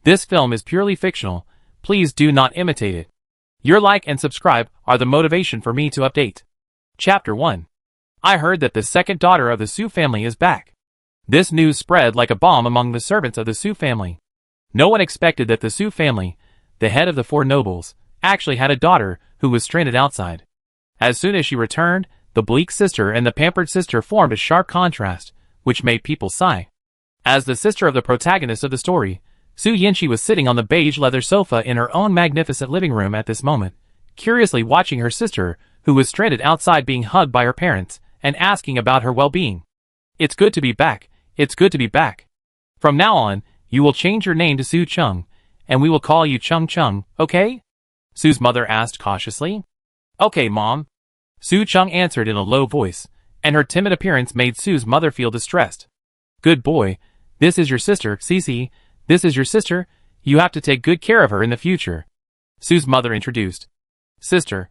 This film is purely fictional. Please do not imitate it. Your like and subscribe are the motivation for me to update. Chapter 1. I heard that the second daughter of the Su family is back. This news spread like a bomb among the servants of the Su family. No one expected that the Su family, the head of the four nobles, actually had a daughter who was stranded outside. As soon as she returned, the bleak sister and the pampered sister formed a sharp contrast, which made people sigh. As the sister of the protagonist of the story, Su Yinchi was sitting on the beige leather sofa in her own magnificent living room at this moment, curiously watching her sister, who was stranded outside being hugged by her parents, and asking about her well-being. It's good to be back. It's good to be back. From now on, you will change your name to Su Chung, and we will call you Chung Chung, okay? Su's mother asked cautiously. Okay, Mom. Su Chung answered in a low voice, and her timid appearance made Su's mother feel distressed. Good boy. This is your sister, Cece. This is your sister. You have to take good care of her in the future. Su's mother introduced. Sister.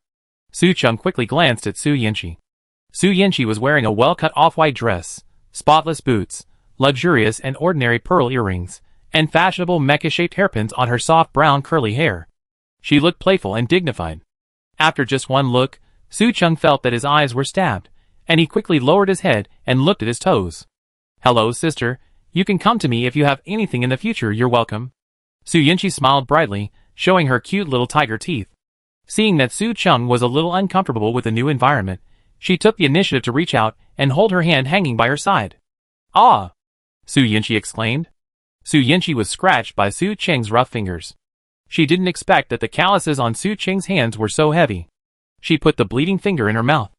Su Chung quickly glanced at Su Yinchi. Su Yinchi was wearing a well-cut off-white dress, spotless boots, luxurious and ordinary pearl earrings, and fashionable mecha-shaped hairpins on her soft brown curly hair. She looked playful and dignified. After just one look, Su Chung felt that his eyes were stabbed, and he quickly lowered his head and looked at his toes. Hello, sister. You can come to me if you have anything in the future. You're welcome. Su Yinchi smiled brightly, showing her cute little tiger teeth. Seeing that Su Chung was a little uncomfortable with the new environment, she took the initiative to reach out and hold her hand hanging by her side. Ah! Su Yinchi exclaimed. Su Yinchi was scratched by Su Cheng's rough fingers. She didn't expect that the calluses on Su Cheng's hands were so heavy. She put the bleeding finger in her mouth.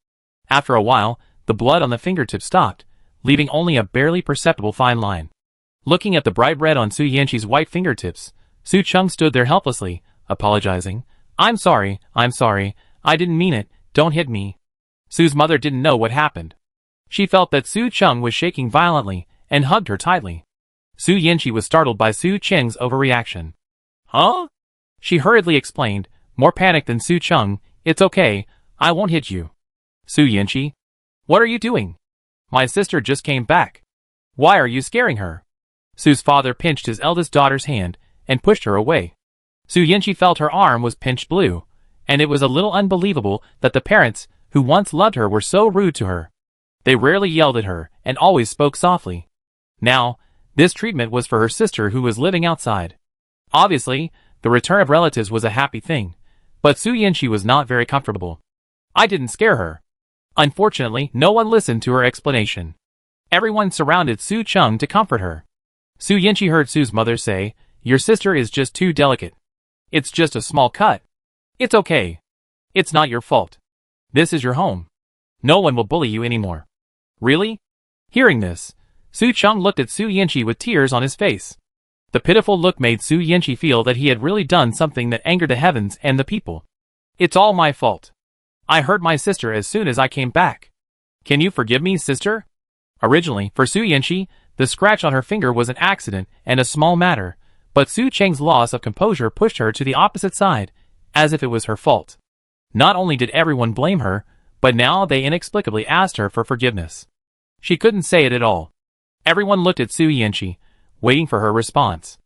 After a while, the blood on the fingertip stopped, leaving only a barely perceptible fine line. Looking at the bright red on Su Yinchi's white fingertips, Su Chung stood there helplessly, apologizing. I'm sorry, I didn't mean it, don't hit me. Su's mother didn't know what happened. She felt that Su Chung was shaking violently, and hugged her tightly. Su Yinchi was startled by Su Cheng's overreaction. Huh? She hurriedly explained, more panicked than Su Chung, it's okay, I won't hit you. Su Yinchi? What are you doing? My sister just came back. Why are you scaring her? Su's father pinched his eldest daughter's hand, and pushed her away. Su Yinchi felt her arm was pinched blue, and it was a little unbelievable that the parents, who once loved her, were so rude to her. They rarely yelled at her, and always spoke softly. Now, this treatment was for her sister who was living outside. Obviously, the return of relatives was a happy thing, but Su Yinchi was not very comfortable. I didn't scare her. Unfortunately, no one listened to her explanation. Everyone surrounded Su Chung to comfort her. Su Yinchi heard Su's mother say, your sister is just too delicate. It's just a small cut. It's okay. It's not your fault. This is your home. No one will bully you anymore. Really? Hearing this, Su Chung looked at Su Yinchi with tears on his face. The pitiful look made Su Yinchi feel that he had really done something that angered the heavens and the people. It's all my fault. I hurt my sister as soon as I came back. Can you forgive me, sister? Originally, for Su Yinchi, the scratch on her finger was an accident and a small matter, but Su Cheng's loss of composure pushed her to the opposite side, as if it was her fault. Not only did everyone blame her, but now they inexplicably asked her for forgiveness. She couldn't say it at all. Everyone looked at Su Yinchi, waiting for her response.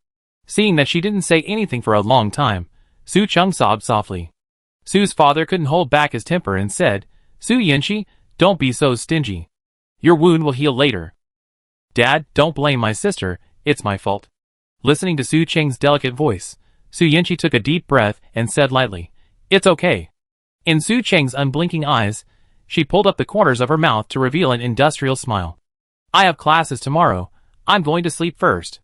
Seeing that she didn't say anything for a long time, Su Chung sobbed softly. Su's father couldn't hold back his temper and said, Su Yinchi, don't be so stingy. Your wound will heal later. Dad, don't blame my sister, it's my fault. Listening to Su Cheng's delicate voice, Su Yinchi took a deep breath and said lightly, it's okay. In Su Cheng's unblinking eyes, she pulled up the corners of her mouth to reveal an industrial smile. I have classes tomorrow. I'm going to sleep first.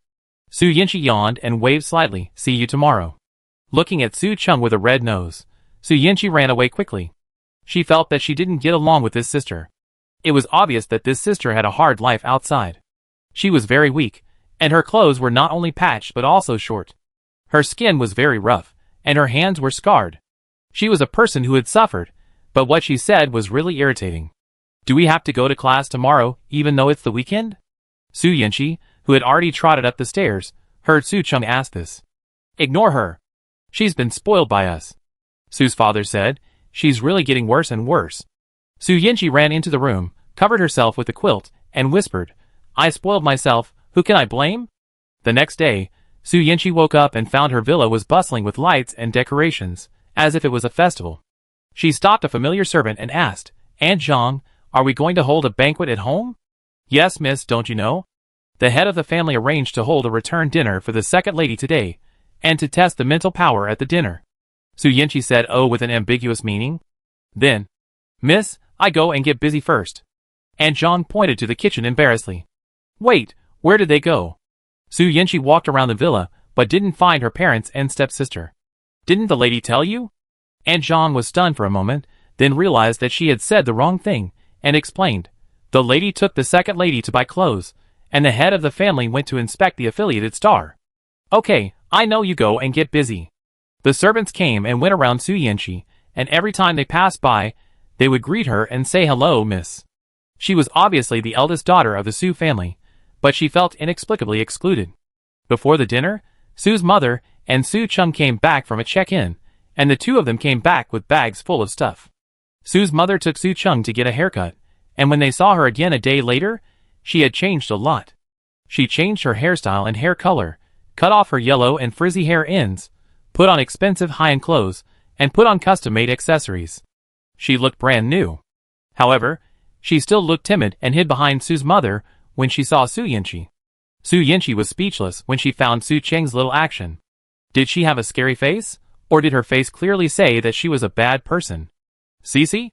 Su Yinchi yawned and waved slightly, see you tomorrow. Looking at Su Chung with a red nose, Su Yinchi ran away quickly. She felt that she didn't get along with this sister. It was obvious that this sister had a hard life outside. She was very weak, and her clothes were not only patched but also short. Her skin was very rough, and her hands were scarred. She was a person who had suffered, but what she said was really irritating. Do we have to go to class tomorrow, even though it's the weekend? Su Yinchi, who had already trotted up the stairs, heard Su Chung ask this. Ignore her. She's been spoiled by us. Su's father said, she's really getting worse and worse. Su Yinchi ran into the room, covered herself with the quilt, and whispered, I spoiled myself, who can I blame? The next day, Su Yanqi woke up and found her villa was bustling with lights and decorations, as if it was a festival. She stopped a familiar servant and asked, "Aunt Zhang, are we going to hold a banquet at home?" "Yes, miss, don't you know? The head of the family arranged to hold a return dinner for the second lady today, and to test the mental power at the dinner." Su Yanqi said "oh" with an ambiguous meaning. Then, "Miss, I go and get busy first." Aunt Zhang pointed to the kitchen embarrassedly. "Wait, where did they go?" Su Yanqi walked around the villa, but didn't find her parents and stepsister. "Didn't the lady tell you?" Aunt Zhang was stunned for a moment, then realized that she had said the wrong thing, and explained. "The lady took the second lady to buy clothes, and the head of the family went to inspect the affiliated star." "Okay, I know, you go and get busy." The servants came and went around Su Yanqi, and every time they passed by, they would greet her and say "hello, miss." She was obviously the eldest daughter of the Su family, but she felt inexplicably excluded. Before the dinner, Su's mother and Su Cheng came back from a check-in, and the two of them came back with bags full of stuff. Su's mother took Su Cheng to get a haircut, and when they saw her again a day later, she had changed a lot. She changed her hairstyle and hair color, cut off her yellow and frizzy hair ends, put on expensive high-end clothes, and put on custom-made accessories. She looked brand new. However, she still looked timid and hid behind Su's mother when she saw Su Yanqi. Su Yanqi was speechless when she found Su Cheng's little action. Did she have a scary face, or did her face clearly say that she was a bad person? "Cece?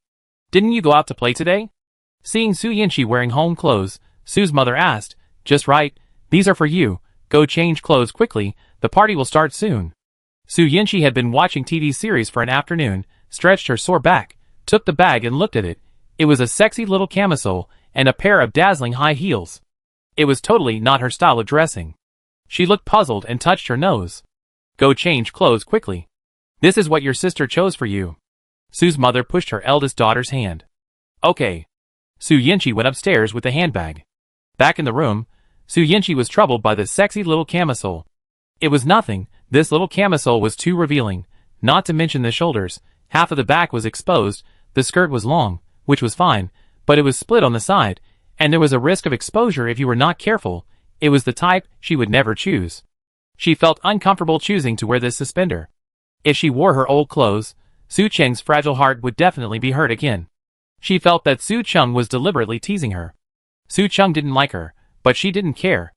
Didn't you go out to play today?" Seeing Su Yanqi wearing home clothes, Su's mother asked, "Just right, these are for you, go change clothes quickly, the party will start soon." Su Yanqi had been watching TV series for an afternoon, stretched her sore back, took the bag and looked at it. It was a sexy little camisole and a pair of dazzling high heels. It was totally not her style of dressing. She looked puzzled and touched her nose. "Go change clothes quickly. This is what your sister chose for you." Su's mother pushed her eldest daughter's hand. "Okay." Su Yanqi went upstairs with the handbag. Back in the room, Su Yanqi was troubled by the sexy little camisole. It was nothing, this little camisole was too revealing, not to mention the shoulders, half of the back was exposed, the skirt was long, which was fine, but it was split on the side, and there was a risk of exposure if you were not careful. It was the type she would never choose. She felt uncomfortable choosing to wear this suspender. If she wore her old clothes, Su Cheng's fragile heart would definitely be hurt again. She felt that Su Cheng was deliberately teasing her. Su Cheng didn't like her, but she didn't care.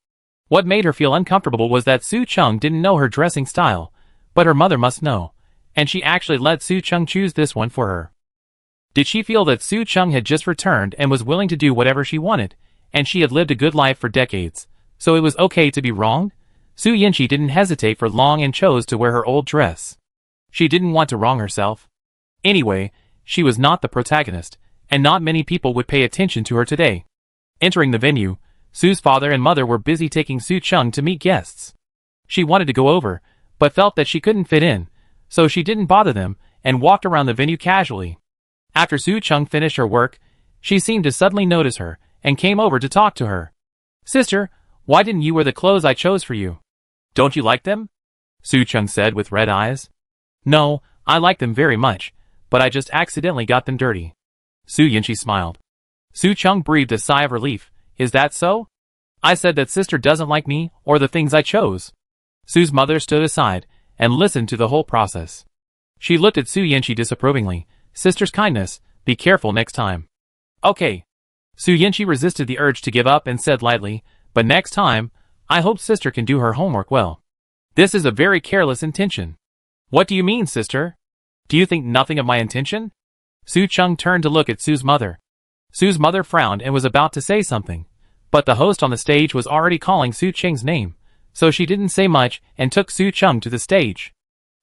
What made her feel uncomfortable was that Su Cheng didn't know her dressing style, but her mother must know, and she actually let Su Cheng choose this one for her. Did she feel that Su Cheng had just returned and was willing to do whatever she wanted, and she had lived a good life for decades, so it was okay to be wronged? Su Yanqi didn't hesitate for long and chose to wear her old dress. She didn't want to wrong herself. Anyway, she was not the protagonist, and not many people would pay attention to her today. Entering the venue, Su's father and mother were busy taking Su Cheng to meet guests. She wanted to go over, but felt that she couldn't fit in, so she didn't bother them and walked around the venue casually. After Su Cheng finished her work, she seemed to suddenly notice her and came over to talk to her. "Sister, why didn't you wear the clothes I chose for you? Don't you like them?" Su Cheng said with red eyes. "No, I like them very much, but I just accidentally got them dirty." Su Yanqi smiled. Su Cheng breathed a sigh of relief. "Is that so? I said that sister doesn't like me or the things I chose." Su's mother stood aside and listened to the whole process. She looked at Su Yanqi disapprovingly. "Sister's kindness, be careful next time." "Okay." Su Yanqi resisted the urge to give up and said lightly, "But next time, I hope sister can do her homework well. This is a very careless intention." "What do you mean, sister? Do you think nothing of my intention?" Su Cheng turned to look at Su's mother. Su's mother frowned and was about to say something, but the host on the stage was already calling Su Cheng's name, so she didn't say much and took Su Cheng to the stage.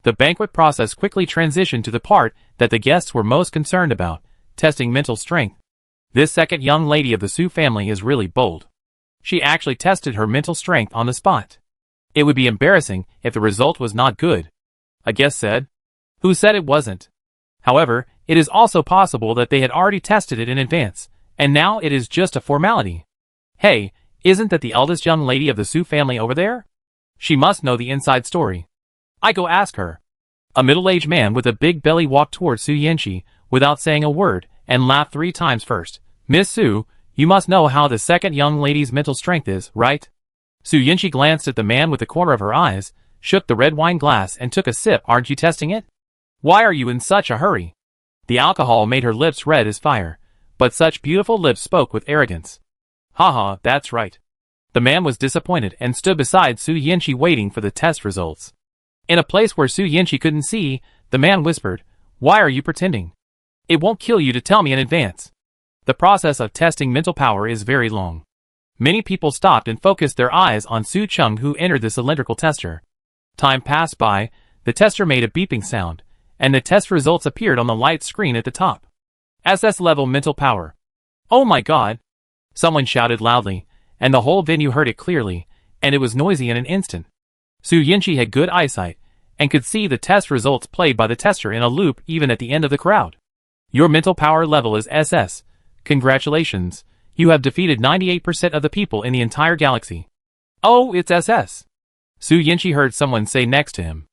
The banquet process quickly transitioned to the part that the guests were most concerned about, testing mental strength. This second young lady of the Su family is really bold. She actually tested her mental strength on the spot. It would be embarrassing if the result was not good, a guest said. Who said it wasn't? However, it is also possible that they had already tested it in advance, and now it is just a formality. Hey, isn't that the eldest young lady of the Su family over there? She must know the inside story. I go ask her. A middle-aged man with a big belly walked towards Su Yanqi without saying a word and laughed 3 times first. "Miss Su, you must know how the second young lady's mental strength is, right?" Su Yinchi glanced at the man with the corner of her eyes, shook the red wine glass and took a sip. Aren't you testing it? Why are you in such a hurry? The alcohol made her lips red as fire, but such beautiful lips spoke with arrogance. Haha, that's right. The man was disappointed and stood beside Su Yinchi waiting for the test results. In a place where Su Yinchi couldn't see, the man whispered, "Why are you pretending? It won't kill you to tell me in advance." The process of testing mental power is very long. Many people stopped and focused their eyes on Su Chung, who entered the cylindrical tester. Time passed by, the tester made a beeping sound, and the test results appeared on the light screen at the top. SS level mental power. Oh my god! Someone shouted loudly, and the whole venue heard it clearly, and it was noisy in an instant. Su Yinchi had good eyesight, and could see the test results played by the tester in a loop even at the end of the crowd. Your mental power level is SS. Congratulations, you have defeated 98% of the people in the entire galaxy. Oh, it's SS. Su Yinchi heard someone say next to him.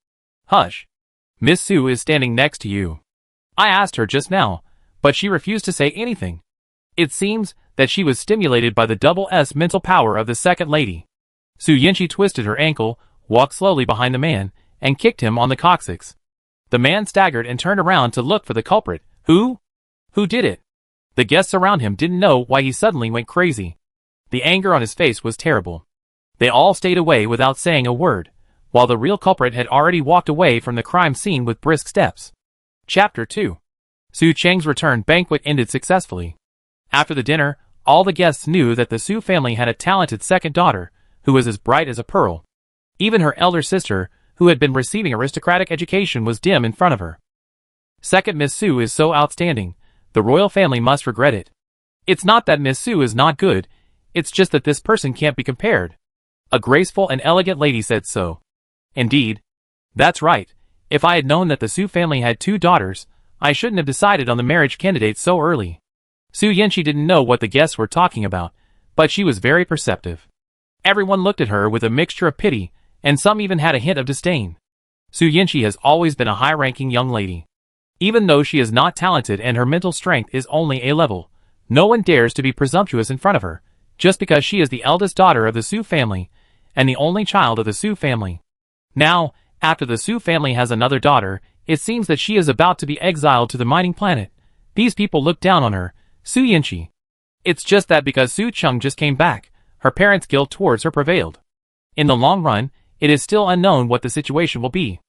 Hush. Miss Su is standing next to you. I asked her just now, but she refused to say anything. It seems that she was stimulated by the double S mental power of the second lady. Su Yinchi twisted her ankle, walked slowly behind the man, and kicked him on the coccyx. The man staggered and turned around to look for the culprit. Who? Who did it? The guests around him didn't know why he suddenly went crazy. The anger on his face was terrible. They all stayed away without saying a word, while the real culprit had already walked away from the crime scene with brisk steps. Chapter 2. Su Cheng's return banquet ended successfully. After the dinner, all the guests knew that the Su family had a talented second daughter, who was as bright as a pearl. Even her elder sister, who had been receiving aristocratic education, was dim in front of her. Second Miss Su is so outstanding, the royal family must regret it. It's not that Miss Su is not good, it's just that this person can't be compared. A graceful and elegant lady said so. Indeed. That's right. If I had known that the Su family had 2 daughters, I shouldn't have decided on the marriage candidate so early. Su Yinchi didn't know what the guests were talking about, but she was very perceptive. Everyone looked at her with a mixture of pity, and some even had a hint of disdain. Su Yinchi has always been a high-ranking young lady. Even though she is not talented and her mental strength is only A level, no one dares to be presumptuous in front of her, just because she is the eldest daughter of the Su family, and the only child of the Su family. Now, after the Su family has another daughter, it seems that she is about to be exiled to the mining planet. These people look down on her, Su Yinchi. It's just that because Su Chung just came back, her parents' guilt towards her prevailed. In the long run, it is still unknown what the situation will be.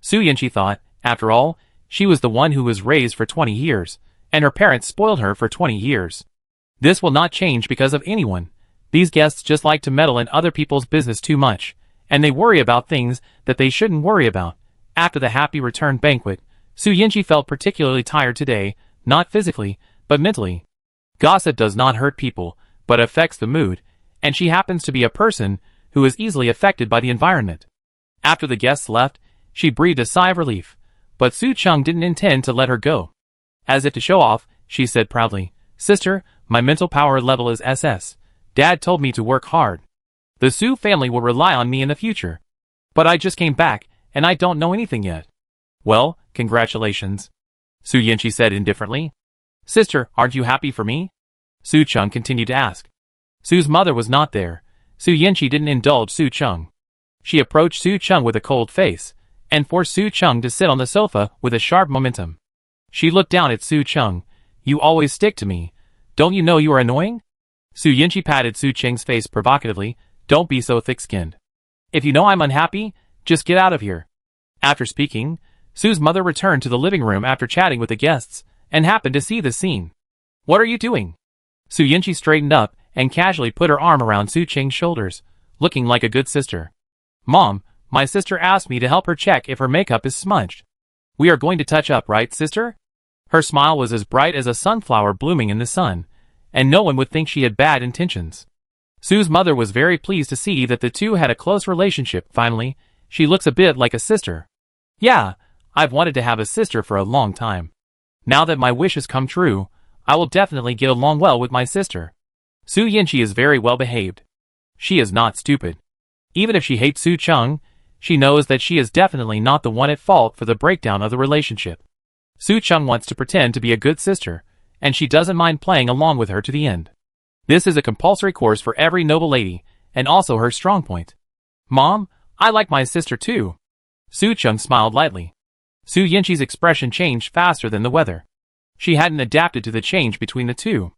Su Yinchi thought, after all, she was the one who was raised for 20 years, and her parents spoiled her for 20 years. This will not change because of anyone. These guests just like to meddle in other people's business too much, and they worry about things that they shouldn't worry about. After the happy return banquet, Su Yinchi felt particularly tired today, not physically, but mentally. Gossip does not hurt people, but affects the mood, and she happens to be a person who is easily affected by the environment. After the guests left, she breathed a sigh of relief, but Su Chung didn't intend to let her go. As if to show off, she said proudly, "Sister, my mental power level is SS. Dad told me to work hard. The Su family will rely on me in the future. But I just came back, and I don't know anything yet." "Well, congratulations," Su Yinchi said indifferently. "Sister, aren't you happy for me?" Su Chung continued to ask. Su's mother was not there. Su Yinchi didn't indulge Su Chung. She approached Su Chung with a cold face, and forced Su Chung to sit on the sofa with a sharp momentum. She looked down at Su Chung. "You always stick to me. Don't you know you are annoying?" Su Yinchi patted Su Cheng's face provocatively. "Don't be so thick-skinned. If you know I'm unhappy, just get out of here." After speaking, Su's mother returned to the living room after chatting with the guests, and happened to see the scene. "What are you doing?" Su Yinchi straightened up and casually put her arm around Su Cheng's shoulders, looking like a good sister. "Mom, my sister asked me to help her check if her makeup is smudged. We are going to touch up, right, sister?" Her smile was as bright as a sunflower blooming in the sun, and no one would think she had bad intentions. Su's mother was very pleased to see that the two had a close relationship. "Finally, she looks a bit like a sister." "Yeah, I've wanted to have a sister for a long time. Now that my wish has come true, I will definitely get along well with my sister." Su Yinchi is very well behaved. She is not stupid. Even if she hates Su Chung, she knows that she is definitely not the one at fault for the breakdown of the relationship. Su Chung wants to pretend to be a good sister, and she doesn't mind playing along with her to the end. This is a compulsory course for every noble lady, and also her strong point. Mom, I like my sister too. Su Chung smiled lightly. Su Yinchi's expression changed faster than the weather. She hadn't adapted to the change between the two.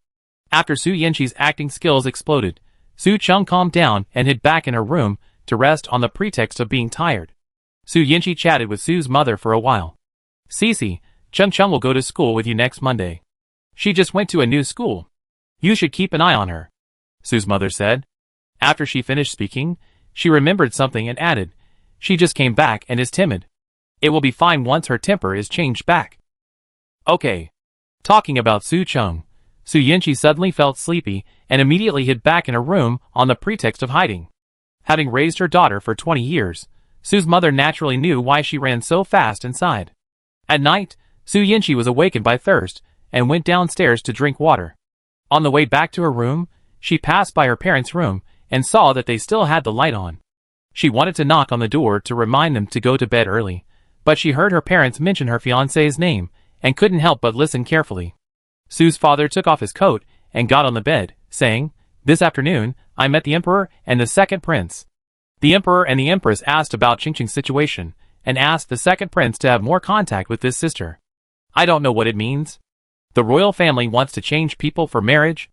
After Su Yinchi's acting skills exploded, Su Chung calmed down and hid back in her room to rest on the pretext of being tired. Su Yinchi chatted with Su's mother for a while. Cece, Chung will go to school with you next Monday. She just went to a new school. You should keep an eye on her, Su's mother said. After she finished speaking, she remembered something and added, she just came back and is timid. It will be fine once her temper is changed back. Okay. Talking about Su Chung, Su Yinchi suddenly felt sleepy and immediately hid back in her room on the pretext of hiding. Having raised her daughter for 20 years, Su's mother naturally knew why she ran so fast and sighed. At night, Su Yinchi was awakened by thirst and went downstairs to drink water. On the way back to her room, she passed by her parents' room and saw that they still had the light on. She wanted to knock on the door to remind them to go to bed early, but she heard her parents mention her fiancé's name and couldn't help but listen carefully. Su's father took off his coat and got on the bed, saying, "This afternoon, I met the Emperor and the second prince." The Emperor and the Empress asked about Qingqing's situation and asked the second prince to have more contact with his sister. I don't know what it means. The royal family wants to change people for marriage?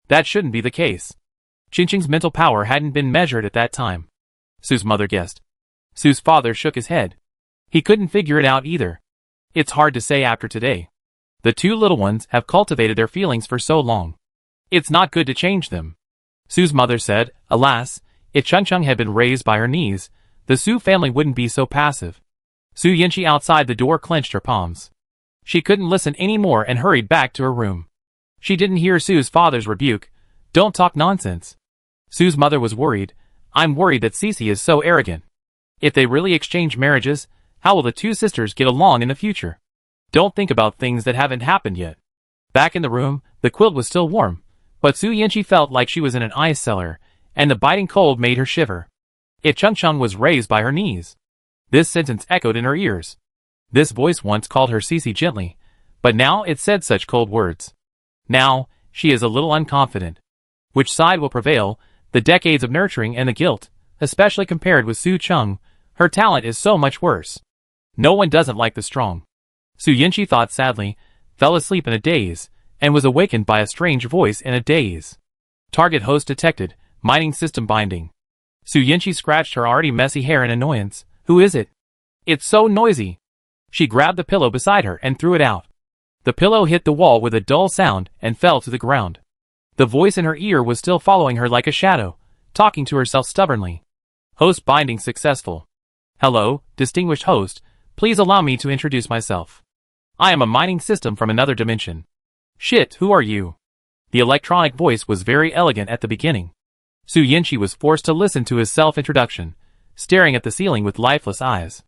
That shouldn't be the case. Qingqing's mental power hadn't been measured at that time, Su's mother guessed. Su's father shook his head. He couldn't figure it out either. It's hard to say after today. The two little ones have cultivated their feelings for so long. It's not good to change them. Su's mother said, alas, if Qingqing had been raised by her niece, the Su family wouldn't be so passive. Su Yinchi outside the door clenched her palms. She couldn't listen anymore and hurried back to her room. She didn't hear Su's father's rebuke, "Don't talk nonsense." Su's mother was worried. "I'm worried that Cece is so arrogant. If they really exchange marriages, how will the two sisters get along in the future? Don't think about things that haven't happened yet." Back in the room, the quilt was still warm, but Su Yinchi felt like she was in an ice cellar, and the biting cold made her shiver. If Qingqing was raised by her niece. This sentence echoed in her ears. This voice once called her Cece gently, but now it said such cold words. Now, she is a little unconfident. Which side will prevail, the decades of nurturing and the guilt, especially compared with Su Chung? Her talent is so much worse. No one doesn't like the strong. Su Yinchi thought sadly, fell asleep in a daze, and was awakened by a strange voice in a daze. Target host detected, mining system binding. Su Yinchi scratched her already messy hair in annoyance. Who is it? It's so noisy. She grabbed the pillow beside her and threw it out. The pillow hit the wall with a dull sound and fell to the ground. The voice in her ear was still following her like a shadow, talking to herself stubbornly. Host binding successful. Hello, distinguished host, please allow me to introduce myself. I am a mining system from another dimension. Shit, who are you? The electronic voice was very elegant at the beginning. Su Yinchi was forced to listen to his self-introduction, staring at the ceiling with lifeless eyes.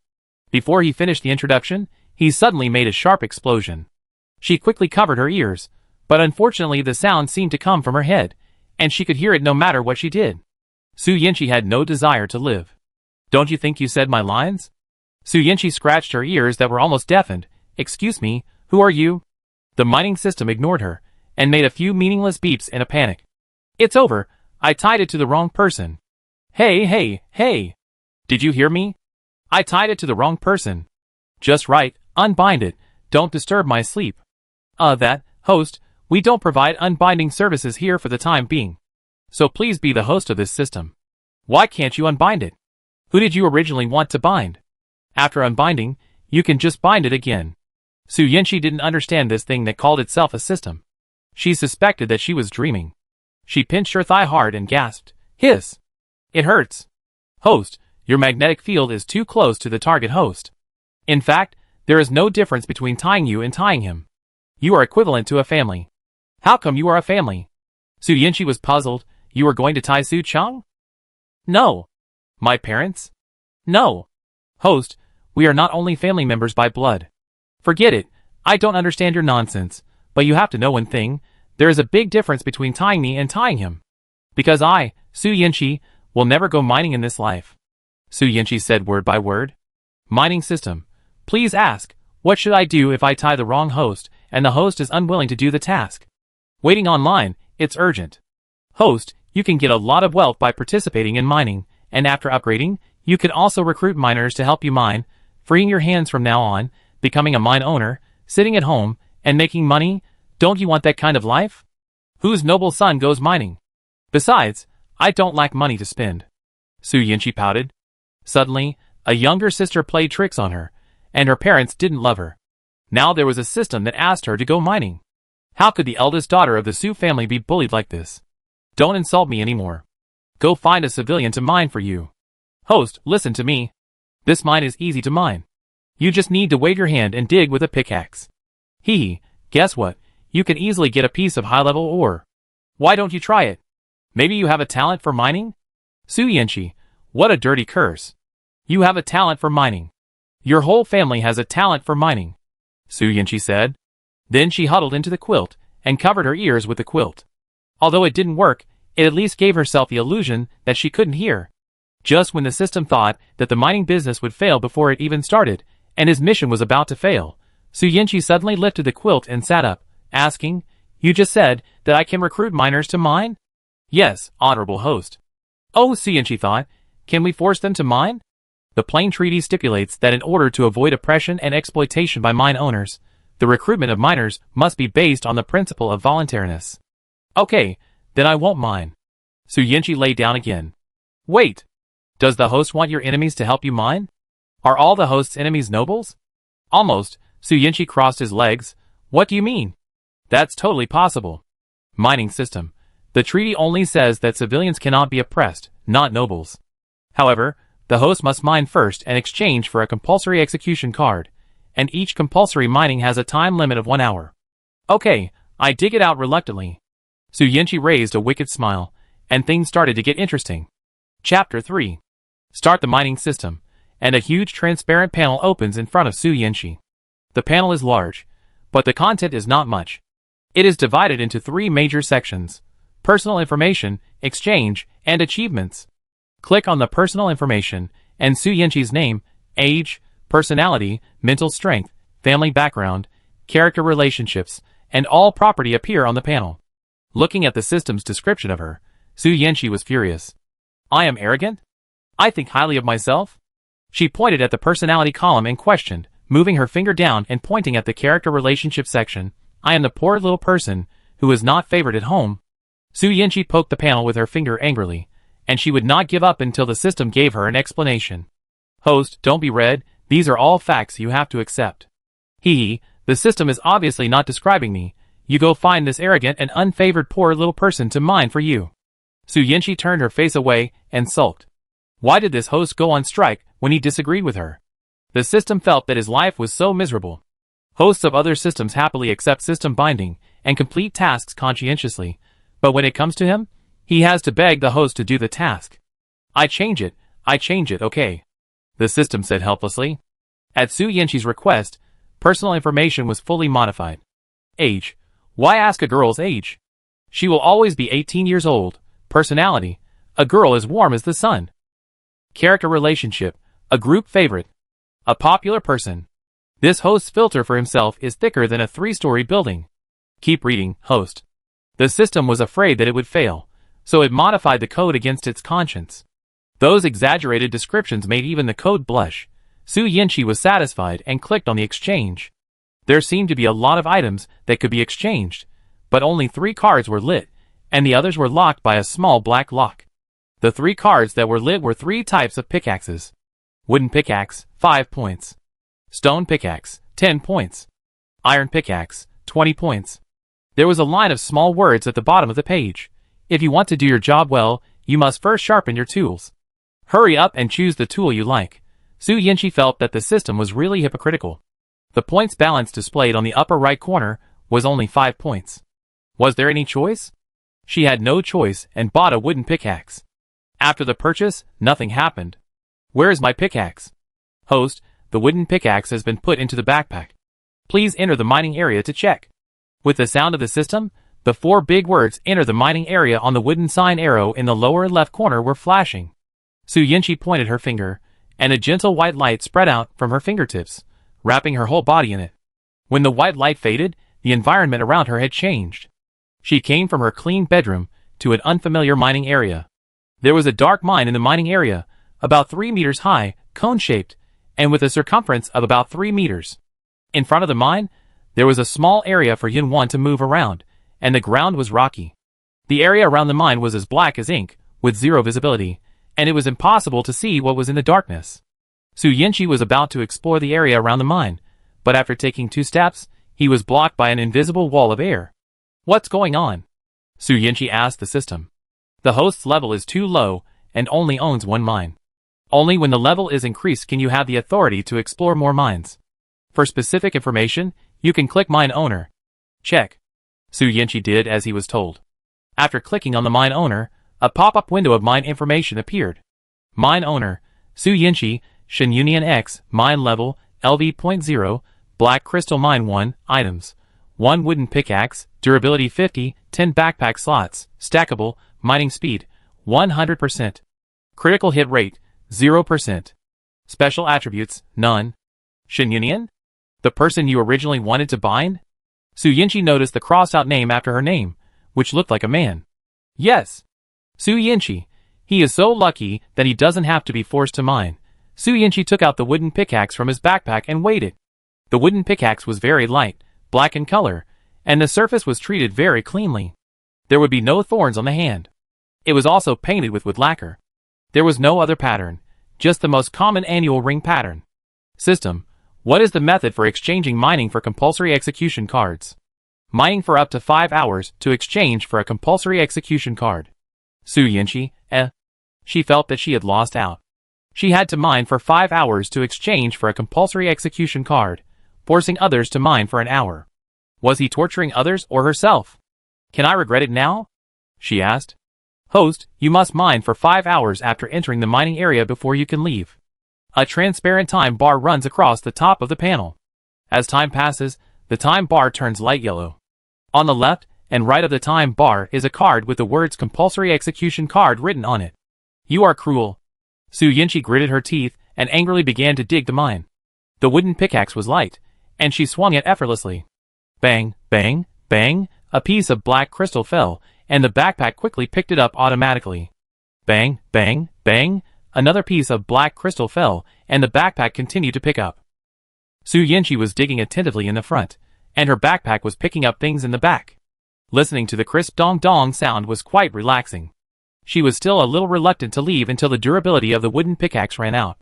Before he finished the introduction, he suddenly made a sharp explosion. She quickly covered her ears, but unfortunately the sound seemed to come from her head, and she could hear it no matter what she did. Su Yinchi had no desire to live. Don't you think you said my lines? Su Yinchi scratched her ears that were almost deafened. Excuse me, who are you? The mining system ignored her, and made a few meaningless beeps in a panic. It's over, I tied it to the wrong person. Hey. Did you hear me? I tied it to the wrong person. Just right, unbind it, don't disturb my sleep. Host, we don't provide unbinding services here for the time being. So please be the host of this system. Why can't you unbind it? Who did you originally want to bind? After unbinding, you can just bind it again. Su Yinchi didn't understand this thing that called itself a system. She suspected that she was dreaming. She pinched her thigh hard and gasped, "Hiss! It hurts! Host, your magnetic field is too close to the target host. In fact, there is no difference between tying you and tying him. You are equivalent to a family. How come you are a family?" Su Yinchi was puzzled. You are going to tie Su Chung? No. My parents? No. Host, we are not only family members by blood. Forget it, I don't understand your nonsense, but you have to know one thing, there is a big difference between tying me and tying him. Because I, Su Yinchi, will never go mining in this life. Su Yinchi said word by word. Mining system. Please ask, what should I do if I tie the wrong host, and the host is unwilling to do the task? Waiting online, it's urgent. Host, You can get a lot of wealth by participating in mining, and after upgrading, you can also recruit miners to help you mine, freeing your hands from now on, becoming a mine owner, sitting at home, and making money. Don't you want that kind of life? Whose noble son goes mining? Besides, I don't lack money to spend. Su Yinchi pouted. Suddenly, a younger sister played tricks on her, and her parents didn't love her. Now there was a system that asked her to go mining. How could the eldest daughter of the Su family be bullied like this? Don't insult me anymore. Go find a civilian to mine for you. Host, listen to me. This mine is easy to mine. You just need to wave your hand and dig with a pickaxe. Hee, guess what? You can easily get a piece of high-level ore. Why don't you try it? Maybe you have a talent for mining? Su Yinchi, what a dirty curse. You have a talent for mining. Your whole family has a talent for mining, Su Yinchi said. Then she huddled into the quilt and covered her ears with the quilt. Although it didn't work, it at least gave herself the illusion that she couldn't hear. Just when the system thought that the mining business would fail before it even started, and his mission was about to fail, Su Yinchi suddenly lifted the quilt and sat up, asking, "You just said that I can recruit miners to mine?" "Yes, honorable host." "Oh," Su Yinchi thought, "can we force them to mine?" The plain treaty stipulates that in order to avoid oppression and exploitation by mine owners, the recruitment of miners must be based on the principle of voluntariness. Okay, then I won't mine. Su Yinchi lay down again. Wait! Does the host want your enemies to help you mine? Are all the host's enemies nobles? Almost. Su Yinchi crossed his legs. What do you mean? That's totally possible. Mining system. The treaty only says that civilians cannot be oppressed, not nobles. However, the host must mine first and exchange for a compulsory execution card, and each compulsory mining has a time limit of 1 hour. Okay, I dig it out reluctantly. Su Yinchi raised a wicked smile, and things started to get interesting. Chapter 3. Start the mining system, and a huge transparent panel opens in front of Su Yinchi. The panel is large, but the content is not much. It is divided into 3 major sections: personal information, exchange, and achievements. Click on the personal information, and Su Yinchi's name, age, personality, mental strength, family background, character relationships, and all property appear on the panel. Looking at the system's description of her, Su Yinchi was furious. I am arrogant? I think highly of myself? She pointed at the personality column and questioned, moving her finger down and pointing at the character relationship section. I am the poor little person who is not favored at home. Su Yinchi poked the panel with her finger angrily, and she would not give up until the system gave her an explanation. Host, don't be red, these are all facts you have to accept. Hee, the system is obviously not describing me. You go find this arrogant and unfavored poor little person to mine for you. Su Yinchi turned her face away and sulked. Why did this host go on strike when he disagreed with her? The system felt that his life was so miserable. Hosts of other systems happily accept system binding and complete tasks conscientiously, but when it comes to him, he has to beg the host to do the task. I change it, okay, the system said helplessly. At Su Yinchi's request, personal information was fully modified. Age. Why ask a girl's age? She will always be 18 years old. Personality. A girl as warm as the sun. Character relationship. A group favorite. A popular person. This host's filter for himself is thicker than a 3-story building. Keep reading, host. The system was afraid that it would fail, so it modified the code against its conscience. Those exaggerated descriptions made even the code blush. Su Yinchi was satisfied and clicked on the exchange. There seemed to be a lot of items that could be exchanged, but only 3 cards were lit, and the others were locked by a small black lock. The 3 cards that were lit were 3 types of pickaxes. Wooden pickaxe, 5 points. Stone pickaxe, 10 points. Iron pickaxe, 20 points. There was a line of small words at the bottom of the page. If you want to do your job well, you must first sharpen your tools. Hurry up and choose the tool you like. Su Yinchi felt that the system was really hypocritical. The points balance displayed on the upper right corner was only 5 points. Was there any choice? She had no choice and bought a wooden pickaxe. After the purchase, nothing happened. Where is my pickaxe? Host, the wooden pickaxe has been put into the backpack. Please enter the mining area to check. With the sound of the system, the 4 big words enter the mining area on the wooden sign arrow in the lower left corner were flashing. Su Yinchi pointed her finger, and a gentle white light spread out from her fingertips, wrapping her whole body in it. When the white light faded, the environment around her had changed. She came from her clean bedroom to an unfamiliar mining area. There was a dark mine in the mining area, about 3 meters high, cone-shaped, and with a circumference of about 3 meters. In front of the mine, there was a small area for Yun-1 to move around, and the ground was rocky. The area around the mine was as black as ink, with zero visibility, and it was impossible to see what was in the darkness. Su Yinchi was about to explore the area around the mine, but after taking 2 steps, he was blocked by an invisible wall of air. "What's going on?" Su Yinchi asked the system. "The host's level is too low, and only owns 1 mine. Only when the level is increased can you have the authority to explore more mines. For specific information, you can click Mine Owner." "Check." Su Yinchi did as he was told. After clicking on the mine owner, a pop-up window of mine information appeared. Mine Owner, Su Yinchi, Shin Union X, Mine Level, LV.0, Black Crystal Mine 1, Items. 1 Wooden Pickaxe, Durability 50, 10 Backpack Slots, Stackable, Mining Speed, 100%. Critical Hit Rate, 0%. Special Attributes, none. Shin Union? The person you originally wanted to bind? Su Yinchi noticed the crossed-out name after her name, which looked like a man. Yes. Su Yinchi. He is so lucky that he doesn't have to be forced to mine. Su Yinchi took out the wooden pickaxe from his backpack and weighed it. The wooden pickaxe was very light, black in color, and the surface was treated very cleanly. There would be no thorns on the hand. It was also painted with wood lacquer. There was no other pattern, just the most common annual ring pattern. System. What is the method for exchanging mining for compulsory execution cards? Mining for up to 5 hours to exchange for a compulsory execution card. Su Yinchi, She felt that she had lost out. She had to mine for 5 hours to exchange for a compulsory execution card, forcing others to mine for an hour. Was he torturing others or herself? "Can I regret it now?" she asked. "Host, you must mine for 5 hours after entering the mining area before you can leave." A transparent time bar runs across the top of the panel. As time passes, the time bar turns light yellow. On the left and right of the time bar is a card with the words Compulsory Execution Card written on it. "You are cruel." Su Yinchi gritted her teeth and angrily began to dig the mine. The wooden pickaxe was light, and she swung it effortlessly. Bang, bang, bang, a piece of black crystal fell, and the backpack quickly picked it up automatically. Bang, bang, bang, another piece of black crystal fell, and the backpack continued to pick up. Su Yinchi was digging attentively in the front, and her backpack was picking up things in the back. Listening to the crisp dong-dong sound was quite relaxing. She was still a little reluctant to leave until the durability of the wooden pickaxe ran out.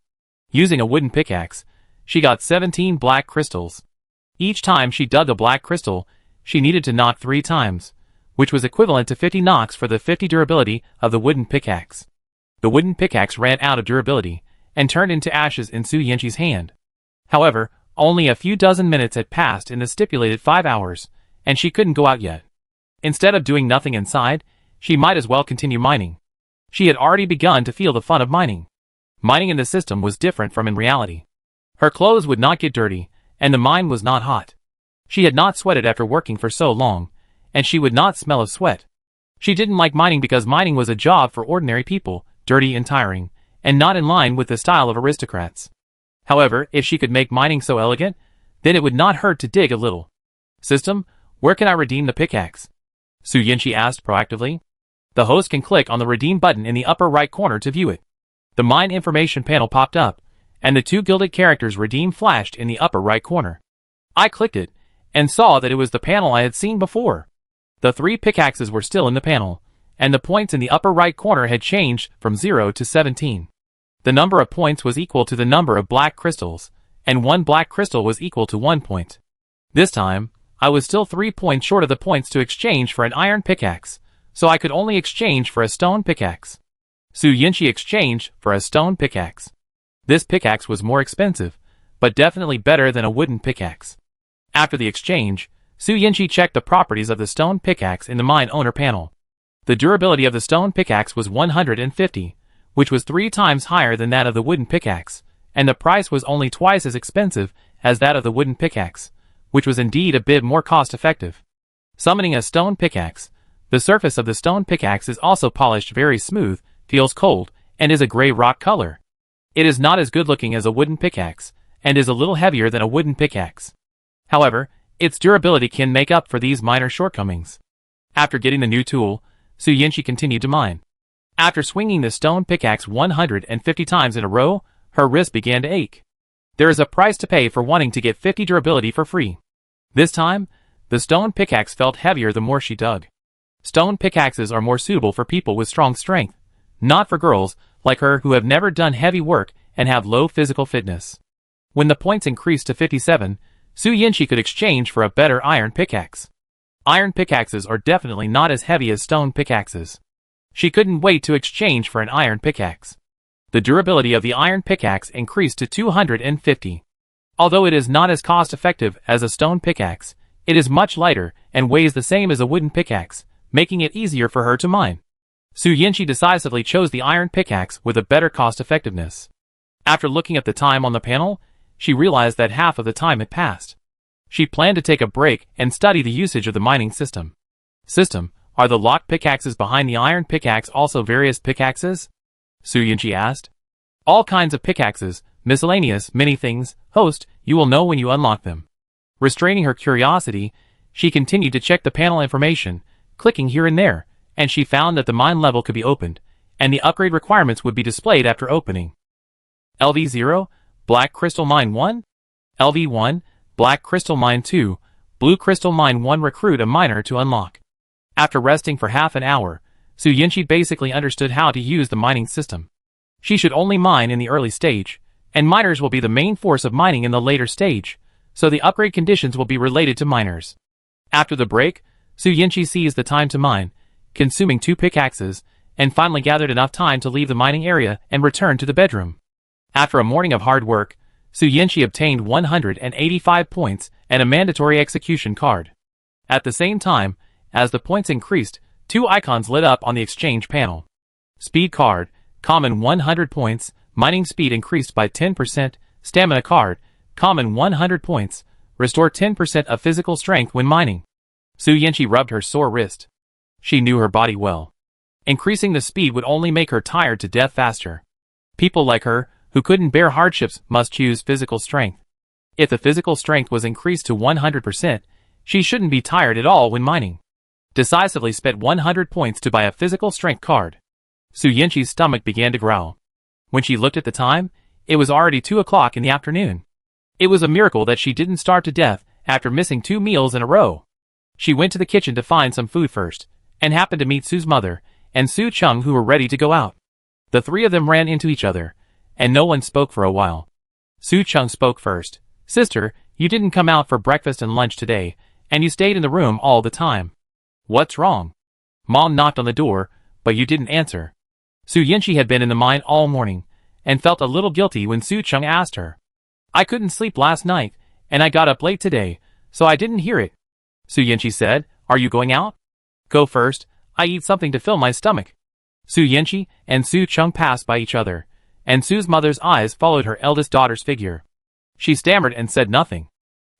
Using a wooden pickaxe, she got 17 black crystals. Each time she dug a black crystal, she needed to knock 3 times, which was equivalent to 50 knocks for the 50 durability of the wooden pickaxe. The wooden pickaxe ran out of durability, and turned into ashes in Su Yinchi's hand. However, only a few dozen minutes had passed in the stipulated 5 hours, and she couldn't go out yet. Instead of doing nothing inside, she might as well continue mining. She had already begun to feel the fun of mining. Mining in the system was different from in reality. Her clothes would not get dirty, and the mine was not hot. She had not sweated after working for so long, and she would not smell of sweat. She didn't like mining because mining was a job for ordinary people, dirty and tiring, and not in line with the style of aristocrats. However, if she could make mining so elegant, then it would not hurt to dig a little. "System, where can I redeem the pickaxe?" Su Yinchi asked proactively. The host can click on the redeem button in the upper right corner to view it. The mine information panel popped up, and the 2 gilded characters redeem flashed in the upper right corner. I clicked it, and saw that it was the panel I had seen before. The 3 pickaxes were still in the panel, and the points in the upper right corner had changed from 0 to 17. The number of points was equal to the number of black crystals, and 1 black crystal was equal to 1 point. This time, I was still 3 points short of the points to exchange for an iron pickaxe, so I could only exchange for a stone pickaxe. Su Yinchi exchanged for a stone pickaxe. This pickaxe was more expensive, but definitely better than a wooden pickaxe. After the exchange, Su Yinchi checked the properties of the stone pickaxe in the mine owner panel. The durability of the stone pickaxe was 150, which was 3 times higher than that of the wooden pickaxe, and the price was only twice as expensive as that of the wooden pickaxe, which was indeed a bit more cost-effective. Summoning a stone pickaxe, the surface of the stone pickaxe is also polished very smooth, feels cold, and is a gray rock color. It is not as good-looking as a wooden pickaxe, and is a little heavier than a wooden pickaxe. However, its durability can make up for these minor shortcomings. After getting the new tool, Su Yinchi continued to mine. After swinging the stone pickaxe 150 times in a row, her wrist began to ache. There is a price to pay for wanting to get 50 durability for free. This time, the stone pickaxe felt heavier the more she dug. Stone pickaxes are more suitable for people with strong strength, not for girls like her who have never done heavy work and have low physical fitness. When the points increased to 57, Su Yinchi could exchange for a better iron pickaxe. Iron pickaxes are definitely not as heavy as stone pickaxes. She couldn't wait to exchange for an iron pickaxe. The durability of the iron pickaxe increased to 250. Although it is not as cost-effective as a stone pickaxe, it is much lighter and weighs the same as a wooden pickaxe, making it easier for her to mine. Su Yinchi decisively chose the iron pickaxe with a better cost-effectiveness. After looking at the time on the panel, she realized that half of the time had passed. She planned to take a break and study the usage of the mining system. Are the locked pickaxes behind the iron pickaxe also various pickaxes? Su Yinchi asked. All kinds of pickaxes, miscellaneous, many things, host, you will know when you unlock them. Restraining her curiosity, she continued to check the panel information, clicking here and there, and she found that the mine level could be opened, and the upgrade requirements would be displayed after opening. LV0, Black Crystal Mine 1. LV1, Black Crystal Mine 2, Blue Crystal Mine 1. Recruit a miner to unlock. After resting for half an hour, Su Yinchi basically understood how to use the mining system. She should only mine in the early stage, and miners will be the main force of mining in the later stage, so the upgrade conditions will be related to miners. After the break, Su Yinchi seized the time to mine, consuming 2 pickaxes, and finally gathered enough time to leave the mining area and return to the bedroom. After a morning of hard work, Su Yinchi obtained 185 points and a mandatory execution card. At the same time, as the points increased, 2 icons lit up on the exchange panel. Speed card, common 100 points, mining speed increased by 10%, stamina card, common 100 points, restore 10% of physical strength when mining. Su Yinchi rubbed her sore wrist. She knew her body well. Increasing the speed would only make her tired to death faster. People like her, who couldn't bear hardships, must choose physical strength. If the physical strength was increased to 100%, she shouldn't be tired at all when mining. Decisively spent 100 points to buy a physical strength card. Su Yinchi's stomach began to growl. When she looked at the time, it was already 2 o'clock in the afternoon. It was a miracle that she didn't starve to death after missing 2 meals in a row. She went to the kitchen to find some food first, and happened to meet Su's mother and Su Chung, who were ready to go out. The 3 of them ran into each other, and no one spoke for a while. Su Chung spoke first. Sister, you didn't come out for breakfast and lunch today, and you stayed in the room all the time. What's wrong? Mom knocked on the door, but you didn't answer. Su Yinchi had been in the mine all morning, and felt a little guilty when Su Chung asked her. I couldn't sleep last night, and I got up late today, so I didn't hear it. Su Yinchi said, Are you going out? Go first, I eat something to fill my stomach. Su Yinchi and Su Chung passed by each other, and Su's mother's eyes followed her eldest daughter's figure. She stammered and said nothing.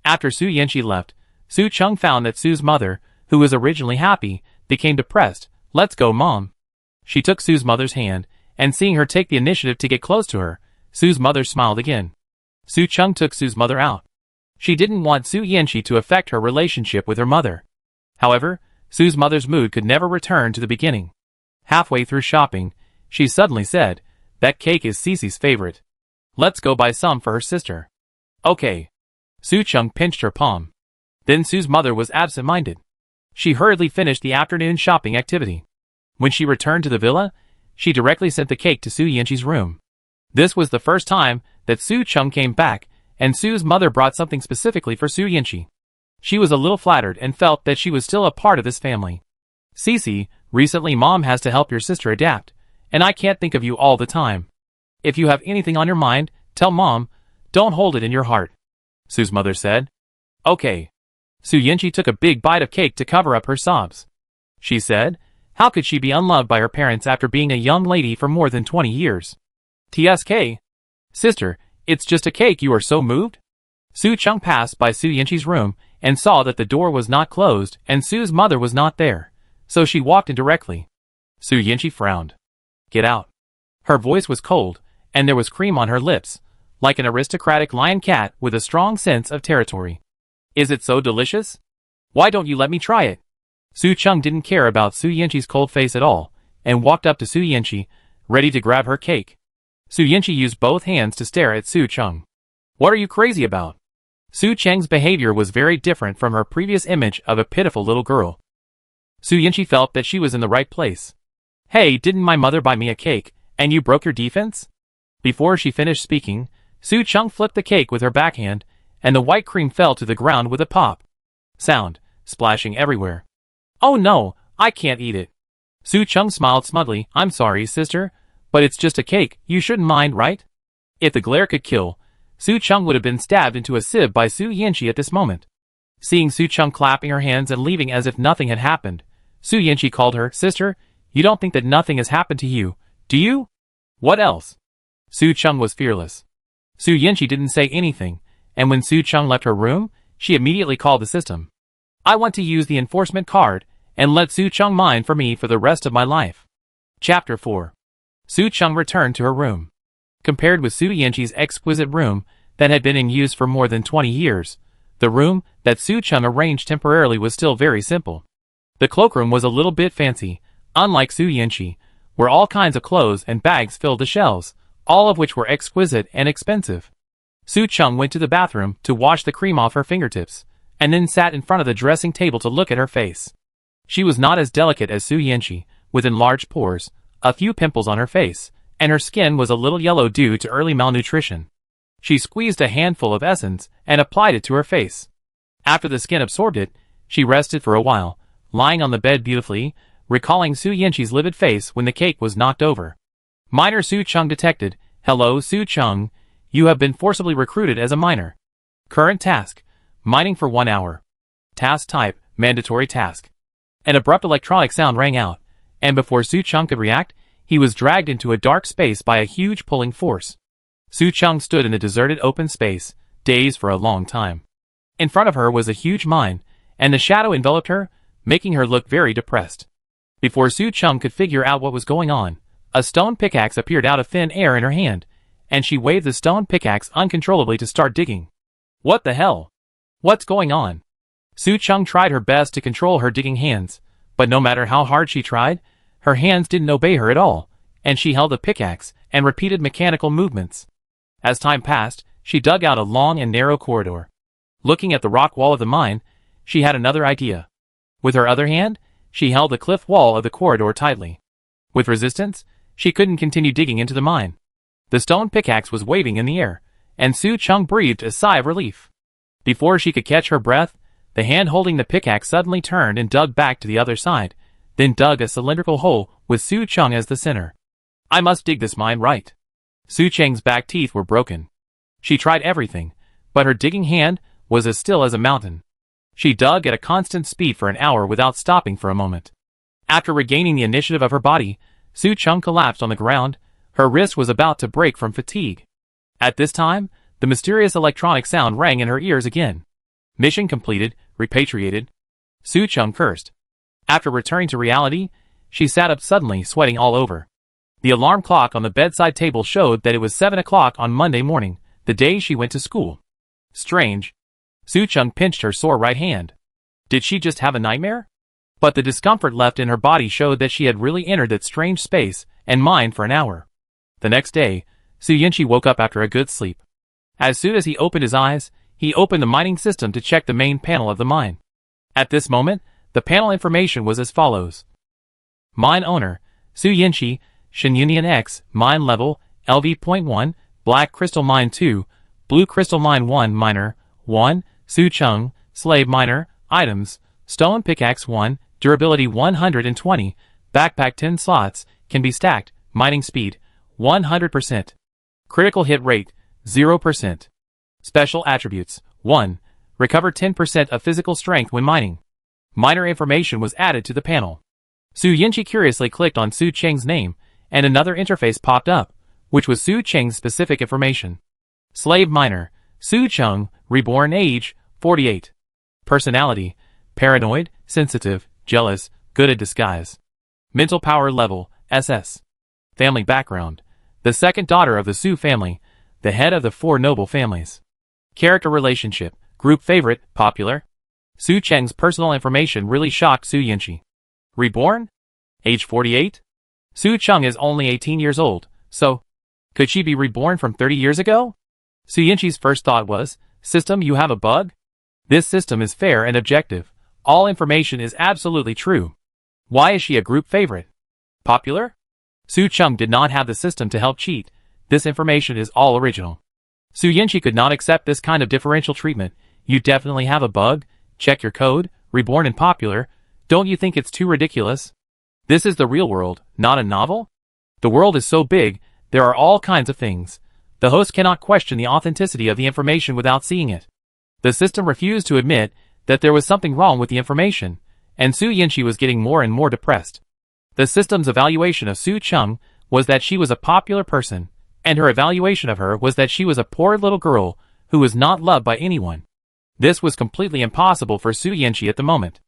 After Su Yinchi left, Su Chung found that Su's mother, who was originally happy, became depressed. Let's go, Mom. She took Su's mother's hand, and seeing her take the initiative to get close to her, Su's mother smiled again. Su Chung took Su's mother out. She didn't want Su Yinchi to affect her relationship with her mother. However, Su's mother's mood could never return to the beginning. Halfway through shopping, she suddenly said, That cake is Cece's favorite. Let's go buy some for her sister. Okay. Su Chung pinched her palm. Then Su's mother was absent-minded. She hurriedly finished the afternoon shopping activity. When she returned to the villa, she directly sent the cake to Su Yinchi's room. This was the first time that Su Chung came back, and Su's mother brought something specifically for Su Yinchi. She was a little flattered and felt that she was still a part of this family. Cece, recently Mom has to help your sister adapt, and I can't think of you all the time. If you have anything on your mind, tell Mom, don't hold it in your heart. Su's mother said. Okay. Su Yinchi took a big bite of cake to cover up her sobs. She said, How could she be unloved by her parents after being a young lady for more than 20 years? TSK. Sister, it's just a cake, you are so moved? Su Chung passed by Su Yinchi's room and saw that the door was not closed and Su's mother was not there, so she walked in directly. Su Yinchi frowned. Get out. Her voice was cold, and there was cream on her lips, like an aristocratic lion cat with a strong sense of territory. Is it so delicious? Why don't you let me try it? Su Cheng didn't care about Su Yanqi's cold face at all, and walked up to Su Yanqi, ready to grab her cake. Su Yanqi used both hands to stare at Su Cheng. What are you crazy about? Su Cheng's behavior was very different from her previous image of a pitiful little girl. Su Yanqi felt that she was in the right place. Hey, didn't my mother buy me a cake, and you broke your defense? Before she finished speaking, Su Cheng flipped the cake with her backhand, and the white cream fell to the ground with a pop sound, splashing everywhere. Oh no, I can't eat it. Su Cheng smiled smugly. I'm sorry, sister, but it's just a cake, you shouldn't mind, right? If the glare could kill, Su Cheng would have been stabbed into a sieve by Su Yanqi at this moment. Seeing Su Cheng clapping her hands and leaving as if nothing had happened, Su Yanqi called her, Sister, you don't think that nothing has happened to you, do you? What else? Su Cheng was fearless. Su Yanqi didn't say anything, and when Su Cheng left her room, she immediately called the system. I want to use the enforcement card, and let Su Cheng mine for me for the rest of my life. Chapter 4. Su Cheng returned to her room. Compared with Su Yanqi's exquisite room that had been in use for more than 20 years, the room that Su Cheng arranged temporarily was still very simple. The cloakroom was a little bit fancy, unlike Su Yanqi, where all kinds of clothes and bags filled the shelves, all of which were exquisite and expensive. Su Cheng went to the bathroom to wash the cream off her fingertips, and then sat in front of the dressing table to look at her face. She was not as delicate as Su Yanqi, with enlarged pores, a few pimples on her face, and her skin was a little yellow due to early malnutrition. She squeezed a handful of essence and applied it to her face. After the skin absorbed it, she rested for a while, lying on the bed beautifully, recalling Su Yanqi's livid face when the cake was knocked over. Miner Su Cheng detected. Hello, Su Cheng. You have been forcibly recruited as a miner. Current task: mining for 1 hour. Task type: mandatory task. An abrupt electronic sound rang out, and before Su Cheng could react, he was dragged into a dark space by a huge pulling force. Su Cheng stood in the deserted open space, dazed for a long time. In front of her was a huge mine, and the shadow enveloped her, making her look very depressed. Before Su Cheng could figure out what was going on, a stone pickaxe appeared out of thin air in her hand, and she waved the stone pickaxe uncontrollably to start digging. What the hell? What's going on? Su Cheng tried her best to control her digging hands, but no matter how hard she tried, her hands didn't obey her at all, and she held the pickaxe and repeated mechanical movements. As time passed, she dug out a long and narrow corridor. Looking at the rock wall of the mine, she had another idea. With her other hand, she held the cliff wall of the corridor tightly. With resistance, she couldn't continue digging into the mine. The stone pickaxe was waving in the air, and Su Cheng breathed a sigh of relief. Before she could catch her breath, the hand holding the pickaxe suddenly turned and dug back to the other side, then dug a cylindrical hole with Su Cheng as the center. I must dig this mine right. Su Cheng's back teeth were broken. She tried everything, but her digging hand was as still as a mountain. She dug at a constant speed for an hour without stopping for a moment. After regaining the initiative of her body, Su Cheng collapsed on the ground. Her wrist was about to break from fatigue. At this time, the mysterious electronic sound rang in her ears again. Mission completed, repatriated. Su Cheng cursed. After returning to reality, she sat up suddenly, sweating all over. The alarm clock on the bedside table showed that it was 7 o'clock on Monday morning, the day she went to school. Strange. Su Cheng pinched her sore right hand. Did she just have a nightmare? But the discomfort left in her body showed that she had really entered that strange space and mined for an hour. The next day, Su Yanqi woke up after a good sleep. As soon as he opened his eyes, he opened the mining system to check the main panel of the mine. At this moment, the panel information was as follows. Mine owner, Su Yanqi, Shin Union X, mine level, LV.1, Black Crystal Mine 2, Blue Crystal Mine 1 Miner, 1, Su Cheng, Slave Miner, Items, Stone Pickaxe 1, Durability 120, Backpack 10 slots, can be stacked, Mining Speed, 100%. Critical Hit Rate, 0%. Special Attributes, 1. Recover 10% of physical strength when mining. Miner information was added to the panel. Su Yanqi curiously clicked on Su Cheng's name, and another interface popped up, which was Su Cheng's specific information. Slave Miner, Su Cheng, reborn age, 48. Personality, paranoid, sensitive, jealous, good at disguise. Mental power level, SS. Family background, the second daughter of the Su family, the head of the 4 noble families. Character relationship, group favorite, popular. Su Cheng's personal information really shocked Su Yinchi. Reborn? Age 48? Su Cheng is only 18 years old, so could she be reborn from 30 years ago? Su Yinchi's first thought was, "System, you have a bug? This system is fair and objective. All information is absolutely true. Why is she a group favorite? Popular?" Su Cheng did not have the system to help cheat. This information is all original. Su Yinchi could not accept this kind of differential treatment. You definitely have a bug. Check your code. Reborn and popular. Don't you think it's too ridiculous? This is the real world, not a novel? The world is so big, there are all kinds of things. The host cannot question the authenticity of the information without seeing it. The system refused to admit that there was something wrong with the information, and Su Yinchi was getting more and more depressed. The system's evaluation of Su Cheng was that she was a popular person, and her evaluation of her was that she was a poor little girl who was not loved by anyone. This was completely impossible for Su Yinchi at the moment.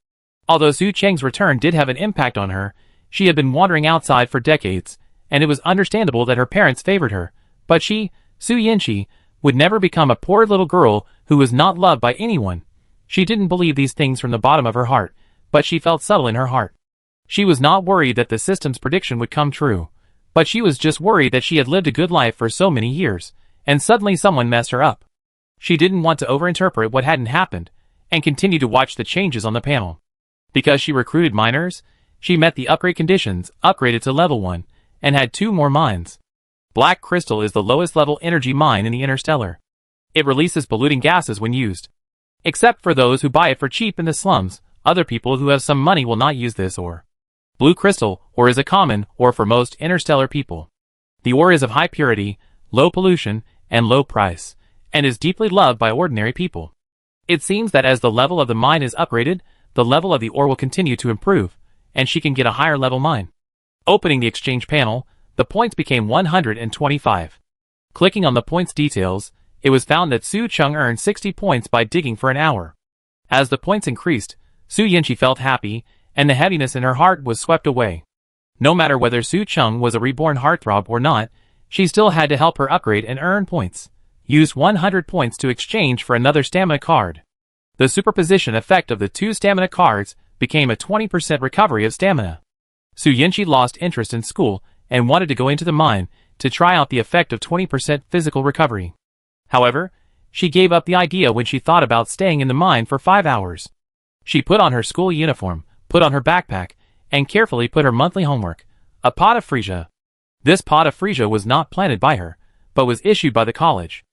Although Su Cheng's return did have an impact on her, she had been wandering outside for decades, and it was understandable that her parents favored her, but she, Su Yinchi, would never become a poor little girl who was not loved by anyone. She didn't believe these things from the bottom of her heart, but she felt subtle in her heart. She was not worried that the system's prediction would come true, but she was just worried that she had lived a good life for so many years, and suddenly someone messed her up. She didn't want to overinterpret what hadn't happened, and continued to watch the changes on the panel. Because she recruited miners, she met the upgrade conditions, upgraded to level 1, and had 2 more mines. Black crystal is the lowest level energy mine in the interstellar. It releases polluting gases when used. Except for those who buy it for cheap in the slums, other people who have some money will not use this ore. Blue crystal ore is a common ore for most interstellar people. The ore is of high purity, low pollution, and low price, and is deeply loved by ordinary people. It seems that as the level of the mine is upgraded, the level of the ore will continue to improve, and she can get a higher level mine. Opening the exchange panel, the points became 125. Clicking on the points details, it was found that Su Cheng earned 60 points by digging for an hour. As the points increased, Su Yinchi felt happy, and the heaviness in her heart was swept away. No matter whether Su Cheng was a reborn heartthrob or not, she still had to help her upgrade and earn points. Use 100 points to exchange for another stamina card. The superposition effect of the 2 stamina cards became a 20% recovery of stamina. Su Yinchi lost interest in school and wanted to go into the mine to try out the effect of 20% physical recovery. However, she gave up the idea when she thought about staying in the mine for 5 hours. She put on her school uniform, put on her backpack, and carefully put her monthly homework, a pot of freesia. This pot of freesia was not planted by her, but was issued by the college.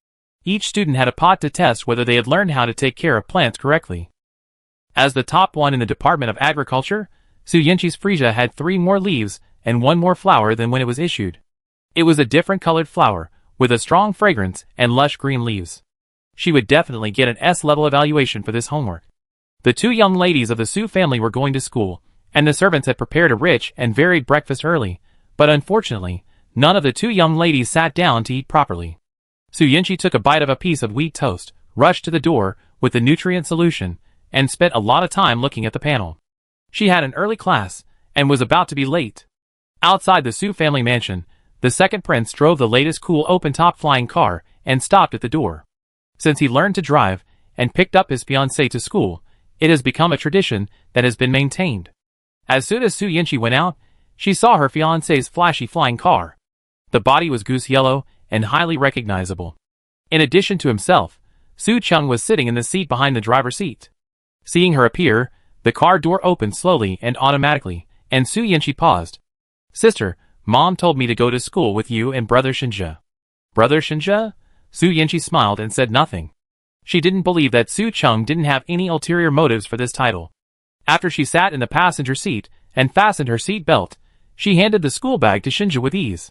Each student had a pot to test whether they had learned how to take care of plants correctly. As the top one in the Department of Agriculture, Su Yinchi's freesia had 3 more leaves and 1 more flower than when it was issued. It was a different colored flower, with a strong fragrance and lush green leaves. She would definitely get an S-level evaluation for this homework. The 2 young ladies of the Su family were going to school, and the servants had prepared a rich and varied breakfast early, but unfortunately, none of the 2 young ladies sat down to eat properly. Su Yinchi took a bite of a piece of wheat toast, rushed to the door with the nutrient solution, and spent a lot of time looking at the panel. She had an early class, and was about to be late. Outside the Su family mansion, the second prince drove the latest cool open-top flying car and stopped at the door. Since he learned to drive and picked up his fiancée to school, it has become a tradition that has been maintained. As soon as Su Yinchi went out, she saw her fiancé's flashy flying car. The body was goose yellow and highly recognizable. In addition to himself, Su Cheng was sitting in the seat behind the driver's seat. Seeing her appear, the car door opened slowly and automatically, and Su Yinchi paused. "Sister, Mom told me to go to school with you and Brother Shinja." "Brother Shinja?" Su Yinchi smiled and said nothing. She didn't believe that Su Cheng didn't have any ulterior motives for this title. After she sat in the passenger seat and fastened her seat belt, she handed the school bag to Shinja with ease.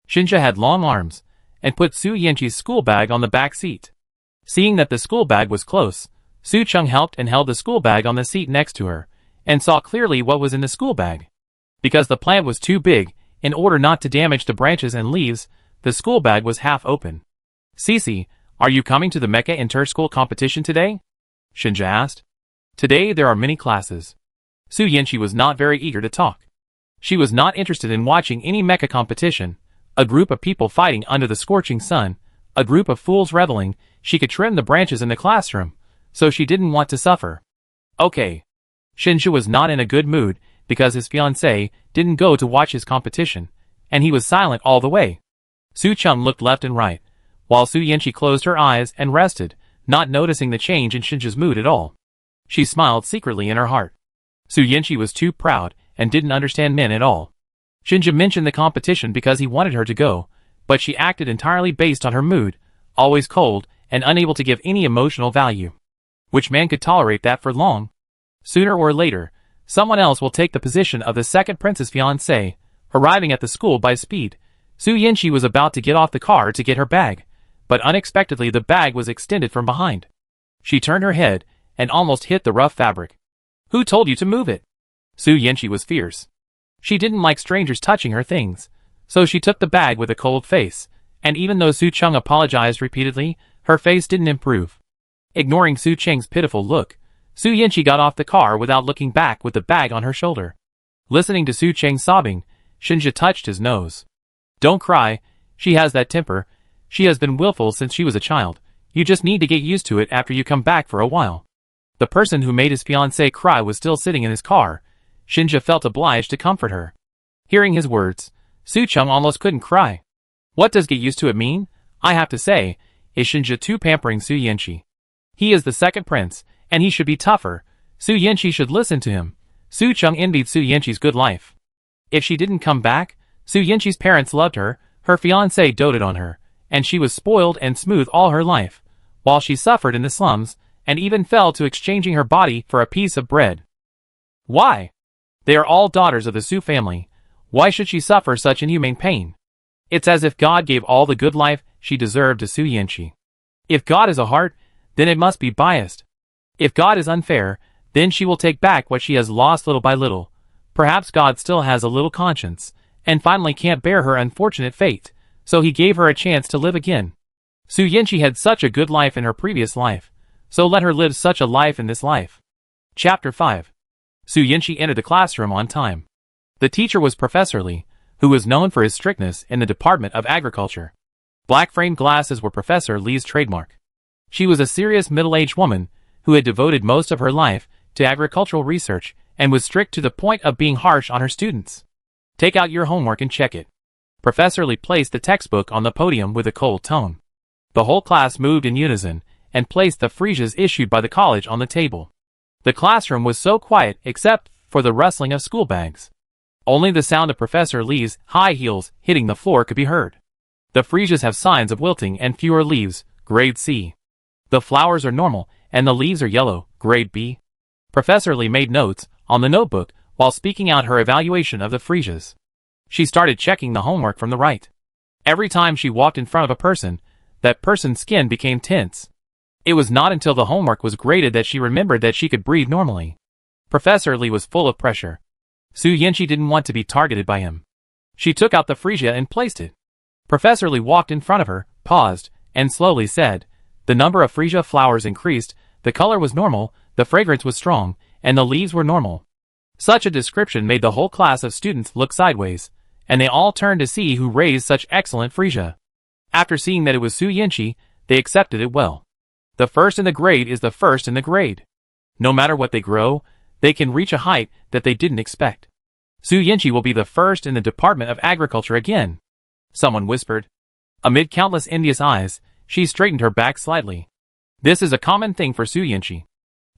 Shinja had long arms, and put Su Yinchi's school bag on the back seat. Seeing that the school bag was close, Su Cheng helped and held the school bag on the seat next to her, and saw clearly what was in the school bag. Because the plant was too big, in order not to damage the branches and leaves, the school bag was half open. "Cece, are you coming to the mecha inter-school competition today?" Shinja asked. "Today there are many classes." Su Yinchi was not very eager to talk. She was not interested in watching any mecha competition, a group of people fighting under the scorching sun, a group of fools reveling. She could trim the branches in the classroom, so she didn't want to suffer. Okay. Shinja was not in a good mood because his fiancée didn't go to watch his competition, and he was silent all the way. Su Cheng looked left and right, while Su Yanqi closed her eyes and rested, not noticing the change in Shinja's mood at all. She smiled secretly in her heart. Su Yanqi was too proud and didn't understand men at all. Shinja mentioned the competition because he wanted her to go, but she acted entirely based on her mood, always cold and unable to give any emotional value. Which man could tolerate that for long? Sooner or later, someone else will take the position of the second prince's fiancé. Arriving at the school by speed, Su Yanqi was about to get off the car to get her bag, but unexpectedly the bag was extended from behind. She turned her head and almost hit the rough fabric. Who told you to move it? Su Yanqi was fierce. She didn't like strangers touching her things, so she took the bag with a cold face, and even though Su Cheng apologized repeatedly, her face didn't improve. Ignoring Su Cheng's pitiful look, Su Yanqi got off the car without looking back with the bag on her shoulder. Listening to Su Cheng sobbing, Shinja touched his nose. Don't cry, she has that temper. She has been willful since she was a child. You just need to get used to it after you come back for a while. The person who made his fiancée cry was still sitting in his car. Shinja felt obliged to comfort her. Hearing his words, Su Cheng almost couldn't cry. What does get used to it mean? I have to say, is Shinja too pampering Su Yanqi? He is the second prince, and he should be tougher. Su Yanqi should listen to him. Su Cheng envied Su Yanqi's good life. If she didn't come back, Su Yanqi's parents loved her, her fiancé doted on her, and she was spoiled and smooth all her life, while she suffered in the slums, and even fell to exchanging her body for a piece of bread. Why? They are all daughters of the Su family. Why should she suffer such inhumane pain? It's as if God gave all the good life she deserved to Su Yanqi. If God is a heart, then it must be biased. If God is unfair, then she will take back what she has lost little by little. Perhaps God still has a little conscience, and finally can't bear her unfortunate fate, so he gave her a chance to live again. Su Yanqi had such a good life in her previous life, so let her live such a life in this life. Chapter 5. Su Yanqi entered the classroom on time. The teacher was Professor Li, who was known for his strictness in the Department of Agriculture. Black-framed glasses were Professor Li's trademark. She was a serious middle-aged woman who had devoted most of her life to agricultural research and was strict to the point of being harsh on her students. Take out your homework and check it. Professor Li placed the textbook on the podium with a cold tone. The whole class moved in unison and placed the freesias issued by the college on the table. The classroom was so quiet except for the rustling of school bags. Only the sound of Professor Li's high heels hitting the floor could be heard. The freesias have signs of wilting and fewer leaves, grade C. The flowers are normal, and the leaves are yellow, grade B. Professor Li made notes on the notebook while speaking out her evaluation of the freesias. She started checking the homework from the right. Every time she walked in front of a person, that person's skin became tense. It was not until the homework was graded that she remembered that she could breathe normally. Professor Li was full of pressure. Su Yanqi didn't want to be targeted by him. She took out the freesia and placed it. Professor Li walked in front of her, paused, and slowly said, the number of freesia flowers increased, the color was normal, the fragrance was strong, and the leaves were normal. Such a description made the whole class of students look sideways, and they all turned to see who raised such excellent freesia. After seeing that it was Su Yanqi, they accepted it well. The first in the grade is the first in the grade. No matter what they grow, they can reach a height that they didn't expect. Su Yanqi will be the first in the Department of Agriculture again. Someone whispered. Amid countless envious eyes, she straightened her back slightly. This is a common thing for Su Yanqi.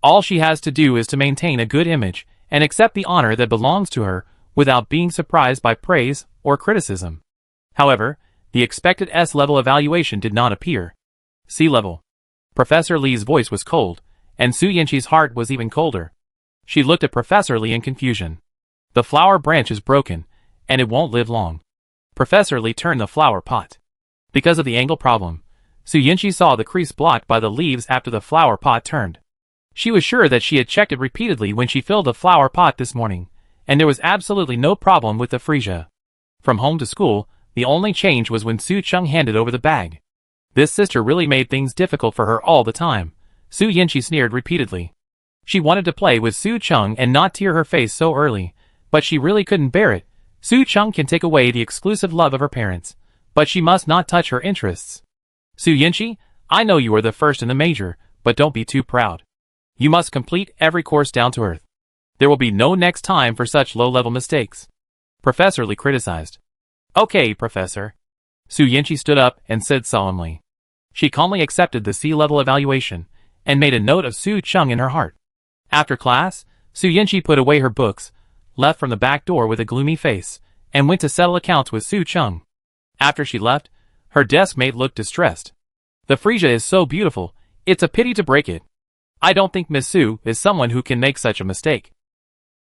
All she has to do is to maintain a good image and accept the honor that belongs to her without being surprised by praise or criticism. However, the expected S-level evaluation did not appear. C-level. Professor Li's voice was cold, and Su Yanqi's heart was even colder. She looked at Professor Li in confusion. The flower branch is broken, and it won't live long. Professor Li turned the flower pot. Because of the angle problem, Su Yanqi saw the crease blocked by the leaves after the flower pot turned. She was sure that she had checked it repeatedly when she filled the flower pot this morning, and there was absolutely no problem with the freesia. From home to school, the only change was when Su Cheng handed over the bag. This sister really made things difficult for her all the time. Su Yanqi sneered repeatedly. She wanted to play with Su Cheng and not tear her face so early, but she really couldn't bear it. Su Cheng can take away the exclusive love of her parents, but she must not touch her interests. Su Yanqi, I know you are the first in the major, but don't be too proud. You must complete every course down to earth. There will be no next time for such low-level mistakes. Professor Lee criticized. Okay, Professor. Su Yanqi stood up and said solemnly. She calmly accepted the C-level evaluation and made a note of Su Cheng in her heart. After class, Su Yanqi put away her books, left from the back door with a gloomy face, and went to settle accounts with Su Cheng. After she left, her desk mate looked distressed. The freesia is so beautiful, it's a pity to break it. I don't think Miss Su is someone who can make such a mistake.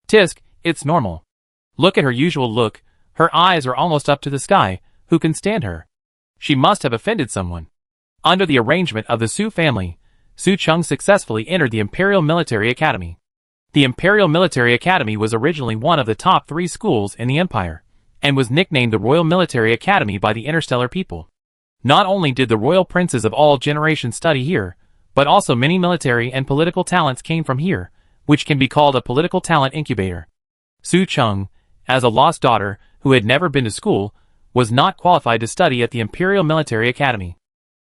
Tisk, it's normal. Look at her usual look, her eyes are almost up to the sky, who can stand her? She must have offended someone. Under the arrangement of the Su family, Su Cheng successfully entered the Imperial Military Academy. The Imperial Military Academy was originally one of the top 3 schools in the Empire, and was nicknamed the Royal Military Academy by the interstellar people. Not only did the royal princes of all generations study here, but also many military and political talents came from here, which can be called a political talent incubator. Su Cheng, as a lost daughter who had never been to school, was not qualified to study at the Imperial Military Academy.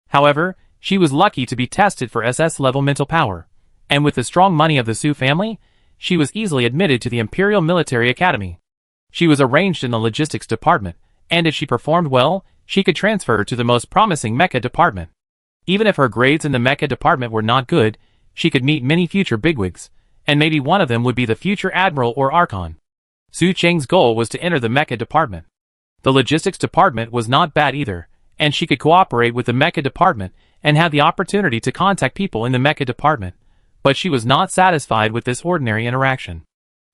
However, she was lucky to be tested for SS-level mental power, and with the strong money of the Su family, she was easily admitted to the Imperial Military Academy. She was arranged in the logistics department, and if she performed well, she could transfer to the most promising mecha department. Even if her grades in the mecha department were not good, she could meet many future bigwigs, and maybe one of them would be the future admiral or archon. Su Cheng's goal was to enter the mecha department. The logistics department was not bad either, and she could cooperate with the mecha department and have the opportunity to contact people in the mecha department, but she was not satisfied with this ordinary interaction.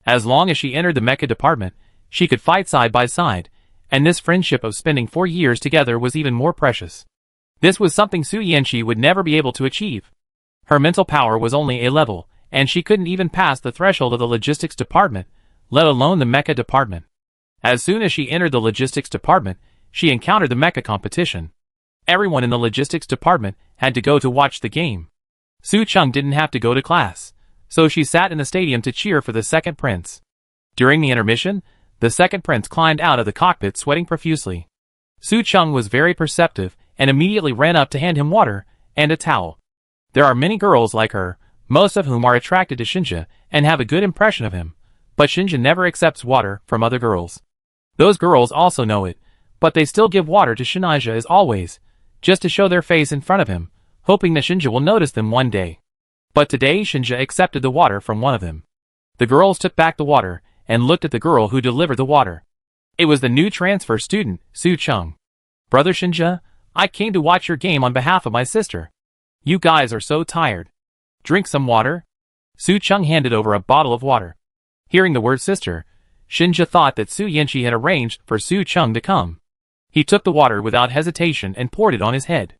As long as she entered the mecha department, she could fight side by side, and this friendship of spending 4 years together was even more precious. This was something Su Yanqi would never be able to achieve. Her mental power was only A level, and she couldn't even pass the threshold of the logistics department, let alone the mecha department. As soon as she entered the logistics department, she encountered the mecha competition. Everyone in the logistics department had to go to watch the game. Su Cheng didn't have to go to class, so she sat in the stadium to cheer for the second prince. During the intermission, the second prince climbed out of the cockpit sweating profusely. Su Cheng was very perceptive and immediately ran up to hand him water and a towel. There are many girls like her, most of whom are attracted to Shinja and have a good impression of him, but Shinja never accepts water from other girls. Those girls also know it, but they still give water to Shinja as always, just to show their face in front of him, hoping that Shinja will notice them one day. But today Shinja accepted the water from one of them. The girls took back the water and looked at the girl who delivered the water. It was the new transfer student, Su Cheng. Brother Shinja, I came to watch your game on behalf of my sister. You guys are so tired. Drink some water. Su Cheng handed over a bottle of water. Hearing the word sister, Shinja thought that Su Yanqi had arranged for Su Cheng to come. He took the water without hesitation and poured it on his head.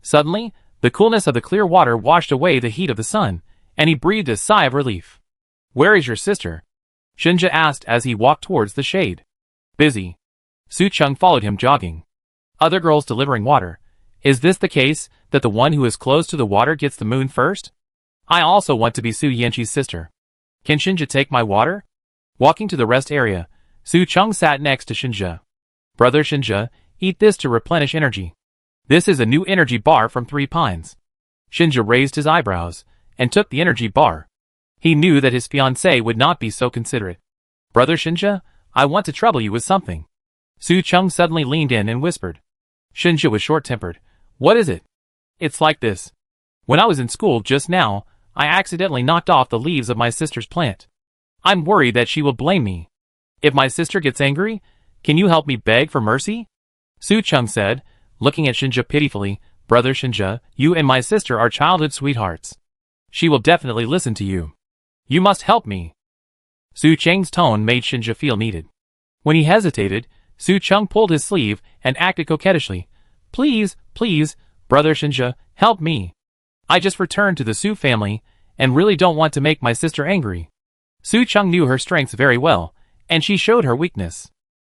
Suddenly, the coolness of the clear water washed away the heat of the sun, and he breathed a sigh of relief. Where is your sister? Shinja asked as he walked towards the shade. Busy. Su Cheng followed him jogging. Other girls delivering water. Is this the case, that the one who is close to the water gets the moon first? I also want to be Su Yanqi's sister. Can Shinja take my water? Walking to the rest area, Su Cheng sat next to Shinja. Brother Shinja, eat this to replenish energy. This is a new energy bar from 3 Pines. Shinja raised his eyebrows and took the energy bar. He knew that his fiancée would not be so considerate. Brother Shinja, I want to trouble you with something. Su Cheng suddenly leaned in and whispered. Shinja was short-tempered. What is it? It's like this. When I was in school just now, I accidentally knocked off the leaves of my sister's plant. I'm worried that she will blame me. If my sister gets angry, can you help me beg for mercy? Su Cheng said, looking at Shinja pitifully. Brother Shinja, you and my sister are childhood sweethearts. She will definitely listen to you. You must help me. Su Cheng's tone made Shinja feel needed. When he hesitated, Su Cheng pulled his sleeve and acted coquettishly. Please, please, Brother Shinja, help me. I just returned to the Su family, and really don't want to make my sister angry. Su Cheng knew her strengths very well, and she showed her weakness.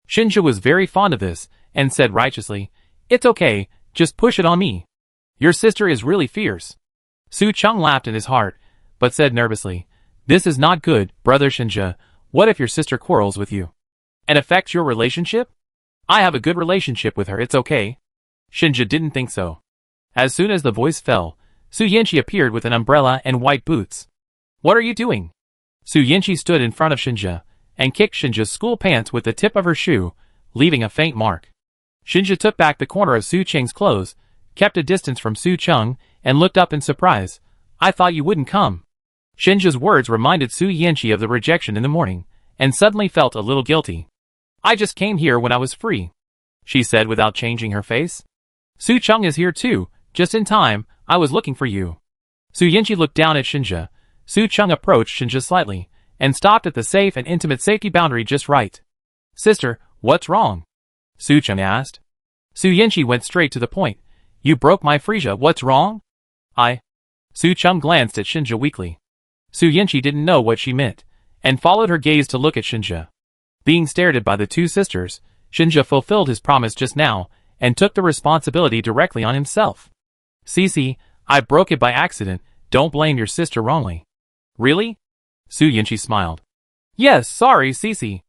Shinja was very fond of this, and said righteously, It's okay, just push it on me. Your sister is really fierce. Su Cheng laughed in his heart, but said nervously, This is not good, Brother Shinja. What if your sister quarrels with you? And affects your relationship? I have a good relationship with her, it's okay. Shinja didn't think so. As soon as the voice fell, Su Yanqi appeared with an umbrella and white boots. What are you doing? Su Yinchi stood in front of Shinja and kicked Shinja's school pants with the tip of her shoe, leaving a faint mark. Shinja took back the corner of Su Cheng's clothes, kept a distance from Su Cheng, and looked up in surprise. I thought you wouldn't come. Shinja's words reminded Su Yinchi of the rejection in the morning, and suddenly felt a little guilty. I just came here when I was free, she said without changing her face. Su Cheng is here too, just in time, I was looking for you. Su Yinchi looked down at Shinja. Su Cheng approached Shinja slightly, and stopped at the safe and intimate safety boundary just right. Sister, what's wrong? Su Cheng asked. Su Yinchi went straight to the point. You broke my freesia, what's wrong? Su Cheng glanced at Shinja weakly. Su Yinchi didn't know what she meant, and followed her gaze to look at Shinja. Being stared at by the two sisters, Shinja fulfilled his promise just now, and took the responsibility directly on himself. Cece, I broke it by accident, don't blame your sister wrongly. Really? Su Yinchi smiled. Yes, sorry, Cece.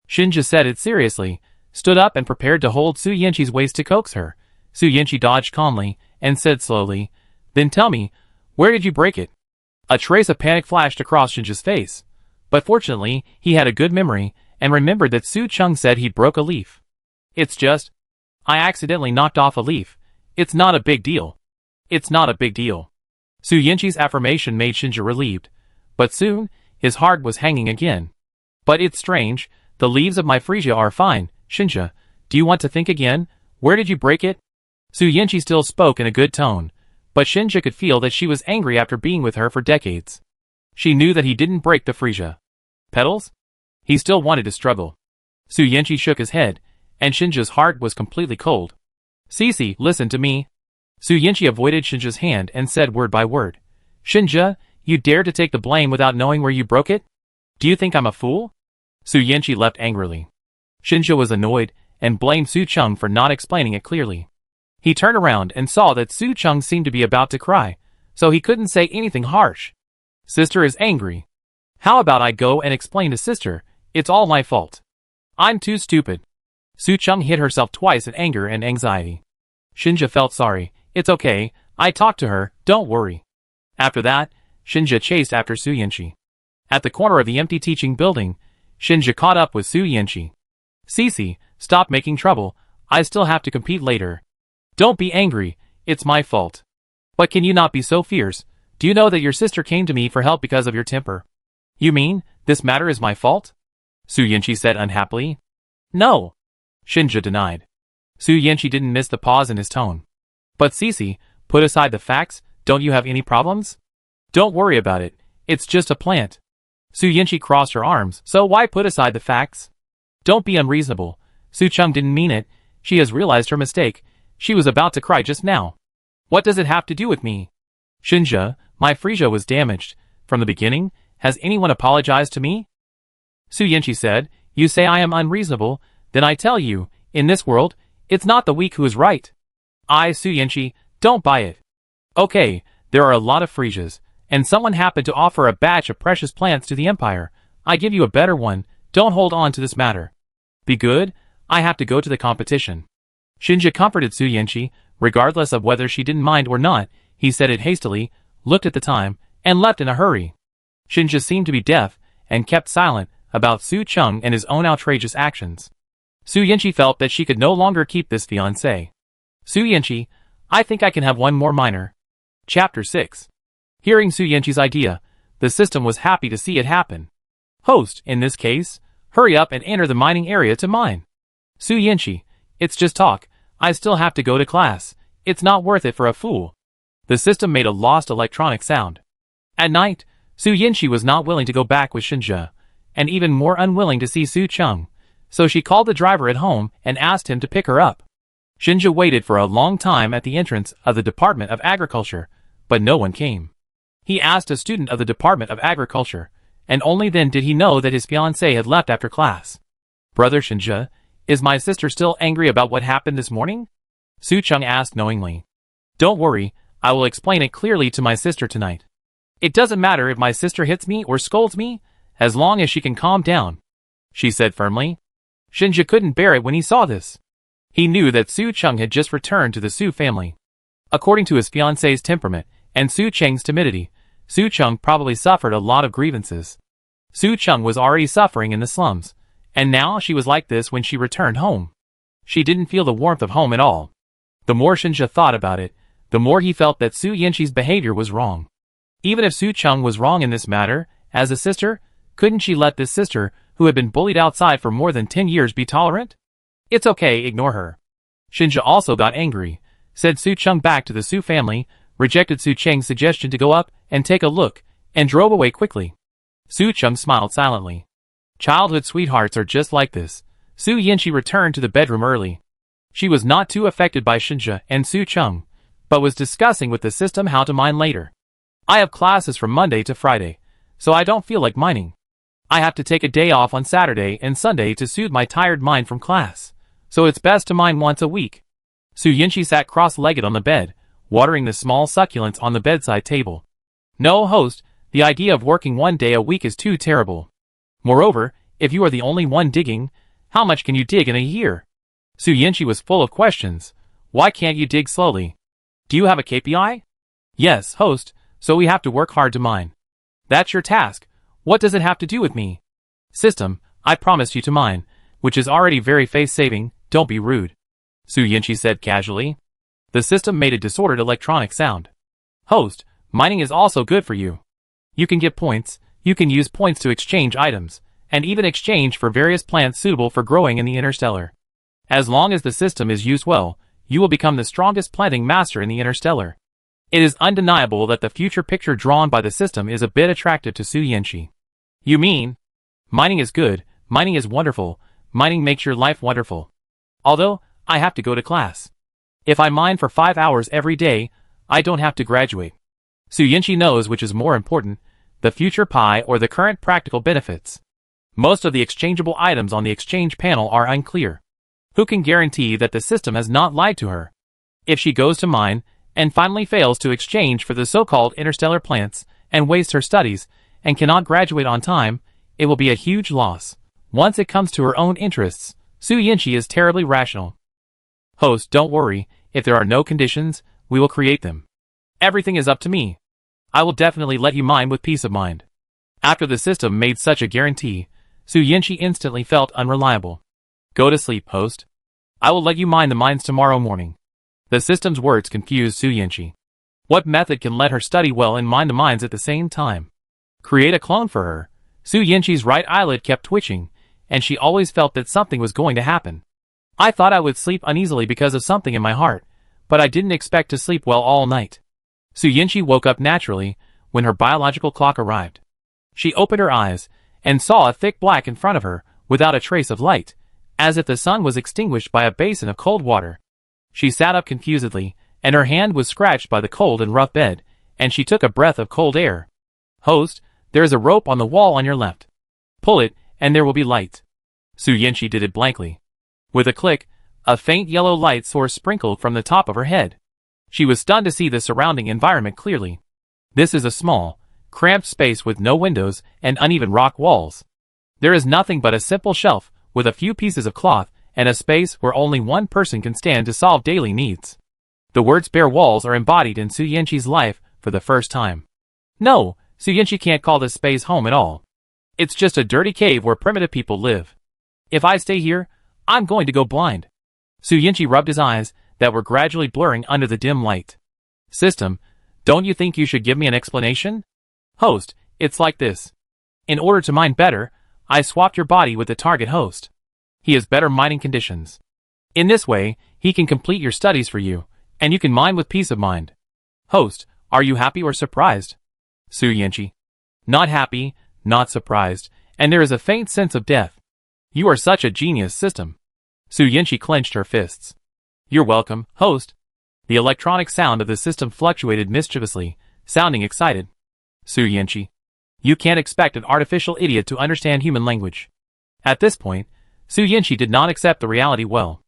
Shinja said it seriously, stood up and prepared to hold Su Yinchi's waist to coax her. Su Yinchi dodged calmly, and said slowly, Then tell me, where did you break it? A trace of panic flashed across Shinja's face. But fortunately, he had a good memory, and remembered that Su Cheng said he broke a leaf. It's just, I accidentally knocked off a leaf. It's not a big deal. It's not a big deal. Su Yinchi's affirmation made Shinja relieved. But soon, his heart was hanging again. But it's strange, the leaves of my freesia are fine, Shinja. Do you want to think again? Where did you break it? Su Yinchi still spoke in a good tone, but Shinja could feel that she was angry after being with her for decades. She knew that he didn't break the freesia. Petals? He still wanted to struggle. Su Yinchi shook his head, and Shinja's heart was completely cold. Cece, listen to me. Su Yinchi avoided Shinja's hand and said word by word. Shinja, you dare to take the blame without knowing where you broke it? Do you think I'm a fool? Su Yinchi left angrily. Shinja was annoyed, and blamed Su Cheng for not explaining it clearly. He turned around and saw that Su Cheng seemed to be about to cry, so he couldn't say anything harsh. Sister is angry. How about I go and explain to sister, it's all my fault. I'm too stupid. Su Cheng hit herself twice in anger and anxiety. Shinja felt sorry. It's okay, I talked to her, don't worry. After that, Shinja chased after Su Yinchi. At the corner of the empty teaching building, Shinja caught up with Su Yinchi. Cece, stop making trouble, I still have to compete later. Don't be angry, it's my fault. But can you not be so fierce? Do you know that your sister came to me for help because of your temper? You mean, this matter is my fault? Su Yinchi said unhappily. No. Shinja denied. Su Yinchi didn't miss the pause in his tone. But Cece, put aside the facts, don't you have any problems? Don't worry about it, it's just a plant. Su Yinchi crossed her arms, so why put aside the facts? Don't be unreasonable. Su Cheng didn't mean it, she has realized her mistake. She was about to cry just now. What does it have to do with me? Shinja, my freesia was damaged. From the beginning, has anyone apologized to me? Su Yinchi said, you say I am unreasonable, then I tell you, in this world, it's not the weak who is right. Su Yinchi, don't buy it. Okay, there are a lot of freesias, and someone happened to offer a batch of precious plants to the Empire. I give you a better one, don't hold on to this matter. Be good, I have to go to the competition. Shinja comforted Su Yinchi, regardless of whether she didn't mind or not. He said it hastily, looked at the time, and left in a hurry. Shinja seemed to be deaf, and kept silent about Su Cheng and his own outrageous actions. Su Yinchi felt that she could no longer keep this fiancé. Su Yinchi, I think I can have one more minor. Chapter 6. Hearing Su Yinchi's idea, the system was happy to see it happen. Host, in this case, hurry up and enter the mining area to mine. Su Yinchi, it's just talk, I still have to go to class, it's not worth it for a fool. The system made a lost electronic sound. At night, Su Yinchi was not willing to go back with Shinja, and even more unwilling to see Su Cheng, so she called the driver at home and asked him to pick her up. Shinja waited for a long time at the entrance of the Department of Agriculture, but no one came. He asked a student of the Department of Agriculture, and only then did he know that his fiancée had left after class. Brother Shinja, is my sister still angry about what happened this morning? Su Cheng asked knowingly. Don't worry, I will explain it clearly to my sister tonight. It doesn't matter if my sister hits me or scolds me, as long as she can calm down, she said firmly. Shinja couldn't bear it when he saw this. He knew that Su Cheng had just returned to the Su family. According to his fiancée's temperament and Su Cheng's timidity, Su Chung probably suffered a lot of grievances. Su Chung was already suffering in the slums, and now she was like this when she returned home. She didn't feel the warmth of home at all. The more Shinja thought about it, the more he felt that Su Yanqi's behavior was wrong. Even if Su Chung was wrong in this matter, as a sister, couldn't she let this sister, who had been bullied outside for more than 10 years, be tolerant? It's okay, ignore her. Shinja also got angry, said Su Chung back to the Su family, rejected Su Cheng's suggestion to go up and take a look, and drove away quickly. Su Chung smiled silently. Childhood sweethearts are just like this. Su Yanqi returned to the bedroom early. She was not too affected by Shinja and Su Chung, but was discussing with the system how to mine later. I have classes from Monday to Friday, so I don't feel like mining. I have to take a day off on Saturday and Sunday to soothe my tired mind from class, so it's best to mine once a week. Su Yanqi sat cross-legged on the bed, watering the small succulents on the bedside table. No, host, the idea of working 1 day a week is too terrible. Moreover, if you are the only one digging, how much can you dig in a year? Su Yanqi was full of questions. Why can't you dig slowly? Do you have a KPI? Yes, host, so we have to work hard to mine. That's your task. What does it have to do with me? System, I promised you to mine, which is already very face-saving, don't be rude. Su Yanqi said casually. The system made a disordered electronic sound. Host, mining is also good for you. You can get points, you can use points to exchange items, and even exchange for various plants suitable for growing in the interstellar. As long as the system is used well, you will become the strongest planting master in the interstellar. It is undeniable that the future picture drawn by the system is a bit attractive to Su Yanqi. You mean? Mining is good, mining is wonderful, mining makes your life wonderful. Although, I have to go to class. If I mine for 5 hours every day, I don't have to graduate. Su Yanqi knows which is more important, the future pie or the current practical benefits. Most of the exchangeable items on the exchange panel are unclear. Who can guarantee that the system has not lied to her? If she goes to mine, and finally fails to exchange for the so-called interstellar plants, and wastes her studies, and cannot graduate on time, it will be a huge loss. Once it comes to her own interests, Su Yanqi is terribly rational. Host, don't worry, if there are no conditions, we will create them. Everything is up to me. I will definitely let you mine with peace of mind. After the system made such a guarantee, Su Yanqi instantly felt unreliable. Go to sleep, host. I will let you mine the mines tomorrow morning. The system's words confused Su Yanqi. What method can let her study well and mine the mines at the same time? Create a clone for her. Su Yanqi's right eyelid kept twitching, and she always felt that something was going to happen. I thought I would sleep uneasily because of something in my heart, but I didn't expect to sleep well all night. Su Yanqi woke up naturally when her biological clock arrived. She opened her eyes and saw a thick black in front of her without a trace of light, as if the sun was extinguished by a basin of cold water. She sat up confusedly, and her hand was scratched by the cold and rough bed, and she took a breath of cold air. Host, there is a rope on the wall on your left. Pull it, and there will be light. Su Yanqi did it blankly. With a click, a faint yellow light source sprinkled from the top of her head. She was stunned to see the surrounding environment clearly. This is a small, cramped space with no windows and uneven rock walls. There is nothing but a simple shelf with a few pieces of cloth and a space where only one person can stand to solve daily needs. The words bare walls are embodied in Su Yanqi's life for the first time. No, Su Yanqi can't call this space home at all. It's just a dirty cave where primitive people live. If I stay here, I'm going to go blind. Su Yanqi rubbed his eyes that were gradually blurring under the dim light. System, don't you think you should give me an explanation? Host, it's like this. In order to mine better, I swapped your body with the target host. He has better mining conditions. In this way, he can complete your studies for you, and you can mine with peace of mind. Host, are you happy or surprised? Su Yanqi. Not happy, not surprised, and there is a faint sense of death. You are such a genius, system. Su Yanqi clenched her fists. You're welcome, host. The electronic sound of the system fluctuated mischievously, sounding excited. Su Yanqi. You can't expect an artificial idiot to understand human language. At this point, Su Yanqi did not accept the reality well.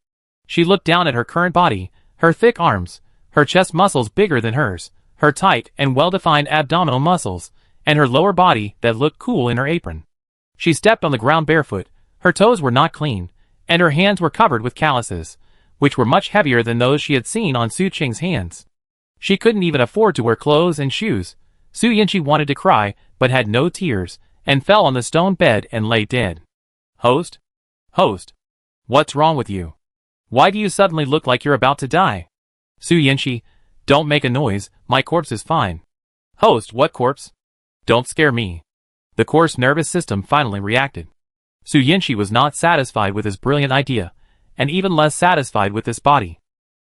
She looked down at her current body, her thick arms, her chest muscles bigger than hers, her tight and well-defined abdominal muscles, and her lower body that looked cool in her apron. She stepped on the ground barefoot, her toes were not clean, and her hands were covered with calluses, which were much heavier than those she had seen on Su Cheng's hands. She couldn't even afford to wear clothes and shoes, Su Yinchi wanted to cry, but had no tears, and fell on the stone bed and lay dead. Host? Host. What's wrong with you? Why do you suddenly look like you're about to die? Su Yinchi, don't make a noise, my corpse is fine. Host, what corpse? Don't scare me. The coarse nervous system finally reacted. Su Yinchi was not satisfied with his brilliant idea, and even less satisfied with this body.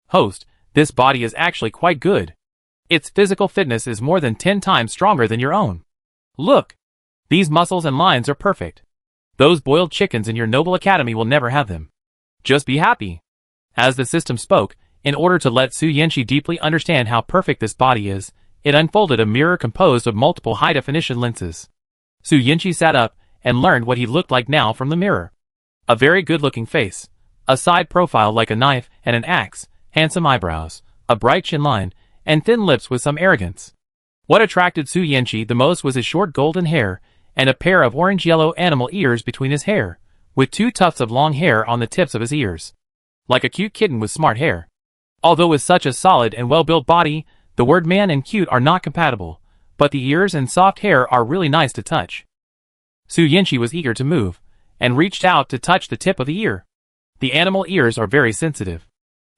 Host, this body is actually quite good. Its physical fitness is more than 10 times stronger than your own. Look! These muscles and lines are perfect. Those boiled chickens in your noble academy will never have them. Just be happy. As the system spoke, in order to let Su Yinchi deeply understand how perfect this body is, it unfolded a mirror composed of multiple high-definition lenses. Su Yinchi sat up and learned what he looked like now from the mirror. A very good-looking face, a side profile like a knife and an axe, handsome eyebrows, a bright chin line, and thin lips with some arrogance. What attracted Su Yinchi the most was his short golden hair and a pair of orange-yellow animal ears between his hair, with 2 tufts of long hair on the tips of his ears. Like a cute kitten with smart hair. Although with such a solid and well-built body, the word man and cute are not compatible, but the ears and soft hair are really nice to touch. Su Yinchi was eager to move, and reached out to touch the tip of the ear. The animal ears are very sensitive.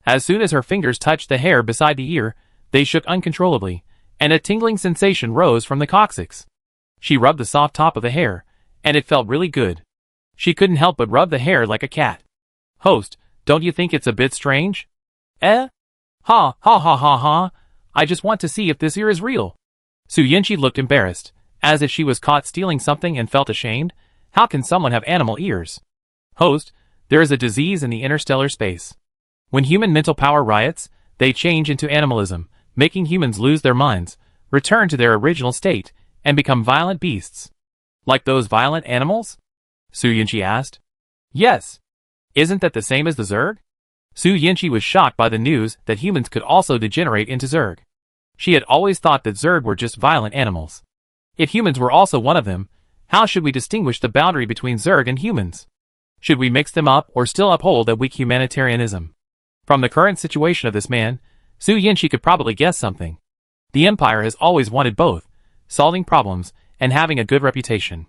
As soon as her fingers touched the hair beside the ear, they shook uncontrollably, and a tingling sensation rose from the coccyx. She rubbed the soft top of the hair, and it felt really good. She couldn't help but rub the hair like a cat. Host, don't you think it's a bit strange? Eh? Ha ha ha ha ha, I just want to see if this ear is real. Su Yinchi looked embarrassed, as if she was caught stealing something and felt ashamed. How can someone have animal ears? Host, there is a disease in the interstellar space. When human mental power riots, they change into animalism, making humans lose their minds, return to their original state, and become violent beasts. Like those violent animals? Su Yinchi asked. Yes. Isn't that the same as the Zerg? Su Yinchi was shocked by the news that humans could also degenerate into Zerg. She had always thought that Zerg were just violent animals. If humans were also one of them, how should we distinguish the boundary between Zerg and humans? Should we mix them up or still uphold a weak humanitarianism? From the current situation of this man, Su Yinchi could probably guess something. The Empire has always wanted both, solving problems and having a good reputation.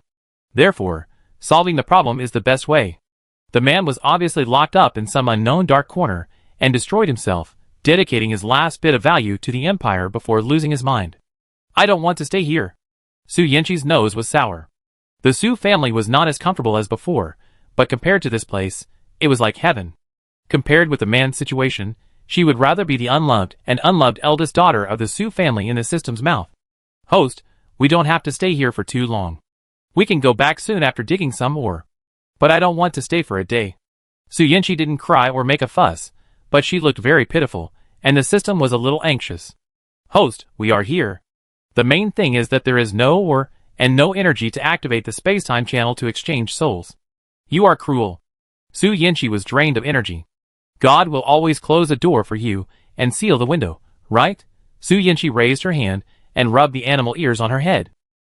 Therefore, solving the problem is the best way. The man was obviously locked up in some unknown dark corner and destroyed himself, dedicating his last bit of value to the Empire before losing his mind. I don't want to stay here. Su Yinchi's nose was sour. The Su family was not as comfortable as before, but compared to this place, it was like heaven. Compared with the man's situation, she would rather be the unloved and unloved eldest daughter of the Su family in the system's mouth. Host, we don't have to stay here for too long. We can go back soon after digging some ore. But I don't want to stay for a day. Su Yinchi didn't cry or make a fuss, but she looked very pitiful, and the system was a little anxious. Host, we are here. The main thing is that there is no ore and no energy to activate the space-time channel to exchange souls. You are cruel. Su Yinchi was drained of energy. God will always close a door for you and seal the window, right? Su Yinchi raised her hand and rubbed the animal ears on her head.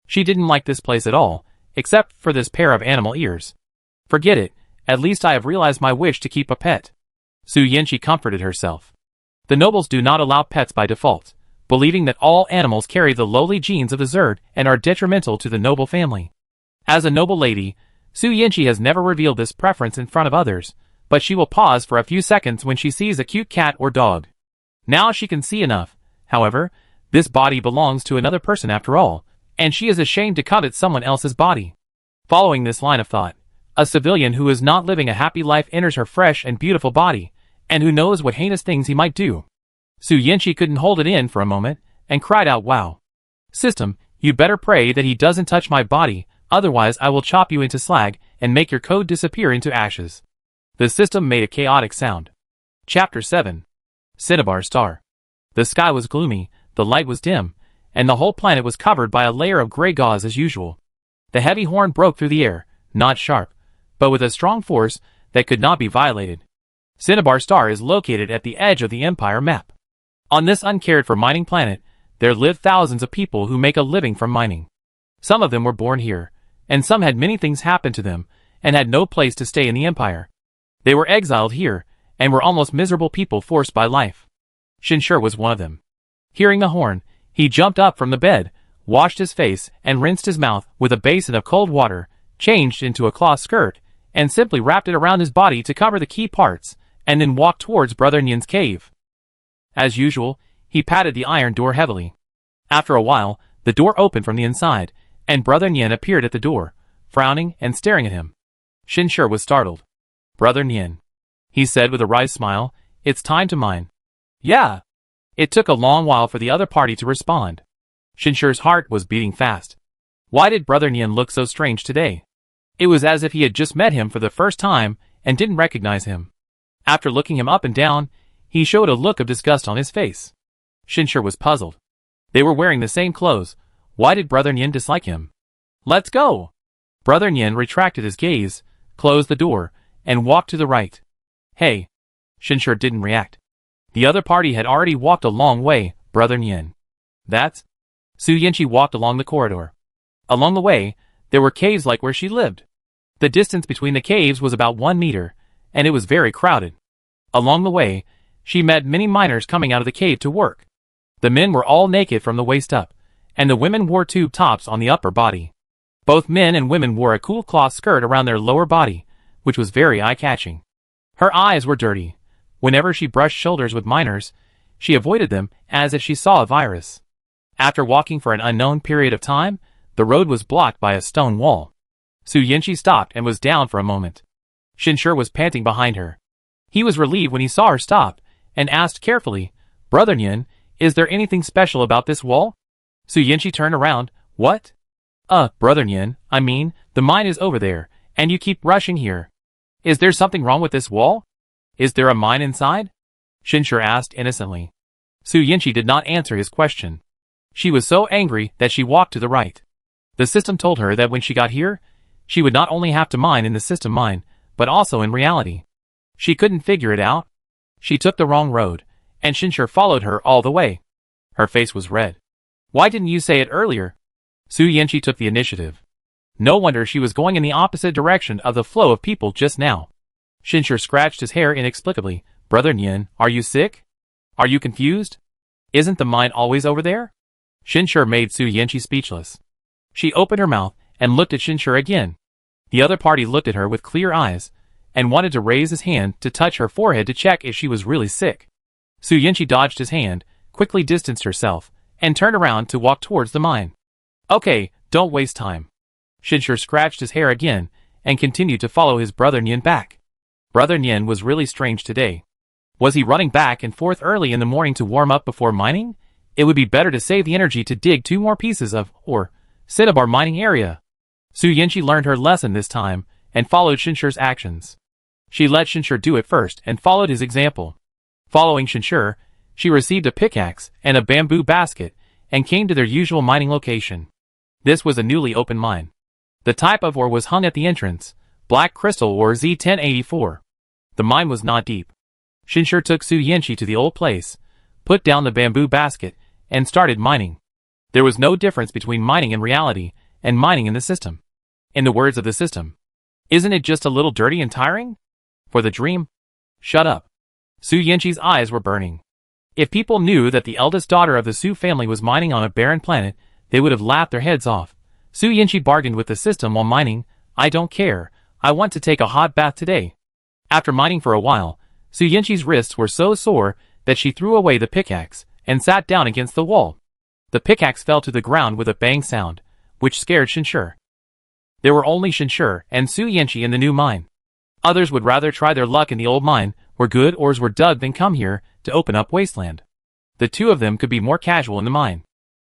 She didn't like this place at all, except for this pair of animal ears. Forget it, at least I have realized my wish to keep a pet. Su Yinchi comforted herself. The nobles do not allow pets by default, believing that all animals carry the lowly genes of the Zerg and are detrimental to the noble family. As a noble lady, Su Yinchi has never revealed this preference in front of others, but she will pause for a few seconds when she sees a cute cat or dog. Now she can see enough. However, this body belongs to another person after all, and she is ashamed to covet someone else's body. Following this line of thought, a civilian who is not living a happy life enters her fresh and beautiful body, and who knows what heinous things he might do. Su Yinchi couldn't hold it in for a moment, and cried out, wow. System, you better pray that he doesn't touch my body, otherwise I will chop you into slag, and make your code disappear into ashes. The system made a chaotic sound. Chapter 7. Cinnabar Star. The sky was gloomy, the light was dim, and the whole planet was covered by a layer of gray gauze as usual. The heavy horn broke through the air, not sharp, but with a strong force that could not be violated. Cinnabar Star is located at the edge of the Empire map. On this uncared-for mining planet, there live thousands of people who make a living from mining. Some of them were born here, and some had many things happen to them, and had no place to stay in the Empire. They were exiled here, and were almost miserable people forced by life. Shinshur was one of them. Hearing the horn, he jumped up from the bed, washed his face and rinsed his mouth with a basin of cold water, changed into a cloth skirt, and simply wrapped it around his body to cover the key parts, and then walked towards Brother Nyen's cave. As usual, he patted the iron door heavily. After a while, the door opened from the inside, and Brother Nyen appeared at the door, frowning and staring at him. Shinshur was startled. "Brother Nyen," he said with a wry smile, "it's time to mine." "Yeah." It took a long while for the other party to respond. Shinshur's heart was beating fast. Why did Brother Nyen look so strange today? It was as if he had just met him for the first time and didn't recognize him. After looking him up and down, he showed a look of disgust on his face. Shinshur was puzzled. They were wearing the same clothes. Why did Brother Nyen dislike him? "Let's go!" Brother Nyen retracted his gaze, closed the door, and walked to the right. "Hey!" Shinshur didn't react. The other party had already walked a long way. "Brother Nyen." "That's..." Su Yanqi walked along the corridor. Along the way, there were caves like where she lived. The distance between the caves was about 1 meter, and it was very crowded. Along the way, she met many miners coming out of the cave to work. The men were all naked from the waist up, and the women wore tube tops on the upper body. Both men and women wore a cool cloth skirt around their lower body, which was very eye-catching. Her eyes were dirty. Whenever she brushed shoulders with miners, she avoided them as if she saw a virus. After walking for an unknown period of time, the road was blocked by a stone wall. Su Yanqi stopped and was down for a moment. Shinshur was panting behind her. He was relieved when he saw her stop, and asked carefully, "Brother Nyen, is there anything special about this wall?" Su Yanqi turned around. "What?" Brother Nyen, I mean, the mine is over there, and you keep rushing here. Is there something wrong with this wall? Is there a mine inside?" Shinshur asked innocently. Su Yanqi did not answer his question. She was so angry that she walked to the right. The system told her that when she got here, she would not only have to mine in the system mine, but also in reality. She couldn't figure it out. She took the wrong road, and Shinshur followed her all the way. Her face was red. "Why didn't you say it earlier?" Su Yanqi took the initiative. No wonder she was going in the opposite direction of the flow of people just now. Shinshur scratched his hair inexplicably. "Brother Nyen, are you sick? Are you confused? Isn't the mine always over there?" Shinshur made Su Yanqi speechless. She opened her mouth and looked at Shinshur again. The other party looked at her with clear eyes, and wanted to raise his hand to touch her forehead to check if she was really sick. Su Yanqi dodged his hand, quickly distanced herself, and turned around to walk towards the mine. "Okay, don't waste time." Shinshur scratched his hair again, and continued to follow his Brother Nyen back. Brother Nyen was really strange today. Was he running back and forth early in the morning to warm up before mining? It would be better to save the energy to dig 2 more pieces of, or cinnabar mining area. Su Yanqi learned her lesson this time, and followed Shinshur's actions. She let Shinshur do it first and followed his example. Following Shinshur, she received a pickaxe and a bamboo basket, and came to their usual mining location. This was a newly opened mine. The type of ore was hung at the entrance, black crystal ore Z1084. The mine was not deep. Shinshur took Su Yanqi to the old place, put down the bamboo basket, and started mining. There was no difference between mining in reality and mining in the system. In the words of the system, "Isn't it just a little dirty and tiring? For the dream?" "Shut up." Su Yanqi's eyes were burning. If people knew that the eldest daughter of the Su family was mining on a barren planet, they would have laughed their heads off. Su Yanqi bargained with the system while mining. "I don't care, I want to take a hot bath today." After mining for a while, Su Yanqi's wrists were so sore that she threw away the pickaxe, and sat down against the wall. The pickaxe fell to the ground with a bang sound, which scared Shinshur. There were only Shinshur and Su Yanqi in the new mine. Others would rather try their luck in the old mine, where good ores were dug, than come here to open up wasteland. The two of them could be more casual in the mine.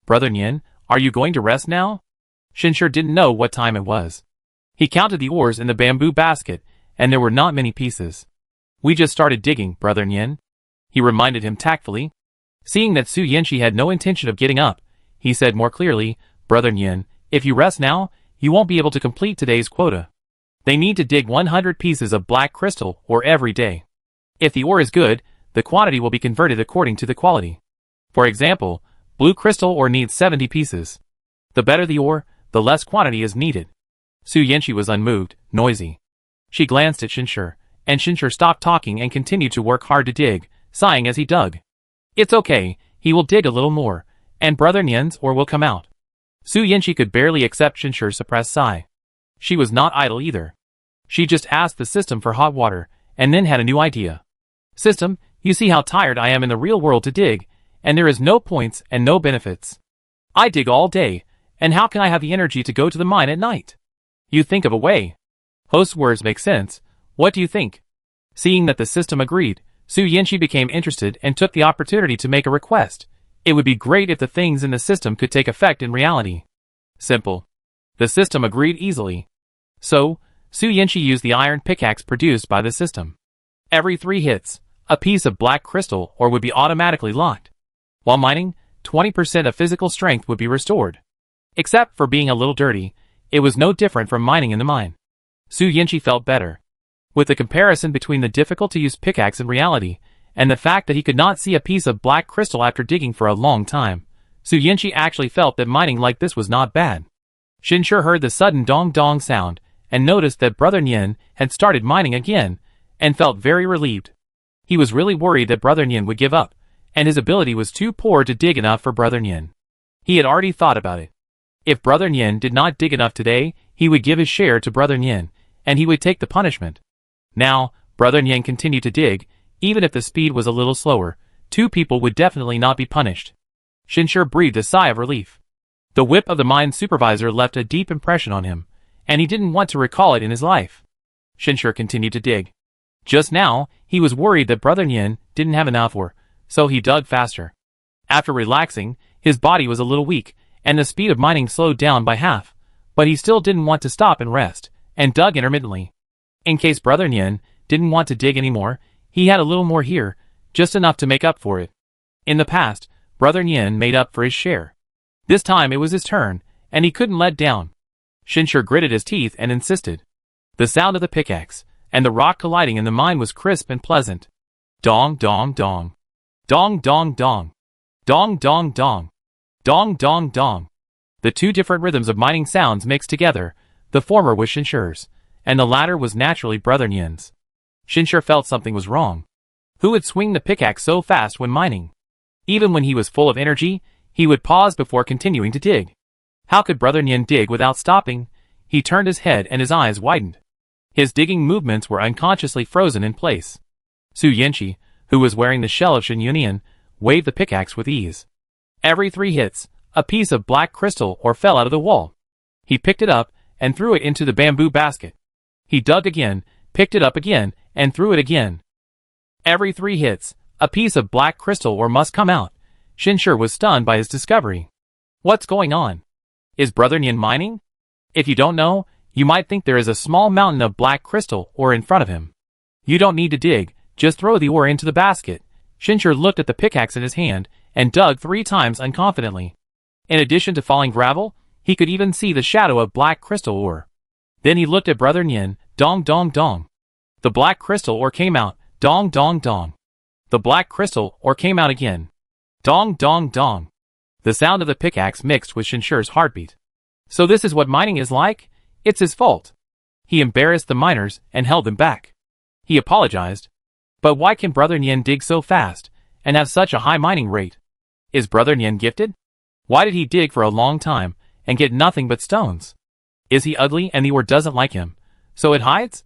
"Brother Nyen, are you going to rest now?" Shinshur didn't know what time it was. He counted the ores in the bamboo basket, and there were not many pieces. "We just started digging, Brother Nyen," he reminded him tactfully. Seeing that Su Yanqi had no intention of getting up, he said more clearly, "Brother Nyen, if you rest now, you won't be able to complete today's quota. They need to dig 100 pieces of black crystal ore every day. If the ore is good, the quantity will be converted according to the quality. For example, blue crystal ore needs 70 pieces. The better the ore, the less quantity is needed." Su Yanqi was unmoved, noisy. She glanced at Shinshur, and Shinshur stopped talking and continued to work hard to dig, sighing as he dug. "It's okay, he will dig a little more, and Brother Nyen's ore will come out." Su Yanqi could barely accept Shinshir's suppressed sigh. She was not idle either. She just asked the system for hot water, and then had a new idea. System, you see how tired I am in the real world to dig, and there is no points and no benefits. I dig all day, and how can I have the energy to go to the mine at night? You think of a way. Host's words make sense. What do you think? Seeing that the system agreed, Su Yanqi became interested and took the opportunity to make a request. It would be great if the things in the system could take effect in reality. Simple. The system agreed easily. So, Su Yanqi used the iron pickaxe produced by the system. Every 3 hits, a piece of black crystal ore would be automatically locked. While mining, 20% of physical strength would be restored. Except for being a little dirty, it was no different from mining in the mine. Su Yanqi felt better. With the comparison between the difficult-to-use pickaxe in reality, and the fact that he could not see a piece of black crystal after digging for a long time, Su Yanqi actually felt that mining like this was not bad. Shinshir heard the sudden dong-dong sound, and noticed that Brother Nian had started mining again, and felt very relieved. He was really worried that Brother Nian would give up, and his ability was too poor to dig enough for Brother Nian. He had already thought about it. If Brother Nian did not dig enough today, he would give his share to Brother Nian, and he would take the punishment. Now, Brother Nian continued to dig. Even if the speed was a little slower, 2 people would definitely not be punished. Shinshir breathed a sigh of relief. The whip of the mine supervisor left a deep impression on him, and he didn't want to recall it in his life. Shinshir continued to dig. Just now, he was worried that Brother Nian didn't have enough ore, so he dug faster. After relaxing, his body was a little weak, and the speed of mining slowed down by half, but he still didn't want to stop and rest, and dug intermittently. In case Brother Nian didn't want to dig anymore, he had a little more here, just enough to make up for it. In the past, Brother Nian made up for his share. This time it was his turn, and he couldn't let down. Shinshir gritted his teeth and insisted. The sound of the pickaxe, and the rock colliding in the mine was crisp and pleasant. Dong dong dong. Dong dong dong. Dong dong dong. Dong dong dong. The 2 different rhythms of mining sounds mixed together, the former was Shinshir's, and the latter was naturally Brother Nian's. Shinshir felt something was wrong. Who would swing the pickaxe so fast when mining? Even when he was full of energy, he would pause before continuing to dig. How could Brother Nian dig without stopping? He turned his head and his eyes widened. His digging movements were unconsciously frozen in place. Su Yanqi, who was wearing the shell of Shin Yunian, waved the pickaxe with ease. Every 3 hits, a piece of black crystal ore fell out of the wall. He picked it up and threw it into the bamboo basket. He dug again, picked it up again, and threw it again. Every 3 hits, a piece of black crystal ore must come out. Shinshir was stunned by his discovery. What's going on? Is Brother Nian mining? If you don't know, you might think there is a small mountain of black crystal ore in front of him. You don't need to dig, just throw the ore into the basket. Shinshir looked at the pickaxe in his hand, and dug 3 times unconfidently. In addition to falling gravel, he could even see the shadow of black crystal ore. Then he looked at Brother Nian, dong dong dong. The black crystal ore came out, dong dong dong. The black crystal ore came out again. Dong dong dong. The sound of the pickaxe mixed with Shinshir's heartbeat. So this is what mining is like? It's his fault. He embarrassed the miners and held them back. He apologized. But why can Brother Nian dig so fast, and have such a high mining rate? Is Brother Nian gifted? Why did he dig for a long time, and get nothing but stones? Is he ugly and the ore doesn't like him, so it hides?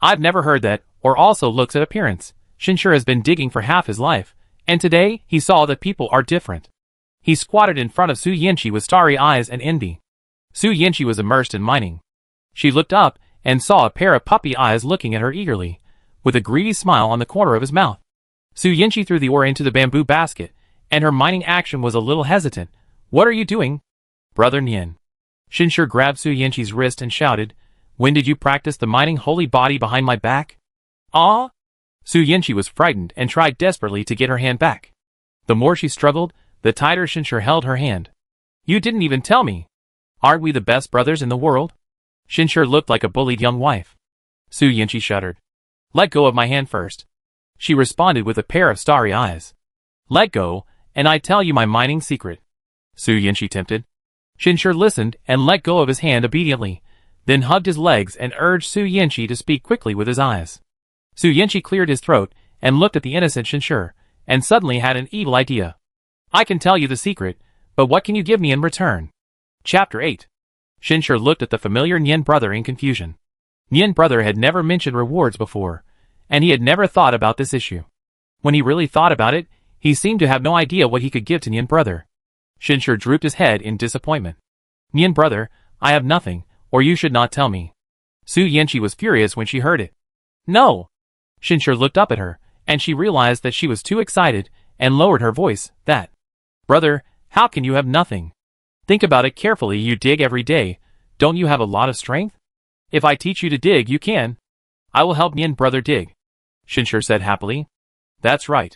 I've never heard that, or also looks at appearance. Shinshir has been digging for half his life, and today he saw that people are different. He squatted in front of Su Yanqi with starry eyes and envy. Su Yanqi was immersed in mining. She looked up and saw a pair of puppy eyes looking at her eagerly, with a greedy smile on the corner of his mouth. Su Yanqi threw the ore into the bamboo basket, and her mining action was a little hesitant. What are you doing? Brother Nian. Shinshir grabbed Su Yanqi's wrist and shouted, When did you practice the mining holy body behind my back? Ah? Su Yanqi was frightened and tried desperately to get her hand back. The more she struggled, the tighter Shinshir held her hand. You didn't even tell me. Aren't we the best brothers in the world? Shinshir looked like a bullied young wife. Su Yanqi shuddered. Let go of my hand first. She responded with a pair of starry eyes. Let go, and I tell you my mining secret. Su Yanqi tempted. Shinshir listened and let go of his hand obediently, then hugged his legs and urged Su Yanqi to speak quickly with his eyes. Su Yanqi cleared his throat and looked at the innocent Shinshir, and suddenly had an evil idea. I can tell you the secret, but what can you give me in return? Chapter 8. Shinshir looked at the familiar Nian brother in confusion. Nian brother had never mentioned rewards before, and he had never thought about this issue. When he really thought about it, he seemed to have no idea what he could give to Nian brother. Shinshir drooped his head in disappointment. Nian brother, I have nothing, or you should not tell me. Su Yanqi was furious when she heard it. No! Shinshir looked up at her, and she realized that she was too excited, and lowered her voice, that. Brother, how can you have nothing? Think about it carefully. You dig every day. Don't you have a lot of strength? If I teach you to dig, you can. I will help Nian brother dig. Shinshir said happily. That's right.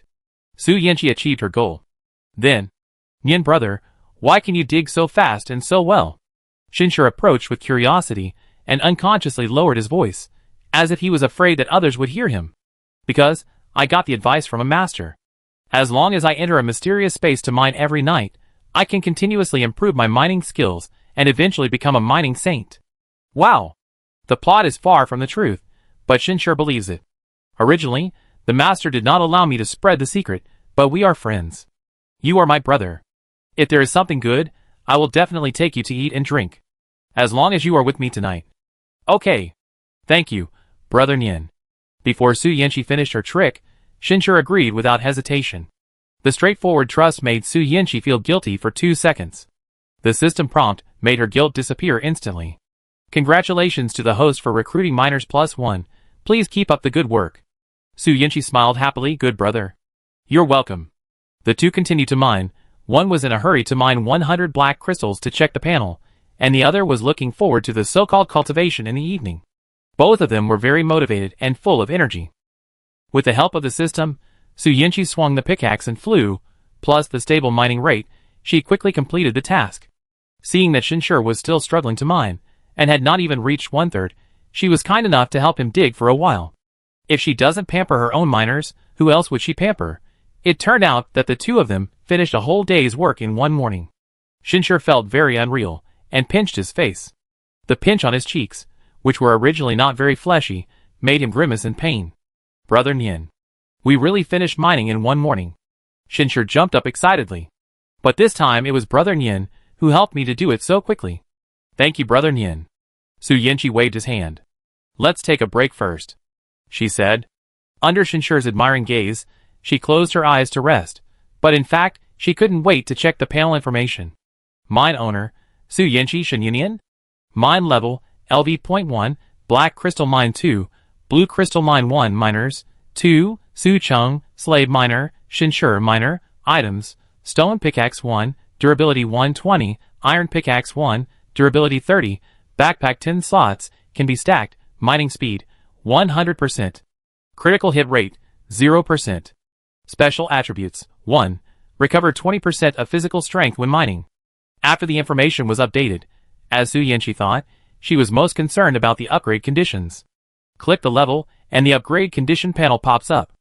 Su Yanqi achieved her goal. Then, Nian brother, why can you dig so fast and so well? Shinshir approached with curiosity, and unconsciously lowered his voice, as if he was afraid that others would hear him. Because, I got the advice from a master. As long as I enter a mysterious space to mine every night, I can continuously improve my mining skills, and eventually become a mining saint. Wow! The plot is far from the truth, but Shinshir believes it. Originally, the master did not allow me to spread the secret, but we are friends. You are my brother. If there is something good, I will definitely take you to eat and drink. As long as you are with me tonight. Okay. Thank you, brother Nian. Before Su Yanqi finished her trick, Shinshir agreed without hesitation. The straightforward trust made Su Yanqi feel guilty for 2 seconds. The system prompt made her guilt disappear instantly. Congratulations to the host for recruiting miners +1. Please keep up the good work. Su Yanqi smiled happily. Good brother. You're welcome. The two continued to mine. One was in a hurry to mine 100 black crystals to check the panel, and the other was looking forward to the so-called cultivation in the evening. Both of them were very motivated and full of energy. With the help of the system, Su Yanqi swung the pickaxe and flew, plus the stable mining rate, she quickly completed the task. Seeing that Shinshir was still struggling to mine, and had not even reached 1/3, she was kind enough to help him dig for a while. If she doesn't pamper her own miners, who else would she pamper? It turned out that the two of them finished a whole day's work in one morning. Shinshir felt very unreal, and pinched his face. The pinch on his cheeks, which were originally not very fleshy, made him grimace in pain. Brother Nian. We really finished mining in one morning. Shinshir jumped up excitedly. But this time it was Brother Nian who helped me to do it so quickly. Thank you, Brother Nian. Su Yanqi waved his hand. Let's take a break first, she said. Under Shinshir's admiring gaze, she closed her eyes to rest, but in fact, she couldn't wait to check the panel information. Mine owner, Su Yanqi Shenyunian. Mine level, LV.1, Black Crystal Mine 2, Blue Crystal Mine 1 Miners, 2, Su Cheng, Slave Miner, Shinshir Miner, Items, Stone Pickaxe 1, Durability 120, Iron Pickaxe 1, Durability 30, Backpack 10 slots, can be stacked, Mining Speed, 100%. Critical Hit Rate, 0%. Special Attributes, 1. Recover 20% of physical strength when mining. After the information was updated, as Su Yanqi thought, she was most concerned about the upgrade conditions. Click the level, and the upgrade condition panel pops up.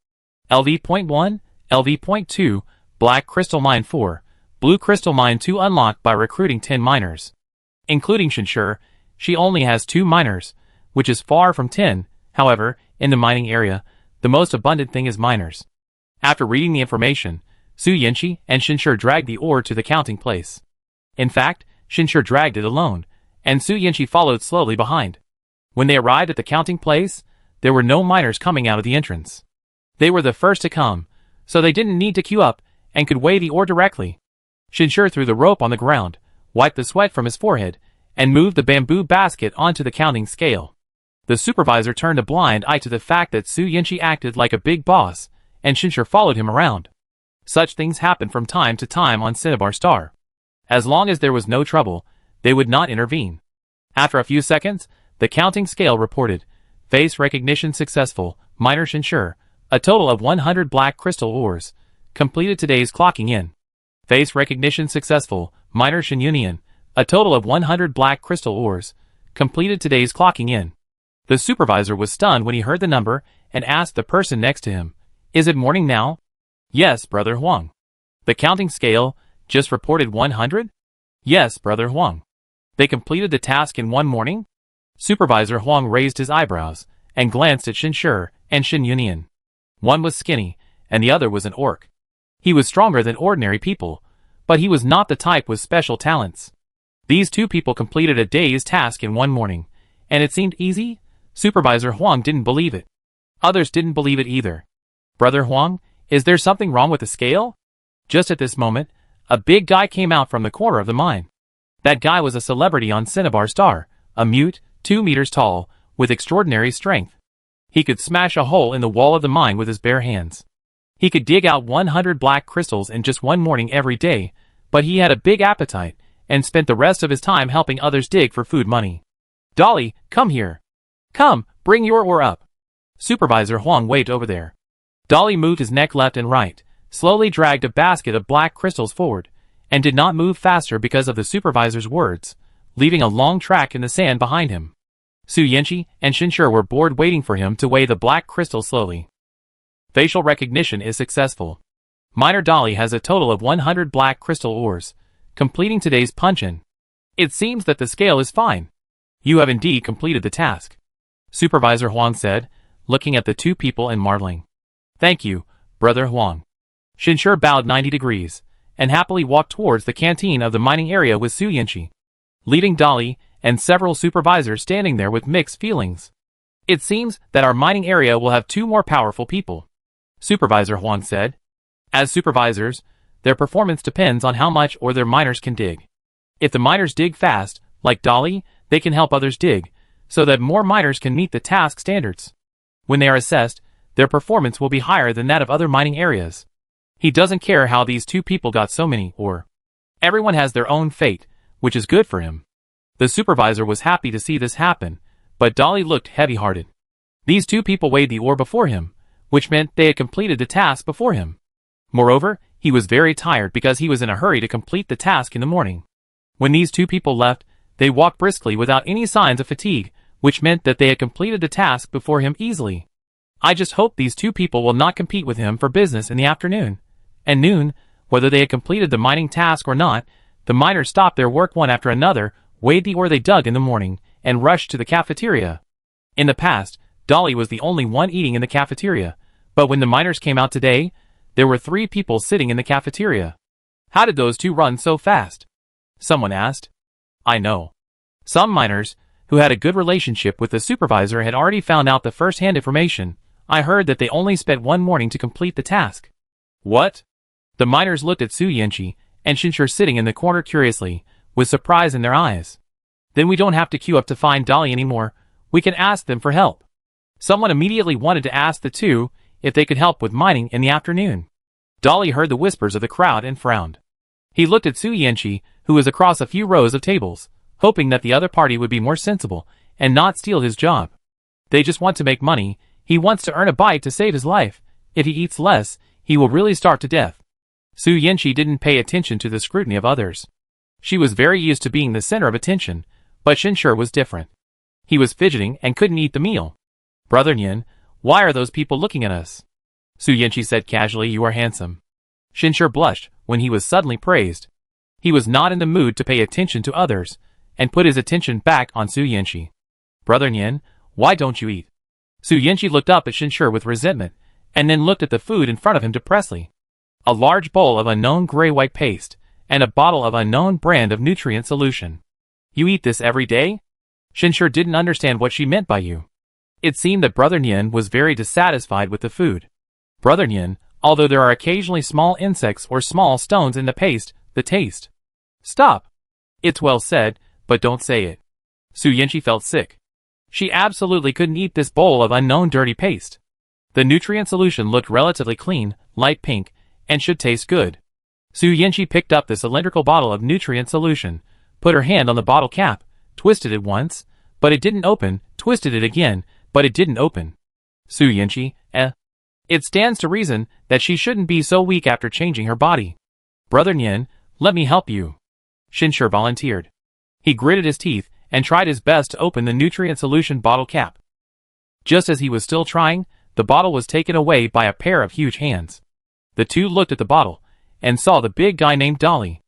LV.1, LV.2, Black Crystal Mine 4, Blue Crystal Mine 2 unlocked by recruiting 10 miners. Including Shinshir, she only has 2 miners, which is far from 10. However, in the mining area, the most abundant thing is miners. After reading the information, Su Yanqi and Shinshir dragged the ore to the counting place. In fact, Shinshir dragged it alone, and Su Yanqi followed slowly behind. When they arrived at the counting place, there were no miners coming out of the entrance. They were the first to come, so they didn't need to queue up, and could weigh the ore directly. Shinshir threw the rope on the ground, wiped the sweat from his forehead, and moved the bamboo basket onto the counting scale. The supervisor turned a blind eye to the fact that Su Yanqi acted like a big boss, and Shinshir followed him around. Such things happened from time to time on Cinnabar Star. As long as there was no trouble, they would not intervene. After a few seconds, the counting scale reported, face recognition successful, miner Shinshir, a total of 100 black crystal ores, completed today's clocking in. Face recognition successful, miner Shenyunian, a total of 100 black crystal ores, completed today's clocking in. The supervisor was stunned when he heard the number and asked the person next to him, is it morning now? Yes, Brother Huang. The counting scale just reported 100? Yes, Brother Huang. They completed the task in one morning? Supervisor Huang raised his eyebrows and glanced at Shinshir and Shenyunian. One was skinny, and the other was an orc. He was stronger than ordinary people, but he was not the type with special talents. These two people completed a day's task in one morning, and it seemed easy. Supervisor Huang didn't believe it. Others didn't believe it either. Brother Huang, is there something wrong with the scale? Just at this moment, a big guy came out from the corner of the mine. That guy was a celebrity on Cinnabar Star, a mute, 2 meters tall, with extraordinary strength. He could smash a hole in the wall of the mine with his bare hands. He could dig out 100 black crystals in just one morning every day, but he had a big appetite, and spent the rest of his time helping others dig for food money. Dolly, come here. Come, bring your ore up. Supervisor Huang waved over there. Dolly moved his neck left and right, slowly dragged a basket of black crystals forward, and did not move faster because of the supervisor's words, leaving a long track in the sand behind him. Su Yanqi and Shinshur were bored waiting for him to weigh the black crystals slowly. Facial recognition is successful. Miner Dolly has a total of 100 black crystal ores, completing today's punch-in. It seems that the scale is fine. You have indeed completed the task. Supervisor Huang said, looking at the two people and marveling. Thank you, Brother Huang. Shinshur bowed 90 degrees, and happily walked towards the canteen of the mining area with Su Yanqi, leaving Dolly and several supervisors standing there with mixed feelings. It seems that our mining area will have 2 more powerful people, Supervisor Huang said. As supervisors, their performance depends on how much ore their miners can dig. If the miners dig fast, like Dolly, they can help others dig, so that more miners can meet the task standards. When they are assessed, their performance will be higher than that of other mining areas. He doesn't care how these 2 people got so many ore. Everyone has their own fate, which is good for him. The supervisor was happy to see this happen, but Dolly looked heavy-hearted. These 2 people weighed the ore before him, which meant they had completed the task before him. Moreover, he was very tired because he was in a hurry to complete the task in the morning. When these 2 people left, they walked briskly without any signs of fatigue, which meant that they had completed the task before him easily. I just hope these 2 people will not compete with him for business in the afternoon. And noon, whether they had completed the mining task or not, the miners stopped their work one after another, weighed the ore they dug in the morning, and rushed to the cafeteria. In the past, Dolly was the only one eating in the cafeteria, but when the miners came out today, there were 3 people sitting in the cafeteria. How did those 2 run so fast? Someone asked. I know. Some miners, who had a good relationship with the supervisor, had already found out the first-hand information. I heard that they only spent one morning to complete the task. What? The miners looked at Su Yanqi and Shinshur sitting in the corner curiously, with surprise in their eyes. Then we don't have to queue up to find Dolly anymore. We can ask them for help. Someone immediately wanted to ask the 2 if they could help with mining in the afternoon. Dolly heard the whispers of the crowd and frowned. He looked at Su Yanqi, who was across a few rows of tables, hoping that the other party would be more sensible and not steal his job. They just want to make money. He wants to earn a bite to save his life. If he eats less, he will really starve to death. Su Yanqi didn't pay attention to the scrutiny of others. She was very used to being the center of attention, but Shinshur was different. He was fidgeting and couldn't eat the meal. Brother Nyan, why are those people looking at us? Su Yanqi said casually, you are handsome. Shinshur blushed when he was suddenly praised. He was not in the mood to pay attention to others, and put his attention back on Su Yanqi. Brother Nyan, why don't you eat? Su Yanqi looked up at Shinshur with resentment, and then looked at the food in front of him depressedly. A large bowl of unknown gray-white paste, and a bottle of unknown brand of nutrient solution. You eat this every day? Shinshur didn't understand what she meant by you. It seemed that Brother Nyan was very dissatisfied with the food. Brother Nyan, although there are occasionally small insects or small stones in the paste, the taste. Stop. It's well said, but don't say it. Su Yanqi felt sick. She absolutely couldn't eat this bowl of unknown dirty paste. The nutrient solution looked relatively clean, light pink, and should taste good. Su Yanqi picked up the cylindrical bottle of nutrient solution, put her hand on the bottle cap, twisted it once, but it didn't open, twisted it again, but it didn't open. Su Yanqi, It stands to reason that she shouldn't be so weak after changing her body. Brother Nyan, let me help you. Shinshur volunteered. He gritted his teeth and tried his best to open the nutrient solution bottle cap. Just as he was still trying, the bottle was taken away by a pair of huge hands. The 2 looked at the bottle, and saw the big guy named Dolly.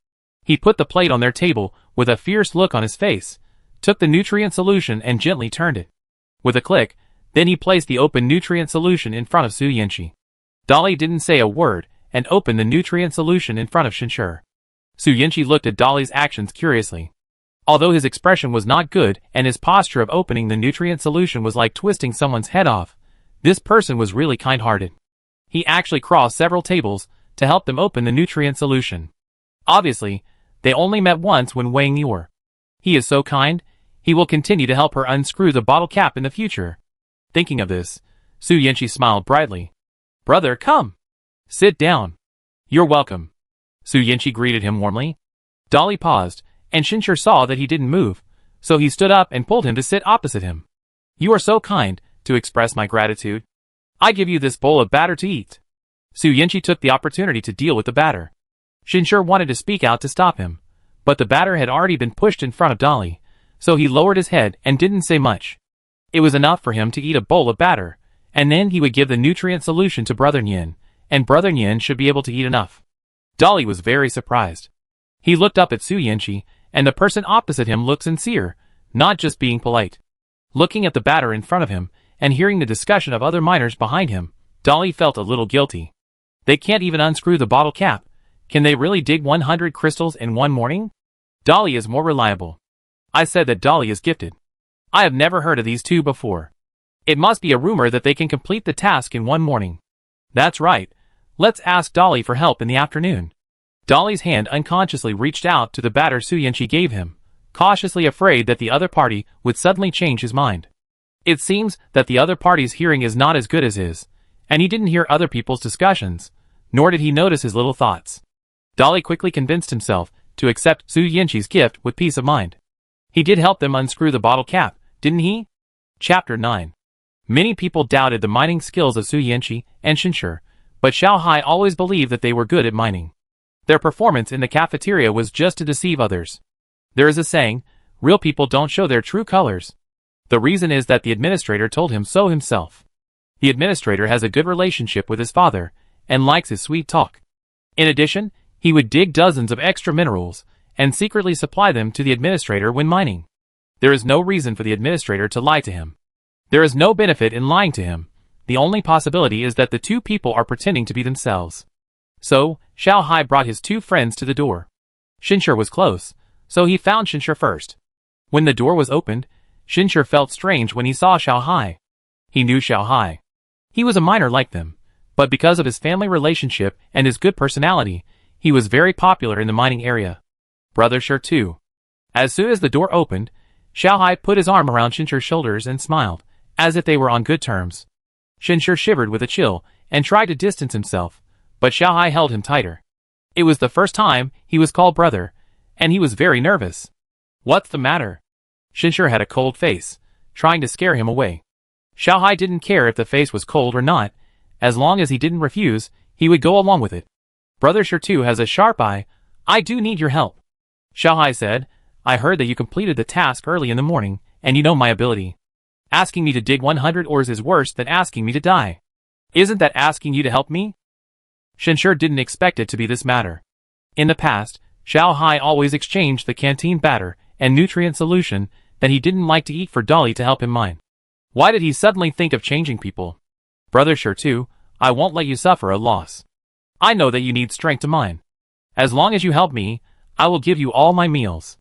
He put the plate on their table with a fierce look on his face, took the nutrient solution and gently turned it. With a click, then he placed the open nutrient solution in front of Su Yanqi. Dolly didn't say a word, and opened the nutrient solution in front of Shinshur. Su Yanqi looked at Dolly's actions curiously. Although his expression was not good and his posture of opening the nutrient solution was like twisting someone's head off, this person was really kind-hearted. He actually crossed several tables to help them open the nutrient solution. Obviously, they only met once when weighing the ore. He is so kind, he will continue to help her unscrew the bottle cap in the future. Thinking of this, Su Yanqi smiled brightly. Brother, come. Sit down. You're welcome. Su Yanqi greeted him warmly. Dolly paused, and Shinshir saw that he didn't move, so he stood up and pulled him to sit opposite him. You are so kind to express my gratitude. I give you this bowl of batter to eat. Su Yanqi took the opportunity to deal with the batter. Shinshir wanted to speak out to stop him, but the batter had already been pushed in front of Dolly, so he lowered his head and didn't say much. It was enough for him to eat a bowl of batter, and then he would give the nutrient solution to Brother Nyan, and Brother Nyan should be able to eat enough. Dolly was very surprised. He looked up at Su Yanqi, and the person opposite him looked sincere, not just being polite. Looking at the batter in front of him, and hearing the discussion of other miners behind him, Dolly felt a little guilty. They can't even unscrew the bottle cap. Can they really dig 100 crystals in one morning? Dolly is more reliable. I said that Dolly is gifted. I have never heard of these two before. It must be a rumor that they can complete the task in one morning. That's right. Let's ask Dolly for help in the afternoon. Dolly's hand unconsciously reached out to the batter Su Yanqi gave him, cautiously afraid that the other party would suddenly change his mind. It seems that the other party's hearing is not as good as his, and he didn't hear other people's discussions, nor did he notice his little thoughts. Dolly quickly convinced himself to accept Su Yanqi's gift with peace of mind. He did help them unscrew the bottle cap, didn't he? Chapter 9. Many people doubted the mining skills of Su Yanqi and Shinshir, but Xiao Hai always believed that they were good at mining. Their performance in the cafeteria was just to deceive others. There is a saying, real people don't show their true colors. The reason is that the administrator told him so himself. The administrator has a good relationship with his father, and likes his sweet talk. In addition, he would dig dozens of extra minerals, and secretly supply them to the administrator when mining. There is no reason for the administrator to lie to him. There is no benefit in lying to him. The only possibility is that the two people are pretending to be themselves. So, Xiao Hai brought his two friends to the door. Shinshir was close, so he found Shinshir first. When the door was opened, Shinshir felt strange when he saw Xiao Hai. He knew Xiao Hai. He was a miner like them, but because of his family relationship and his good personality, he was very popular in the mining area. Brother Shir too. As soon as the door opened, Xiao Hai put his arm around Shinshir's shoulders and smiled, as if they were on good terms. Shinshir shivered with a chill and tried to distance himself, but Xiao Hai held him tighter. It was the first time he was called brother, and he was very nervous. What's the matter? Shinshir had a cold face, trying to scare him away. Xiao Hai didn't care if the face was cold or not. As long as he didn't refuse, he would go along with it. Brother Shir too has a sharp eye. I do need your help. Xiao Hai said, I heard that you completed the task early in the morning, and you know my ability. Asking me to dig 100 ores is worse than asking me to die. Isn't that asking you to help me? Shinshir didn't expect it to be this matter. In the past, Xiao Hai always exchanged the canteen batter and nutrient solution that he didn't like to eat for Dolly to help him mine. Why did he suddenly think of changing people? Brother Shir too, I won't let you suffer a loss. I know that you need strength to mine. As long as you help me, I will give you all my meals.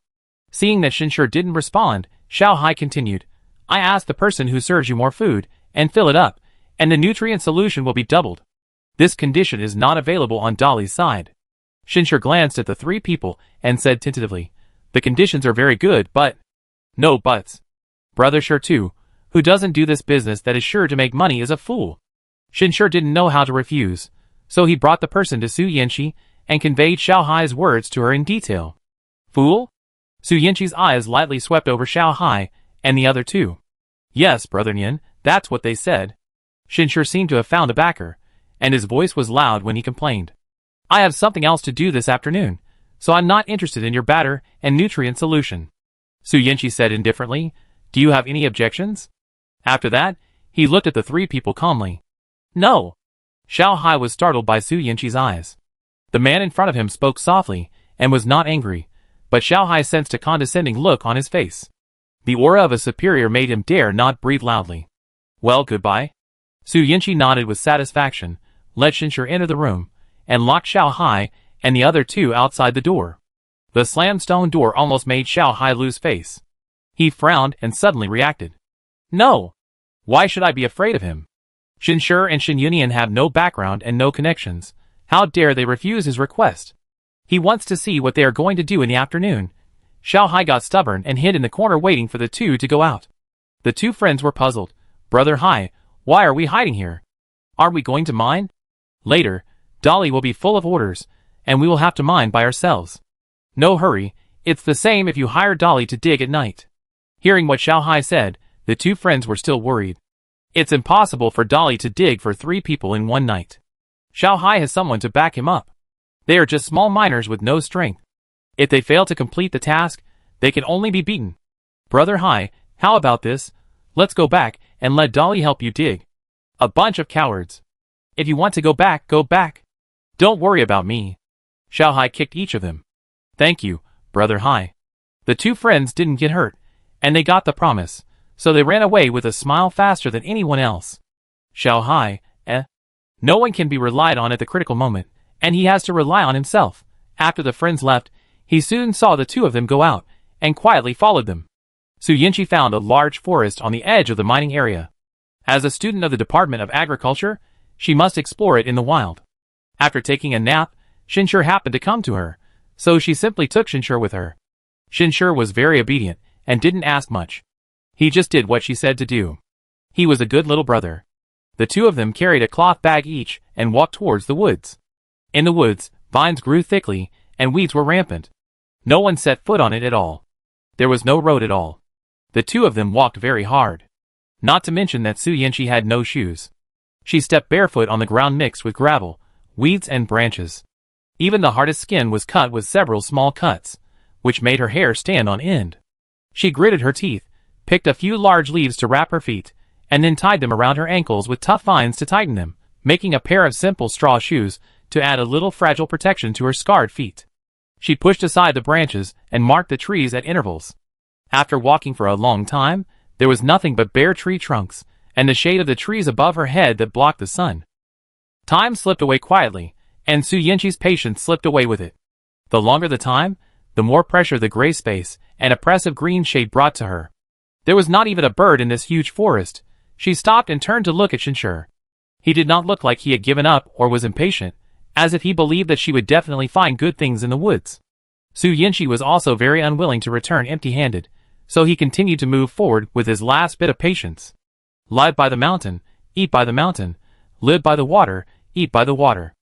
Seeing that Shinshir didn't respond, Xiao Hai continued, I asked the person who serves you more food, and fill it up, and the nutrient solution will be doubled. This condition is not available on Dolly's side. Shinshir glanced at the three people and said tentatively, the conditions are very good, but... No buts. Brother Shir too, who doesn't do this business that is sure to make money is a fool. Shinshir didn't know how to refuse, so he brought the person to Su Yanqi and conveyed Xiao Hai's words to her in detail. Fool? Su Yanqi's eyes lightly swept over Xiao Hai and the other two. Yes, Brother Nyan, that's what they said. Shinshir seemed to have found a backer, and his voice was loud when he complained. I have something else to do this afternoon, so I'm not interested in your batter and nutrient solution. Su Yanqi said indifferently, do you have any objections? After that, he looked at the three people calmly. No. Xiao Hai was startled by Su Yanqi's eyes. The man in front of him spoke softly and was not angry, but Xiao Hai sensed a condescending look on his face. The aura of a superior made him dare not breathe loudly. Well, goodbye. Su Yanqi nodded with satisfaction, let Shinshir enter the room, and locked Xiao Hai and the other two outside the door. The slammed stone door almost made Xiao Hai lose face. He frowned and suddenly reacted. No! Why should I be afraid of him? Shinshi and Shen Yunian have no background and no connections. How dare they refuse his request? He wants to see what they are going to do in the afternoon. Xiao Hai got stubborn and hid in the corner waiting for the two to go out. The two friends were puzzled. Brother Hai, why are we hiding here? Are we going to mine? Later, Dolly will be full of orders, and we will have to mine by ourselves. No hurry, it's the same if you hire Dolly to dig at night. Hearing what Xiao Hai said, the two friends were still worried. It's impossible for Dolly to dig for 3 people in one night. Xiao Hai has someone to back him up. They are just small miners with no strength. If they fail to complete the task, they can only be beaten. Brother Hai, how about this? Let's go back and let Dolly help you dig. A bunch of cowards. If you want to go back, go back. Don't worry about me. Xiao Hai kicked each of them. Thank you, Brother Hai. The two friends didn't get hurt, and they got the promise, so they ran away with a smile faster than anyone else. Xiao Hai, No one can be relied on at the critical moment, and he has to rely on himself. After the friends left, he soon saw the two of them go out, and quietly followed them. Su Yinchi found a large forest on the edge of the mining area. As a student of the Department of Agriculture, she must explore it in the wild. After taking a nap, Shinshi happened to come to her, so she simply took Shinshi with her. Shinshi was very obedient, and didn't ask much. He just did what she said to do. He was a good little brother. The two of them carried a cloth bag each, and walked towards the woods. In the woods, vines grew thickly, and weeds were rampant. No one set foot on it at all. There was no road at all. The two of them walked very hard. Not to mention that Su Yinchi had no shoes. She stepped barefoot on the ground mixed with gravel, weeds and branches. Even the hardest skin was cut with several small cuts, which made her hair stand on end. She gritted her teeth, picked a few large leaves to wrap her feet, and then tied them around her ankles with tough vines to tighten them, making a pair of simple straw shoes to add a little fragile protection to her scarred feet. She pushed aside the branches and marked the trees at intervals. After walking for a long time, there was nothing but bare tree trunks, and the shade of the trees above her head that blocked the sun. Time slipped away quietly, and Su Yinchi's patience slipped away with it. The longer the time, the more pressure the gray space and oppressive green shade brought to her. There was not even a bird in this huge forest. She stopped and turned to look at Shinshi. He did not look like he had given up or was impatient, as if he believed that she would definitely find good things in the woods. Su Yinchi was also very unwilling to return empty-handed, so he continued to move forward with his last bit of patience. Live by the mountain, eat by the mountain. Live by the water, eat by the water.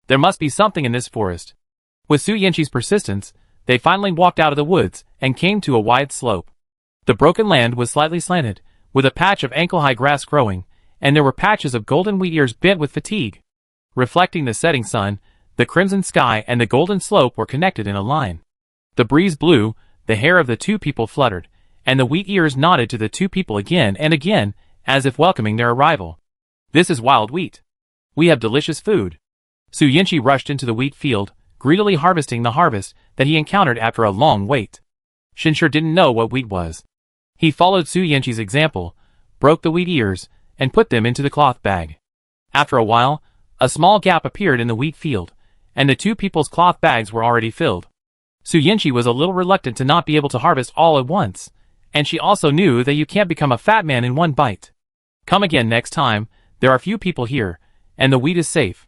There must be something in this forest. With Su Yinchi's persistence, they finally walked out of the woods and came to a wide slope. The broken land was slightly slanted, with a patch of ankle-high grass growing, and there were patches of golden wheat ears bent with fatigue. Reflecting the setting sun, the crimson sky and the golden slope were connected in a line. The breeze blew, the hair of the two people fluttered, and the wheat ears nodded to the two people again and again, as if welcoming their arrival. This is wild wheat. We have delicious food. Su Yinchi rushed into the wheat field, greedily harvesting the harvest that he encountered after a long wait. Shinshi didn't know what wheat was. He followed Su Yinchi's example, broke the wheat ears, and put them into the cloth bag. After a while, a small gap appeared in the wheat field, and the two people's cloth bags were already filled. Su Yinchi was a little reluctant to not be able to harvest all at once, and she also knew that you can't become a fat man in one bite. Come again next time, there are few people here, and the wheat is safe.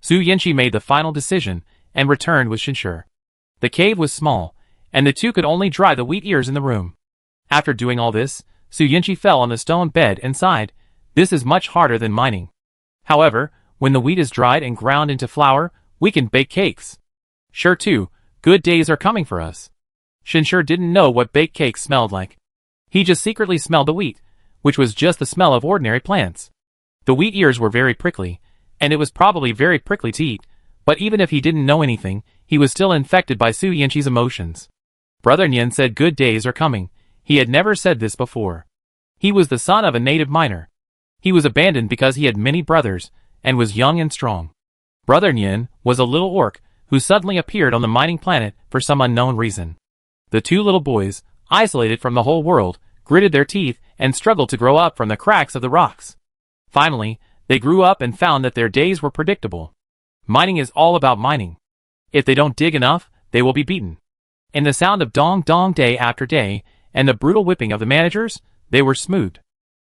Su Yinchi made the final decision, and returned with Shinshi. The cave was small, and the two could only dry the wheat ears in the room. After doing all this, Su Yinchi fell on the stone bed and sighed. This is much harder than mining. However, when the wheat is dried and ground into flour, we can bake cakes. Sure too, good days are coming for us. Shinshi didn't know what baked cakes smelled like. He just secretly smelled the wheat, which was just the smell of ordinary plants. The wheat ears were very prickly, and it was probably very prickly to eat, but even if he didn't know anything, he was still infected by Su Yinchi's emotions. Brother Nian said good days are coming. He had never said this before. He was the son of a native miner. He was abandoned because he had many brothers, and was young and strong. Brother Nian was a little orc, who suddenly appeared on the mining planet for some unknown reason. The two little boys, isolated from the whole world, gritted their teeth and struggled to grow up from the cracks of the rocks. Finally, they grew up and found that their days were predictable. Mining is all about mining. If they don't dig enough, they will be beaten. In the sound of dong dong day after day, and the brutal whipping of the managers, they were smooth.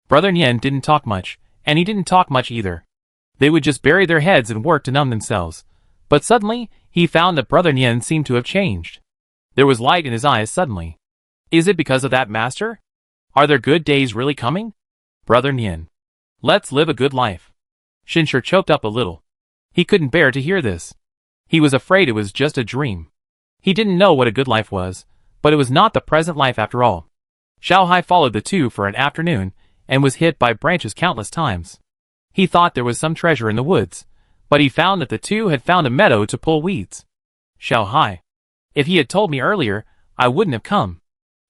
Brother Nien didn't talk much, and he didn't talk much either. They would just bury their heads and work to numb themselves. But suddenly, he found that Brother Nien seemed to have changed. There was light in his eyes suddenly. Is it because of that, master? Are there good days really coming? Brother Nien. Let's live a good life. Shinsher choked up a little. He couldn't bear to hear this. He was afraid it was just a dream. He didn't know what a good life was, but it was not the present life after all. Xiaohai followed the two for an afternoon, and was hit by branches countless times. He thought there was some treasure in the woods, but he found that the two had found a meadow to pull weeds. Xiaohai. If he had told me earlier, I wouldn't have come.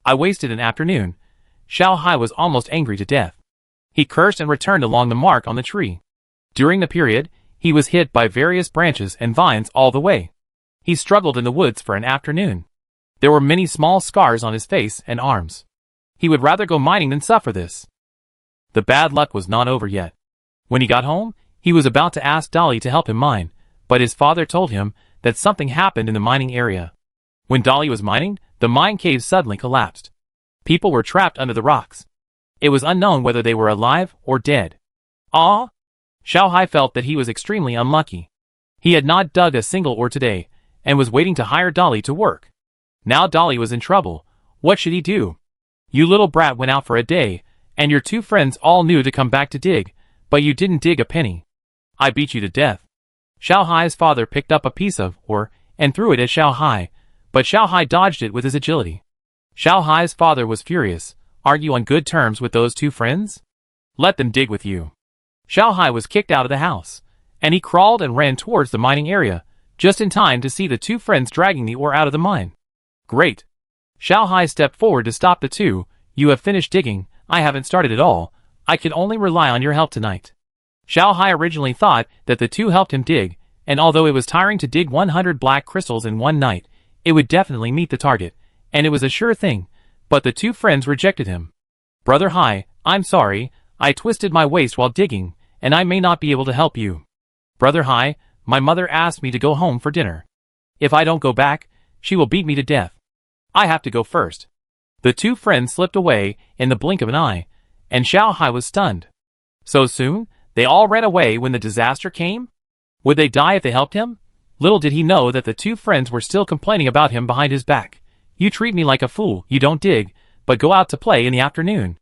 I wasted an afternoon. Xiaohai was almost angry to death. He cursed and returned along the mark on the tree. During the period, he was hit by various branches and vines all the way. He struggled in the woods for an afternoon. There were many small scars on his face and arms. He would rather go mining than suffer this. The bad luck was not over yet. When he got home, he was about to ask Dolly to help him mine, but his father told him that something happened in the mining area. When Dolly was mining, the mine cave suddenly collapsed. People were trapped under the rocks. It was unknown whether they were alive or dead. Ah! Xiaohai felt that he was extremely unlucky. He had not dug a single ore today, and was waiting to hire Dolly to work. Now Dolly was in trouble. What should he do? You little brat went out for a day, and your two friends all knew to come back to dig, but you didn't dig a penny. I beat you to death. Xiaohai's father picked up a piece of ore and threw it at Xiaohai, but Xiaohai dodged it with his agility. Xiaohai's father was furious. Aren't you on good terms with those two friends? Let them dig with you. Xiaohai was kicked out of the house, and he crawled and ran towards the mining area, just in time to see the two friends dragging the ore out of the mine. Great. Xiaohai stepped forward to stop the two. You have finished digging. I haven't started at all. I can only rely on your help tonight. Xiaohai originally thought that the two helped him dig, and although it was tiring to dig 100 black crystals in one night, it would definitely meet the target, and it was a sure thing, but the two friends rejected him. Brother Hai, I'm sorry, I twisted my waist while digging, and I may not be able to help you. Brother Hai, my mother asked me to go home for dinner. If I don't go back, she will beat me to death. I have to go first. The two friends slipped away in the blink of an eye, and Xiaohai was stunned. So soon, they all ran away when the disaster came? Would they die if they helped him? Little did he know that the two friends were still complaining about him behind his back. You treat me like a fool, you don't dig, but go out to play in the afternoon.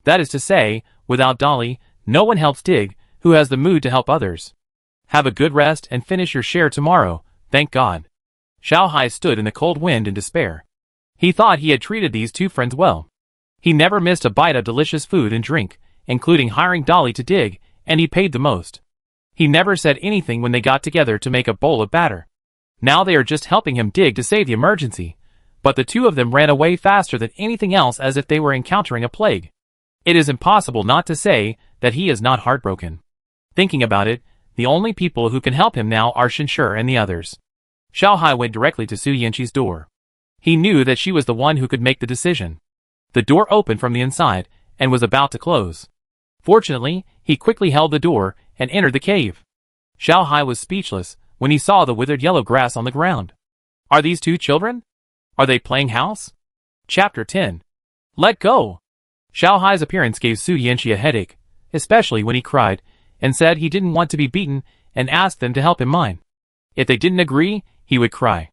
That is to say, without Dolly, no one helps dig, who has the mood to help others. Have a good rest and finish your share tomorrow, thank God. Xiaohai stood in the cold wind in despair. He thought he had treated these two friends well. He never missed a bite of delicious food and drink, including hiring Dolly to dig, and he paid the most. He never said anything when they got together to make a bowl of batter. Now they are just helping him dig to save the emergency, but the two of them ran away faster than anything else as if they were encountering a plague. It is impossible not to say that he is not heartbroken. Thinking about it, the only people who can help him now are Shinsher and the others. Xiaohai went directly to Su Yanqi's door. He knew that she was the one who could make the decision. The door opened from the inside, and was about to close. Fortunately, he quickly held the door, and entered the cave. Xiaohai was speechless when he saw the withered yellow grass on the ground. Are these two children? Are they playing house? Chapter 10. Let go! Xiaohai's appearance gave Su Yanqi a headache, especially when he cried, and said he didn't want to be beaten, and asked them to help him mine. If they didn't agree, he would cry.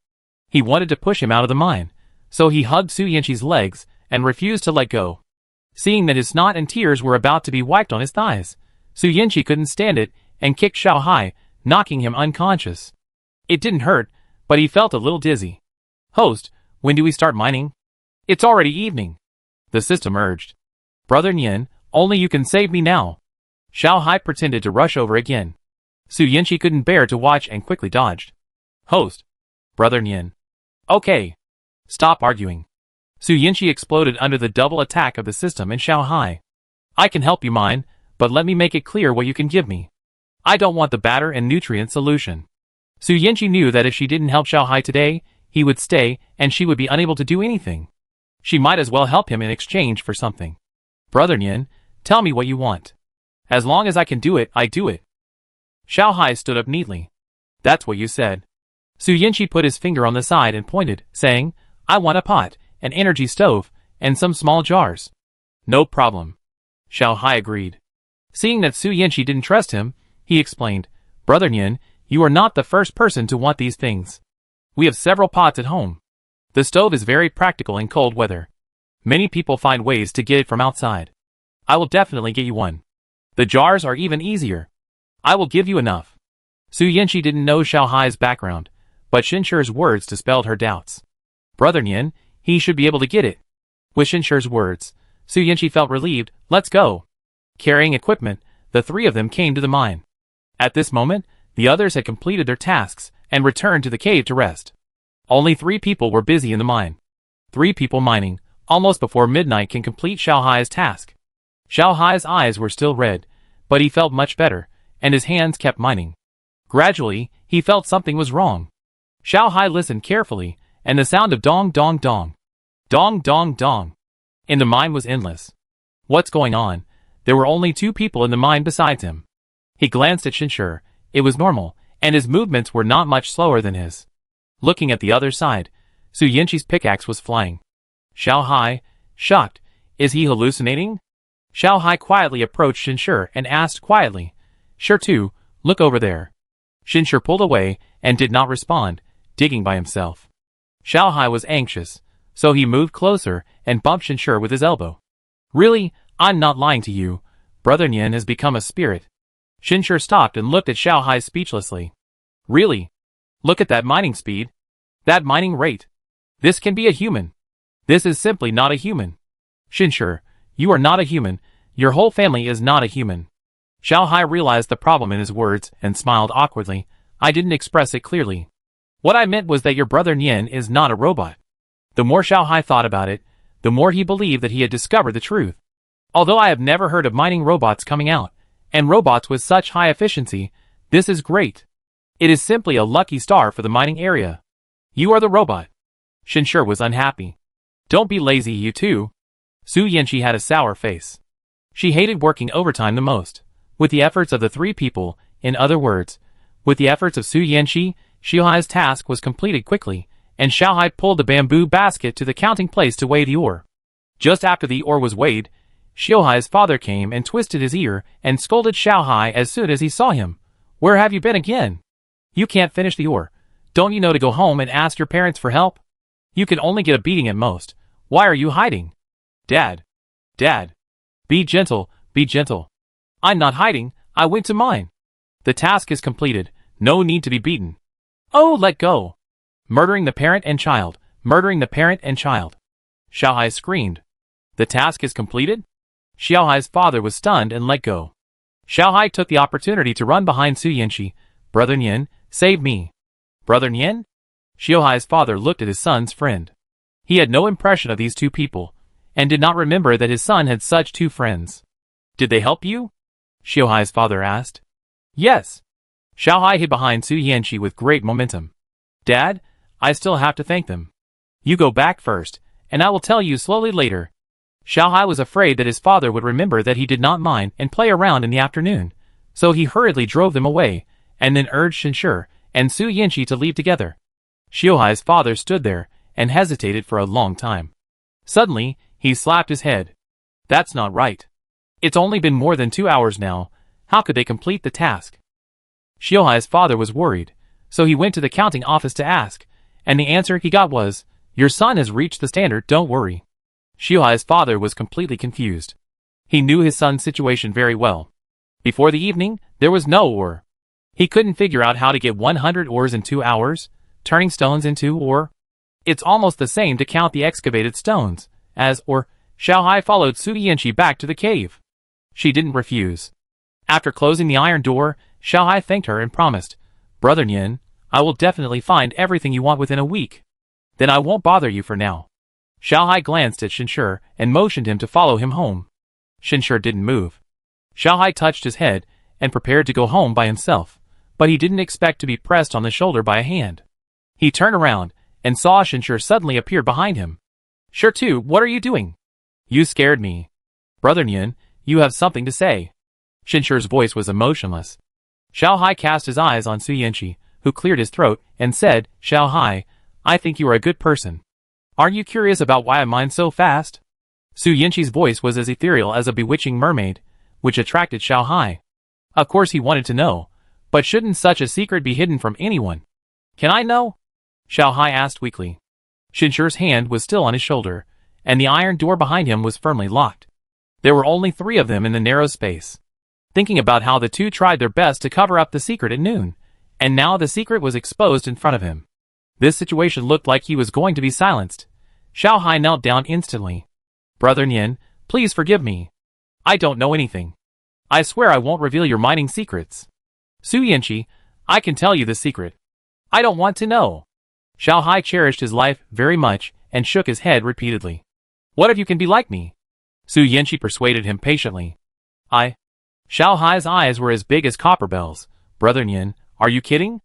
He wanted to push him out of the mine, so he hugged Su Yanqi's legs, and refused to let go. Seeing that his snot and tears were about to be wiped on his thighs, Su Yanqi couldn't stand it, and kicked Xiaohai, knocking him unconscious. It didn't hurt, but he felt a little dizzy. Host, when do we start mining? It's already evening. The system urged. Brother Nien, only you can save me now. Xiaohai pretended to rush over again. Su Yanqi couldn't bear to watch and quickly dodged. Host. Brother Nien. Okay. Stop arguing. Su Yanqi exploded under the double attack of the system and Xiaohai. I can help you mine, but let me make it clear what you can give me. I don't want the batter and nutrient solution. Su Yanqi knew that if she didn't help Xiaohai today, he would stay, and she would be unable to do anything. She might as well help him in exchange for something. Brother Nien, tell me what you want. As long as I can do it, I do it. Xiaohai stood up neatly. That's what you said. Su Yanqi put his finger on the side and pointed, saying, I want a pot, an energy stove, and some small jars. No problem. Xiao Hai agreed. Seeing that Su Yanqi didn't trust him, he explained, Brother Nian, you are not the first person to want these things. We have several pots at home. The stove is very practical in cold weather. Many people find ways to get it from outside. I will definitely get you one. The jars are even easier. I will give you enough. Su Yanqi didn't know Xiao Hai's background, but Shinshi's words dispelled her doubts. Brother Nian, he should be able to get it. With Shinshi's words, Su Yanqi felt relieved. Let's go. Carrying equipment, the three of them came to the mine. At this moment, the others had completed their tasks and returned to the cave to rest. Only 3 people were busy in the mine. 3 people mining, almost before midnight, can complete Xiao Hai's task. Xiao Hai's eyes were still red, but he felt much better, and his hands kept mining. Gradually, he felt something was wrong. Xiao Hai listened carefully, and the sound of dong dong dong. Dong dong dong. In the mine was endless. What's going on? There were only 2 people in the mine besides him. He glanced at Shinshi. It was normal, and his movements were not much slower than his. Looking at the other side, Su Yanqi's pickaxe was flying. Xiao Hai, shocked, is he hallucinating? Xiao Hai quietly approached Shinshi and asked quietly, Shitu, look over there. Shinshi pulled away and did not respond, digging by himself. Xiao Hai was anxious, so he moved closer and bumped Shinshi with his elbow. Really, I'm not lying to you. Brother Nian has become a spirit. Shinshi stopped and looked at Xiao Hai speechlessly. Really? Look at that mining speed. That mining rate. This can be a human. This is simply not a human. Shinshi, you are not a human. Your whole family is not a human. Xiao Hai realized the problem in his words and smiled awkwardly. I didn't express it clearly. What I meant was that your brother Nian is not a robot. The more Xiao Hai thought about it, the more he believed that he had discovered the truth. Although I have never heard of mining robots coming out, and robots with such high efficiency, this is great. It is simply a lucky star for the mining area. You are the robot. Shinshi was unhappy. Don't be lazy, you too. Su Yanqi had a sour face. She hated working overtime the most. With the efforts of the 3 people, in other words, with the efforts of Su Yanqi, Xiao Hai's task was completed quickly, and Xiao Hai pulled the bamboo basket to the counting place to weigh the ore. Just after the ore was weighed, Xiao Hai's father came and twisted his ear and scolded Xiao Hai as soon as he saw him. Where have you been again? You can't finish the ore. Don't you know to go home and ask your parents for help? You can only get a beating at most. Why are you hiding? Dad. Dad. Be gentle, be gentle. I'm not hiding, I went to mine. The task is completed, no need to be beaten. Oh, let go. Murdering the parent and child, murdering the parent and child. Xiao Hai screamed. The task is completed? Xiao Hai's father was stunned and let go. Xiao Hai took the opportunity to run behind Su Yanqi. Brother Nian, save me. Brother Nian? Xiao Hai's father looked at his son's friend. He had no impression of these 2 people, and did not remember that his son had such 2 friends. Did they help you? Xiao Hai's father asked. Yes. Xiao Hai hid behind Su Yanqi with great momentum. Dad, I still have to thank them. You go back first, and I will tell you slowly later. Xiao Hai was afraid that his father would remember that he did not mine and play around in the afternoon, so he hurriedly drove them away, and then urged Shinshi and Su Yanqi to leave together. Xiao Hai's father stood there and hesitated for a long time. Suddenly, he slapped his head. That's not right. It's only been more than 2 hours now. How could they complete the task? Xiao Hai's father was worried, so he went to the counting office to ask, and the answer he got was, your son has reached the standard, don't worry. Xiao Hai's father was completely confused. He knew his son's situation very well. Before the evening, there was no ore. He couldn't figure out how to get 100 ores in 2 hours, turning stones into ore. It's almost the same to count the excavated stones, as ore. Xiao Hai followed Su Yanqi back to the cave. She didn't refuse. After closing the iron door, Xiao Hai thanked her and promised, Brother Nian, I will definitely find everything you want within a week. Then I won't bother you for now. Xiao Hai glanced at Shinshi and motioned him to follow him home. Shinshi didn't move. Xiao Hai touched his head and prepared to go home by himself, but he didn't expect to be pressed on the shoulder by a hand. He turned around and saw Shinshi suddenly appear behind him. Shitu, what are you doing? You scared me. Brother Nian, you have something to say. Shinshi's voice was emotionless. Xiao Hai cast his eyes on Su Yanqi, who cleared his throat and said, Xiao Hai, I think you are a good person. Aren't you curious about why I mine so fast? Su Yanqi's voice was as ethereal as a bewitching mermaid, which attracted Xiao Hai. Of course he wanted to know, but shouldn't such a secret be hidden from anyone? Can I know? Xiao Hai asked weakly. Shinshi's hand was still on his shoulder, and the iron door behind him was firmly locked. There were only 3 of them in the narrow space. Thinking about how the two tried their best to cover up the secret at noon, and now the secret was exposed in front of him. This situation looked like he was going to be silenced. Xiao Hai knelt down instantly. Brother Nian, please forgive me. I don't know anything. I swear I won't reveal your mining secrets. Su Yanqi, I can tell you the secret. I don't want to know. Xiao Hai cherished his life very much and shook his head repeatedly. What if you can be like me? Su Yanqi persuaded him patiently. Xiao Hai's eyes were as big as copper bells. Brother Nian, are you kidding?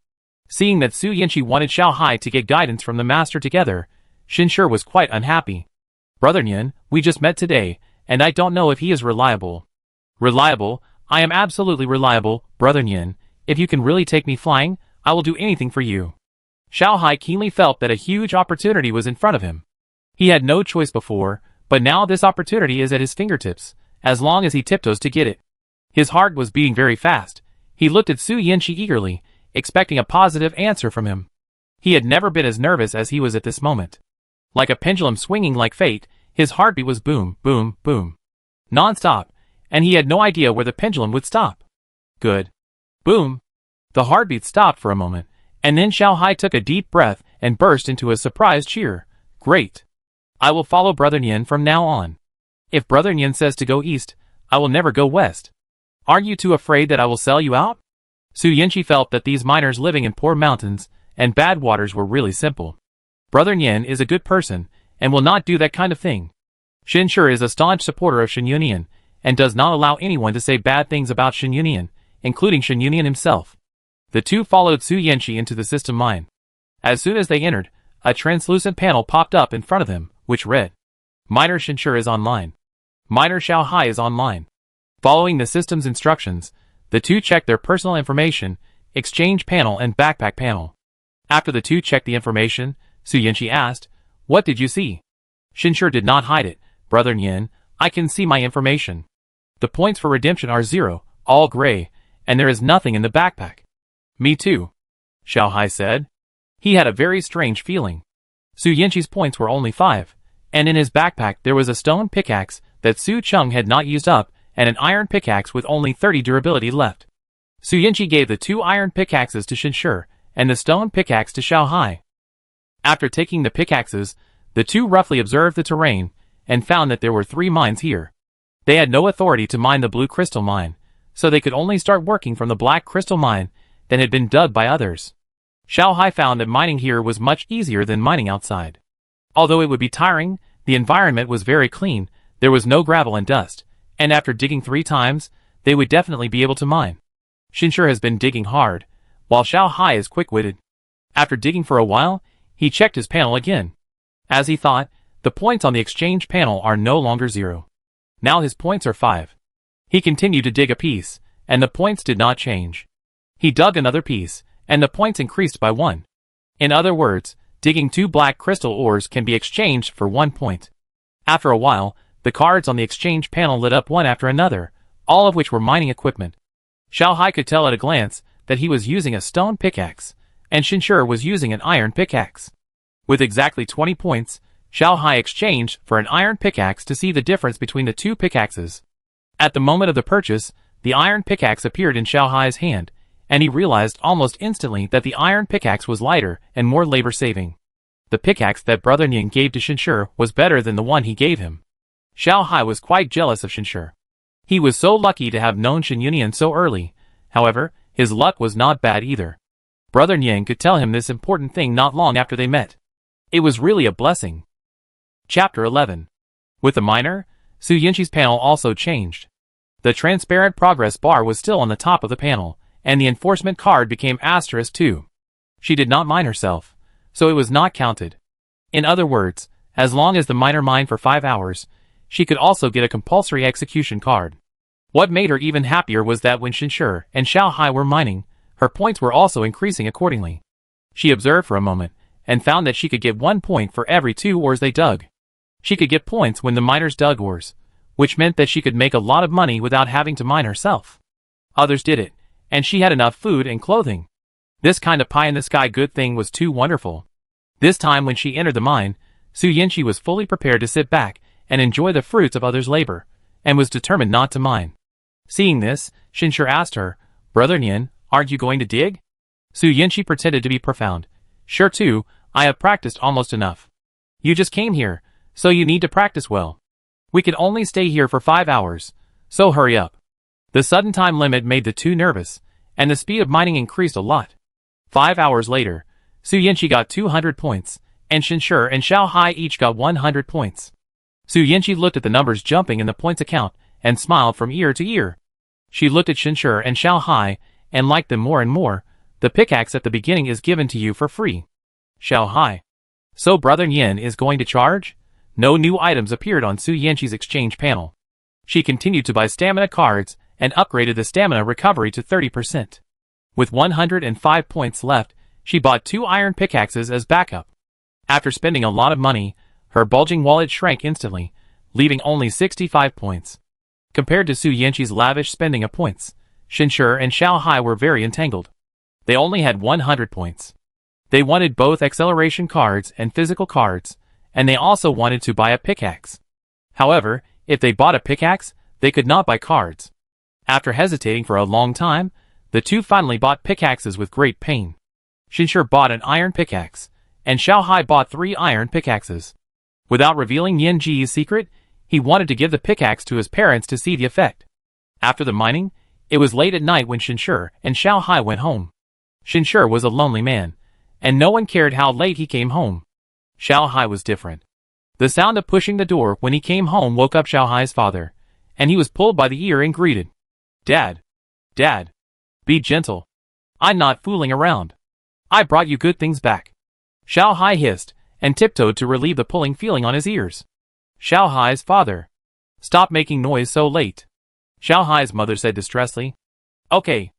Seeing that Su Yanqi wanted Xiao Hai to get guidance from the master together, Shinshi was quite unhappy. Brother Nian, we just met today, and I don't know if he is reliable. Reliable? I am absolutely reliable, Brother Nian. If you can really take me flying, I will do anything for you. Xiao Hai keenly felt that a huge opportunity was in front of him. He had no choice before, but now this opportunity is at his fingertips, as long as he tiptoes to get it. His heart was beating very fast. He looked at Su Yanqi eagerly, expecting a positive answer from him. He had never been as nervous as he was at this moment. Like a pendulum swinging like fate, his heartbeat was boom, boom, boom. Non-stop, and he had no idea where the pendulum would stop. Good. Boom. The heartbeat stopped for a moment, and then Xiao Hai took a deep breath and burst into a surprised cheer. Great. I will follow Brother Nian from now on. If Brother Nian says to go east, I will never go west. Aren't you too afraid that I will sell you out? Su Yanqi felt that these miners living in poor mountains and bad waters were really simple. Brother Nian is a good person, and will not do that kind of thing. Shinshi is a staunch supporter of Shen Yunian, and does not allow anyone to say bad things about Shen Yunian, including Shen Yunian himself. The two followed Su Yanqi into the system mine. As soon as they entered, a translucent panel popped up in front of them, which read, Miner Shinshi is online. Miner Xiao Hai is online. Following the system's instructions, the two checked their personal information, exchange panel and backpack panel. After the two checked the information, Su Yanqi asked, What did you see? Shinshi did not hide it. Brother Nian, I can see my information. The points for redemption are 0, all gray, and there is nothing in the backpack. Me too, Xiao Hai said. He had a very strange feeling. Su Yanqi's points were only 5, and in his backpack there was a stone pickaxe that Su Cheng had not used up, and an iron pickaxe with only 30 durability left. Su Yanqi gave the 2 iron pickaxes to Shinshi, and the stone pickaxe to Xiao Hai. After taking the pickaxes, the two roughly observed the terrain, and found that there were 3 mines here. They had no authority to mine the blue crystal mine, so they could only start working from the black crystal mine that had been dug by others. Xiao Hai found that mining here was much easier than mining outside. Although it would be tiring, the environment was very clean, there was no gravel and dust, and after digging 3 times, they would definitely be able to mine. Shinshi has been digging hard, while Xiao Hai is quick-witted. After digging for a while, he checked his panel again. As he thought, the points on the exchange panel are no longer 0. Now his points are 5. He continued to dig a piece, and the points did not change. He dug another piece, and the points increased by 1. In other words, digging 2 black crystal ores can be exchanged for 1 point. After a while, the cards on the exchange panel lit up one after another, all of which were mining equipment. Xiao Hai could tell at a glance that he was using a stone pickaxe, and Shinshi was using an iron pickaxe. With exactly 20 points, Xiao Hai exchanged for an iron pickaxe to see the difference between the 2 pickaxes. At the moment of the purchase, the iron pickaxe appeared in Xiao Hai's hand, and he realized almost instantly that the iron pickaxe was lighter and more labor-saving. The pickaxe that Brother Nian gave to Shinshi was better than the one he gave him. Xiao Hai was quite jealous of Shinshi. He was so lucky to have known Shen Yunian so early. However, his luck was not bad either. Brother Nian could tell him this important thing not long after they met. It was really a blessing. Chapter 11. With the miner, Su Yanqi's panel also changed. The transparent progress bar was still on the top of the panel, and the enforcement card became *2. She did not mine herself, so it was not counted. In other words, as long as the miner mined for 5 hours, she could also get a compulsory execution card. What made her even happier was that when Shinshi and Xiao Hai were mining, her points were also increasing accordingly. She observed for a moment, and found that she could get 1 point for every 2 ores they dug. She could get points when the miners dug ores, which meant that she could make a lot of money without having to mine herself. Others did it, and she had enough food and clothing. This kind of pie-in-the-sky good thing was too wonderful. This time when she entered the mine, Su Yanqi was fully prepared to sit back and enjoy the fruits of others' labor, and was determined not to mine. Seeing this, Shinshi asked her, "Brother Nian, aren't you going to dig?" Su Yanqi pretended to be profound. "Sure too, I have practiced almost enough. You just came here, so you need to practice well. We can only stay here for 5 hours, so hurry up." The sudden time limit made the two nervous, and the speed of mining increased a lot. 5 hours later, Su Yanqi got 200 points, and Shinshi and Xiao Hai each got 100 points. Su Yanqi looked at the numbers jumping in the points account, and smiled from ear to ear. She looked at Shinshi and Xiao Hai, and liked them more and more. "The pickaxe at the beginning is given to you for free." Xiao Hai. "So Brother Nian is going to charge?" No new items appeared on Su Yanqi's exchange panel. She continued to buy stamina cards, and upgraded the stamina recovery to 30%. With 105 points left, she bought 2 iron pickaxes as backup. After spending a lot of money, her bulging wallet shrank instantly, leaving only 65 points. Compared to Su Yanqi's lavish spending of points, Shinshi and Xiao Hai were very entangled. They only had 100 points. They wanted both acceleration cards and physical cards, and they also wanted to buy a pickaxe. However, if they bought a pickaxe, they could not buy cards. After hesitating for a long time, the two finally bought pickaxes with great pain. Shinshi bought an iron pickaxe, and Xiao Hai bought 3 iron pickaxes. Without revealing Yanji's secret, he wanted to give the pickaxe to his parents to see the effect. After the mining, it was late at night when Shinshi and Xiao Hai went home. Shinshi was a lonely man, and no one cared how late he came home. Xiao Hai was different. The sound of pushing the door when he came home woke up Xiao Hai's father, and he was pulled by the ear and greeted. "Dad. Dad. Be gentle. I'm not fooling around. I brought you good things back." Xiao Hai hissed, and tiptoed to relieve the pulling feeling on his ears. Xiao Hai's father. "Stop making noise so late," Xiao Hai's mother said distressfully. "Okay."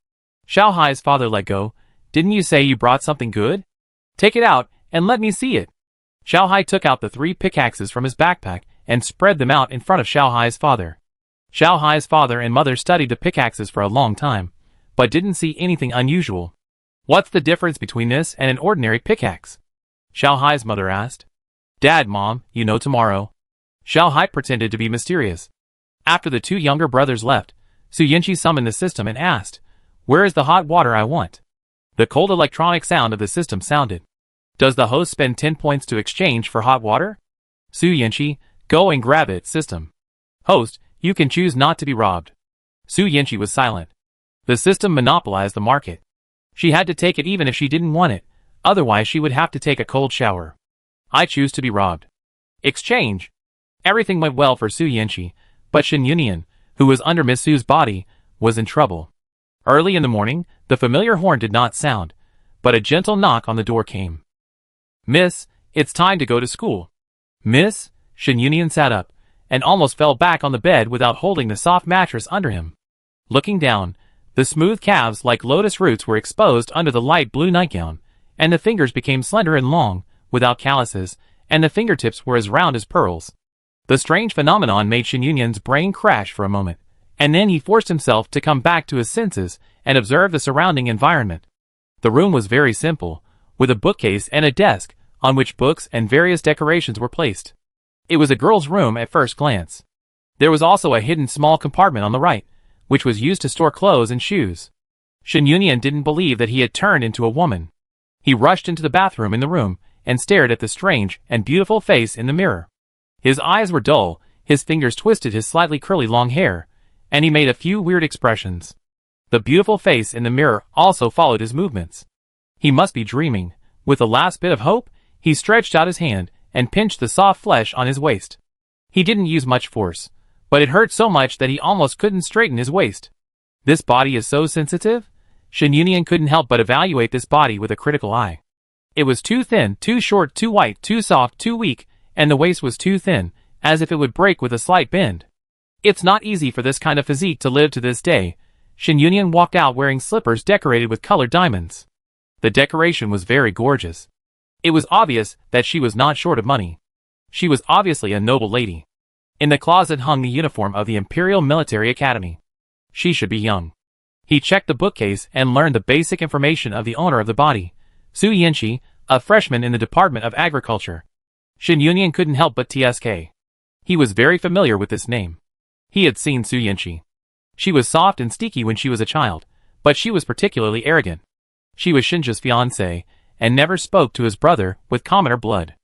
Xiao Hai's father let go. "Didn't you say you brought something good? Take it out, and let me see it." Xiao Hai took out the 3 pickaxes from his backpack, and spread them out in front of Xiao Hai's father. Xiao Hai's father and mother studied the pickaxes for a long time, but didn't see anything unusual. "What's the difference between this and an ordinary pickaxe?" Xiao Hai's mother asked. "Dad, Mom, you know tomorrow." Xiao Hai pretended to be mysterious. After the 2 younger brothers left, Su Yanqi summoned the system and asked, "Where is the hot water I want?" The cold electronic sound of the system sounded. "Does the host spend 10 points to exchange for hot water?" Su Yanqi, "Go and grab it, system." "Host, you can choose not to be robbed." Su Yanqi was silent. The system monopolized the market. She had to take it even if she didn't want it, otherwise she would have to take a cold shower. "I choose to be robbed." Exchange. Everything went well for Su Yanqi, but Shen Yunian, who was under Miss Su's body, was in trouble. Early in the morning, the familiar horn did not sound, but a gentle knock on the door came. "Miss, it's time to go to school." "Miss?" Shen Yunian sat up, and almost fell back on the bed without holding the soft mattress under him. Looking down, the smooth calves like lotus roots were exposed under the light blue nightgown, and the fingers became slender and long, without calluses, and the fingertips were as round as pearls. The strange phenomenon made Shen Yunian's brain crash for a moment, and then he forced himself to come back to his senses and observe the surrounding environment. The room was very simple, with a bookcase and a desk, on which books and various decorations were placed. It was a girl's room at first glance. There was also a hidden small compartment on the right, which was used to store clothes and shoes. Shen Yunian didn't believe that he had turned into a woman. He rushed into the bathroom in the room, and stared at the strange and beautiful face in the mirror. His eyes were dull, his fingers twisted his slightly curly long hair, and he made a few weird expressions. The beautiful face in the mirror also followed his movements. He must be dreaming. With a last bit of hope, he stretched out his hand, and pinched the soft flesh on his waist. He didn't use much force, but it hurt so much that he almost couldn't straighten his waist. This body is so sensitive? Shen Yunian couldn't help but evaluate this body with a critical eye. It was too thin, too short, too white, too soft, too weak, and the waist was too thin, as if it would break with a slight bend. It's not easy for this kind of physique to live to this day. Shen Yunian walked out wearing slippers decorated with colored diamonds. The decoration was very gorgeous. It was obvious that she was not short of money. She was obviously a noble lady. In the closet hung the uniform of the Imperial Military Academy. She should be young. He checked the bookcase and learned the basic information of the owner of the body, Su Yinshi, a freshman in the Department of Agriculture. Shin Yunyan couldn't help but tsk. He was very familiar with this name. He had seen Su Yinshi. She was soft and steaky when she was a child, but she was particularly arrogant. She was Shinja's fiancée, and never spoke to his brother with commoner blood.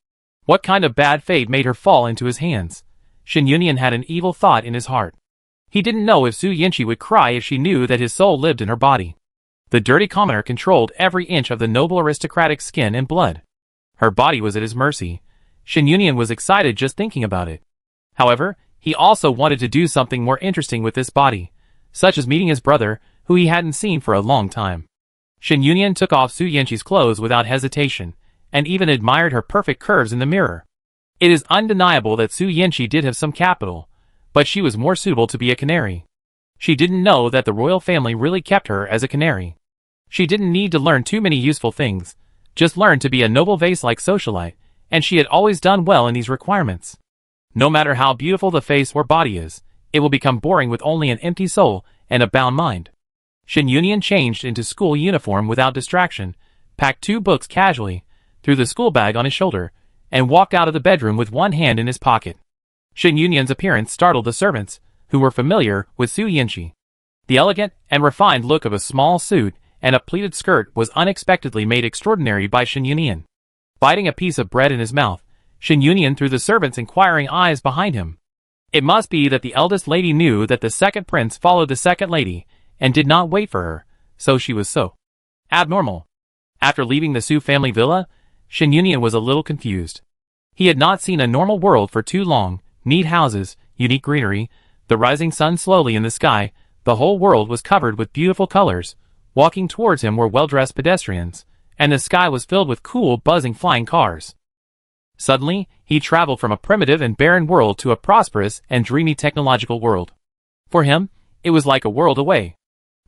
What kind of bad fate made her fall into his hands? Shin Yunyan had an evil thought in his heart. He didn't know if Su Yinshi would cry if she knew that his soul lived in her body. The dirty commoner controlled every inch of the noble aristocratic skin and blood. Her body was at his mercy. Shin Yunyan was excited just thinking about it. However, he also wanted to do something more interesting with this body, such as meeting his brother, who he hadn't seen for a long time. Shin Yunyan took off Su Yinshi's clothes without hesitation, and even admired her perfect curves in the mirror. It is undeniable that Su Yinshi did have some capital, but she was more suitable to be a canary. She didn't know that the royal family really kept her as a canary. She didn't need to learn too many useful things, just learn to be a noble vase-like socialite, and she had always done well in these requirements. No matter how beautiful the face or body is, it will become boring with only an empty soul and a bound mind. Shin Yunyan changed into school uniform without distraction, packed 2 books casually, threw the school bag on his shoulder, and walked out of the bedroom with one hand in his pocket. Shin Yunyan's appearance startled the servants, who were familiar with Su Yinshi. The elegant and refined look of a small suit and a pleated skirt was unexpectedly made extraordinary by Shin Yunyan. Biting a piece of bread in his mouth, Shin Yunyan threw the servants' inquiring eyes behind him. It must be that the eldest lady knew that the second prince followed the second lady, and did not wait for her, so she was so abnormal. After leaving the Su family villa, Shin Yunyan was a little confused. He had not seen a normal world for too long. Neat houses, unique greenery, the rising sun slowly in the sky, the whole world was covered with beautiful colors. Walking towards him were well-dressed pedestrians, and the sky was filled with cool, buzzing flying cars. Suddenly, he traveled from a primitive and barren world to a prosperous and dreamy technological world. For him, it was like a world away.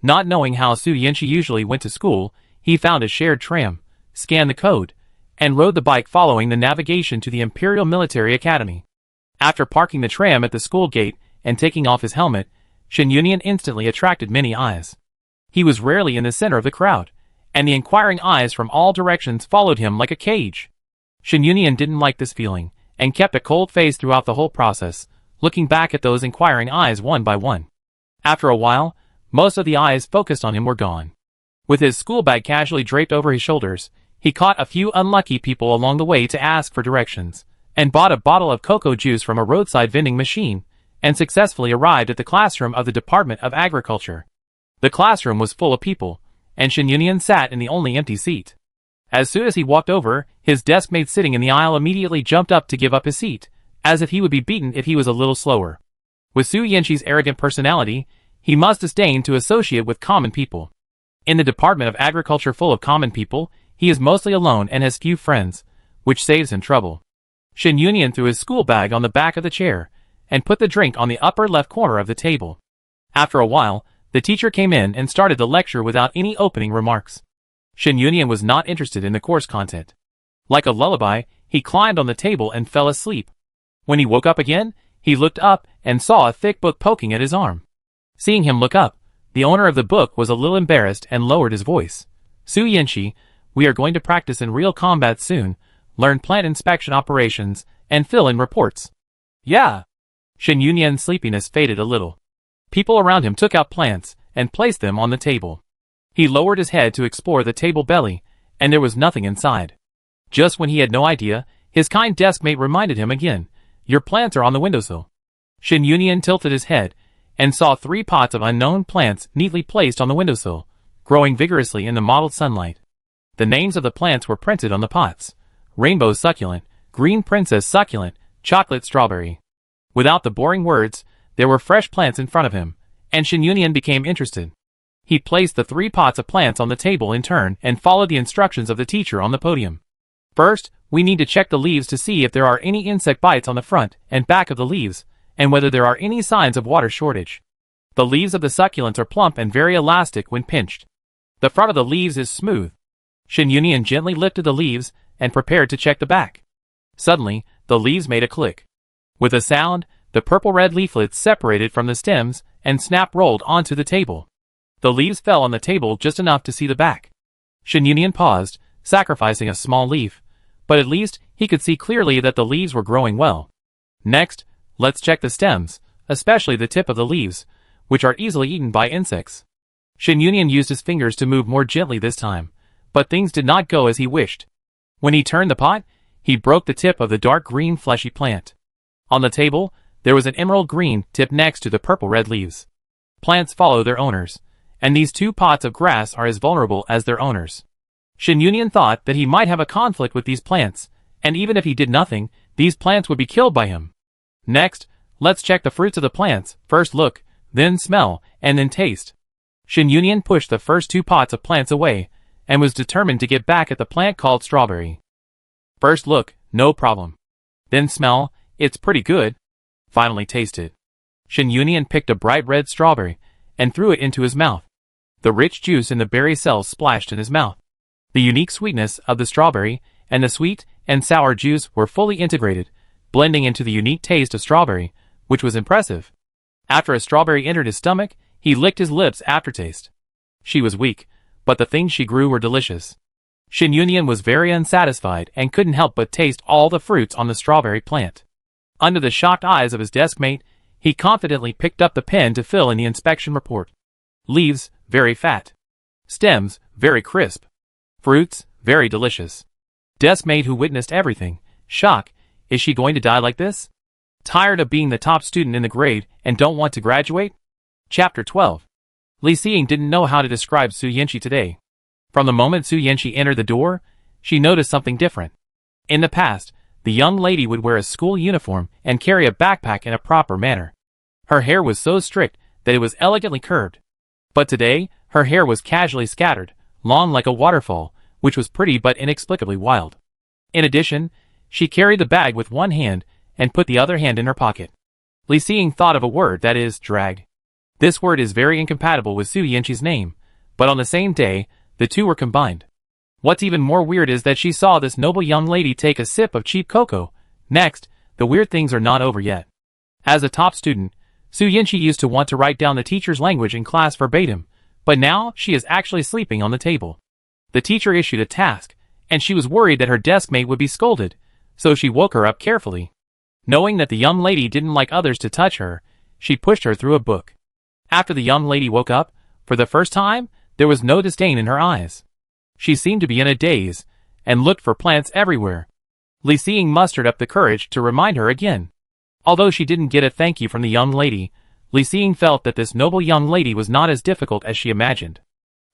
Not knowing how Su Yinshi usually went to school, he found a shared tram, scanned the code, and rode the bike following the navigation to the Imperial Military Academy. After parking the tram at the school gate and taking off his helmet, Shin Yunyan instantly attracted many eyes. He was rarely in the center of the crowd, and the inquiring eyes from all directions followed him like a cage. Shin Yunyan didn't like this feeling, and kept a cold face throughout the whole process, looking back at those inquiring eyes one by one. After a while, most of the eyes focused on him were gone. With his school bag casually draped over his shoulders, he caught a few unlucky people along the way to ask for directions, and bought a bottle of cocoa juice from a roadside vending machine, and successfully arrived at the classroom of the Department of Agriculture. The classroom was full of people, and Shin Yunyan sat in the only empty seat. As soon as he walked over, his desk mate sitting in the aisle immediately jumped up to give up his seat, as if he would be beaten if he was a little slower. With Su Yinshi's arrogant personality, he must disdain to associate with common people. In the Department of Agriculture full of common people, he is mostly alone and has few friends, which saves him trouble. Shin Yunyan threw his school bag on the back of the chair, and put the drink on the upper left corner of the table. After a while, the teacher came in and started the lecture without any opening remarks. Shin Yunyan was not interested in the course content. Like a lullaby, he climbed on the table and fell asleep. When he woke up again, he looked up and saw a thick book poking at his arm. Seeing him look up, the owner of the book was a little embarrassed and lowered his voice. Su Yinshi, we are going to practice in real combat soon, learn plant inspection operations, and fill in reports. Yeah. Shin Yunyan's sleepiness faded a little. People around him took out plants and placed them on the table. He lowered his head to explore the table belly, and there was nothing inside. Just when he had no idea, his kind desk mate reminded him again, your plants are on the windowsill. Shin Yunyan tilted his head, and saw 3 pots of unknown plants neatly placed on the windowsill, growing vigorously in the mottled sunlight. The names of the plants were printed on the pots: Rainbow Succulent, Green Princess Succulent, Chocolate Strawberry. Without the boring words, there were fresh plants in front of him, and Shin Yunyan became interested. He placed the 3 pots of plants on the table in turn and followed the instructions of the teacher on the podium. First, we need to check the leaves to see if there are any insect bites on the front and back of the leaves, and whether there are any signs of water shortage. The leaves of the succulents are plump and very elastic when pinched. The front of the leaves is smooth. Shin Yunyan gently lifted the leaves and prepared to check the back. Suddenly, the leaves made a click. With a sound, the purple-red leaflets separated from the stems and snap-rolled onto the table. The leaves fell on the table just enough to see the back. Shin Yunyan paused, sacrificing a small leaf, but at least he could see clearly that the leaves were growing well. Next, let's check the stems, especially the tip of the leaves, which are easily eaten by insects. Shin Yunyan used his fingers to move more gently this time, but things did not go as he wished. When he turned the pot, he broke the tip of the dark green fleshy plant. On the table, there was an emerald green tip next to the purple-red leaves. Plants follow their owners, and these two pots of grass are as vulnerable as their owners. Shin Yunyan thought that he might have a conflict with these plants, and even if he did nothing, these plants would be killed by him. Next, let's check the fruits of the plants. First look, then smell, and then taste. Shin Yunyan pushed the first two pots of plants away, and was determined to get back at the plant called strawberry. First look, no problem. Then smell, it's pretty good. Finally taste it. Shin Yunyan picked a bright red strawberry, and threw it into his mouth. The rich juice in the berry cells splashed in his mouth. The unique sweetness of the strawberry and the sweet and sour juice were fully integrated, blending into the unique taste of strawberry, which was impressive. After a strawberry entered his stomach, he licked his lips aftertaste. She was weak, but the things she grew were delicious. Shin Yunyan was very unsatisfied and couldn't help but taste all the fruits on the strawberry plant. Under the shocked eyes of his deskmate, he confidently picked up the pen to fill in the inspection report. Leaves, very fat. Stems, very crisp. Fruits, very delicious. Deskmate who witnessed everything, shock, is she going to die like this? Tired of being the top student in the grade and don't want to graduate? Chapter 12. Li Xiying didn't know how to describe Su Yanqi today. From the moment Su Yanqi entered the door, she noticed something different. In the past, the young lady would wear a school uniform and carry a backpack in a proper manner. Her hair was so strict that it was elegantly curved. But today, her hair was casually scattered, long like a waterfall, which was pretty but inexplicably wild. In addition, she carried the bag with one hand and put the other hand in her pocket. Li Xiying thought of a word, that is, drag. This word is very incompatible with Su Yanqi's name, but on the same day, the two were combined. What's even more weird is that she saw this noble young lady take a sip of cheap cocoa. Next, the weird things are not over yet. As a top student, Su Yanqi used to want to write down the teacher's language in class verbatim, but now she is actually sleeping on the table. The teacher issued a task, and she was worried that her deskmate would be scolded, so she woke her up carefully. Knowing that the young lady didn't like others to touch her, she pushed her through a book. After the young lady woke up, for the first time, there was no disdain in her eyes. She seemed to be in a daze, and looked for plants everywhere. Li Xiying mustered up the courage to remind her again. Although she didn't get a thank you from the young lady, Li Xiying felt that this noble young lady was not as difficult as she imagined.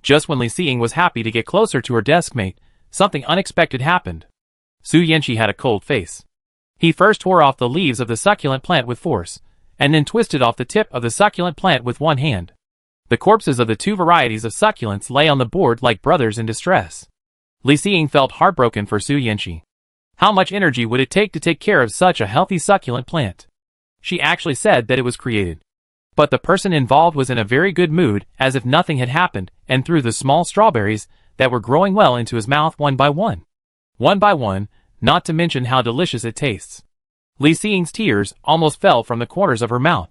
Just when Li Xiying was happy to get closer to her deskmate, something unexpected happened. Su Yanqi had a cold face. He first tore off the leaves of the succulent plant with force, and then twisted off the tip of the succulent plant with one hand. The corpses of the two varieties of succulents lay on the board like brothers in distress. Li Xiying felt heartbroken for Su Yanqi. How much energy would it take to take care of such a healthy succulent plant? She actually said that it was created. But the person involved was in a very good mood, as if nothing had happened, and threw the small strawberries that were growing well into his mouth one by one. One by one, not to mention how delicious it tastes. Li Xiying's tears almost fell from the corners of her mouth.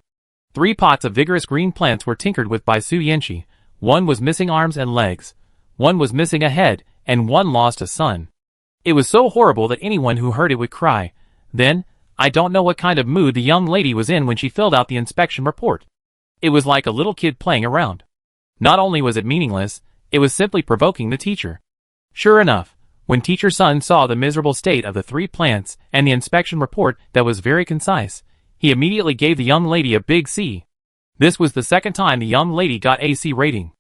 3 pots of vigorous green plants were tinkered with by Su Yanqi. One was missing arms and legs, one was missing a head, and one lost a son. It was so horrible that anyone who heard it would cry. Then, I don't know what kind of mood the young lady was in when she filled out the inspection report. It was like a little kid playing around. Not only was it meaningless, it was simply provoking the teacher. Sure enough, when Teacher Sun saw the miserable state of the 3 plants and the inspection report that was very concise, he immediately gave the young lady a big C. This was the second time the young lady got a C rating.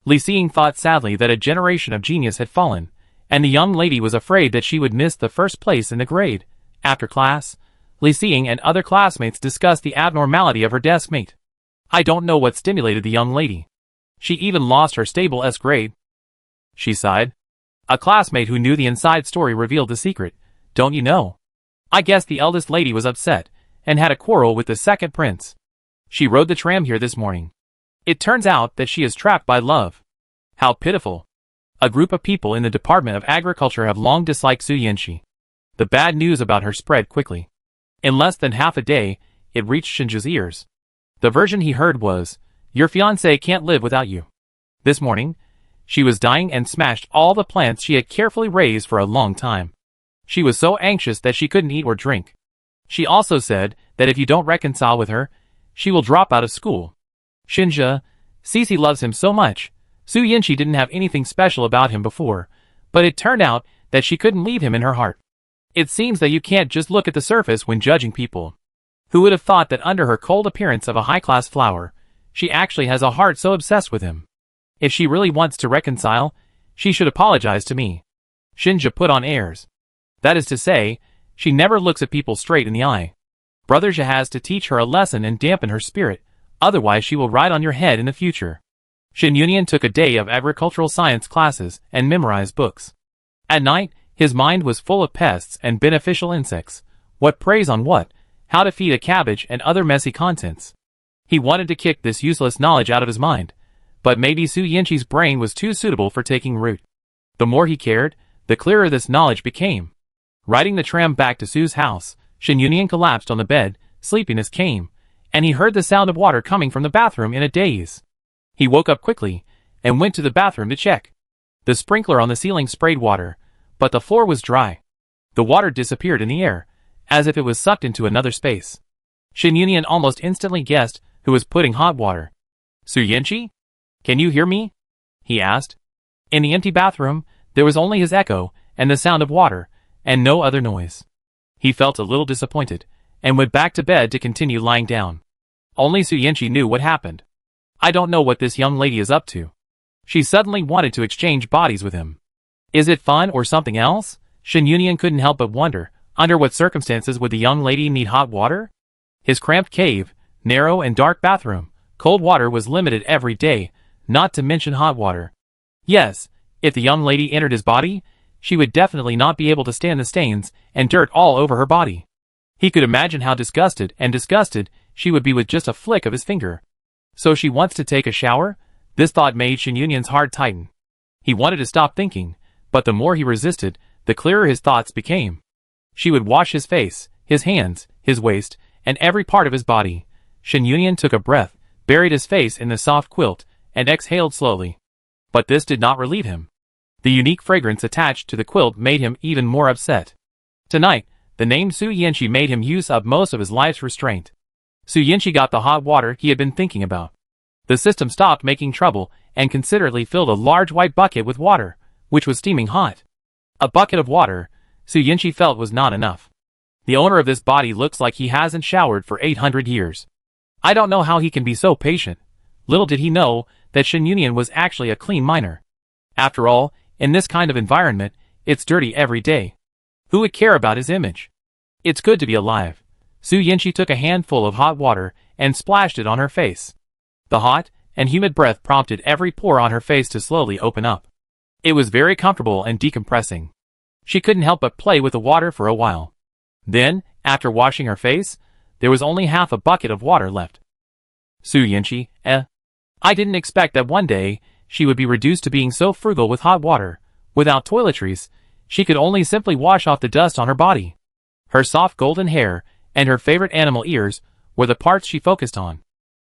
Li Xiying thought sadly that a generation of genius had fallen, and the young lady was afraid that she would miss the first place in the grade. After class, Li Xiying and other classmates discussed the abnormality of her deskmate. I don't know what stimulated the young lady. She even lost her stable S grade. She sighed. A classmate who knew the inside story revealed the secret. Don't you know? I guess the eldest lady was upset, and had a quarrel with the second prince. She rode the tram here this morning. It turns out that she is trapped by love. How pitiful. A group of people in the Department of Agriculture have long disliked Su Yinshi. The bad news about her spread quickly. In less than half a day, it reached Shinja's ears. The version he heard was, "Your fiancé can't live without you." This morning, she was dying and smashed all the plants she had carefully raised for a long time. She was so anxious that she couldn't eat or drink. She also said that if you don't reconcile with her, she will drop out of school. Shinja, Cece loves him so much. Su Yinshi didn't have anything special about him before, but it turned out that she couldn't leave him in her heart. It seems that you can't just look at the surface when judging people. Who would have thought that under her cold appearance of a high-class flower, she actually has a heart so obsessed with him? If she really wants to reconcile, she should apologize to me. Shinja put on airs. That is to say, she never looks at people straight in the eye. Brother Zha has to teach her a lesson and dampen her spirit, otherwise she will ride on your head in the future. Shin Yunian took a day of agricultural science classes and memorized books. At night, his mind was full of pests and beneficial insects, what preys on what, how to feed a cabbage and other messy contents. He wanted to kick this useless knowledge out of his mind, but maybe Su Yinshi's brain was too suitable for taking root. The more he cared, the clearer this knowledge became. Riding the tram back to Su's house, Shin Yunian collapsed on the bed, sleepiness came, and he heard the sound of water coming from the bathroom in a daze. He woke up quickly, and went to the bathroom to check. The sprinkler on the ceiling sprayed water, but the floor was dry. The water disappeared in the air, as if it was sucked into another space. Shin Yunian almost instantly guessed who was putting hot water. "Su Yinshi? Can you hear me?" he asked. In the empty bathroom, there was only his echo, and the sound of water, and no other noise. He felt a little disappointed, and went back to bed to continue lying down. Only Su Yinshi knew what happened. "I don't know what this young lady is up to." She suddenly wanted to exchange bodies with him. Is it fun or something else? Shin Yunian couldn't help but wonder, under what circumstances would the young lady need hot water? His cramped cave, narrow and dark bathroom, cold water was limited every day, not to mention hot water. Yes, if the young lady entered his body, she would definitely not be able to stand the stains and dirt all over her body. He could imagine how disgusted she would be with just a flick of his finger. So she wants to take a shower? This thought made Shin Yunian's heart tighten. He wanted to stop thinking, but the more he resisted, the clearer his thoughts became. She would wash his face, his hands, his waist, and every part of his body. Shin Yunian took a breath, buried his face in the soft quilt, and exhaled slowly. But this did not relieve him. The unique fragrance attached to the quilt made him even more upset. Tonight, the name Su Yinshi made him use up most of his life's restraint. Su Yinshi got the hot water he had been thinking about. The system stopped making trouble and considerately filled a large white bucket with water, which was steaming hot. A bucket of water, Su Yinshi felt, was not enough. The owner of this body looks like he hasn't showered for 800 years. I don't know how he can be so patient. Little did he know that Shin Yunian was actually a clean miner. After all, in this kind of environment, it's dirty every day. Who would care about his image? It's good to be alive. Su Yinshi took a handful of hot water and splashed it on her face. The hot and humid breath prompted every pore on her face to slowly open up. It was very comfortable and decompressing. She couldn't help but play with the water for a while. Then, after washing her face, there was only half a bucket of water left. Su Yinshi, I didn't expect that one day she would be reduced to being so frugal with hot water. Without toiletries, she could only simply wash off the dust on her body. Her soft golden hair and her favorite animal ears were the parts she focused on.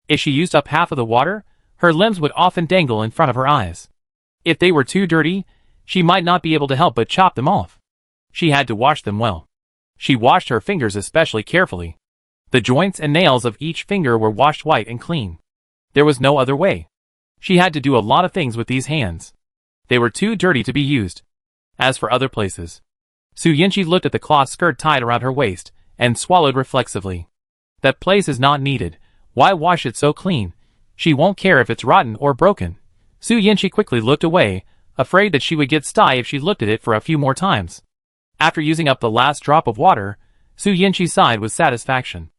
If she used up half of the water, her limbs would often dangle in front of her eyes. If they were too dirty, she might not be able to help but chop them off. She had to wash them well. She washed her fingers especially carefully. The joints and nails of each finger were washed white and clean. There was no other way. She had to do a lot of things with these hands. They were too dirty to be used. As for other places, Su Yinshi looked at the cloth skirt tied around her waist, and swallowed reflexively. That place is not needed. Why wash it so clean? She won't care if it's rotten or broken. Su Yinshi quickly looked away, afraid that she would get sty if she looked at it for a few more times. After using up the last drop of water, Su Yinshi sighed with satisfaction.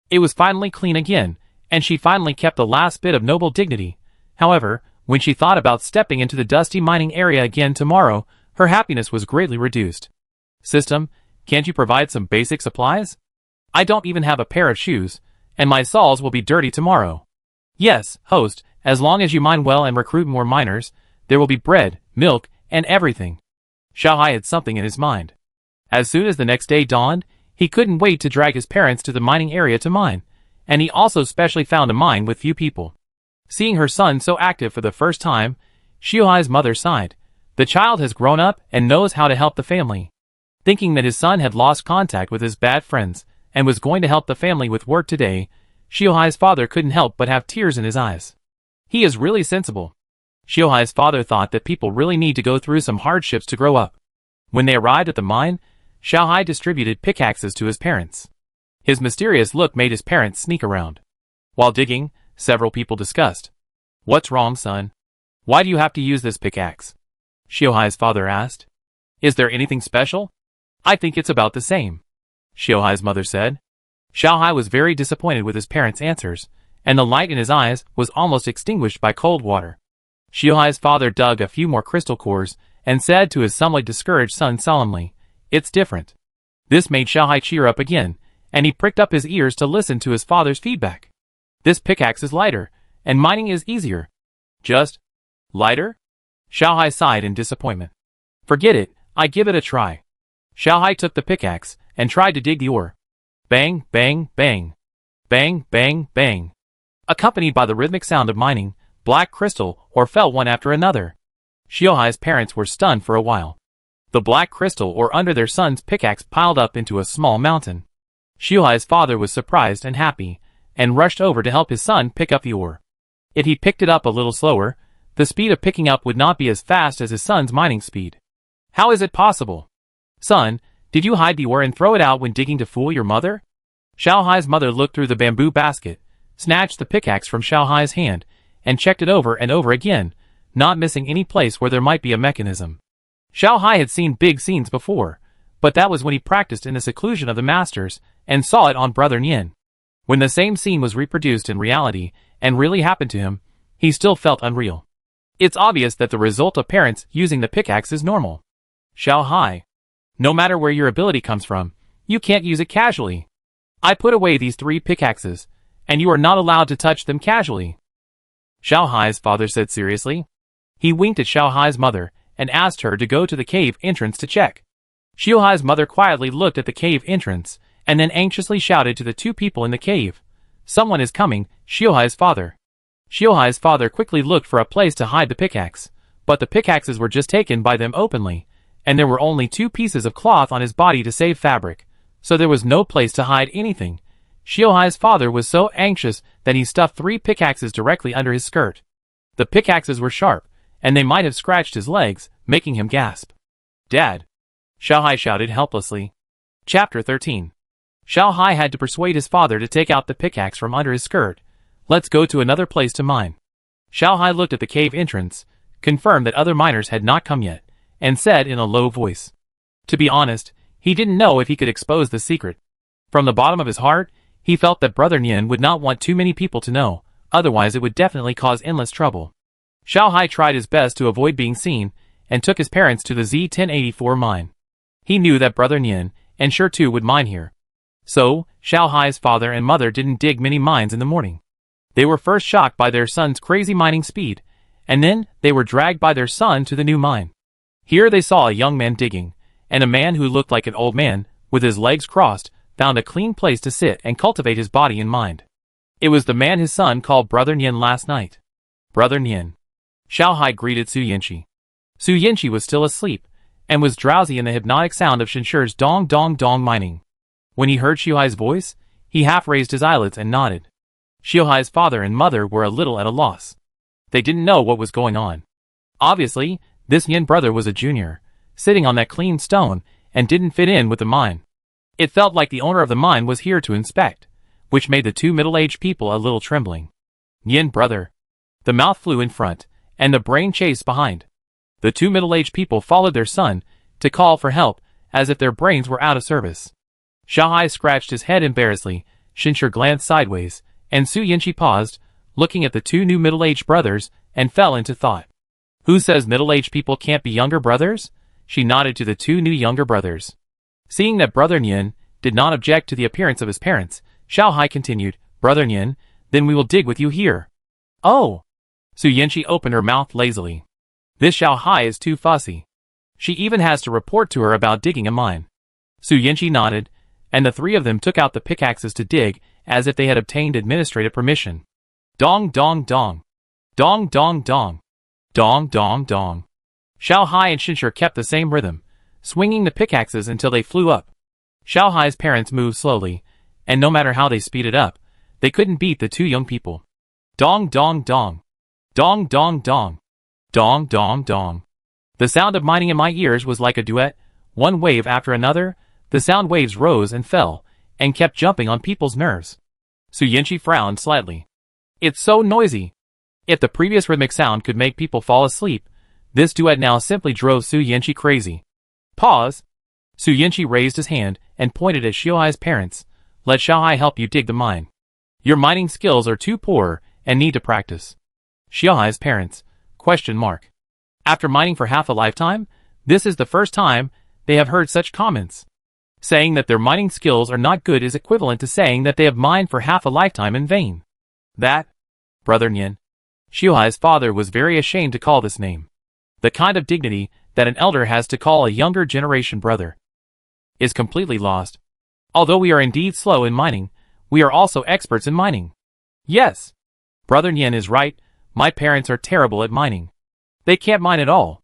It was finally clean again, and she finally kept the last bit of noble dignity. However, when she thought about stepping into the dusty mining area again tomorrow, her happiness was greatly reduced. System, can't you provide some basic supplies? I don't even have a pair of shoes, and my soles will be dirty tomorrow. Yes, host, as long as you mine well and recruit more miners, there will be bread, milk, and everything. Xiaohai had something in his mind. As soon as the next day dawned, he couldn't wait to drag his parents to the mining area to mine, and he also specially found a mine with few people. Seeing her son so active for the first time, Xiaohai's mother sighed. The child has grown up and knows how to help the family. Thinking that his son had lost contact with his bad friends and was going to help the family with work today, Xiaohai's father couldn't help but have tears in his eyes. He is really sensible. Xiaohai's father thought that people really need to go through some hardships to grow up. When they arrived at the mine, Xiaohai distributed pickaxes to his parents. His mysterious look made his parents sneak around. While digging, several people discussed. "What's wrong, son? Why do you have to use this pickaxe?" Xiaohai's father asked. "Is there anything special?" "I think it's about the same," Xiaohai's mother said. Xiaohai was very disappointed with his parents' answers, and the light in his eyes was almost extinguished by cold water. Xiaohai's father dug a few more crystal cores and said to his somewhat discouraged son solemnly, "It's different." This made Xiaohai cheer up again, and he pricked up his ears to listen to his father's feedback. "This pickaxe is lighter, and mining is easier." "Just lighter?" Xiaohai sighed in disappointment. "Forget it, I give it a try." Xiaohai took the pickaxe and tried to dig the ore. Bang, bang, bang. Bang, bang, bang. Accompanied by the rhythmic sound of mining, black crystal ore fell one after another. Xiaohai's parents were stunned for a while. The black crystal ore under their son's pickaxe piled up into a small mountain. Xiaohai's father was surprised and happy, and rushed over to help his son pick up the ore. If he picked it up a little slower, the speed of picking up would not be as fast as his son's mining speed. "How is it possible? Son, did you hide the ore and throw it out when digging to fool your mother?" Xiaohai's mother looked through the bamboo basket, snatched the pickaxe from Xiaohai's hand, and checked it over and over again, not missing any place where there might be a mechanism. Xiaohai had seen big scenes before, but that was when he practiced in the seclusion of the masters, and saw it on Brother Nian. When the same scene was reproduced in reality, and really happened to him, he still felt unreal. It's obvious that the result of parents using the pickaxe is normal. Xiaohai, no matter where your ability comes from, you can't use it casually. I put away these 3 pickaxes, and you are not allowed to touch them casually, Xiaohai's father said seriously. He winked at Xiaohai's mother, and asked her to go to the cave entrance to check. Xiaohai's mother quietly looked at the cave entrance, and then anxiously shouted to the 2 people in the cave. "Someone is coming, Xiaohai's father." Xiaohai's father quickly looked for a place to hide the pickaxe, but the pickaxes were just taken by them openly, and there were only 2 pieces of cloth on his body to save fabric, so there was no place to hide anything. Xiaohai's father was so anxious that he stuffed 3 pickaxes directly under his skirt. The pickaxes were sharp, and they might have scratched his legs, making him gasp. "Dad!" Xiaohai shouted helplessly. Chapter 13. Xiaohai had to persuade his father to take out the pickaxe from under his skirt. "Let's go to another place to mine." Xiaohai looked at the cave entrance, confirmed that other miners had not come yet, and said in a low voice. To be honest, he didn't know if he could expose the secret. From the bottom of his heart, he felt that Brother Nian would not want too many people to know, otherwise it would definitely cause endless trouble. Xiaohai tried his best to avoid being seen, and took his parents to the Z1084 mine. He knew that Brother Nian, and Sure too, would mine here. So, Xiaohai's father and mother didn't dig many mines in the morning. They were first shocked by their son's crazy mining speed, and then they were dragged by their son to the new mine. Here they saw a young man digging, and a man who looked like an old man, with his legs crossed, found a clean place to sit and cultivate his body and mind. It was the man his son called Brother Nian last night. Brother Nian. Xiaohai greeted Su Yanqi. Su Yanqi was still asleep, and was drowsy in the hypnotic sound of Shinshi's dong dong dong mining. When he heard Xiaohai's voice, he half raised his eyelids and nodded. Xiaohai's father and mother were a little at a loss. They didn't know what was going on. Obviously, this Yin brother was a junior, sitting on that clean stone, and didn't fit in with the mine. It felt like the owner of the mine was here to inspect, which made the 2 middle-aged people a little trembling. Yin brother. The mouth flew in front, and the brain chased behind. The 2 middle-aged people followed their son, to call for help, as if their brains were out of service. Xiaohai scratched his head embarrassedly, Shinshi glanced sideways, and Su Yanqi paused, looking at the 2 new middle-aged brothers, and fell into thought. Who says middle-aged people can't be younger brothers? She nodded to the 2 new younger brothers. Seeing that Brother Nian did not object to the appearance of his parents, Xiaohai continued, "Brother Nian, then we will dig with you here." "Oh!" Su Yanqi opened her mouth lazily. This Xiao Hai is too fussy. She even has to report to her about digging a mine. Su Yinchi nodded, and the three of them took out the pickaxes to dig, as if they had obtained administrative permission. Dong dong dong. Dong dong dong. Dong dong dong. Xiao Hai and Shinshir kept the same rhythm, swinging the pickaxes until they flew up. Xiao Hai's parents moved slowly, and no matter how they speeded up, they couldn't beat the two young people. Dong dong dong. Dong dong dong. Dong dong dong. The sound of mining in my ears was like a duet, one wave after another. The sound waves rose and fell, and kept jumping on people's nerves. Su Yinchi frowned slightly. It's so noisy. If the previous rhythmic sound could make people fall asleep, this duet now simply drove Su Yinchi crazy. Pause. Su Yinchi raised his hand and pointed at Xiao Hai's parents. Let Xiao Hai help you dig the mine. Your mining skills are too poor and need to practice. Xiao Hai's parents? ? After mining for half a lifetime, this is the first time they have heard such comments. Saying that their mining skills are not good is equivalent to saying that they have mined for half a lifetime in vain. That, Brother Nian. Xiao Hai's father was very ashamed to call this name. The kind of dignity that an elder has to call a younger generation brother is completely lost. Although we are indeed slow in mining, we are also experts in mining. Yes. Brother Nian is right, my parents are terrible at mining. They can't mine at all.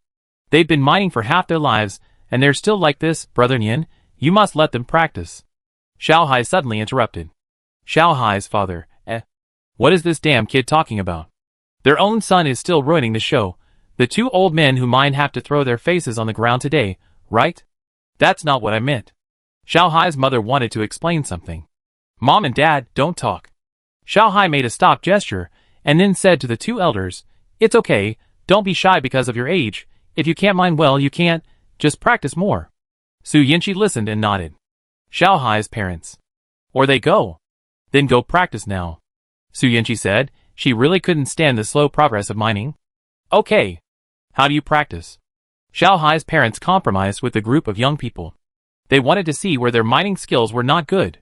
They've been mining for half their lives, and they're still like this. Brother Nian, you must let them practice. Xiao Hai suddenly interrupted. Xiao Hai's father, what is this damn kid talking about? Their own son is still ruining the show. The two old men who mine have to throw their faces on the ground today, right? That's not what I meant. Xiao Hai's mother wanted to explain something. Mom and Dad, don't talk. Xiao Hai made a stop gesture, and then said to the two elders, it's okay, don't be shy because of your age. If you can't mine well, you can't. Just practice more. Su Yinchi listened and nodded. Xiao Hai's parents. Or they go. Then go practice now. Su Yinchi said. She really couldn't stand the slow progress of mining. Okay. How do you practice? Xiao Hai's parents compromised with the group of young people. They wanted to see where their mining skills were not good.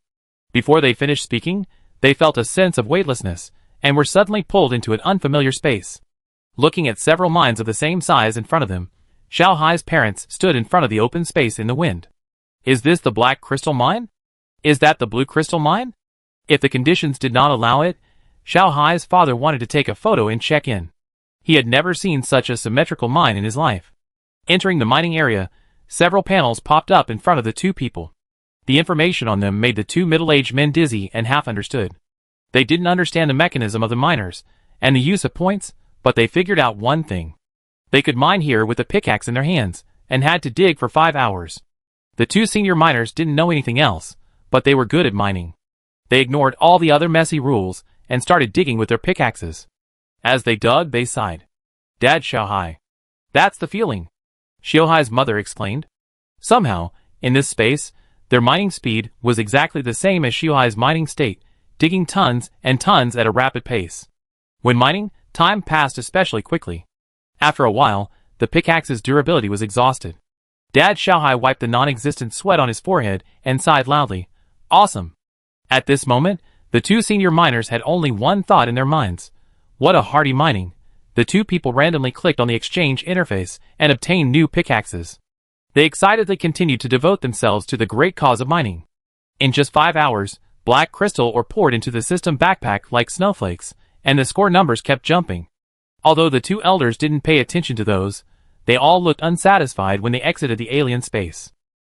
Before they finished speaking, they felt a sense of weightlessness, and were suddenly pulled into an unfamiliar space. Looking at several mines of the same size in front of them, Xiao Hai's parents stood in front of the open space in the wind. Is this the black crystal mine? Is that the blue crystal mine? If the conditions did not allow it, Xiao Hai's father wanted to take a photo and check in. He had never seen such a symmetrical mine in his life. Entering the mining area, several panels popped up in front of the two people. The information on them made the two middle-aged men dizzy and half understood. They didn't understand the mechanism of the miners and the use of points, but they figured out one thing. They could mine here with a pickaxe in their hands, and had to dig for 5 hours. The two senior miners didn't know anything else, but they were good at mining. They ignored all the other messy rules, and started digging with their pickaxes. As they dug, they sighed. Dad, Xiao Hai. That's the feeling. Xiao Hai's mother explained. Somehow, in this space, their mining speed was exactly the same as Xiao Hai's mining state, digging tons and tons at a rapid pace. When mining, time passed especially quickly. After a while, the pickaxe's durability was exhausted. Dad Xiao Hai wiped the non-existent sweat on his forehead and sighed loudly. Awesome. At this moment, the two senior miners had only one thought in their minds. What a hearty mining. The two people randomly clicked on the exchange interface and obtained new pickaxes. They excitedly continued to devote themselves to the great cause of mining. In just 5 hours, black crystal were poured into the system backpack like snowflakes, and the score numbers kept jumping. Although the two elders didn't pay attention to those, they all looked unsatisfied when they exited the alien space.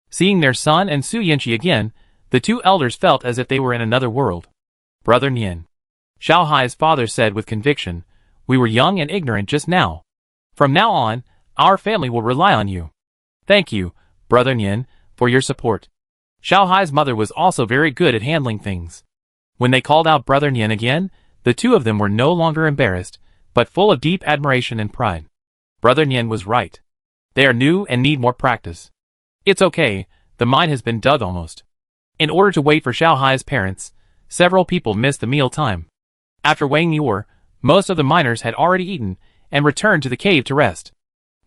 Seeing their son and Su Yinchi again, the two elders felt as if they were in another world. Brother Nian. Xiao Hai's father said with conviction, we were young and ignorant just now. From now on, our family will rely on you. Thank you, Brother Nian, for your support. Xiao Hai's mother was also very good at handling things. When they called out Brother Nian again, the two of them were no longer embarrassed, but full of deep admiration and pride. Brother Nian was right. They are new and need more practice. It's okay, the mine has been dug almost. In order to wait for Xiao Hai's parents, several people missed the meal time. After weighing the ore, most of the miners had already eaten and returned to the cave to rest.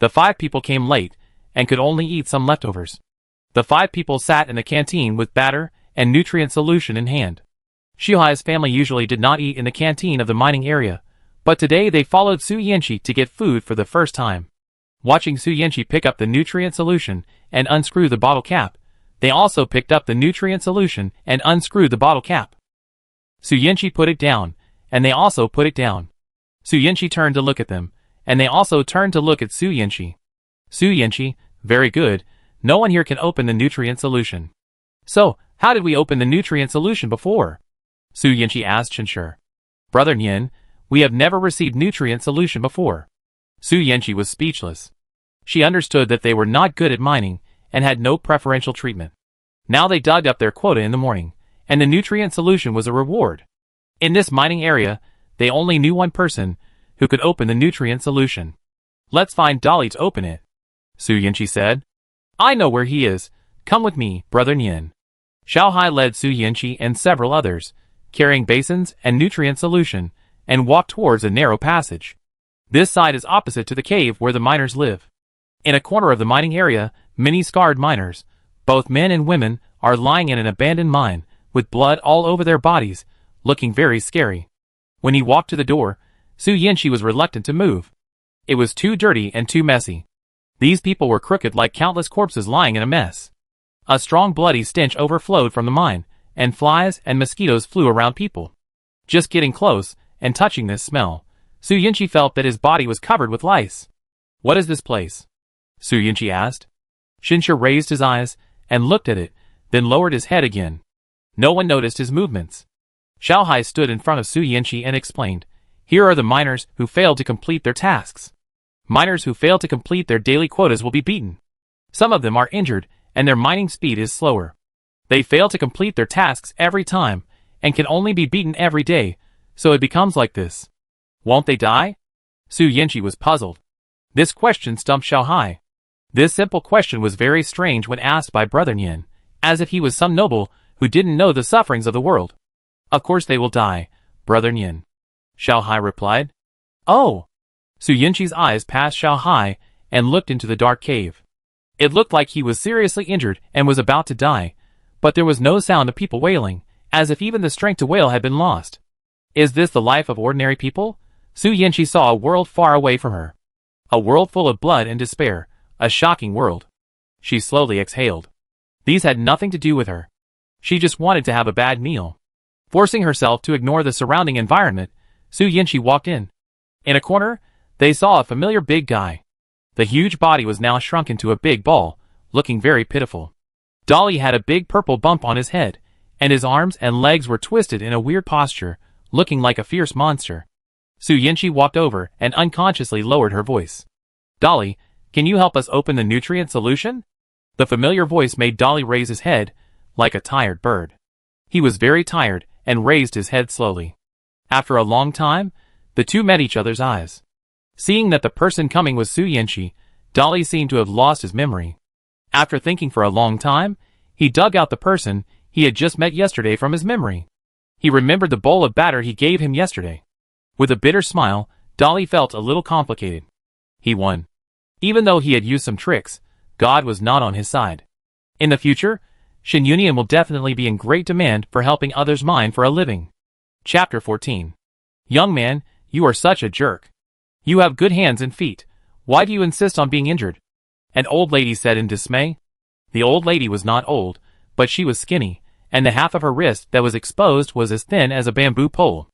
The 5 people came late and could only eat some leftovers. The 5 people sat in the canteen with batter and nutrient solution in hand. Xiao Hai's family usually did not eat in the canteen of the mining area, but today they followed Su Yinchi to get food for the first time. Watching Su Yanqi pick up the nutrient solution and unscrew the bottle cap, they also picked up the nutrient solution and unscrewed the bottle cap. Su Yanqi put it down, and they also put it down. Su Yanqi turned to look at them, and they also turned to look at Su Yanqi. Su Yanqi, very good, no one here can open the nutrient solution. So, how did we open the nutrient solution before? Su Yanqi asked Shenshi. Brother Nian, we have never received nutrient solution before. Su Yanqi was speechless. She understood that they were not good at mining, and had no preferential treatment. Now they dug up their quota in the morning, and the nutrient solution was a reward. In this mining area, they only knew one person who could open the nutrient solution. Let's find Dolly to open it, Su Yanqi said. I know where he is. Come with me, Brother Nian. Xiaohai led Su Yanqi and several others, carrying basins and nutrient solution, and walked towards a narrow passage. This side is opposite to the cave where the miners live. In a corner of the mining area, many scarred miners, both men and women, are lying in an abandoned mine, with blood all over their bodies, looking very scary. When he walked to the door, Su Yanqi was reluctant to move. It was too dirty and too messy. These people were crooked like countless corpses lying in a mess. A strong bloody stench overflowed from the mine, and flies and mosquitoes flew around people. Just getting close, and touching this smell, Su Yanqi felt that his body was covered with lice. What is this place? Su Yanqi asked. Shenshi raised his eyes, and looked at it, then lowered his head again. No one noticed his movements. Xiaohai stood in front of Su Yanqi and explained, Here are the miners who failed to complete their tasks. Miners who fail to complete their daily quotas will be beaten. Some of them are injured, and their mining speed is slower. They fail to complete their tasks every time, and can only be beaten every day, so it becomes like this. Won't they die? Su Yanqi was puzzled. This question stumped Xiaohai. This simple question was very strange when asked by Brother Nian, as if he was some noble who didn't know the sufferings of the world. Of course they will die, Brother Nian. Xiaohai replied. Oh! Su Yanqi's eyes passed Xiaohai and looked into the dark cave. It looked like he was seriously injured and was about to die, but there was no sound of people wailing, as if even the strength to wail had been lost. Is this the life of ordinary people? Su Yanqi saw a world far away from her. A world full of blood and despair, a shocking world. She slowly exhaled. These had nothing to do with her. She just wanted to have a bad meal. Forcing herself to ignore the surrounding environment, Su Yanqi walked in. In a corner, they saw a familiar big guy. The huge body was now shrunk into a big ball, looking very pitiful. Dolly had a big purple bump on his head, and his arms and legs were twisted in a weird posture, looking like a fierce monster. Su Yanqi walked over and unconsciously lowered her voice. Dolly, can you help us open the nutrient solution? The familiar voice made Dolly raise his head, like a tired bird. He was very tired, and raised his head slowly. After a long time, the two met each other's eyes. Seeing that the person coming was Su Yanqi, Dolly seemed to have lost his memory. After thinking for a long time, he dug out the person he had just met yesterday from his memory. He remembered the bowl of batter he gave him yesterday. With a bitter smile, Dolly felt a little complicated. He won. Even though he had used some tricks, God was not on his side. In the future, Shen Yunian will definitely be in great demand for helping others mine for a living. Chapter 14. Young man, you are such a jerk. You have good hands and feet. Why do you insist on being injured? An old lady said in dismay. The old lady was not old, but she was skinny, and the half of her wrist that was exposed was as thin as a bamboo pole.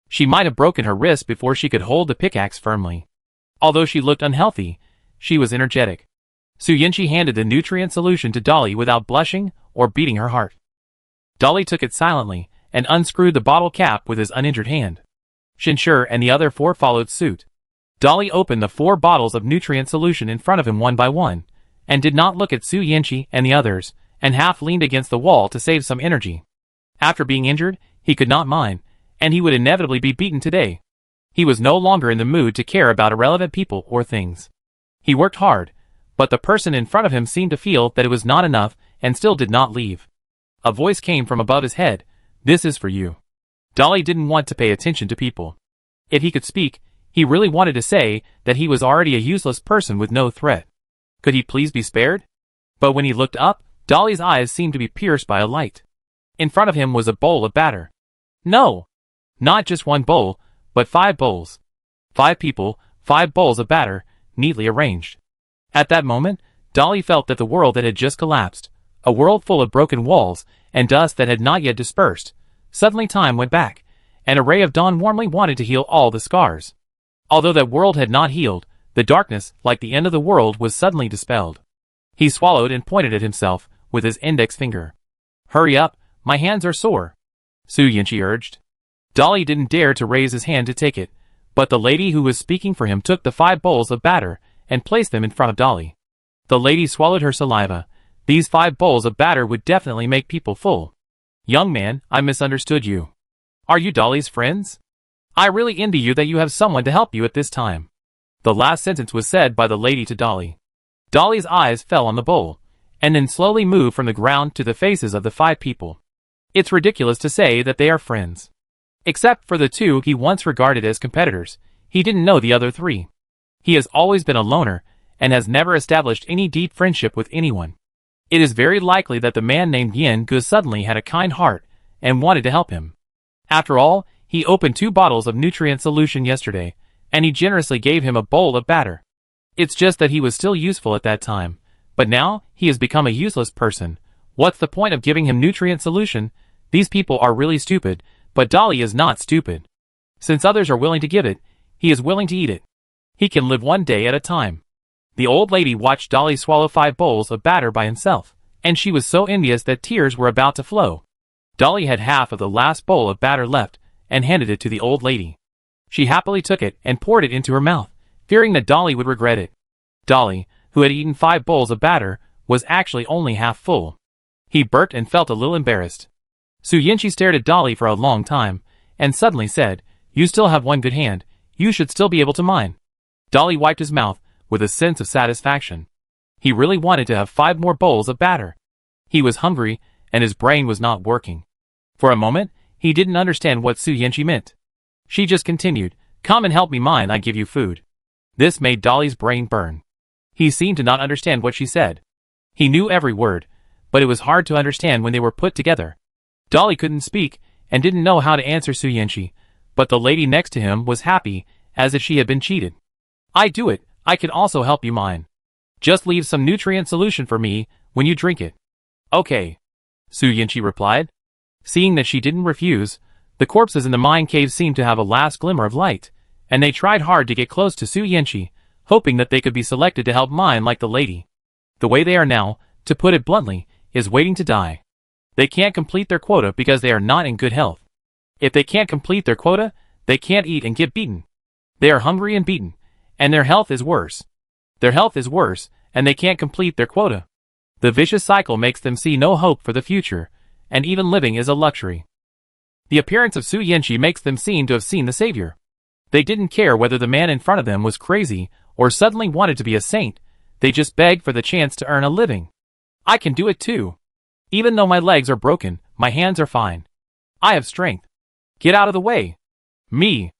She might have broken her wrist before she could hold the pickaxe firmly. Although she looked unhealthy, she was energetic. Su Yanqi handed the nutrient solution to Dolly without blushing or beating her heart. Dolly took it silently and unscrewed the bottle cap with his uninjured hand. Shenshi and the other four followed suit. Dolly opened the 4 bottles of nutrient solution in front of him one by one, and did not look at Su Yanqi and the others, and half leaned against the wall to save some energy. After being injured, he could not mine, and he would inevitably be beaten today. He was no longer in the mood to care about irrelevant people or things. He worked hard, but the person in front of him seemed to feel that it was not enough and still did not leave. A voice came from above his head. This is for you. Dolly didn't want to pay attention to people. If he could speak, he really wanted to say that he was already a useless person with no threat. Could he please be spared? But when he looked up, Dolly's eyes seemed to be pierced by a light. In front of him was a bowl of batter. No! Not just one bowl, but 5 bowls. 5 people, 5 bowls of batter, neatly arranged. At that moment, Dolly felt that the world that had just collapsed, a world full of broken walls and dust that had not yet dispersed. Suddenly time went back, and a ray of dawn warmly wanted to heal all the scars. Although that world had not healed, the darkness, like the end of the world, was suddenly dispelled. He swallowed and pointed at himself with his index finger. "Hurry up, my hands are sore," Su Yanqi urged. Dolly didn't dare to raise his hand to take it, but the lady who was speaking for him took the 5 bowls of batter and placed them in front of Dolly. The lady swallowed her saliva. These 5 bowls of batter would definitely make people full. "Young man, I misunderstood you. Are you Dolly's friends? I really envy you that you have someone to help you at this time." The last sentence was said by the lady to Dolly. Dolly's eyes fell on the bowl, and then slowly moved from the ground to the faces of the 5 people. It's ridiculous to say that they are friends. Except for the 2 he once regarded as competitors, he didn't know the other 3. He has always been a loner, and has never established any deep friendship with anyone. It is very likely that the man named Yin Gu suddenly had a kind heart, and wanted to help him. After all, he opened 2 bottles of nutrient solution yesterday, and he generously gave him a bowl of batter. It's just that he was still useful at that time, but now, he has become a useless person. What's the point of giving him nutrient solution? These people are really stupid, but Dolly is not stupid. Since others are willing to give it, he is willing to eat it. He can live one day at a time. The old lady watched Dolly swallow 5 bowls of batter by himself, and she was so envious that tears were about to flow. Dolly had half of the last bowl of batter left, and handed it to the old lady. She happily took it and poured it into her mouth, fearing that Dolly would regret it. Dolly, who had eaten 5 bowls of batter, was actually only half full. He burped and felt a little embarrassed. Su Yanqi stared at Dolly for a long time, and suddenly said, "You still have one good hand, you should still be able to mine." Dolly wiped his mouth, with a sense of satisfaction. He really wanted to have 5 more bowls of batter. He was hungry, and his brain was not working. For a moment, he didn't understand what Su Yanqi meant. She just continued, "Come and help me mine, I give you food." This made Dolly's brain burn. He seemed to not understand what she said. He knew every word, but it was hard to understand when they were put together. Dolly couldn't speak, and didn't know how to answer Su Yanqi, but the lady next to him was happy, as if she had been cheated. "I do it, I can also help you mine. Just leave some nutrient solution for me when you drink it." "Okay," Su Yanqi replied. Seeing that she didn't refuse, the corpses in the mine cave seemed to have a last glimmer of light, and they tried hard to get close to Su Yanqi, hoping that they could be selected to help mine like the lady. The way they are now, to put it bluntly, is waiting to die. They can't complete their quota because they are not in good health. If they can't complete their quota, they can't eat and get beaten. They are hungry and beaten, and their health is worse. Their health is worse, and they can't complete their quota. The vicious cycle makes them see no hope for the future, and even living is a luxury. The appearance of Su Yanqi makes them seem to have seen the savior. They didn't care whether the man in front of them was crazy or suddenly wanted to be a saint. They just begged for the chance to earn a living. "I can do it too. Even though my legs are broken, my hands are fine. I have strength. Get out of the way. Me.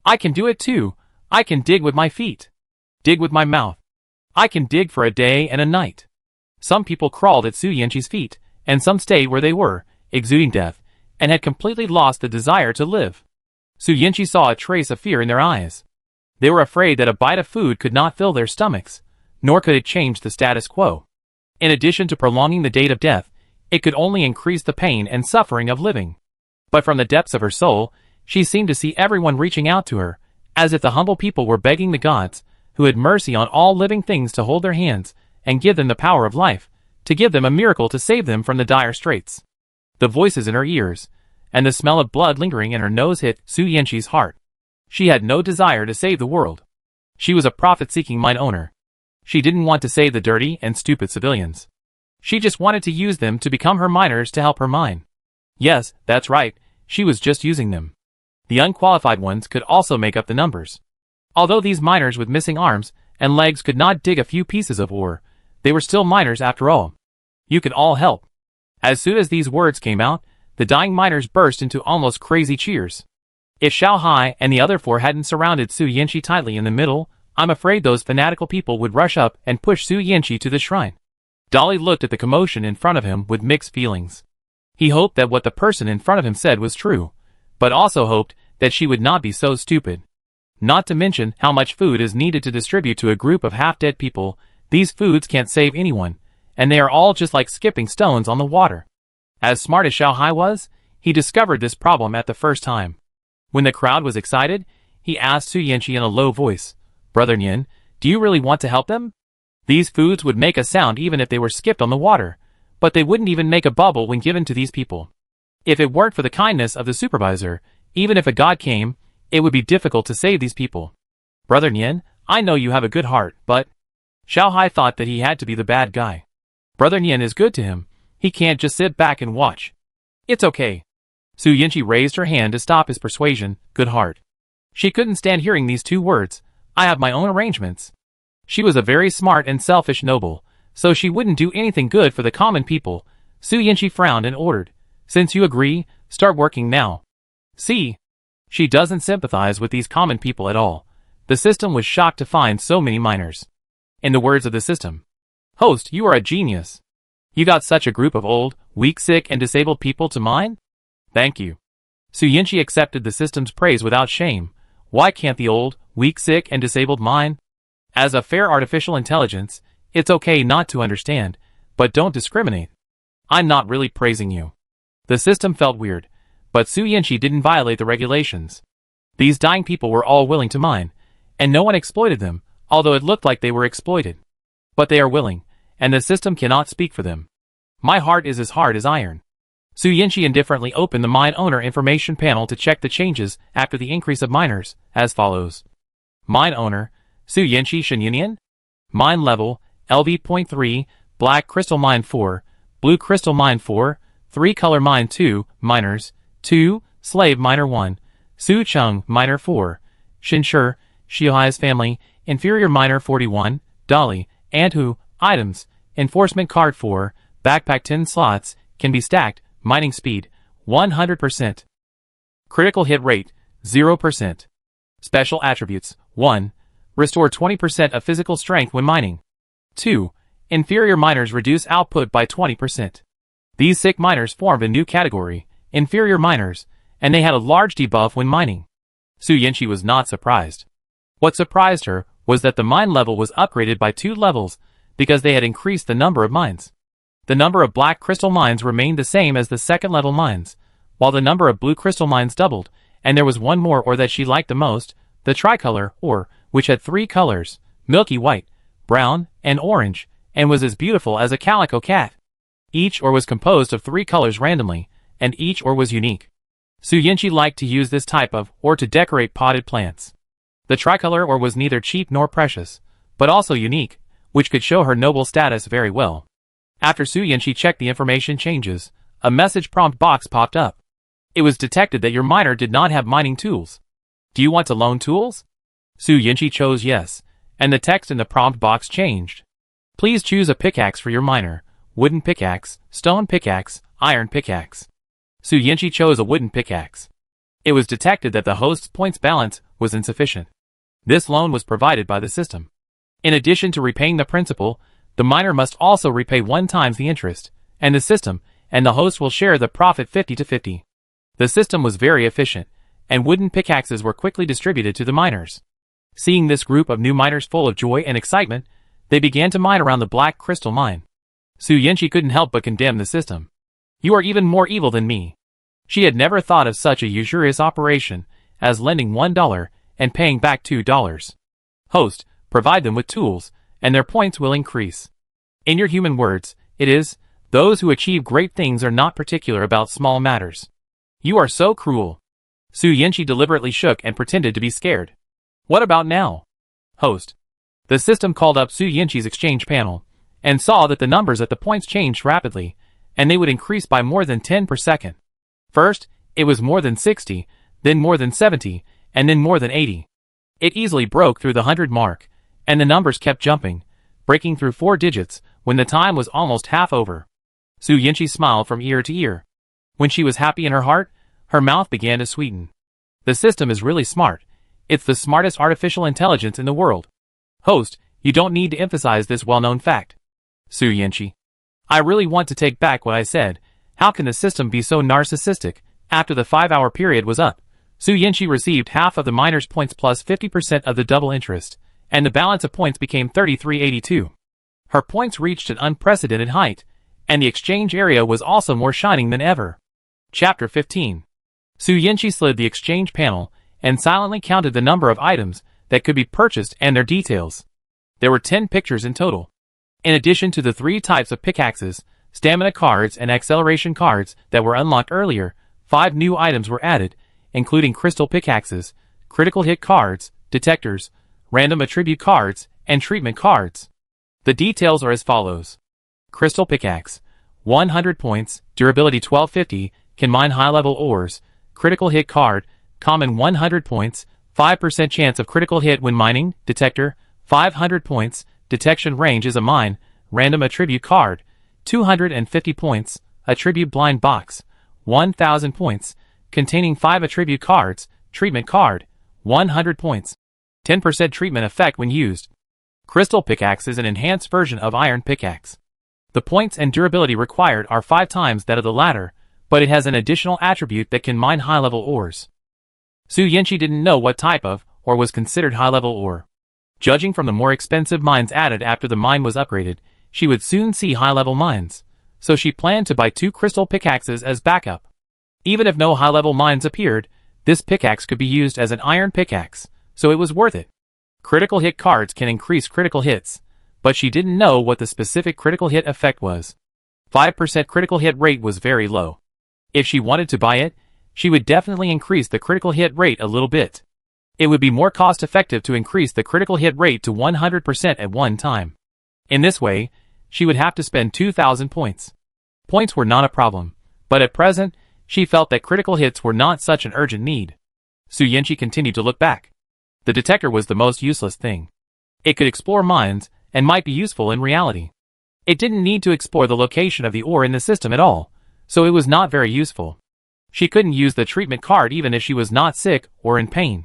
I can do it too. I can dig with my feet. Dig with my mouth. I can dig for a day and a night." Some people crawled at Su Yanqi's feet, and some stayed where they were, exuding death, and had completely lost the desire to live. Su Yanqi saw a trace of fear in their eyes. They were afraid that a bite of food could not fill their stomachs, nor could it change the status quo. In addition to prolonging the date of death, it could only increase the pain and suffering of living. But from the depths of her soul, she seemed to see everyone reaching out to her, as if the humble people were begging the gods, who had mercy on all living things, to hold their hands, and give them the power of life, to give them a miracle to save them from the dire straits. The voices in her ears, and the smell of blood lingering in her nose hit Su Yanqi's heart. She had no desire to save the world. She was a profit-seeking mine owner. She didn't want to save the dirty and stupid civilians. She just wanted to use them to become her miners to help her mine. Yes, that's right, she was just using them. The unqualified ones could also make up the numbers. Although these miners with missing arms and legs could not dig a few pieces of ore, they were still miners after all. You can all help. As soon as these words came out, the dying miners burst into almost crazy cheers. If Xiao Hai and the other 4 hadn't surrounded Su Yanqi tightly in the middle, I'm afraid those fanatical people would rush up and push Su Yanqi to the shrine. Dolly looked at the commotion in front of him with mixed feelings. He hoped that what the person in front of him said was true, but also hoped that she would not be so stupid. Not to mention how much food is needed to distribute to a group of half-dead people. These foods can't save anyone, and they are all just like skipping stones on the water. As smart as Xiao Hai was, he discovered this problem at the first time. When the crowd was excited, he asked Su Yanqi in a low voice, "Brother Nian, do you really want to help them? These foods would make a sound even if they were skipped on the water, but they wouldn't even make a bubble when given to these people. If it weren't for the kindness of the supervisor, even if a god came, it would be difficult to save these people. Brother Nian, I know you have a good heart, but..." Xiao Hai thought that he had to be the bad guy. Brother Nian is good to him. He can't just sit back and watch. "It's okay." Su Yanqi raised her hand to stop his persuasion, good heart. She couldn't stand hearing these two words, "I have my own arrangements." She was a very smart and selfish noble, so she wouldn't do anything good for the common people. Su Yanqi frowned and ordered, "Since you agree, start working now." See? She doesn't sympathize with these common people at all. The system was shocked to find so many miners. In the words of the system, "Host, you are a genius. You got such a group of old, weak, sick, and disabled people to mine? Thank you." Su Yanqi accepted the system's praise without shame. Why can't the old, weak, sick, and disabled mine? As a fair artificial intelligence, it's okay not to understand, but don't discriminate. I'm not really praising you. The system felt weird, but Su Yanqi didn't violate the regulations. These dying people were all willing to mine, and no one exploited them, although it looked like they were exploited. But they are willing, and the system cannot speak for them. My heart is as hard as iron. Su Yanqi indifferently opened the mine owner information panel to check the changes after the increase of miners, as follows. Mine owner, Su Yanqi Shenyunian. Mine level, LV.3, Black Crystal Mine 4, Blue Crystal Mine 4, 3 Color Mine 2, Miners, 2, Slave Miner 1, Su Chung Miner 4, Shinshur, Xiaohai's family, Inferior Miner 41, Dolly, Anhu, Items, Enforcement Card 4, Backpack 10 slots, can be stacked, mining speed, 100%. Critical hit rate, 0%. Special attributes, 1. Restore 20% of physical strength when mining. 2. Inferior miners reduce output by 20%. These sick miners formed a new category, inferior miners, and they had a large debuff when mining. Su Yanqi was not surprised. What surprised her was that the mine level was upgraded by 2 levels because they had increased the number of mines. The number of black crystal mines remained the same as the second level mines, while the number of blue crystal mines doubled, and there was one more ore that she liked the most, the tricolor ore, which had 3 colors, milky white, brown, and orange, and was as beautiful as a calico cat. Each ore was composed of 3 colors randomly, and each ore was unique. Su Yanqi liked to use this type of ore to decorate potted plants. The tricolor ore was neither cheap nor precious, but also unique, which could show her noble status very well. After Su Yanqi checked the information changes, a message prompt box popped up. It was detected that your miner did not have mining tools. Do you want to loan tools? Su Yanqi chose yes, and the text in the prompt box changed. Please choose a pickaxe for your miner, wooden pickaxe, stone pickaxe, iron pickaxe. Su Yanqi chose a wooden pickaxe. It was detected that the host's points balance was insufficient. This loan was provided by the system. In addition to repaying the principal, the miner must also repay 1 times the interest, and the system and the host will share the profit 50-50. The system was very efficient, and wooden pickaxes were quickly distributed to the miners. Seeing this group of new miners full of joy and excitement, they began to mine around the black crystal mine. Su Yanqi couldn't help but condemn the system. You are even more evil than me. She had never thought of such a usurious operation as lending $1 and paying back $2. Host, provide them with tools, and their points will increase. In your human words, it is, those who achieve great things are not particular about small matters. You are so cruel. Su Yanqi deliberately shook and pretended to be scared. What about now? Host. The system called up Su Yanqi's exchange panel, and saw that the numbers at the points changed rapidly, and they would increase by more than 10 per second. First, it was more than 60, then more than 70, and then more than 80. It easily broke through the 100 mark, and the numbers kept jumping, breaking through 4 digits when the time was almost half over. Su Yanqi smiled from ear to ear. When she was happy in her heart, her mouth began to sweeten. The system is really smart. It's the smartest artificial intelligence in the world. Host, you don't need to emphasize this well-known fact. Su Yanqi. I really want to take back what I said. How can the system be so narcissistic? After the 5-hour period was up, Su Yinchi received half of the miner's points plus 50% of the double interest, and the balance of points became 3382. Her points reached an unprecedented height, and the exchange area was also more shining than ever. Chapter 15. Su Yinchi slid the exchange panel and silently counted the number of items that could be purchased and their details. There were 10 pictures in total. In addition to the 3 types of pickaxes, stamina cards and acceleration cards that were unlocked earlier, 5 new items were added, including crystal pickaxes, critical hit cards, detectors, random attribute cards, and treatment cards. The details are as follows. Crystal pickaxe, 100 points, durability 1250, can mine high-level ores. Critical hit card, common 100 points, 5% chance of critical hit when mining. Detector, 500 points, detection range is a mine. Random attribute card, 250 points, attribute blind box, 1000 points, containing 5 attribute cards. Treatment card, 100 points, 10% treatment effect when used. Crystal pickaxe is an enhanced version of iron pickaxe. The points and durability required are 5 times that of the latter, but it has an additional attribute that can mine high-level ores. Su Yinchi didn't know what type of, or was considered high-level ore. Judging from the more expensive mines added after the mine was upgraded, she would soon see high-level mines, so she planned to buy 2 crystal pickaxes as backup. Even if no high-level mines appeared, this pickaxe could be used as an iron pickaxe, so it was worth it. Critical hit cards can increase critical hits, but she didn't know what the specific critical hit effect was. 5% critical hit rate was very low. If she wanted to buy it, she would definitely increase the critical hit rate a little bit. It would be more cost-effective to increase the critical hit rate to 100% at one time. In this way, she would have to spend 2,000 points. Points were not a problem, but at present, she felt that critical hits were not such an urgent need. Su Yinchi continued to look back. The detector was the most useless thing. It could explore mines, and might be useful in reality. It didn't need to explore the location of the ore in the system at all, so it was not very useful. She couldn't use the treatment card even if she was not sick or in pain.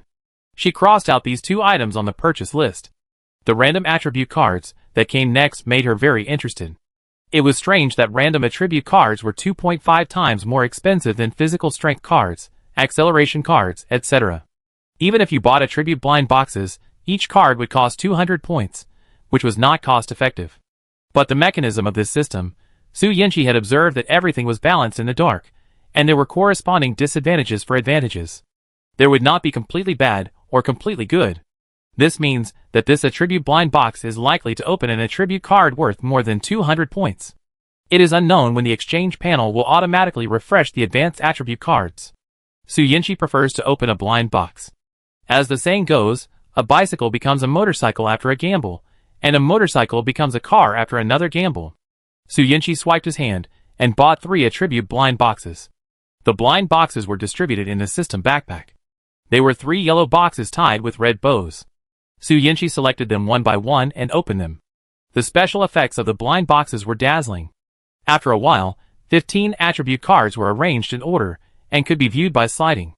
She crossed out these 2 items on the purchase list. The random attribute cards that came next made her very interested. It was strange that random attribute cards were 2.5 times more expensive than physical strength cards, acceleration cards, etc. Even if you bought attribute blind boxes, each card would cost 200 points, which was not cost-effective. But the mechanism of this system, Su Yinchi had observed that everything was balanced in the dark, and there were corresponding disadvantages for advantages. There would not be completely bad or completely good. This means that this attribute blind box is likely to open an attribute card worth more than 200 points. It is unknown when the exchange panel will automatically refresh the advanced attribute cards. Su Yinchi prefers to open a blind box. As the saying goes, a bicycle becomes a motorcycle after a gamble, and a motorcycle becomes a car after another gamble. Su Yinchi swiped his hand and bought 3 attribute blind boxes. The blind boxes were distributed in the system backpack. They were 3 yellow boxes tied with red bows. Su Yinchi selected them one by one and opened them. The special effects of the blind boxes were dazzling. After a while, 15 attribute cards were arranged in order and could be viewed by sliding.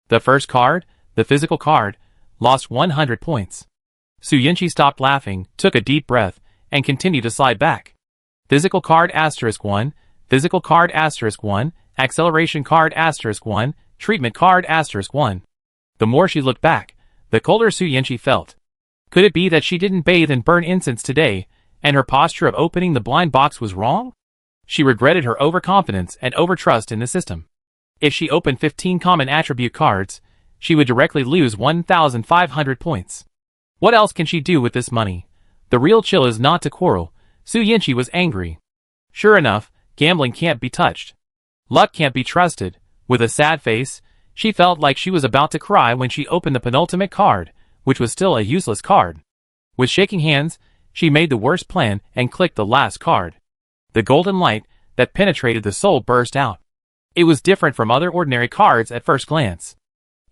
The first card, the physical card, lost 100 points. Su Yinchi stopped laughing, took a deep breath, and continued to slide back. Physical card *1, physical card *1, acceleration card *1, treatment card *1. The more she looked back, the colder Su Yinchi felt. Could it be that she didn't bathe and burn incense today, and her posture of opening the blind box was wrong? She regretted her overconfidence and overtrust in the system. If she opened 15 common attribute cards, she would directly lose 1,500 points. What else can she do with this money? The real chill is not to quarrel. Su Yinchi was angry. Sure enough, gambling can't be touched. Luck can't be trusted. With a sad face, she felt like she was about to cry when she opened the penultimate card, which was still a useless card. With shaking hands, she made the worst plan and clicked the last card. The golden light that penetrated the soul burst out. It was different from other ordinary cards at first glance.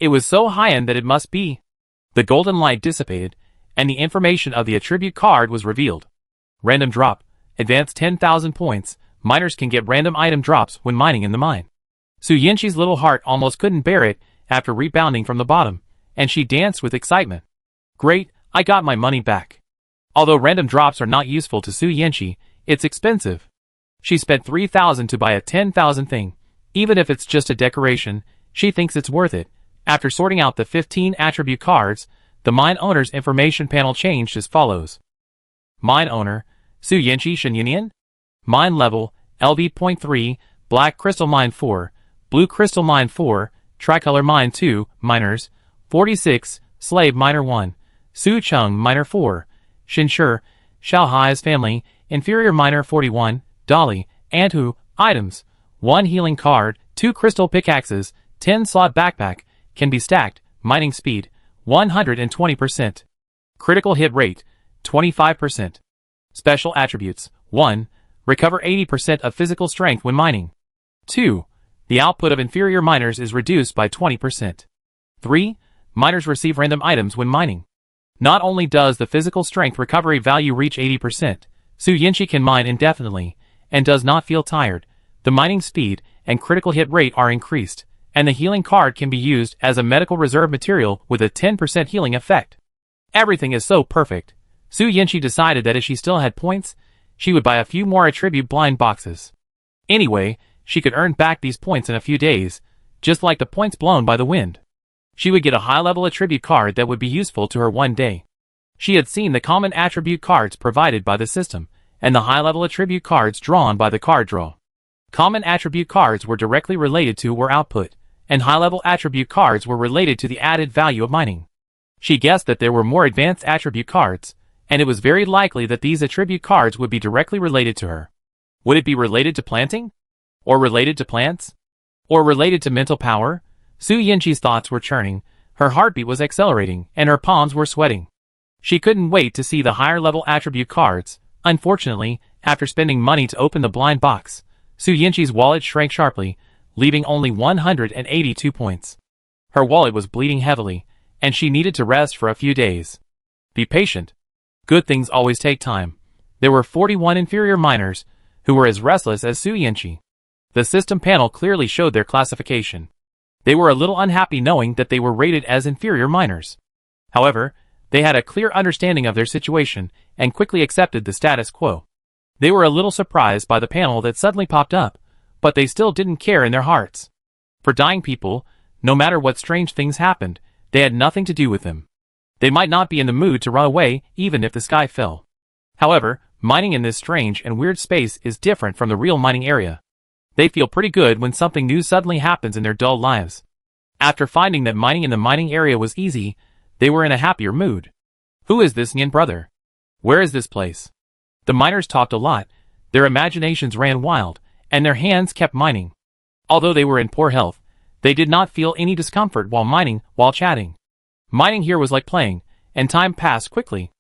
It was so high-end that it must be. The golden light dissipated, and the information of the attribute card was revealed. Random drop, advanced 10,000 points. Miners can get random item drops when mining in the mine. Su Yinchi's little heart almost couldn't bear it after rebounding from the bottom, and she danced with excitement. Great, I got my money back. Although random drops are not useful to Su Yinchi, it's expensive. She spent 3,000 to buy a 10,000 thing. Even if it's just a decoration, she thinks it's worth it, After sorting out the 15 attribute cards, the mine owner's information panel changed as follows. Mine owner, Su Yinchi Shinyunian. Mine level, LV.3, Black Crystal Mine 4, Blue Crystal Mine 4, Tricolor Mine 2, Miners, 46, Slave Miner 1, Su Chung Miner 4, Shinshur, Xiaohai's family, Inferior Miner 41, Dolly, Antu, items, 1 healing card, 2 crystal pickaxes, 10 slot backpack, can be stacked, mining speed, 120%. Critical hit rate, 25%. Special attributes, 1. Recover 80% of physical strength when mining. 2. The output of inferior miners is reduced by 20%. 3. Miners receive random items when mining. Not only does the physical strength recovery value reach 80%, Su Yinchi can mine indefinitely, and does not feel tired. The mining speed and critical hit rate are increased, and the healing card can be used as a medical reserve material with a 10% healing effect. Everything is so perfect. Su Yinchi decided that if she still had points, she would buy a few more attribute blind boxes. Anyway, she could earn back these points in a few days, just like the points blown by the wind. She would get a high-level attribute card that would be useful to her one day. She had seen the common attribute cards provided by the system, and the high-level attribute cards drawn by the card draw. Common attribute cards were directly related to war output, and high-level attribute cards were related to the added value of mining. She guessed that there were more advanced attribute cards, and it was very likely that these attribute cards would be directly related to her. Would it be related to planting? Or related to plants? Or related to mental power? Su Yinchi's thoughts were churning, her heartbeat was accelerating, and her palms were sweating. She couldn't wait to see the higher-level attribute cards. Unfortunately, after spending money to open the blind box, Su Yinchi's wallet shrank sharply, leaving only 182 points. Her wallet was bleeding heavily, and she needed to rest for a few days. Be patient. Good things always take time. There were 41 inferior miners, who were as restless as Su Yinchi. The system panel clearly showed their classification. They were a little unhappy knowing that they were rated as inferior miners. However, they had a clear understanding of their situation, and quickly accepted the status quo. They were a little surprised by the panel that suddenly popped up, but they still didn't care in their hearts. For dying people, no matter what strange things happened, they had nothing to do with them. They might not be in the mood to run away even if the sky fell. However, mining in this strange and weird space is different from the real mining area. They feel pretty good when something new suddenly happens in their dull lives. After finding that mining in the mining area was easy, they were in a happier mood. Who is this Nyan brother? Where is this place? The miners talked a lot, their imaginations ran wild, and their hands kept mining. Although they were in poor health, they did not feel any discomfort while chatting. Mining here was like playing, and time passed quickly.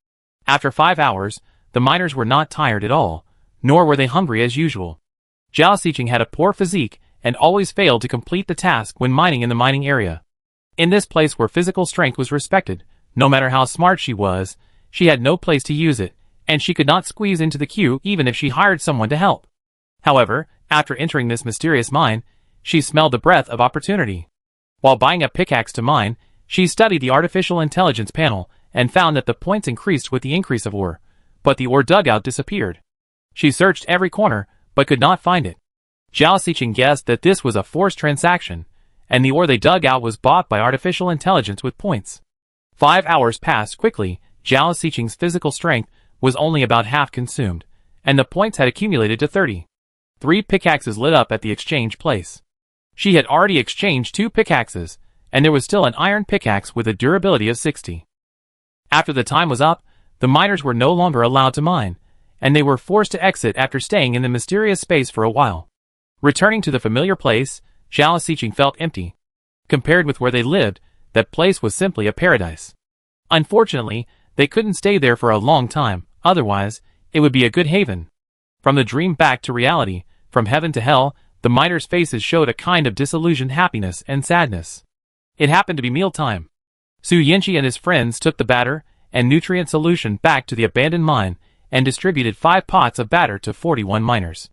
After 5 hours, the miners were not tired at all, nor were they hungry as usual. Zhao Xiqing had a poor physique and always failed to complete the task when mining in the mining area. In this place where physical strength was respected, no matter how smart she was, she had no place to use it, and she could not squeeze into the queue even if she hired someone to help. However, after entering this mysterious mine, she smelled the breath of opportunity. While buying a pickaxe to mine, she studied the artificial intelligence panel and found that the points increased with the increase of ore, but the ore dugout disappeared. She searched every corner, but could not find it. Zhao Xiqing guessed that this was a forced transaction, and the ore they dug out was bought by artificial intelligence with points. 5 hours passed quickly. Zhao Xiqing's physical strength was only about half consumed, and the points had accumulated to 30. 3 pickaxes lit up at the exchange place. She had already exchanged 2 pickaxes, and there was still an iron pickaxe with a durability of 60. After the time was up, the miners were no longer allowed to mine, and they were forced to exit after staying in the mysterious space for a while. Returning to the familiar place, Zhao Xiqing felt empty. Compared with where they lived, that place was simply a paradise. Unfortunately, they couldn't stay there for a long time, otherwise, it would be a good haven. From the dream back to reality, from heaven to hell, the miners' faces showed a kind of disillusioned happiness and sadness. It happened to be mealtime. Su Yinchi and his friends took the batter and nutrient solution back to the abandoned mine and distributed 5 pots of batter to 41 miners.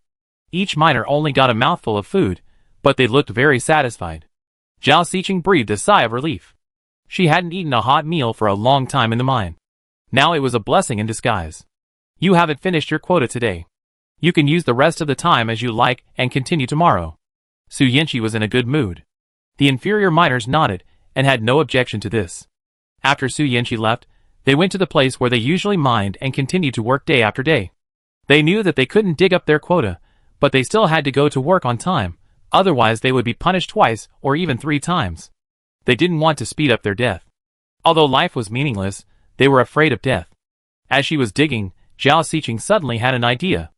Each miner only got a mouthful of food, but they looked very satisfied. Zhao Xiqing breathed a sigh of relief. She hadn't eaten a hot meal for a long time in the mine. Now it was a blessing in disguise. You haven't finished your quota today. You can use the rest of the time as you like and continue tomorrow. Su Yinchi was in a good mood. The inferior miners nodded, and had no objection to this. After Su Yanqi left, they went to the place where they usually mined and continued to work day after day. They knew that they couldn't dig up their quota, but they still had to go to work on time, otherwise they would be punished twice or even 3 times. They didn't want to speed up their death. Although life was meaningless, they were afraid of death. As she was digging, Zhao Siqing suddenly had an idea.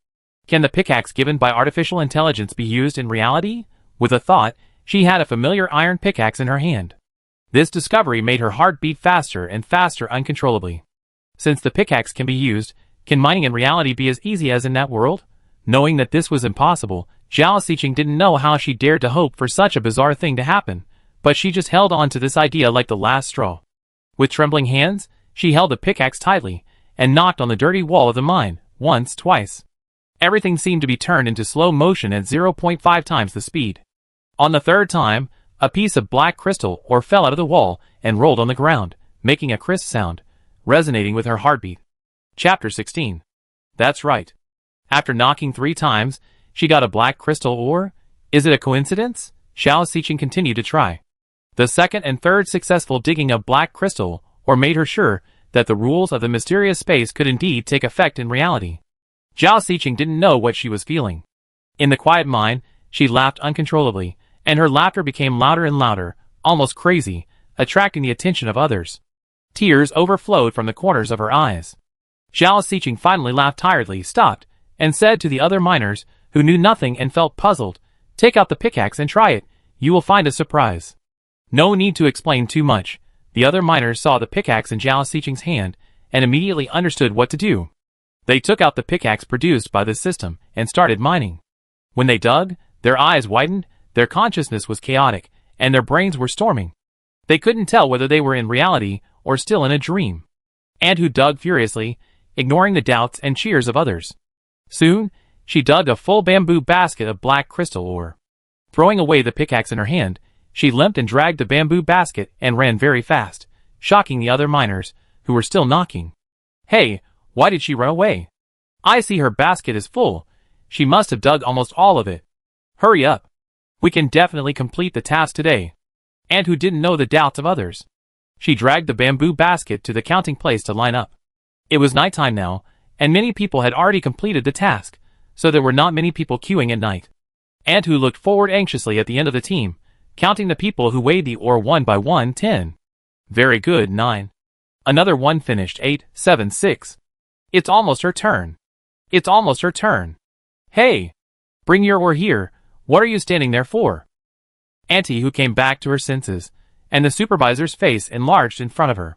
Can the pickaxe given by artificial intelligence be used in reality? With a thought, she had a familiar iron pickaxe in her hand. This discovery made her heart beat faster and faster uncontrollably. Since the pickaxe can be used, can mining in reality be as easy as in that world? Knowing that this was impossible, Zhao Siqing didn't know how she dared to hope for such a bizarre thing to happen, but she just held on to this idea like the last straw. With trembling hands, she held the pickaxe tightly, and knocked on the dirty wall of the mine, once, twice. Everything seemed to be turned into slow motion at 0.5 times the speed. On the 3rd time, a piece of black crystal ore fell out of the wall and rolled on the ground, making a crisp sound, resonating with her heartbeat. Chapter 16. That's right. After knocking 3 times, she got a black crystal ore? Is it a coincidence? Zhao Siqing continued to try. The 2nd and 3rd successful digging of black crystal ore made her sure that the rules of the mysterious space could indeed take effect in reality. Zhao Siqing didn't know what she was feeling. In the quiet mine, she laughed uncontrollably, and her laughter became louder and louder, almost crazy, attracting the attention of others. Tears overflowed from the corners of her eyes. Zhao Siqing finally laughed tiredly, stopped, and said to the other miners, who knew nothing and felt puzzled, "Take out the pickaxe and try it. You will find a surprise." No need to explain too much. The other miners saw the pickaxe in Zhao Siqing's hand and immediately understood what to do. They took out the pickaxe produced by the system and started mining. When they dug, their eyes widened, their consciousness was chaotic, and their brains were storming. They couldn't tell whether they were in reality or still in a dream. And who dug furiously, ignoring the doubts and cheers of others. Soon, she dug a full bamboo basket of black crystal ore. Throwing away the pickaxe in her hand, she limped and dragged the bamboo basket and ran very fast, shocking the other miners, who were still knocking. "Hey, why did she run away? I see her basket is full. She must have dug almost all of it. Hurry up. We can definitely complete the task today." And who didn't know the doubts of others. She dragged the bamboo basket to the counting place to line up. It was nighttime now, and many people had already completed the task, so there were not many people queuing at night. And who looked forward anxiously at the end of the team, counting the people who weighed the ore 1 by 1, 10. Very good, 9. Another 1 finished, 8, 7, 6. It's almost her turn. It's almost her turn. Hey! Bring your ore here. What are you standing there for? Auntie who came back to her senses, and the supervisor's face enlarged in front of her.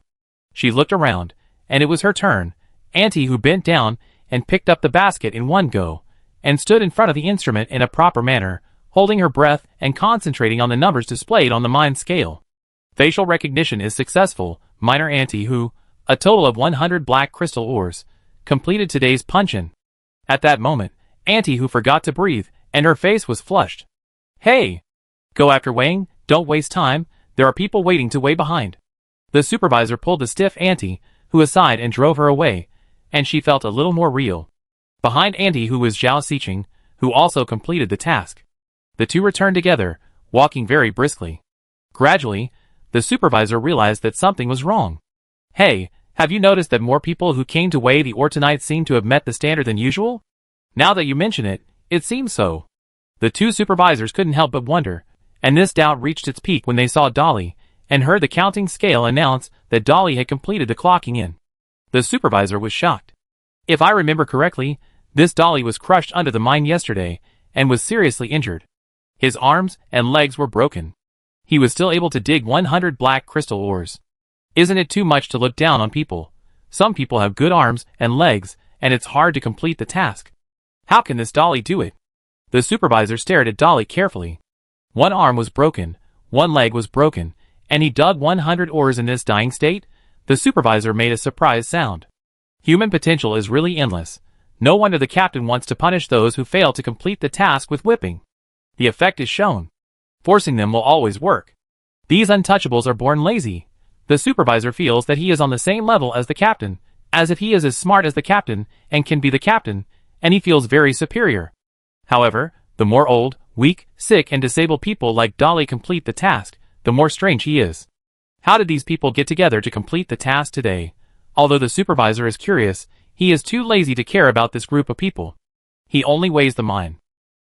She looked around, and it was her turn. Auntie who bent down and picked up the basket in one go, and stood in front of the instrument in a proper manner, holding her breath and concentrating on the numbers displayed on the mine scale. Facial recognition is successful. Miner Auntie who, a total of 100 black crystal ores, completed today's punch-in. At that moment, Auntie who forgot to breathe, and her face was flushed. Hey! Go after weighing, don't waste time, there are people waiting to weigh behind. The supervisor pulled the stiff Auntie who aside and drove her away, and she felt a little more real. Behind Auntie who was Zhao Siqing, who also completed the task. The two returned together, walking very briskly. Gradually, the supervisor realized that something was wrong. Hey, have you noticed that more people who came to weigh the ore tonight seem to have met the standard than usual? Now that you mention it, it seems so. The two supervisors couldn't help but wonder, and this doubt reached its peak when they saw Dolly, and heard the counting scale announce that Dolly had completed the clocking in. The supervisor was shocked. If I remember correctly, this Dolly was crushed under the mine yesterday, and was seriously injured. His arms and legs were broken. He was still able to dig 100 black crystal ores. Isn't it too much to look down on people? Some people have good arms and legs, and it's hard to complete the task. How can this Dolly do it? The supervisor stared at Dolly carefully. One arm was broken, one leg was broken, and he dug 100 ores in this dying state? The supervisor made a surprised sound. Human potential is really endless. No wonder the captain wants to punish those who fail to complete the task with whipping. The effect is shown. Forcing them will always work. These untouchables are born lazy. The supervisor feels that he is on the same level as the captain, as if he is as smart as the captain and can be the captain, and he feels very superior. However, the more old, weak, sick and disabled people like Dolly complete the task, the more strange he is. How did these people get together to complete the task today? Although the supervisor is curious, he is too lazy to care about this group of people. He only weighs the mine.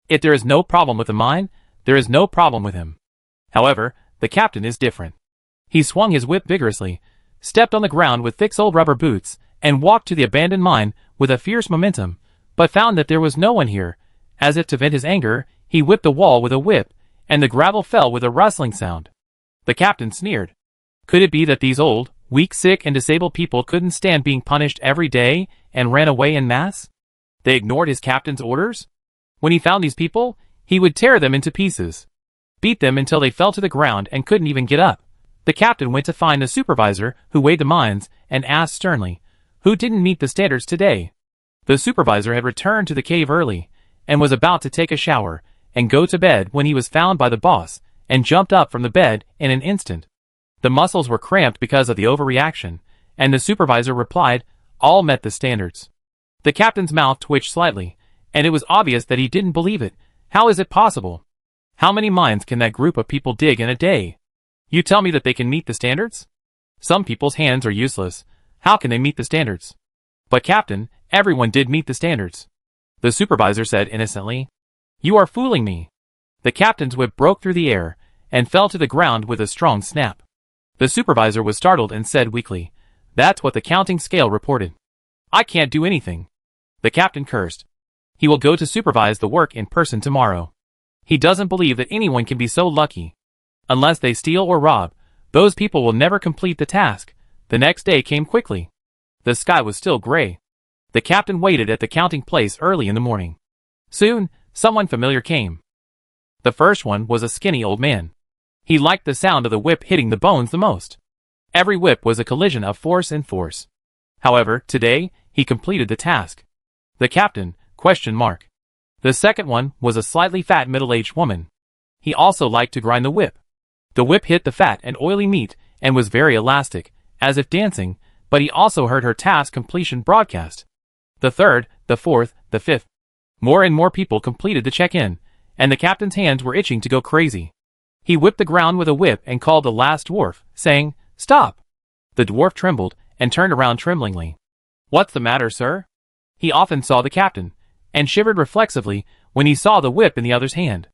If there is no problem with the mine, there is no problem with him. However, the captain is different. He swung his whip vigorously, stepped on the ground with thick soled rubber boots, and walked to the abandoned mine with a fierce momentum, but found that there was no one here. As if to vent his anger, he whipped the wall with a whip, and the gravel fell with a rustling sound. The captain sneered. Could it be that these old, weak, sick, and disabled people couldn't stand being punished every day and ran away en masse? They ignored his captain's orders? When he found these people, he would tear them into pieces, beat them until they fell to the ground and couldn't even get up. The captain went to find the supervisor who weighed the mines and asked sternly, who didn't meet the standards today? The supervisor had returned to the cave early and was about to take a shower and go to bed when he was found by the boss and jumped up from the bed in an instant. The muscles were cramped because of the overreaction, and the supervisor replied, all met the standards. The captain's mouth twitched slightly, and it was obvious that he didn't believe it. How is it possible? How many mines can that group of people dig in a day? You tell me that they can meet the standards? Some people's hands are useless. How can they meet the standards? But captain, everyone did meet the standards. The supervisor said innocently. You are fooling me. The captain's whip broke through the air and fell to the ground with a strong snap. The supervisor was startled and said weakly, that's what the counting scale reported. I can't do anything. The captain cursed. He will go to supervise the work in person tomorrow. He doesn't believe that anyone can be so lucky. Unless they steal or rob, those people will never complete the task. The next day came quickly. The sky was still gray. The captain waited at the counting place early in the morning. Soon, someone familiar came. The first one was a skinny old man. He liked the sound of the whip hitting the bones the most. Every whip was a collision of force and force. However, today, he completed the task. The captain, ? The second one was a slightly fat middle-aged woman. He also liked to grind the whip. The whip hit the fat and oily meat and was very elastic, as if dancing, but he also heard her task completion broadcast. The third, the fourth, the fifth. More and more people completed the check-in, and the captain's hands were itching to go crazy. He whipped the ground with a whip and called the last dwarf, saying, stop! The dwarf trembled and turned around tremblingly. What's the matter, sir? He often saw the captain, and shivered reflexively when he saw the whip in the other's hand.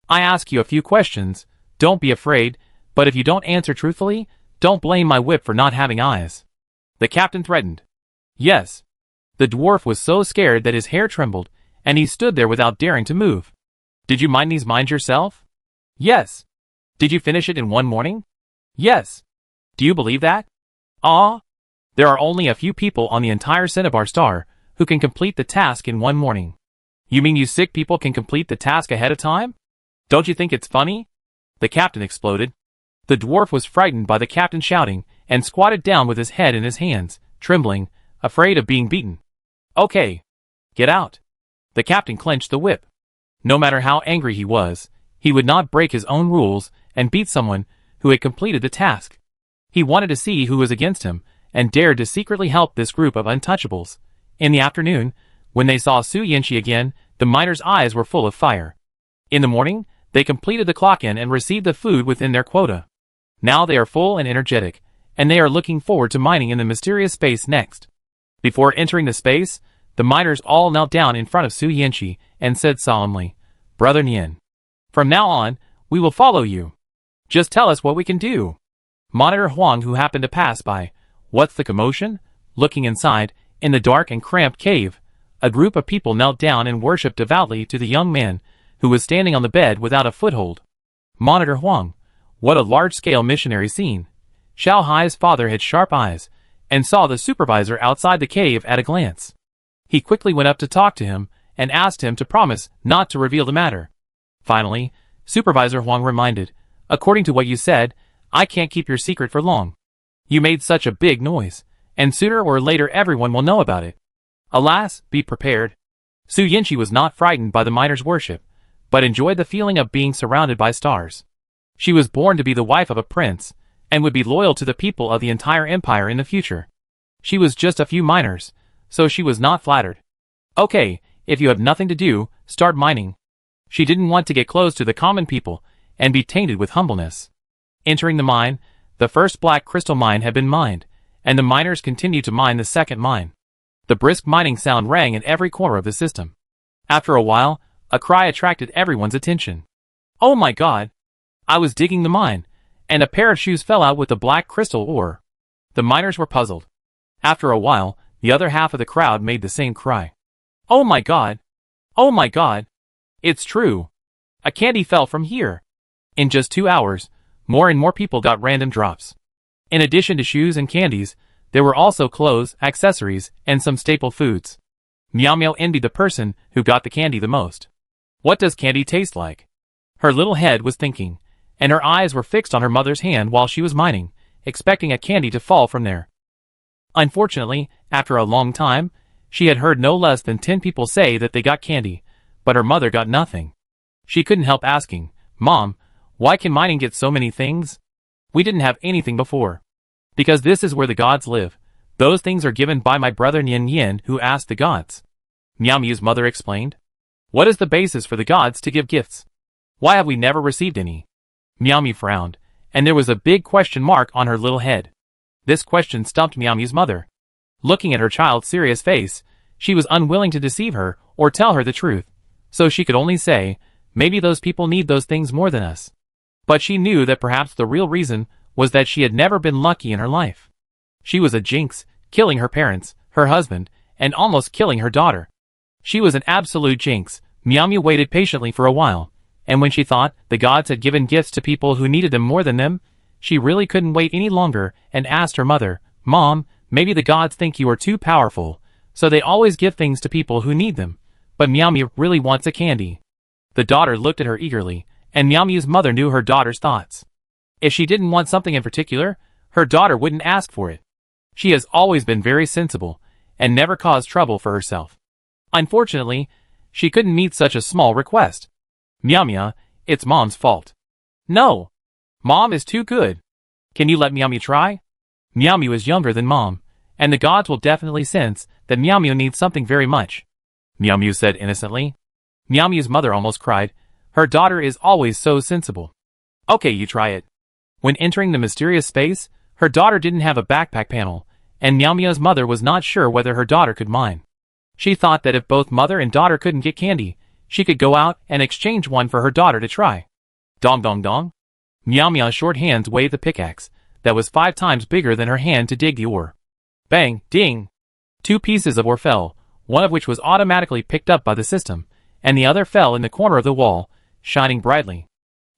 I ask you a few questions, don't be afraid, but if you don't answer truthfully, don't blame my whip for not having eyes. The captain threatened. Yes. The dwarf was so scared that his hair trembled, and he stood there without daring to move. Did you mine these mines yourself? Yes. Did you finish it in one morning? Yes. Do you believe that? Ah. There are only a few people on the entire Cinnabar star who can complete the task in one morning. You mean you sick people can complete the task ahead of time? Don't you think it's funny? The captain exploded. The dwarf was frightened by the captain shouting and squatted down with his head in his hands, trembling, afraid of being beaten. Okay. Get out. The captain clenched the whip. No matter how angry he was, he would not break his own rules and beat someone who had completed the task. He wanted to see who was against him and dared to secretly help this group of untouchables. In the afternoon, when they saw Su Yanqi again, the miners' eyes were full of fire. In the morning, they completed the clock-in and received the food within their quota. Now they are full and energetic, and they are looking forward to mining in the mysterious space next. Before entering the space, the miners all knelt down in front of Su Yanqi and said solemnly, Brother Nian, from now on, we will follow you. Just tell us what we can do. Monitor Huang, who happened to pass by, what's the commotion? Looking inside, in the dark and cramped cave, a group of people knelt down and worshipped devoutly to the young man who was standing on the bed without a foothold. Monitor Huang, what a large-scale missionary scene. Xiao Hai's father had sharp eyes, and saw the supervisor outside the cave at a glance. He quickly went up to talk to him, and asked him to promise not to reveal the matter. Finally, Supervisor Huang reminded, according to what you said, I can't keep your secret for long. You made such a big noise, and sooner or later everyone will know about it. Alas, be prepared. Su Yanqi was not frightened by the miners' worship, but enjoyed the feeling of being surrounded by stars. She was born to be the wife of a prince, and would be loyal to the people of the entire empire in the future. She was just a few miners, so she was not flattered. Okay, if you have nothing to do, start mining. She didn't want to get close to the common people, and be tainted with humbleness. Entering the mine, The first black crystal mine had been mined, and the miners continued to mine the second mine. The brisk mining sound rang in every corner of the system. After a while, a cry attracted everyone's attention. "Oh my God! I was digging the mine, and a pair of shoes fell out with the black crystal ore." The miners were puzzled. After a while, the other half of the crowd made the same cry. "Oh my God! Oh my God! It's true! A candy fell from here!" In just 2 hours, more and more people got random drops. In addition to shoes and candies, there were also clothes, accessories, and some staple foods. Meow Meow envied the person who got the candy the most. What does candy taste like? Her little head was thinking, and her eyes were fixed on her mother's hand while she was mining, expecting a candy to fall from there. Unfortunately, after a long time, she had heard no less than 10 people say that they got candy, but her mother got nothing. She couldn't help asking, "Mom, why can mining get so many things? We didn't have anything before." "Because this is where the gods live. Those things are given by my brother Nyan Nyan, who asked the gods." Meow Meow's mother explained. "What is the basis for the gods to give gifts? Why have we never received any?" Meow Meow frowned, and there was a big question mark on her little head. This question stumped Meow Meow's mother. Looking at her child's serious face, she was unwilling to deceive her or tell her the truth, so she could only say, "Maybe those people need those things more than us." But she knew that perhaps the real reason was that she had never been lucky in her life. She was a jinx, killing her parents, her husband, and almost killing her daughter. She was an absolute jinx. Meow Meow waited patiently for a while, and when she thought the gods had given gifts to people who needed them more than them, she really couldn't wait any longer and asked her mother, "Mom, maybe the gods think you are too powerful, so they always give things to people who need them, but Meow Meow really wants a candy." The daughter looked at her eagerly, and Meow Meow's mother knew her daughter's thoughts. If she didn't want something in particular, her daughter wouldn't ask for it. She has always been very sensible, and never caused trouble for herself. Unfortunately, she couldn't meet such a small request. "Meow Meow, it's Mom's fault." "No! Mom is too good. Can you let Meow Meow try?" Meow Meow is younger than Mom, and the gods will definitely sense that Meow Meow needs something very much. Meow Meow said innocently. Meow Meow's mother almost cried. Her daughter is always so sensible. "Okay, you try it." When entering the mysterious space, her daughter didn't have a backpack panel, and Meow Meow's mother was not sure whether her daughter could mine. She thought that if both mother and daughter couldn't get candy, she could go out and exchange one for her daughter to try. Dong dong dong. Meow Meow's short hands waved the pickaxe, that was 5 times bigger than her hand to dig the ore. Bang, ding! 2 pieces of ore fell, one of which was automatically picked up by the system, and the other fell in the corner of the wall, shining brightly.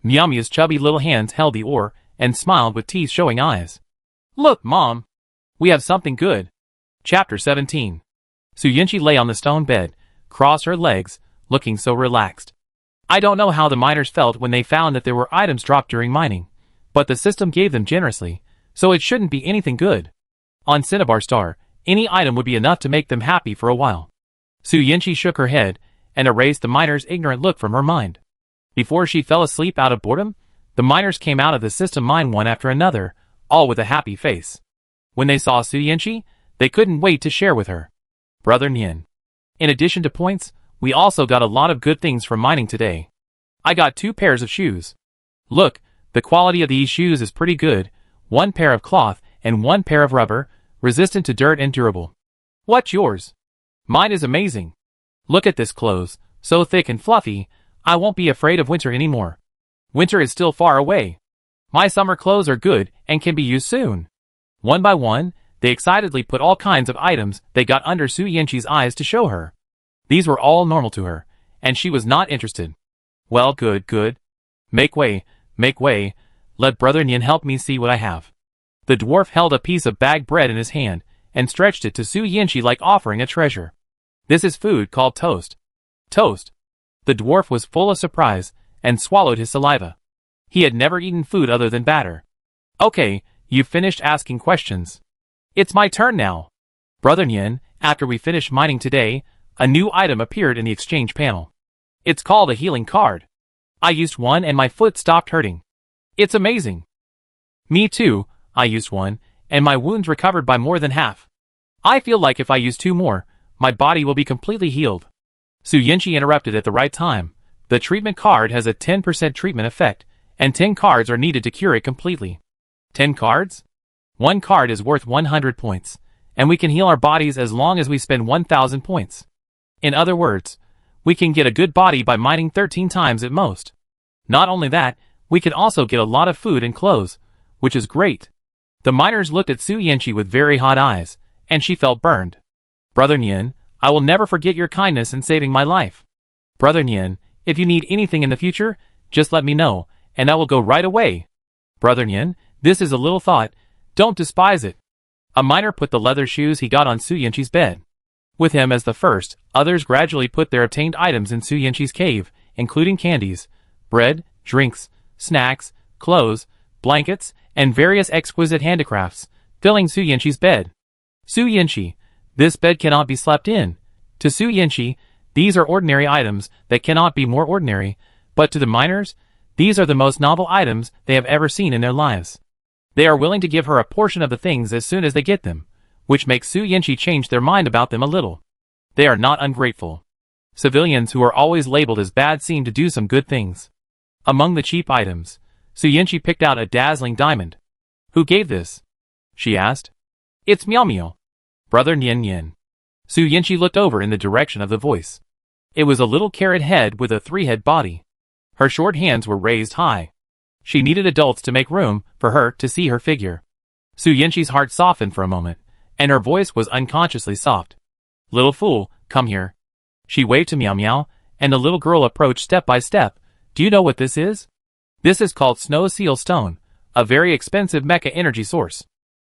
Meow Meow's chubby little hands held the ore, and smiled with teeth showing eyes. "Look, Mom! We have something good." Chapter 17. Su Yinchi lay on the stone bed, crossed her legs, looking so relaxed. I don't know how the miners felt when they found that there were items dropped during mining, but the system gave them generously, so it shouldn't be anything good. On Cinnabar Star, any item would be enough to make them happy for a while. Su Yinchi shook her head, and erased the miner's ignorant look from her mind. Before she fell asleep out of boredom, the miners came out of the system mine one after another, all with a happy face. When they saw Su Yinchi, they couldn't wait to share with her. "Brother Nyan. In addition to points, we also got a lot of good things from mining today. I got 2 pairs of shoes. Look, the quality of these shoes is pretty good, 1 pair of cloth and 1 pair of rubber, resistant to dirt and durable." "What's yours?" "Mine is amazing. Look at this clothes, so thick and fluffy, I won't be afraid of winter anymore. Winter is still far away. My summer clothes are good and can be used soon." One by one, they excitedly put all kinds of items they got under Su Yinchi's eyes to show her. These were all normal to her, and she was not interested. "Well, good, good. Make way, let Brother Nyan help me see what I have." The dwarf held a piece of bagged bread in his hand, and stretched it to Su Yinchi like offering a treasure. "This is food called toast." "Toast?" The dwarf was full of surprise, and swallowed his saliva. He had never eaten food other than batter. "Okay, you've finished asking questions. It's my turn now. Brother Nyan, after we finished mining today, a new item appeared in the exchange panel. It's called a healing card. I used one and my foot stopped hurting. It's amazing." "Me too, I used one, and my wounds recovered by more than half. I feel like if I use 2 more, my body will be completely healed." Su Yinchi interrupted at the right time. The treatment card has a 10% treatment effect, and 10 cards are needed to cure it completely. 10 cards? One card is worth 100 points, and we can heal our bodies as long as we spend 1,000 points. In other words, we can get a good body by mining 13 times at most. Not only that, we can also get a lot of food and clothes, which is great. The miners looked at Su Yanqi with very hot eyes, and she felt burned. Brother Nian, I will never forget your kindness in saving my life. Brother Nian, if you need anything in the future, just let me know, and I will go right away. Brother Nian, this is a little thought, don't despise it. A miner put the leather shoes he got on Su Yanqi's bed. With him as the first, others gradually put their obtained items in Su Yanqi's cave, including candies, bread, drinks, snacks, clothes, blankets, and various exquisite handicrafts, filling Su Yanqi's bed. Su Yanqi, this bed cannot be slept in. To Su Yanqi, these are ordinary items that cannot be more ordinary, but to the miners, these are the most novel items they have ever seen in their lives. They are willing to give her a portion of the things as soon as they get them, which makes Su Yanqi change their mind about them a little. They are not ungrateful. Civilians who are always labeled as bad seem to do some good things. Among the cheap items, Su Yanqi picked out a dazzling diamond. Who gave this? She asked. It's Miao Miao. Brother Nian Nian. Su Yanqi looked over in the direction of the voice. It was a little carrot head with a 3-head body. Her short hands were raised high. She needed adults to make room for her to see her figure. Su Yanqi's heart softened for a moment, and her voice was unconsciously soft. Little fool, come here. She waved to Miao Miao, and the little girl approached step by step. Do you know what this is? This is called Snow Seal Stone, a very expensive mecha energy source.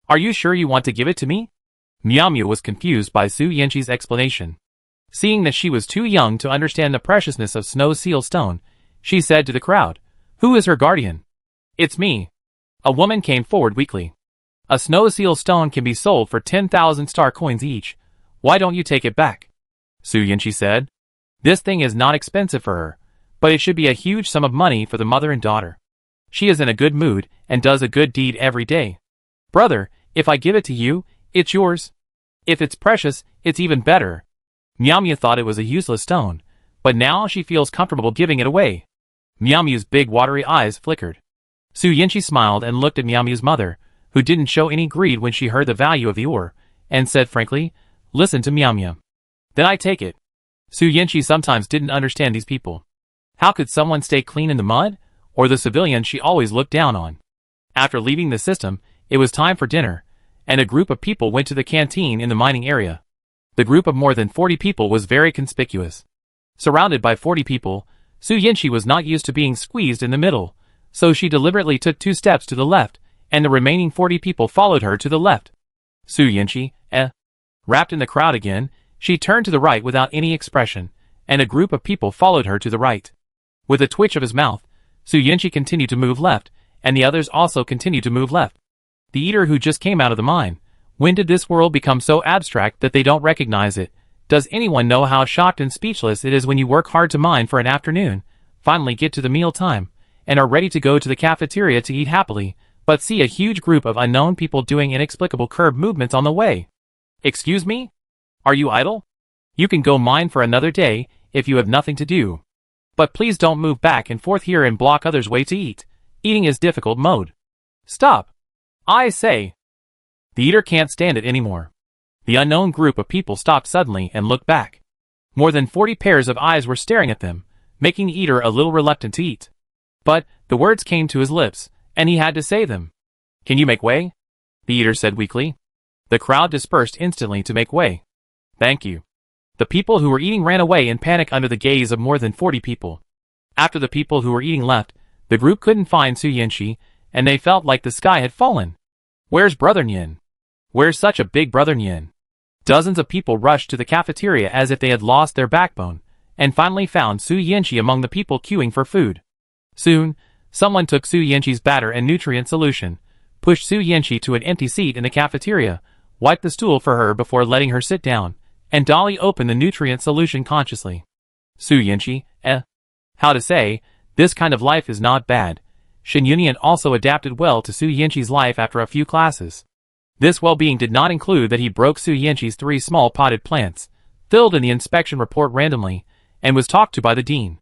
Are you sure you want to give it to me? Miao Miao was confused by Su Yanqi's explanation. Seeing that she was too young to understand the preciousness of Snow Seal Stone, she said to the crowd, Who is her guardian? It's me. A woman came forward weakly. A Snow Seal Stone can be sold for 10,000 star coins each. Why don't you take it back? Su Yanqi said. This thing is not expensive for her, but it should be a huge sum of money for the mother and daughter. She is in a good mood and does a good deed every day. Brother, if I give it to you, it's yours. If it's precious, it's even better. Miao Miao thought it was a useless stone, but now she feels comfortable giving it away. Miao Miao's big watery eyes flickered. Su Yanqi smiled and looked at Miao Miao's mother, who didn't show any greed when she heard the value of the ore, and said frankly, Listen to Miao Miao. Then I take it. Su Yanqi sometimes didn't understand these people. How could someone stay clean in the mud, or the civilian she always looked down on? After leaving the system, it was time for dinner, and a group of people went to the canteen in the mining area. The group of more than 40 people was very conspicuous. Surrounded by 40 people, Su Yanqi was not used to being squeezed in the middle, so she deliberately took 2 steps to the left, and the remaining 40 people followed her to the left. Su Yanqi, wrapped in the crowd again, she turned to the right without any expression, and a group of people followed her to the right. With a twitch of his mouth, Su Yanqi continued to move left, and the others also continued to move left. The eater who just came out of the mine. When did this world become so abstract that they don't recognize it? Does anyone know how shocked and speechless it is when you work hard to mine for an afternoon, finally get to the meal time, and are ready to go to the cafeteria to eat happily, but see a huge group of unknown people doing inexplicable curb movements on the way? Excuse me? Are you idle? You can go mine for another day, if you have nothing to do. But please don't move back and forth here and block others' way to eat. Eating is difficult mode. Stop. I say. The eater can't stand it anymore. The unknown group of people stopped suddenly and looked back. More than 40 pairs of eyes were staring at them, making the eater a little reluctant to eat. But the words came to his lips, and he had to say them. Can you make way? The eater said weakly. The crowd dispersed instantly to make way. Thank you. The people who were eating ran away in panic under the gaze of more than 40 people. After the people who were eating left, the group couldn't find Su Yanqi, and they felt like the sky had fallen. Where's Brother Nian? Where's such a big Brother Nian? Dozens of people rushed to the cafeteria as if they had lost their backbone, and finally found Su Yanqi among the people queuing for food. Soon, someone took Su Yanqi's batter and nutrient solution, pushed Su Yanqi to an empty seat in the cafeteria, wiped the stool for her before letting her sit down, and Dolly opened the nutrient solution consciously. Su Yanqi, how to say, this kind of life is not bad. Shen Yunyan also adapted well to Su Yanqi's life after a few classes. This well-being did not include that he broke Su Yanqi's 3 small potted plants, filled in the inspection report randomly, and was talked to by the dean.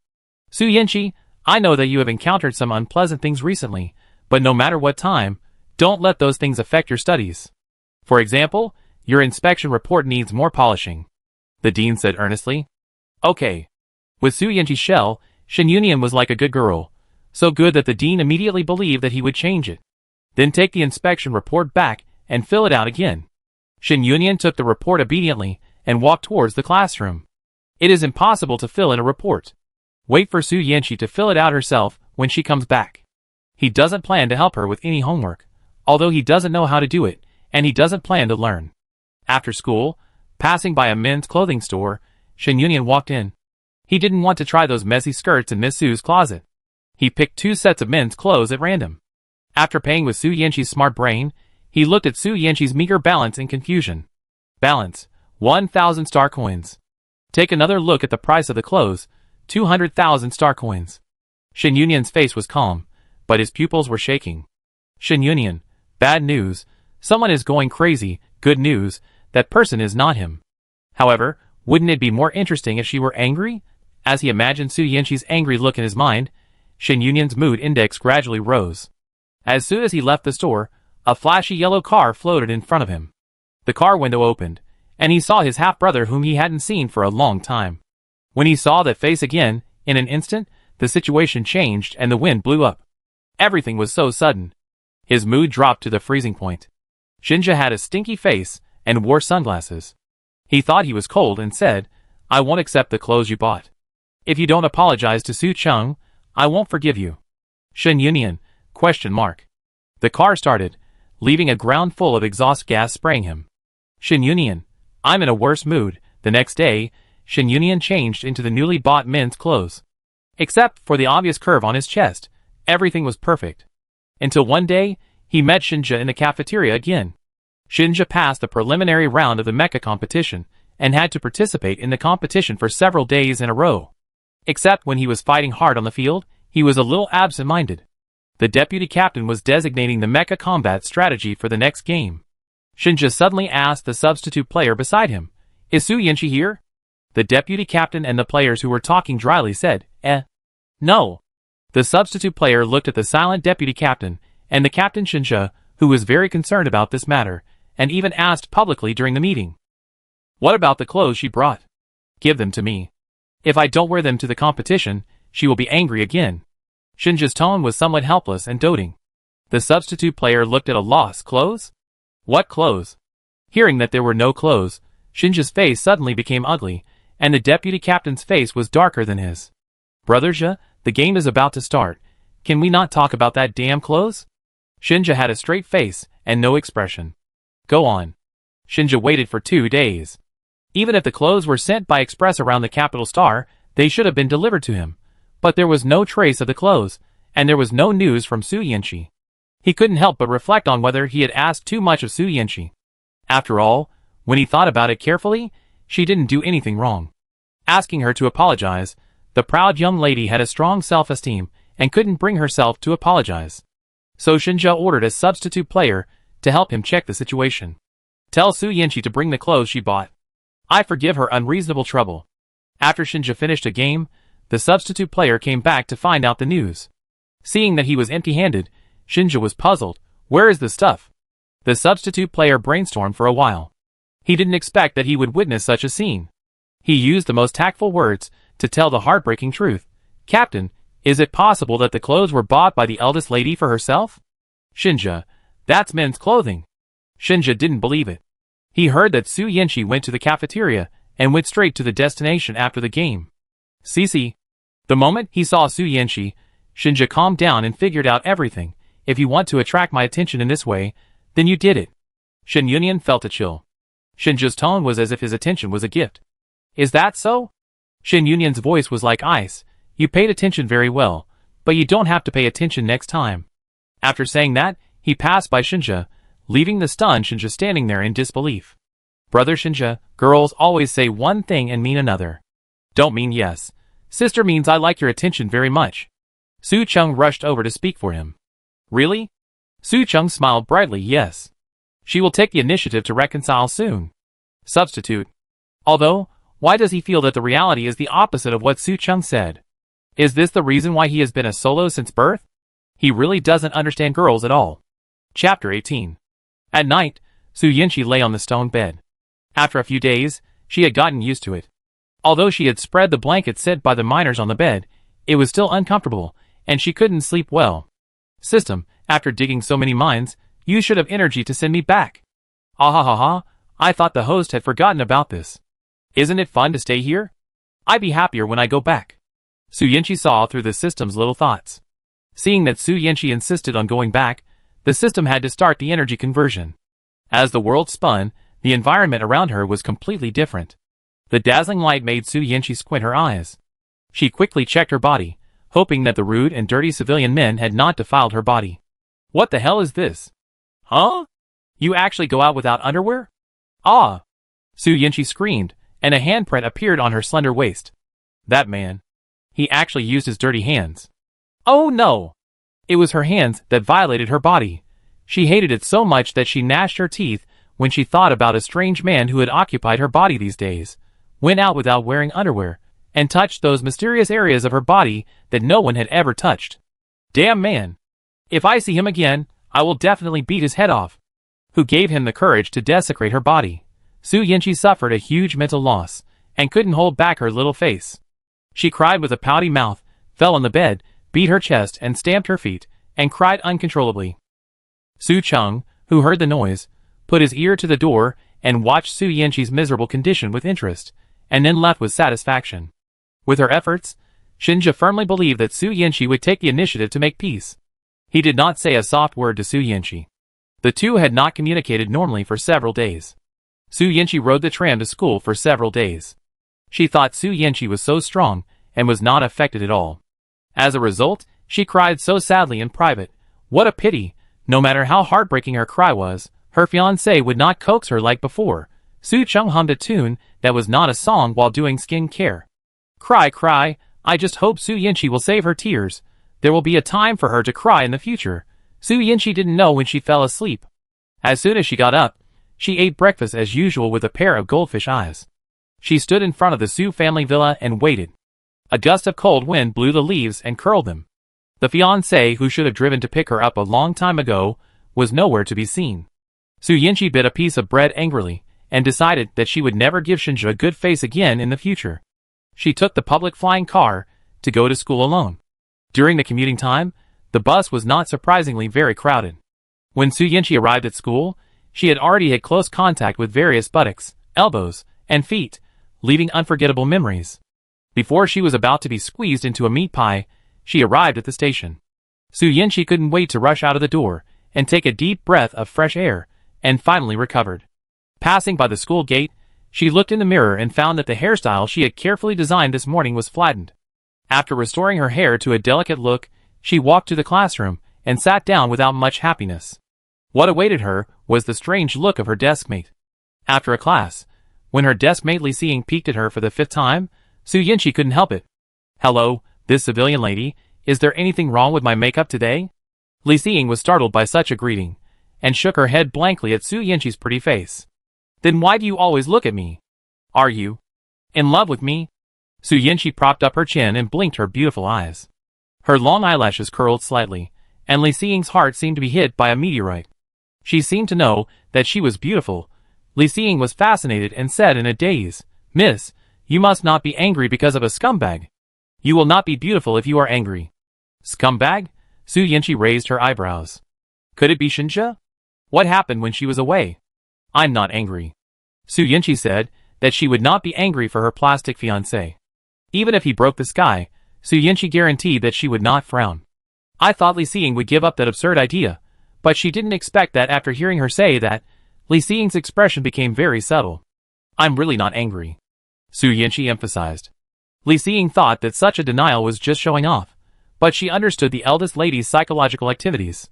Su Yanqi, I know that you have encountered some unpleasant things recently, but no matter what time, Don't let those things affect your studies. For example, your inspection report needs more polishing. The dean said earnestly. Okay. With Su Yanqi's shell, Shen Yunian was like a good girl, so good that the dean immediately believed that he would change it. Then take the inspection report back and fill it out again. Shen Yunian took the report obediently and walked towards the classroom. It is impossible to fill in a report. Wait for Su Yanqi to fill it out herself when she comes back. He doesn't plan to help her with any homework, although he doesn't know how to do it, and he doesn't plan to learn. After school, passing by a men's clothing store, Shen Yunian walked in. He didn't want to try those messy skirts in Miss Su's closet. He picked 2 sets of men's clothes at random. After paying with Su Yanqi's smart brain, he looked at Su Yanqi's meager balance in confusion. Balance, 1,000 star coins. Take another look at the price of the clothes, 200,000 star coins. Shen Yunian's face was calm, but his pupils were shaking. Shen Yunian, bad news. Someone is going crazy. Good news, that person is not him. However, wouldn't it be more interesting if she were angry? As he imagined Su Yanqi's angry look in his mind, Shen Yunian's mood index gradually rose. As soon as he left the store, a flashy yellow car floated in front of him. The car window opened, and he saw his half-brother whom he hadn't seen for a long time. When he saw that face again, in an instant, the situation changed and the wind blew up. Everything was so sudden. His mood dropped to the freezing point. Shinja had a stinky face and wore sunglasses. He thought he was cold and said, I won't accept the clothes you bought. If you don't apologize to Su Cheng, I won't forgive you. Shen Yunian, ? The car started, leaving a ground full of exhaust gas spraying him. Shen Yunian, I'm in a worse mood. The next day, Shen Yunian changed into the newly bought men's clothes. Except for the obvious curve on his chest, everything was perfect. Until one day, he met Shinja in the cafeteria again. Shinja passed the preliminary round of the mecha competition, and had to participate in the competition for several days in a row. Except when he was fighting hard on the field, he was a little absent-minded. The deputy captain was designating the mecha combat strategy for the next game. Shinja suddenly asked the substitute player beside him, Is Su Yanqi here? The deputy captain and the players who were talking dryly said, No. The substitute player looked at the silent deputy captain, and the captain Shinja, who was very concerned about this matter, and even asked publicly during the meeting. What about the clothes she brought? Give them to me. If I don't wear them to the competition, she will be angry again. Shinja's tone was somewhat helpless and doting. The substitute player looked at a loss. Clothes? What clothes? Hearing that there were no clothes, Shinja's face suddenly became ugly, and the deputy captain's face was darker than his. Brother Zhe, the game is about to start. Can we not talk about that damn clothes? Shinja had a straight face and no expression. Go on. Shinja waited for 2 days. Even if the clothes were sent by express around the capital star, they should have been delivered to him. But there was no trace of the clothes, and there was no news from Su Yanqi. He couldn't help but reflect on whether he had asked too much of Su Yanqi. After all, when he thought about it carefully, she didn't do anything wrong. Asking her to apologize, the proud young lady had a strong self-esteem and couldn't bring herself to apologize. So Shinja ordered a substitute player to help him check the situation. Tell Su Yanqi to bring the clothes she bought. I forgive her unreasonable trouble. After Shinja finished a game, the substitute player came back to find out the news. Seeing that he was empty-handed, Shinja was puzzled. Where is the stuff? The substitute player brainstormed for a while. He didn't expect that he would witness such a scene. He used the most tactful words to tell the heartbreaking truth. Captain, is it possible that the clothes were bought by the eldest lady for herself? Shinja, that's men's clothing. Shinja didn't believe it. He heard that Su Yanqi went to the cafeteria and went straight to the destination after the game. Cici. The moment he saw Su Yanqi, Shinja calmed down and figured out everything. If you want to attract my attention in this way, then you did it. Shen Yunian felt a chill. Shinja's tone was as if his attention was a gift. Is that so? Shen Yunian's voice was like ice. You paid attention very well, but you don't have to pay attention next time. After saying that, he passed by Shinja, leaving the stunned Shinja standing there in disbelief. Brother Shinja, girls always say one thing and mean another. Don't mean yes. Sister means I like your attention very much. Su Cheng rushed over to speak for him. Really? Su Cheng smiled brightly. Yes. She will take the initiative to reconcile soon. Substitute. Although, why does he feel that the reality is the opposite of what Su Cheng said? Is this the reason why he has been a solo since birth? He really doesn't understand girls at all. Chapter 18. At night, Su Yinchi lay on the stone bed. After a few days, she had gotten used to it. Although she had spread the blanket sent by the miners on the bed, it was still uncomfortable, and she couldn't sleep well. System, after digging so many mines, you should have energy to send me back. Ah ha ha ha, I thought the host had forgotten about this. Isn't it fun to stay here? I'd be happier when I go back. Su Yinchi saw through the system's little thoughts. Seeing that Su Yinchi insisted on going back, the system had to start the energy conversion. As the world spun, the environment around her was completely different. The dazzling light made Su Yinchi squint her eyes. She quickly checked her body, hoping that the rude and dirty civilian men had not defiled her body. What the hell is this? Huh? You actually go out without underwear? Ah! Su Yinchi screamed, and a handprint appeared on her slender waist. That man. He actually used his dirty hands. Oh no! It was her hands that violated her body. She hated it so much that she gnashed her teeth when she thought about a strange man who had occupied her body these days, went out without wearing underwear, and touched those mysterious areas of her body that no one had ever touched. Damn man! If I see him again, I will definitely beat his head off. Who gave him the courage to desecrate her body? Su Yinchi suffered a huge mental loss, and couldn't hold back her little face. She cried with a pouty mouth, fell on the bed, beat her chest and stamped her feet, and cried uncontrollably. Su Cheng, who heard the noise, put his ear to the door and watched Su Yinchi's miserable condition with interest, and then left with satisfaction. With her efforts, Shinja firmly believed that Su Yinchi would take the initiative to make peace. He did not say a soft word to Su Yinchi. The two had not communicated normally for several days. Su Yinchi rode the tram to school for several days. She thought Su Yinchi was so strong and was not affected at all. As a result, she cried so sadly in private. What a pity! No matter how heartbreaking her cry was, her fiancé would not coax her like before. Su Cheng hummed a tune that was not a song while doing skin care. Cry, cry, I just hope Su Yinchi will save her tears. There will be a time for her to cry in the future. Su Yinchi didn't know when she fell asleep. As soon as she got up, she ate breakfast as usual with a pair of goldfish eyes. She stood in front of the Su family villa and waited. A gust of cold wind blew the leaves and curled them. The fiancé who should have driven to pick her up a long time ago was nowhere to be seen. Su Yinchi bit a piece of bread angrily, and decided that she would never give Shinja a good face again in the future. She took the public flying car to go to school alone. During the commuting time, the bus was not surprisingly very crowded. When Su Yinchi arrived at school, she had already had close contact with various buttocks, elbows, and feet, leaving unforgettable memories. Before she was about to be squeezed into a meat pie, she arrived at the station. Su Yinchi couldn't wait to rush out of the door and take a deep breath of fresh air, and finally recovered. Passing by the school gate, she looked in the mirror and found that the hairstyle she had carefully designed this morning was flattened. After restoring her hair to a delicate look, she walked to the classroom and sat down without much happiness. What awaited her was the strange look of her deskmate. After a class, when her deskmate Li Xing peeked at her for the 5th time, Su Yinchi couldn't help it. Hello, this civilian lady, is there anything wrong with my makeup today? Li Xing was startled by such a greeting, and shook her head blankly at Su Yinchi's pretty face. Then why do you always look at me? Are you in love with me? Su Yinchi propped up her chin and blinked her beautiful eyes. Her long eyelashes curled slightly, and Li Xing's heart seemed to be hit by a meteorite. She seemed to know that she was beautiful. Li Xing was fascinated and said in a daze, Miss, you must not be angry because of a scumbag. You will not be beautiful if you are angry. Scumbag? Su Yinchi raised her eyebrows. Could it be Shinja? What happened when she was away? I'm not angry. Su Yinchi said that she would not be angry for her plastic fiancé. Even if he broke the sky, Su Yinchi guaranteed that she would not frown. I thought Li Xing would give up that absurd idea, but she didn't expect that after hearing her say that. Li Xing's expression became very subtle. I'm really not angry, Su Yinchi emphasized. Li Xing thought that such a denial was just showing off, but she understood the eldest lady's psychological activities.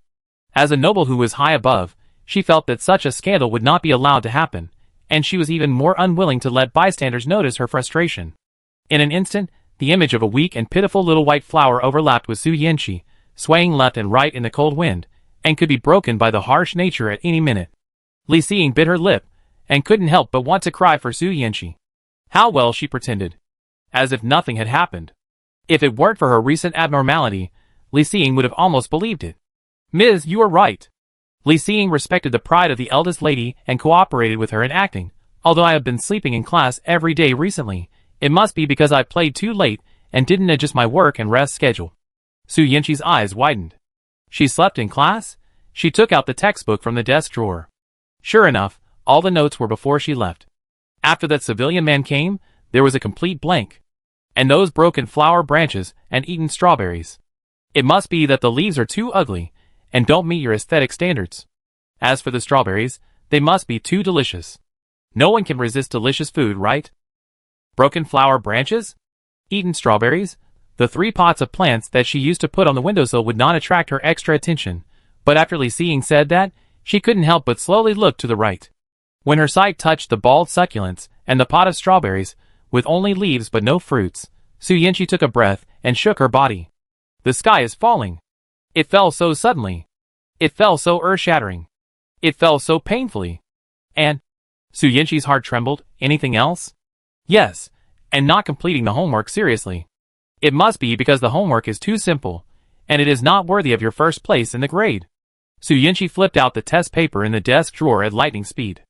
As a noble who was high above, she felt that such a scandal would not be allowed to happen, and she was even more unwilling to let bystanders notice her frustration. In an instant, the image of a weak and pitiful little white flower overlapped with Su Yinchi, swaying left and right in the cold wind, and could be broken by the harsh nature at any minute. Li Xing bit her lip, and couldn't help but want to cry for Su Yinchi. How well she pretended. As if nothing had happened. If it weren't for her recent abnormality, Li Xing would have almost believed it. Ms., you are right. Li Xing respected the pride of the eldest lady and cooperated with her in acting. Although I have been sleeping in class every day recently, it must be because I played too late and didn't adjust my work and rest schedule. Su Yanqi's eyes widened. She slept in class? She took out the textbook from the desk drawer. Sure enough, all the notes were before she left. After that civilian man came, there was a complete blank. And those broken flower branches and eaten strawberries. It must be that the leaves are too ugly and don't meet your aesthetic standards. As for the strawberries, they must be too delicious. No one can resist delicious food, right? Broken flower branches? Eaten strawberries? The 3 pots of plants that she used to put on the windowsill would not attract her extra attention, but after Li Xing said that, she couldn't help but slowly look to the right. When her sight touched the bald succulents and the pot of strawberries, with only leaves but no fruits, Su Yanqi took a breath and shook her body. The sky is falling. It fell so suddenly. It fell so earth-shattering. It fell so painfully. And Su Yanqi's heart trembled. Anything else? Yes, and not completing the homework seriously. It must be because the homework is too simple, and it is not worthy of your first place in the grade. Su Yanqi flipped out the test paper in the desk drawer at lightning speed.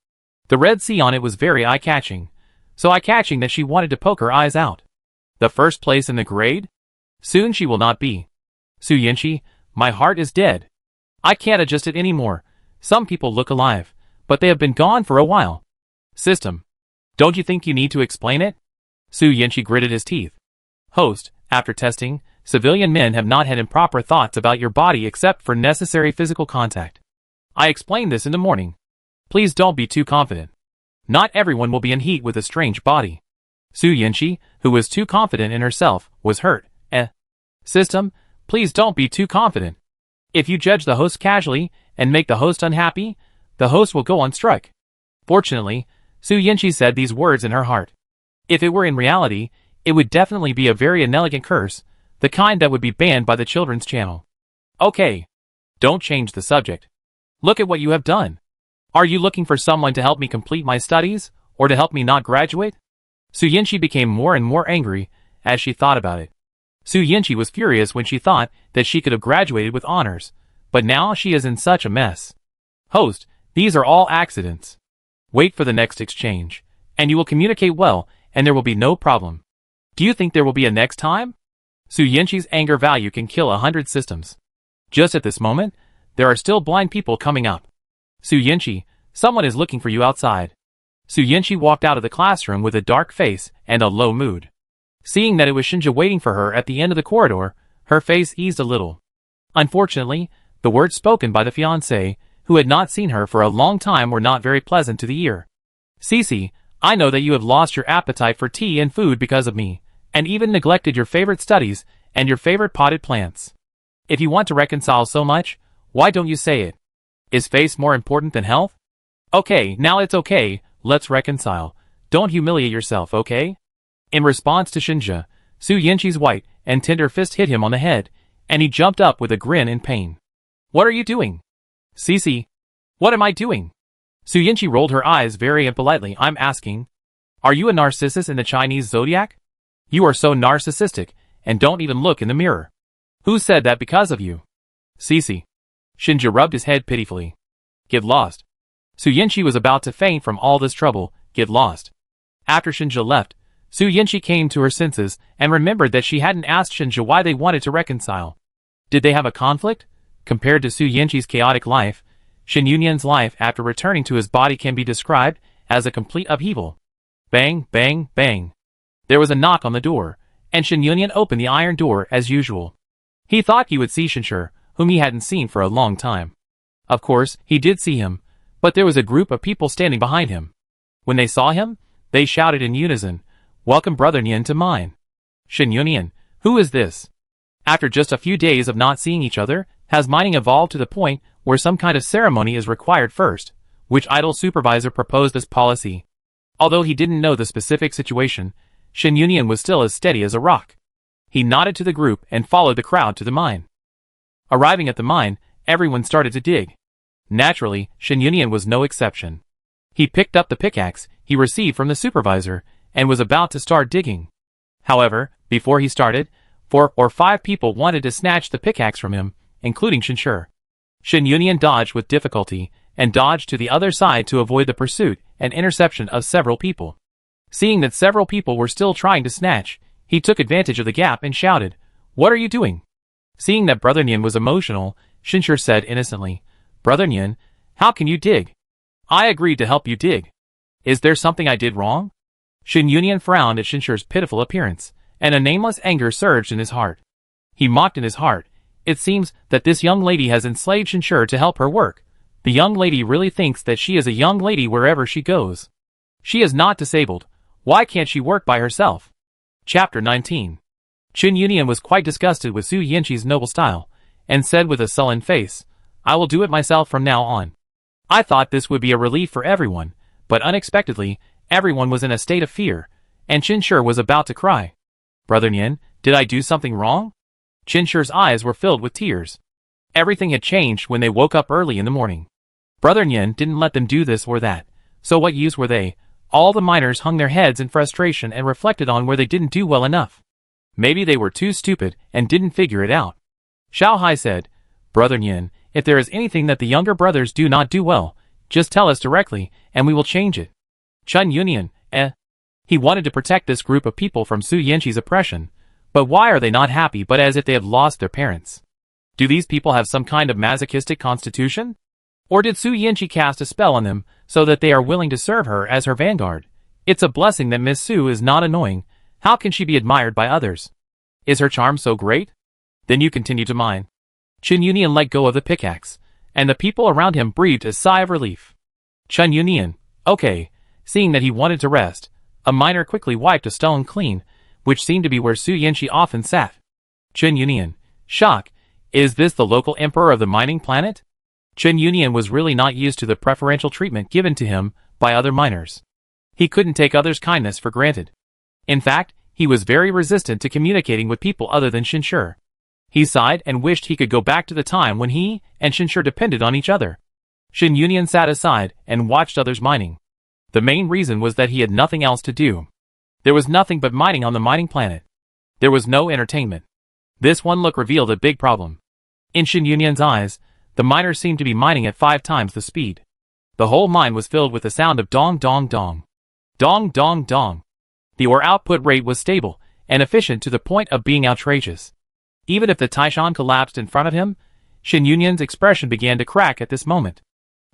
The red C on it was very eye-catching, so eye-catching that she wanted to poke her eyes out. The first place in the grade? Soon she will not be. Su Yanqi, my heart is dead. I can't adjust it anymore. Some people look alive, but they have been gone for a while. System. Don't you think you need to explain it? Su Yanqi gritted his teeth. Host, after testing, civilian men have not had improper thoughts about your body except for necessary physical contact. I explained this in the morning. Please don't be too confident. Not everyone will be in heat with a strange body. Su Yanqi, who was too confident in herself, was hurt. System, please don't be too confident. If you judge the host casually and make the host unhappy, the host will go on strike. Fortunately, Su Yanqi said these words in her heart. If it were in reality, it would definitely be a very inelegant curse, the kind that would be banned by the children's channel. Okay. Don't change the subject. Look at what you have done. Are you looking for someone to help me complete my studies, or to help me not graduate? Su Yanqi became more and more angry as she thought about it. Su Yanqi was furious when she thought that she could have graduated with honors, but now she is in such a mess. Host, these are all accidents. Wait for the next exchange, and you will communicate well, and there will be no problem. Do you think there will be a next time? Su Yanqi's anger value can kill 100 systems. Just at this moment, there are still blind people coming up. Su Yanqi, someone is looking for you outside. Su Yanqi walked out of the classroom with a dark face and a low mood. Seeing that it was Shinja waiting for her at the end of the corridor, her face eased a little. Unfortunately, the words spoken by the fiancé, who had not seen her for a long time, were not very pleasant to the ear. Cece, I know that you have lost your appetite for tea and food because of me, and even neglected your favorite studies and your favorite potted plants. If you want to reconcile so much, why don't you say it? Is face more important than health? Okay, now it's okay, let's reconcile. Don't humiliate yourself, okay? In response to Shinja, Su Yanqi's white and tender fist hit him on the head, and he jumped up with a grin in pain. What are you doing? Cece. What am I doing? Su Yanqi rolled her eyes very impolitely. I'm asking. Are you a Narcissus in the Chinese zodiac? You are so narcissistic, and don't even look in the mirror. Who said that because of you? Cece. Shinja rubbed his head pitifully. Get lost. Su Yanqi was about to faint from all this trouble. Get lost. After Shinja left, Su Yanqi came to her senses and remembered that she hadn't asked Shinja why they wanted to reconcile. Did they have a conflict? Compared to Su Yanqi's chaotic life, Shin Yunyan's life after returning to his body can be described as a complete upheaval. Bang, bang, bang. There was a knock on the door, and Shin Yunyan opened the iron door as usual. He thought he would see Shinshur, whom he hadn't seen for a long time. Of course, he did see him, but there was a group of people standing behind him. When they saw him, they shouted in unison, "Welcome Brother Nyan to mine." Shin Yunyan, who is this? After just a few days of not seeing each other, has mining evolved to the point where some kind of ceremony is required first, which idol supervisor proposed as policy. Although he didn't know the specific situation, Shin Yunyan was still as steady as a rock. He nodded to the group and followed the crowd to the mine. Arriving at the mine, everyone started to dig. Naturally, Shin Yunyan was no exception. He picked up the pickaxe he received from the supervisor and was about to start digging. However, before he started, 4 or 5 people wanted to snatch the pickaxe from him, including Shinshur. Shen Yunian dodged with difficulty, and dodged to the other side to avoid the pursuit and interception of several people. Seeing that several people were still trying to snatch, he took advantage of the gap and shouted, "What are you doing?" Seeing that Brother Nian was emotional, Shinshur said innocently, "Brother Nian, how can you dig? I agreed to help you dig. Is there something I did wrong?" Shen Yunian frowned at Shinshur's pitiful appearance, and a nameless anger surged in his heart. He mocked in his heart, "It seems that this young lady has enslaved Shinshur to help her work. The young lady really thinks that she is a young lady wherever she goes. She is not disabled. Why can't she work by herself?" Chapter 19. Shen Yunian was quite disgusted with Su Yanqi's noble style, and said with a sullen face, "I will do it myself from now on." I thought this would be a relief for everyone, but unexpectedly, everyone was in a state of fear, and Shinshur was about to cry. "Brother Nian, did I do something wrong?" Shinshur's eyes were filled with tears. Everything had changed when they woke up early in the morning. Brother Nian didn't let them do this or that, so what use were they? All the miners hung their heads in frustration and reflected on where they didn't do well enough. Maybe they were too stupid and didn't figure it out. Xiao Hai said, "Brother Nian, if there is anything that the younger brothers do not do well, just tell us directly, and we will change it." Shen Yunian, He wanted to protect this group of people from Su Yanqi's oppression, but why are they not happy but as if they have lost their parents? Do these people have some kind of masochistic constitution? Or did Su Yanqi cast a spell on them so that they are willing to serve her as her vanguard? It's a blessing that Miss Su is not annoying. How can she be admired by others? Is her charm so great? Then you continue to mine. Shen Yunian let go of the pickaxe, and the people around him breathed a sigh of relief. Shen Yunian, okay. Seeing that he wanted to rest, a miner quickly wiped a stone clean, which seemed to be where Su Yanqi often sat. Shen Yunian, shock. Is this the local emperor of the mining planet? Shen Yunian was really not used to the preferential treatment given to him by other miners. He couldn't take others' kindness for granted. In fact, he was very resistant to communicating with people other than Shinshur. He sighed and wished he could go back to the time when he and Shinshur depended on each other. Shen Yunian sat aside and watched others mining. The main reason was that he had nothing else to do. There was nothing but mining on the mining planet. There was no entertainment. This one look revealed a big problem. In Shen Yunian's eyes, the miners seemed to be mining at 5 times the speed. The whole mine was filled with the sound of dong dong dong. Dong dong dong. The ore output rate was stable and efficient to the point of being outrageous. Even if the Taishan collapsed in front of him, Shen Yunian's expression began to crack at this moment.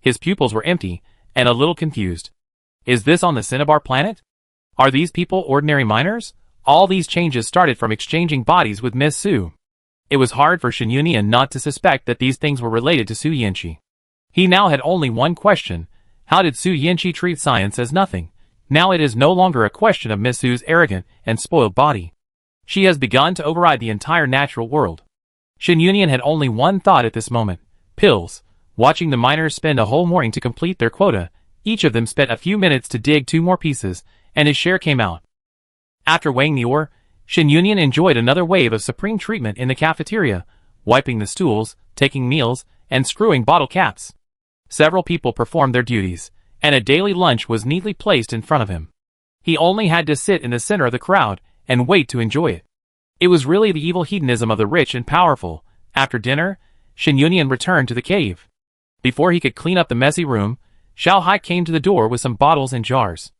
His pupils were empty and a little confused. Is this on the Cinnabar planet? Are these people ordinary miners? All these changes started from exchanging bodies with Miss Su. It was hard for Shen Yunian not to suspect that these things were related to Su Yanqi. He now had only one question. How did Su Yanqi treat science as nothing? Now it is no longer a question of Miss Su's arrogant and spoiled body. She has begun to override the entire natural world. Shen Yunian had only one thought at this moment. Pills. Watching the miners spend a whole morning to complete their quota, each of them spent a few minutes to dig 2 more pieces, and his share came out. After weighing the ore, Shen Yunian enjoyed another wave of supreme treatment in the cafeteria, wiping the stools, taking meals, and screwing bottle caps. Several people performed their duties, and a daily lunch was neatly placed in front of him. He only had to sit in the center of the crowd and wait to enjoy it. It was really the evil hedonism of the rich and powerful. After dinner, Shen Yunian returned to the cave. Before he could clean up the messy room, Xiao Hai came to the door with some bottles and jars.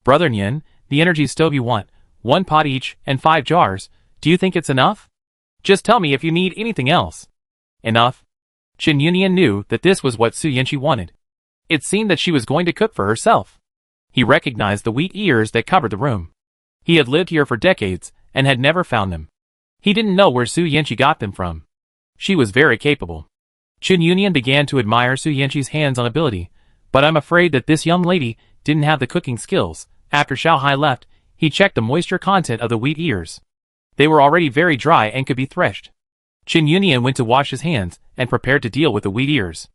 "Brother Nian, the energy stove you want, 1 pot each and 5 jars. Do you think it's enough? Just tell me if you need anything else." Enough? Shen Yunian knew that this was what Su Yanqi wanted. It seemed that she was going to cook for herself. He recognized the wheat ears that covered the room. He had lived here for decades and had never found them. He didn't know where Su Yanqi got them from. She was very capable. Shen Yunian began to admire Su Yanqi's hands-on ability, but I'm afraid that this young lady didn't have the cooking skills. After Xiao Hai left, he checked the moisture content of the wheat ears. They were already very dry and could be threshed. Shen Yunian went to wash his hands and prepared to deal with the wheat ears.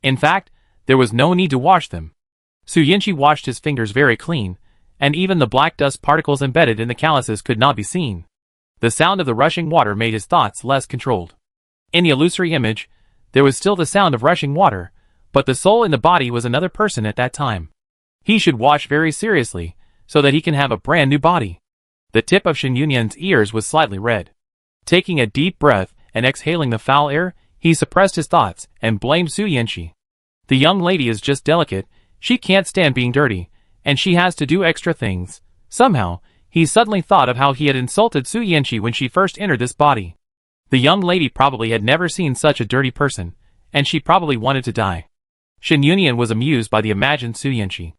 In fact, there was no need to wash them. Su Yanqi washed his fingers very clean, and even the black dust particles embedded in the calluses could not be seen. The sound of the rushing water made his thoughts less controlled. In the illusory image, there was still the sound of rushing water, but the soul in the body was another person at that time. He should wash very seriously, so that he can have a brand new body. The tip of Shen Yunian's ears was slightly red. Taking a deep breath and exhaling the foul air, He suppressed his thoughts and blamed Su Yanqi. The young lady is just delicate, she can't stand being dirty, and she has to do extra things. Somehow, he suddenly thought of how he had insulted Su Yanqi when she first entered this body. The young lady probably had never seen such a dirty person, and she probably wanted to die. Shen Yunyan was amused by the imagined Su Yanqi.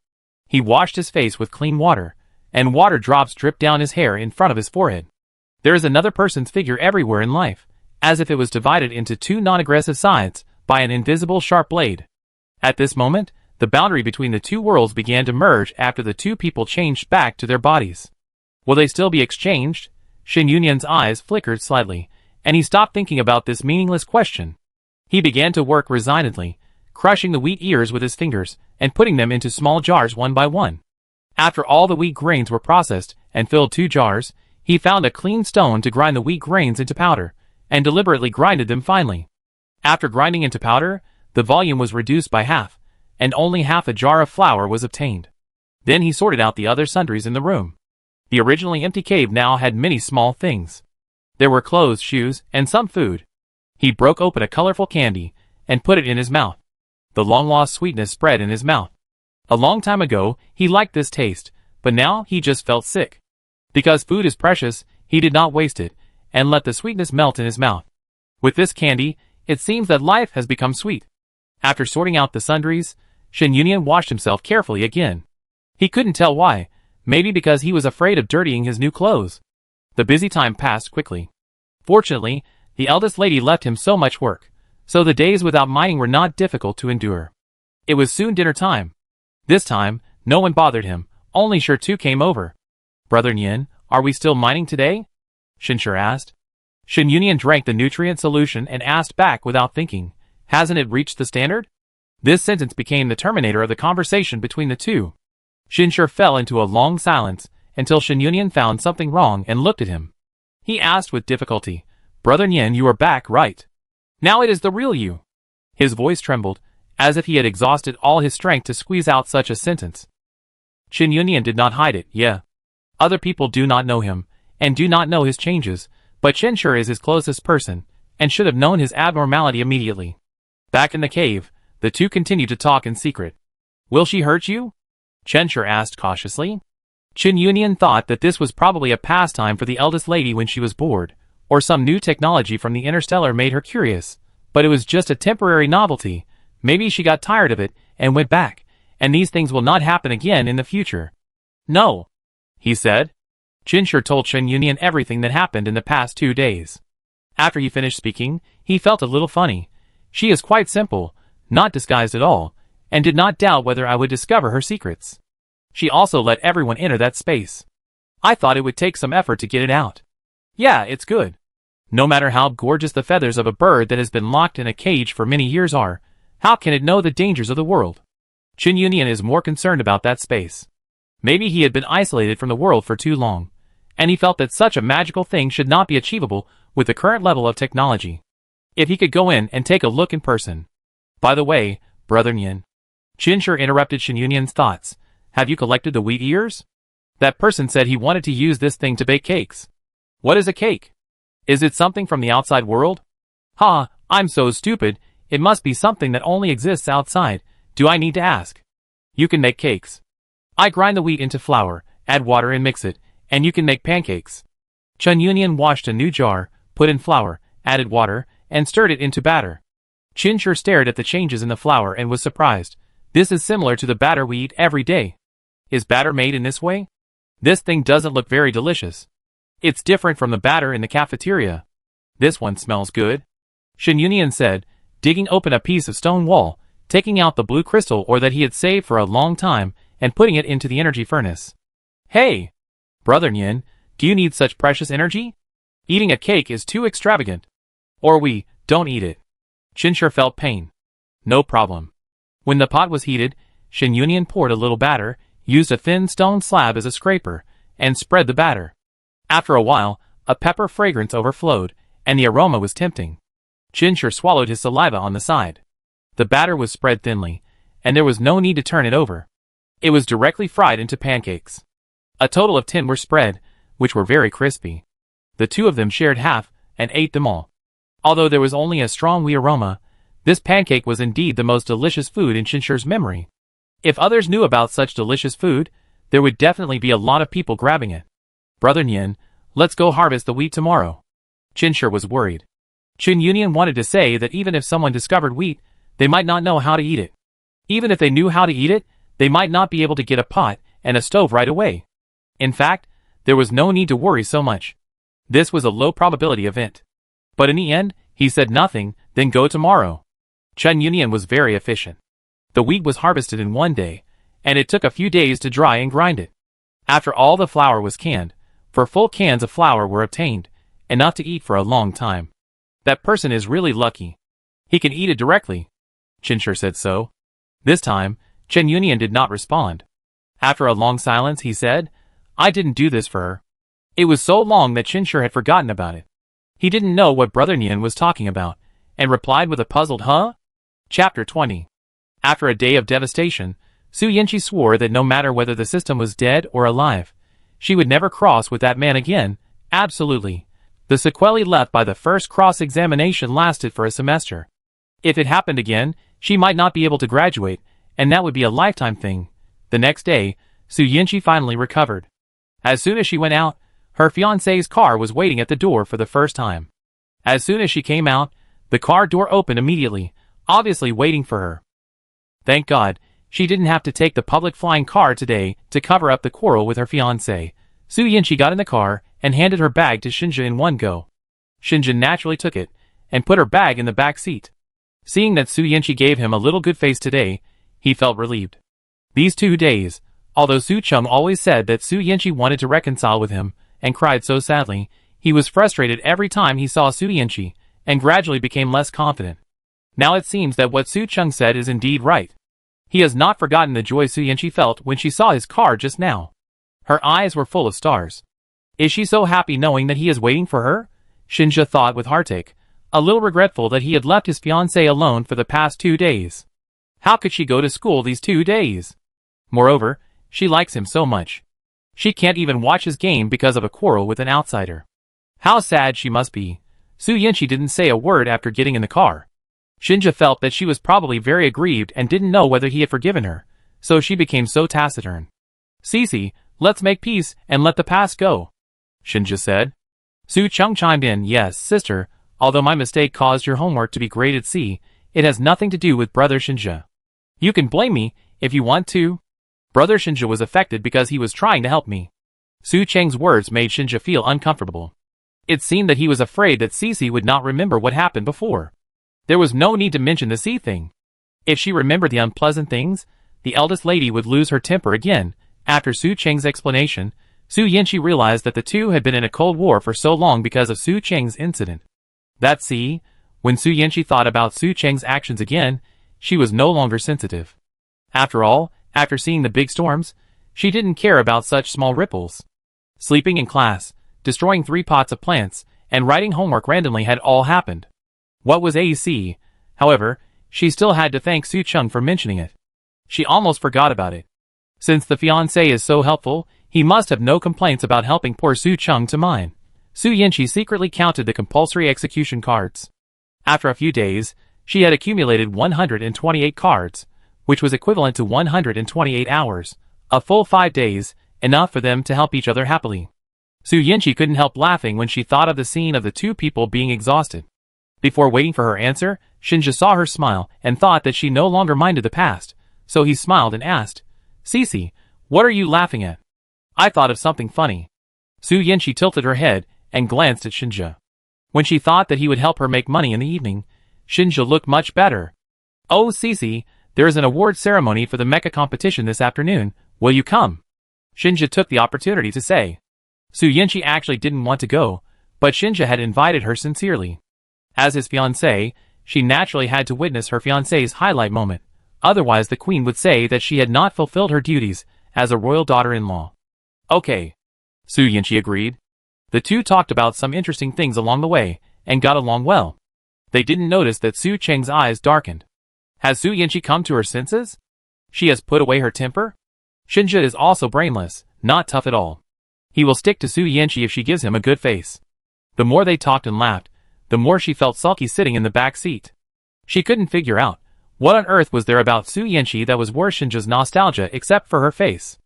He washed his face with clean water, and water drops dripped down his hair in front of his forehead. There is another person's figure everywhere in life, as if it was divided into two non-aggressive sides by an invisible sharp blade. At this moment, the boundary between the two worlds began to merge after the two people changed back to their bodies. Will they still be exchanged? Shen Yunyan's eyes flickered slightly, and he stopped thinking about this meaningless question. He began to work resignedly, crushing the wheat ears with his fingers and putting them into small jars one by one. After all the wheat grains were processed and filled 2 jars, he found a clean stone to grind the wheat grains into powder, and deliberately grinded them finely. After grinding into powder, the volume was reduced by half, and only half a jar of flour was obtained. Then he sorted out the other sundries in the room. The originally empty cave now had many small things. There were clothes, shoes, and some food. He broke open a colorful candy, and put it in his mouth. The long-lost sweetness spread in his mouth. A long time ago, he liked this taste, but now he just felt sick. Because food is precious, he did not waste it, and let the sweetness melt in his mouth. With this candy, it seems that life has become sweet. After sorting out the sundries, Shen Yunyan washed himself carefully again. He couldn't tell why, maybe because he was afraid of dirtying his new clothes. The busy time passed quickly. Fortunately, the eldest lady left him so much work, so the days without mining were not difficult to endure. It was soon dinner time. This time, no one bothered him, only Shi came over. "Brother Nian, are we still mining today?" Shen asked. Shen Yunyan drank the nutrient solution and asked back without thinking, "Hasn't it reached the standard?" This sentence became the terminator of the conversation between the two. Shen fell into a long silence, until Shen Yunyan found something wrong and looked at him. He asked with difficulty, "Brother Nian, you are back, right? Now it is the real you." His voice trembled, as if he had exhausted all his strength to squeeze out such a sentence. Shen Yunyan did not hide it, yeah. Other people do not know him, and do not know his changes, but Shen is his closest person, and should have known his abnormality immediately. Back in the cave, the two continued to talk in secret. "Will she hurt you?" Shen asked cautiously. Shen Yunyan thought that this was probably a pastime for the eldest lady when she was bored, or some new technology from the interstellar made her curious, but it was just a temporary novelty. Maybe she got tired of it and went back, and these things will not happen again in the future. "No," he said. Shen told Shen Yunyan everything that happened in the past 2 days. After he finished speaking, he felt a little funny. She is quite simple, not disguised at all, and did not doubt whether I would discover her secrets. She also let everyone enter that space. I thought it would take some effort to get it out. Yeah, it's good. No matter how gorgeous the feathers of a bird that has been locked in a cage for many years are, how can it know the dangers of the world? Shen Yunyan is more concerned about that space. Maybe he had been isolated from the world for too long, and he felt that such a magical thing should not be achievable with the current level of technology. If he could go in and take a look in person. By the way, Brother Nian. Shen interrupted Shen Yunyan's thoughts. "Have you collected the wheat ears? That person said he wanted to use this thing to bake cakes." "What is a cake? Is it something from the outside world?" "Ha, I'm so stupid, it must be something that only exists outside. Do I need to ask?" "You can make cakes. I grind the wheat into flour, add water and mix it, and you can make pancakes." Shen Yunyan washed a new jar, put in flour, added water, and stirred it into batter. Shen stared at the changes in the flour and was surprised. This is similar to the batter we eat every day. Is batter made in this way? This thing doesn't look very delicious. It's different from the batter in the cafeteria. This one smells good, Shen Yunyan said, digging open a piece of stone wall, taking out the blue crystal ore that he had saved for a long time, and putting it into the energy furnace. "Hey! Brother Nian, do you need such precious energy? Eating a cake is too extravagant. Or we don't eat it." Shen felt pain. "No problem." When the pot was heated, Shen Yunyan poured a little batter, used a thin stone slab as a scraper, and spread the batter. After a while, a pepper fragrance overflowed, and the aroma was tempting. Shen swallowed his saliva on the side. The batter was spread thinly, and there was no need to turn it over. It was directly fried into pancakes. A total of 10 were spread, which were very crispy. The two of them shared half, and ate them all. Although there was only a strong wee aroma, this pancake was indeed the most delicious food in Qinshi's memory. If others knew about such delicious food, there would definitely be a lot of people grabbing it. Brother Nian, let's go harvest the wheat tomorrow. Qinshi was worried. Chun Yunian wanted to say that even if someone discovered wheat, they might not know how to eat it. Even if they knew how to eat it, they might not be able to get a pot and a stove right away. In fact, there was no need to worry so much. This was a low probability event. But in the end, he said nothing, then go tomorrow. Chun Yunian was very efficient. The wheat was harvested in one day, and it took a few days to dry and grind it. After all the flour was canned, for full cans of flour were obtained, enough to eat for a long time. That person is really lucky. He can eat it directly. Qinshi said so. This time, Chun Yunian did not respond. After a long silence he said, I didn't do this for her. It was so long that Qinshi had forgotten about it. He didn't know what Brother Nian was talking about, and replied with a puzzled huh? Chapter 20. After a day of devastation, Su Yinchi swore that no matter whether the system was dead or alive, she would never cross with that man again, absolutely. The sequelae left by the first cross-examination lasted for a semester. If it happened again, she might not be able to graduate, and that would be a lifetime thing. The next day, Su Yinchi finally recovered. As soon as she went out, her fiancé's car was waiting at the door for the first time. As soon as she came out, the car door opened immediately, obviously waiting for her. Thank God, she didn't have to take the public flying car today to cover up the quarrel with her fiancé. Su Yinchi got in the car and handed her bag to Qinshi in one go. Qinshi naturally took it and put her bag in the back seat. Seeing that Su Yinchi gave him a little good face today, he felt relieved. These 2 days, although Su Cheng always said that Su Yinchi wanted to reconcile with him and cried so sadly, he was frustrated every time he saw Su Yinchi and gradually became less confident. Now it seems that what Su Cheng said is indeed right. He has not forgotten the joy Su Yinchi felt when she saw his car just now. Her eyes were full of stars. Is she so happy knowing that he is waiting for her? Qinshi thought with heartache, a little regretful that he had left his fiancée alone for the past 2 days. How could she go to school these 2 days? Moreover, she likes him so much. She can't even watch his game because of a quarrel with an outsider. How sad she must be. Su Yinchi didn't say a word after getting in the car. Qinshi felt that she was probably very aggrieved and didn't know whether he had forgiven her, so she became so taciturn. Cece, let's make peace and let the past go, Qinshi said. Su Cheng chimed in, yes, sister, although my mistake caused your homework to be graded C, it has nothing to do with Brother Qinshi. You can blame me, if you want to. Brother Qinshi was affected because he was trying to help me. Su Cheng's words made Qinshi feel uncomfortable. It seemed that he was afraid that Cece would not remember what happened before. There was no need to mention the C thing. If she remembered the unpleasant things, the eldest lady would lose her temper again. After Su Cheng's explanation, Su Yinchi realized that the two had been in a cold war for so long because of Su Cheng's incident. That C, when Su Yinchi thought about Su Cheng's actions again, she was no longer sensitive. After all, after seeing the big storms, she didn't care about such small ripples. Sleeping in class, destroying 3 pots of plants, and writing homework randomly had all happened. What was AC? However, she still had to thank Su Cheng for mentioning it. She almost forgot about it. Since the fiancé is so helpful, he must have no complaints about helping poor Su Cheng to mine. Su Yinchi secretly counted the compulsory execution cards. After a few days, she had accumulated 128 cards, which was equivalent to 128 hours, a full 5 days, enough for them to help each other happily. Su Yinchi couldn't help laughing when she thought of the scene of the 2 people being exhausted. Before waiting for her answer, Qinshi saw her smile and thought that she no longer minded the past, so he smiled and asked, Cece, what are you laughing at? I thought of something funny. Su Yinchi tilted her head and glanced at Qinshi. When she thought that he would help her make money in the evening, Qinshi looked much better. Oh Cece, there is an award ceremony for the mecha competition this afternoon, will you come? Qinshi took the opportunity to say. Su Yinchi actually didn't want to go, but Qinshi had invited her sincerely. As his fiancée, she naturally had to witness her fiancé's highlight moment, otherwise the queen would say that she had not fulfilled her duties as a royal daughter-in-law. Okay. Su Yinchi agreed. The two talked about some interesting things along the way, and got along well. They didn't notice that Su Cheng's eyes darkened. Has Su Yinchi come to her senses? She has put away her temper? Qinshi is also brainless, not tough at all. He will stick to Su Yinchi if she gives him a good face. The more they talked and laughed, the more she felt sulky sitting in the back seat. She couldn't figure out what on earth was there about Su Yanqi that was worse than just nostalgia except for her face.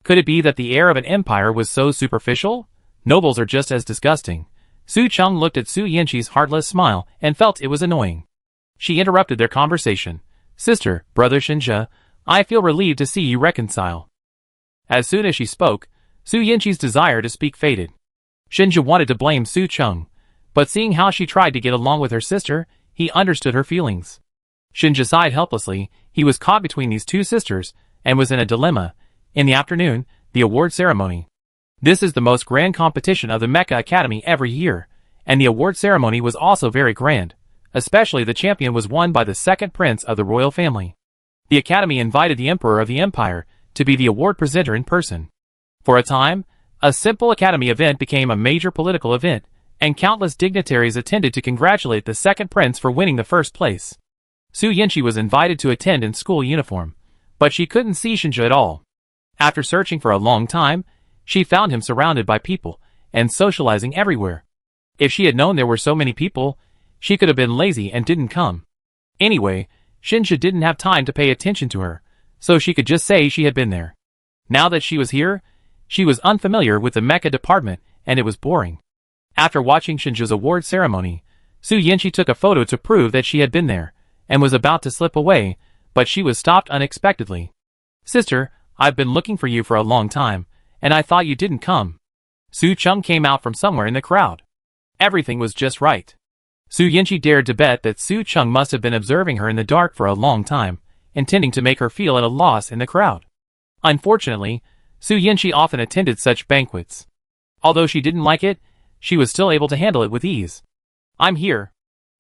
Could it be that the air of an empire was so superficial? Nobles are just as disgusting. Su Cheng looked at Su Yanqi's heartless smile and felt it was annoying. She interrupted their conversation. Sister, brother Shinja, I feel relieved to see you reconcile. As soon as she spoke, Su Yanqi's desire to speak faded. Shinja wanted to blame Su Cheng, but seeing how she tried to get along with her sister, he understood her feelings. Shinja sighed helplessly. He was caught between these two sisters and was in a dilemma. In the afternoon, the award ceremony. This is the most grand competition of the Mecha Academy every year, and the award ceremony was also very grand. Especially the champion was won by the second prince of the royal family. The academy invited the emperor of the empire to be the award presenter in person. For a time, a simple academy event became a major political event, and countless dignitaries attended to congratulate the second prince for winning the first place. Su Yanqi was invited to attend in school uniform, but she couldn't see Shinja at all. After searching for a long time, she found him surrounded by people and socializing everywhere. If she had known there were so many people, she could have been lazy and didn't come. Anyway, Shinja didn't have time to pay attention to her, so she could just say she had been there. Now that she was here, she was unfamiliar with the mecha department and it was boring. After watching Shinja's award ceremony, Su Yanqi took a photo to prove that she had been there, and was about to slip away, but she was stopped unexpectedly. Sister, I've been looking for you for a long time, and I thought you didn't come. Su Cheng came out from somewhere in the crowd. Everything was just right. Su Yanqi dared to bet that Su Cheng must have been observing her in the dark for a long time, intending to make her feel at a loss in the crowd. Unfortunately, Su Yanqi often attended such banquets. Although she didn't like it, she was still able to handle it with ease. I'm here.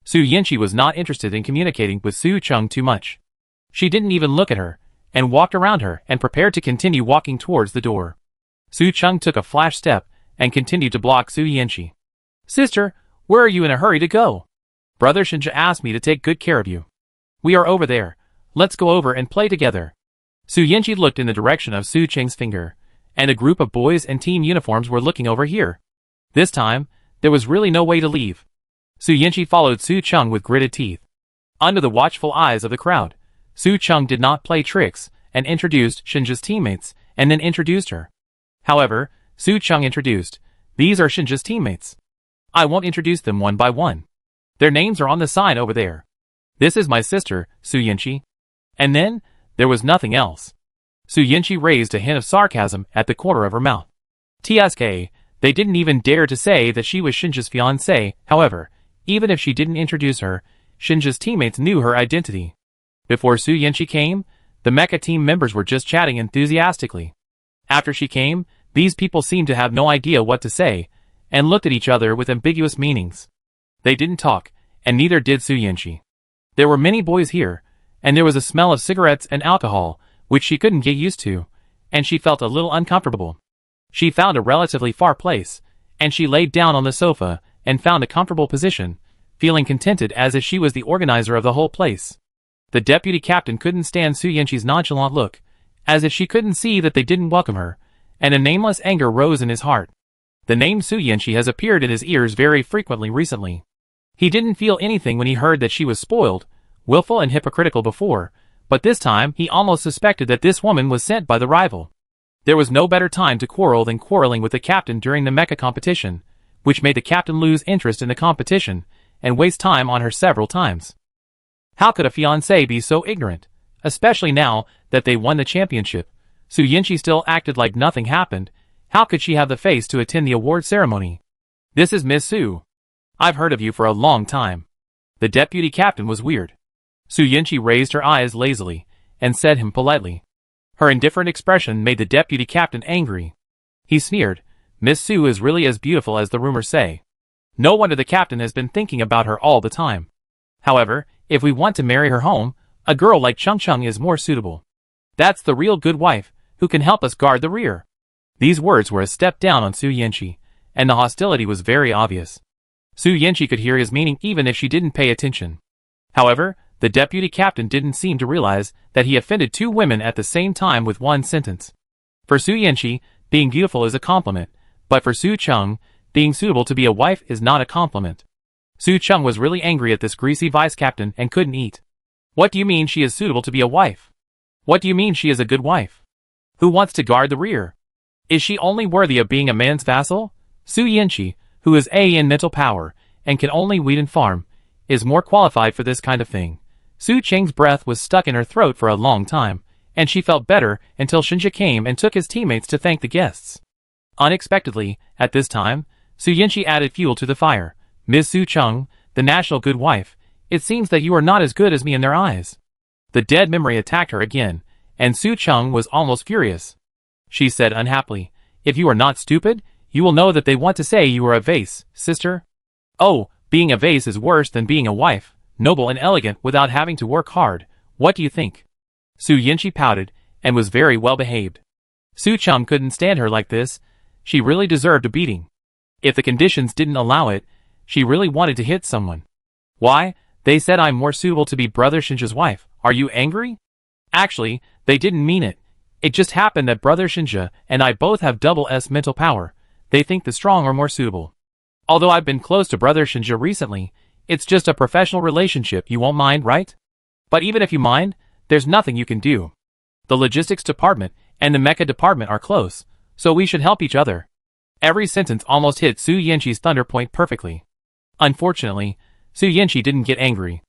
Su Yanqi was not interested in communicating with Su Cheng too much. She didn't even look at her, and walked around her and prepared to continue walking towards the door. Su Cheng took a flash step and continued to block Su Yanqi. Sister, where are you in a hurry to go? Brother Shinja asked me to take good care of you. We are over there. Let's go over and play together. Su Yanqi looked in the direction of Su Cheng's finger, and a group of boys in team uniforms were looking over here. This time, there was really no way to leave. Su Yanqi followed Su Cheng with gritted teeth. Under the watchful eyes of the crowd, Su Cheng did not play tricks and introduced Shinja's teammates and then introduced her. However, Su Cheng introduced, these are Shinja's teammates. I won't introduce them one by one. Their names are on the sign over there. This is my sister, Su Yanqi. And then, there was nothing else. Su Yanqi raised a hint of sarcasm at the corner of her mouth. TSK, they didn't even dare to say that she was Shinja's fiancée. However, even if she didn't introduce her, Shinja's teammates knew her identity. Before Su Yanqi came, the mecha team members were just chatting enthusiastically. After she came, these people seemed to have no idea what to say, and looked at each other with ambiguous meanings. They didn't talk, and neither did Su Yanqi. There were many boys here, and there was a smell of cigarettes and alcohol, which she couldn't get used to, and she felt a little uncomfortable. She found a relatively far place, and she laid down on the sofa, and found a comfortable position, feeling contented as if she was the organizer of the whole place. The deputy captain couldn't stand Su Yanqi's nonchalant look, as if she couldn't see that they didn't welcome her, and a nameless anger rose in his heart. The name Su Yanqi has appeared in his ears very frequently recently. He didn't feel anything when he heard that she was spoiled, willful and hypocritical before, but this time he almost suspected that this woman was sent by the rival. There was no better time to quarrel than quarreling with the captain during the mecha competition, which made the captain lose interest in the competition, and waste time on her several times. How could a fiancé be so ignorant? Especially now that they won the championship. Su Yanqi still acted like nothing happened. How could she have the face to attend the award ceremony? This is Miss Su. I've heard of you for a long time. The deputy captain was weird. Su Yanqi raised her eyes lazily, and said him politely. Her indifferent expression made the deputy captain angry. He sneered, Miss Su is really as beautiful as the rumors say. No wonder the captain has been thinking about her all the time. However, if we want to marry her home, a girl like Chung Chung is more suitable. That's the real good wife, who can help us guard the rear. These words were a step down on Su Yanqi, and the hostility was very obvious. Su Yanqi could hear his meaning even if she didn't pay attention. However, the deputy captain didn't seem to realize that he offended two women at the same time with one sentence. For Su Yanqi, being beautiful is a compliment, but for Su Cheng, being suitable to be a wife is not a compliment. Su Chung was really angry at this greasy vice captain and couldn't eat. What do you mean she is suitable to be a wife? What do you mean she is a good wife? Who wants to guard the rear? Is she only worthy of being a man's vassal? Su Yanqi, who is A in mental power, and can only weed and farm, is more qualified for this kind of thing. Su Cheng's breath was stuck in her throat for a long time, and she felt better until Shinja came and took his teammates to thank the guests. Unexpectedly, at this time, Su Yanqi added fuel to the fire. Ms. Su Chung, the national good wife, it seems that you are not as good as me in their eyes. The dead memory attacked her again, and Su Chung was almost furious. She said unhappily, if you are not stupid, you will know that they want to say you are a vase, sister. Oh, being a vase is worse than being a wife, noble and elegant without having to work hard. What do you think? Su Yanqi pouted, and was very well behaved. Su Chung couldn't stand her like this. She really deserved a beating. If the conditions didn't allow it, she really wanted to hit someone. Why? They said I'm more suitable to be Brother Shinja's wife. Are you angry? Actually, they didn't mean it. It just happened that Brother Shinja and I both have double S mental power. They think the strong are more suitable. Although I've been close to Brother Shinja recently, it's just a professional relationship, you won't mind, right? But even if you mind, there's nothing you can do. The logistics department and the mecha department are close, so we should help each other. Every sentence almost hit Su Yanqi's thunder point perfectly. Unfortunately, Su Yanqi didn't get angry.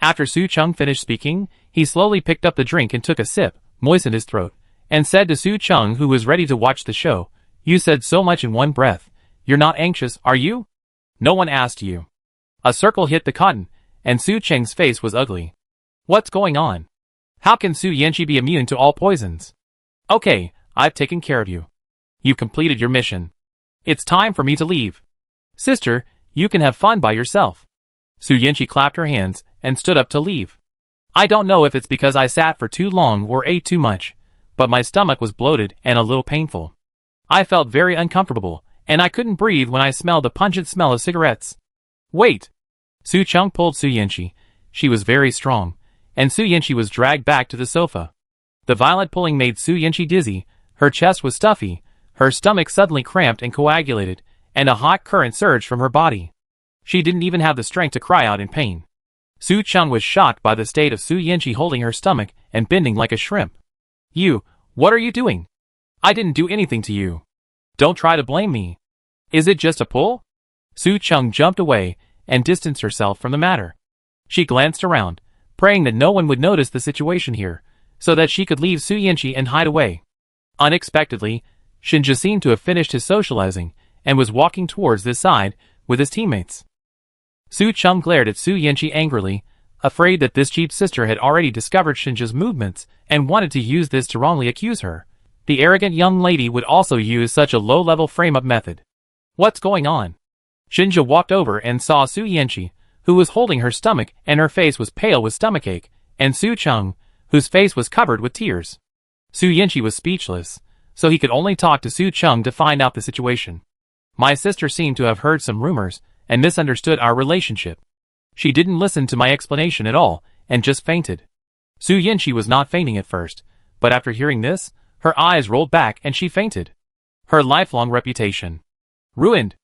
After Su Chung finished speaking, he slowly picked up the drink and took a sip, moistened his throat, and said to Su Chung, who was ready to watch the show, "You said so much in one breath. You're not anxious, are you? No one asked you." A circle hit the cotton, and Su Cheng's face was ugly. What's going on? How can Su Yanqi be immune to all poisons? Okay, I've taken care of you. You completed your mission. It's time for me to leave. Sister, you can have fun by yourself. Su Yanqi clapped her hands and stood up to leave. I don't know if it's because I sat for too long or ate too much, but my stomach was bloated and a little painful. I felt very uncomfortable, and I couldn't breathe when I smelled the pungent smell of cigarettes. Wait! Su Chung pulled Su Yanqi. She was very strong, and Su Yanqi was dragged back to the sofa. The violent pulling made Su Yanqi dizzy, her chest was stuffy, her stomach suddenly cramped and coagulated, and a hot current surged from her body. She didn't even have the strength to cry out in pain. Su Chung was shocked by the state of Su Yanqi holding her stomach and bending like a shrimp. What are you doing? I didn't do anything to you. Don't try to blame me. Is it just a pull? Su Chung jumped away and distanced herself from the matter. She glanced around, praying that no one would notice the situation here, so that she could leave Su Yanqi and hide away. Unexpectedly, Shinja seemed to have finished his socializing and was walking towards this side with his teammates. Su Chung glared at Su Yanqi angrily, afraid that this cheap sister had already discovered Shinja's movements and wanted to use this to wrongly accuse her. The arrogant young lady would also use such a low-level frame-up method. What's going on? Shinja walked over and saw Su Yanqi, who was holding her stomach and her face was pale with stomachache, and Su Chung, whose face was covered with tears. Su Yanqi was speechless, so he could only talk to Su Chung to find out the situation. My sister seemed to have heard some rumors and misunderstood our relationship. She didn't listen to my explanation at all and just fainted. Su Yanqi was not fainting at first, but after hearing this, her eyes rolled back and she fainted. Her lifelong reputation. Ruined.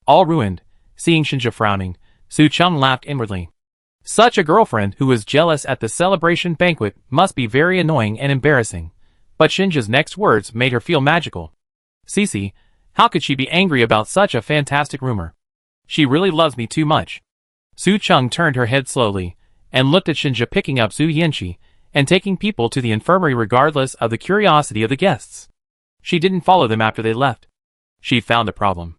All ruined. Seeing Shinja frowning, Su Chung laughed inwardly. Such a girlfriend who was jealous at the celebration banquet must be very annoying and embarrassing. But Shinja's next words made her feel magical. Cece, how could she be angry about such a fantastic rumor? She really loves me too much. Su Chung turned her head slowly, and looked at Shinja picking up Su Yanqi, and taking people to the infirmary regardless of the curiosity of the guests. She didn't follow them after they left. She found a problem.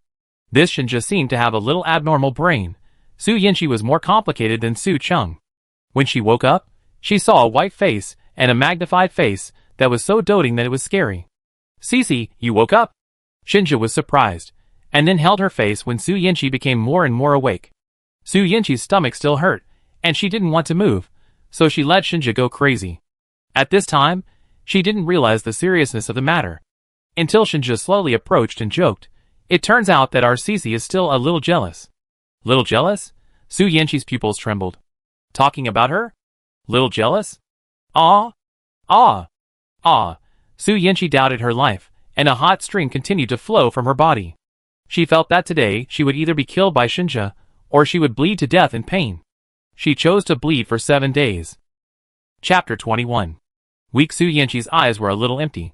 This Shinja seemed to have a little abnormal brain. Su Yanqi was more complicated than Su Chung. When she woke up, she saw a white face and a magnified face that was so doting that it was scary. Cece, you woke up? Shinja was surprised, and then held her face when Su Yanqi became more and more awake. Su Yanqi's stomach still hurt, and she didn't want to move, so she let Shinja go crazy. At this time, she didn't realize the seriousness of the matter. Until Shinja slowly approached and joked, it turns out that our Cece is still a little jealous. Little jealous? Su Yanqi's pupils trembled. Talking about her? Little jealous? Ah! Ah! Ah! Su Yanqi doubted her life, and a hot stream continued to flow from her body. She felt that today she would either be killed by Shinja, or she would bleed to death in pain. She chose to bleed for 7 days. Chapter 21. Weak Su Yanqi's eyes were a little empty.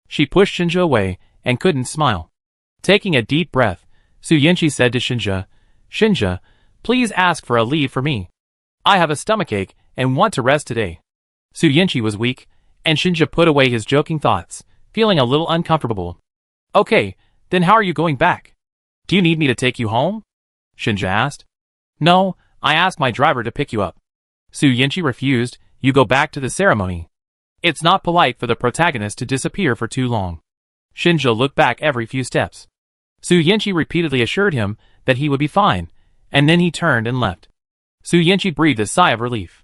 She pushed Shinja away and couldn't smile. Taking a deep breath, Su Yanqi said to Shinja, "Shinja, please ask for a leave for me. I have a stomachache and want to rest today." Su Yanqi was weak, and Shinja put away his joking thoughts, feeling a little uncomfortable. "Okay, then how are you going back? Do you need me to take you home?" Shinja asked. "No, I asked my driver to pick you up." Su Yanqi refused. "You go back to the ceremony. It's not polite for the protagonist to disappear for too long." Shinja looked back every few steps. Su Yanqi repeatedly assured him that he would be fine, and then he turned and left. Su Yanqi breathed a sigh of relief.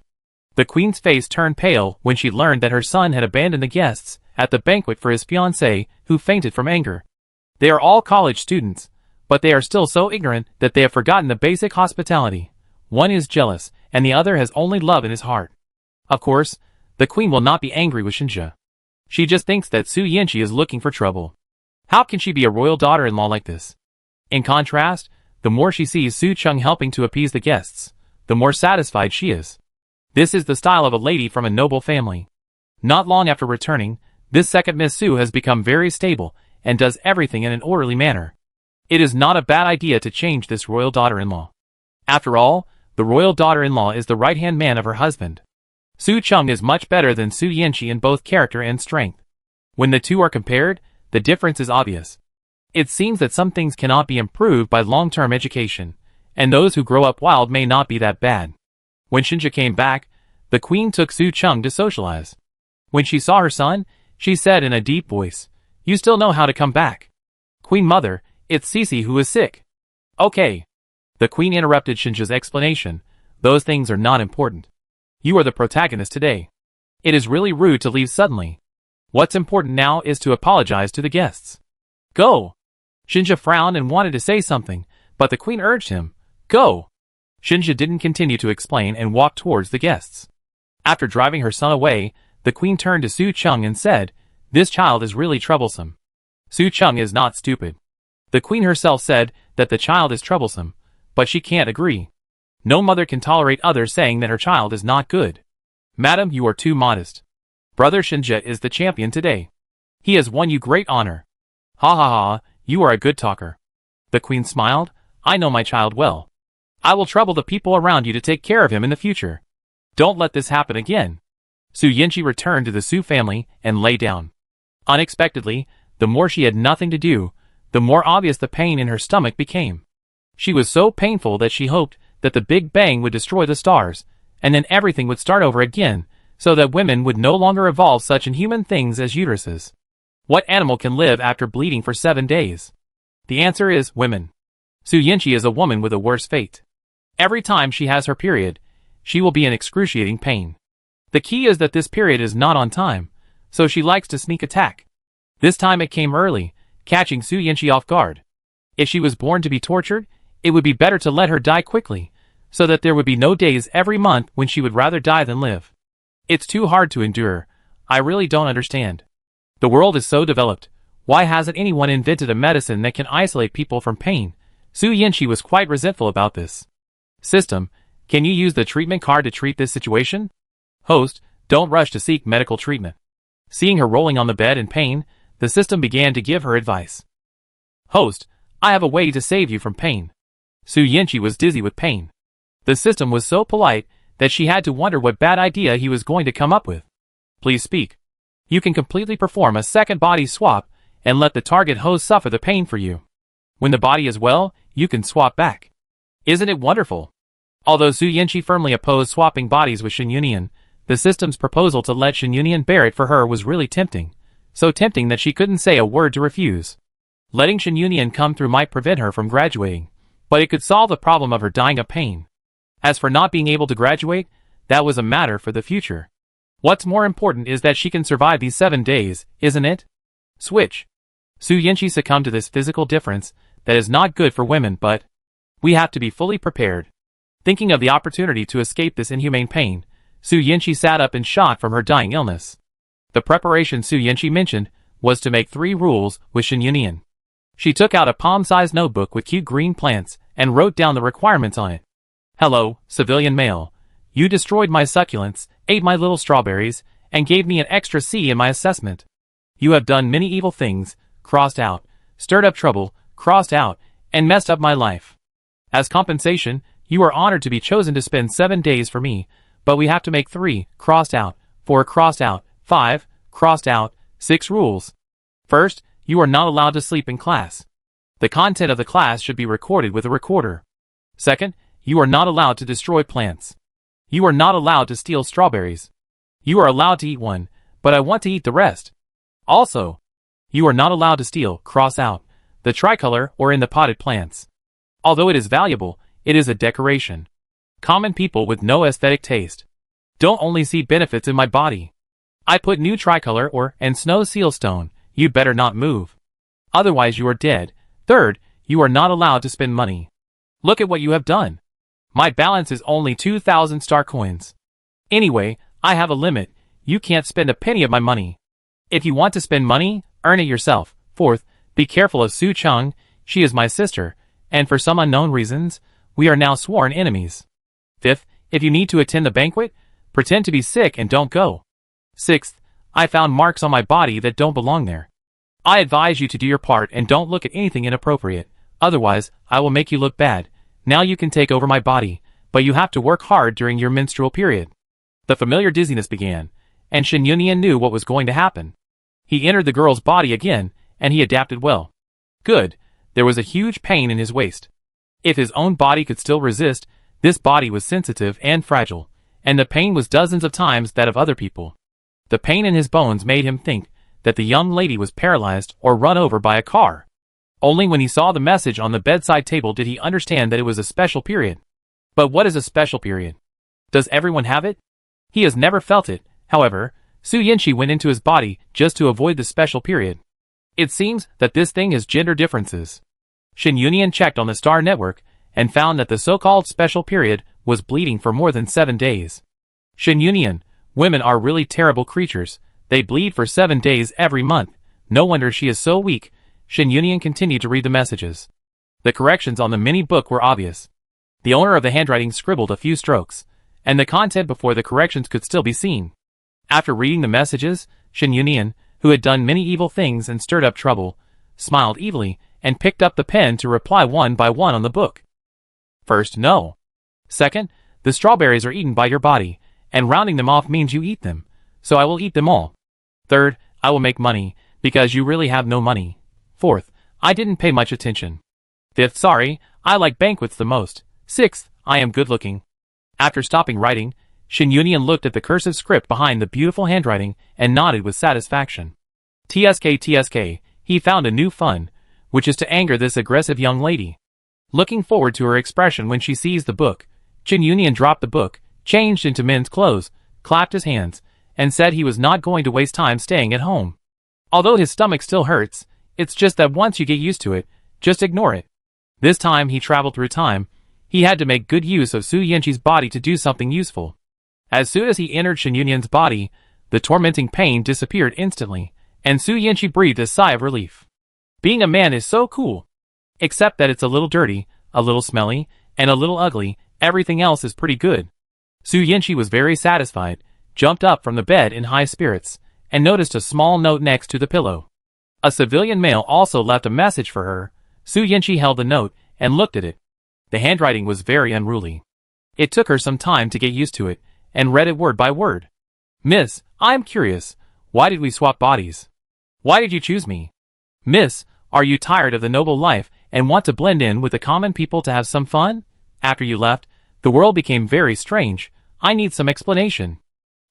The queen's face turned pale when she learned that her son had abandoned the guests at the banquet for his fiancée, who fainted from anger. They are all college students, but they are still so ignorant that they have forgotten the basic hospitality. One is jealous, and the other has only love in his heart. Of course, the queen will not be angry with Shinja. She just thinks that Su Yanqi is looking for trouble. How can she be a royal daughter-in-law like this? In contrast, the more she sees Su Cheng helping to appease the guests, the more satisfied she is. This is the style of a lady from a noble family. Not long after returning, this second Miss Su has become very stable and does everything in an orderly manner. It is not a bad idea to change this royal daughter-in-law. After all, the royal daughter-in-law is the right-hand man of her husband. Su Cheng is much better than Su Yanqi in both character and strength. When the two are compared, the difference is obvious. It seems that some things cannot be improved by long-term education, and those who grow up wild may not be that bad. When Shinja came back, the queen took Su Cheng to socialize. When she saw her son, she said in a deep voice, "You still know how to come back." "Queen Mother, it's Cece who is sick." "Okay." The queen interrupted Shinja's explanation. "Those things are not important. You are the protagonist today. It is really rude to leave suddenly. What's important now is to apologize to the guests. Go." Shinja frowned and wanted to say something, but the queen urged him, "Go." Shinja didn't continue to explain and walked towards the guests. After driving her son away, the queen turned to Su Cheng and said, "This child is really troublesome." Su Cheng is not stupid. The queen herself said that the child is troublesome, but she can't agree. No mother can tolerate others saying that her child is not good. "Madam, you are too modest. Brother Shinja is the champion today. He has won you great honor." "Ha ha ha, you are a good talker." The queen smiled. "I know my child well. I will trouble the people around you to take care of him in the future. Don't let this happen again." Su Yanqi returned to the Su family and lay down. Unexpectedly, the more she had nothing to do, the more obvious the pain in her stomach became. She was so painful that she hoped that the Big Bang would destroy the stars, and then everything would start over again, so that women would no longer evolve such inhuman things as uteruses. What animal can live after bleeding for 7 days? The answer is women. Su Yanqi is a woman with a worse fate. Every time she has her period, she will be in excruciating pain. The key is that this period is not on time, so she likes to sneak attack. This time it came early, catching Su Yanqi off guard. If she was born to be tortured, it would be better to let her die quickly, so that there would be no days every month when she would rather die than live. It's too hard to endure. I really don't understand. The world is so developed. Why hasn't anyone invented a medicine that can isolate people from pain? Su Yanqi was quite resentful about this. System, can you use the treatment card to treat this situation? Host, don't rush to seek medical treatment. Seeing her rolling on the bed in pain, the system began to give her advice. Host, I have a way to save you from pain. Su Yanqi was dizzy with pain. The system was so polite that she had to wonder what bad idea he was going to come up with. Please speak. You can completely perform a second body swap and let the target host suffer the pain for you. When the body is well, you can swap back. Isn't it wonderful? Although Su Yanqi firmly opposed swapping bodies with Shin Yunian, the system's proposal to let Shin Yunian bear it for her was really tempting. So tempting that she couldn't say a word to refuse. Letting Shin Yunian come through might prevent her from graduating, but it could solve the problem of her dying of pain. As for not being able to graduate, that was a matter for the future. What's more important is that she can survive these 7 days, isn't it? Switch. Su Yanqi succumbed to this physical difference that is not good for women, but we have to be fully prepared. Thinking of the opportunity to escape this inhumane pain, Su Yanqi sat up and shot from her dying illness. The preparation Su Yanqi mentioned was to make 3 rules with Shin Yunian. She took out a palm-sized notebook with cute green plants and wrote down the requirements on it. Hello, civilian male. You destroyed my succulents, ate my little strawberries, and gave me an extra C in my assessment. You have done many evil things, crossed out, stirred up trouble, crossed out, and messed up my life. As compensation, you are honored to be chosen to spend 7 days for me, but we have to make 3, crossed out, 4, crossed out, 5, crossed out, 6 rules. First, you are not allowed to sleep in class. The content of the class should be recorded with a recorder. Second, you are not allowed to destroy plants. You are not allowed to steal strawberries. You are allowed to eat one, but I want to eat the rest. Also, you are not allowed to steal, cross out, the tricolor or in the potted plants. Although it is valuable, it is a decoration. Common people with no aesthetic taste don't only see benefits in my body. I put new tricolor or and snow seal stone. You better not move. Otherwise you are dead. Third, you are not allowed to spend money. Look at what you have done. My balance is only 2,000 star coins. Anyway, I have a limit. You can't spend a penny of my money. If you want to spend money, earn it yourself. Fourth, be careful of Su Chung. She is my sister, and for some unknown reasons, we are now sworn enemies. Fifth, if you need to attend the banquet, pretend to be sick and don't go. Sixth, I found marks on my body that don't belong there. I advise you to do your part and don't look at anything inappropriate, otherwise I will make you look bad. Now you can take over my body, but you have to work hard during your menstrual period. The familiar dizziness began, and Shen Yunyan knew what was going to happen. He entered the girl's body again, and he adapted well. Good, there was a huge pain in his waist. If his own body could still resist, this body was sensitive and fragile, and the pain was dozens of times that of other people. The pain in his bones made him think that the young lady was paralyzed or run over by a car. Only when he saw the message on the bedside table did he understand that it was a special period. But what is a special period? Does everyone have it? He has never felt it. However, Su Yinshi went into his body just to avoid the special period. It seems that this thing has gender differences. Shen Yunyan checked on the star network and found that the so-called special period was bleeding for more than 7 days. Shen Yunyan, women are really terrible creatures. They bleed for 7 days every month. No wonder she is so weak. Shen Yunyan continued to read the messages. The corrections on the mini book were obvious. The owner of the handwriting scribbled a few strokes, and the content before the corrections could still be seen. After reading the messages, Shen Yunyan, who had done many evil things and stirred up trouble, smiled evilly and picked up the pen to reply one by one on the book. First, no. Second, the strawberries are eaten by your body, and rounding them off means you eat them, so I will eat them all. Third, I will make money, because you really have no money. Fourth, I didn't pay much attention. Fifth, sorry, I like banquets the most. Sixth, I am good looking. After stopping writing, Shen Yunyan looked at the cursive script behind the beautiful handwriting and nodded with satisfaction. TSK, he found a new fun, which is to anger this aggressive young lady. Looking forward to her expression when she sees the book, Shen Yunyan dropped the book, changed into men's clothes, clapped his hands, and said he was not going to waste time staying at home. Although his stomach still hurts, it's just that once you get used to it, just ignore it. This time he traveled through time. He had to make good use of Su Yinshi's body to do something useful. As soon as he entered Shen Yunyan's body, the tormenting pain disappeared instantly, and Su Yinshi breathed a sigh of relief. Being a man is so cool. Except that it's a little dirty, a little smelly, and a little ugly. Everything else is pretty good. Su Yinshi was very satisfied, jumped up from the bed in high spirits, and noticed a small note next to the pillow. A civilian male also left a message for her. Su Yinshi held the note and looked at it. The handwriting was very unruly. It took her some time to get used to it, and read it word by word. Miss, I am curious. Why did we swap bodies? Why did you choose me? Miss, are you tired of the noble life and want to blend in with the common people to have some fun? After you left, the world became very strange. I need some explanation.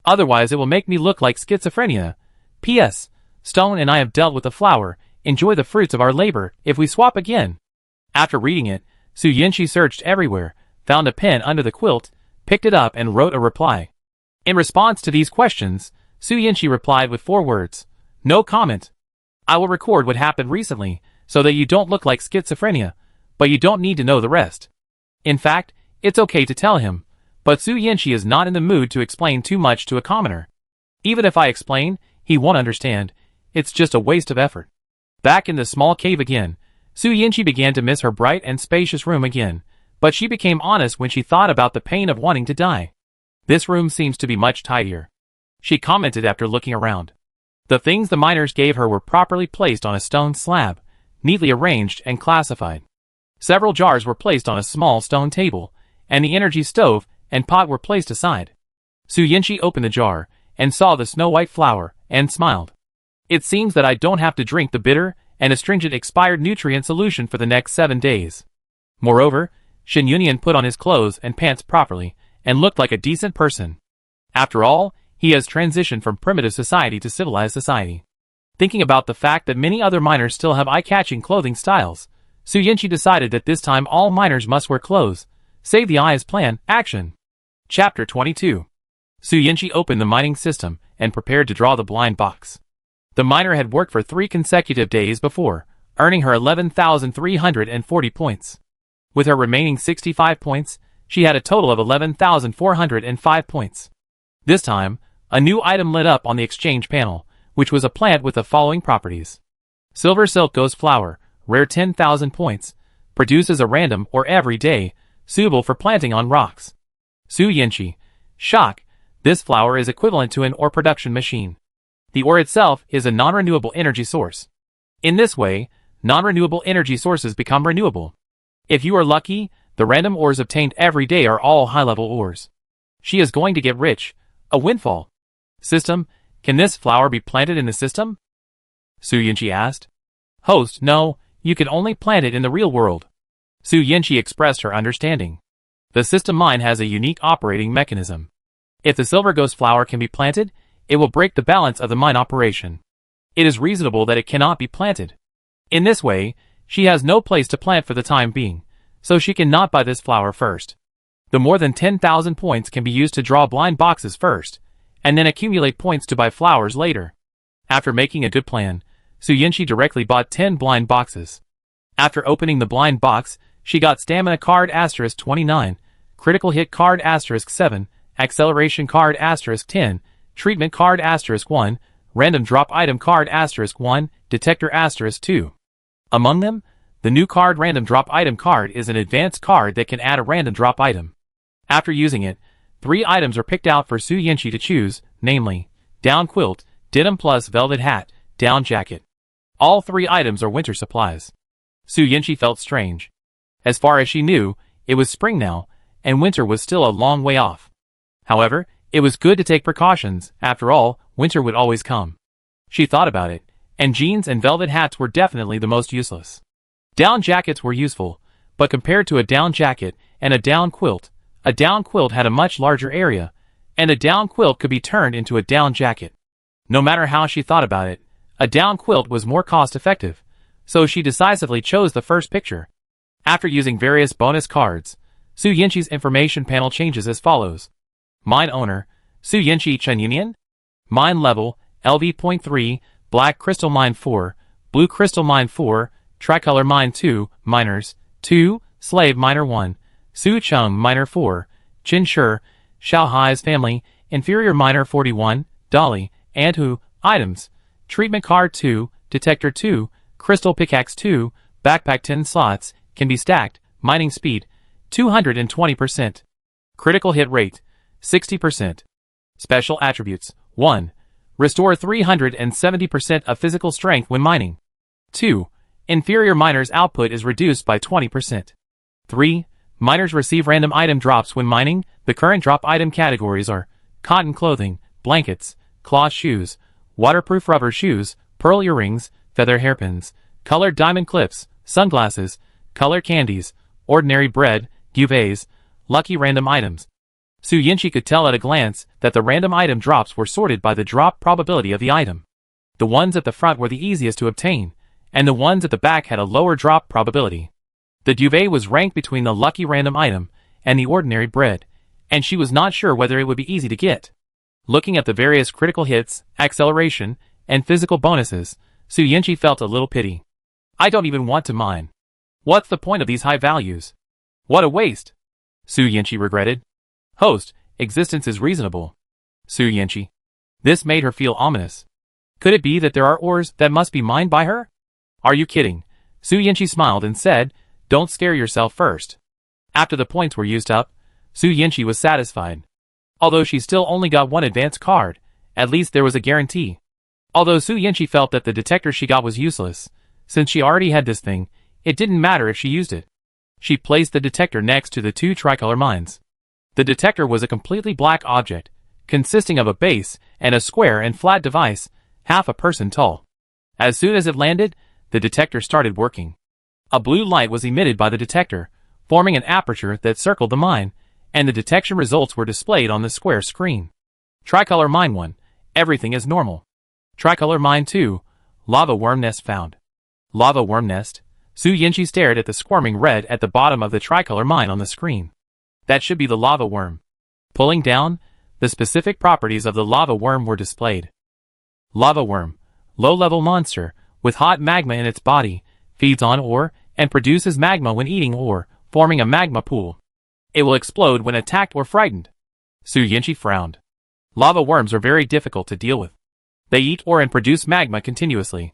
Otherwise it will make me look like schizophrenia. P.S. Stone and I have dealt with the flower. Enjoy the fruits of our labor if we swap again. After reading it, Su Yinshi searched everywhere, found a pen under the quilt, picked it up and wrote a reply. In response to these questions, Su Yinshi replied with 4 words. No comment. I will record what happened recently, so that you don't look like schizophrenia, but you don't need to know the rest. In fact, it's okay to tell him, but Su Yinshi is not in the mood to explain too much to a commoner. Even if I explain, he won't understand. It's just a waste of effort. Back in the small cave again, Su Yinchi began to miss her bright and spacious room again, but she became honest when she thought about the pain of wanting to die. This room seems to be much tidier, she commented after looking around. The things the miners gave her were properly placed on a stone slab, neatly arranged and classified. Several jars were placed on a small stone table, and the energy stove and pot were placed aside. Su Yinchi opened the jar, and saw the snow-white flower, and smiled. It seems that I don't have to drink the bitter and astringent expired nutrient solution for the next 7 days. Moreover, Shen Yunyan put on his clothes and pants properly, and looked like a decent person. After all, he has transitioned from primitive society to civilized society. Thinking about the fact that many other miners still have eye-catching clothing styles, Su Yinchi decided that this time all miners must wear clothes. Save the eyes plan, action. Chapter 22. Su Yinchi opened the mining system and prepared to draw the blind box. The miner had worked for 3 consecutive days before, earning her 11,340 points. With her remaining 65 points, she had a total of 11,405 points. This time, a new item lit up on the exchange panel, which was a plant with the following properties. Silver Silk Ghost Flower, rare 10,000 points, produces a random or every day, suitable for planting on rocks. Su Yinchi. Shock, this flower is equivalent to an ore production machine. The ore itself is a non-renewable energy source. In this way, non-renewable energy sources become renewable. If you are lucky, the random ores obtained every day are all high-level ores. She is going to get rich, a windfall. System, can this flower be planted in the system? Su Yinchi asked. Host, no, you can only plant it in the real world. Su Yinchi expressed her understanding. The system mine has a unique operating mechanism. If the silver ghost flower can be planted, it will break the balance of the mine operation. It is reasonable that it cannot be planted. In this way, she has no place to plant for the time being, so she cannot buy this flower first. The more than 10,000 points can be used to draw blind boxes first, and then accumulate points to buy flowers later. After making a good plan, Su Yinchi directly bought 10 blind boxes. After opening the blind box, she got Stamina card *29, Critical Hit card *7, Acceleration card *10, Treatment card *1, Random Drop Item card *1, Detector *2. Among them, the new card Random Drop Item card is an advanced card that can add a random drop item. After using it, 3 items are picked out for Su Yinchi to choose, namely, Down Quilt, Denim Plus Velvet Hat, Down Jacket. All 3 items are winter supplies. Su Yinchi felt strange. As far as she knew, it was spring now, and winter was still a long way off. However, it was good to take precautions. After all, winter would always come. She thought about it, and jeans and velvet hats were definitely the most useless. Down jackets were useful, but compared to a down jacket and a down quilt had a much larger area, and a down quilt could be turned into a down jacket. No matter how she thought about it, a down quilt was more cost-effective, so she decisively chose the first picture. After using various bonus cards, Su Yinchi's information panel changes as follows. Mine Owner, Su Yinchi Shen Yunyan. Mine Level, LV.3, Black Crystal Mine 4, Blue Crystal Mine 4, Tricolor Mine 2, Miners, 2, Slave Miner 1, Su Chung Miner 4, Qin Shi, Xiao Hai's Family, Inferior Miner 41, Dolly, and Hu, Items, Treatment Card 2, Detector 2, Crystal Pickaxe 2, Backpack 10 slots, can be stacked, Mining Speed, 220%. Critical Hit Rate, 60%. Special Attributes, 1. Restore 370% of physical strength when mining. 2. Inferior miners' output is reduced by 20%. 3. Miners receive random item drops when mining. The current drop item categories are cotton clothing, blankets, cloth shoes, waterproof rubber shoes, pearl earrings, feather hairpins, colored diamond clips, sunglasses, colored candies, ordinary bread, duvets, lucky random items. Su Yinchi could tell at a glance that the random item drops were sorted by the drop probability of the item. The ones at the front were the easiest to obtain, and the ones at the back had a lower drop probability. The duvet was ranked between the lucky random item and the ordinary bread, and she was not sure whether it would be easy to get. Looking at the various critical hits, acceleration, and physical bonuses, Su Yinchi felt a little pity. I don't even want to mine. What's the point of these high values? What a waste! Su Yinchi regretted. Host, existence is reasonable. Su Yinchi. This made her feel ominous. Could it be that there are ores that must be mined by her? Are you kidding? Su Yinchi smiled and said, "Don't scare yourself first." After the points were used up, Su Yinchi was satisfied. Although she still only got one advance card, at least there was a guarantee. Although Su Yinchi felt that the detector she got was useless, since she already had this thing, it didn't matter if she used it. She placed the detector next to the two tricolor mines. The detector was a completely black object, consisting of a base and a square and flat device, half a person tall. As soon as it landed, the detector started working. A blue light was emitted by the detector, forming an aperture that circled the mine, and the detection results were displayed on the square screen. Tricolor Mine 1. Everything is normal. Tricolor Mine 2. Lava worm nest found. Lava worm nest. Su Yinchi stared at the squirming red at the bottom of the tricolor mine on the screen. That should be the lava worm. Pulling down, the specific properties of the lava worm were displayed. Lava worm. Low-level monster, with hot magma in its body, feeds on ore, and produces magma when eating ore, forming a magma pool. It will explode when attacked or frightened. Su Yinchi frowned. Lava worms are very difficult to deal with. They eat ore and produce magma continuously.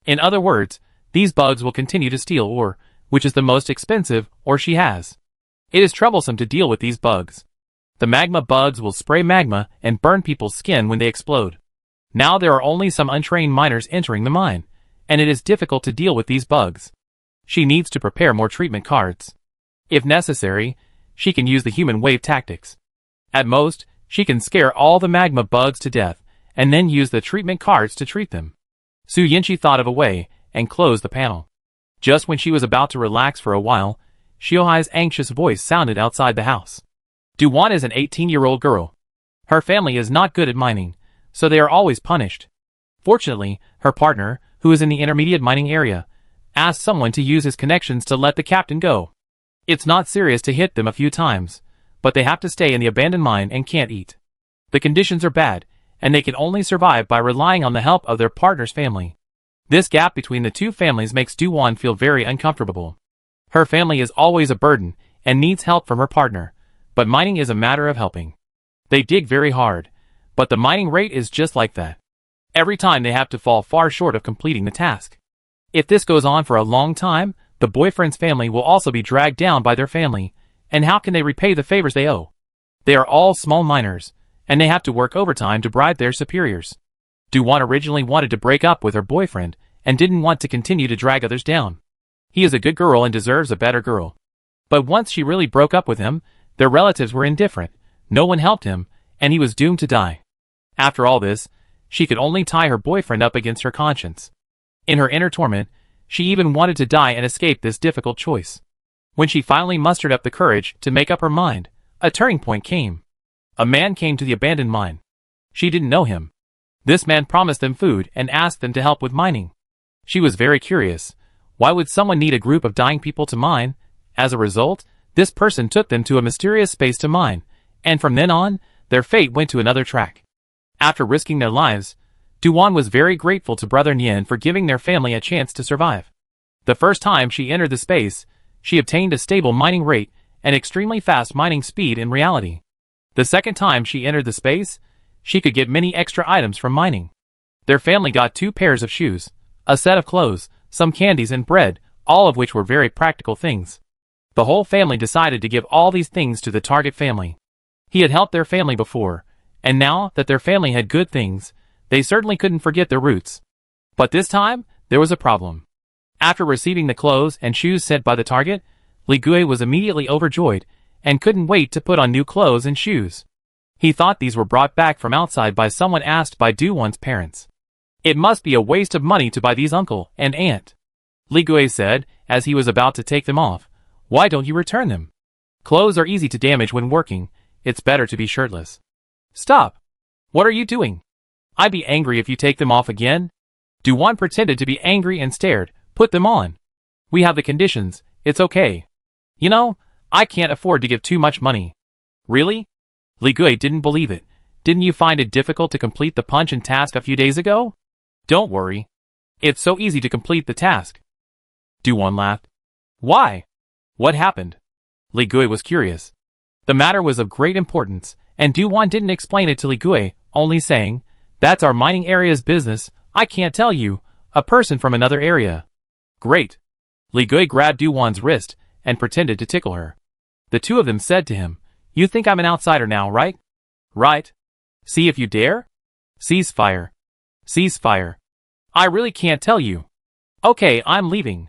In other words, these bugs will continue to steal ore, which is the most expensive ore she has. It is troublesome to deal with these bugs. The magma bugs will spray magma and burn people's skin when they explode. Now there are only some untrained miners entering the mine, and it is difficult to deal with these bugs. She needs to prepare more treatment cards. If necessary, she can use the human wave tactics. At most, she can scare all the magma bugs to death, and then use the treatment cards to treat them. Su Yinchi thought of a way, and closed the panel. Just when she was about to relax for a while, Xiaohai's anxious voice sounded outside the house. Du-Wan is an 18-year-old girl. Her family is not good at mining, so they are always punished. Fortunately, her partner, who is in the intermediate mining area, asked someone to use his connections to let the captain go. It's not serious to hit them a few times, but they have to stay in the abandoned mine and can't eat. The conditions are bad, and they can only survive by relying on the help of their partner's family. This gap between the two families makes Du-Wan feel very uncomfortable. Her family is always a burden and needs help from her partner, but mining is a matter of helping. They dig very hard, but the mining rate is just like that. Every time they have to fall far short of completing the task. If this goes on for a long time, the boyfriend's family will also be dragged down by their family, and how can they repay the favors they owe? They are all small miners, and they have to work overtime to bribe their superiors. Du-Wan originally wanted to break up with her boyfriend, and didn't want to continue to drag others down. He is a good girl and deserves a better girl. But once she really broke up with him, their relatives were indifferent, no one helped him, and he was doomed to die. After all this, she could only tie her boyfriend up against her conscience. In her inner torment, she even wanted to die and escape this difficult choice. When she finally mustered up the courage to make up her mind, a turning point came. A man came to the abandoned mine. She didn't know him. This man promised them food and asked them to help with mining. She was very curious. Why would someone need a group of dying people to mine? As a result, this person took them to a mysterious space to mine, and from then on, their fate went to another track. After risking their lives, Du-Wan was very grateful to Brother Nian for giving their family a chance to survive. The first time she entered the space, she obtained a stable mining rate and extremely fast mining speed in reality. The second time she entered the space, she could get many extra items from mining. Their family got 2 pairs of shoes, a set of clothes, some candies and bread, all of which were very practical things. The whole family decided to give all these things to the target family. He had helped their family before, and now that their family had good things, they certainly couldn't forget their roots. But this time, there was a problem. After receiving the clothes and shoes sent by the target, Li Gui was immediately overjoyed, and couldn't wait to put on new clothes and shoes. He thought these were brought back from outside by someone asked by Du-Wan's parents. It must be a waste of money to buy these uncle and aunt. Li Gui said, as he was about to take them off. Why don't you return them? Clothes are easy to damage when working, it's better to be shirtless. Stop! What are you doing? I'd be angry if you take them off again. Du-Wan pretended to be angry and stared. Put them on. We have the conditions, it's okay. You know, I can't afford to give too much money. Really? Li Gui didn't believe it. Didn't you find it difficult to complete the punch and task a few days ago? Don't worry. It's so easy to complete the task. Du-Wan laughed. Why? What happened? Li Gui was curious. The matter was of great importance, and Du-Wan didn't explain it to Li Gui, only saying, That's our mining area's business, I can't tell you, a person from another area. Great. Li Gui grabbed Du-Wan's wrist and pretended to tickle her. The two of them said to him, "You think I'm an outsider now, right? Right? See if you dare? Cease fire. Cease fire. I really can't tell you. Okay, I'm leaving."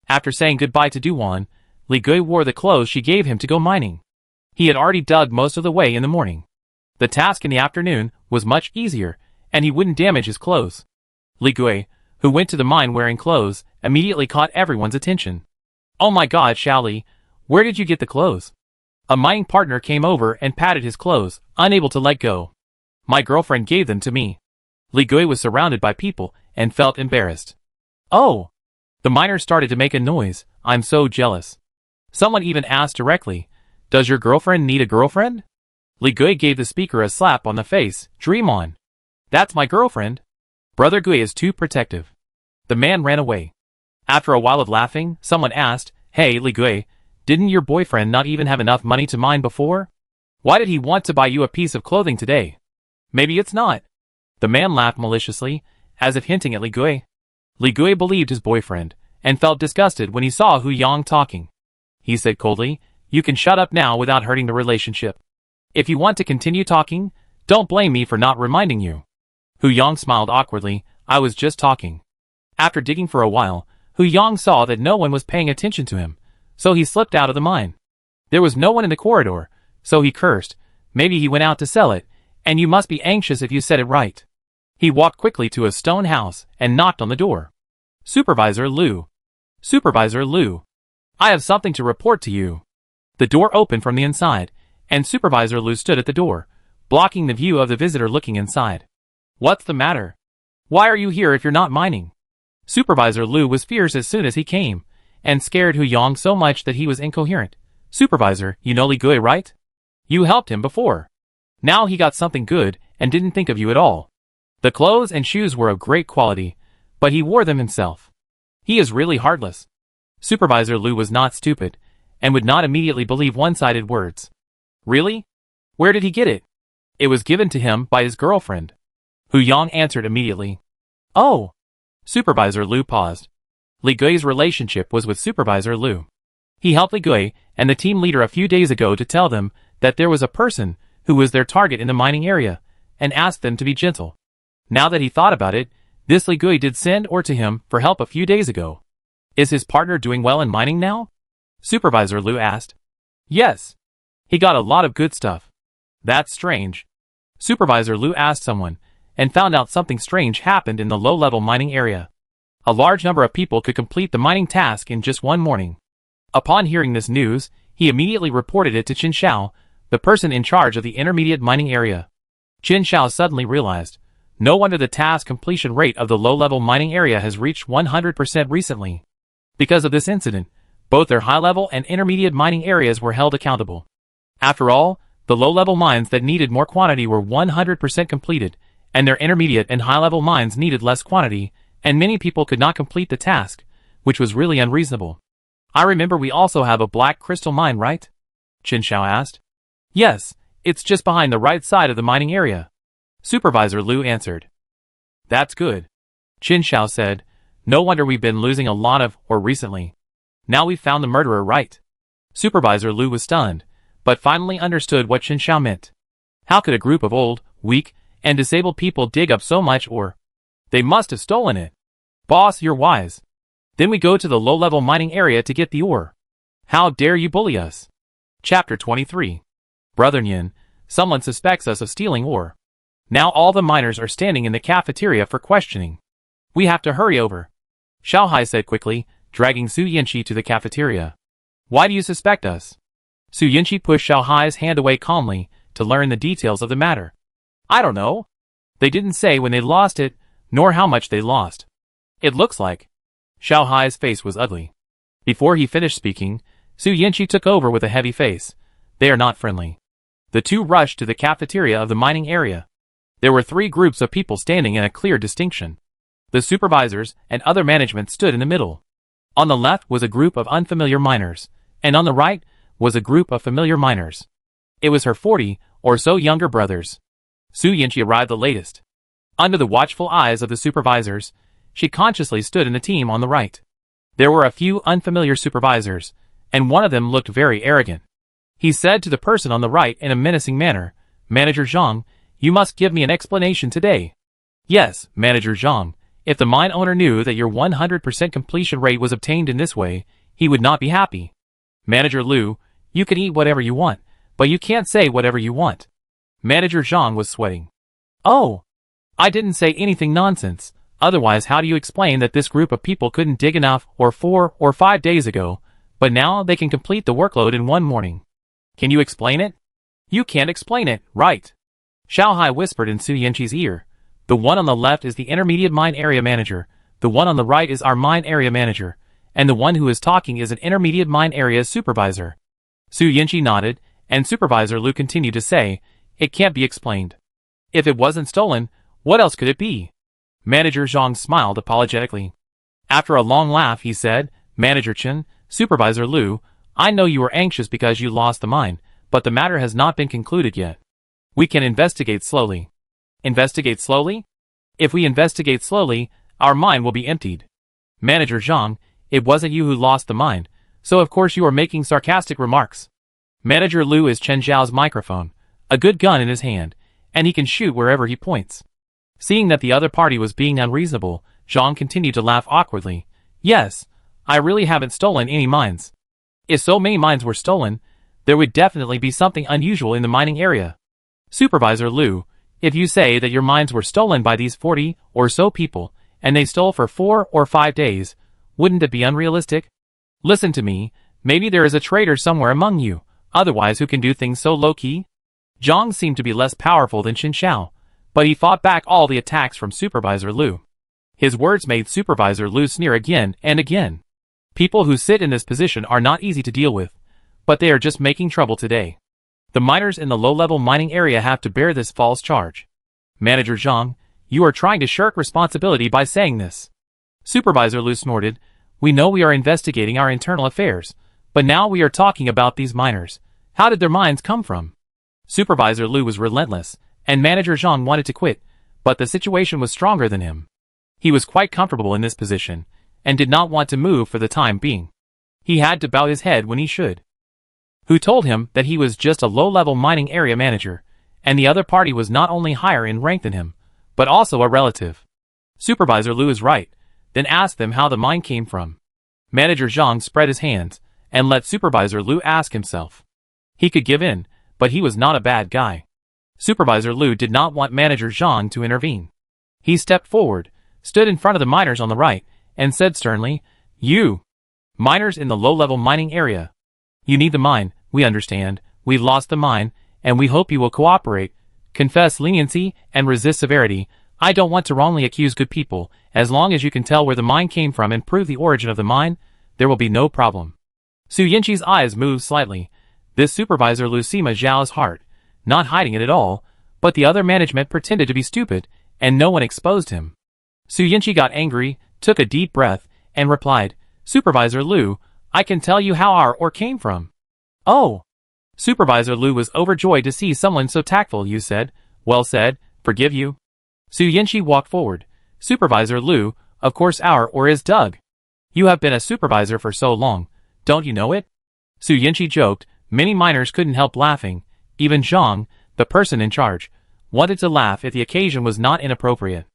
After saying goodbye to Du-Wan, Li Gui wore the clothes she gave him to go mining. He had already dug most of the way in the morning. The task in the afternoon was much easier, and he wouldn't damage his clothes. Li Gui, who went to the mine wearing clothes, immediately caught everyone's attention. "Oh my god, Xiao Li, where did you get the clothes?" A mining partner came over and patted his clothes, unable to let go. "My girlfriend gave them to me." Li Gui was surrounded by people and felt embarrassed. "Oh!" The miner started to make a noise. "I'm so jealous." Someone even asked directly, "Does your girlfriend need a girlfriend?" Li Gui gave the speaker a slap on the face. "Dream on. That's my girlfriend. Brother Gui is too protective." The man ran away. After a while of laughing, someone asked, "Hey, Li Gui, didn't your boyfriend not even have enough money to mine before? Why did he want to buy you a piece of clothing today? Maybe it's not." The man laughed maliciously, as if hinting at Li Gui. Li Gui believed his boyfriend, and felt disgusted when he saw Hu Yang talking. He said coldly, "You can shut up now without hurting the relationship. If you want to continue talking, don't blame me for not reminding you." Hu Yang smiled awkwardly. "I was just talking." After digging for a while, Hu Yang saw that no one was paying attention to him, so he slipped out of the mine. There was no one in the corridor, so he cursed. Maybe he went out to sell it, and you must be anxious if you said it right. He walked quickly to a stone house and knocked on the door. "Supervisor Liu. Supervisor Liu. I have something to report to you." The door opened from the inside, and Supervisor Liu stood at the door, blocking the view of the visitor looking inside. "What's the matter? Why are you here if you're not mining?" Supervisor Liu was fierce as soon as he came, and scared Hu Yang so much that he was incoherent. "Supervisor, you know Li Gui, right? You helped him before. Now he got something good and didn't think of you at all. The clothes and shoes were of great quality, but he wore them himself. He is really heartless." Supervisor Liu was not stupid, and would not immediately believe one-sided words. "Really? Where did he get it?" "It was given to him by his girlfriend." Hu Yang answered immediately. "Oh." Supervisor Liu paused. Li Gui's relationship was with Supervisor Liu. He helped Li Gui and the team leader a few days ago to tell them that there was a person who was their target in the mining area, and asked them to be gentle. Now that he thought about it, this Li Gui did send or to him for help a few days ago. "Is his partner doing well in mining now?" Supervisor Liu asked. "Yes. He got a lot of good stuff." "That's strange." Supervisor Liu asked someone, and found out something strange happened in the low-level mining area. A large number of people could complete the mining task in just one morning. Upon hearing this news, he immediately reported it to Qin Shao, the person in charge of the intermediate mining area. Qin Shao suddenly realized, no wonder the task completion rate of the low-level mining area has reached 100% recently. Because of this incident, both their high-level and intermediate mining areas were held accountable. After all, the low-level mines that needed more quantity were 100% completed, and their intermediate and high-level mines needed less quantity, and many people could not complete the task, which was really unreasonable. "I remember we also have a black crystal mine, right?" Qin Shao asked. "Yes, it's just behind the right side of the mining area," Supervisor Liu answered. "That's good," Qin Shao said. "No wonder we've been losing a lot of ore recently. Now we've found the murderer, right?" Supervisor Liu was stunned, but finally understood what Qin Shao meant. How could a group of old, weak, and disabled people dig up so much ore? They must have stolen it. "Boss, you're wise. Then we go to the low-level mining area to get the ore. How dare you bully us?" Chapter 23. Brother Nian, someone suspects us of stealing ore. Now all the miners are standing in the cafeteria for questioning. "We have to hurry over," Xiao Hai said quickly, dragging Su Yinqi to the cafeteria. "Why do you suspect us?" Su Yinqi pushed Xiao Hai's hand away calmly to learn the details of the matter. "I don't know. They didn't say when they lost it, nor how much they lost. It looks like..." Xiao Hai's face was ugly. Before he finished speaking, Su Yinqi took over with a heavy face. "They are not friendly." The two rushed to the cafeteria of the mining area. There were 3 groups of people standing in a clear distinction. The supervisors and other management stood in the middle. On the left was a group of unfamiliar miners, and on the right was a group of familiar miners. It was her 40 or so younger brothers. Su Yinqi arrived the latest. Under the watchful eyes of the supervisors, she consciously stood in the team on the right. There were a few unfamiliar supervisors, and one of them looked very arrogant. He said to the person on the right in a menacing manner, "Manager Zhang, you must give me an explanation today." "Yes, Manager Zhang, if the mine owner knew that your 100% completion rate was obtained in this way, he would not be happy." "Manager Liu, you can eat whatever you want, but you can't say whatever you want." Manager Zhang was sweating. "Oh, I didn't say anything nonsense. Otherwise, how do you explain that this group of people couldn't dig enough or 4 or 5 days ago, but now they can complete the workload in one morning? Can you explain it?" "You can't explain it, right?" Xiao Hai whispered in Su Yanqi's ear. "The one on the left is the intermediate mine area manager, the one on the right is our mine area manager, and the one who is talking is an intermediate mine area supervisor." Su Yanqi nodded, and Supervisor Liu continued to say, "It can't be explained. If it wasn't stolen, what else could it be?" Manager Zhang smiled apologetically. After a long laugh, he said, "Manager Chen, Supervisor Liu, I know you are anxious because you lost the mine, but the matter has not been concluded yet. We can investigate slowly." "Investigate slowly?" "If we investigate slowly, our mine will be emptied." "Manager Zhang, it wasn't you who lost the mine, so of course you are making sarcastic remarks." Manager Liu is Chen Zhao's microphone, a good gun in his hand, and he can shoot wherever he points. Seeing that the other party was being unreasonable, Zhang continued to laugh awkwardly. "Yes, I really haven't stolen any mines. If so many mines were stolen, there would definitely be something unusual in the mining area. Supervisor Liu, if you say that your mines were stolen by these 40 or so people, and they stole for 4 or 5 days, wouldn't it be unrealistic? Listen to me, maybe there is a traitor somewhere among you, otherwise who can do things so low-key?" Zhang seemed to be less powerful than Qin Xiao, but he fought back all the attacks from Supervisor Liu. His words made Supervisor Liu sneer again and again. People who sit in this position are not easy to deal with, but they are just making trouble today. The miners in the low-level mining area have to bear this false charge. "Manager Zhang, you are trying to shirk responsibility by saying this." Supervisor Liu snorted, "We know we are investigating our internal affairs, but now we are talking about these miners. How did their mines come from?" Supervisor Liu was relentless, and Manager Zhang wanted to quit, but the situation was stronger than him. He was quite comfortable in this position, and did not want to move for the time being. He had to bow his head when he should. Who told him that he was just a low-level mining area manager, and the other party was not only higher in rank than him, but also a relative? Supervisor Liu is right, then ask them how the mine came from. Manager Zhang spread his hands, and let Supervisor Liu ask himself. He could give in, but he was not a bad guy. Supervisor Liu did not want Manager Zhang to intervene. He stepped forward, stood in front of the miners on the right, and said sternly, "You, miners in the low-level mining area. You need the mine, we understand, we've lost the mine, and we hope you will cooperate, confess leniency, and resist severity. I don't want to wrongly accuse good people. As long as you can tell where the mine came from and prove the origin of the mine, there will be no problem." Su Yanqi's eyes moved slightly. This Supervisor Liu Sima Zhao's heart, not hiding it at all, but the other management pretended to be stupid, and no one exposed him. Su Yanqi got angry, took a deep breath, and replied, "Supervisor Liu, I can tell you how our ore came from." "Oh!" Supervisor Liu was overjoyed to see someone so tactful. "You said, well said, forgive you." Su Yanqi walked forward. "Supervisor Liu, of course our ore is dug. You have been a supervisor for so long, don't you know it?" Su Yanqi joked. Many miners couldn't help laughing. Even Zhang, the person in charge, wanted to laugh if the occasion was not inappropriate.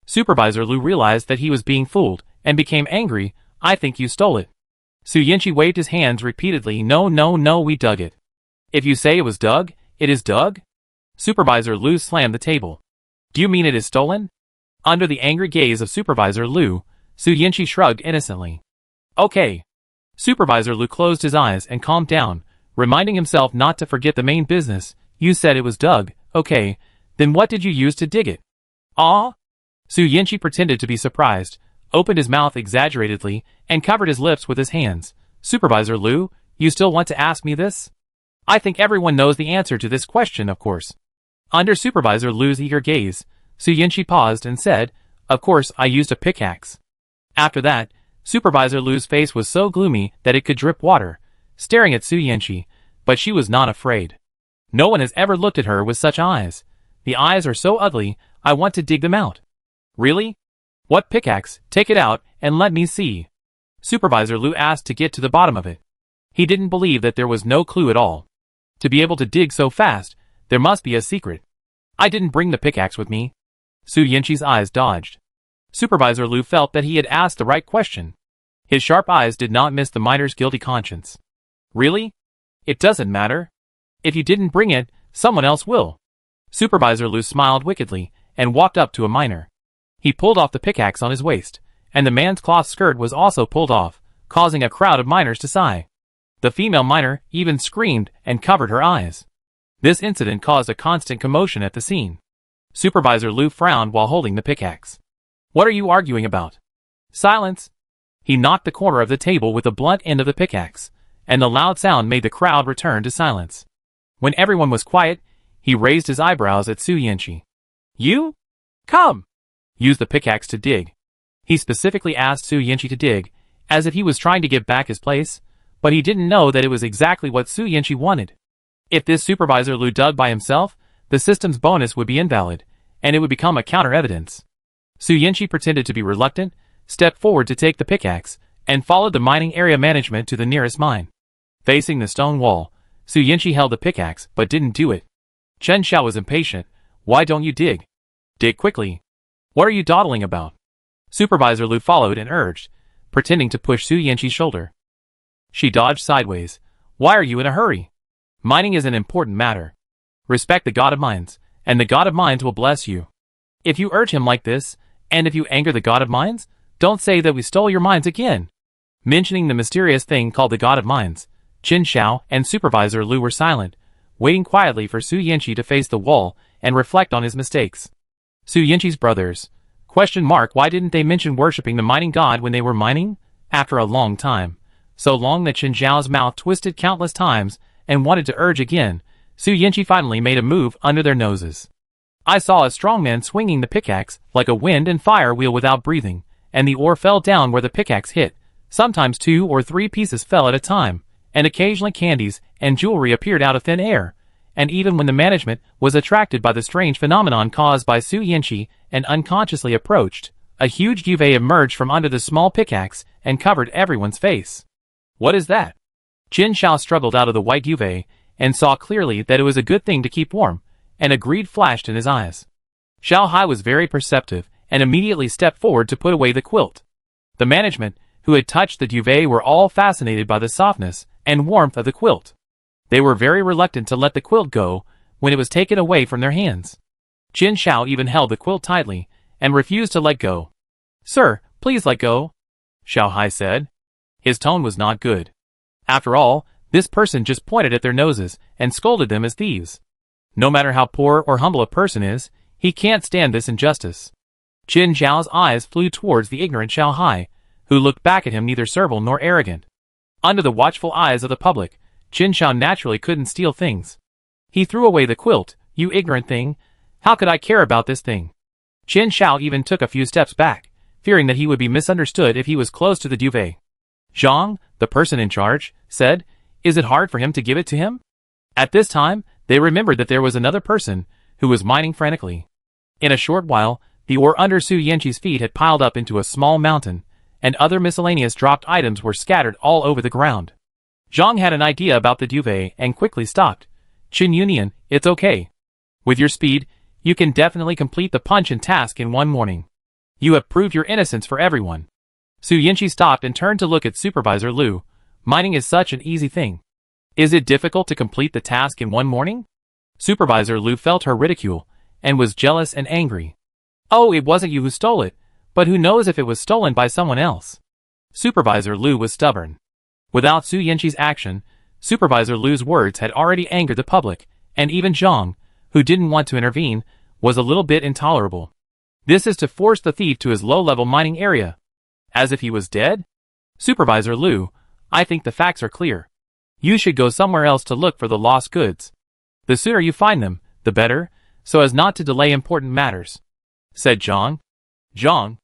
Supervisor Liu realized that he was being fooled, and became angry. "I think you stole it." Su Yanqi waved his hands repeatedly. No, we dug it. If you say it was dug, it is dug?" Supervisor Liu slammed the table. "Do you mean it is stolen?" Under the angry gaze of Supervisor Liu, Su Yanqi shrugged innocently. "Okay." Supervisor Liu closed his eyes and calmed down, reminding himself not to forget the main business. "You said it was dug, okay, then what did you use to dig it?" "Ah?" Su Yanqi pretended to be surprised, opened his mouth exaggeratedly, and covered his lips with his hands. "Supervisor Liu, you still want to ask me this? I think everyone knows the answer to this question, of course." Under Supervisor Liu's eager gaze, Su Yanqi paused and said, "Of course I used a pickaxe." After that, Supervisor Liu's face was so gloomy that it could drip water, staring at Su Yanqi, but she was not afraid. No one has ever looked at her with such eyes. "The eyes are so ugly, I want to dig them out." "Really? What pickaxe? Take it out, and let me see." Supervisor Liu asked to get to the bottom of it. He didn't believe that there was no clue at all. To be able to dig so fast, there must be a secret. I didn't bring the pickaxe with me. Su Yanqi's eyes dodged. Supervisor Liu felt that he had asked the right question. His sharp eyes did not miss the miner's guilty conscience. Really? It doesn't matter. If you didn't bring it, someone else will. Supervisor Liu smiled wickedly and walked up to a miner. He pulled off the pickaxe on his waist, and the man's cloth skirt was also pulled off, causing a crowd of miners to sigh. The female miner even screamed and covered her eyes. This incident caused a constant commotion at the scene. Supervisor Liu frowned while holding the pickaxe. What are you arguing about? Silence! He knocked the corner of the table with the blunt end of the pickaxe, and the loud sound made the crowd return to silence. When everyone was quiet, he raised his eyebrows at Su Yanqi. You? Come! Use the pickaxe to dig. He specifically asked Su Yanqi to dig, as if he was trying to get back his place, but he didn't know that it was exactly what Su Yanqi wanted. If this Supervisor Liu dug by himself, the system's bonus would be invalid, and it would become a counter-evidence. Su Yanqi pretended to be reluctant, stepped forward to take the pickaxe, and followed the mining area management to the nearest mine. Facing the stone wall, Su Yanqi held the pickaxe but didn't do it. Chen Xiao was impatient. Why don't you dig? Dig quickly. What are you dawdling about? Supervisor Liu followed and urged, pretending to push Su Yanqi's shoulder. She dodged sideways. Why are you in a hurry? Mining is an important matter. Respect the God of Mines, and the God of Mines will bless you. If you urge him like this, and if you anger the God of Mines, don't say that we stole your mines again. Mentioning the mysterious thing called the God of Mines, Chen Xiao and Supervisor Liu were silent, waiting quietly for Su Yanqi to face the wall and reflect on his mistakes. Su Yanqi's brothers. Why didn't they mention worshipping the mining god when they were mining? After a long time. So long that Chen Xiao's mouth twisted countless times and wanted to urge again, Su Yanqi finally made a move under their noses. I saw a strong man swinging the pickaxe like a wind and fire wheel without breathing, and the ore fell down where the pickaxe hit. Sometimes 2 or 3 pieces fell at a time, and occasionally candies and jewelry appeared out of thin air. And even when the management was attracted by the strange phenomenon caused by Su Yanqi and unconsciously approached, a huge duvet emerged from under the small pickaxe and covered everyone's face. What is that? Chen Xiao struggled out of the white duvet and saw clearly that it was a good thing to keep warm, and a greed flashed in his eyes. Xiao Hai was very perceptive and immediately stepped forward to put away the quilt. The management, who had touched the duvet, were all fascinated by the softness and warmth of the quilt. They were very reluctant to let the quilt go when it was taken away from their hands. Chen Xiao even held the quilt tightly and refused to let go. Sir, please let go, Xiao Hai said. His tone was not good. After all, this person just pointed at their noses and scolded them as thieves. No matter how poor or humble a person is, he can't stand this injustice. Chen Xiao's eyes flew towards the ignorant Xiao Hai, who looked back at him neither servile nor arrogant. Under the watchful eyes of the public, Chen Xiao naturally couldn't steal things. He threw away the quilt. You ignorant thing! How could I care about this thing? Chen Xiao even took a few steps back, fearing that he would be misunderstood if he was close to the duvet. Zhang, the person in charge, said, Is it hard for him to give it to him? At this time, they remembered that there was another person who was mining frantically. In a short while, the ore under Su Yanqi's feet had piled up into a small mountain, and other miscellaneous dropped items were scattered all over the ground. Zhang had an idea about the duvet and quickly stopped. Qin Yunian, it's okay. With your speed, you can definitely complete the punch-in task in one morning. You have proved your innocence for everyone. Su Yanqi stopped and turned to look at Supervisor Liu. Mining is such an easy thing. Is it difficult to complete the task in one morning? Supervisor Liu felt her ridicule, and was jealous and angry. Oh, it wasn't you who stole it, but who knows if it was stolen by someone else? Supervisor Liu was stubborn. Without Su Yanqi's action, Supervisor Liu's words had already angered the public, and even Zhang, who didn't want to intervene, was a little bit intolerable. This is to force the thief to his low-level mining area. As if he was dead? Supervisor Liu, I think the facts are clear. You should go somewhere else to look for the lost goods. The sooner you find them, the better, so as not to delay important matters, said Zhang. Zhang.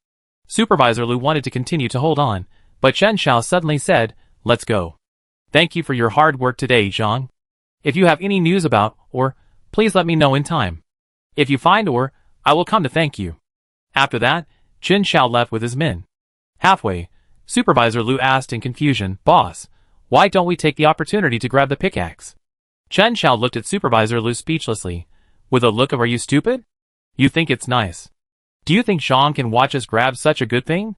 Supervisor Liu wanted to continue to hold on, but Chen Xiao suddenly said, Let's go. Thank you for your hard work today, Zhang. If you have any news about ore, please let me know in time. If you find ore, I will come to thank you. After that, Chen Xiao left with his men. Halfway, Supervisor Liu asked in confusion. Boss, why don't we take the opportunity to grab the pickaxe? Chen Xiao looked at Supervisor Liu speechlessly, with a look of, are you stupid? You think it's nice? Do you think Zhang can watch us grab such a good thing?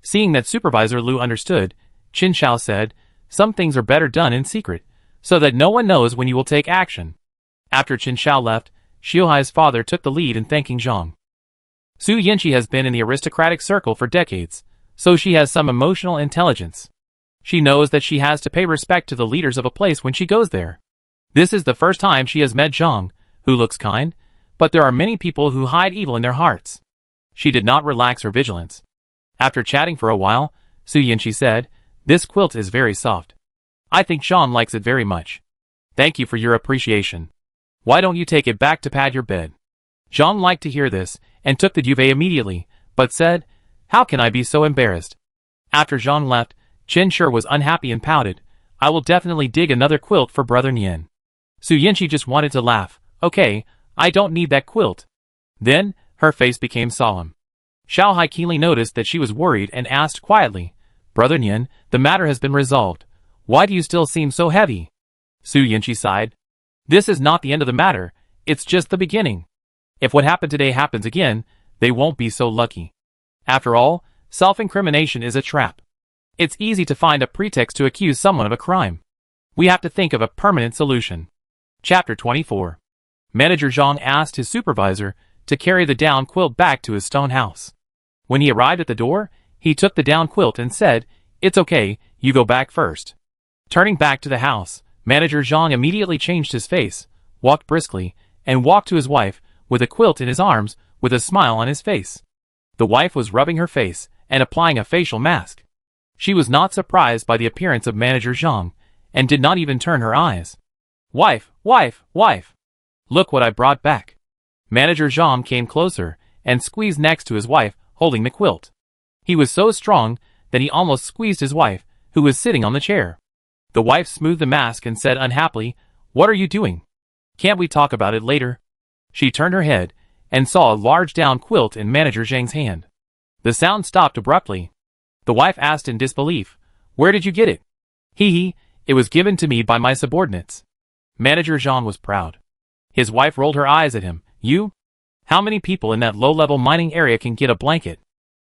Seeing that Supervisor Liu understood, Chen Xiao said, some things are better done in secret, so that no one knows when you will take action. After Chen Xiao left, Xiuhai's father took the lead in thanking Zhang. Su Yinqi has been in the aristocratic circle for decades, so she has some emotional intelligence. She knows that she has to pay respect to the leaders of a place when she goes there. This is the first time she has met Zhang, who looks kind, but there are many people who hide evil in their hearts. She did not relax her vigilance. After chatting for a while, Su Yinqi said, this quilt is very soft. I think Zhang likes it very much. Thank you for your appreciation. Why don't you take it back to pad your bed? Zhang liked to hear this, and took the duvet immediately, but said, how can I be so embarrassed? After Zhang left, Chen Shi was unhappy and pouted, I will definitely dig another quilt for Brother Nian. Su Yinqi just wanted to laugh, okay, I don't need that quilt. Then, her face became solemn. Xiaohai keenly noticed that she was worried and asked quietly, Brother Nian, the matter has been resolved. Why do you still seem so heavy? Su Yinqi sighed. This is not the end of the matter, it's just the beginning. If what happened today happens again, they won't be so lucky. After all, self-incrimination is a trap. It's easy to find a pretext to accuse someone of a crime. We have to think of a permanent solution. Chapter 24. Manager Zhang asked his supervisor to carry the down quilt back to his stone house. When he arrived at the door, he took the down quilt and said, it's okay, you go back first. Turning back to the house, Manager Zhang immediately changed his face, walked briskly, and walked to his wife, with a quilt in his arms, with a smile on his face. The wife was rubbing her face, and applying a facial mask. She was not surprised by the appearance of Manager Zhang, and did not even turn her eyes. Wife, wife, wife! Look what I brought back. Manager Zhang came closer, and squeezed next to his wife, holding the quilt. He was so strong, that he almost squeezed his wife, who was sitting on the chair. The wife smoothed the mask and said unhappily, what are you doing? Can't we talk about it later? She turned her head, and saw a large down quilt in Manager Zhang's hand. The sound stopped abruptly. The wife asked in disbelief, where did you get it? Hee, it was given to me by my subordinates. Manager Zhang was proud. His wife rolled her eyes at him. You? How many people in that low-level mining area can get a blanket?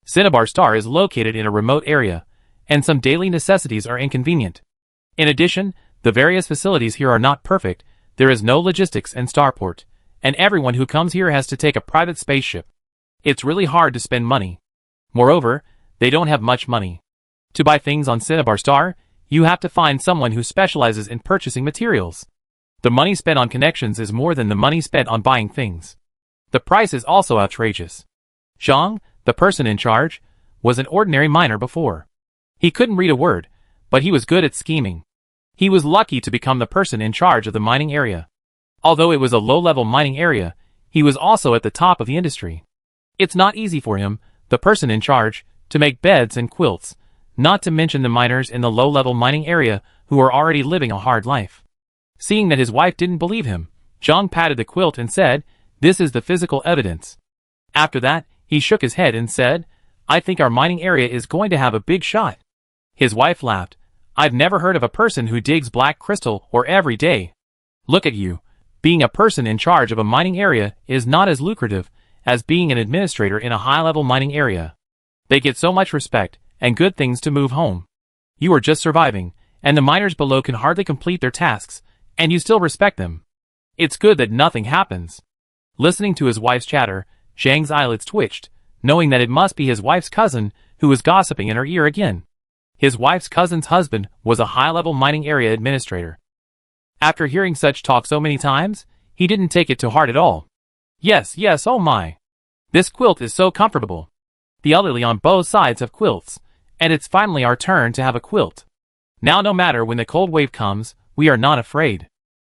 Cinnabar Star is located in a remote area, and some daily necessities are inconvenient. In addition, the various facilities here are not perfect, there is no logistics and starport, and everyone who comes here has to take a private spaceship. It's really hard to spend money. Moreover, they don't have much money. To buy things on Cinnabar Star, you have to find someone who specializes in purchasing materials. The money spent on connections is more than the money spent on buying things. The price is also outrageous. Zhang, the person in charge, was an ordinary miner before. He couldn't read a word, but he was good at scheming. He was lucky to become the person in charge of the mining area. Although it was a low-level mining area, he was also at the top of the industry. It's not easy for him, the person in charge, to make beds and quilts, not to mention the miners in the low-level mining area who are already living a hard life. Seeing that his wife didn't believe him, Zhang patted the quilt and said, this is the physical evidence. After that, he shook his head and said, I think our mining area is going to have a big shot. His wife laughed. I've never heard of a person who digs black crystal or every day. Look at you. Being a person in charge of a mining area is not as lucrative as being an administrator in a high-level mining area. They get so much respect and good things to move home. You are just surviving, and the miners below can hardly complete their tasks, and you still respect them. It's good that nothing happens. Listening to his wife's chatter, Zhang's eyelids twitched, knowing that it must be his wife's cousin who was gossiping in her ear again. His wife's cousin's husband was a high-level mining area administrator. After hearing such talk so many times, he didn't take it to heart at all. Yes, oh my. This quilt is so comfortable. The elderly on both sides have quilts, and it's finally our turn to have a quilt. Now no matter when the cold wave comes, we are not afraid.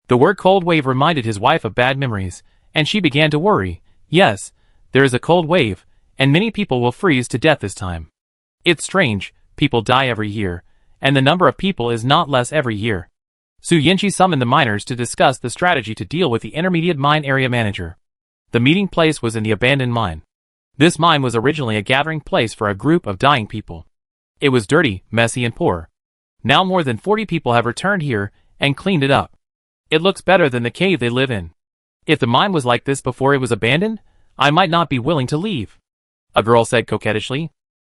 The word cold wave reminded his wife of bad memories, and she began to worry. Yes, there is a cold wave, and many people will freeze to death this time. It's strange, people die every year, and the number of people is not less every year. Su Yinqi summoned the miners to discuss the strategy to deal with the intermediate mine area manager. The meeting place was in the abandoned mine. This mine was originally a gathering place for a group of dying people. It was dirty, messy and poor. Now more than 40 people have returned here and cleaned it up. It looks better than the cave they live in. If the mine was like this before it was abandoned, I might not be willing to leave. A girl said coquettishly.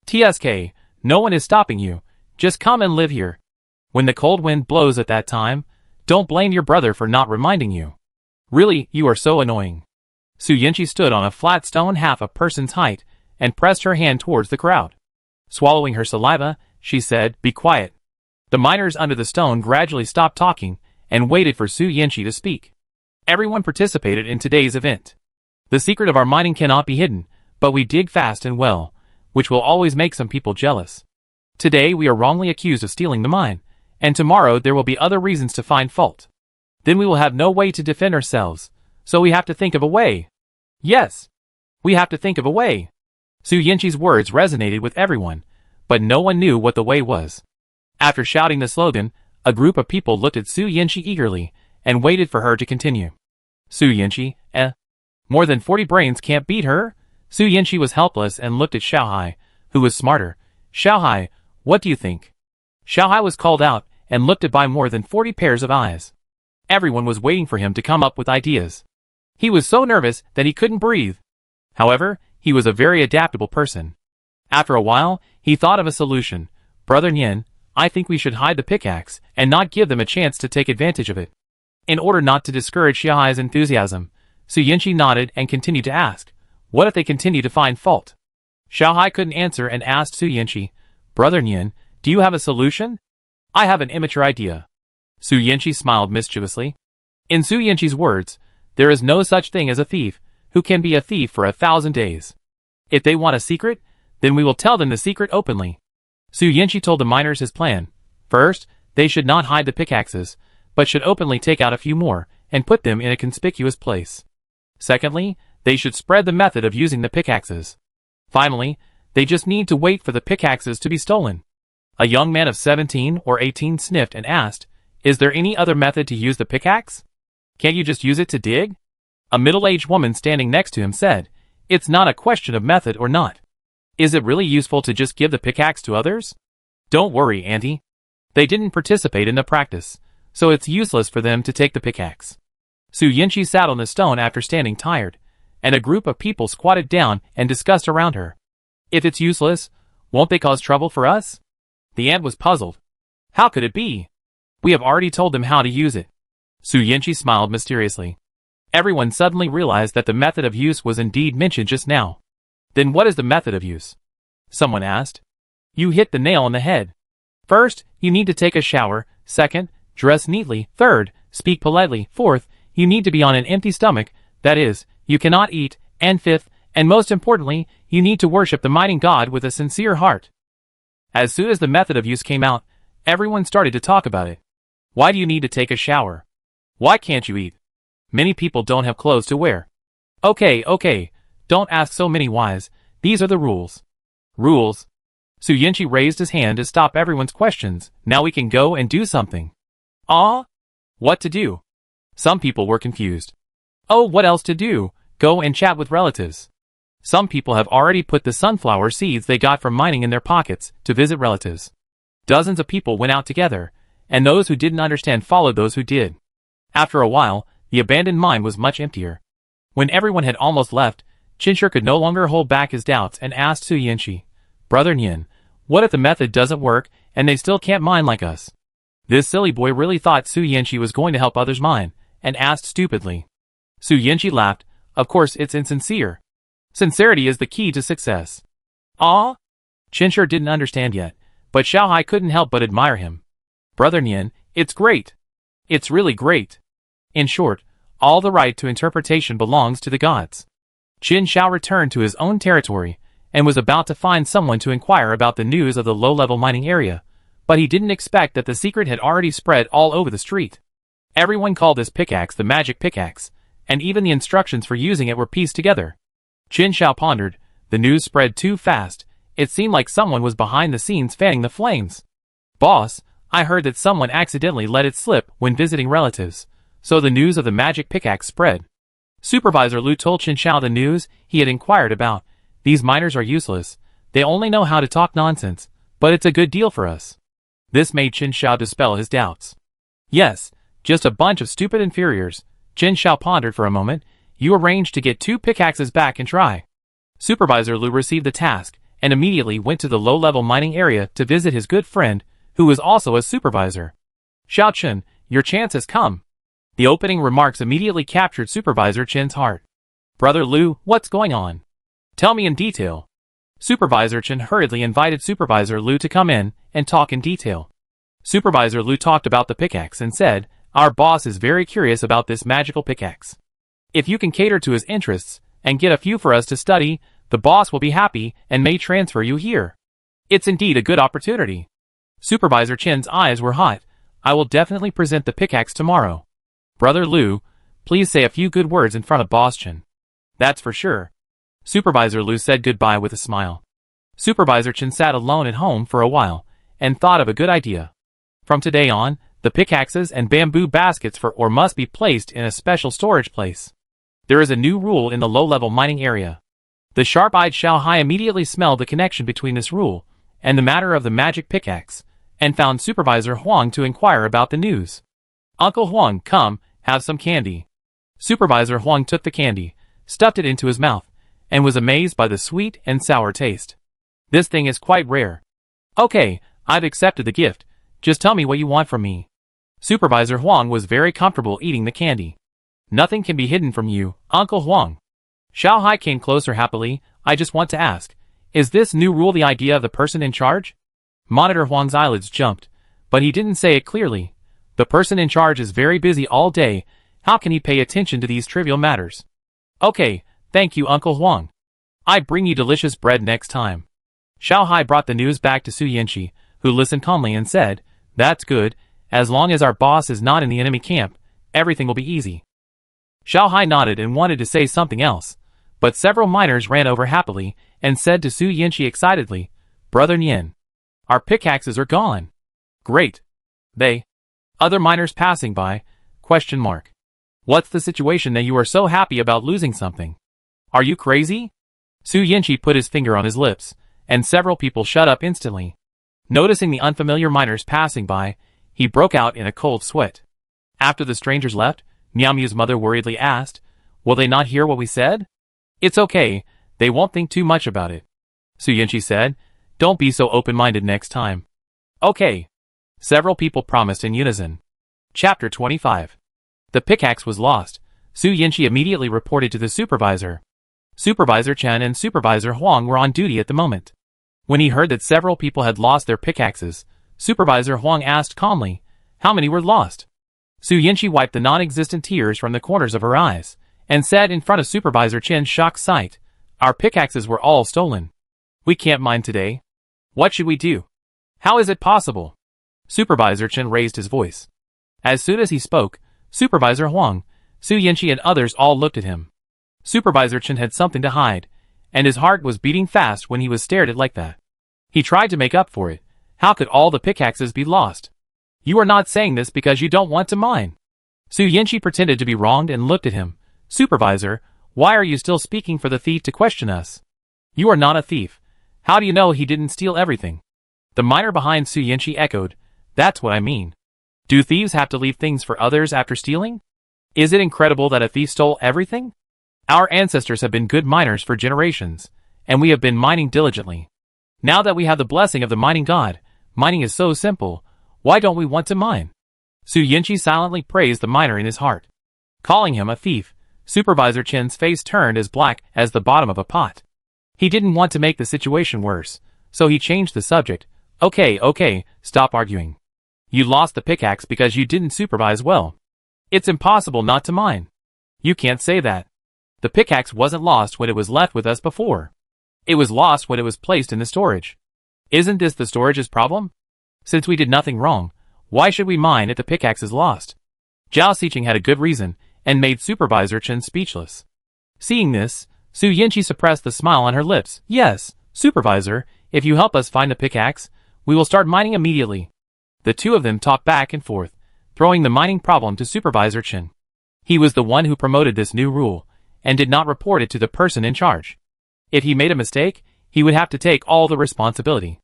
TSK, no one is stopping you. Just come and live here. When the cold wind blows at that time, don't blame your brother for not reminding you. Really, you are so annoying. Su Yinchi stood on a flat stone half a person's height and pressed her hand towards the crowd. Swallowing her saliva, she said, "Be quiet." The miners under the stone gradually stopped talking and waited for Su Yinchi to speak. Everyone participated in today's event. The secret of our mining cannot be hidden, but we dig fast and well, which will always make some people jealous. Today we are wrongly accused of stealing the mine, and tomorrow there will be other reasons to find fault. Then we will have no way to defend ourselves, so we have to think of a way. Yes, we have to think of a way. Su Yinchi's words resonated with everyone, but no one knew what the way was. After shouting the slogan, a group of people looked at Su Yinchi eagerly and waited for her to continue. Su Yinchi, more than 40 brains can't beat her? Su Yinchi was helpless and looked at Xiaohai, who was smarter. Xiaohai, what do you think? Xiaohai was called out and looked at by more than 40 pairs of eyes. Everyone was waiting for him to come up with ideas. He was so nervous that he couldn't breathe. However, he was a very adaptable person. After a while, he thought of a solution. Brother Nian, I think we should hide the pickaxe and not give them a chance to take advantage of it. In order not to discourage Xiaohai's enthusiasm, Su Yinchi nodded and continued to ask, what if they continue to find fault? Xiaohai couldn't answer and asked Su Yinchi, Brother Nian, do you have a solution? I have an immature idea. Su Yinchi smiled mischievously. In Su Yinchi's words, there is no such thing as a thief who can be a thief for 1,000 days. If they want a secret, then we will tell them the secret openly. Su Yinchi told the miners his plan. First, they should not hide the pickaxes, but should openly take out a few more and put them in a conspicuous place. Secondly, they should spread the method of using the pickaxes. Finally, they just need to wait for the pickaxes to be stolen. A young man of 17 or 18 sniffed and asked, is there any other method to use the pickaxe? Can't you just use it to dig? A middle-aged woman standing next to him said, it's not a question of method or not. Is it really useful to just give the pickaxe to others? Don't worry, Auntie. They didn't participate in the practice, so it's useless for them to take the pickaxe. Su Yinchi sat on the stone after standing tired, and a group of people squatted down and discussed around her. If it's useless, won't they cause trouble for us? The ant was puzzled. How could it be? We have already told them how to use it. Su Yinchi smiled mysteriously. Everyone suddenly realized that the method of use was indeed mentioned just now. Then what is the method of use? Someone asked. You hit the nail on the head. First, you need to take a shower. Second, dress neatly. Third, speak politely. Fourth, you need to be on an empty stomach. That is, you cannot eat. And fifth, and most importantly, you need to worship the mighty God with a sincere heart. As soon as the method of use came out, everyone started to talk about it. Why do you need to take a shower? Why can't you eat? Many people don't have clothes to wear. Okay, don't ask so many whys. These are the rules. Rules? Su Yinchi raised his hand to stop everyone's questions. Now we can go and do something. Ah? What to do? Some people were confused. Oh, what else to do? Go and chat with relatives. Some people have already put the sunflower seeds they got from mining in their pockets to visit relatives. Dozens of people went out together, and those who didn't understand followed those who did. After a while, the abandoned mine was much emptier. When everyone had almost left, Qinshi could no longer hold back his doubts and asked Su Yinchi, Brother Nian, what if the method doesn't work and they still can't mine like us? This silly boy really thought Su Yinchi was going to help others mine, and asked stupidly. Su Yinchi laughed. Of course it's insincere. Sincerity is the key to success. Ah? Qinshi didn't understand yet, but Xiaohai couldn't help but admire him. Brother Nian, it's great. It's really great. In short, all the right to interpretation belongs to the gods. Qin Shao returned to his own territory, and was about to find someone to inquire about the news of the low-level mining area, but he didn't expect that the secret had already spread all over the street. Everyone called this pickaxe the magic pickaxe, and even the instructions for using it were pieced together. Qin Shao pondered, the news spread too fast, it seemed like someone was behind the scenes fanning the flames. Boss, I heard that someone accidentally let it slip when visiting relatives, so the news of the magic pickaxe spread. Supervisor Lu told Qin Shao the news he had inquired about. These miners are useless, they only know how to talk nonsense, but it's a good deal for us. This made Chen Xiao dispel his doubts. Yes, just a bunch of stupid inferiors. Chen Xiao pondered for a moment. You arranged to get 2 pickaxes back and try. Supervisor Lu received the task and immediately went to the low-level mining area to visit his good friend, who was also a supervisor. Xiao Chen, your chance has come. The opening remarks immediately captured Supervisor Chen's heart. Brother Lu, what's going on? Tell me in detail. Supervisor Chen hurriedly invited Supervisor Lu to come in and talk in detail. Supervisor Lu talked about the pickaxe and said, our boss is very curious about this magical pickaxe. If you can cater to his interests and get a few for us to study, the boss will be happy and may transfer you here. It's indeed a good opportunity. Supervisor Chen's eyes were hot. I will definitely present the pickaxe tomorrow. Brother Lu, please say a few good words in front of Boss Chen. That's for sure. Supervisor Lu said goodbye with a smile. Supervisor Chen sat alone at home for a while and thought of a good idea. From today on, the pickaxes and bamboo baskets for ore must be placed in a special storage place. There is a new rule in the low-level mining area. The sharp-eyed Xiao Hai immediately smelled the connection between this rule and the matter of the magic pickaxe, and found Supervisor Huang to inquire about the news. Uncle Huang, come, have some candy. Supervisor Huang took the candy, stuffed it into his mouth, and was amazed by the sweet and sour taste. This thing is quite rare. Okay, I've accepted the gift. Just tell me what you want from me. Supervisor Huang was very comfortable eating the candy. Nothing can be hidden from you, Uncle Huang. Xiao Hai came closer happily. I just want to ask, is this new rule the idea of the person in charge? Monitor Huang's eyelids jumped, but he didn't say it clearly. The person in charge is very busy all day. How can he pay attention to these trivial matters? Okay, thank you, Uncle Huang. I bring you delicious bread next time. Xiao Hai brought the news back to Su Yanqi, who listened calmly and said, that's good. As long as our boss is not in the enemy camp, everything will be easy. Xiao Hai nodded and wanted to say something else, but several miners ran over happily and said to Su Yanqi excitedly, Brother Nian, our pickaxes are gone. Great. Other miners passing by, ? What's the situation that you are so happy about losing something? Are you crazy? Su Yanqi put his finger on his lips, and several people shut up instantly. Noticing the unfamiliar miners passing by, he broke out in a cold sweat. After the strangers left, Miao Miu's mother worriedly asked, will they not hear what we said? It's okay, they won't think too much about it. Su Yanqi said, don't be so open-minded next time. Okay. Several people promised in unison. Chapter 25. The pickaxe was lost. Su Yanqi immediately reported to the supervisor. Supervisor Chen and Supervisor Huang were on duty at the moment. When he heard that several people had lost their pickaxes, Supervisor Huang asked calmly, how many were lost? Su Yanqi wiped the non-existent tears from the corners of her eyes, and said in front of Supervisor Chen's shocked sight, our pickaxes were all stolen. We can't mine today. What should we do? How is it possible? Supervisor Chen raised his voice. As soon as he spoke, Supervisor Huang, Su Yanqi and others all looked at him. Supervisor Chen had something to hide, and his heart was beating fast when he was stared at like that. He tried to make up for it. How could all the pickaxes be lost? You are not saying this because you don't want to mine. Su Yanqi pretended to be wronged and looked at him. Supervisor, why are you still speaking for the thief to question us? You are not a thief. How do you know he didn't steal everything? The miner behind Su Yanqi echoed, that's what I mean. Do thieves have to leave things for others after stealing? Is it incredible that a thief stole everything? Our ancestors have been good miners for generations, and we have been mining diligently. Now that we have the blessing of the mining god, mining is so simple, why don't we want to mine? Su Yanqi silently praised the miner in his heart. Calling him a thief, Supervisor Chen's face turned as black as the bottom of a pot. He didn't want to make the situation worse, so he changed the subject. Okay, stop arguing. You lost the pickaxe because you didn't supervise well. It's impossible not to mine. You can't say that. The pickaxe wasn't lost when it was left with us before. It was lost when it was placed in the storage. Isn't this the storage's problem? Since we did nothing wrong, why should we mine if the pickaxe is lost? Zhao Xiqing had a good reason, and made Supervisor Chen speechless. Seeing this, Su Yanqi suppressed the smile on her lips. Yes, Supervisor, if you help us find the pickaxe, we will start mining immediately. The two of them talked back and forth, throwing the mining problem to Supervisor Chen. He was the one who promoted this new rule, and did not report it to the person in charge. If he made a mistake, he would have to take all the responsibility.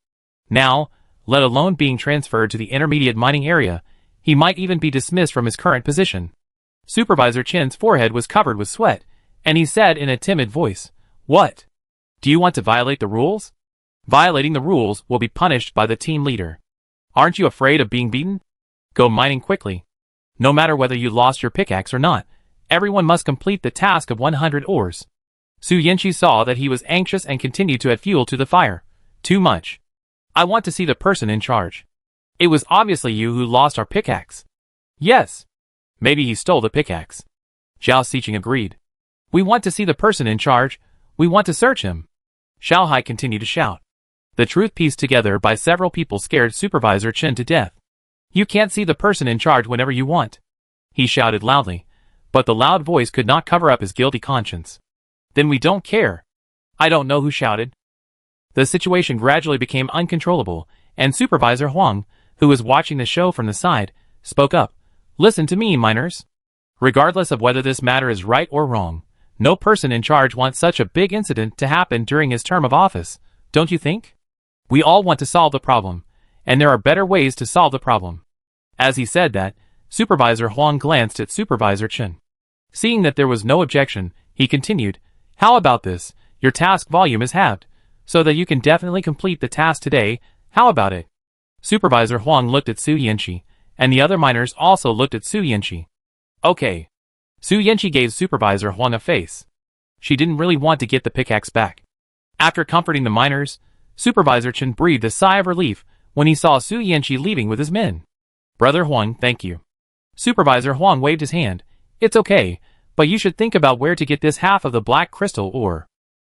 Now, let alone being transferred to the intermediate mining area, he might even be dismissed from his current position. Supervisor Chin's forehead was covered with sweat, and he said in a timid voice, "What? Do you want to violate the rules? Violating the rules will be punished by the team leader. Aren't you afraid of being beaten? Go mining quickly. No matter whether you lost your pickaxe or not, everyone must complete the task of 100 ores." Su Yanqi saw that he was anxious and continued to add fuel to the fire. "Too much. I want to see the person in charge. It was obviously you who lost our pickaxe." "Yes. Maybe he stole the pickaxe." Zhao Xiqing agreed. "We want to see the person in charge. We want to search him." Xiao Hai continued to shout. The truth pieced together by several people scared Supervisor Chen to death. "You can't see the person in charge whenever you want," he shouted loudly, but the loud voice could not cover up his guilty conscience. "Then we don't care." I don't know who shouted. The situation gradually became uncontrollable, and Supervisor Huang, who was watching the show from the side, spoke up. "Listen to me, miners. Regardless of whether this matter is right or wrong, no person in charge wants such a big incident to happen during his term of office, don't you think? We all want to solve the problem, and there are better ways to solve the problem." As he said that, Supervisor Huang glanced at Supervisor Chen. Seeing that there was no objection, he continued, "How about this? Your task volume is halved, so that you can definitely complete the task today. How about it?" Supervisor Huang looked at Su Yanqi, and the other miners also looked at Su Yanqi. "Okay." Su Yanqi gave Supervisor Huang a face. She didn't really want to get the pickaxe back. After comforting the miners, Supervisor Chen breathed a sigh of relief when he saw Su Yanqi leaving with his men. "Brother Huang, thank you." Supervisor Huang waved his hand. "It's okay, but you should think about where to get this half of the black crystal ore.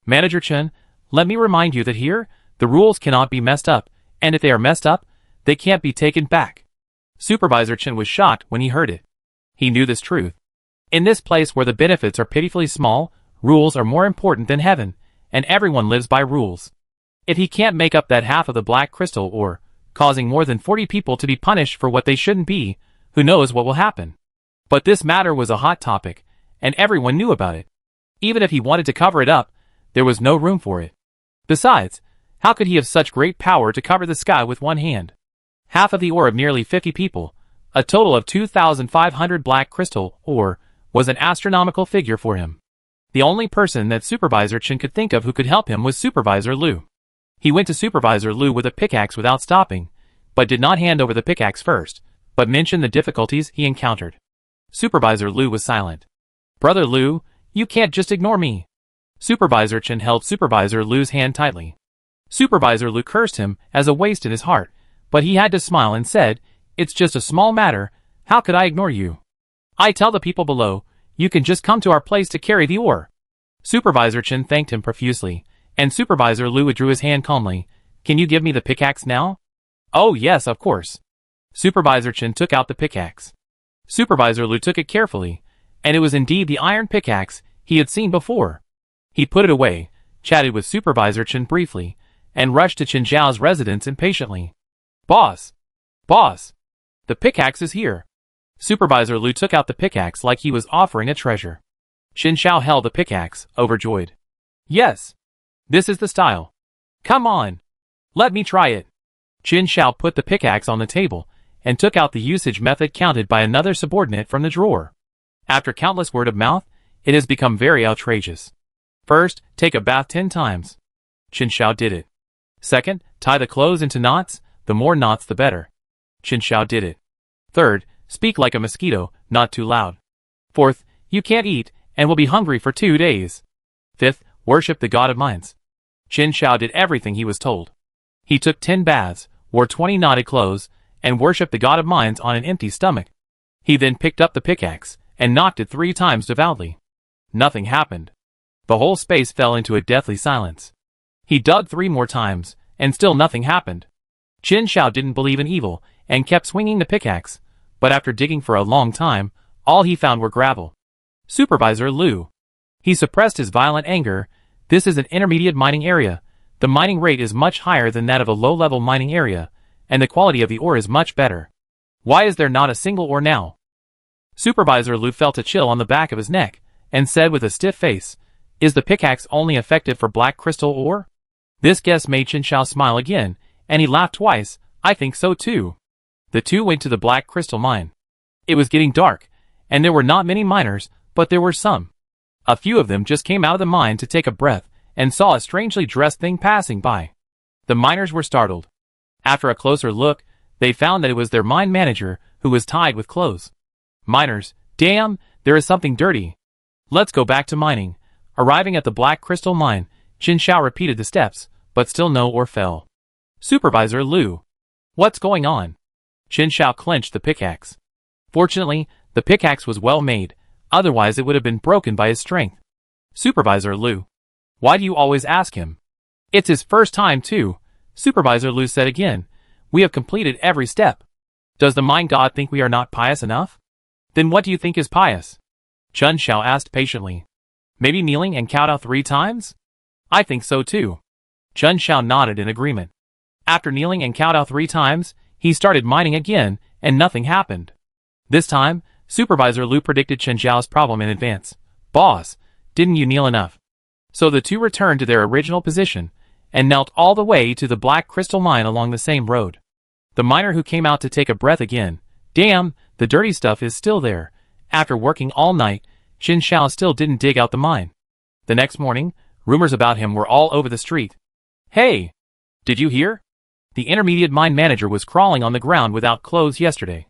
Manager Chen, let me remind you that here, the rules cannot be messed up, and if they are messed up, they can't be taken back." Supervisor Chen was shocked when he heard it. He knew this truth. In this place where the benefits are pitifully small, rules are more important than heaven, and everyone lives by rules. If he can't make up that half of the black crystal ore, causing more than 40 people to be punished for what they shouldn't be, who knows what will happen. But this matter was a hot topic, and everyone knew about it. Even if he wanted to cover it up, there was no room for it. Besides, how could he have such great power to cover the sky with one hand? Half of the ore of nearly 50 people, a total of 2,500 black crystal ore, was an astronomical figure for him. The only person that Supervisor Chen could think of who could help him was Supervisor Liu. He went to Supervisor Liu with a pickaxe without stopping, but did not hand over the pickaxe first, but mentioned the difficulties he encountered. Supervisor Liu was silent. "Brother Liu, you can't just ignore me." Supervisor Chen held Supervisor Liu's hand tightly. Supervisor Liu cursed him as a waste in his heart, but he had to smile and said, "It's just a small matter, how could I ignore you? I tell the people below, you can just come to our place to carry the ore." Supervisor Chen thanked him profusely, and Supervisor Liu withdrew his hand calmly. "Can you give me the pickaxe now?" "Oh yes, of course." Supervisor Chen took out the pickaxe. Supervisor Liu took it carefully, and it was indeed the iron pickaxe he had seen before. He put it away, chatted with Supervisor Chen briefly, and rushed to Chen Zhao's residence impatiently. "Boss! Boss! The pickaxe is here." Supervisor Liu took out the pickaxe like he was offering a treasure. Chen Zhao held the pickaxe, overjoyed. "Yes! This is the style. Come on! Let me try it." Chen Zhao put the pickaxe on the table, and took out the usage method counted by another subordinate from the drawer. After countless word of mouth, it has become very outrageous. First, take a bath 10 times. Chen Zhao did it. Second, tie the clothes into knots, the more knots the better. Chen Zhao did it. Third, speak like a mosquito, not too loud. Fourth, you can't eat, and will be hungry for 2 days. Fifth, worship the god of mines. Chen Zhao did everything he was told. He took 10 baths, wore 20 knotted clothes, and worshipped the god of mines on an empty stomach. He then picked up the pickaxe, and knocked it 3 times devoutly. Nothing happened. The whole space fell into a deathly silence. He dug 3 more times, and still nothing happened. Chen Zhao didn't believe in evil, and kept swinging the pickaxe, but after digging for a long time, all he found were gravel. Supervisor Liu. He suppressed his violent anger. This is an intermediate mining area. The mining rate is much higher than that of a low-level mining area, and the quality of the ore is much better. Why is there not a single ore now? Supervisor Liu felt a chill on the back of his neck, and said with a stiff face, "Is the pickaxe only effective for black crystal ore?" This guess made Chen Zhao smile again, and he laughed twice. I think so too. The two went to the Black Crystal mine. It was getting dark, and there were not many miners, but there were some. A few of them just came out of the mine to take a breath, and saw a strangely dressed thing passing by. The miners were startled. After a closer look, they found that it was their mine manager, who was tied with clothes. Miners, damn, there is something dirty. Let's go back to mining. Arriving at the Black Crystal mine, Qin Xiao repeated the steps, but still no ore fell. Supervisor Liu. What's going on? Qin Xiao clenched the pickaxe. Fortunately, the pickaxe was well made, otherwise it would have been broken by his strength. Supervisor Liu. Why do you always ask him? It's his first time too, Supervisor Liu said again. We have completed every step. Does the mine god think we are not pious enough? Then what do you think is pious? Qin Xiao asked patiently. Maybe kneeling and kowtow 3 times? I think so too. Qin Xiao nodded in agreement. After kneeling and kowtow 3 times, he started mining again, and nothing happened. This time, Supervisor Liu predicted Qin Xiao's problem in advance. Boss, didn't you kneel enough? So the two returned to their original position, and knelt all the way to the Black Crystal mine along the same road. The miner who came out to take a breath again. Damn, the dirty stuff is still there. After working all night, Qin Xiao still didn't dig out the mine. The next morning, rumors about him were all over the street. Hey! Did you hear? The intermediate mine manager was crawling on the ground without clothes yesterday.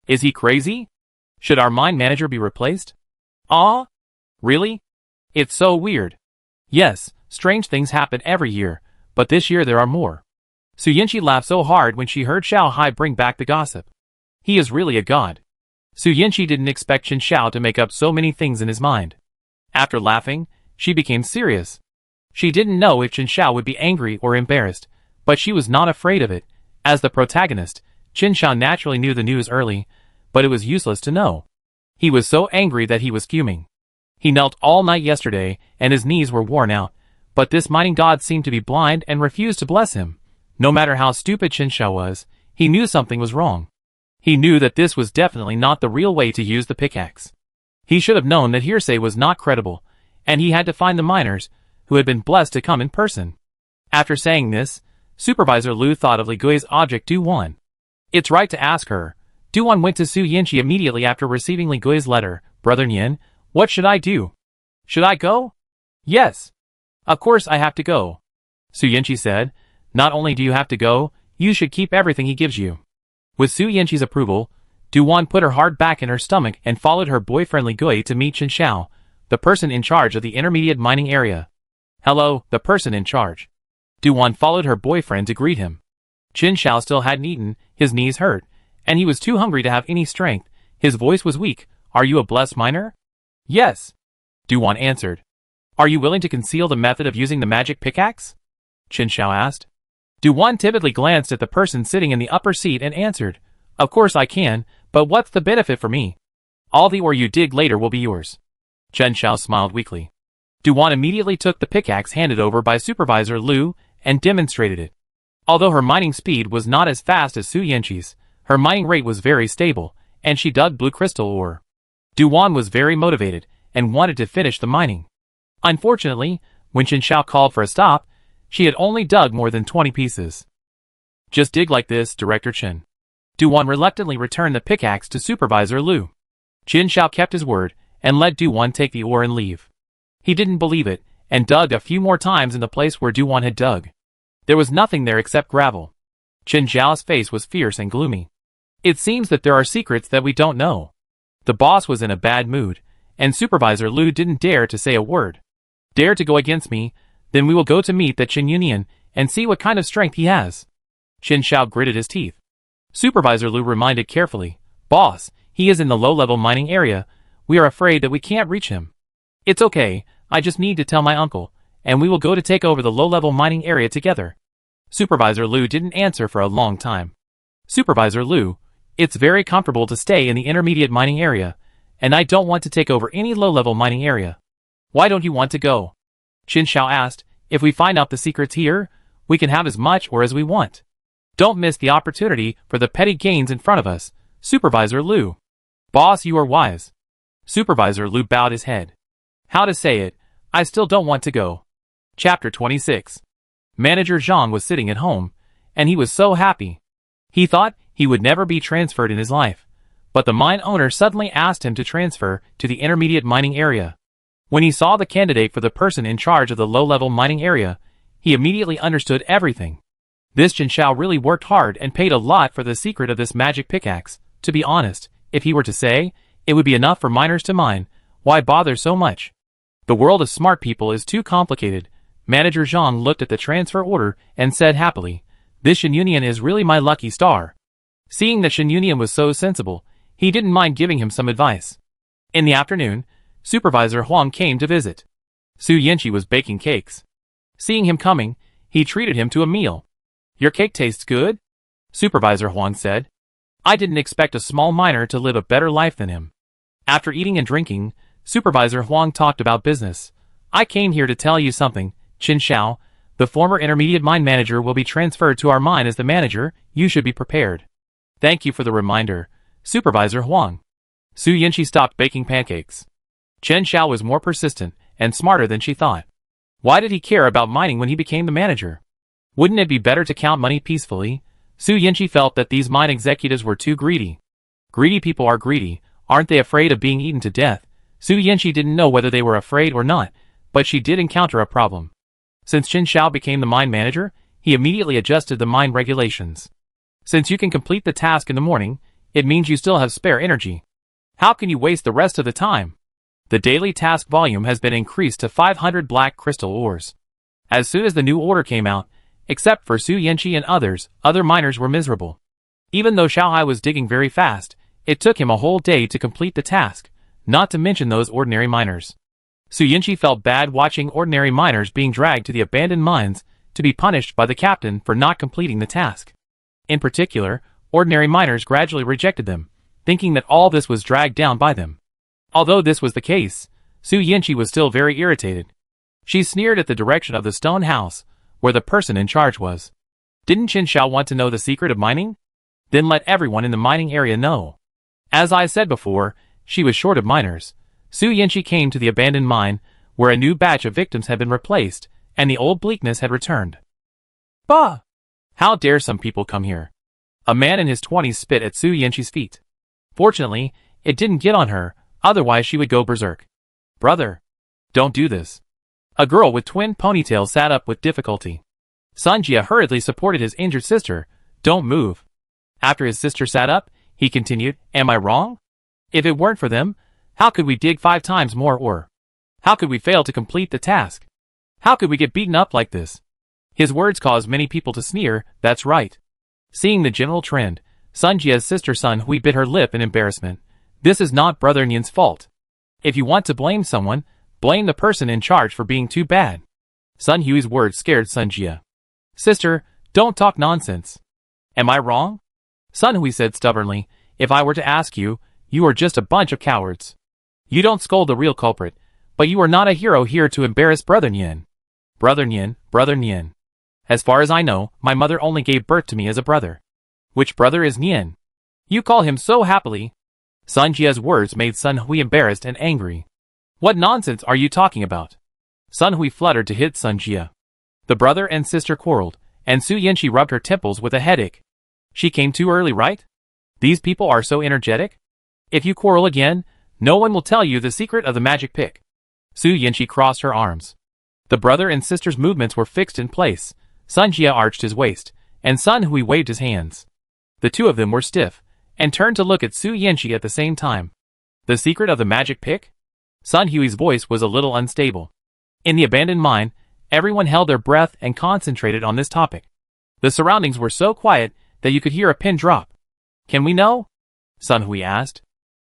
Is he crazy? Should our mine manager be replaced? Ah? Really? It's so weird. Yes, strange things happen every year, but this year there are more. Su Yinqi laughed so hard when she heard Xiao Hai bring back the gossip. He is really a god. Su Yinqi didn't expect Qin Xiao to make up so many things in his mind. After laughing, she became serious. She didn't know if Qin Xiao would be angry or embarrassed, but she was not afraid of it. As the protagonist, Qin Xiao naturally knew the news early, but it was useless to know. He was so angry that he was fuming. He knelt all night yesterday, and his knees were worn out, but this mining god seemed to be blind and refused to bless him. No matter how stupid Qin Xiao was, he knew something was wrong. He knew that this was definitely not the real way to use the pickaxe. He should have known that hearsay was not credible, and he had to find the miners, who had been blessed to come in person. After saying this, Supervisor Liu thought of Li Gui's object Du-Wan. It's right to ask her. Du-Wan went to Su Yinqi immediately after receiving Li Gui's letter. Brother Nian, what should I do? Should I go? Yes. Of course I have to go. Su Yinqi said. Not only do you have to go, you should keep everything he gives you. With Su Yinqi's approval, Du-Wan put her heart back in her stomach and followed her boyfriend Li Gui to meet Qin Xiao, the person in charge of the intermediate mining area. Hello, the person in charge. Du-Wan followed her boyfriend to greet him. Qin Xiao still hadn't eaten, his knees hurt, and he was too hungry to have any strength. His voice was weak. Are you a blessed miner? Yes. Du-Wan answered. Are you willing to conceal the method of using the magic pickaxe? Qin Xiao asked. Du-Wan timidly glanced at the person sitting in the upper seat and answered. Of course I can, but what's the benefit for me? All the ore you dig later will be yours. Qin Xiao smiled weakly. Du-Wan immediately took the pickaxe handed over by Supervisor Liu and demonstrated it. Although her mining speed was not as fast as Su Yinqi's, her mining rate was very stable, and she dug blue crystal ore. Du-Wan was very motivated and wanted to finish the mining. Unfortunately, when Qin Xiao called for a stop, she had only dug more than 20 pieces. Just dig like this, Director Qin. Du-Wan reluctantly returned the pickaxe to Supervisor Liu. Qin Xiao kept his word and let Du-Wan take the ore and leave. He didn't believe it and dug a few more times in the place where Du-Wan had dug. There was nothing there except gravel. Qin Xiao's face was fierce and gloomy. It seems that there are secrets that we don't know. The boss was in a bad mood, and Supervisor Liu didn't dare to say a word. Dare to go against me, then we will go to meet the Qin Union and see what kind of strength he has. Qin Xiao gritted his teeth. Supervisor Liu reminded carefully. Boss, he is in the low-level mining area. We are afraid that we can't reach him. It's okay, I just need to tell my uncle, and we will go to take over the low-level mining area together. Supervisor Liu didn't answer for a long time. Supervisor Liu, it's very comfortable to stay in the intermediate mining area, and I don't want to take over any low-level mining area. Why don't you want to go? Qin Xiao asked. If we find out the secrets here, we can have as much or as we want. Don't miss the opportunity for the petty gains in front of us, Supervisor Liu. Boss, you are wise. Supervisor Liu bowed his head. How to say it, I still don't want to go. Chapter 26. Manager Zhang was sitting at home, and he was so happy. He thought he would never be transferred in his life, but the mine owner suddenly asked him to transfer to the intermediate mining area. When he saw the candidate for the person in charge of the low-level mining area, he immediately understood everything. This Chen Xiao really worked hard and paid a lot for the secret of this magic pickaxe. To be honest, if he were to say, it would be enough for miners to mine, why bother so much? The world of smart people is too complicated. Manager Zhang looked at the transfer order and said happily, "This Shen Yunyan is really my lucky star." Seeing that Shen Yunyan was so sensible, he didn't mind giving him some advice. In the afternoon, Supervisor Huang came to visit. Su Yanqi was baking cakes. Seeing him coming, he treated him to a meal. "Your cake tastes good?" Supervisor Huang said. "I didn't expect a small miner to live a better life than him." After eating and drinking, Supervisor Huang talked about business. "I came here to tell you something, Chen Xiao. The former intermediate mine manager will be transferred to our mine as the manager. You should be prepared." "Thank you for the reminder, Supervisor Huang." Su Yanqi stopped baking pancakes. Chen Xiao was more persistent and smarter than she thought. Why did he care about mining when he became the manager? Wouldn't it be better to count money peacefully? Su Yanqi felt that these mine executives were too greedy. Greedy people are greedy, aren't they afraid of being eaten to death? Su Yanqi didn't know whether they were afraid or not, but she did encounter a problem. Since Chen Xiao became the mine manager, he immediately adjusted the mine regulations. Since you can complete the task in the morning, it means you still have spare energy. How can you waste the rest of the time? The daily task volume has been increased to 500 black crystal ores. As soon as the new order came out, except for Su Yanqi and others, other miners were miserable. Even though Xiaohai was digging very fast, it took him a whole day to complete the task, not to mention those ordinary miners. Su Yanqi felt bad watching ordinary miners being dragged to the abandoned mines to be punished by the captain for not completing the task. In particular, ordinary miners gradually rejected them, thinking that all this was dragged down by them. Although this was the case, Su Yanqi was still very irritated. She sneered at the direction of the stone house, where the person in charge was. Didn't Chen Xiao want to know the secret of mining? Then let everyone in the mining area know. As I said before, she was short of miners. Su Yanqi came to the abandoned mine, where a new batch of victims had been replaced, and the old bleakness had returned. Bah! How dare some people come here? A man in his 20s spit at Su Yanqi's feet. Fortunately, it didn't get on her, otherwise she would go berserk. Brother! Don't do this. A girl with twin ponytails sat up with difficulty. Sun Jia hurriedly supported his injured sister. Don't move. After his sister sat up, he continued, Am I wrong? If it weren't for them, how could we dig 5 times more ore? How could we fail to complete the task? How could we get beaten up like this? His words caused many people to sneer. That's right. Seeing the general trend, Sun Jia's sister Sun Hui bit her lip in embarrassment. This is not Brother Nian's fault. If you want to blame someone, blame the person in charge for being too bad. Sun Hui's words scared Sun Jia. Sister, don't talk nonsense. Am I wrong? Sun Hui said stubbornly, If I were to ask you, you are just a bunch of cowards. You don't scold the real culprit, but you are not a hero here to embarrass Brother Nian. Brother Nian, Brother Nian. As far as I know, my mother only gave birth to me as a brother. Which brother is Nian? You call him so happily. Sun Jia's words made Sun Hui embarrassed and angry. What nonsense are you talking about? Sun Hui fluttered to hit Sun Jia. The brother and sister quarreled, and Su Yanqi rubbed her temples with a headache. She came too early, right? These people are so energetic. If you quarrel again, no one will tell you the secret of the magic pick. Su Yanqi crossed her arms. The brother and sister's movements were fixed in place. Sun Jia arched his waist, and Sun Hui waved his hands. The two of them were stiff, and turned to look at Su Yanqi at the same time. The secret of the magic pick? Sun Hui's voice was a little unstable. In the abandoned mine, everyone held their breath and concentrated on this topic. The surroundings were so quiet that you could hear a pin drop. Can we know? Sun Hui asked.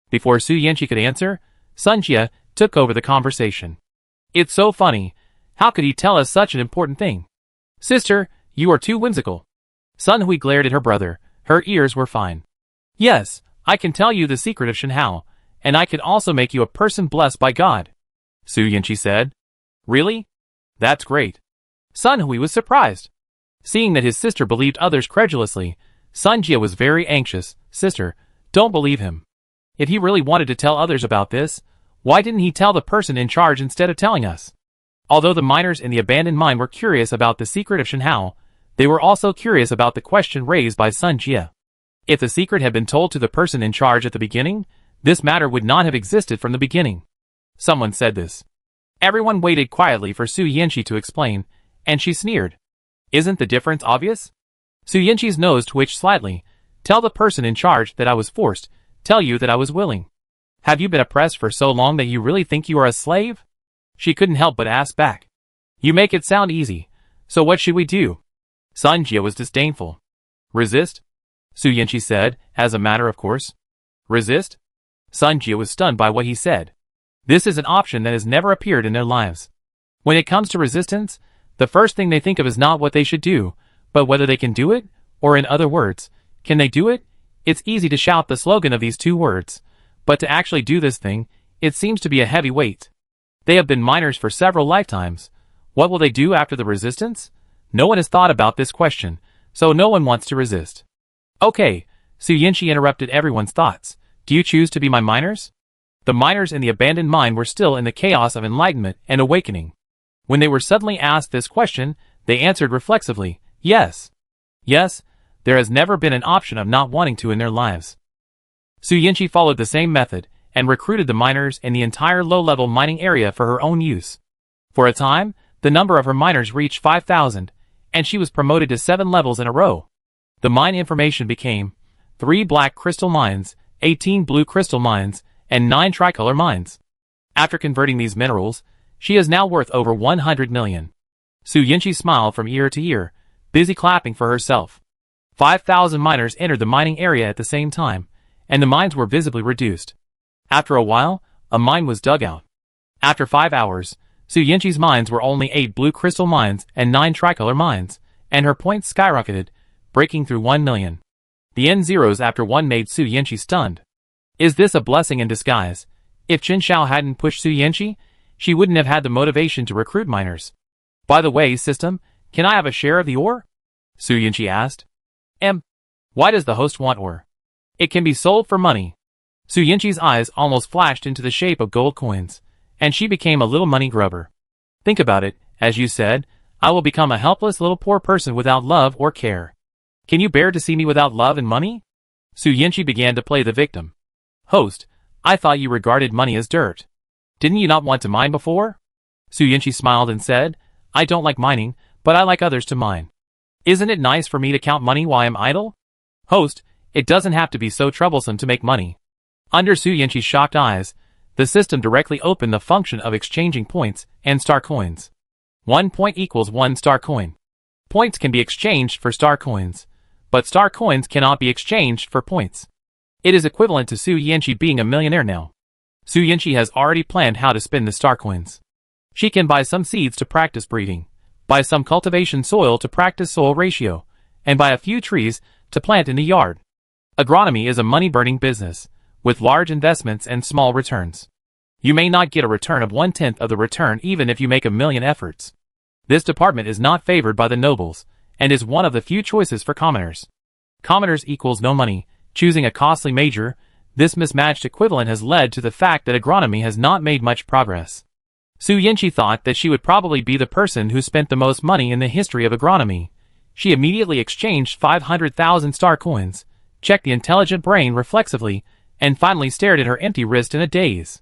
Before Su Yanqi could answer, Sun Jia took over the conversation. It's so funny. How could he tell us such an important thing? Sister, you are too whimsical. Sun Hui glared at her brother. Her ears were fine. Yes, I can tell you the secret of Shenhao, and I can also make you a person blessed by God. Su Yanqi said. Really? That's great. Sun Hui was surprised. Seeing that his sister believed others credulously, Sun Jia was very anxious. Sister, don't believe him. If he really wanted to tell others about this, why didn't he tell the person in charge instead of telling us? Although the miners in the abandoned mine were curious about the secret of Shenhao, They were also curious about the question raised by Sun Jie. If the secret had been told to the person in charge at the beginning, this matter would not have existed from the beginning. Someone said this. Everyone waited quietly for Su Yanqi to explain, and she sneered. Isn't the difference obvious? Su Yanqi's nose twitched slightly. Tell the person in charge that I was forced. Tell you that I was willing. Have you been oppressed for so long that you really think you are a slave? She couldn't help but ask back. You make it sound easy. So what should we do? Sun Jie was disdainful. Resist? Su Yanqi said, as a matter of course. Resist? Sun Jie was stunned by what he said. This is an option that has never appeared in their lives. When it comes to resistance, the first thing they think of is not what they should do, but whether they can do it, or in other words, can they do it? It's easy to shout the slogan of these two words, but to actually do this thing, it seems to be a heavy weight. They have been miners for several lifetimes. What will they do after the resistance? No one has thought about this question, so no one wants to resist. Okay, Su Yanqi interrupted everyone's thoughts. Do you choose to be my miners? The miners in the abandoned mine were still in the chaos of enlightenment and awakening. When they were suddenly asked this question, they answered reflexively, yes. Yes, there has never been an option of not wanting to in their lives. Su Yanqi followed the same method, and recruited the miners in the entire low-level mining area for her own use. For a time, the number of her miners reached 5,000, and she was promoted to 7 levels in a row. The mine information became 3 black crystal mines, 18 blue crystal mines, and 9 tricolor mines. After converting these minerals, she is now worth over 100 million. Su Yanqi smiled from ear to ear, busy clapping for herself. 5,000 miners entered the mining area at the same time, and the mines were visibly reduced. After a while, a mine was dug out. After 5 hours, Su Yanqi's mines were only 8 blue crystal mines and 9 tricolor mines, and her points skyrocketed, breaking through 1 million. The end zeros after 1 made Su Yanqi stunned. Is this a blessing in disguise? If Chen Xiao hadn't pushed Su Yanqi, she wouldn't have had the motivation to recruit miners. By the way, system, can I have a share of the ore? Su Yanqi asked. Why does the host want ore? It can be sold for money. Su Yanqi's eyes almost flashed into the shape of gold coins, and she became a little money grubber. Think about it, as you said, I will become a helpless little poor person without love or care. Can you bear to see me without love and money? Su Yanqi began to play the victim. Host, I thought you regarded money as dirt. Didn't you not want to mine before? Su Yanqi smiled and said, I don't like mining, but I like others to mine. Isn't it nice for me to count money while I'm idle? Host, it doesn't have to be so troublesome to make money. Under Su Yanqi's shocked eyes, the system directly opened the function of exchanging points and star coins. 1 point equals 1 star coin. Points can be exchanged for star coins, but star coins cannot be exchanged for points. It is equivalent to Su Yanqi being a millionaire now. Su Yanqi has already planned how to spend the star coins. She can buy some seeds to practice breeding, buy some cultivation soil to practice soil ratio, and buy a few trees to plant in the yard. Agronomy is a money-burning business, with large investments and small returns. You may not get a return of 1/10 of the return even if you make 1,000,000 efforts. This department is not favored by the nobles, and is one of the few choices for commoners. Commoners equals no money, choosing a costly major. This mismatched equivalent has led to the fact that agronomy has not made much progress. Su Yanqi thought that she would probably be the person who spent the most money in the history of agronomy. She immediately exchanged 500,000 star coins, checked the intelligent brain reflexively, and finally stared at her empty wrist in a daze.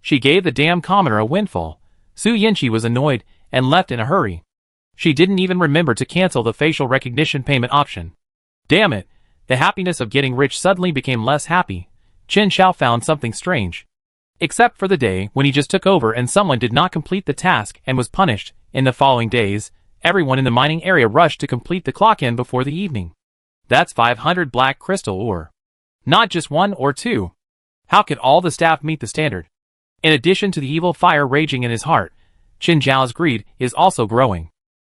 She gave the damn commoner a windfall. Su Yanqi was annoyed, and left in a hurry. She didn't even remember to cancel the facial recognition payment option. Damn it, the happiness of getting rich suddenly became less happy. Chen Xiao found something strange. Except for the day when he just took over and someone did not complete the task and was punished, in the following days, everyone in the mining area rushed to complete the clock-in before the evening. That's 500 black crystal ore. Not just 1 or 2. How could all the staff meet the standard? In addition to the evil fire raging in his heart, Chen Zhao's greed is also growing.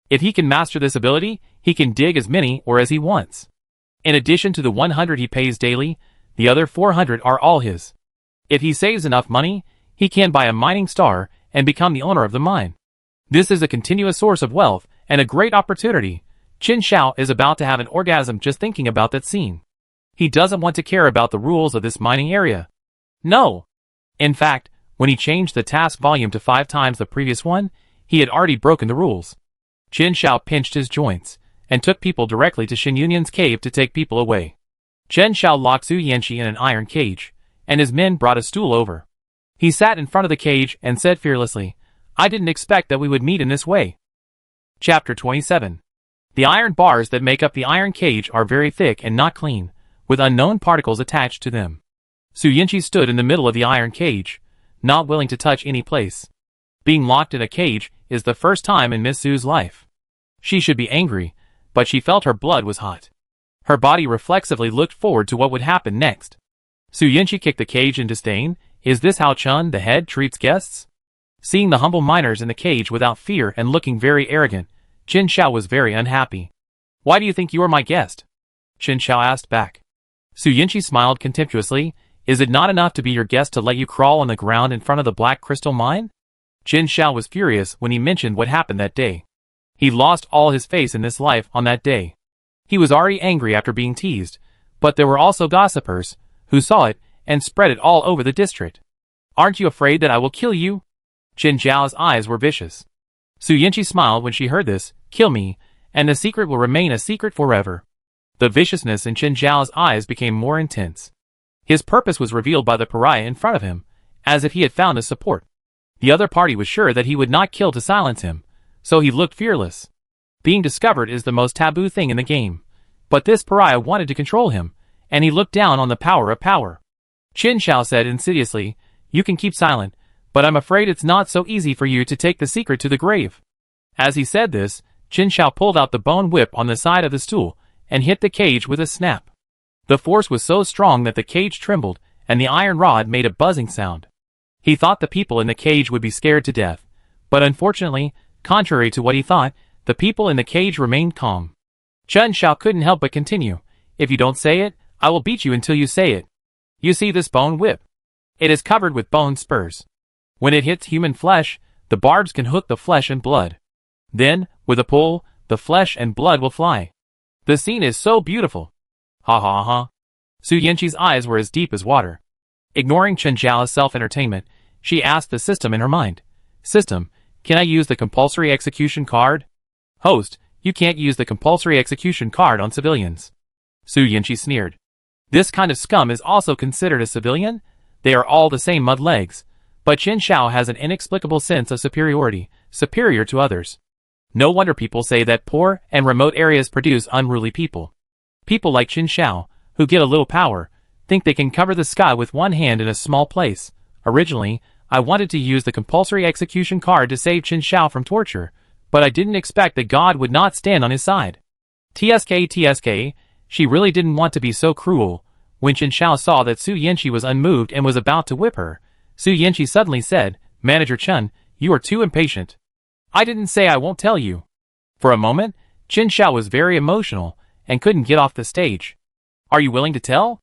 If he can master this ability, he can dig as many or as he wants. In addition to the 100 he pays daily, the other 400 are all his. If he saves enough money, he can buy a mining star and become the owner of the mine. This is a continuous source of wealth and a great opportunity. Chen Xiao is about to have an orgasm just thinking about that scene. He doesn't want to care about the rules of this mining area. No. In fact, when he changed the task volume to 5 times the previous one, he had already broken the rules. Chen Xiao pinched his joints, and took people directly to Shen Yunyan's cave to take people away. Chen Xiao locked Su Yanqi in an iron cage, and his men brought a stool over. He sat in front of the cage and said fearlessly, "I didn't expect that we would meet in this way." Chapter 27. The iron bars that make up the iron cage are very thick and not clean, with unknown particles attached to them. Su Yanqi stood in the middle of the iron cage, not willing to touch any place. Being locked in a cage is the first time in Miss Su's life. She should be angry, but she felt her blood was hot. Her body reflexively looked forward to what would happen next. Su Yanqi kicked the cage in disdain. Is this how Chun, the head, treats guests? Seeing the humble miners in the cage without fear and looking very arrogant, Chen Xiao was very unhappy. "Why do you think you are my guest?" Chen Xiao asked back. Su Yanqi smiled contemptuously. "Is it not enough to be your guest to let you crawl on the ground in front of the black crystal mine?" Chen Xiao was furious when he mentioned what happened that day. He lost all his face in this life on that day. He was already angry after being teased, but there were also gossipers, who saw it, and spread it all over the district. "Aren't you afraid that I will kill you?" Chen Xiao's eyes were vicious. Su Yanqi smiled when she heard this. "Kill me, and the secret will remain a secret forever." The viciousness in Chen Xiao's eyes became more intense. His purpose was revealed by the pariah in front of him, as if he had found his support. The other party was sure that he would not kill to silence him, so he looked fearless. Being discovered is the most taboo thing in the game, but this pariah wanted to control him, and he looked down on the power of power. Chen Xiao said insidiously, "You can keep silent, but I'm afraid it's not so easy for you to take the secret to the grave." As he said this, Chen Xiao pulled out the bone whip on the side of the stool, and hit the cage with a snap. The force was so strong that the cage trembled, and the iron rod made a buzzing sound. He thought the people in the cage would be scared to death, but unfortunately, contrary to what he thought, the people in the cage remained calm. Chen Xiao couldn't help but continue, "If you don't say it, I will beat you until you say it. You see this bone whip? It is covered with bone spurs. When it hits human flesh, the barbs can hook the flesh and blood. Then, with a pull, the flesh and blood will fly. The scene is so beautiful." Ha ha ha. Su Yanqi's eyes were as deep as water. Ignoring Chen Xiao's self-entertainment, she asked the system in her mind, "System, can I use the compulsory execution card?" "Host, you can't use the compulsory execution card on civilians." Su Yanqi sneered. "This kind of scum is also considered a civilian? They are all the same mud legs. But Chen Xiao has an inexplicable sense of superiority, superior to others. No wonder people say that poor and remote areas produce unruly people. People like Chen Xiao, who get a little power, think they can cover the sky with one hand in a small place. Originally, I wanted to use the compulsory execution card to save Chen Xiao from torture, but I didn't expect that God would not stand on his side. TSK, she really didn't want to be so cruel." When Chen Xiao saw that Su Yanqi was unmoved and was about to whip her, Su Yanqi suddenly said, "Manager Chen, you are too impatient. I didn't say I won't tell you." For a moment, Chen Xiao was very emotional and couldn't get off the stage. "Are you willing to tell?"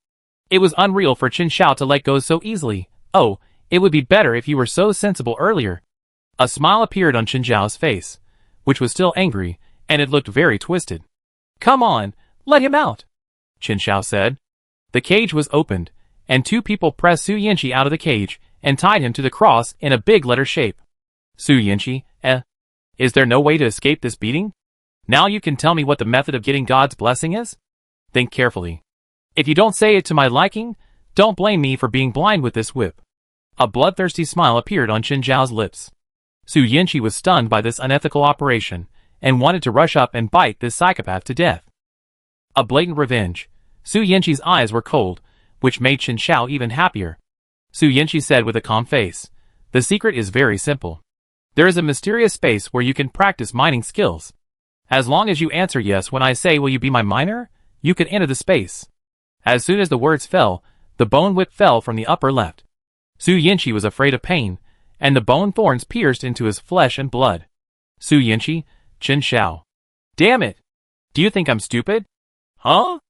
It was unreal for Chen Xiao to let go so easily. "Oh, it would be better if you were so sensible earlier." A smile appeared on Chen Xiao's face, which was still angry, and it looked very twisted. "Come on, let him out," Chen Xiao said. The cage was opened, and two people pressed Su Yanqi out of the cage and tied him to the cross in a big letter shape. Su Yanqi, is there no way to escape this beating? Now you can tell me what the method of getting God's blessing is? Think carefully. If you don't say it to my liking, don't blame me for being blind with this whip." A bloodthirsty smile appeared on Chen Xiao's lips. Su Yanqi was stunned by this unethical operation, and wanted to rush up and bite this psychopath to death. A blatant revenge. Su Yanqi's eyes were cold, which made Chen Xiao even happier. Su Yanqi said with a calm face, "The secret is very simple. There is a mysterious space where you can practice mining skills. As long as you answer yes when I say, 'Will you be my miner?' you can enter the space." As soon as the words fell, the bone whip fell from the upper left. Su Yanqi was afraid of pain, and the bone thorns pierced into his flesh and blood. Su Yanqi, Chen Xiao. "Damn it! Do you think I'm stupid? Huh?"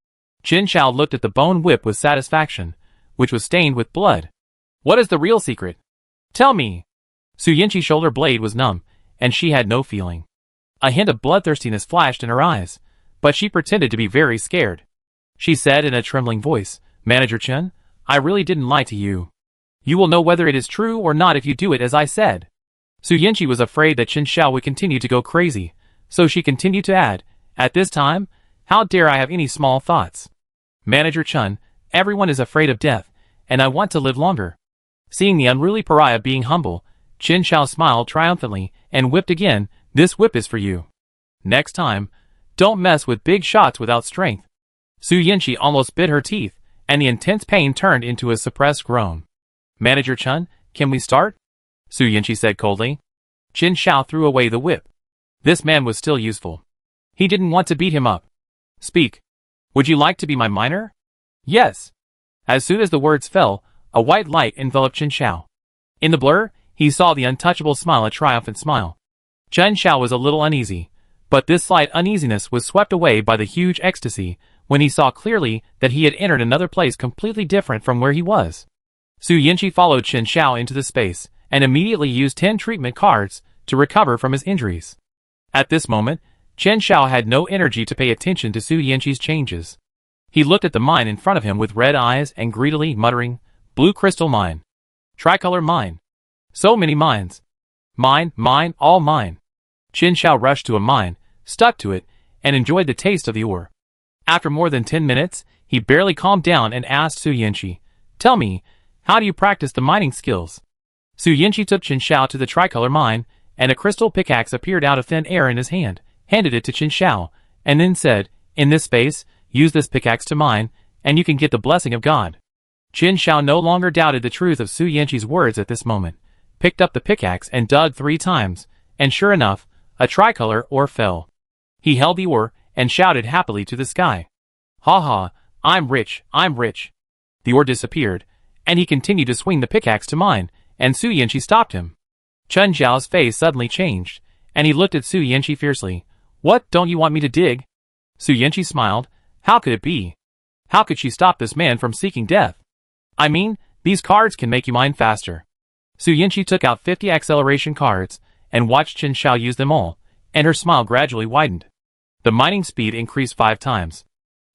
Chen Xiao looked at the bone whip with satisfaction, which was stained with blood. "What is the real secret? Tell me." Su Yanqi's shoulder blade was numb, and she had no feeling. A hint of bloodthirstiness flashed in her eyes, but she pretended to be very scared. She said in a trembling voice, "Manager Chen, I really didn't lie to you. You will know whether it is true or not if you do it as I said." Su Yanqi was afraid that Chen Xiao would continue to go crazy, so she continued to add, At this time, how dare I have any small thoughts? Manager Chun, everyone is afraid of death, and I want to live longer. Seeing the unruly pariah being humble, Qin Shao smiled triumphantly and whipped again. This whip is for you. Next time, don't mess with big shots without strength. Su Yanqi almost bit her teeth, and the intense pain turned into a suppressed groan. Manager Chun, can we start? Su Yanqi said coldly. Qin Shao threw away the whip. This man was still useful. He didn't want to beat him up. Speak. Would you like to be my minor? Yes. As soon as the words fell, a white light enveloped Qin Shao. In the blur, he saw the untouchable smile, a triumphant smile. Qin Shao was a little uneasy, but this slight uneasiness was swept away by the huge ecstasy when he saw clearly that he had entered another place completely different from where he was. Su Yanqi followed Qin Shao into the space and immediately used 10 treatment cards to recover from his injuries. At this moment, Qin Shao had no energy to pay attention to Su Yanqi's changes. He looked at the mine in front of him with red eyes and greedily muttering, "Blue crystal mine. Tricolor mine. So many mines. Mine, mine, all mine." Qin Shao rushed to a mine, stuck to it, and enjoyed the taste of the ore. After more than 10 minutes, he barely calmed down and asked Su Yanqi, "Tell me, how do you practice the mining skills?" Su Yanqi took Qin Shao to the tricolor mine, and a crystal pickaxe appeared out of thin air in his hand, handed it to Qin Shao, and then said, "In this space, use this pickaxe to mine, and you can get the blessing of God." Qin Shao no longer doubted the truth of Su Yanqi's words at this moment, picked up the pickaxe and dug 3 times, and sure enough, a tricolor ore fell. He held the ore and shouted happily to the sky. "Ha ha, I'm rich, I'm rich." The ore disappeared, and he continued to swing the pickaxe to mine, and Su Yanqi stopped him. Chun Zhao's face suddenly changed, and he looked at Su Yanqi fiercely. "What, don't you want me to dig?" Su Yanqi smiled. How could it be? How could she stop this man from seeking death? "I mean, these cards can make you mine faster." Su Yanqi took out 50 acceleration cards, and watched Qin Shao use them all, and her smile gradually widened. The mining speed increased 5 times.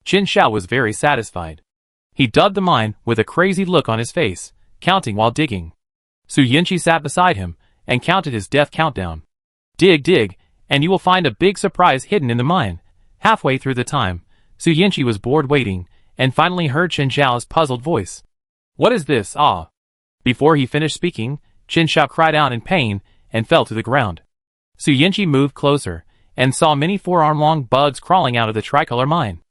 Qin Shao was very satisfied. He dug the mine with a crazy look on his face, counting while digging. Su Yanqi sat beside him, and counted his death countdown. "Dig, dig, and you will find a big surprise hidden in the mine." Halfway through the time, Su Yanqi was bored waiting, and finally heard Qin Shao's puzzled voice. "What is this, ah?" Before he finished speaking, Qin Shao cried out in pain, and fell to the ground. Su Yanqi moved closer, and saw many 4-arm-long bugs crawling out of the tricolor mine.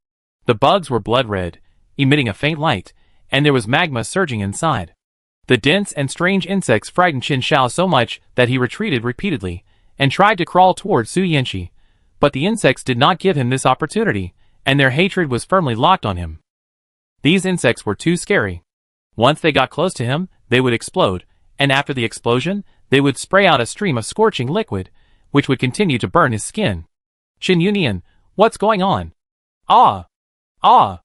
The bugs were blood red, emitting a faint light, and there was magma surging inside. The dense and strange insects frightened Qin Shao so much that he retreated repeatedly, and tried to crawl towards Su Yanqi, but the insects did not give him this opportunity, and their hatred was firmly locked on him. These insects were too scary. Once they got close to him, they would explode, and after the explosion, they would spray out a stream of scorching liquid, which would continue to burn his skin. "Qin Yunian, what's going on?" "Ah! Ah!"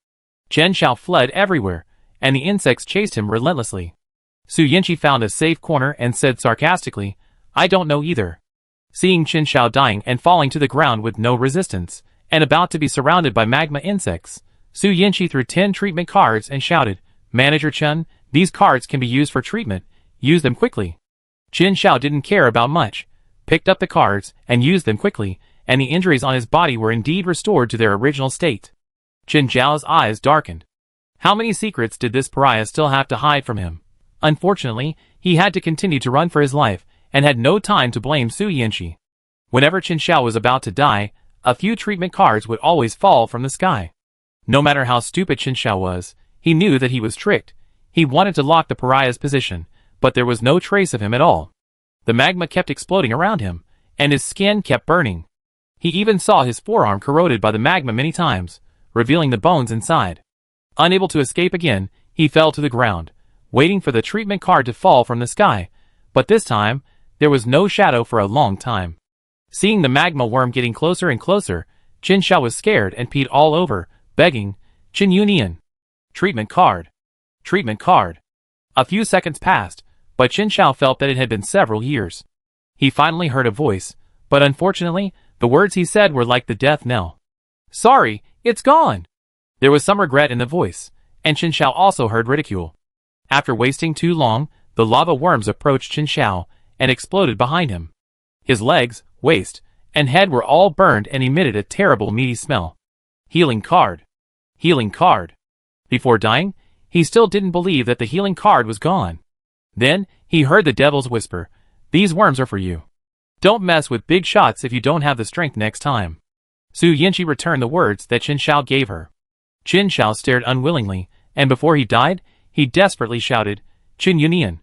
Qin Shao fled everywhere, and the insects chased him relentlessly. Su Yanqi found a safe corner and said sarcastically, "I don't know either." Seeing Qin Shao dying and falling to the ground with no resistance, and about to be surrounded by magma insects, Su Yanqi threw 10 treatment cards and shouted, "Manager Chun, these cards can be used for treatment. Use them quickly." Qin Shao didn't care about much, picked up the cards and used them quickly, and the injuries on his body were indeed restored to their original state. Qin Zhao's eyes darkened. How many secrets did this pariah still have to hide from him? Unfortunately, he had to continue to run for his life, and had no time to blame Su Yanqi. Whenever Qin Shao was about to die, a few treatment cards would always fall from the sky. No matter how stupid Qin Shao was, he knew that he was tricked. He wanted to lock the pariah's position, but there was no trace of him at all. The magma kept exploding around him, and his skin kept burning. He even saw his forearm corroded by the magma many times, revealing the bones inside. Unable to escape again, he fell to the ground, waiting for the treatment card to fall from the sky, but this time, there was no shadow for a long time. Seeing the magma worm getting closer and closer, Qin Shao was scared and peed all over, begging, "Qin Yunian. Treatment card. Treatment card." A few seconds passed, but Qin Shao felt that it had been several years. He finally heard a voice, but unfortunately, the words he said were like the death knell. "Sorry, it's gone." There was some regret in the voice, and Qin Shao also heard ridicule. After wasting too long, the lava worms approached Qin Shao, and exploded behind him. His legs, waist, and head were all burned and emitted a terrible meaty smell. Healing card. Healing card. Before dying, he still didn't believe that the healing card was gone. Then, he heard the devil's whisper, "These worms are for you. Don't mess with big shots if you don't have the strength next time." Su Yinchi returned the words that Qin Shao gave her. Qin Shao stared unwillingly, and before he died, he desperately shouted, "Qin Yunian.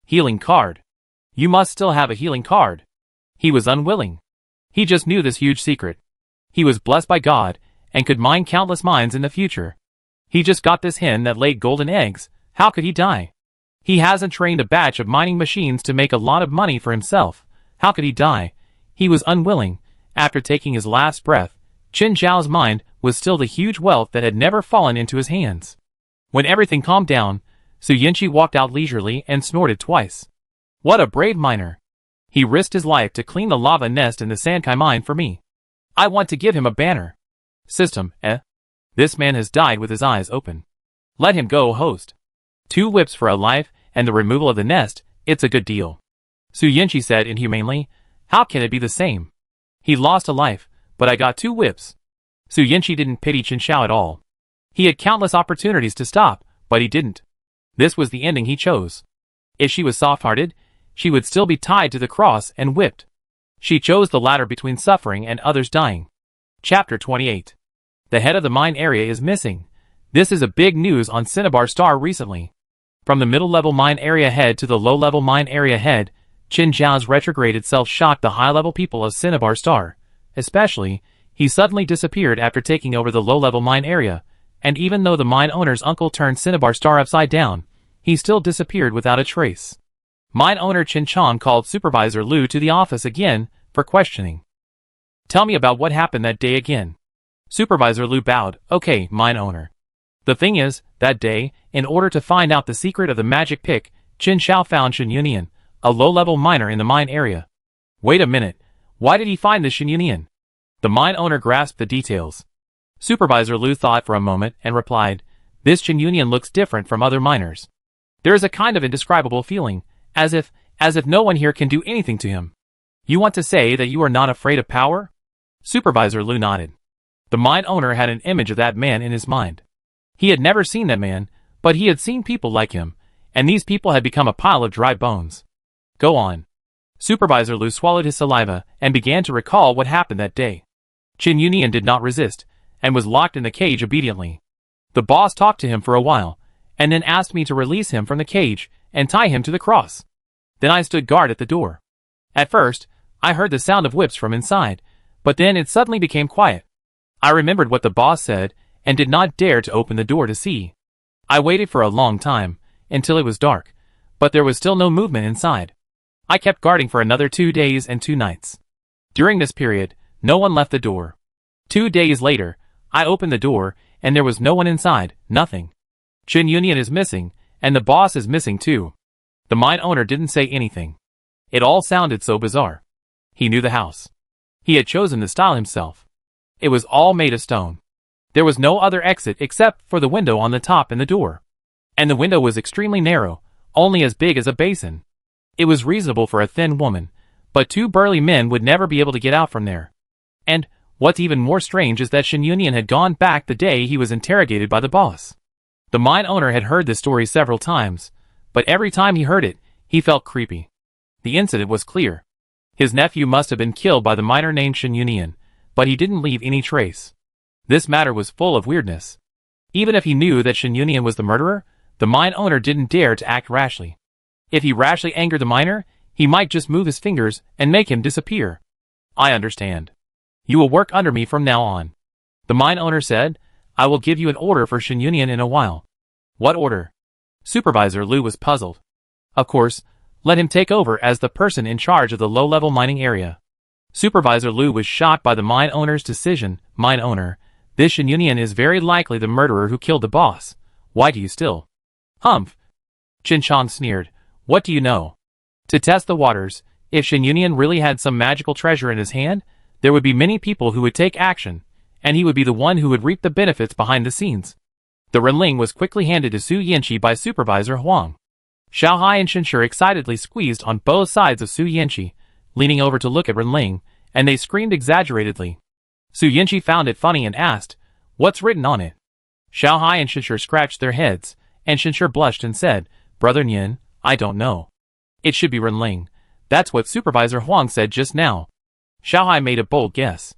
Healing card. You must still have a healing card." He was unwilling. He just knew this huge secret. He was blessed by God, and could mine countless mines in the future. He just got this hen that laid golden eggs. How could he die? He hasn't trained a batch of mining machines to make a lot of money for himself. How could he die? He was unwilling. After taking his last breath, Qin Shao's mind was still the huge wealth that had never fallen into his hands. When everything calmed down, Su Yinchi walked out leisurely and snorted twice. What a brave miner! He risked his life to clean the lava nest in the Sankai mine for me. I want to give him a banner. System, eh? This man has died with his eyes open. Let him go, host. 2 whips for a life and the removal of the nest, it's a good deal. Su Yinchi said inhumanely, how can it be the same? He lost a life, but I got 2 whips. Su Yinchi didn't pity Qin Shao at all. He had countless opportunities to stop, but he didn't. This was the ending he chose. If she was soft-hearted, she would still be tied to the cross and whipped. She chose the latter between suffering and others dying. Chapter 28. The head of the mine area is missing. This is a big news on Cinnabar Star recently. From the middle-level mine area head to the low-level mine area head, Qin Zhao's retrograded self shocked the high-level people of Cinnabar Star. Especially, he suddenly disappeared after taking over the low-level mine area, and even though the mine owner's uncle turned Cinnabar Star upside down, he still disappeared without a trace. Mine owner Qin Chong called Supervisor Liu to the office again for questioning. Tell me about what happened that day again. Supervisor Liu bowed. Okay, mine owner. The thing is, that day, in order to find out the secret of the magic pick, Qin Shao found Shen Yunian, a low-level miner in the mine area. Wait a minute, why did he find the Shen Yunian? The mine owner grasped the details. Supervisor Liu thought for a moment and replied, this Shen Yunian looks different from other miners. There is a kind of indescribable feeling, as if no one here can do anything to him. You want to say that you are not afraid of power? Supervisor Liu nodded. The mine owner had an image of that man in his mind. He had never seen that man, but he had seen people like him, and these people had become a pile of dry bones. Go on. Supervisor Liu swallowed his saliva and began to recall what happened that day. Qin Yunian did not resist, and was locked in the cage obediently. The boss talked to him for a while, and then asked me to release him from the cage and tie him to the cross. Then I stood guard at the door. At first, I heard the sound of whips from inside, but then it suddenly became quiet. I remembered what the boss said, and did not dare to open the door to see. I waited for a long time, until it was dark, but there was still no movement inside. I kept guarding for another 2 days and 2 nights. During this period, no one left the door. 2 days later, I opened the door, and there was no one inside, nothing. Qin Yunian is missing, and the boss is missing too. The mine owner didn't say anything. It all sounded so bizarre. He knew the house. He had chosen the style himself. It was all made of stone. There was no other exit except for the window on the top and the door. And the window was extremely narrow, only as big as a basin. It was reasonable for a thin woman, but 2 burly men would never be able to get out from there. And, what's even more strange is that Shen Yunian had gone back the day he was interrogated by the boss. The mine owner had heard this story several times, but every time he heard it, he felt creepy. The incident was clear. His nephew must have been killed by the miner named Shen Yunian, but he didn't leave any trace. This matter was full of weirdness. Even if he knew that Shen Yunian was the murderer, the mine owner didn't dare to act rashly. If he rashly angered the miner, he might just move his fingers and make him disappear. I understand. You will work under me from now on. The mine owner said, I will give you an order for Shen Yunian in a while. What order? Supervisor Liu was puzzled. Of course, let him take over as the person in charge of the low-level mining area. Supervisor Liu was shocked by the mine owner's decision. Mine owner, this Shen Yunian is very likely the murderer who killed the boss. Why do you still? Humph. Qin Chong sneered. What do you know? To test the waters, if Shen Yunian really had some magical treasure in his hand, there would be many people who would take action, and he would be the one who would reap the benefits behind the scenes. The Renling was quickly handed to Su Yinchi by Supervisor Huang. Xiaohai and Shenshur excitedly squeezed on both sides of Su Yinchi, leaning over to look at Renling, and they screamed exaggeratedly. Su Yinchi found it funny and asked, "What's written on it?" Xiaohai and Shinshur scratched their heads, and Shinshur blushed and said, "Brother Nian, I don't know. It should be Renling. That's what Supervisor Huang said just now." Xiaohai made a bold guess.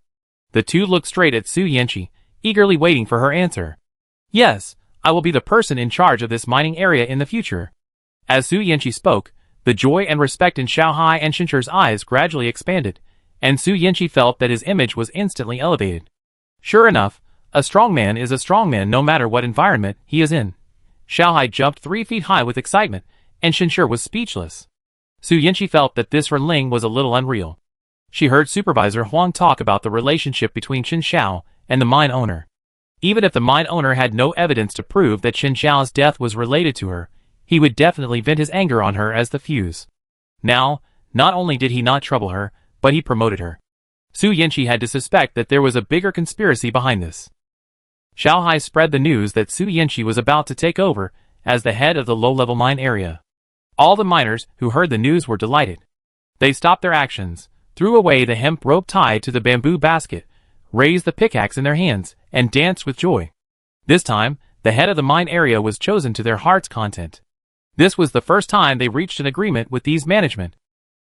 The two looked straight at Su Yinchi, eagerly waiting for her answer. "Yes, I will be the person in charge of this mining area in the future." As Su Yinchi spoke, the joy and respect in Xiaohai and Shinshur's eyes gradually expanded, and Su Yinchi felt that his image was instantly elevated. Sure enough, a strong man is a strong man no matter what environment he is in. Xiaohai jumped 3 feet high with excitement, and Shinshur was speechless. Su Yinchi felt that this Renling was a little unreal. She heard Supervisor Huang talk about the relationship between Qin Xiao and the mine owner. Even if the mine owner had no evidence to prove that Qin Xiao's death was related to her, he would definitely vent his anger on her as the fuse. Now, not only did he not trouble her, but he promoted her. Su Yinchi had to suspect that there was a bigger conspiracy behind this. Xiaohai spread the news that Su Yinchi was about to take over as the head of the low-level mine area. All the miners who heard the news were delighted. They stopped their actions, threw away the hemp rope tied to the bamboo basket, raised the pickaxe in their hands, and danced with joy. This time, the head of the mine area was chosen to their heart's content. This was the first time they reached an agreement with these management.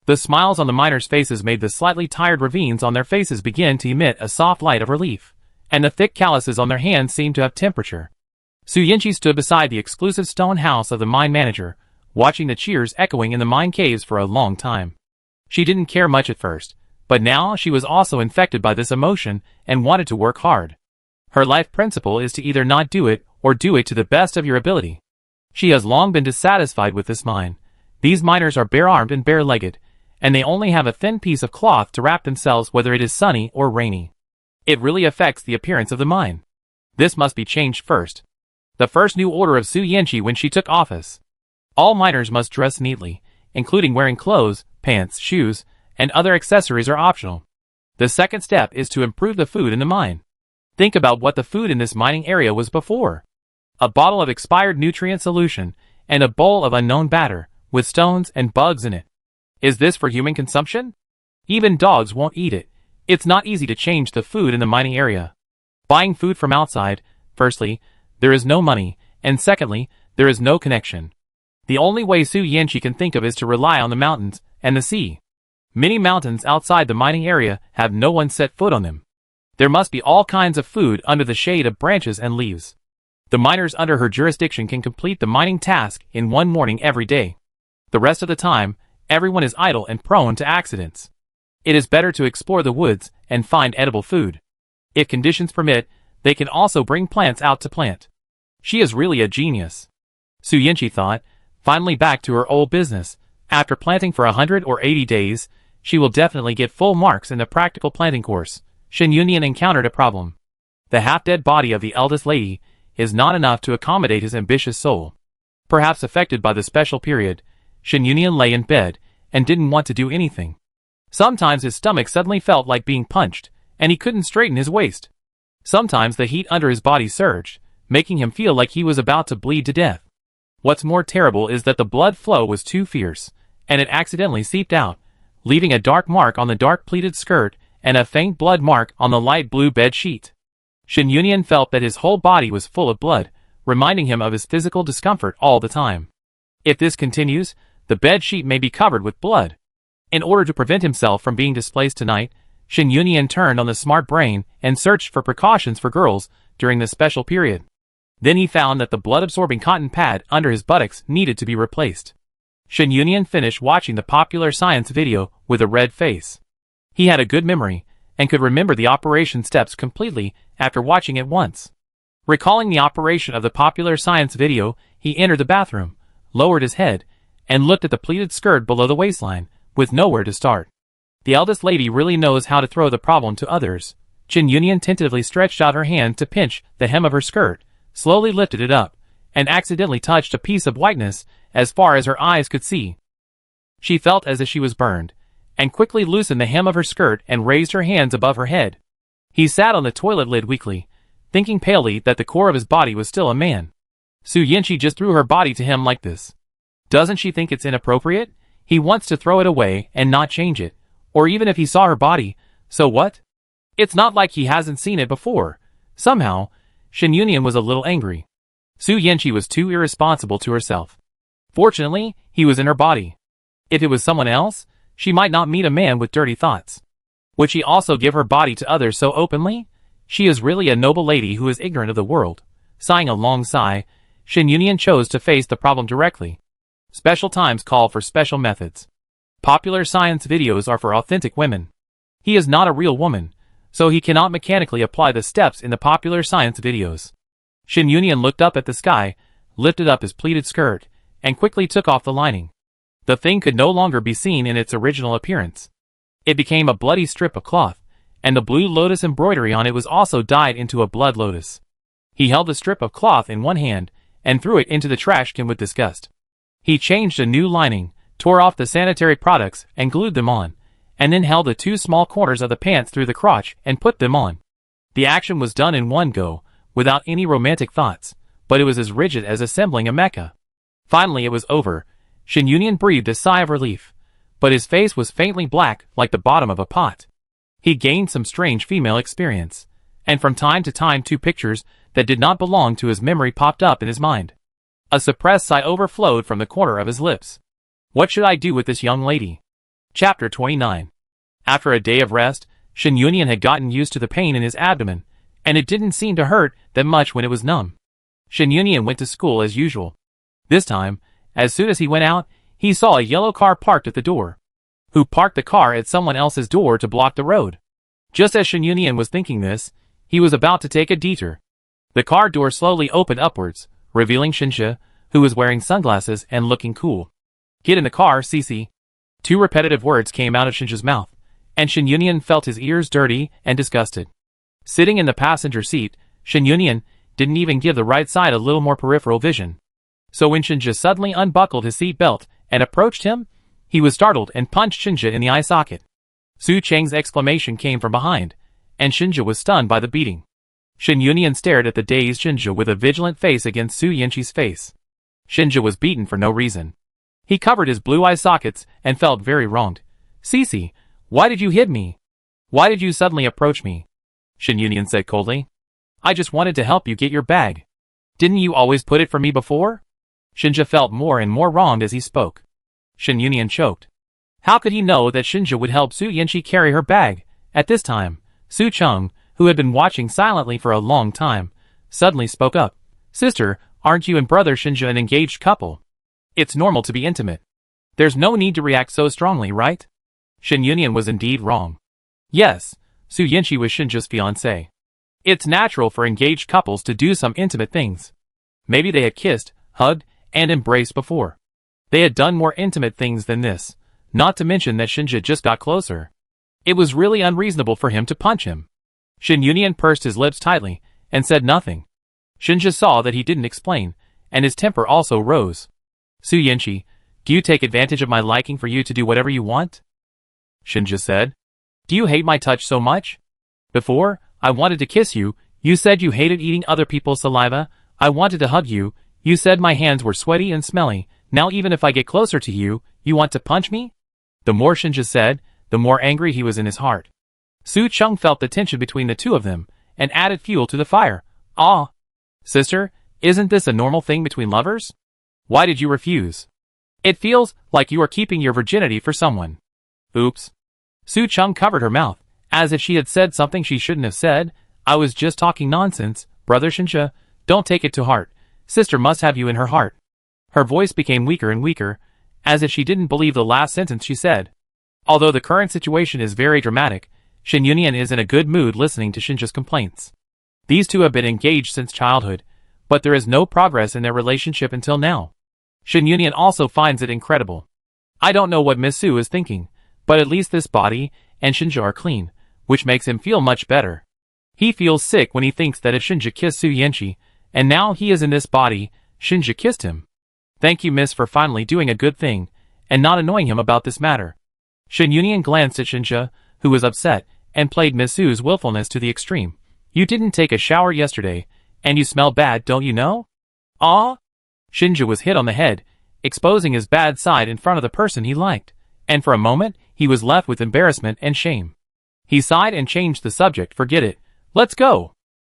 The smiles on the miners' faces made the slightly tired ravines on their faces begin to emit a soft light of relief, and the thick calluses on their hands seemed to have temperature. Su Yinchi stood beside the exclusive stone house of the mine manager, watching the cheers echoing in the mine caves for a long time. She didn't care much at first, but now she was also infected by this emotion and wanted to work hard. Her life principle is to either not do it or do it to the best of your ability. She has long been dissatisfied with this mine. These miners are bare-armed and bare-legged, and they only have a thin piece of cloth to wrap themselves whether it is sunny or rainy. It really affects the appearance of the mine. This must be changed first. The first new order of Su Yinchi when she took office. All miners must dress neatly, including wearing clothes, pants, shoes, and other accessories are optional. The second step is to improve the food in the mine. Think about what the food in this mining area was before. A bottle of expired nutrient solution, and a bowl of unknown batter, with stones and bugs in it. Is this for human consumption? Even dogs won't eat it. It's not easy to change the food in the mining area. Buying food from outside, firstly, there is no money, and secondly, there is no connection. The only way Su Yinchi can think of is to rely on the mountains and the sea. Many mountains outside the mining area have no one set foot on them. There must be all kinds of food under the shade of branches and leaves. The miners under her jurisdiction can complete the mining task in one morning every day. The rest of the time, everyone is idle and prone to accidents. It is better to explore the woods and find edible food. If conditions permit, they can also bring plants out to plant. She is really a genius. Su Yinchi thought, finally back to her old business. After planting for 100 or 80 days, she will definitely get full marks in the practical planting course. Shen Yunyan encountered a problem. The half-dead body of the eldest lady is not enough to accommodate his ambitious soul. Perhaps affected by the special period, Shen Yunyan lay in bed and didn't want to do anything. Sometimes his stomach suddenly felt like being punched, and he couldn't straighten his waist. Sometimes the heat under his body surged, making him feel like he was about to bleed to death. What's more terrible is that the blood flow was too fierce, and it accidentally seeped out, leaving a dark mark on the dark pleated skirt and a faint blood mark on the light blue bed sheet. Shen Yunyan felt that his whole body was full of blood, reminding him of his physical discomfort all the time. If this continues, the bed sheet may be covered with blood. In order to prevent himself from being displaced tonight, Shen Yunyan turned on the smart brain and searched for precautions for girls during this special period. Then he found that the blood-absorbing cotton pad under his buttocks needed to be replaced. Shen Yunyan finished watching the popular science video with a red face. He had a good memory, and could remember the operation steps completely after watching it once. Recalling the operation of the popular science video, he entered the bathroom, lowered his head, and looked at the pleated skirt below the waistline, with nowhere to start. The eldest lady really knows how to throw the problem to others. Shen Yunyan tentatively stretched out her hand to pinch the hem of her skirt, slowly lifted it up, and accidentally touched a piece of whiteness as far as her eyes could see. She felt as if she was burned, and quickly loosened the hem of her skirt and raised her hands above her head. He sat on the toilet lid weakly, thinking palely that the core of his body was still a man. Su Yinchi just threw her body to him like this. Doesn't she think it's inappropriate? He wants to throw it away and not change it, or even if he saw her body, So what? It's not like he hasn't seen it before. Somehow, Shin Yunian was a little angry. Su Yanqi was too irresponsible to herself. Fortunately, he was in her body. If it was someone else, she might not meet a man with dirty thoughts. Would she also give her body to others so openly? She is really a noble lady who is ignorant of the world. Sighing a long sigh, Shin Yunian chose to face the problem directly. Special times call for special methods. Popular science videos are for authentic women. He is not a real woman, so he cannot mechanically apply the steps in the popular science videos. Shin Yunian looked up at the sky, lifted up his pleated skirt, and quickly took off the lining. The thing could no longer be seen in its original appearance. It became a bloody strip of cloth, and the blue lotus embroidery on it was also dyed into a blood lotus. He held the strip of cloth in one hand, and threw it into the trash can with disgust. He changed a new lining, tore off the sanitary products and glued them on, and then held the two small corners of the pants through the crotch and put them on. The action was done in one go, without any romantic thoughts, but it was as rigid as assembling a mecha. Finally it was over. Shin Yunian breathed a sigh of relief, but his face was faintly black like the bottom of a pot. He gained some strange female experience, and from time to time 2 pictures that did not belong to his memory popped up in his mind. A suppressed sigh overflowed from the corner of his lips. What should I do with this young lady? Chapter 29. After a day of rest, Shin Yunian had gotten used to the pain in his abdomen, and it didn't seem to hurt that much when it was numb. Shin Yunian went to school as usual. This time, as soon as he went out, he saw a yellow car parked at the door. Who parked the car at someone else's door to block the road? Just as Shin Yunian was thinking this, he was about to take a detour. The car door slowly opened upwards, revealing Shinja, who was wearing sunglasses and looking cool. Get in the car, Cece. 2 repetitive words came out of Shinja's mouth, and Shin Yunian felt his ears dirty and disgusted. Sitting in the passenger seat, Shin Yunian didn't even give the right side a little more peripheral vision. So when Shinja suddenly unbuckled his seat belt and approached him, he was startled and punched Shinja in the eye socket. Su Cheng's exclamation came from behind, and Shinja was stunned by the beating. Shin Yunian stared at the dazed Shinja with a vigilant face against Su Yanqi's face. Shinja was beaten for no reason. He covered his blue eye sockets and felt very wronged. Cece, why did you hit me? Why did you suddenly approach me? Shin Yunian said coldly. I just wanted to help you get your bag. Didn't you always put it for me before? Shinja felt more and more wronged as he spoke. Shin Yunian choked. How could he know that Shinja would help Su Yanqi carry her bag? At this time, Su Cheng, who had been watching silently for a long time, suddenly spoke up. Sister, aren't you and brother Shinja an engaged couple? It's normal to be intimate. There's no need to react so strongly, right? Shin Yunian was indeed wrong. Yes, Su Yanqi was Shinja's fiancée. It's natural for engaged couples to do some intimate things. Maybe they had kissed, hugged, and embraced before. They had done more intimate things than this, not to mention that Shinja just got closer. It was really unreasonable for him to punch him. Shin Yunian pursed his lips tightly and said nothing. Shinja saw that he didn't explain, and his temper also rose. Su Yanqi, do you take advantage of my liking for you to do whatever you want? Shinja said. Do you hate my touch so much? Before, I wanted to kiss you, you said you hated eating other people's saliva. I wanted to hug you, you said my hands were sweaty and smelly. Now even if I get closer to you, you want to punch me? The more Shinja said, the more angry he was in his heart. Su Cheng felt the tension between the two of them, and added fuel to the fire. Ah! Sister, isn't this a normal thing between lovers? Why did you refuse? It feels like you are keeping your virginity for someone. Oops. Su Cheng covered her mouth, as if she had said something she shouldn't have said. I was just talking nonsense, brother Shinja. Don't take it to heart. Sister must have you in her heart. Her voice became weaker and weaker, as if she didn't believe the last sentence she said. Although the current situation is very dramatic, Shin Yunian is in a good mood listening to Shinja's complaints. These two have been engaged since childhood, but there is no progress in their relationship until now. Shin Yunian also finds it incredible. I don't know what Miss Su is thinking, but at least this body and Shinja are clean, which makes him feel much better. He feels sick when he thinks that if Shinja kissed Su Yanqi, and now he is in this body, Shinja kissed him. Thank you, miss, for finally doing a good thing, and not annoying him about this matter. Shin Yunian glanced at Shinja, who was upset, and played Miss Su's willfulness to the extreme. You didn't take a shower yesterday, and you smell bad, don't you know? Ah? Shinja was hit on the head, exposing his bad side in front of the person he liked, and for a moment, he was left with embarrassment and shame. He sighed and changed the subject. Forget it. Let's go.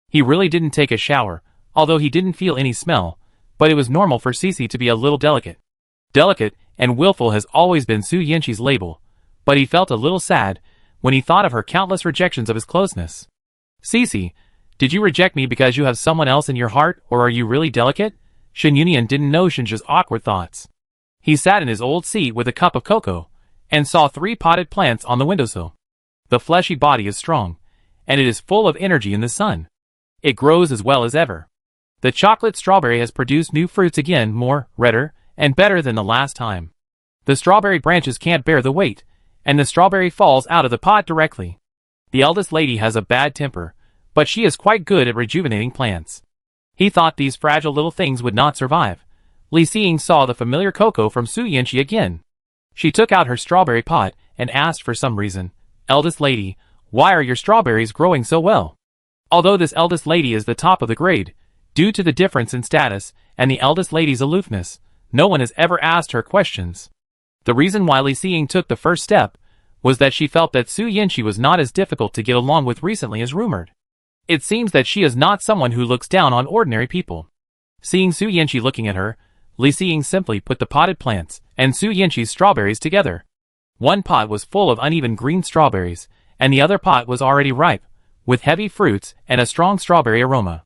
He really didn't take a shower, although he didn't feel any smell, but it was normal for Cece to be a little delicate. Delicate and willful has always been Su Yanqi's label, but he felt a little sad when he thought of her countless rejections of his closeness. Cece, did you reject me because you have someone else in your heart, or are you really delicate? Shen Yunyan didn't know Shinja's awkward thoughts. He sat in his old seat with a cup of cocoa, and saw 3 potted plants on the windowsill. The fleshy body is strong, and it is full of energy in the sun. It grows as well as ever. The chocolate strawberry has produced new fruits again, more, redder, and better than the last time. The strawberry branches can't bear the weight, and the strawberry falls out of the pot directly. The eldest lady has a bad temper, but she is quite good at rejuvenating plants. He thought these fragile little things would not survive. Li Xiying saw the familiar cocoa from Su Yanqi again. She took out her strawberry pot and asked for some reason, "Eldest lady, why are your strawberries growing so well?" Although this eldest lady is the top of the grade, due to the difference in status and the eldest lady's aloofness, no one has ever asked her questions. The reason why Li Xiying took the first step was that she felt that Su Yanqi was not as difficult to get along with recently as rumored. It seems that she is not someone who looks down on ordinary people. Seeing Su Yanqi looking at her, Li Xiying simply put the potted plants and Su Yanqi's strawberries together. One pot was full of uneven green strawberries, and the other pot was already ripe, with heavy fruits and a strong strawberry aroma.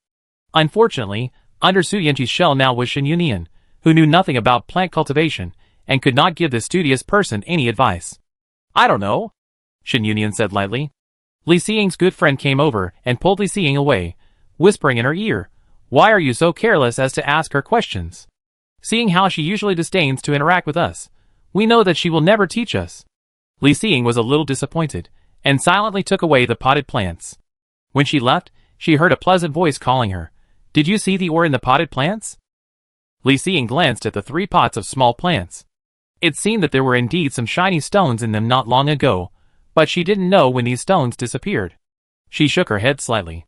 Unfortunately, under Su Yanqi's shell now was Shen Yunyan, who knew nothing about plant cultivation and could not give the studious person any advice. "I don't know," Shen Yunyan said lightly. Li Xiying's good friend came over and pulled Li Xiying away, whispering in her ear, "Why are you so careless as to ask her questions? Seeing how she usually disdains to interact with us, we know that she will never teach us." Li Xiying was a little disappointed, and silently took away the potted plants. When she left, she heard a pleasant voice calling her. "Did you see the ore in the potted plants?" Li Xiying glanced at the 3 pots of small plants. It seemed that there were indeed some shiny stones in them not long ago, but she didn't know when these stones disappeared. She shook her head slightly.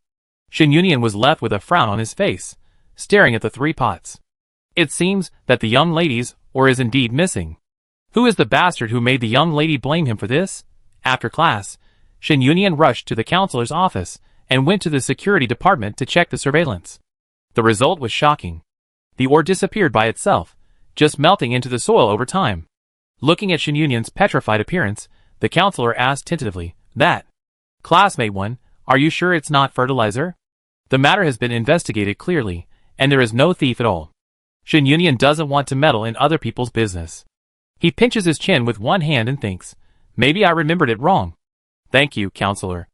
Shen Yunyan was left with a frown on his face, staring at the 3 pots. It seems that the young lady's ore is indeed missing. Who is the bastard who made the young lady blame him for this? After class, Shen Yunyan rushed to the counselor's office and went to the security department to check the surveillance. The result was shocking. The ore disappeared by itself, just melting into the soil over time. Looking at Shen Yunyan's petrified appearance, the counselor asked tentatively, "That classmate one, are you sure it's not fertilizer? The matter has been investigated clearly, and there is no thief at all." Shen Yunyan doesn't want to meddle in other people's business. He pinches his chin with one hand and thinks, "Maybe I remembered it wrong." "Thank you, counselor."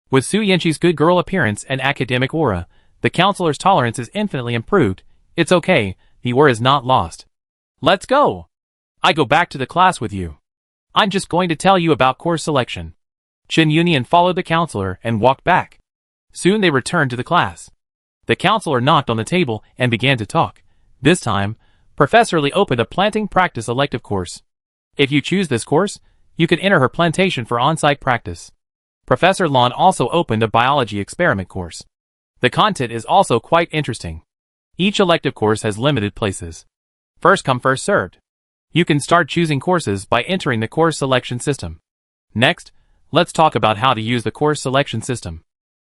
With Su Yanqi's good girl appearance and academic aura, the counselor's tolerance is infinitely improved. "It's okay, the ore is not lost. Let's go. I go back to the class with you. I'm just going to tell you about course selection." Shen Yunyan followed the counselor and walked back. Soon they returned to the class. The counselor knocked on the table and began to talk. This time, Professor Li opened a planting practice elective course. If you choose this course, you can enter her plantation for on-site practice. Professor Lan also opened a biology experiment course. The content is also quite interesting. Each elective course has limited places. First come first served. You can start choosing courses by entering the course selection system. Next, let's talk about how to use the course selection system.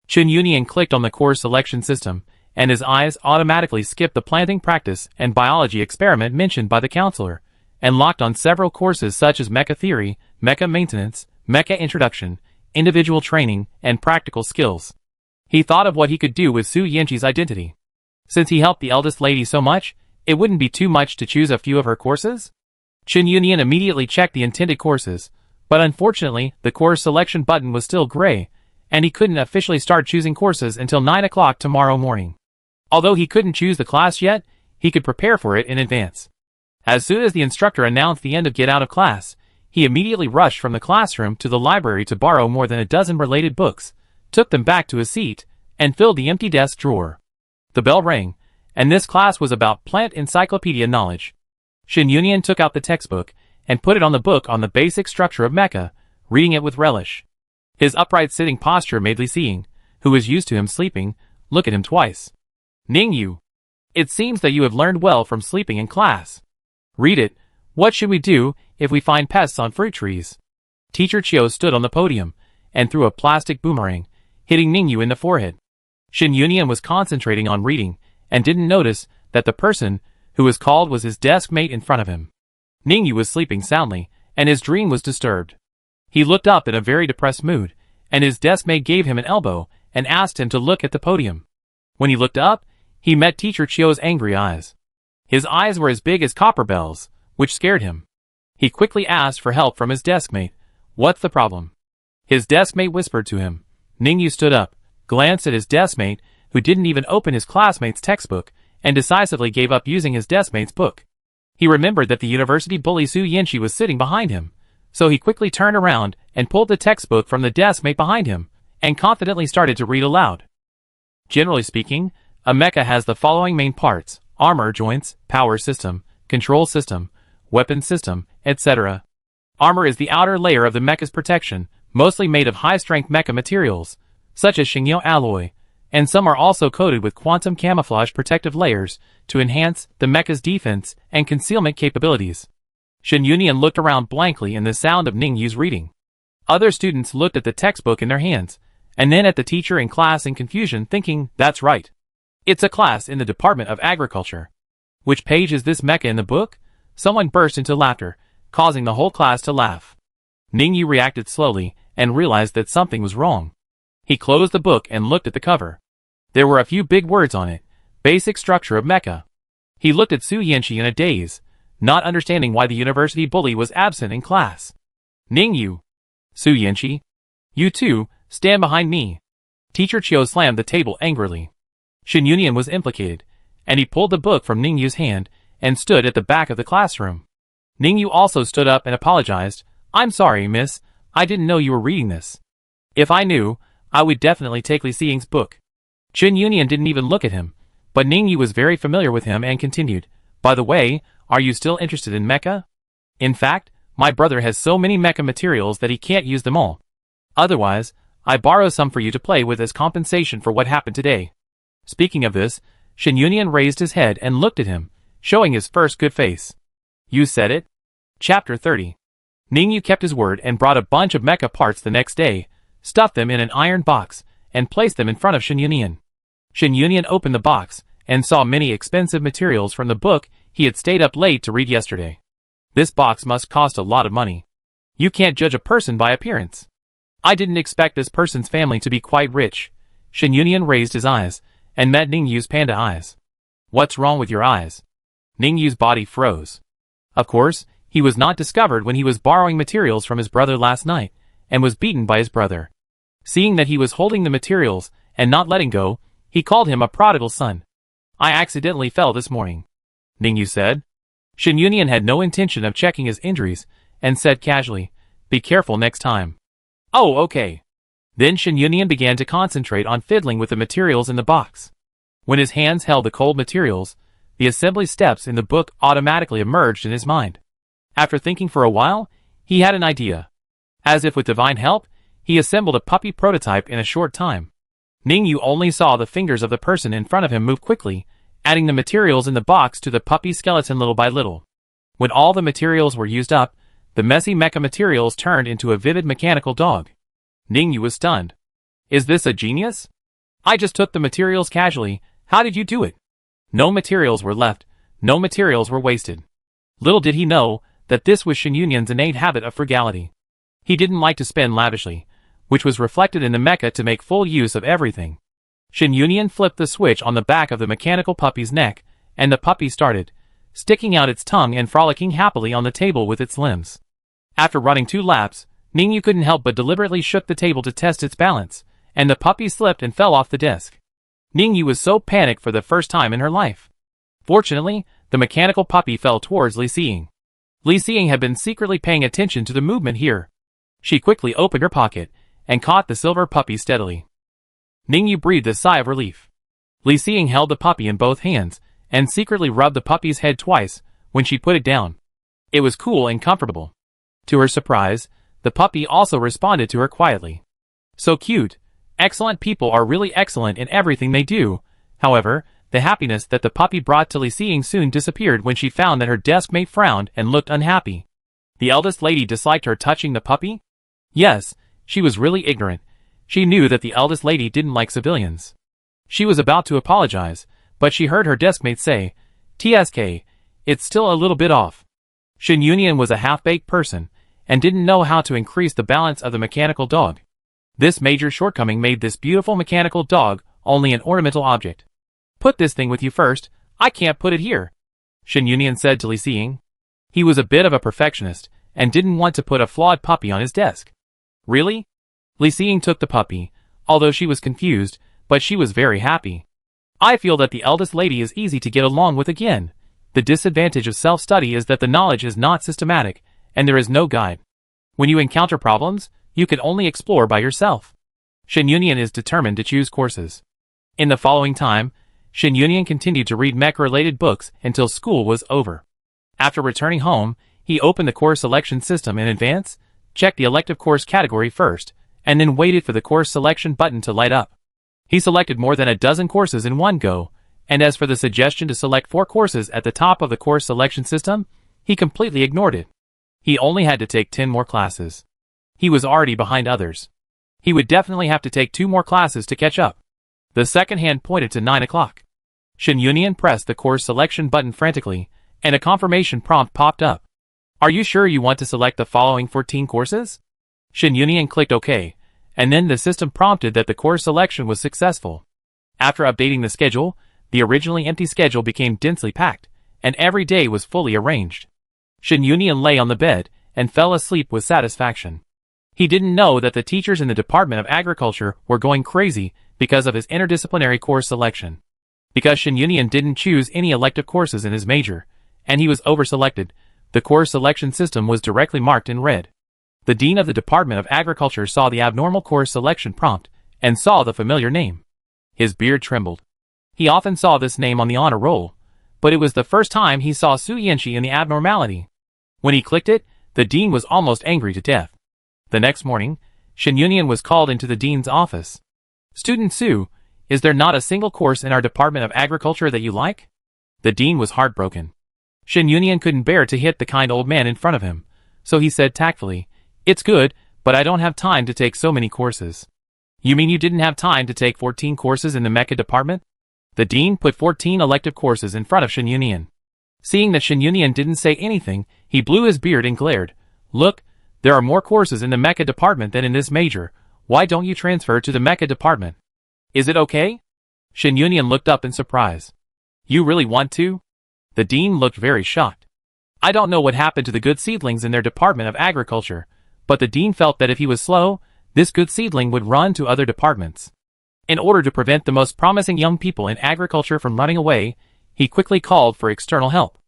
Shen Yunyan clicked on the course selection system, and his eyes automatically skipped the planting practice and biology experiment mentioned by the counselor, and locked on several courses such as mecha theory, mecha maintenance, mecha introduction, individual training, and practical skills. He thought of what he could do with Su Yanqi's identity. Since he helped the eldest lady so much, it wouldn't be too much to choose a few of her courses? Shen Yunyan immediately checked the intended courses, but unfortunately, the course selection button was still gray, and he couldn't officially start choosing courses until 9 o'clock tomorrow morning. Although he couldn't choose the class yet, he could prepare for it in advance. As soon as the instructor announced the end of get out of class, he immediately rushed from the classroom to the library to borrow more than a dozen related books, took them back to his seat, and filled the empty desk drawer. The bell rang, and this class was about plant encyclopedia knowledge. Shen Yunyan took out the textbook and put it on the book on the basic structure of mecha, reading it with relish. His upright sitting posture made Li Xiying, who was used to him sleeping, look at him twice. "Ning Yu, it seems that you have learned well from sleeping in class. Read it. What should we do if we find pests on fruit trees?" Teacher Chiu stood on the podium, and threw a plastic boomerang, hitting Ningyu in the forehead. Shin Yunian was concentrating on reading, and didn't notice that the person who was called was his desk mate in front of him. Ningyu was sleeping soundly, and his dream was disturbed. He looked up in a very depressed mood, and his desk mate gave him an elbow and asked him to look at the podium. When he looked up, he met Teacher Chio's angry eyes. His eyes were as big as copper bells, which scared him. He quickly asked for help from his desk mate. "What's the problem?" His desk mate whispered to him. Ningyu stood up, glanced at his desk mate, who didn't even open his classmate's textbook, and decisively gave up using his desk mate's book. He remembered that the university bully Su Yanqi was sitting behind him, so he quickly turned around and pulled the textbook from the desk mate behind him, and confidently started to read aloud. Generally speaking, a mecha has the following main parts: armor joints, power system, control system, weapon system, etc. Armor is the outer layer of the mecha's protection, mostly made of high-strength mecha materials, such as Xingyo alloy, and some are also coated with quantum camouflage protective layers to enhance the mecha's defense and concealment capabilities. Shin Yunian looked around blankly in the sound of Ningyu's reading. Other students looked at the textbook in their hands, and then at the teacher in class in confusion, thinking, "That's right. It's a class in the Department of Agriculture. Which page is this mecha in the book?" Someone burst into laughter, causing the whole class to laugh. Ningyu reacted slowly and realized that something was wrong. He closed the book and looked at the cover. There were a few big words on it: basic structure of mecha. He looked at Su Yanqi in a daze, not understanding why the university bully was absent in class. "Ningyu! Su Yanqi! You two, stand behind me!" Teacher Chio slammed the table angrily. Shin Yunian was implicated, and he pulled the book from Ningyu's hand and stood at the back of the classroom. Ningyu also stood up and apologized. "I'm sorry, miss. I didn't know you were reading this. If I knew, I would definitely take Li Xiying's book." Shin Yunian didn't even look at him, but Ningyu was very familiar with him and continued, "By the way, are you still interested in mecha? In fact, my brother has so many mecha materials that he can't use them all. Otherwise, I borrow some for you to play with as compensation for what happened today." Speaking of this, Shin Yunian raised his head and looked at him, showing his first good face. "You said it?" Chapter 30. Ningyu kept his word and brought a bunch of mecha parts the next day, stuffed them in an iron box, and placed them in front of Shin Yunian. Shin Yunian opened the box, and saw many expensive materials from the book he had stayed up late to read yesterday. This box must cost a lot of money. You can't judge a person by appearance. I didn't expect this person's family to be quite rich. Shin Yunian raised his eyes, and met Ningyu's panda eyes. "What's wrong with your eyes?" Ningyu's body froze. Of course, he was not discovered when he was borrowing materials from his brother last night, and was beaten by his brother. Seeing that he was holding the materials, and not letting go, he called him a prodigal son. "I accidentally fell this morning," Ningyu said. Shin Yunian had no intention of checking his injuries, and said casually, "Be careful next time." "Oh, okay." Then Shin Yunian began to concentrate on fiddling with the materials in the box. When his hands held the cold materials, the assembly steps in the book automatically emerged in his mind. After thinking for a while, he had an idea. As if with divine help, he assembled a puppy prototype in a short time. Ningyu only saw the fingers of the person in front of him move quickly, adding the materials in the box to the puppy skeleton little by little. When all the materials were used up, the messy mecha materials turned into a vivid mechanical dog. Ningyu was stunned. "Is this a genius? I just took the materials casually. How did you do it?" No materials were left, no materials were wasted. Little did he know that this was Shin Yunian's innate habit of frugality. He didn't like to spend lavishly, which was reflected in the mecha to make full use of everything. Shin Yunian flipped the switch on the back of the mechanical puppy's neck, and the puppy started, sticking out its tongue and frolicking happily on the table with its limbs. After running 2 laps, Ningyu couldn't help but deliberately shook the table to test its balance, and the puppy slipped and fell off the desk. Ningyu was so panicked for the first time in her life. Fortunately, the mechanical puppy fell towards Li Xiying. Li Xiying had been secretly paying attention to the movement here. She quickly opened her pocket, and caught the silver puppy steadily. Ningyu breathed a sigh of relief. Li Xiying held the puppy in both hands, and secretly rubbed the puppy's head twice, when she put it down. It was cool and comfortable. To her surprise, the puppy also responded to her quietly. "So cute. Excellent people are really excellent in everything they do." However, the happiness that the puppy brought to Li Xiying soon disappeared when she found that her desk mate frowned and looked unhappy. The eldest lady disliked her touching the puppy? Yes, She was really ignorant. She knew that the eldest lady didn't like civilians. She was about to apologize, but she heard her deskmate say, "TSK, it's still a little bit off." Shin Yunian was a half-baked person, and didn't know how to increase the balance of the mechanical dog. This major shortcoming made this beautiful mechanical dog only an ornamental object. "Put this thing with you first, I can't put it here," Shin Yunian said to Li Xiying. He was a bit of a perfectionist, and didn't want to put a flawed puppy on his desk. "Really?" Li Xiying took the puppy, although she was confused, but she was very happy. "I feel that the eldest lady is easy to get along with again. The disadvantage of self-study is that the knowledge is not systematic, and there is no guide. When you encounter problems, you can only explore by yourself." Shin Yunian is determined to choose courses. In the following time, Shin Yunian continued to read mech-related books until school was over. After returning home, he opened the course selection system in advance, checked the elective course category first, and then waited for the course selection button to light up. He selected more than a dozen courses in one go, and as for the suggestion to select 4 courses at the top of the course selection system, he completely ignored it. He only had to take 10 more classes. He was already behind others. He would definitely have to take 2 more classes to catch up. The second hand pointed to 9 o'clock. Shin Yunian pressed the course selection button frantically, and a confirmation prompt popped up. "Are you sure you want to select the following 14 courses?" Shin Yunian clicked OK, and then the system prompted that the course selection was successful. After updating the schedule, the originally empty schedule became densely packed, and every day was fully arranged. Shin Yunian lay on the bed and fell asleep with satisfaction. He didn't know that the teachers in the Department of Agriculture were going crazy because of his interdisciplinary course selection. Because Shin Yunian didn't choose any elective courses in his major, and he was overselected, the course selection system was directly marked in red. The Dean of the Department of Agriculture saw the abnormal course selection prompt, and saw the familiar name. His beard trembled. He often saw this name on the honor roll, but it was the first time he saw Su Yanqi in the abnormality. When he clicked it, the Dean was almost angry to death. The next morning, Shin Yunian was called into the Dean's office. "Student Su, is there not a single course in our Department of Agriculture that you like?" The Dean was heartbroken. Shin Yunian couldn't bear to hit the kind old man in front of him, so he said tactfully, "It's good, but I don't have time to take so many courses." "You mean you didn't have time to take 14 courses in the Mecha department?" The Dean put 14 elective courses in front of Shin Yunian. Seeing that Shin Yunian didn't say anything, he blew his beard and glared. "Look, there are more courses in the Mecha department than in this major. Why don't you transfer to the Mecha department? Is it okay?" Shin Yunian looked up in surprise. "You really want to?" The Dean looked very shocked. I don't know what happened to the good seedlings in their Department of Agriculture, but the Dean felt that if he was slow, this good seedling would run to other departments. In order to prevent the most promising young people in agriculture from running away, he quickly called for external help.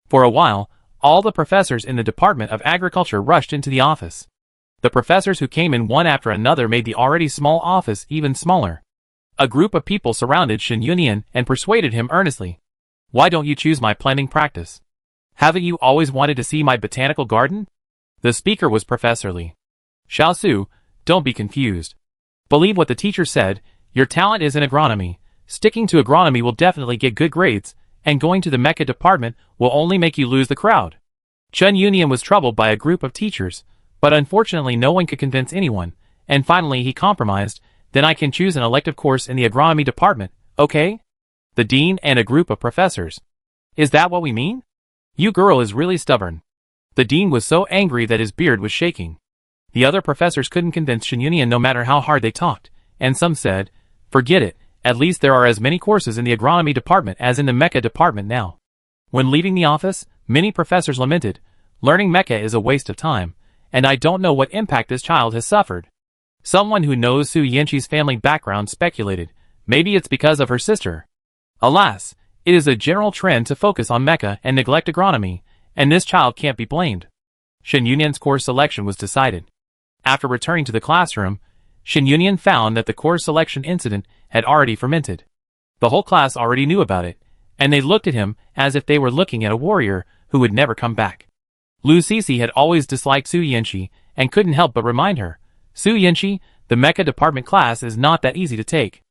For a while, all the professors in the Department of Agriculture rushed into the office. The professors who came in one after another made the already small office even smaller. A group of people surrounded Shin Yunian and persuaded him earnestly. "Why don't you choose my planting practice? Haven't you always wanted to see my botanical garden?" The speaker was Professor Li. "Xiao Su, don't be confused. Believe what the teacher said, your talent is in agronomy. Sticking to agronomy will definitely get good grades, and going to the Mecha department will only make you lose the crowd." Shin Yunian was troubled by a group of teachers, but unfortunately no one could convince anyone, and finally he compromised. "Then I can choose an elective course in the agronomy department, okay?" The Dean and a group of professors. "Is that what we mean? You girl is really stubborn." The Dean was so angry that his beard was shaking. The other professors couldn't convince Shin Yunian no matter how hard they talked, and some said, "Forget it, at least there are as many courses in the agronomy department as in the Mecha department now." When leaving the office, many professors lamented, "Learning Mecha is a waste of time, and I don't know what impact this child has suffered." Someone who knows Su Yanqi's family background speculated, maybe it's because of her sister. Alas, it is a general trend to focus on Mecha and neglect agronomy, and this child can't be blamed. Shin Yunian's course selection was decided. After returning to the classroom, Shin Yunian found that the course selection incident had already fermented. The whole class already knew about it, and they looked at him as if they were looking at a warrior who would never come back. Lu Sisi had always disliked Su Yanqi and couldn't help but remind her, "Su Yanqi, the Mecha department class is not that easy to take.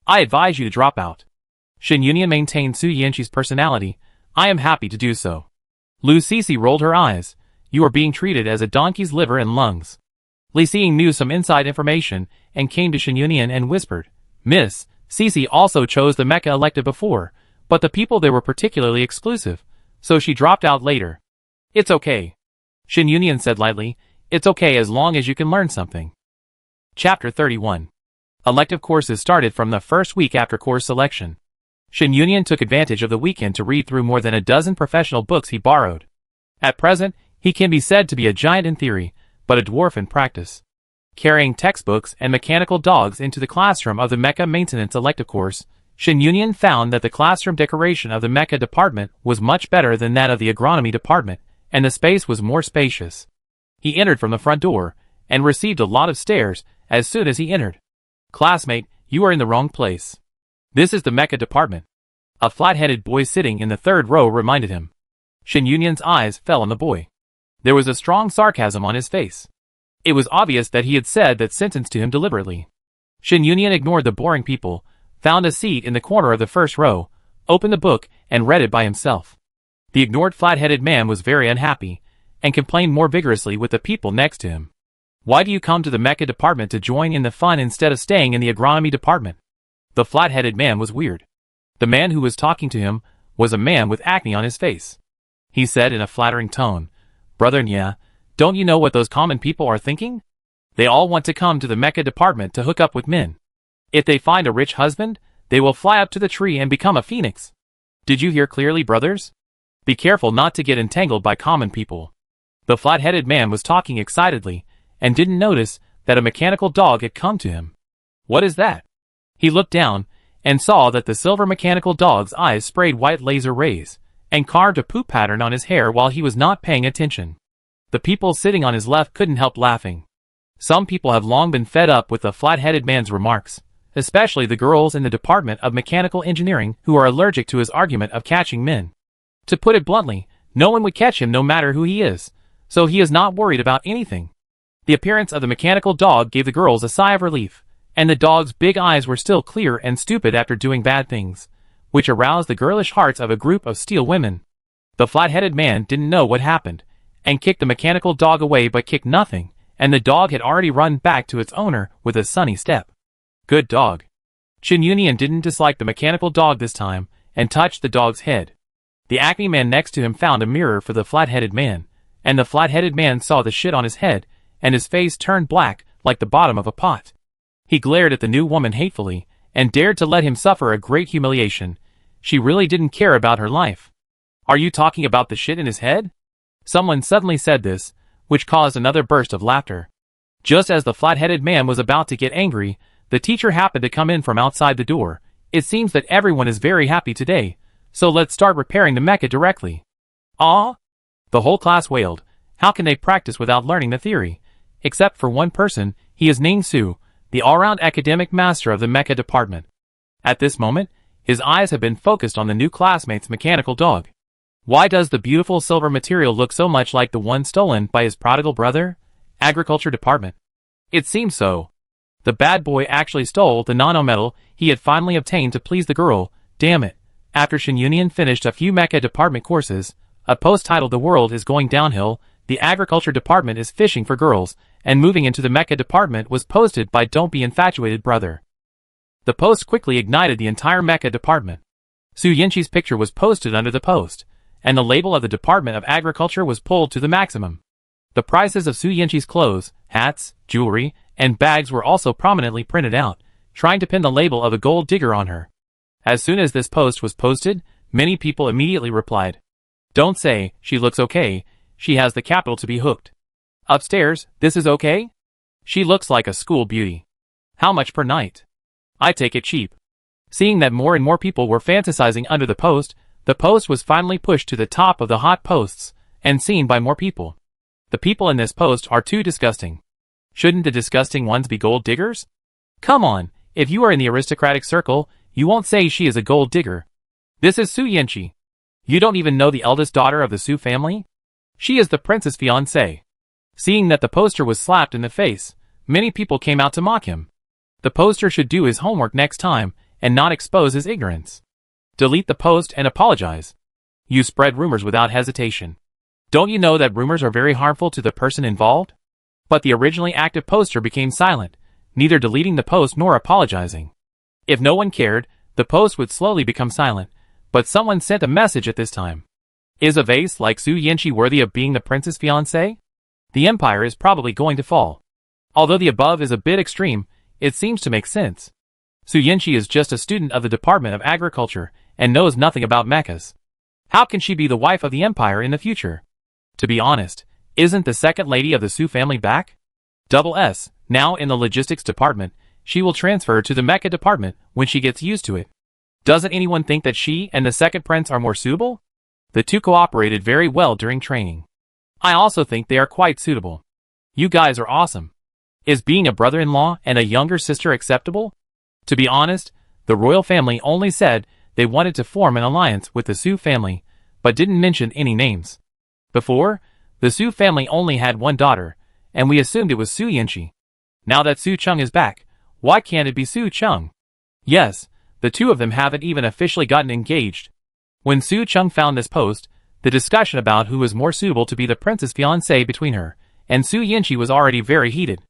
I advise you to drop out." Shin Yunian maintained Su Yanqi's personality. "I am happy to do so." Lu Sisi rolled her eyes. "You are being treated as a donkey's liver and lungs." Li Xing knew some inside information and came to Shen Yunian and whispered, "Miss, Cece also chose the Mecha elective before, but the people there were particularly exclusive, so she dropped out later." "It's okay," Shen Yunian said lightly. "It's okay as long as you can learn something." Chapter 31. Elective courses started from the first week after course selection. Shen Yunian took advantage of the weekend to read through more than a dozen professional books he borrowed. At present, he can be said to be a giant in theory, but a dwarf in practice. Carrying textbooks and mechanical dogs into the classroom of the Mecha Maintenance elective course, Shen Yunian found that the classroom decoration of the Mecha department was much better than that of the agronomy department, and the space was more spacious. He entered from the front door, and received a lot of stares as soon as he entered. "Classmate, you are in the wrong place. This is the Mecha department." A flat-headed boy sitting in the third row reminded him. Shen Yunian's eyes fell on the boy. There was a strong sarcasm on his face. It was obvious that he had said that sentence to him deliberately. Shen Yunian ignored the boring people, found a seat in the corner of the first row, opened the book, and read it by himself. The ignored flat-headed man was very unhappy, and complained more vigorously with the people next to him. "Why do you come to the Mecha department to join in the fun instead of staying in the agronomy department?" The flat-headed man was weird. The man who was talking to him was a man with acne on his face. He said in a flattering tone, "Brother Nya, don't you know what those common people are thinking? They all want to come to the Mecha department to hook up with men. If they find a rich husband, they will fly up to the tree and become a phoenix. Did you hear clearly, brothers? Be careful not to get entangled by common people." The flat-headed man was talking excitedly, and didn't notice that a mechanical dog had come to him. "What is that?" He looked down, and saw that the silver mechanical dog's eyes sprayed white laser rays, and carved a poop pattern on his hair while he was not paying attention. The people sitting on his left couldn't help laughing. Some people have long been fed up with the flat-headed man's remarks, especially the girls in the Department of Mechanical Engineering who are allergic to his argument of catching men. To put it bluntly, no one would catch him no matter who he is, so he is not worried about anything. The appearance of the mechanical dog gave the girls a sigh of relief, and the dog's big eyes were still clear and stupid after doing bad things, which aroused the girlish hearts of a group of steel women. The flat-headed man didn't know what happened, and kicked the mechanical dog away but kicked nothing, and the dog had already run back to its owner with a sunny step. Good dog. Shen Yunian didn't dislike the mechanical dog this time, and touched the dog's head. The acne man next to him found a mirror for the flat-headed man, and the flat-headed man saw the shit on his head, and his face turned black like the bottom of a pot. He glared at the new woman hatefully, and dared to let him suffer a great humiliation. She really didn't care about her life. "Are you talking about the shit in his head?" Someone suddenly said this, which caused another burst of laughter. Just as the flat-headed man was about to get angry, the teacher happened to come in from outside the door. "It seems that everyone is very happy today, so let's start repairing the mecha directly." "Ah?" The whole class wailed. How can they practice without learning the theory? Except for one person, he is Ning Su, the all-round academic master of the mecha department. At this moment, his eyes have been focused on the new classmate's mechanical dog. Why does the beautiful silver material look so much like the one stolen by his prodigal brother? Agriculture department. It seems so. The bad boy actually stole the nanometal he had finally obtained to please the girl. Damn it. After Shen Yunian finished a few mecha department courses, a post titled "The World is Going Downhill," the agriculture department is fishing for girls, and moving into the mecha department was posted by "Don't Be Infatuated Brother." The post quickly ignited the entire mecha department. Su Yinchi's picture was posted under the post, and the label of the Department of Agriculture was pulled to the maximum. The prices of Su Yinchi's clothes, hats, jewelry, and bags were also prominently printed out, trying to pin the label of a gold digger on her. As soon as this post was posted, many people immediately replied, "Don't say, she looks okay, she has the capital to be hooked. Upstairs, this is okay? She looks like a school beauty. How much per night? I take it cheap." Seeing that more and more people were fantasizing under the post was finally pushed to the top of the hot posts, and seen by more people. The people in this post are too disgusting. Shouldn't the disgusting ones be gold diggers? Come on, if you are in the aristocratic circle, you won't say she is a gold digger. This is Su Yinchi. You don't even know the eldest daughter of the Su family? She is the prince's fiancée. Seeing that the poster was slapped in the face, many people came out to mock him. The poster should do his homework next time, and not expose his ignorance. Delete the post and apologize. You spread rumors without hesitation. Don't you know that rumors are very harmful to the person involved? But the originally active poster became silent, neither deleting the post nor apologizing. If no one cared, the post would slowly become silent, but someone sent a message at this time. Is a vase like Su Yanqi worthy of being the prince's fiancé? The empire is probably going to fall. Although the above is a bit extreme, it seems to make sense. Su Yanqi is just a student of the Department of Agriculture and knows nothing about mechas. How can she be the wife of the empire in the future? To be honest, isn't the second lady of the Su family back? S, now in the logistics department, she will transfer to the mecha department when she gets used to it. Doesn't anyone think that she and the second prince are more suitable? The two cooperated very well during training. I also think they are quite suitable. You guys are awesome. Is being a brother-in-law and a younger sister acceptable? To be honest, the royal family only said they wanted to form an alliance with the Su family, but didn't mention any names. Before, the Su family only had one daughter, and we assumed it was Su Yanqi. Now that Su Cheng is back, why can't it be Su Cheng? Yes, the two of them haven't even officially gotten engaged. When Su Cheng found this post, the discussion about who was more suitable to be the prince's fiancé between her and Su Yanqi was already very heated.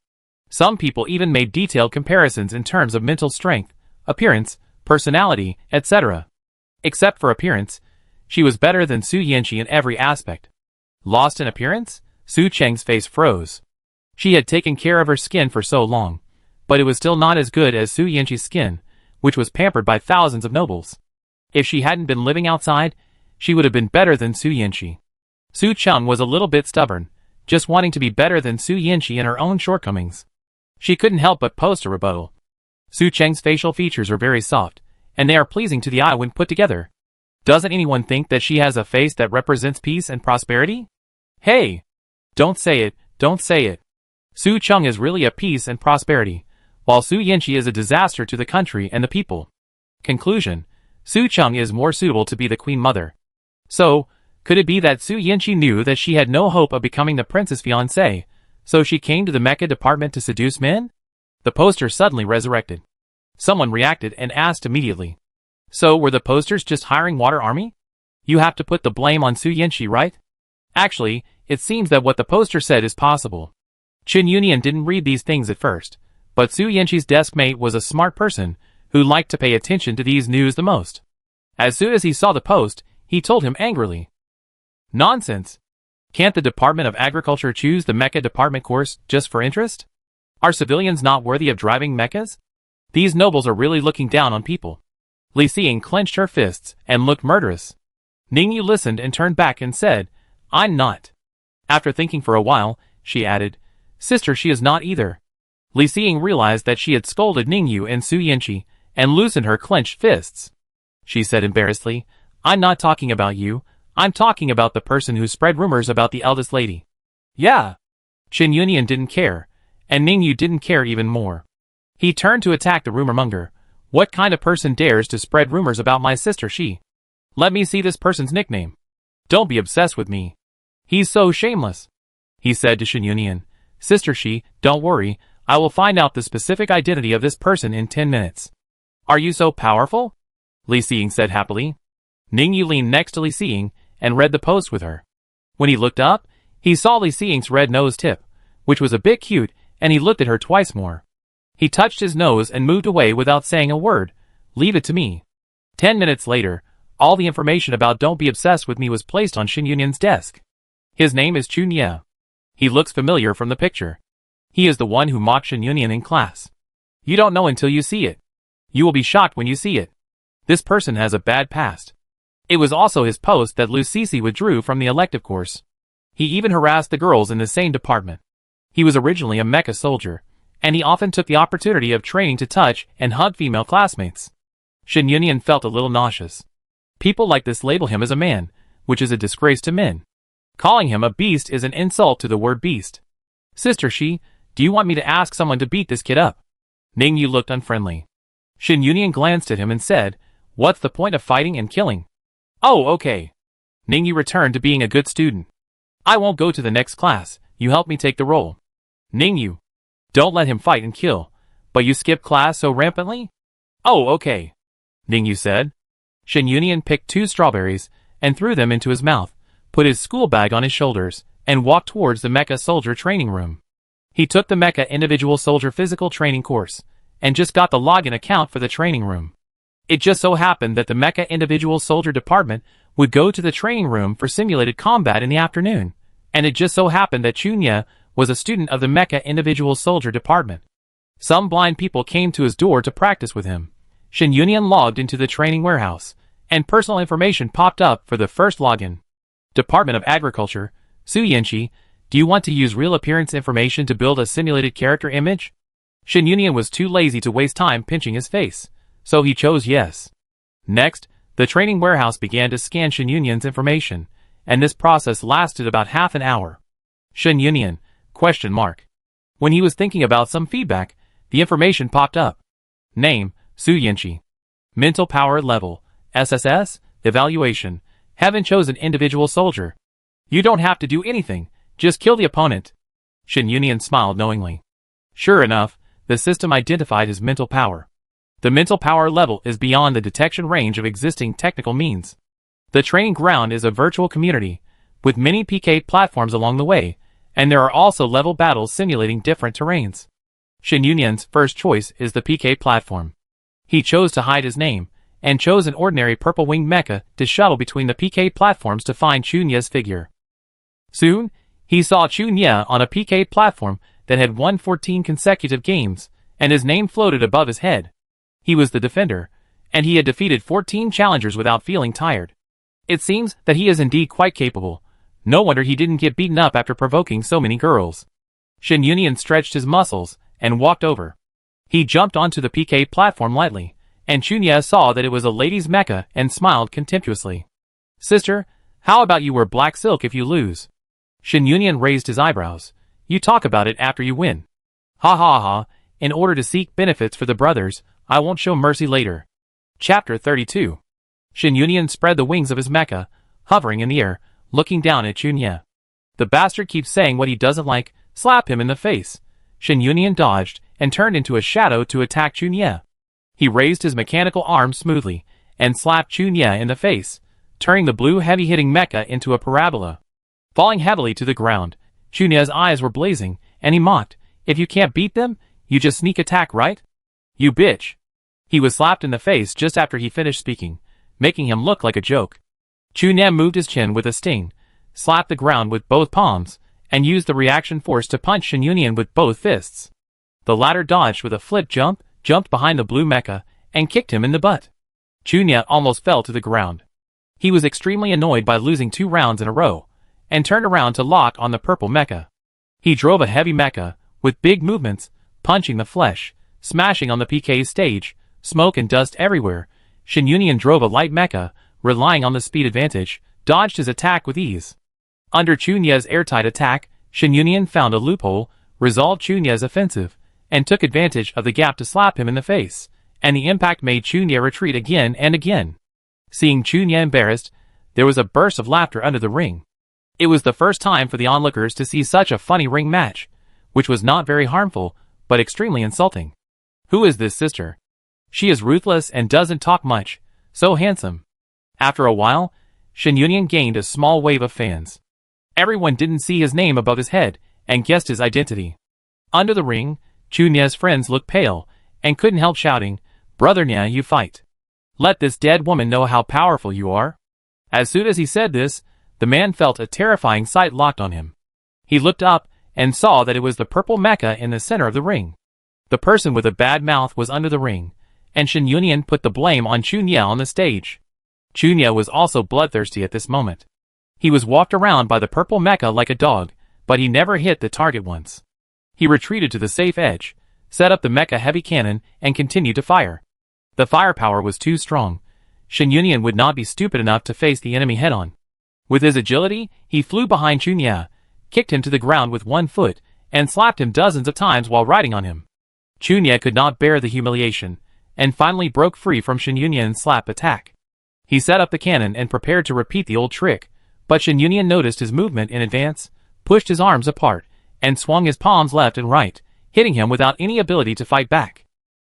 Some people even made detailed comparisons in terms of mental strength, appearance, personality, etc. Except for appearance, she was better than Su Yanqi in every aspect. Lost in appearance? Su Cheng's face froze. She had taken care of her skin for so long, but it was still not as good as Su Yanqi's skin, which was pampered by thousands of nobles. If she hadn't been living outside, she would have been better than Su Yanqi. Su Cheng was a little bit stubborn, just wanting to be better than Su Yanqi in her own shortcomings. She couldn't help but post a rebuttal. Su Cheng's facial features are very soft, and they are pleasing to the eye when put together. Doesn't anyone think that she has a face that represents peace and prosperity? Hey! Don't say it, don't say it. Su Cheng is really a peace and prosperity, while Su Yanqi is a disaster to the country and the people. Conclusion: Su Cheng is more suitable to be the queen mother. So, could it be that Su Yanqi knew that she had no hope of becoming the prince's fiancé, so she came to the mecha department to seduce men? The poster suddenly resurrected. Someone reacted and asked immediately. So were the posters just hiring water army? You have to put the blame on Su Yanqi, right? Actually, it seems that what the poster said is possible. Qin Yunian didn't read these things at first, but Su Yanqi's desk mate was a smart person who liked to pay attention to these news the most. As soon as he saw the post, he told him angrily. Nonsense! Can't the Department of Agriculture choose the mecha department course just for interest? Are civilians not worthy of driving mechas? These nobles are really looking down on people. Li Xiying clenched her fists and looked murderous. Ningyu listened and turned back and said, I'm not. After thinking for a while, she added, Sister, she is not either. Li Xiying realized that she had scolded Ningyu and Su Yanqi and loosened her clenched fists. She said embarrassedly, I'm not talking about you, I'm talking about the person who spread rumors about the eldest lady. Yeah. Qin Yunian didn't care, and Ningyu didn't care even more. He turned to attack the rumor monger. What kind of person dares to spread rumors about my sister She? Let me see this person's nickname. Don't be obsessed with me. He's so shameless. He said to Qin Yunian, Sister She, don't worry, I will find out the specific identity of this person in 10 minutes. Are you so powerful? Li Xiying said happily. Ningyu leaned next to Li Xiying and read the post with her. When he looked up, he saw Li Xiying's red nose tip, which was a bit cute, and he looked at her twice more. He touched his nose and moved away without saying a word. Leave it to me. 10 minutes later, all the information about Don't Be Obsessed With Me was placed on Qin Yunian's desk. His name is Chun Ye. He looks familiar from the picture. He is the one who mocked Qin Yunian in class. You don't know until you see it. You will be shocked when you see it. This person has a bad past. It was also his post that Lu Sisi withdrew from the elective course. He even harassed the girls in the same department. He was originally a mecha soldier, and he often took the opportunity of training to touch and hug female classmates. Qin Yunian felt a little nauseous. People like this label him as a man, which is a disgrace to men. Calling him a beast is an insult to the word beast. Sister She, do you want me to ask someone to beat this kid up? Ningyu looked unfriendly. Qin Yunian glanced at him and said, What's the point of fighting and killing? Oh, okay. Ningyu returned to being a good student. I won't go to the next class, you help me take the role. Ningyu. Don't let him fight and kill, but you skip class so rampantly? Oh, okay. Ningyu said. Qin Yunian picked 2 strawberries and threw them into his mouth, put his school bag on his shoulders, and walked towards the mecha soldier training room. He took the Mecha Individual Soldier Physical Training course, and just got the login account for the training room. It just so happened that the Mecha Individual Soldier department would go to the training room for simulated combat in the afternoon, and it just so happened that Chunya was a student of the Mecha Individual Soldier department. Some blind people came to his door to practice with him. Shin Yunian logged into the training warehouse, and personal information popped up for the first login. Department of Agriculture, Su Yinchi, do you want to use real appearance information to build a simulated character image? Shin Yunian was too lazy to waste time pinching his face, so he chose yes. Next, the training warehouse began to scan Shin Yunian's information, and this process lasted about half an hour. Shin Yunian, ? When he was thinking about some feedback, the information popped up. Name, Su Yinchi. Mental power level, SSS, evaluation, haven't chosen individual soldier. You don't have to do anything, just kill the opponent. Shin Yunian smiled knowingly. Sure enough, the system identified his mental power. The mental power level is beyond the detection range of existing technical means. The training ground is a virtual community, with many PK platforms along the way, and there are also level battles simulating different terrains. Shin Yunian's first choice is the PK platform. He chose to hide his name, and chose an ordinary purple-winged mecha to shuttle between the PK platforms to find Chunya's figure. Soon, he saw Chunya on a PK platform that had won 14 consecutive games, and his name floated above his head. He was the defender, and he had defeated 14 challengers without feeling tired. It seems that he is indeed quite capable. No wonder he didn't get beaten up after provoking so many girls. Shin Yunian stretched his muscles and walked over. He jumped onto the PK platform lightly, and Chunya saw that it was a lady's mecha and smiled contemptuously. Sister, how about you wear black silk if you lose? Shin Yunian raised his eyebrows. You talk about it after you win. Ha ha ha, in order to seek benefits for the brothers, I won't show mercy later. Chapter 32. Shin Yunian spread the wings of his mecha, hovering in the air, looking down at Chunya. The bastard keeps saying what he doesn't like, slap him in the face. Shin Yunian dodged and turned into a shadow to attack Chunya. He raised his mechanical arm smoothly and slapped Chunya in the face, turning the blue heavy-hitting mecha into a parabola. Falling heavily to the ground, Chunya's eyes were blazing, and he mocked, if you can't beat them, you just sneak attack, right? You bitch. He was slapped in the face just after he finished speaking, making him look like a joke. Chunya moved his chin with a sting, slapped the ground with both palms, and used the reaction force to punch Shin Yunian with both fists. The latter dodged with a flip jump, jumped behind the blue mecha, and kicked him in the butt. Chunya almost fell to the ground. He was extremely annoyed by losing 2 rounds in a row, and turned around to lock on the purple mecha. He drove a heavy mecha, with big movements, punching the flesh, smashing on the PK stage, smoke and dust everywhere. Shin Yunian drove a light mecha, relying on the speed advantage, dodged his attack with ease. Under Chunya's airtight attack, Shin Yunian found a loophole, resolved Chunya's offensive, and took advantage of the gap to slap him in the face, and the impact made Chunya retreat again and again. Seeing Chunya embarrassed, there was a burst of laughter under the ring. It was the first time for the onlookers to see such a funny ring match, which was not very harmful, but extremely insulting. Who is this sister? She is ruthless and doesn't talk much, so handsome. After a while, Shin Yunian gained a small wave of fans. Everyone didn't see his name above his head, and guessed his identity. Under the ring, Chunya's friends looked pale, and couldn't help shouting, Brother Nya, you fight. Let this dead woman know how powerful you are. As soon as he said this, the man felt a terrifying sight locked on him. He looked up, and saw that it was the purple mecha in the center of the ring. The person with a bad mouth was under the ring, and Shin Yunian put the blame on Chunya on the stage. Chunya was also bloodthirsty at this moment. He was walked around by the purple mecha like a dog, but he never hit the target once. He retreated to the safe edge, set up the mecha heavy cannon, and continued to fire. The firepower was too strong. Shin Yunian would not be stupid enough to face the enemy head-on. With his agility, he flew behind Chunya, kicked him to the ground with one foot, and slapped him dozens of times while riding on him. Chunya could not bear the humiliation, and finally broke free from Shin Yunian's slap attack. He set up the cannon and prepared to repeat the old trick, but Shin Yunian noticed his movement in advance, pushed his arms apart, and swung his palms left and right, hitting him without any ability to fight back.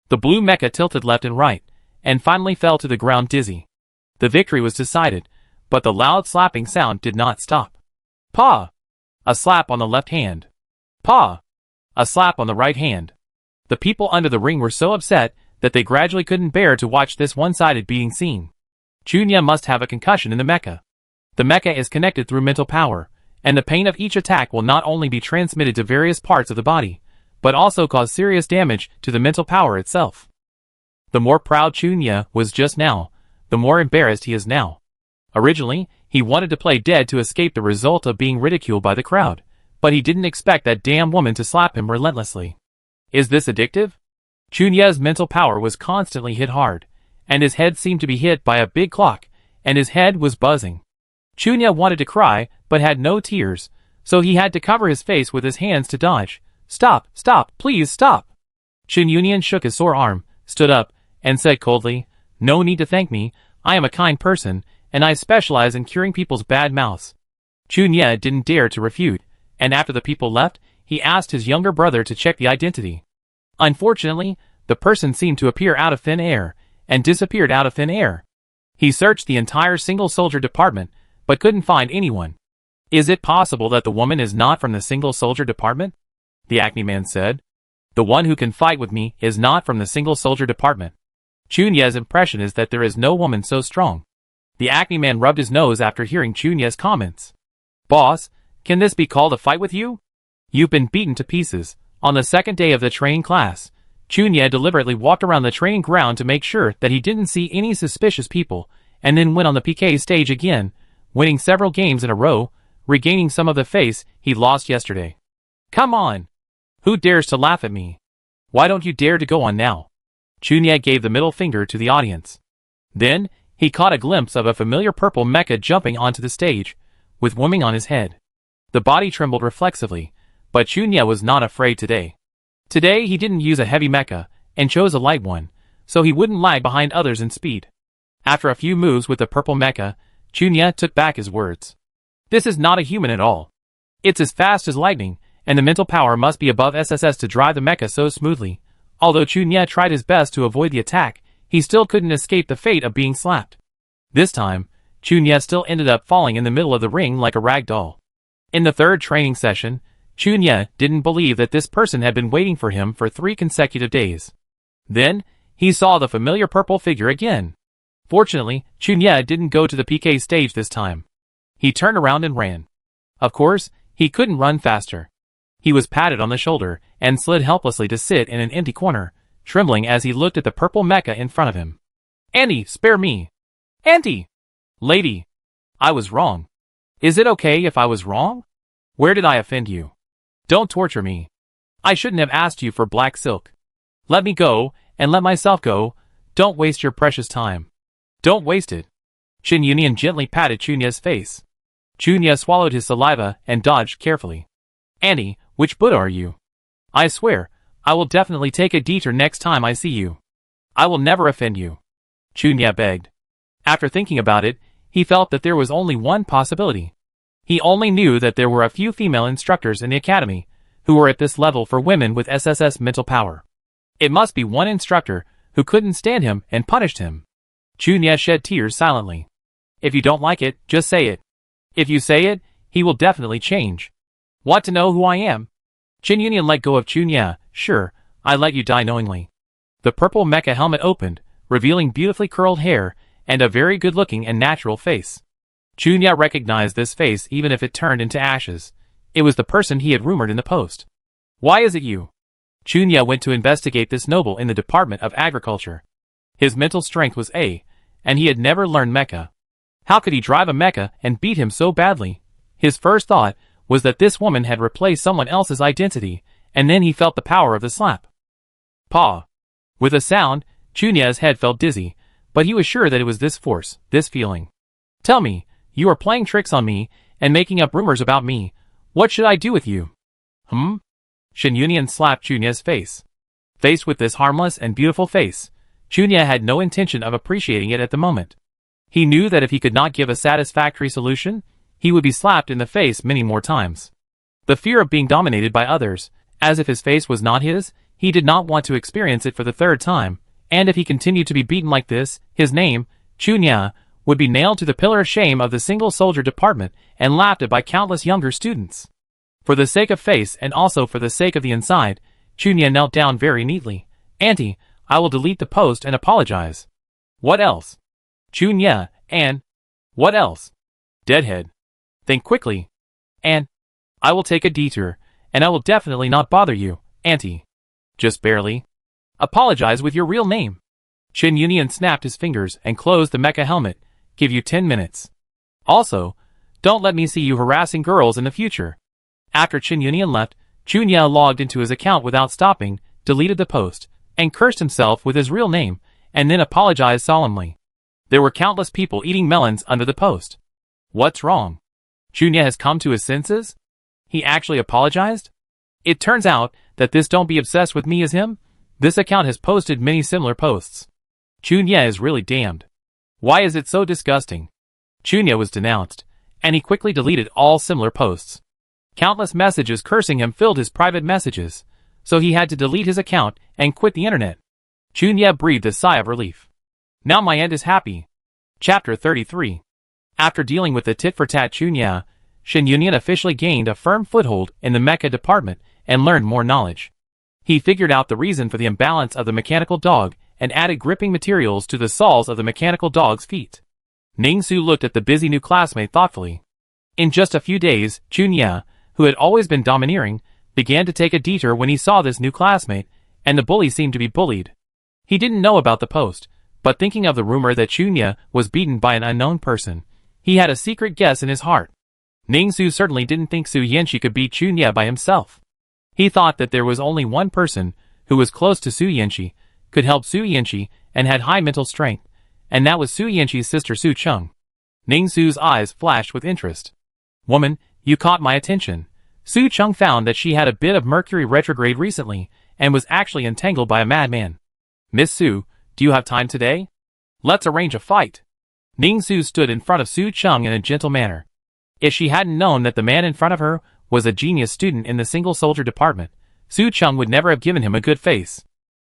The blue mecha tilted left and right, and finally fell to the ground dizzy. The victory was decided, but the loud slapping sound did not stop. Pa! A slap on the left hand. Pa! A slap on the right hand. The people under the ring were so upset that they gradually couldn't bear to watch this one-sided beating scene. Chunya must have a concussion in the mecha. The mecha is connected through mental power, and the pain of each attack will not only be transmitted to various parts of the body, but also cause serious damage to the mental power itself. The more proud Chunya was just now, the more embarrassed he is now. Originally, he wanted to play dead to escape the result of being ridiculed by the crowd, but he didn't expect that damn woman to slap him relentlessly. Is this addictive? Chunya's mental power was constantly hit hard, and his head seemed to be hit by a big clock, and his head was buzzing. Chunya wanted to cry, but had no tears, so he had to cover his face with his hands to dodge. Stop, stop, please stop. Chunya shook his sore arm, stood up, and said coldly, no need to thank me, I am a kind person, and I specialize in curing people's bad mouths. Chunya didn't dare to refute, and after the people left, he asked his younger brother to check the identity. Unfortunately, the person seemed to appear out of thin air, and disappeared out of thin air. He searched the entire single soldier department, but couldn't find anyone. Is it possible that the woman is not from the single soldier department? The Acne Man said. The one who can fight with me is not from the single soldier department. Chunya's impression is that there is no woman so strong. The Acne Man rubbed his nose after hearing Chunya's comments. Boss, can this be called a fight with you? You've been beaten to pieces. On the second day of the training class, Chunya deliberately walked around the training ground to make sure that he didn't see any suspicious people, and then went on the PK stage again, winning several games in a row, regaining some of the face he lost yesterday. Come on! Who dares to laugh at me? Why don't you dare to go on now? Chunya gave the middle finger to the audience. Then, he caught a glimpse of a familiar purple mecha jumping onto the stage, with woman on his head. The body trembled reflexively, but Chunya was not afraid today. Today he didn't use a heavy mecha, and chose a light one, so he wouldn't lag behind others in speed. After a few moves with the purple mecha, Chunya took back his words. This is not a human at all. It's as fast as lightning, and the mental power must be above SSS to drive the mecha so smoothly. Although Chunya tried his best to avoid the attack, he still couldn't escape the fate of being slapped. This time, Chunya still ended up falling in the middle of the ring like a rag doll. In the third training session, Chunya didn't believe that this person had been waiting for him for 3 consecutive days. Then, he saw the familiar purple figure again. Fortunately, Chunya didn't go to the PK stage this time. He turned around and ran. Of course, he couldn't run faster. He was patted on the shoulder, and slid helplessly to sit in an empty corner, trembling as he looked at the purple mecha in front of him. Auntie, spare me! Auntie! Lady! I was wrong. Is it okay if I was wrong? Where did I offend you? Don't torture me. I shouldn't have asked you for black silk. Let me go, and let myself go. Don't waste your precious time. Don't waste it. Chunya gently patted Chunya's face. Chunya swallowed his saliva and dodged carefully. Auntie, which Buddha are you? I swear, I will definitely take a detour next time I see you. I will never offend you. Chunya begged. After thinking about it, he felt that there was only one possibility. He only knew that there were a few female instructors in the academy, who were at this level for women with SSS mental power. It must be one instructor who couldn't stand him and punished him. Chunya shed tears silently. If you don't like it, just say it. If you say it, he will definitely change. Want to know who I am? Chunya let go of Chunya. Sure, I let you die knowingly. The purple mecha helmet opened, revealing beautifully curled hair, and a very good-looking and natural face. Chunya recognized this face even if it turned into ashes. It was the person he had rumored in the post. Why is it you? Chunya went to investigate this noble in the Department of Agriculture. His mental strength was A, and he had never learned mecha. How could he drive a mecha and beat him so badly? His first thought was that this woman had replaced someone else's identity, and then he felt the power of the slap. Paw. With a sound, Chunya's head felt dizzy, but he was sure that it was this force, this feeling. Tell me, you are playing tricks on me, and making up rumors about me. What should I do with you? Chunya slapped Chunya's face. Faced with this harmless and beautiful face, Chunya had no intention of appreciating it at the moment. He knew that if he could not give a satisfactory solution, he would be slapped in the face many more times. The fear of being dominated by others, as if his face was not his, he did not want to experience it for the third time, and if he continued to be beaten like this, his name, Chunya, would be nailed to the pillar of shame of the single soldier department and laughed at by countless younger students. For the sake of face and also for the sake of the inside, Chunya knelt down very neatly. Auntie, I will delete the post and apologize. What else? Chunya, and what else? Deadhead. Think quickly. And I will take a detour, and I will definitely not bother you, Auntie. Just barely. Apologize with your real name. Chin Yunian snapped his fingers and closed the mecha helmet. Give you 10 minutes. Also, don't let me see you harassing girls in the future. After Chin Yunian left, Chunya logged into his account without stopping, deleted the post, and cursed himself with his real name, and then apologized solemnly. There were countless people eating melons under the post. What's wrong? Chunya has come to his senses? He actually apologized? It turns out that this "don't be obsessed with me" is him. This account has posted many similar posts. Chunya is really damned. Why is it so disgusting? Chunya was denounced, and he quickly deleted all similar posts. Countless messages cursing him filled his private messages, so he had to delete his account and quit the internet. Chunya breathed a sigh of relief. Now my end is happy. Chapter 33. After dealing with the tit-for-tat Chunya, Shin Yunian officially gained a firm foothold in the mecha department and learned more knowledge. He figured out the reason for the imbalance of the mechanical dog and added gripping materials to the soles of the mechanical dog's feet. Ning-Su looked at the busy new classmate thoughtfully. In just a few days, Chunya, who had always been domineering, began to take a detour when he saw this new classmate, and the bully seemed to be bullied. He didn't know about the post, but thinking of the rumor that Chunya was beaten by an unknown person, he had a secret guess in his heart. Ning-Su certainly didn't think Su Yanqi could beat Chunya by himself. He thought that there was only one person who was close to Su Yanqi, could help Su Yanqi, and had high mental strength, and that was Su Yanqi's sister Su Chung. Ning-Su's eyes flashed with interest. Woman, you caught my attention. Su Chung found that she had a bit of Mercury retrograde recently, and was actually entangled by a madman. Miss Su, do you have time today? Let's arrange a fight. Ning-Su stood in front of Su Chung in a gentle manner. If she hadn't known that the man in front of her was a genius student in the single soldier department, Su Chung would never have given him a good face.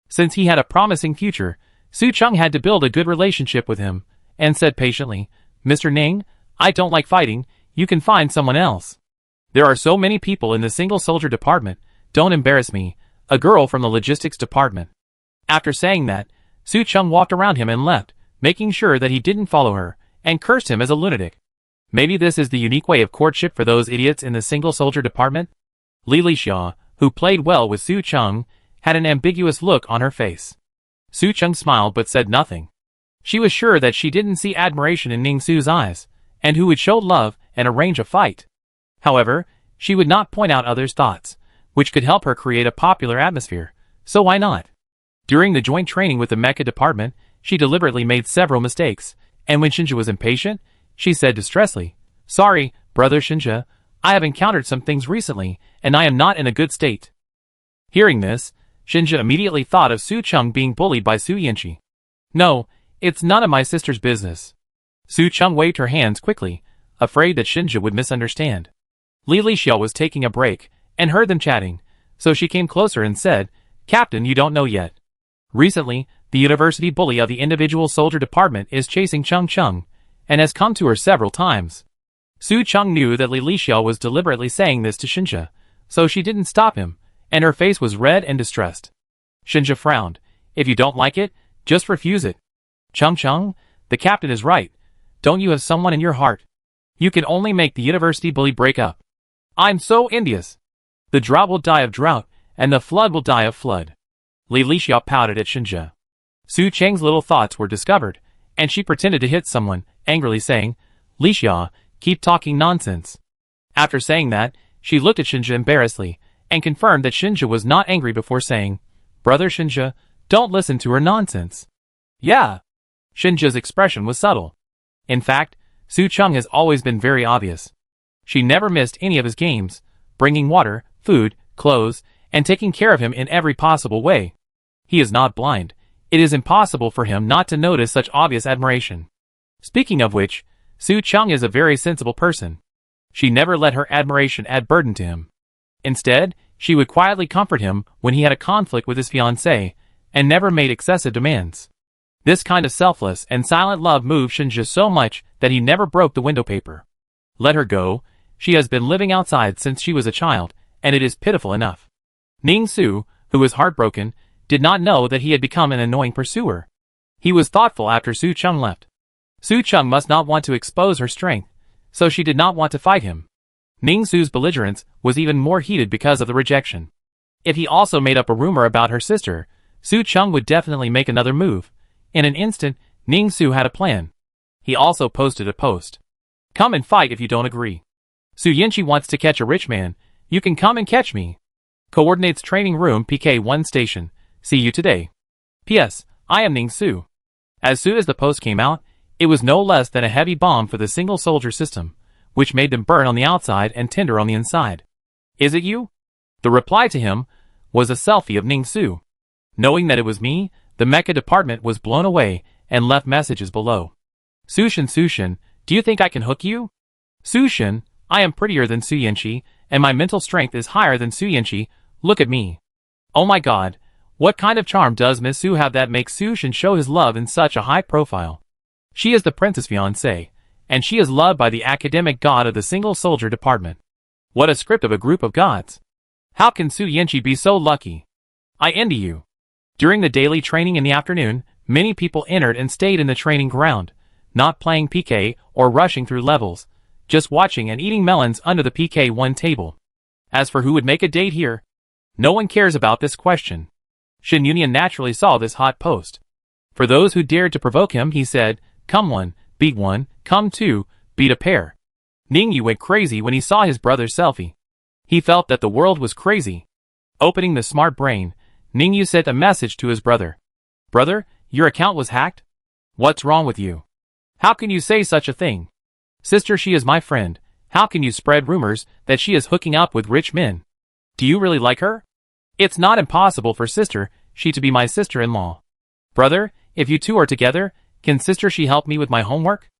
Since he had a promising future, Su Chung had to build a good relationship with him, and said patiently, Mr. Ning, I don't like fighting, you can find someone else. There are so many people in the single soldier department, don't embarrass me, a girl from the logistics department. After saying that, Su Chung walked around him and left, making sure that he didn't follow her, and cursed him as a lunatic. Maybe this is the unique way of courtship for those idiots in the single soldier department? Li Lixia, who played well with Su Chung, had an ambiguous look on her face. Su Chung smiled but said nothing. She was sure that she didn't see admiration in Ning-Su's eyes, and who would show love and arrange a fight. However, she would not point out others' thoughts, which could help her create a popular atmosphere, so why not? During the joint training with the mecha department, she deliberately made several mistakes, and when Shinja was impatient, she said distressfully, Sorry, brother Shinja, I have encountered some things recently, and I am not in a good state. Hearing this, Shinja immediately thought of Su Chung being bullied by Su Yanqi. No, it's none of my sister's business. Su Chung waved her hands quickly, afraid that Shinja would misunderstand. Li Lixia was taking a break, and heard them chatting, so she came closer and said, Captain, you don't know yet. Recently, the university bully of the individual soldier department is chasing Chung Chung, and has come to her several times. Su Chung knew that Li Lixia was deliberately saying this to Shinja, so she didn't stop him, and her face was red and distressed. Shinja frowned. If you don't like it, just refuse it. Chung Chung, the captain is right. Don't you have someone in your heart? You can only make the university bully break up. I'm so envious. The drought will die of drought, and the flood will die of flood. Li Lixia pouted at Shinja. Su Cheng's little thoughts were discovered, and she pretended to hit someone, angrily saying, Lixia, keep talking nonsense. After saying that, she looked at Shinja embarrassedly, and confirmed that Shinja was not angry before saying, Brother Shinja, don't listen to her nonsense. Yeah. Shinja's expression was subtle. In fact, Su Chung has always been very obvious. She never missed any of his games, bringing water, food, clothes, and taking care of him in every possible way. He is not blind. It is impossible for him not to notice such obvious admiration. Speaking of which, Su Chung is a very sensible person. She never let her admiration add burden to him. Instead, she would quietly comfort him when he had a conflict with his fiancée, and never made excessive demands. This kind of selfless and silent love moved Shinja so much that he never broke the window paper. Let her go. She has been living outside since she was a child, and it is pitiful enough. Ning Su, who was heartbroken, did not know that he had become an annoying pursuer. He was thoughtful after Su Chung left. Su Chung must not want to expose her strength, so she did not want to fight him. Ning Su's belligerence was even more heated because of the rejection. If he also made up a rumor about her sister, Su Chung would definitely make another move. In an instant, Ning Su had a plan. He also posted a post. Come and fight if you don't agree. Su Yinchi wants to catch a rich man. You can come and catch me. Coordinates training room PK1 station. See you today. P.S. I am Ning Su. As soon as the post came out, it was no less than a heavy bomb for the single soldier system, which made them burn on the outside and tender on the inside. Is it you? The reply to him was a selfie of Ning Su. Knowing that it was me, the mecha department was blown away and left messages below. Sushin, do you think I can hook you? Sushin, I am prettier than Su Yinchi, and my mental strength is higher than Su Yinchi. Look at me. Oh my god, what kind of charm does Miss Su have that makes Sushin show his love in such a high profile? She is the princess fiancée, and she is loved by the academic god of the single soldier department. What a script of a group of gods. How can Su Yinchi be so lucky? I envy you. During the daily training in the afternoon, many people entered and stayed in the training ground, not playing PK or rushing through levels, just watching and eating melons under the PK1 table. As for who would make a date here, no one cares about this question. Shin Yunian naturally saw this hot post. For those who dared to provoke him, he said, come one, beat one, come two, beat a pair. Ning Yu went crazy when he saw his brother's selfie. He felt that the world was crazy. Opening the smart brain, Ning Yu sent a message to his brother. Brother, your account was hacked? What's wrong with you? How can you say such a thing? Sister, she is my friend. How can you spread rumors that she is hooking up with rich men? Do you really like her? It's not impossible for sister, she to be my sister-in-law. Brother, if you two are together, can sister she help me with my homework?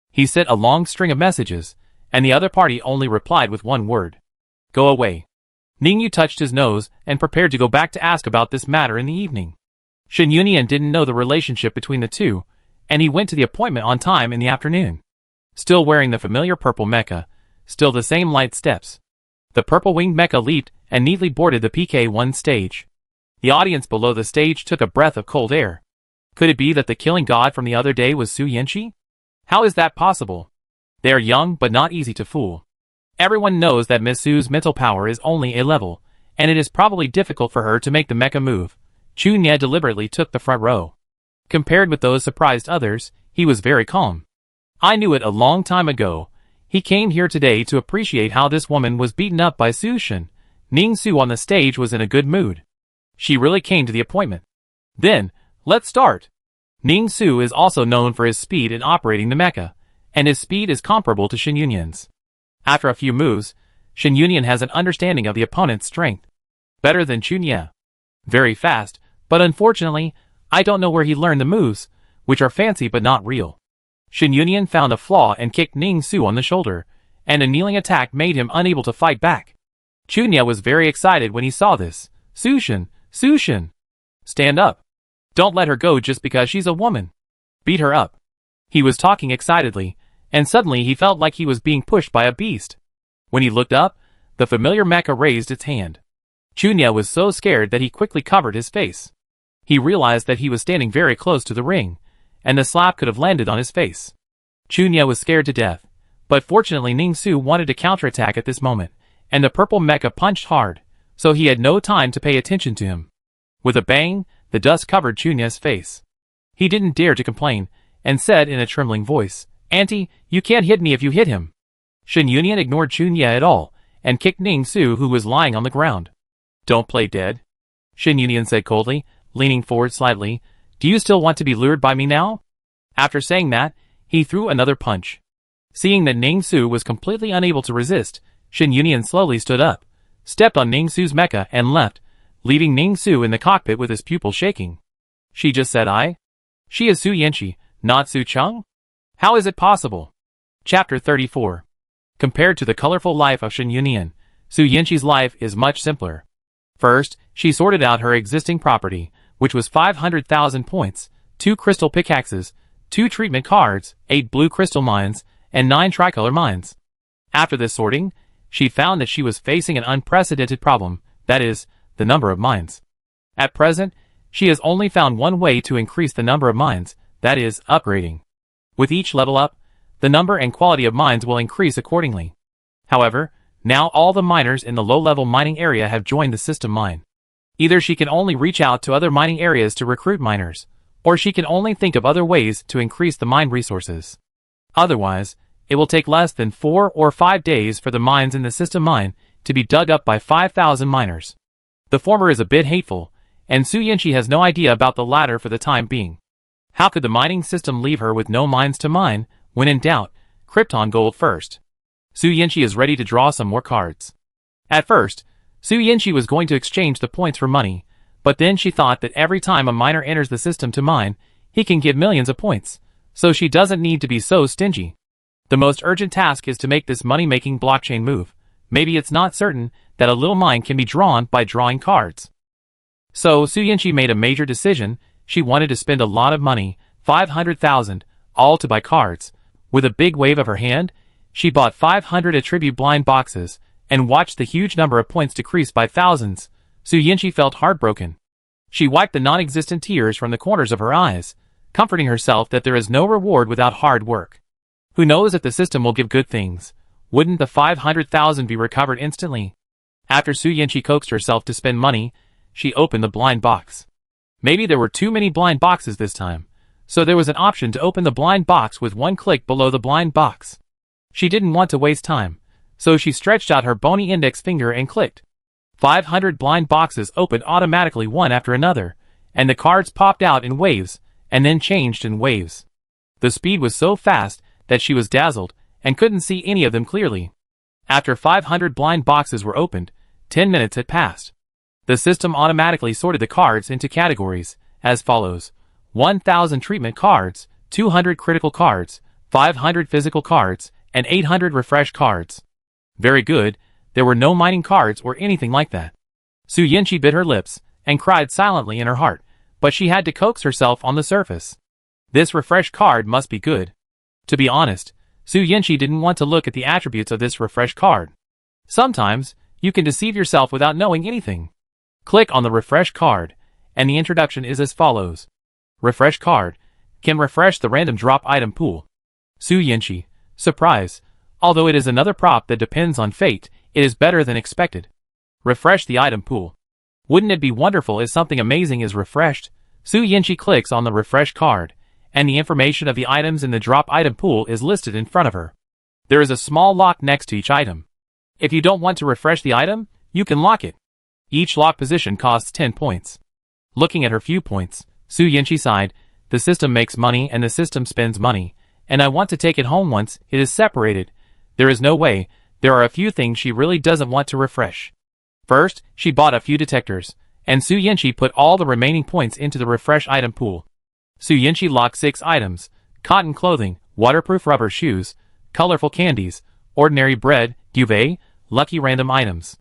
He sent a long string of messages, and the other party only replied with one word. Go away. Ning Yu touched his nose and prepared to go back to ask about this matter in the evening. Shin Yunian didn't know the relationship between the two, and he went to the appointment on time in the afternoon. Still wearing the familiar purple mecha, still the same light steps. The purple-winged mecha leaped and neatly boarded the PK1 stage. The audience below the stage took a breath of cold air. Could it be that the killing god from the other day was Su Yinchi? How is that possible? They are young but not easy to fool. Everyone knows that Miss Su's mental power is only a level, and it is probably difficult for her to make the mecha move. Chunya deliberately took the front row. Compared with those surprised others, he was very calm. I knew it a long time ago. He came here today to appreciate how this woman was beaten up by Sushin. Ning Su on the stage was in a good mood. She really came to the appointment. Then, let's start. Ning Su is also known for his speed in operating the mecha, and his speed is comparable to Shin Yunyan's. After a few moves, Shin Yunyan has an understanding of the opponent's strength. Better than Chunya. Very fast, but unfortunately, I don't know where he learned the moves, which are fancy but not real. Shin Yunyan found a flaw and kicked Ning Su on the shoulder, and a kneeling attack made him unable to fight back. Chunya was very excited when he saw this. Sushin! Stand up. Don't let her go just because she's a woman. Beat her up. He was talking excitedly, and suddenly he felt like he was being pushed by a beast. When he looked up, the familiar mecha raised its hand. Chunya was so scared that he quickly covered his face. He realized that he was standing very close to the ring, and the slap could have landed on his face. Chunya was scared to death, but fortunately Ning Su wanted to counterattack at this moment, and the purple mecha punched hard, so he had no time to pay attention to him. With a bang, the dust covered Chunya's face. He didn't dare to complain, and said in a trembling voice, Auntie, you can't hit me if you hit him. Shin Yunyan ignored Chunya at all, and kicked Ning Su who was lying on the ground. Don't play dead. Shin Yunyan said coldly, leaning forward slightly. Do you still want to be lured by me now? After saying that, he threw another punch. Seeing that Ning Su was completely unable to resist, Shin Yunyan slowly stood up, stepped on Ning Su's mecha and left, leaving Ning Su in the cockpit with his pupils shaking. She just said She is Su Yinchi, not Su Chung? How is it possible? Chapter 34. Compared to the colorful life of Shin Yunyan, Su Yinchi's life is much simpler. First, she sorted out her existing property, which was 500,000 points, 2 crystal pickaxes, 2 treatment cards, 8 blue crystal mines, and 9 tricolor mines. After this sorting, she found that she was facing an unprecedented problem, that is, the number of mines. At present, she has only found one way to increase the number of mines, that is, upgrading. With each level up, the number and quality of mines will increase accordingly. However, now all the miners in the low-level mining area have joined the system mine. Either she can only reach out to other mining areas to recruit miners, or she can only think of other ways to increase the mine resources. Otherwise, it will take less than 4 or 5 days for the mines in the system mine to be dug up by 5,000 miners. The former is a bit hateful, and Su Yinshi has no idea about the latter for the time being. How could the mining system leave her with no mines to mine? When in doubt, Krypton gold first. Su Yinshi is ready to draw some more cards. At first, Su Yinshi was going to exchange the points for money, but then she thought that every time a miner enters the system to mine, he can give millions of points, so she doesn't need to be so stingy. The most urgent task is to make this money-making blockchain move. Maybe it's not certain that a little mine can be drawn by drawing cards. So Su Yinshi made a major decision. She wanted to spend a lot of money, 500,000, all to buy cards. With a big wave of her hand, she bought 500 attribute blind boxes, and watched the huge number of points decrease by thousands. Su Yinshi felt heartbroken. She wiped the non-existent tears from the corners of her eyes, comforting herself that there is no reward without hard work. Who knows if the system will give good things? Wouldn't the 500,000 be recovered instantly? After Su Yinshi coaxed herself to spend money, she opened the blind box. Maybe there were too many blind boxes this time, so there was an option to open the blind box with one click below the blind box. She didn't want to waste time, so she stretched out her bony index finger and clicked. 500 blind boxes opened automatically one after another, and the cards popped out in waves, and then changed in waves. The speed was so fast that she was dazzled, and couldn't see any of them clearly. After 500 blind boxes were opened, 10 minutes had passed. The system automatically sorted the cards into categories, as follows: 1,000 treatment cards, 200 critical cards, 500 physical cards, and 800 refresh cards. Very good, there were no mining cards or anything like that. Su Yinshi bit her lips, and cried silently in her heart, but she had to coax herself on the surface. This refresh card must be good. To be honest, Su Yinshi didn't want to look at the attributes of this refresh card. Sometimes, you can deceive yourself without knowing anything. Click on the refresh card, and the introduction is as follows. Refresh card can refresh the random drop item pool. Su Yinshi, surprise, although it is another prop that depends on fate, it is better than expected. Refresh the item pool. Wouldn't it be wonderful if something amazing is refreshed? Su Yinshi clicks on the refresh card, and the information of the items in the drop item pool is listed in front of her. There is a small lock next to each item. If you don't want to refresh the item, you can lock it. Each lock position costs 10 points. Looking at her few points, Su Yinshi sighed. The system makes money and the system spends money, and I want to take it home once it is separated. There is no way. There are a few things she really doesn't want to refresh. First, she bought a few detectors, and Su Yinshi put all the remaining points into the refresh item pool. Su Yinshi locked 6 items: cotton clothing, waterproof rubber shoes, colorful candies, ordinary bread, duvet, lucky random items.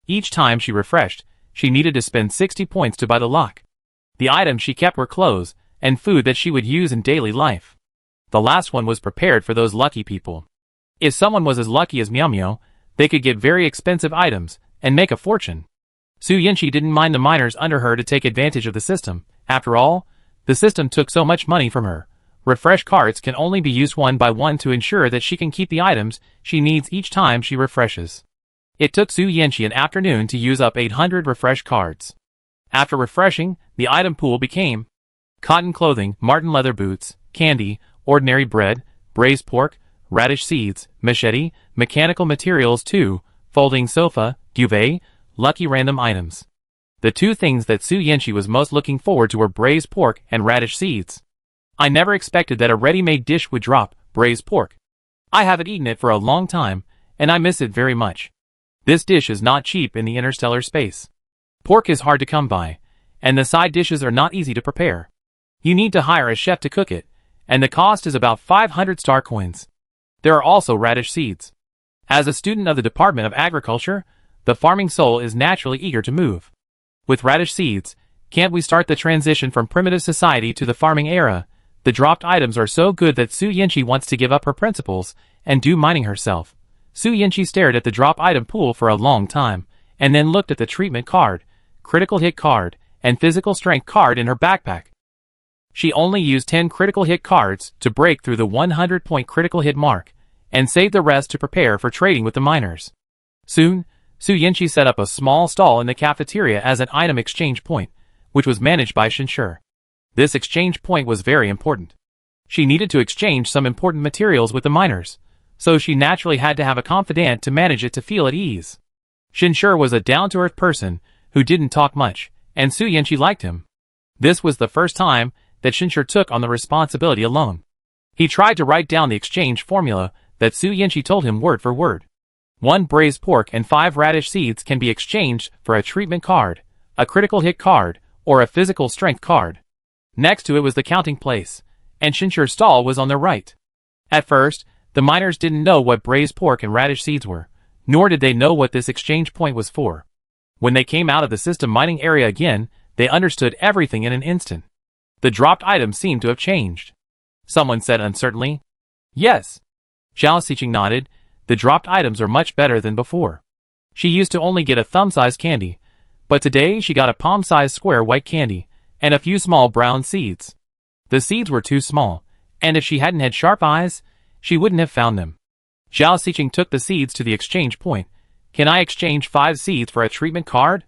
Each time she refreshed, she needed to spend 60 points to buy the lock. The items she kept were clothes and food that she would use in daily life. The last one was prepared for those lucky people. If someone was as lucky as Miao Miao, they could get very expensive items and make a fortune. Su Yinshi didn't mind the miners under her to take advantage of the system. After all, the system took so much money from her. Refresh cards can only be used one by one to ensure that she can keep the items she needs each time she refreshes. It took Su Yinshi an afternoon to use up 800 refresh cards. After refreshing, the item pool became cotton clothing, marten leather boots, candy, ordinary bread, braised pork, radish seeds, machete, mechanical materials 2, folding sofa, duvet, lucky random items. The two things that Su Yinshi was most looking forward to were braised pork and radish seeds. I never expected that a ready-made dish would drop braised pork. I haven't eaten it for a long time, and I miss it very much. This dish is not cheap in the interstellar space. Pork is hard to come by, and the side dishes are not easy to prepare. You need to hire a chef to cook it, and the cost is about 500 star coins. There are also radish seeds. As a student of the Department of Agriculture, the farming soul is naturally eager to move. With radish seeds, can't we start the transition from primitive society to the farming era? The dropped items are so good that Su Yinshi wants to give up her principles and do mining herself. Su Yanqi stared at the drop item pool for a long time, and then looked at the treatment card, critical hit card, and physical strength card in her backpack. She only used 10 critical hit cards to break through the 100-point critical hit mark, and saved the rest to prepare for trading with the miners. Soon, Su Yanqi set up a small stall in the cafeteria as an item exchange point, which was managed by Shinshur. This exchange point was very important. She needed to exchange some important materials with the miners, so she naturally had to have a confidant to manage it to feel at ease. Shinshur was a down-to-earth person who didn't talk much, and Su Yanqi liked him. This was the first time that Shinshur took on the responsibility alone. He tried to write down the exchange formula that Su Yanqi told him word for word. 1 braised pork and 5 radish seeds can be exchanged for a treatment card, a critical hit card, or a physical strength card. Next to it was the counting place, and Shinshur's stall was on their right. At first, the miners didn't know what braised pork and radish seeds were, nor did they know what this exchange point was for. When they came out of the system mining area again, they understood everything in an instant. The dropped items seemed to have changed. Someone said uncertainly. Yes. Zhao Xiqing nodded. The dropped items are much better than before. She used to only get a thumb-sized candy, but today she got a palm-sized square white candy, and a few small brown seeds. The seeds were too small, and if she hadn't had sharp eyes, she wouldn't have found them. Zhao Xiqing took the seeds to the exchange point. Can I exchange 5 seeds for a treatment card?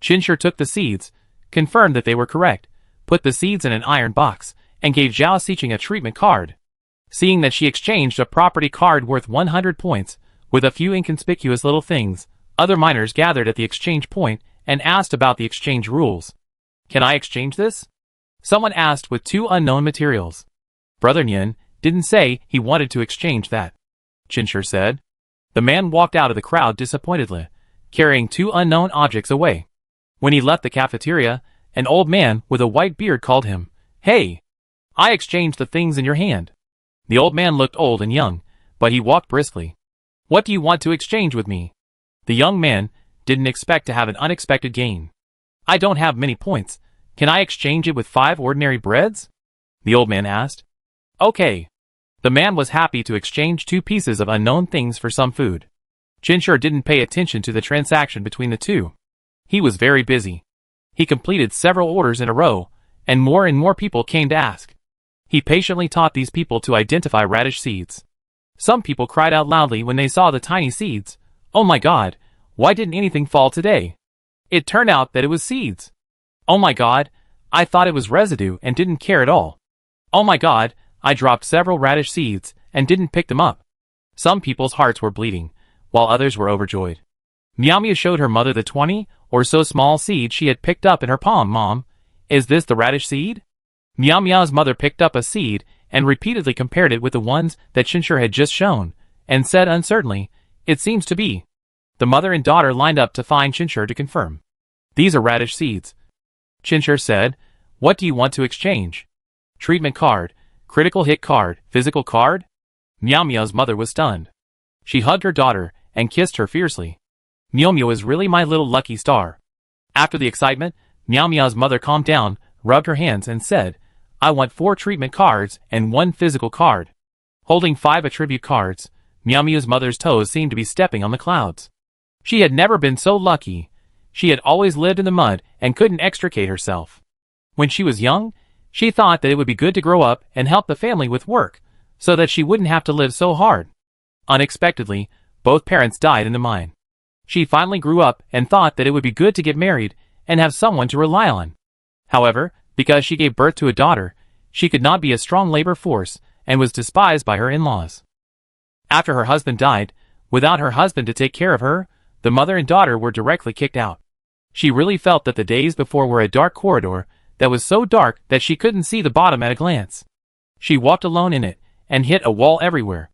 Shinshur took the seeds, confirmed that they were correct, put the seeds in an iron box, and gave Zhao Xiqing a treatment card. Seeing that she exchanged a property card worth 100 points, with a few inconspicuous little things, other miners gathered at the exchange point and asked about the exchange rules. Can I exchange this? Someone asked with 2 unknown materials. Brother Nian didn't say he wanted to exchange that. Shinshur said. The man walked out of the crowd disappointedly, carrying 2 unknown objects away. When he left the cafeteria, an old man with a white beard called him. Hey! I exchanged the things in your hand. The old man looked old and young, but he walked briskly. What do you want to exchange with me? The young man didn't expect to have an unexpected gain. I don't have many points. Can I exchange it with 5 ordinary breads? The old man asked. Okay. The man was happy to exchange 2 pieces of unknown things for some food. Shinshur didn't pay attention to the transaction between the two. He was very busy. He completed several orders in a row, and more people came to ask. He patiently taught these people to identify radish seeds. Some people cried out loudly when they saw the tiny seeds. Oh my God, why didn't anything fall today? It turned out that it was seeds. Oh my God, I thought it was residue and didn't care at all. Oh my God, I dropped several radish seeds and didn't pick them up. Some people's hearts were bleeding, while others were overjoyed. Miao Miao showed her mother the 20 or so small seeds she had picked up in her palm. Mom, is this the radish seed? Miao Miao's mother picked up a seed and repeatedly compared it with the ones that Shinshur had just shown, and said uncertainly, it seems to be. The mother and daughter lined up to find Shinshur to confirm. These are radish seeds. Shinshur said, what do you want to exchange? Treatment card, critical hit card, physical card? Miao Miao's mother was stunned. She hugged her daughter and kissed her fiercely. Miao Miao is really my little lucky star. After the excitement, Miao Miao's mother calmed down, rubbed her hands and said, I want 4 treatment cards and 1 physical card. Holding 5 attribute cards, Miao Miao's mother's toes seemed to be stepping on the clouds. She had never been so lucky. She had always lived in the mud and couldn't extricate herself. When she was young, she thought that it would be good to grow up and help the family with work, so that she wouldn't have to live so hard. Unexpectedly, both parents died in the mine. She finally grew up and thought that it would be good to get married and have someone to rely on. However, because she gave birth to a daughter, she could not be a strong labor force and was despised by her in-laws. After her husband died, without her husband to take care of her, the mother and daughter were directly kicked out. She really felt that the days before were a dark corridor that was so dark that she couldn't see the bottom at a glance. She walked alone in it and hit a wall everywhere.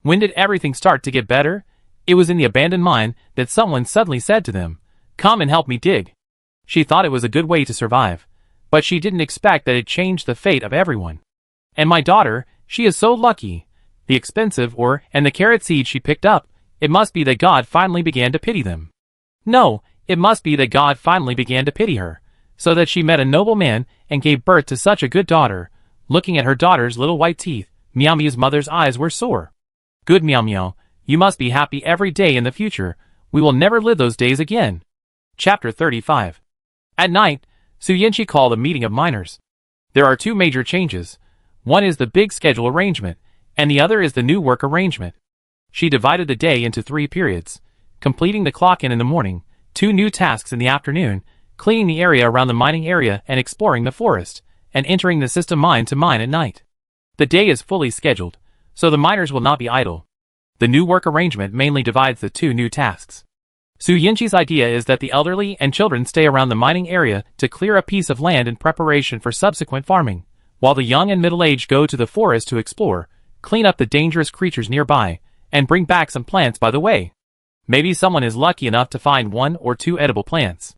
When did everything start to get better? It was in the abandoned mine that someone suddenly said to them, come and help me dig. She thought it was a good way to survive, but she didn't expect that it changed the fate of everyone. And my daughter, she is so lucky. The expensive ore and the carrot seed she picked up, it must be that God finally began to pity them. No, it must be that God finally began to pity her, so that she met a noble man and gave birth to such a good daughter. Looking at her daughter's little white teeth, Miao Miao's mother's eyes were sore. Good Miao Miao, You must be happy every day in the future. We will never live those days again. Chapter 35. At night, Su Yinchi called a meeting of miners. There are two major changes. One is the big schedule arrangement, and the other is the new work arrangement. She divided the day into 3 periods, completing the clock-in the morning, 2 new tasks in the afternoon, cleaning the area around the mining area and exploring the forest, and entering the system mine to mine at night. The day is fully scheduled, so the miners will not be idle. The new work arrangement mainly divides the 2 new tasks. Su Yinchi's idea is that the elderly and children stay around the mining area to clear a piece of land in preparation for subsequent farming, while the young and middle-aged go to the forest to explore, clean up the dangerous creatures nearby, and bring back some plants by the way. Maybe someone is lucky enough to find 1 or 2 edible plants.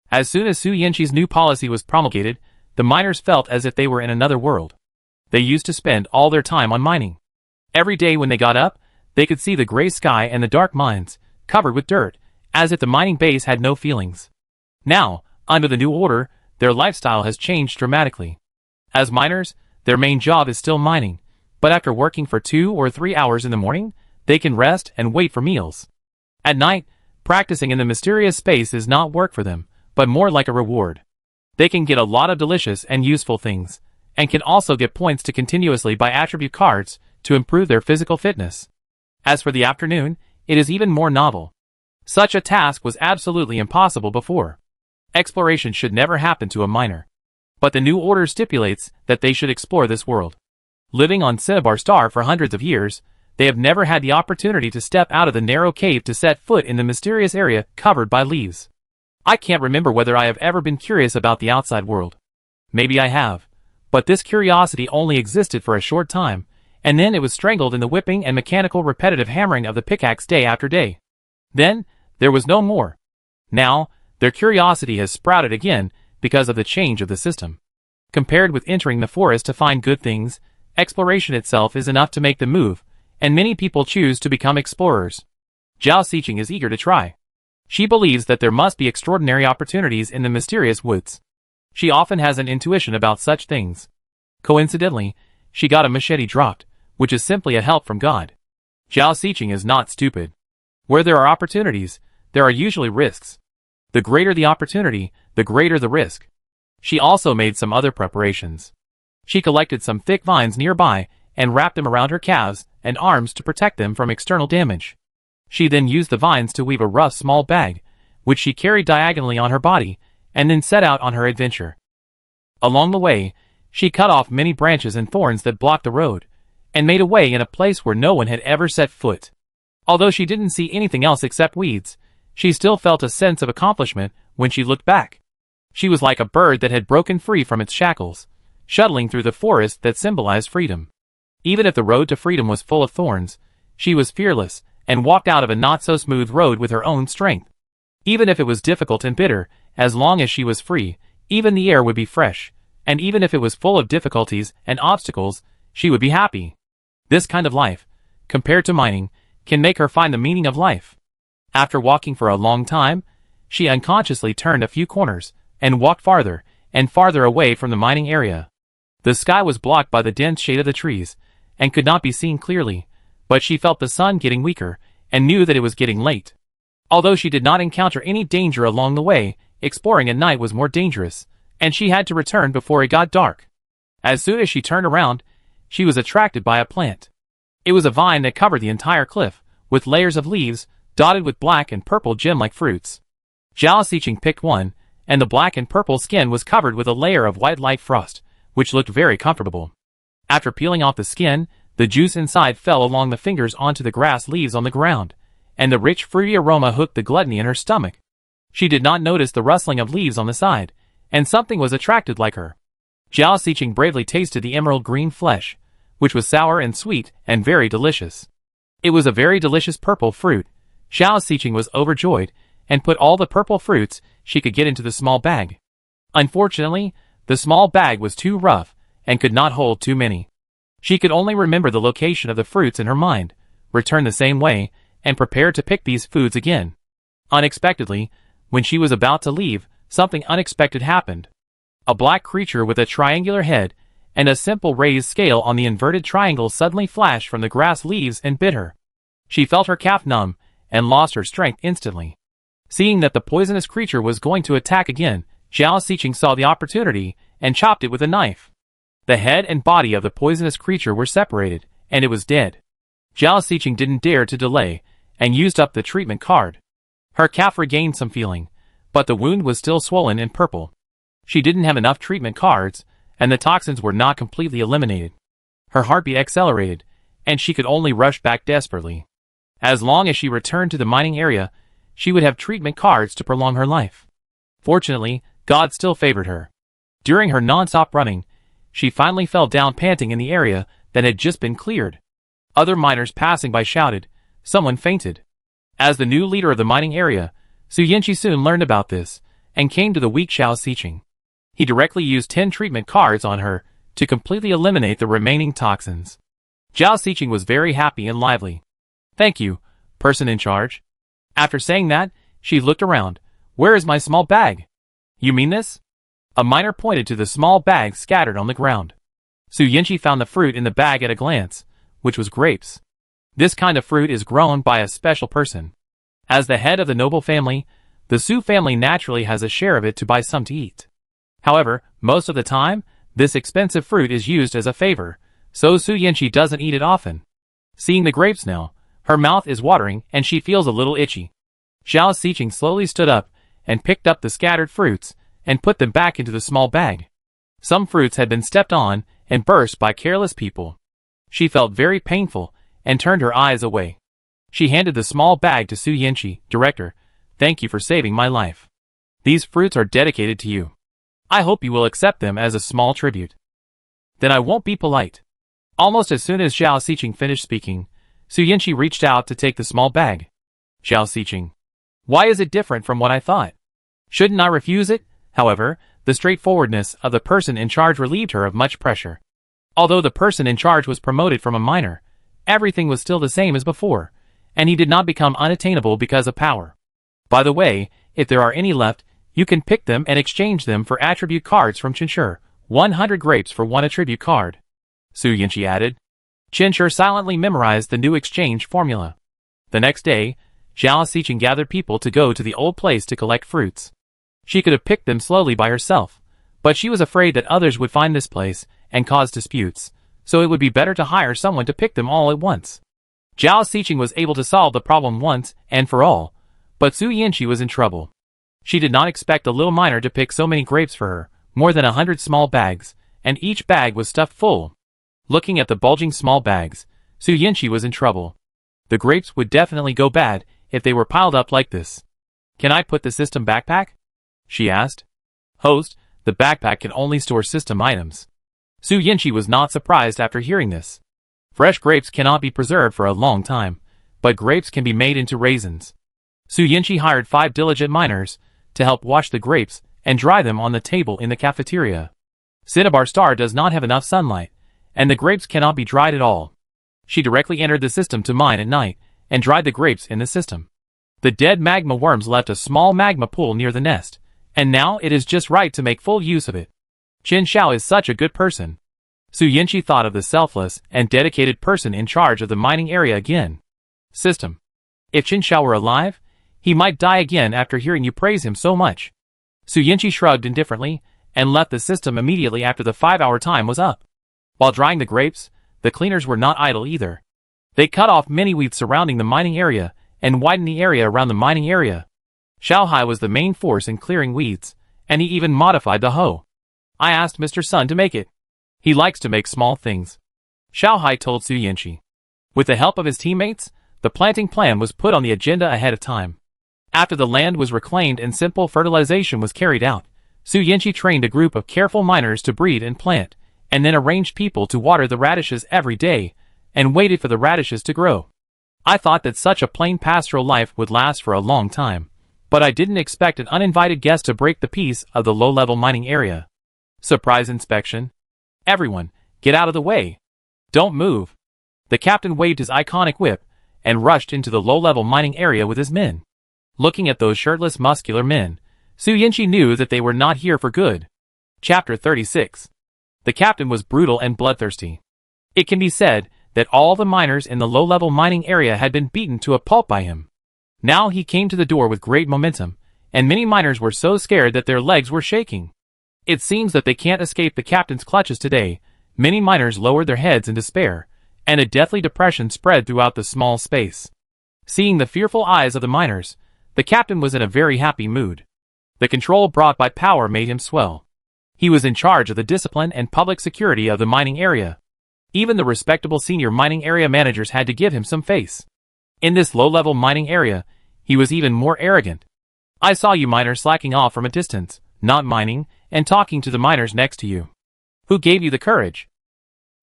As soon as Su Yinchi's new policy was promulgated, the miners felt as if they were in another world. They used to spend all their time on mining. Every day when they got up, they could see the gray sky and the dark mines, covered with dirt, as if the mining base had no feelings. Now, under the new order, their lifestyle has changed dramatically. As miners, their main job is still mining, but after working for 2 or 3 hours in the morning, they can rest and wait for meals. At night, practicing in the mysterious space is not work for them, but more like a reward. They can get a lot of delicious and useful things, and can also get points to continuously buy attribute cards to improve their physical fitness. As for the afternoon, it is even more novel. Such a task was absolutely impossible before. Exploration should never happen to a miner. But the new order stipulates that they should explore this world. Living on Cinnabar Star for hundreds of years, they have never had the opportunity to step out of the narrow cave to set foot in the mysterious area covered by leaves. I can't remember whether I have ever been curious about the outside world. Maybe I have. But this curiosity only existed for a short time, and then it was strangled in the whipping and mechanical repetitive hammering of the pickaxe day after day. Then, there was no more. Now, their curiosity has sprouted again because of the change of the system. Compared with entering the forest to find good things, exploration itself is enough to make the move, and many people choose to become explorers. Zhao Xiqing is eager to try. She believes that there must be extraordinary opportunities in the mysterious woods. She often has an intuition about such things. Coincidentally, she got a machete dropped, which is simply a help from God. Zhao Xiqing is not stupid. Where there are opportunities, there are usually risks. The greater the opportunity, the greater the risk. She also made some other preparations. She collected some thick vines nearby and wrapped them around her calves and arms to protect them from external damage. She then used the vines to weave a rough small bag, which she carried diagonally on her body, and then set out on her adventure. Along the way, she cut off many branches and thorns that blocked the road, and made a way in a place where no one had ever set foot. Although she didn't see anything else except weeds, she still felt a sense of accomplishment when she looked back. She was like a bird that had broken free from its shackles, shuttling through the forest that symbolized freedom. Even if the road to freedom was full of thorns, she was fearless and walked out of a not-so-smooth road with her own strength. Even if it was difficult and bitter, as long as she was free, even the air would be fresh, and even if it was full of difficulties and obstacles, she would be happy. This kind of life, compared to mining, can make her find the meaning of life. After walking for a long time, she unconsciously turned a few corners, and walked farther and farther away from the mining area. The sky was blocked by the dense shade of the trees, and could not be seen clearly, but she felt the sun getting weaker, and knew that it was getting late. Although she did not encounter any danger along the way, exploring at night was more dangerous, and she had to return before it got dark. As soon as she turned around, she was attracted by a plant. It was a vine that covered the entire cliff, with layers of leaves, dotted with black and purple gem-like fruits. Zhao Xiqing picked one, and the black and purple skin was covered with a layer of white light frost, which looked very comfortable. After peeling off the skin, the juice inside fell along the fingers onto the grass leaves on the ground, and the rich fruity aroma hooked the gluttony in her stomach. She did not notice the rustling of leaves on the side, and something was attracted like her. Zhao Xiqing bravely tasted the emerald green flesh, which was sour and sweet and very delicious. It was a very delicious purple fruit. Zhao Xiqing was overjoyed, and put all the purple fruits she could get into the small bag. Unfortunately, the small bag was too rough, and could not hold too many. She could only remember the location of the fruits in her mind, return the same way, and prepare to pick these foods again. Unexpectedly, when she was about to leave, something unexpected happened. A black creature with a triangular head, and a simple raised scale on the inverted triangle suddenly flashed from the grass leaves and bit her. She felt her calf numb and lost her strength instantly. Seeing that the poisonous creature was going to attack again, Zhao Xiqing saw the opportunity and chopped it with a knife. The head and body of the poisonous creature were separated, and it was dead. Zhao Xiqing didn't dare to delay, and used up the treatment card. Her calf regained some feeling, but the wound was still swollen and purple. She didn't have enough treatment cards, and the toxins were not completely eliminated. Her heartbeat accelerated, and she could only rush back desperately. As long as she returned to the mining area, she would have treatment cards to prolong her life. Fortunately, God still favored her. During her non-stop running, she finally fell down panting in the area that had just been cleared. Other miners passing by shouted, "Someone fainted." As the new leader of the mining area, Su Yanqi soon learned about this, and came to the weak Zhao Xiqing. He directly used 10 treatment cards on her to completely eliminate the remaining toxins. Zhao Xiqing was very happy and lively. "Thank you, person in charge." After saying that, she looked around. "Where is my small bag?" "You mean this?" A miner pointed to the small bag scattered on the ground. Su Yanqi found the fruit in the bag at a glance, which was grapes. This kind of fruit is grown by a special person. As the head of the noble family, the Su family naturally has a share of it to buy some to eat. However, most of the time, this expensive fruit is used as a favor, so Su Yanqi doesn't eat it often. Seeing the grapes now, her mouth is watering and she feels a little itchy. Zhao Xiqing slowly stood up and picked up the scattered fruits and put them back into the small bag. Some fruits had been stepped on and burst by careless people. She felt very painful and turned her eyes away. She handed the small bag to Su Yanqi. "Director, thank you for saving my life. These fruits are dedicated to you. I hope you will accept them as a small tribute." "Then I won't be polite." Almost as soon as Zhao Xiqing finished speaking, Su Yanqi reached out to take the small bag. "Zhao Xiqing, why is it different from what I thought? Shouldn't I refuse it?" However, the straightforwardness of the person in charge relieved her of much pressure. Although the person in charge was promoted from a miner, everything was still the same as before, and he did not become unattainable because of power. "By the way, if there are any left, you can pick them and exchange them for attribute cards from Chinshur. 100 grapes for 1 attribute card," Su Yanqi added. Chinshur silently memorized the new exchange formula. The next day, Zhao Xiqing gathered people to go to the old place to collect fruits. She could have picked them slowly by herself, but she was afraid that others would find this place and cause disputes, so it would be better to hire someone to pick them all at once. Zhao Xiqing was able to solve the problem once and for all, but Su Yanqi was in trouble. She did not expect a little miner to pick so many grapes for her, more than 100 small bags, and each bag was stuffed full. Looking at the bulging small bags, Su Yanqi was in trouble. The grapes would definitely go bad if they were piled up like this. "Can I put the system backpack?" she asked. "Host, the backpack can only store system items." Su Yanqi was not surprised after hearing this. Fresh grapes cannot be preserved for a long time, but grapes can be made into raisins. Su Yanqi hired 5 diligent miners to help wash the grapes and dry them on the table in the cafeteria. Cinnabar Star does not have enough sunlight, and the grapes cannot be dried at all. She directly entered the system to mine at night and dried the grapes in the system. The dead magma worms left a small magma pool near the nest, and now it is just right to make full use of it. Qin Shao is such a good person. Su Yanqi thought of the selfless and dedicated person in charge of the mining area again. System. If Qin Shao were alive, he might die again after hearing you praise him so much. Su Yanqi shrugged indifferently and left the system immediately after the 5-hour time was up. While drying the grapes, the cleaners were not idle either. They cut off many weeds surrounding the mining area and widened the area around the mining area. Xiaohai was the main force in clearing weeds, and he even modified the hoe. "I asked Mr. Sun to make it. He likes to make small things," Xiaohai told Su Yanqi. With the help of his teammates, the planting plan was put on the agenda ahead of time. After the land was reclaimed and simple fertilization was carried out, Su Yanqi trained a group of careful miners to breed and plant, and then arranged people to water the radishes every day, and waited for the radishes to grow. "I thought that such a plain pastoral life would last for a long time, but I didn't expect an uninvited guest to break the peace of the low-level mining area." Surprise inspection. "Everyone, get out of the way. Don't move." The captain waved his iconic whip and rushed into the low-level mining area with his men. Looking at those shirtless muscular men, Su Yanqi knew that they were not here for good. Chapter 36. The captain was brutal and bloodthirsty. It can be said that all the miners in the low-level mining area had been beaten to a pulp by him. Now he came to the door with great momentum, and many miners were so scared that their legs were shaking. It seems that they can't escape the captain's clutches today. Many miners lowered their heads in despair, and a deathly depression spread throughout the small space. Seeing the fearful eyes of the miners, the captain was in a very happy mood. The control brought by power made him swell. He was in charge of the discipline and public security of the mining area. Even the respectable senior mining area managers had to give him some face. In this low-level mining area, he was even more arrogant. I saw you miners slacking off from a distance, not mining, and talking to the miners next to you. Who gave you the courage?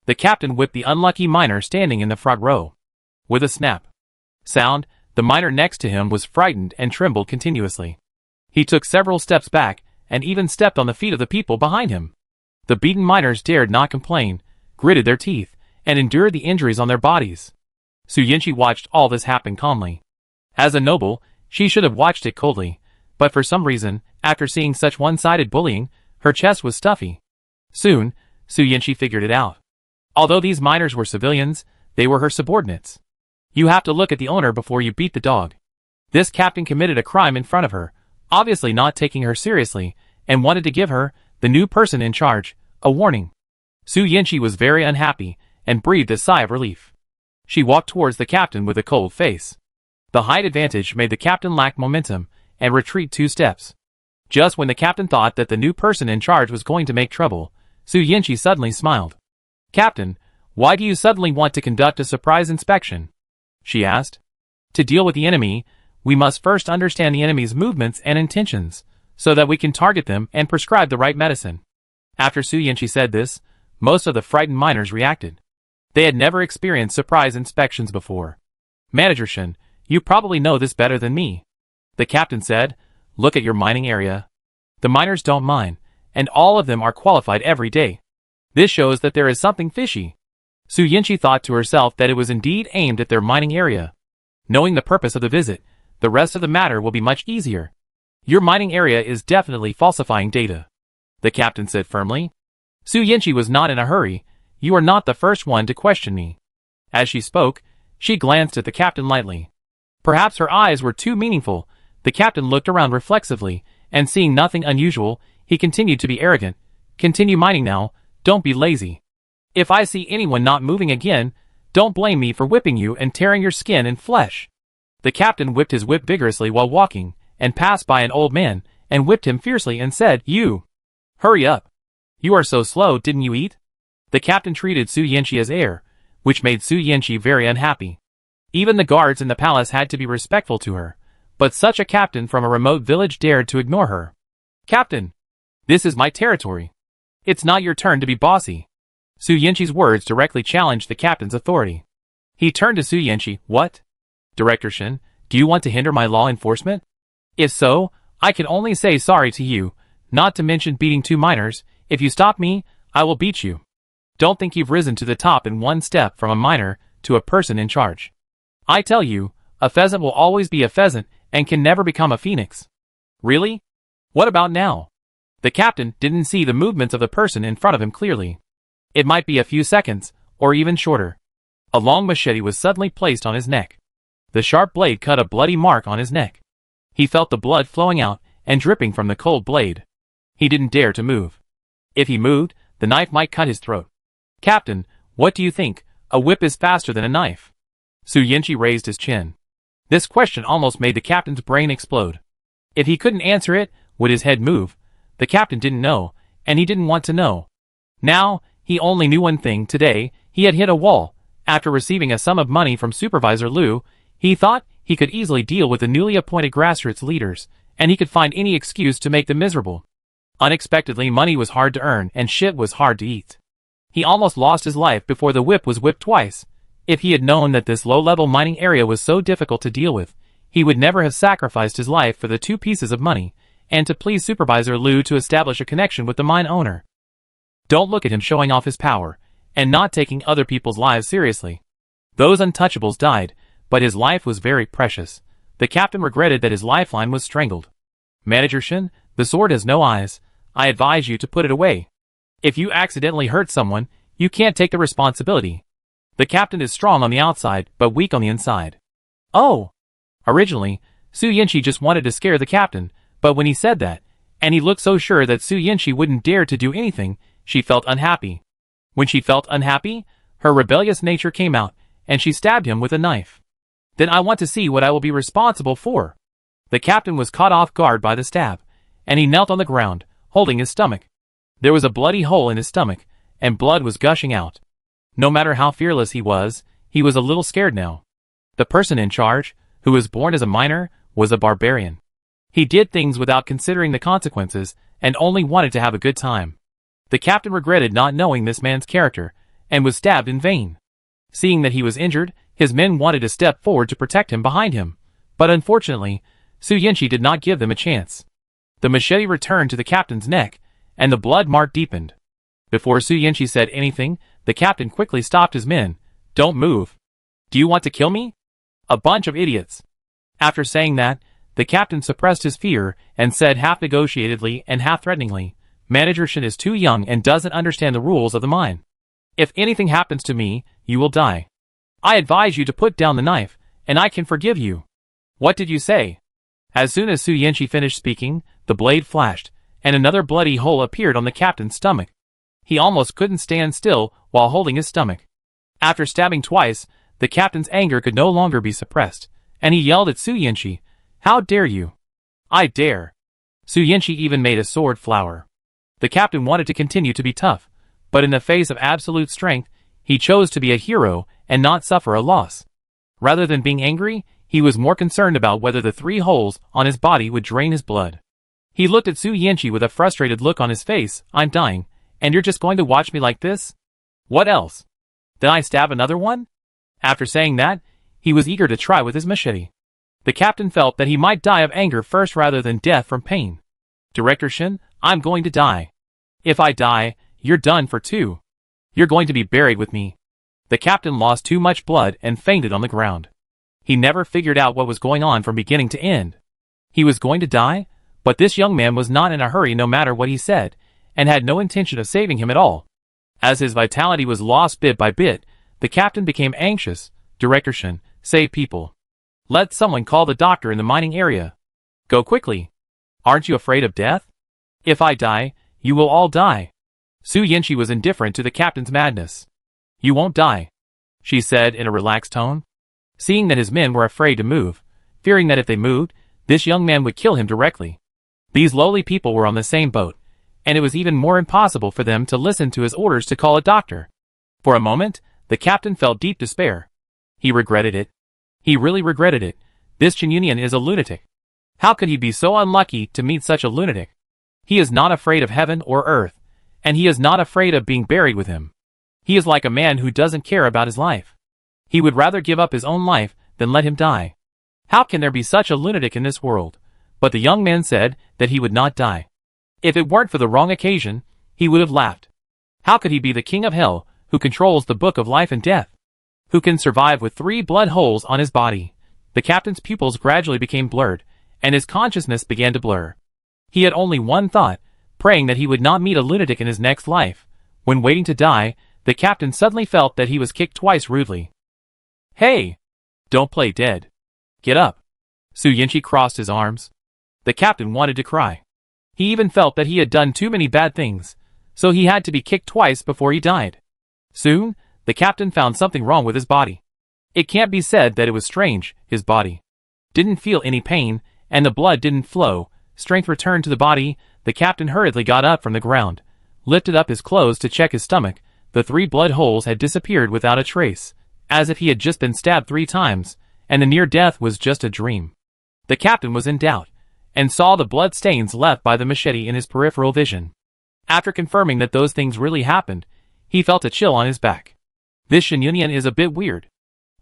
The captain whipped the unlucky miner standing in the front row. With a snap sound, the miner next to him was frightened and trembled continuously. He took several steps back, and even stepped on the feet of the people behind him. The beaten miners dared not complain, gritted their teeth, and endured the injuries on their bodies. Su Yanqi watched all this happen calmly. As a noble, she should have watched it coldly, but for some reason, after seeing such one-sided bullying, her chest was stuffy. Soon, Su Yanqi figured it out. Although these miners were civilians, they were her subordinates. You have to look at the owner before you beat the dog. This captain committed a crime in front of her, obviously not taking her seriously, and wanted to give her, the new person in charge, a warning. Su Yanqi was very unhappy, and breathed a sigh of relief. She walked towards the captain with a cold face. The height advantage made the captain lack momentum, and retreat 2 steps. Just when the captain thought that the new person in charge was going to make trouble, Su Yanqi suddenly smiled. Captain, why do you suddenly want to conduct a surprise inspection? She asked. To deal with the enemy, we must first understand the enemy's movements and intentions, so that we can target them and prescribe the right medicine. After Su Yanqi said this, most of the frightened miners reacted. They had never experienced surprise inspections before. Manager Shen, you probably know this better than me. The captain said, look at your mining area. The miners don't mine, and all of them are qualified every day. This shows that there is something fishy. Su Yanqi thought to herself that it was indeed aimed at their mining area. Knowing the purpose of the visit, the rest of the matter will be much easier. Your mining area is definitely falsifying data, the captain said firmly. Su Yanqi was not in a hurry. You are not the first one to question me. As she spoke, she glanced at the captain lightly. Perhaps her eyes were too meaningful. The captain looked around reflexively, and seeing nothing unusual, he continued to be arrogant. Continue mining now, don't be lazy. If I see anyone not moving again, don't blame me for whipping you and tearing your skin and flesh. The captain whipped his whip vigorously while walking, and passed by an old man, and whipped him fiercely and said, You! Hurry up! You are so slow, didn't you eat? The captain treated Su Yanqi as heir, which made Su Yanqi very unhappy. Even the guards in the palace had to be respectful to her, but such a captain from a remote village dared to ignore her. Captain! This is my territory. It's not your turn to be bossy. Su Yanqi's words directly challenged the captain's authority. He turned to Su Yanqi. What? Director Shen, do you want to hinder my law enforcement? If so, I can only say sorry to you, not to mention beating 2 miners. If you stop me, I will beat you. Don't think you've risen to the top in one step from a miner to a person in charge. I tell you, a pheasant will always be a pheasant and can never become a phoenix. Really? What about now? The captain didn't see the movements of the person in front of him clearly. It might be a few seconds, or even shorter. A long machete was suddenly placed on his neck. The sharp blade cut a bloody mark on his neck. He felt the blood flowing out and dripping from the cold blade. He didn't dare to move. If he moved, the knife might cut his throat. Captain, what do you think? A whip is faster than a knife. Su Yanqi raised his chin. This question almost made the captain's brain explode. If he couldn't answer it, would his head move? The captain didn't know, and he didn't want to know. Now, he only knew one thing. Today, he had hit a wall. After receiving a sum of money from Supervisor Liu, he thought he could easily deal with the newly appointed grassroots leaders, and he could find any excuse to make them miserable. Unexpectedly, money was hard to earn, and shit was hard to eat. He almost lost his life before the whip was whipped twice. If he had known that this low-level mining area was so difficult to deal with, he would never have sacrificed his life for the 2 pieces of money, and to please Supervisor Liu to establish a connection with the mine owner. Don't look at him showing off his power, and not taking other people's lives seriously. Those untouchables died, but his life was very precious. The captain regretted that his lifeline was strangled. Manager Shen, the sword has no eyes. I advise you to put it away. If you accidentally hurt someone, you can't take the responsibility. The captain is strong on the outside, but weak on the inside. Oh! Originally, Su Yinshi just wanted to scare the captain, but when he said that, and he looked so sure that Su Yinshi wouldn't dare to do anything, she felt unhappy. When she felt unhappy, her rebellious nature came out, and she stabbed him with a knife. Then I want to see what I will be responsible for. The captain was caught off guard by the stab, and he knelt on the ground, holding his stomach. There was a bloody hole in his stomach, and blood was gushing out. No matter how fearless he was a little scared now. The person in charge, who was born as a minor, was a barbarian. He did things without considering the consequences, and only wanted to have a good time. The captain regretted not knowing this man's character, and was stabbed in vain. Seeing that he was injured, his men wanted to step forward to protect him behind him, but unfortunately, Su Yinshi did not give them a chance. The machete returned to the captain's neck, and the blood mark deepened. Before Su Yinshi said anything, the captain quickly stopped his men. Don't move. Do you want to kill me? A bunch of idiots. After saying that, the captain suppressed his fear and said half negotiatedly and half threateningly, Manager Shin is too young and doesn't understand the rules of the mine. If anything happens to me, you will die. I advise you to put down the knife, and I can forgive you. What did you say? As soon as Su Yinshi finished speaking, the blade flashed, and another bloody hole appeared on the captain's stomach. He almost couldn't stand still while holding his stomach. After stabbing twice, the captain's anger could no longer be suppressed, and he yelled at Su Yinshi, How dare you? I dare. Su Yinshi even made a sword flower. The captain wanted to continue to be tough, but in the face of absolute strength, he chose to be a hero and not suffer a loss. Rather than being angry, he was more concerned about whether the 3 holes on his body would drain his blood. He looked at Su Yinshi with a frustrated look on his face. I'm dying, and you're just going to watch me like this? What else? Then I stab another one? After saying that, he was eager to try with his machete. The captain felt that he might die of anger first rather than death from pain. Director Shin, I'm going to die. If I die, you're done for too. You're going to be buried with me. The captain lost too much blood and fainted on the ground. He never figured out what was going on from beginning to end. He was going to die, but this young man was not in a hurry no matter what he said, and had no intention of saving him at all. As his vitality was lost bit by bit, the captain became anxious. Director Shin, save people. Let someone call the doctor in the mining area. Go quickly. Aren't you afraid of death? If I die, you will all die. Su Yinshi was indifferent to the captain's madness. You won't die, she said in a relaxed tone. Seeing that his men were afraid to move, fearing that if they moved, this young man would kill him directly. These lowly people were on the same boat, and it was even more impossible for them to listen to his orders to call a doctor. For a moment, the captain felt deep despair. He regretted it. He really regretted it. This Chen Yunian is a lunatic. How could he be so unlucky to meet such a lunatic? He is not afraid of heaven or earth, and he is not afraid of being buried with him. He is like a man who doesn't care about his life. He would rather give up his own life than let him die. How can there be such a lunatic in this world? But the young man said that he would not die. If it weren't for the wrong occasion, he would have laughed. How could he be the king of hell, who controls the book of life and death? Who can survive with 3 blood holes on his body? The captain's pupils gradually became blurred, and his consciousness began to blur. He had only one thought, praying that he would not meet a lunatic in his next life. When waiting to die, the captain suddenly felt that he was kicked twice rudely. Hey! Don't play dead. Get up. Su Yinshi crossed his arms. The captain wanted to cry. He even felt that he had done too many bad things, so he had to be kicked twice before he died. Soon, the captain found something wrong with his body. It can't be said that it was strange. His body didn't feel any pain, and the blood didn't flow. Strength returned to the body. The captain hurriedly got up from the ground, lifted up his clothes to check his stomach. The 3 blood holes had disappeared without a trace, as if he had just been stabbed 3 times, and the near death was just a dream. The captain was in doubt, and saw the blood stains left by the machete in his peripheral vision. After confirming that those things really happened, he felt a chill on his back. This Chen Yunian is a bit weird.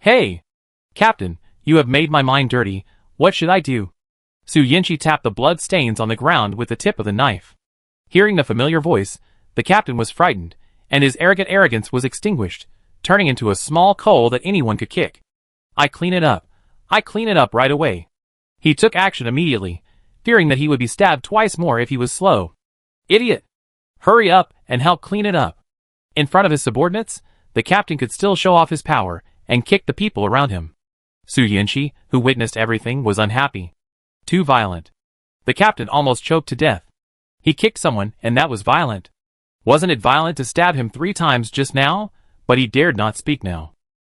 Hey! Captain, you have made my mind dirty. What should I do? Su Yinshi tapped the blood stains on the ground with the tip of the knife. Hearing the familiar voice, the captain was frightened, and his arrogant arrogance was extinguished, turning into a small coal that anyone could kick. I clean it up. I clean it up right away. He took action immediately, fearing that he would be stabbed twice more if he was slow. Idiot! Hurry up and help clean it up. In front of his subordinates, the captain could still show off his power and kick the people around him. Su Yinshi, who witnessed everything, was unhappy. Too violent. The captain almost choked to death. He kicked someone, and that was violent. Wasn't it violent to stab him 3 times just now? But he dared not speak now.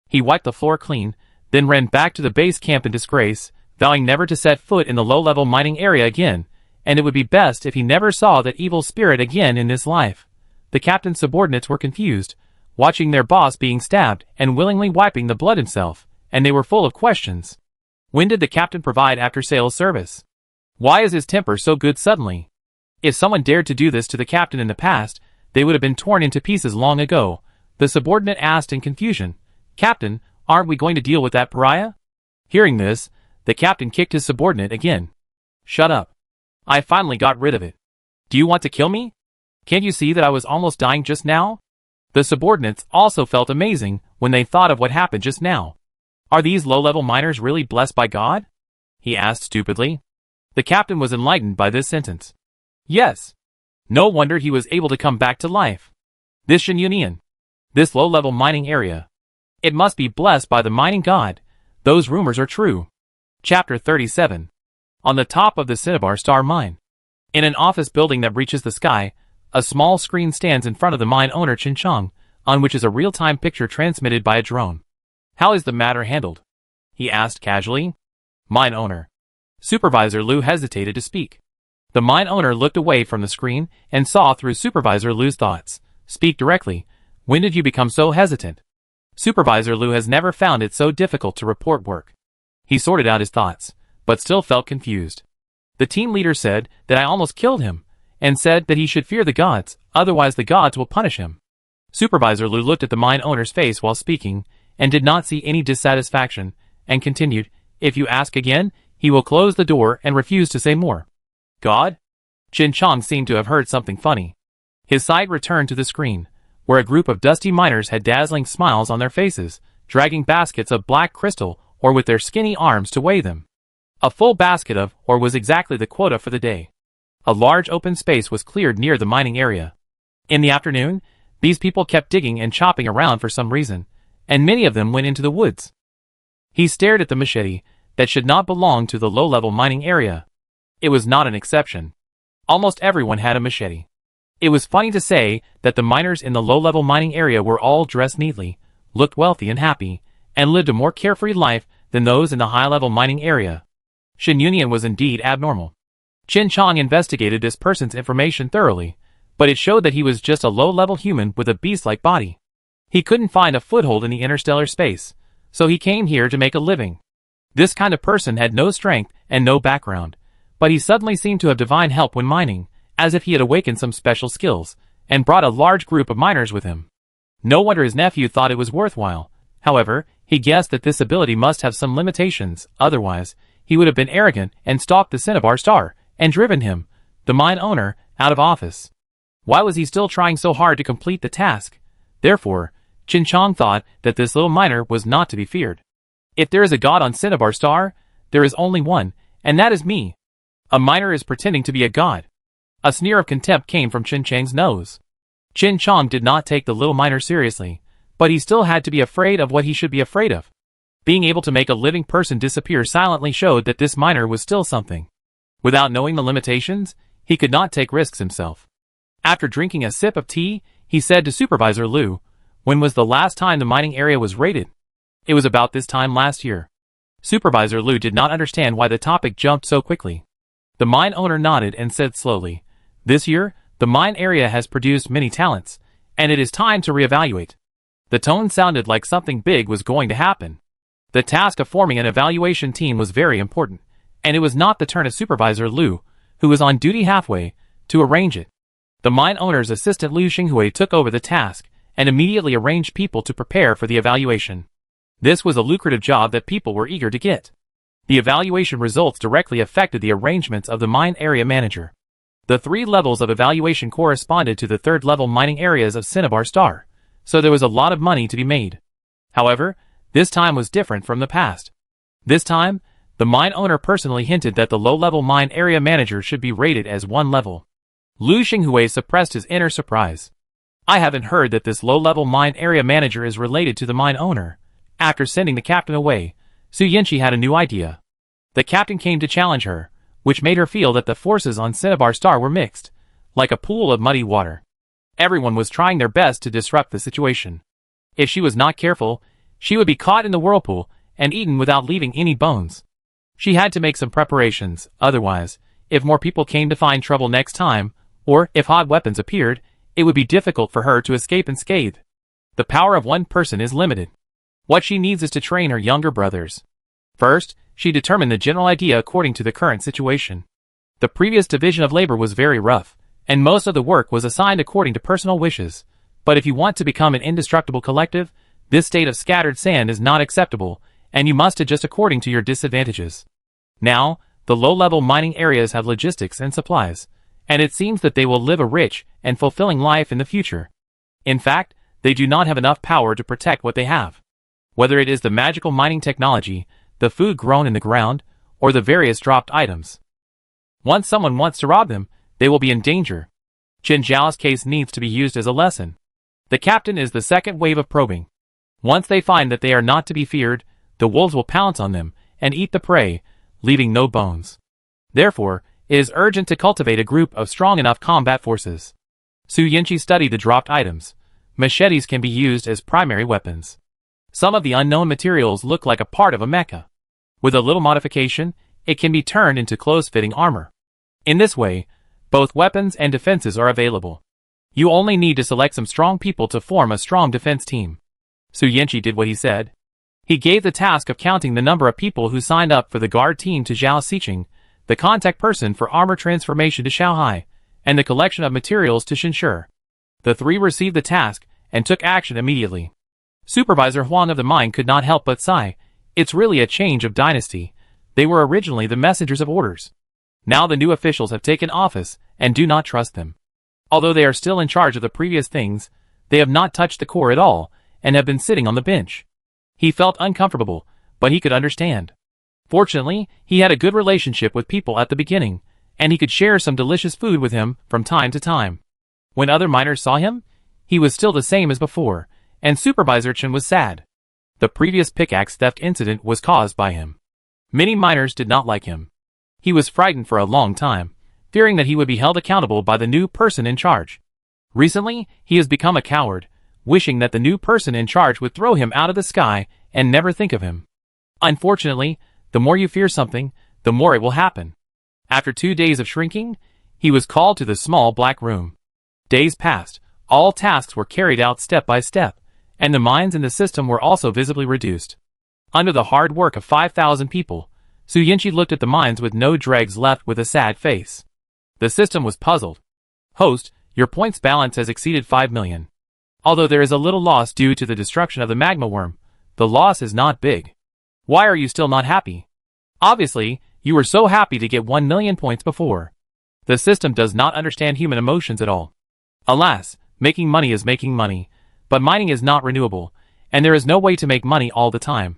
He wiped the floor clean, then ran back to the base camp in disgrace, vowing never to set foot in the low-level mining area again, and it would be best if he never saw that evil spirit again in this life. The captain's subordinates were confused, watching their boss being stabbed and willingly wiping the blood himself, and they were full of questions. When did the captain provide after-sales service? Why is his temper so good suddenly? If someone dared to do this to the captain in the past, they would have been torn into pieces long ago. The subordinate asked in confusion, "Captain, aren't we going to deal with that pariah?" Hearing this, the captain kicked his subordinate again. "Shut up. I finally got rid of it. Do you want to kill me? Can't you see that I was almost dying just now?" The subordinates also felt amazing when they thought of what happened just now. "Are these low-level miners really blessed by God?" he asked stupidly. The captain was enlightened by this sentence. Yes. No wonder he was able to come back to life. This Shinyunian. This low-level mining area. It must be blessed by the mining god. Those rumors are true. Chapter 37. On the top of the Cinnabar Star Mine. In an office building that reaches the sky, a small screen stands in front of the mine owner Qin Chong, on which is a real-time picture transmitted by a drone. "How is the matter handled?" he asked casually. Mine owner. Supervisor Liu hesitated to speak. The mine owner looked away from the screen and saw through Supervisor Liu's thoughts. "Speak directly. When did you become so hesitant?" Supervisor Liu has never found it so difficult to report work. He sorted out his thoughts, but still felt confused. "The team leader said that I almost killed him, and said that he should fear the gods, otherwise the gods will punish him." Supervisor Liu looked at the mine owner's face while speaking, and did not see any dissatisfaction, and continued, "If you ask again, he will close the door and refuse to say more." "God?" Qin Chong seemed to have heard something funny. His sight returned to the screen, where a group of dusty miners had dazzling smiles on their faces, dragging baskets of black crystal or with their skinny arms to weigh them. A full basket of ore was exactly the quota for the day. A large open space was cleared near the mining area. In the afternoon, these people kept digging and chopping around for some reason, and many of them went into the woods. He stared at the machete that should not belong to the low-level mining area. It was not an exception. Almost everyone had a machete. It was funny to say that the miners in the low-level mining area were all dressed neatly, looked wealthy and happy, and lived a more carefree life than those in the high-level mining area. Shinyunian was indeed abnormal. Qin Chong investigated this person's information thoroughly, but it showed that he was just a low-level human with a beast-like body. He couldn't find a foothold in the interstellar space, so he came here to make a living. This kind of person had no strength and no background, but he suddenly seemed to have divine help when mining, as if he had awakened some special skills, and brought a large group of miners with him. No wonder his nephew thought it was worthwhile. However, he guessed that this ability must have some limitations, otherwise, he would have been arrogant and stalked the Cinnabar Star, and driven him, the mine owner, out of office. Why was he still trying so hard to complete the task? Therefore, Qin Chong thought that this little miner was not to be feared. If there is a god on Cinnabar Star, there is only one, and that is me. A miner is pretending to be a god. A sneer of contempt came from Qin Chang's nose. Qin Chong did not take the little miner seriously, but he still had to be afraid of what he should be afraid of. Being able to make a living person disappear silently showed that this miner was still something. Without knowing the limitations, he could not take risks himself. After drinking a sip of tea, he said to Supervisor Liu, "When was the last time the mining area was raided?" "It was about this time last year." Supervisor Liu did not understand why the topic jumped so quickly. The mine owner nodded and said slowly, "This year, the mine area has produced many talents, and it is time to reevaluate." The tone sounded like something big was going to happen. The task of forming an evaluation team was very important, and it was not the turn of Supervisor Liu, who was on duty halfway, to arrange it. The mine owner's assistant Liu Xinghui took over the task, and immediately arranged people to prepare for the evaluation. This was a lucrative job that people were eager to get. The evaluation results directly affected the arrangements of the mine area manager. The 3 levels of evaluation corresponded to the 3rd-level mining areas of Cinnabar Star, so there was a lot of money to be made. However, this time was different from the past. This time, the mine owner personally hinted that the low-level mine area manager should be rated as 1 level. Liu Xinghui suppressed his inner surprise. I haven't heard that this low-level mine area manager is related to the mine owner. After sending the captain away, Su Yinchi had a new idea. The captain came to challenge her, which made her feel that the forces on Cinnabar Star were mixed, like a pool of muddy water. Everyone was trying their best to disrupt the situation. If she was not careful, she would be caught in the whirlpool and eaten without leaving any bones. She had to make some preparations, otherwise, if more people came to find trouble next time, or if hot weapons appeared, it would be difficult for her to escape unscathed. The power of one person is limited. What she needs is to train her younger brothers. First, she determined the general idea according to the current situation. The previous division of labor was very rough, and most of the work was assigned according to personal wishes. But if you want to become an indestructible collective, this state of scattered sand is not acceptable, and you must adjust according to your disadvantages. Now, the low-level mining areas have logistics and supplies, and it seems that they will live a rich and fulfilling life in the future. In fact, they do not have enough power to protect what they have. Whether it is the magical mining technology, the food grown in the ground, or the various dropped items. Once someone wants to rob them, they will be in danger. Chen Zhao's case needs to be used as a lesson. The captain is the second wave of probing. Once they find that they are not to be feared, the wolves will pounce on them and eat the prey, leaving no bones. Therefore, it is urgent to cultivate a group of strong enough combat forces. Su Yinchi studied the dropped items. Machetes can be used as primary weapons. Some of the unknown materials look like a part of a mecha. With a little modification, it can be turned into close-fitting armor. In this way, both weapons and defenses are available. You only need to select some strong people to form a strong defense team. Su Yinchi did what he said. He gave the task of counting the number of people who signed up for the guard team to Zhao Xiqing, the contact person for armor transformation to Xiaohai, and the collection of materials to Shenshi. The three received the task and took action immediately. Supervisor Huang of the mine could not help but sigh. It's really a change of dynasty. They were originally the messengers of orders. Now the new officials have taken office and do not trust them. Although they are still in charge of the previous things, they have not touched the core at all and have been sitting on the bench. He felt uncomfortable, but he could understand. Fortunately, he had a good relationship with people at the beginning, and he could share some delicious food with him from time to time. When other miners saw him, he was still the same as before, and Supervisor Chen was sad. The previous pickaxe theft incident was caused by him. Many miners did not like him. He was frightened for a long time, fearing that he would be held accountable by the new person in charge. Recently, he has become a coward, wishing that the new person in charge would throw him out of the sky and never think of him. Unfortunately, the more you fear something, the more it will happen. After 2 days of shrinking, he was called to the small black room. Days passed, all tasks were carried out step by step, and the mines in the system were also visibly reduced. Under the hard work of 5,000 people, Su Yinchi looked at the mines with no dregs left with a sad face. The system was puzzled. Host, your points balance has exceeded 5 million. Although there is a little loss due to the destruction of the magma worm, the loss is not big. Why are you still not happy? Obviously, you were so happy to get 1 million points before. The system does not understand human emotions at all. Alas, making money is making money, but mining is not renewable, and there is no way to make money all the time.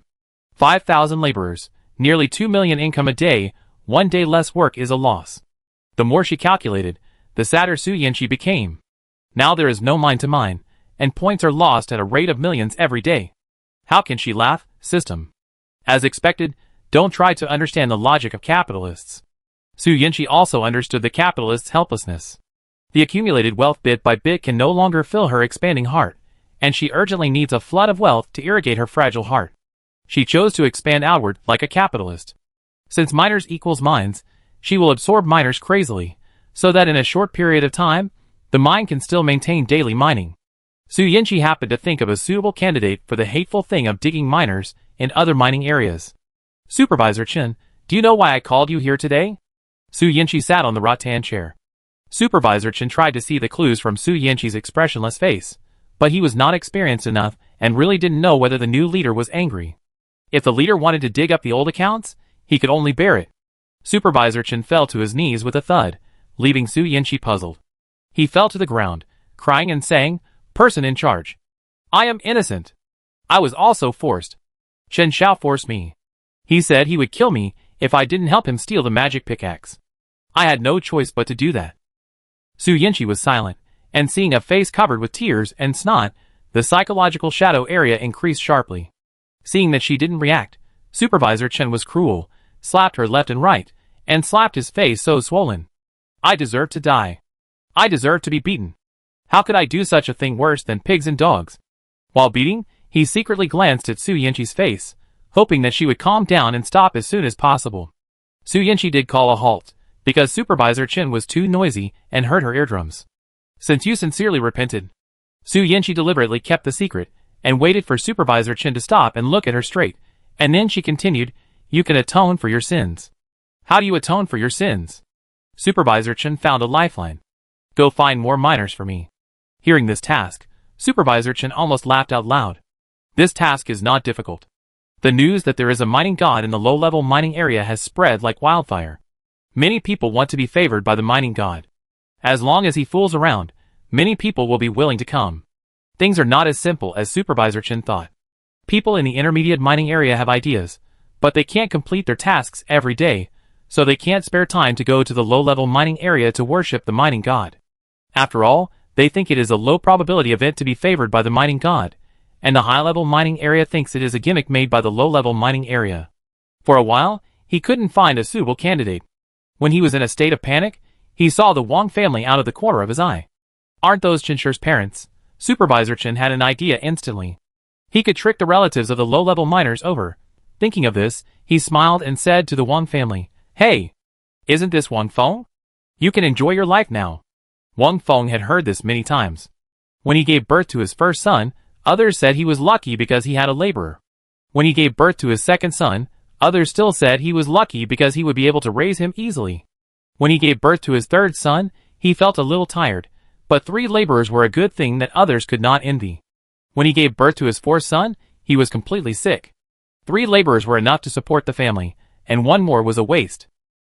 5,000 laborers, nearly 2 million income a day, 1 day less work is a loss. The more she calculated, the sadder Su Yinchi became. Now there is no mine to mine, and points are lost at a rate of millions every day. How can she laugh? System. As expected, don't try to understand the logic of capitalists. Su Yinchi also understood the capitalists' helplessness. The accumulated wealth bit by bit can no longer fill her expanding heart, and she urgently needs a flood of wealth to irrigate her fragile heart. She chose to expand outward like a capitalist. Since miners equals mines, she will absorb miners crazily, so that in a short period of time, the mine can still maintain daily mining. Su Yinchi happened to think of a suitable candidate for the hateful thing of digging miners in other mining areas. Supervisor Chen, do you know why I called you here today? Su Yinchi sat on the rattan chair. Supervisor Chen tried to see the clues from Su Yinchi's expressionless face, but he was not experienced enough and really didn't know whether the new leader was angry. If the leader wanted to dig up the old accounts, he could only bear it. Supervisor Chen fell to his knees with a thud, leaving Su Yinchi puzzled. He fell to the ground, crying and saying, "Person in charge. I am innocent. I was also forced. Shen Xiao forced me. He said he would kill me if I didn't help him steal the magic pickaxe. I had no choice but to do that." Su Yinchi was silent, and seeing a face covered with tears and snot, the psychological shadow area increased sharply. Seeing that she didn't react, Supervisor Chen was cruel, slapped her left and right, and slapped his face so swollen. I deserve to die. I deserve to be beaten. How could I do such a thing worse than pigs and dogs? While beating, he secretly glanced at Su Yanqi's face, hoping that she would calm down and stop as soon as possible. Su Yanqi did call a halt, because Supervisor Chen was too noisy and hurt her eardrums. Since you sincerely repented. Su Yanqi deliberately kept the secret, and waited for Supervisor Chen to stop and look at her straight, and then she continued, you can atone for your sins. How do you atone for your sins? Supervisor Chen found a lifeline. Go find more miners for me. Hearing this task, Supervisor Chen almost laughed out loud. This task is not difficult. The news that there is a mining god in the low-level mining area has spread like wildfire. Many people want to be favored by the mining god. As long as he fools around, many people will be willing to come. Things are not as simple as Supervisor Chen thought. People in the intermediate mining area have ideas, but they can't complete their tasks every day, so they can't spare time to go to the low-level mining area to worship the mining god. After all, they think it is a low probability event to be favored by the mining god, and the high-level mining area thinks it is a gimmick made by the low-level mining area. For a while, he couldn't find a suitable candidate. When he was in a state of panic, he saw the Wang family out of the corner of his eye. Aren't those Qinshi's parents? Supervisor Chen had an idea instantly. He could trick the relatives of the low-level miners over. Thinking of this, he smiled and said to the Wang family, Hey! Isn't this Wang Feng? You can enjoy your life now. Wang Feng had heard this many times. When he gave birth to his first son, others said he was lucky because he had a laborer. When he gave birth to his second son, others still said he was lucky because he would be able to raise him easily. When he gave birth to his third son, he felt a little tired, but 3 laborers were a good thing that others could not envy. When he gave birth to his fourth son, he was completely sick. 3 laborers were enough to support the family, and 1 more was a waste.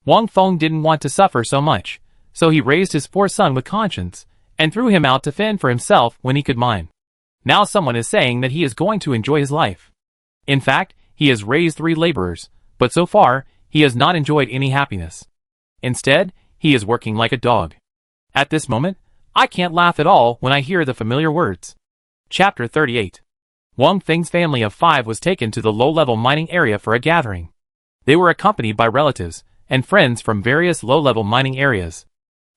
Wang Feng didn't want to suffer so much, so he raised his fourth son with conscience, and threw him out to fend for himself when he could mine. Now someone is saying that he is going to enjoy his life. In fact, he has raised 3 laborers, but so far, he has not enjoyed any happiness. Instead, he is working like a dog. At this moment, I can't laugh at all when I hear the familiar words. Chapter 38. Wang Feng's family of 5 was taken to the low-level mining area for a gathering. They were accompanied by relatives and friends from various low-level mining areas.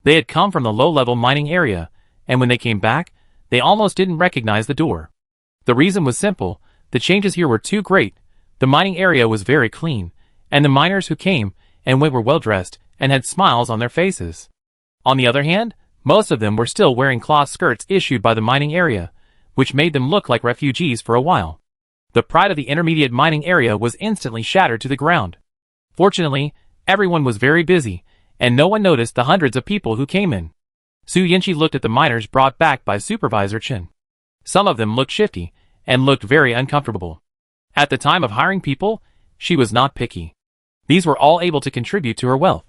They had come from the low-level mining area, and when they came back, they almost didn't recognize the door. The reason was simple, the changes here were too great. The mining area was very clean, and the miners who came and went were well-dressed and had smiles on their faces. On the other hand, most of them were still wearing cloth skirts issued by the mining area, which made them look like refugees for a while. The pride of the intermediate mining area was instantly shattered to the ground. Fortunately, everyone was very busy, and no one noticed the hundreds of people who came in. Su Yanqi looked at the miners brought back by Supervisor Chen. Some of them looked shifty, and looked very uncomfortable. At the time of hiring people, she was not picky. These were all able to contribute to her wealth.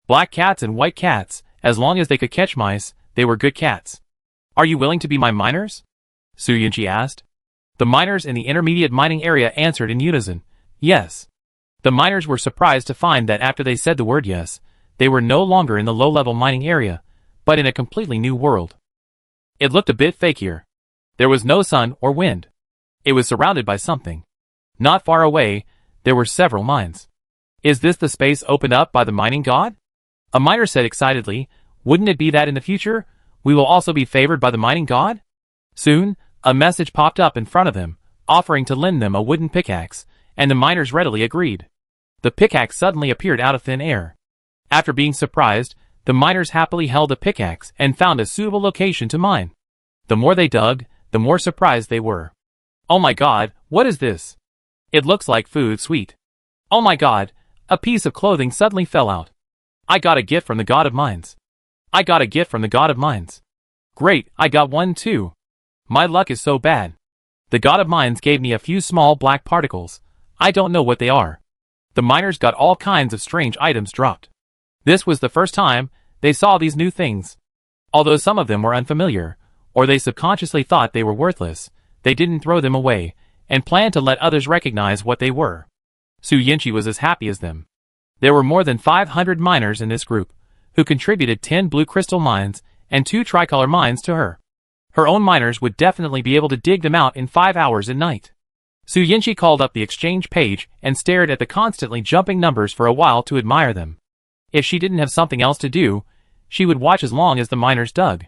Black cats and white cats, as long as they could catch mice, they were good cats. Are you willing to be my miners? Su Yanqi asked. The miners in the intermediate mining area answered in unison, yes. The miners were surprised to find that after they said the word yes, they were no longer in the low-level mining area, but in a completely new world. It looked a bit fake here. There was no sun or wind. It was surrounded by something. Not far away, there were several mines. Is this the space opened up by the mining god? A miner said excitedly, wouldn't it be that in the future, we will also be favored by the mining god? Soon, a message popped up in front of them, offering to lend them a wooden pickaxe, and the miners readily agreed. The pickaxe suddenly appeared out of thin air. After being surprised, the miners happily held the pickaxe and found a suitable location to mine. The more they dug, the more surprised they were. Oh my god, what is this? It looks like food sweet. Oh my god, a piece of clothing suddenly fell out. I got a gift from the god of mines. I got a gift from the god of mines. Great, I got one too. My luck is so bad. The god of mines gave me a few small black particles. I don't know what they are. The miners got all kinds of strange items dropped. This was the first time they saw these new things. Although some of them were unfamiliar, or they subconsciously thought they were worthless, they didn't throw them away, and planned to let others recognize what they were. Su Yanqi was as happy as them. There were more than 500 miners in this group, who contributed 10 blue crystal mines and 2 tricolor mines to her. Her own miners would definitely be able to dig them out in 5 hours a night. Su Yinchi called up the exchange page and stared at the constantly jumping numbers for a while to admire them. If she didn't have something else to do, she would watch as long as the miners dug.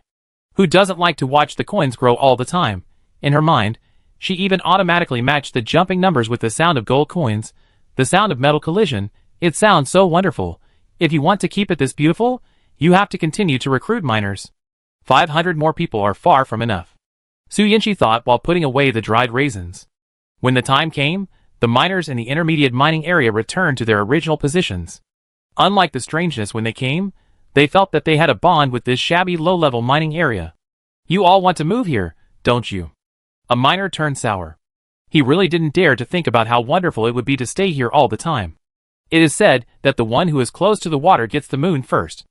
Who doesn't like to watch the coins grow all the time? In her mind, she even automatically matched the jumping numbers with the sound of gold coins, the sound of metal collision. It sounds so wonderful. If you want to keep it this beautiful, you have to continue to recruit miners. 500 more people are far from enough. Su Yinchi thought while putting away the dried raisins. When the time came, the miners in the intermediate mining area returned to their original positions. Unlike the strangeness when they came, they felt that they had a bond with this shabby low-level mining area. You all want to move here, don't you? A miner turned sour. He really didn't dare to think about how wonderful it would be to stay here all the time. It is said that the one who is close to the water gets the moon first.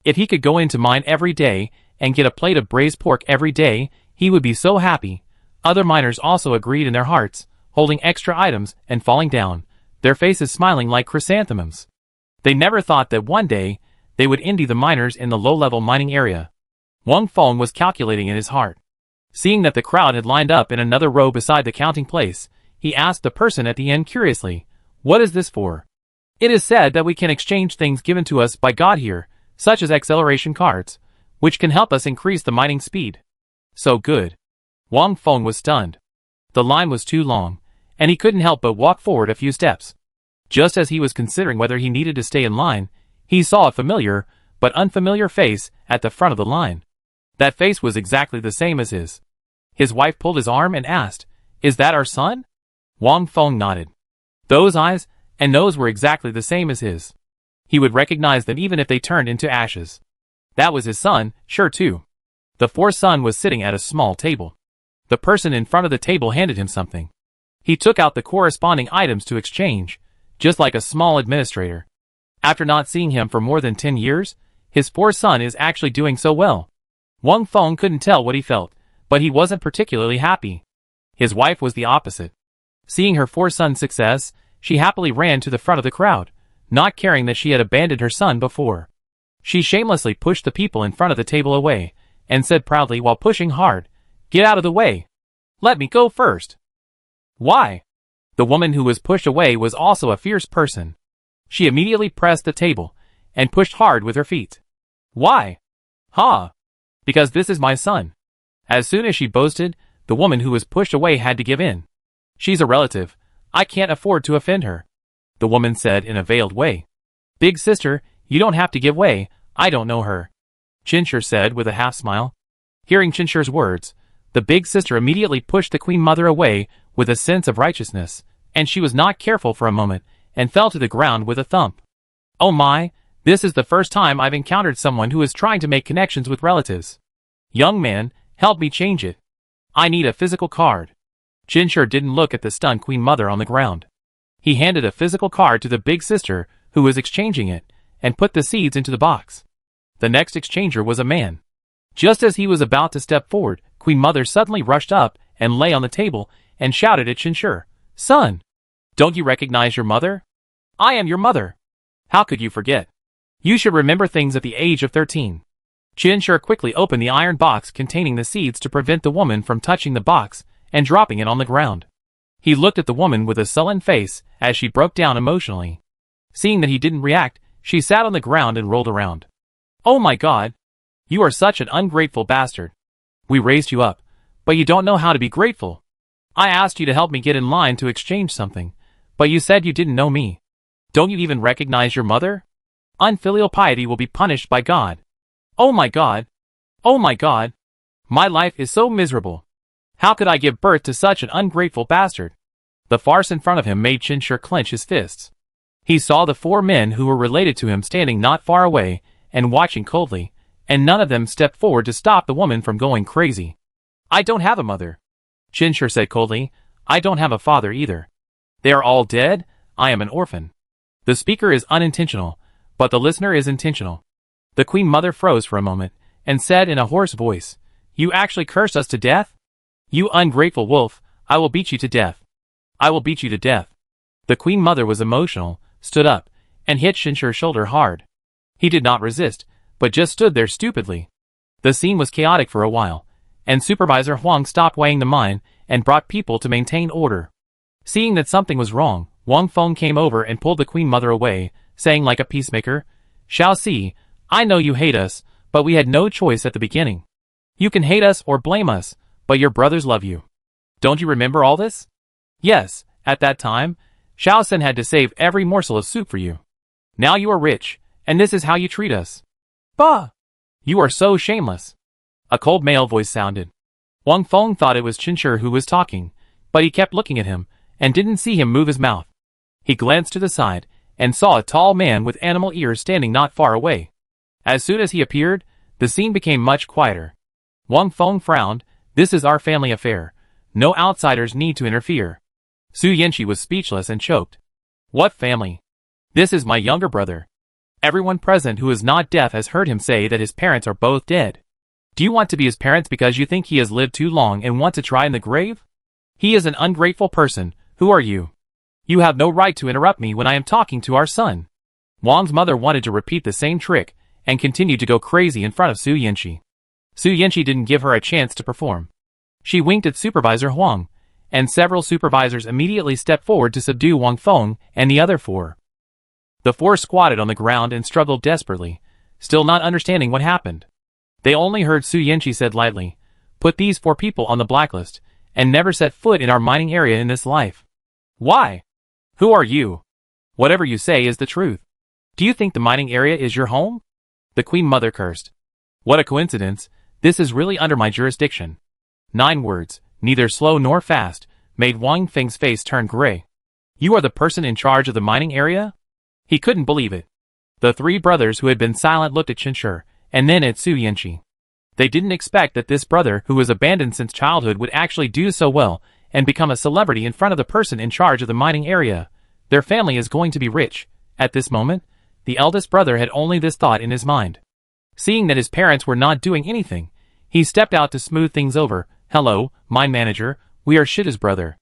If he could go in to mine every day and get a plate of braised pork every day, he would be so happy. Other miners also agreed in their hearts, holding extra items and falling down, their faces smiling like chrysanthemums. They never thought that one day, they would envy the miners in the low-level mining area. Wang Feng was calculating in his heart. Seeing that the crowd had lined up in another row beside the counting place, he asked the person at the end curiously, "What is this for?" "It is said that we can exchange things given to us by God here, such as acceleration cards, which can help us increase the mining speed." "So good." Wang Feng was stunned. The line was too long, and he couldn't help but walk forward a few steps. Just as he was considering whether he needed to stay in line, he saw a familiar, but unfamiliar face at the front of the line. That face was exactly the same as his. His wife pulled his arm and asked, "Is that our son?" Wang Feng nodded. Those eyes and nose were exactly the same as his. He would recognize them even if they turned into ashes. That was his son, sure too. The fourth son was sitting at a small table. The person in front of the table handed him something. He took out the corresponding items to exchange, just like a small administrator. After not seeing him for more than 10 years, his fourth son is actually doing so well. Wang Feng couldn't tell what he felt, but he wasn't particularly happy. His wife was the opposite. Seeing her fourth son's success, she happily ran to the front of the crowd, not caring that she had abandoned her son before. She shamelessly pushed the people in front of the table away, and said proudly while pushing hard, "Get out of the way! Let me go first!" "Why?" The woman who was pushed away was also a fierce person. She immediately pressed the table, and pushed hard with her feet. "Why?" "Ha! Because this is my son." As soon as she boasted, the woman who was pushed away had to give in. "She's a relative. I can't afford to offend her," the woman said in a veiled way. "Big sister, you don't have to give way, I don't know her," Qinshi said with a half smile. Hearing Qinshi's words, the big sister immediately pushed the queen mother away with a sense of righteousness, and she was not careful for a moment, and fell to the ground with a thump. "Oh my, this is the first time I've encountered someone who is trying to make connections with relatives. Young man, help me change it. I need a physical card." Qinshi didn't look at the stunned queen mother on the ground. He handed a physical card to the big sister, who was exchanging it, and put the seeds into the box. The next exchanger was a man. Just as he was about to step forward, Queen Mother suddenly rushed up and lay on the table and shouted at Qinshi, "Son! Don't you recognize your mother? I am your mother. How could you forget? You should remember things at the age of 13. Qinshi quickly opened the iron box containing the seeds to prevent the woman from touching the box and dropping it on the ground. He looked at the woman with a sullen face as she broke down emotionally. Seeing that he didn't react, she sat on the ground and rolled around. "Oh my God! You are such an ungrateful bastard. We raised you up, but you don't know how to be grateful. I asked you to help me get in line to exchange something, but you said you didn't know me. Don't you even recognize your mother? Unfilial piety will be punished by God. Oh my God! Oh my God! My life is so miserable. How could I give birth to such an ungrateful bastard?" The farce in front of him made Qinshi clench his fists. He saw the 4 men who were related to him standing not far away and watching coldly, and none of them stepped forward to stop the woman from going crazy. "I don't have a mother," Qinshi said coldly. "I don't have a father either. They are all dead. I am an orphan." The speaker is unintentional, but the listener is intentional. The Queen Mother froze for a moment, and said in a hoarse voice, "You actually cursed us to death? You ungrateful wolf, I will beat you to death. I will beat you to death." The Queen Mother was emotional, stood up, and hit Qinshi's shoulder hard. He did not resist, but just stood there stupidly. The scene was chaotic for a while, and Supervisor Huang stopped weighing the mine and brought people to maintain order. Seeing that something was wrong, Wang Feng came over and pulled the Queen Mother away, saying like a peacemaker, "Shao Si, I know you hate us, but we had no choice at the beginning. You can hate us or blame us, but your brothers love you. Don't you remember all this? Yes, at that time, Shao Sen had to save every morsel of soup for you. Now you are rich, and this is how you treat us. Bah! You are so shameless." A cold male voice sounded. Wang Feng thought it was Qinshi who was talking, but he kept looking at him, and didn't see him move his mouth. He glanced to the side, and saw a tall man with animal ears standing not far away. As soon as he appeared, the scene became much quieter. Wang Feng frowned. "This is our family affair. No outsiders need to interfere." Su Yanqi was speechless and choked. "What family? This is my younger brother. Everyone present who is not deaf has heard him say that his parents are both dead. Do you want to be his parents because you think he has lived too long and want to try in the grave? He is an ungrateful person. Who are you? You have no right to interrupt me when I am talking to our son." Wang's mother wanted to repeat the same trick, and continued to go crazy in front of Su Yanqi. Su Yanqi didn't give her a chance to perform. She winked at Supervisor Huang, and several supervisors immediately stepped forward to subdue Wang Feng and the other four. The four squatted on the ground and struggled desperately, still not understanding what happened. They only heard Su Yanqi said lightly, "Put these 4 people on the blacklist, and never set foot in our mining area in this life." "Why? Who are you? Whatever you say is the truth. Do you think the mining area is your home?" The Queen Mother cursed. "What a coincidence, this is really under my jurisdiction." 9 words, neither slow nor fast, made Wang Feng's face turn gray. "You are the person in charge of the mining area?" He couldn't believe it. The 3 brothers who had been silent looked at Qinshi, and then at Su Yanqi. They didn't expect that this brother who was abandoned since childhood would actually do so well, and become a celebrity in front of the person in charge of the mining area. Their family is going to be rich. At this moment, the eldest brother had only this thought in his mind. Seeing that his parents were not doing anything, he stepped out to smooth things over. "Hello, mine manager, we are Shida's brother.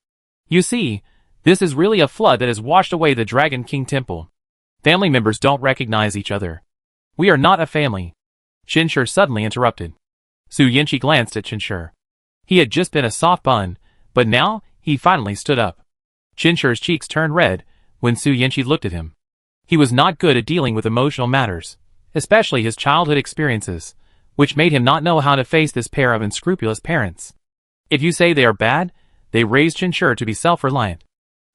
You see, this is really a flood that has washed away the Dragon King Temple. Family members don't recognize each other. We are not a family." Qinshi suddenly interrupted. Su Yanqi glanced at Qinshi. He had just been a soft bun, but now he finally stood up. Qinshi's cheeks turned red when Su Yanqi looked at him. He was not good at dealing with emotional matters, especially his childhood experiences, which made him not know how to face this pair of unscrupulous parents. If you say they are bad, they raised Qinshi to be self-reliant.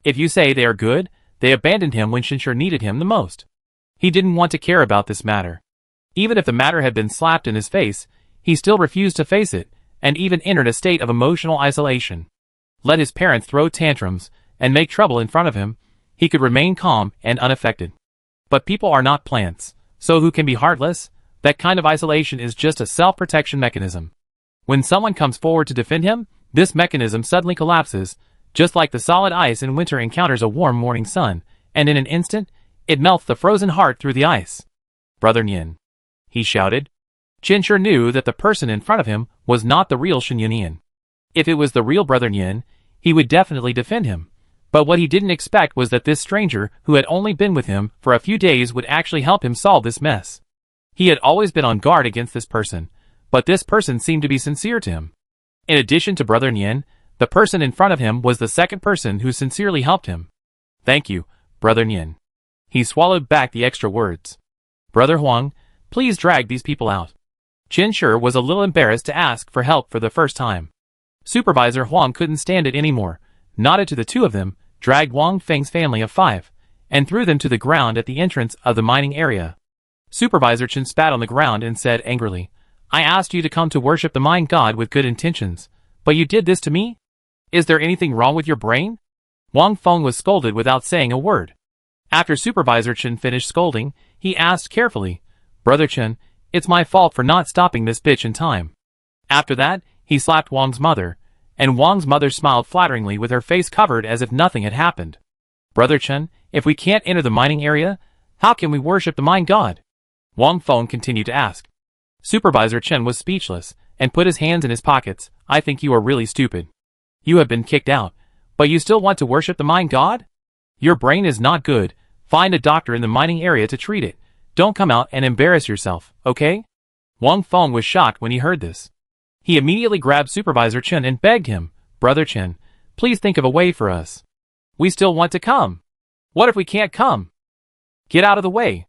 If you say they are good, they abandoned him when Qinshi needed him the most. He didn't want to care about this matter. Even if the matter had been slapped in his face, he still refused to face it, and even entered a state of emotional isolation. Let his parents throw tantrums and make trouble in front of him, he could remain calm and unaffected. But people are not plants, so who can be heartless? That kind of isolation is just a self-protection mechanism. When someone comes forward to defend him, this mechanism suddenly collapses, just like the solid ice in winter encounters a warm morning sun, and in an instant, it melts the frozen heart through the ice. "Brother Nian," he shouted. Qinshi knew that the person in front of him was not the real Shen Yunian. If it was the real Brother Nian, he would definitely defend him. But what he didn't expect was that this stranger who had only been with him for a few days would actually help him solve this mess. He had always been on guard against this person, but this person seemed to be sincere to him. In addition to Brother Nian, the person in front of him was the second person who sincerely helped him. "Thank you, Brother Nian." He swallowed back the extra words. "Brother Huang, please drag these people out." Qinshi was a little embarrassed to ask for help for the first time. Supervisor Huang couldn't stand it anymore, nodded to the 2 of them, dragged Wang Feng's family of 5, and threw them to the ground at the entrance of the mining area. Supervisor Chen spat on the ground and said angrily, "I asked you to come to worship the mine god with good intentions, but you did this to me? Is there anything wrong with your brain?" Wang Feng was scolded without saying a word. After Supervisor Chen finished scolding, he asked carefully, "Brother Chen, it's my fault for not stopping this bitch in time." After that, he slapped Wang's mother, and Wang's mother smiled flatteringly with her face covered as if nothing had happened. "Brother Chen, if we can't enter the mining area, how can we worship the mine god?" Wang Feng continued to ask. Supervisor Chen was speechless, and put his hands in his pockets. "I think you are really stupid. You have been kicked out, but you still want to worship the mine god? Your brain is not good. Find a doctor in the mining area to treat it. Don't come out and embarrass yourself, okay?" Wang Feng was shocked when he heard this. He immediately grabbed Supervisor Chen and begged him, "Brother Chen, please think of a way for us. We still want to come. What if we can't come? Get out of the way."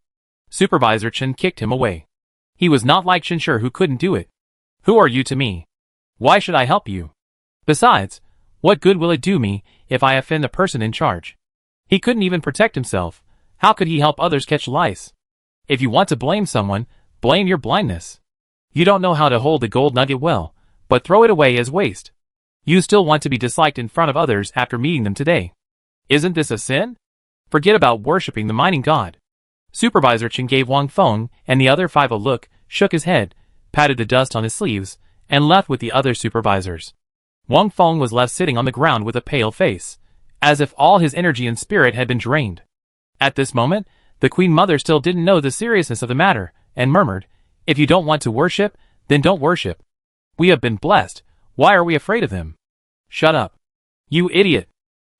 Supervisor Chen kicked him away. He was not like Shenshi who couldn't do it. "Who are you to me? Why should I help you? Besides, what good will it do me if I offend the person in charge?" He couldn't even protect himself. How could he help others catch lice? If you want to blame someone, blame your blindness. You don't know how to hold the gold nugget well, but throw it away as waste. You still want to be disliked in front of others after meeting them today. Isn't this a sin? Forget about worshipping the mining god. Supervisor Chen gave Wang Feng and the other 5 a look, shook his head, patted the dust on his sleeves, and left with the other supervisors. Wang Feng was left sitting on the ground with a pale face, as if all his energy and spirit had been drained. At this moment, the Queen Mother still didn't know the seriousness of the matter, and murmured, "If you don't want to worship, then don't worship. We have been blessed, why are we afraid of them?" "Shut up. You idiot."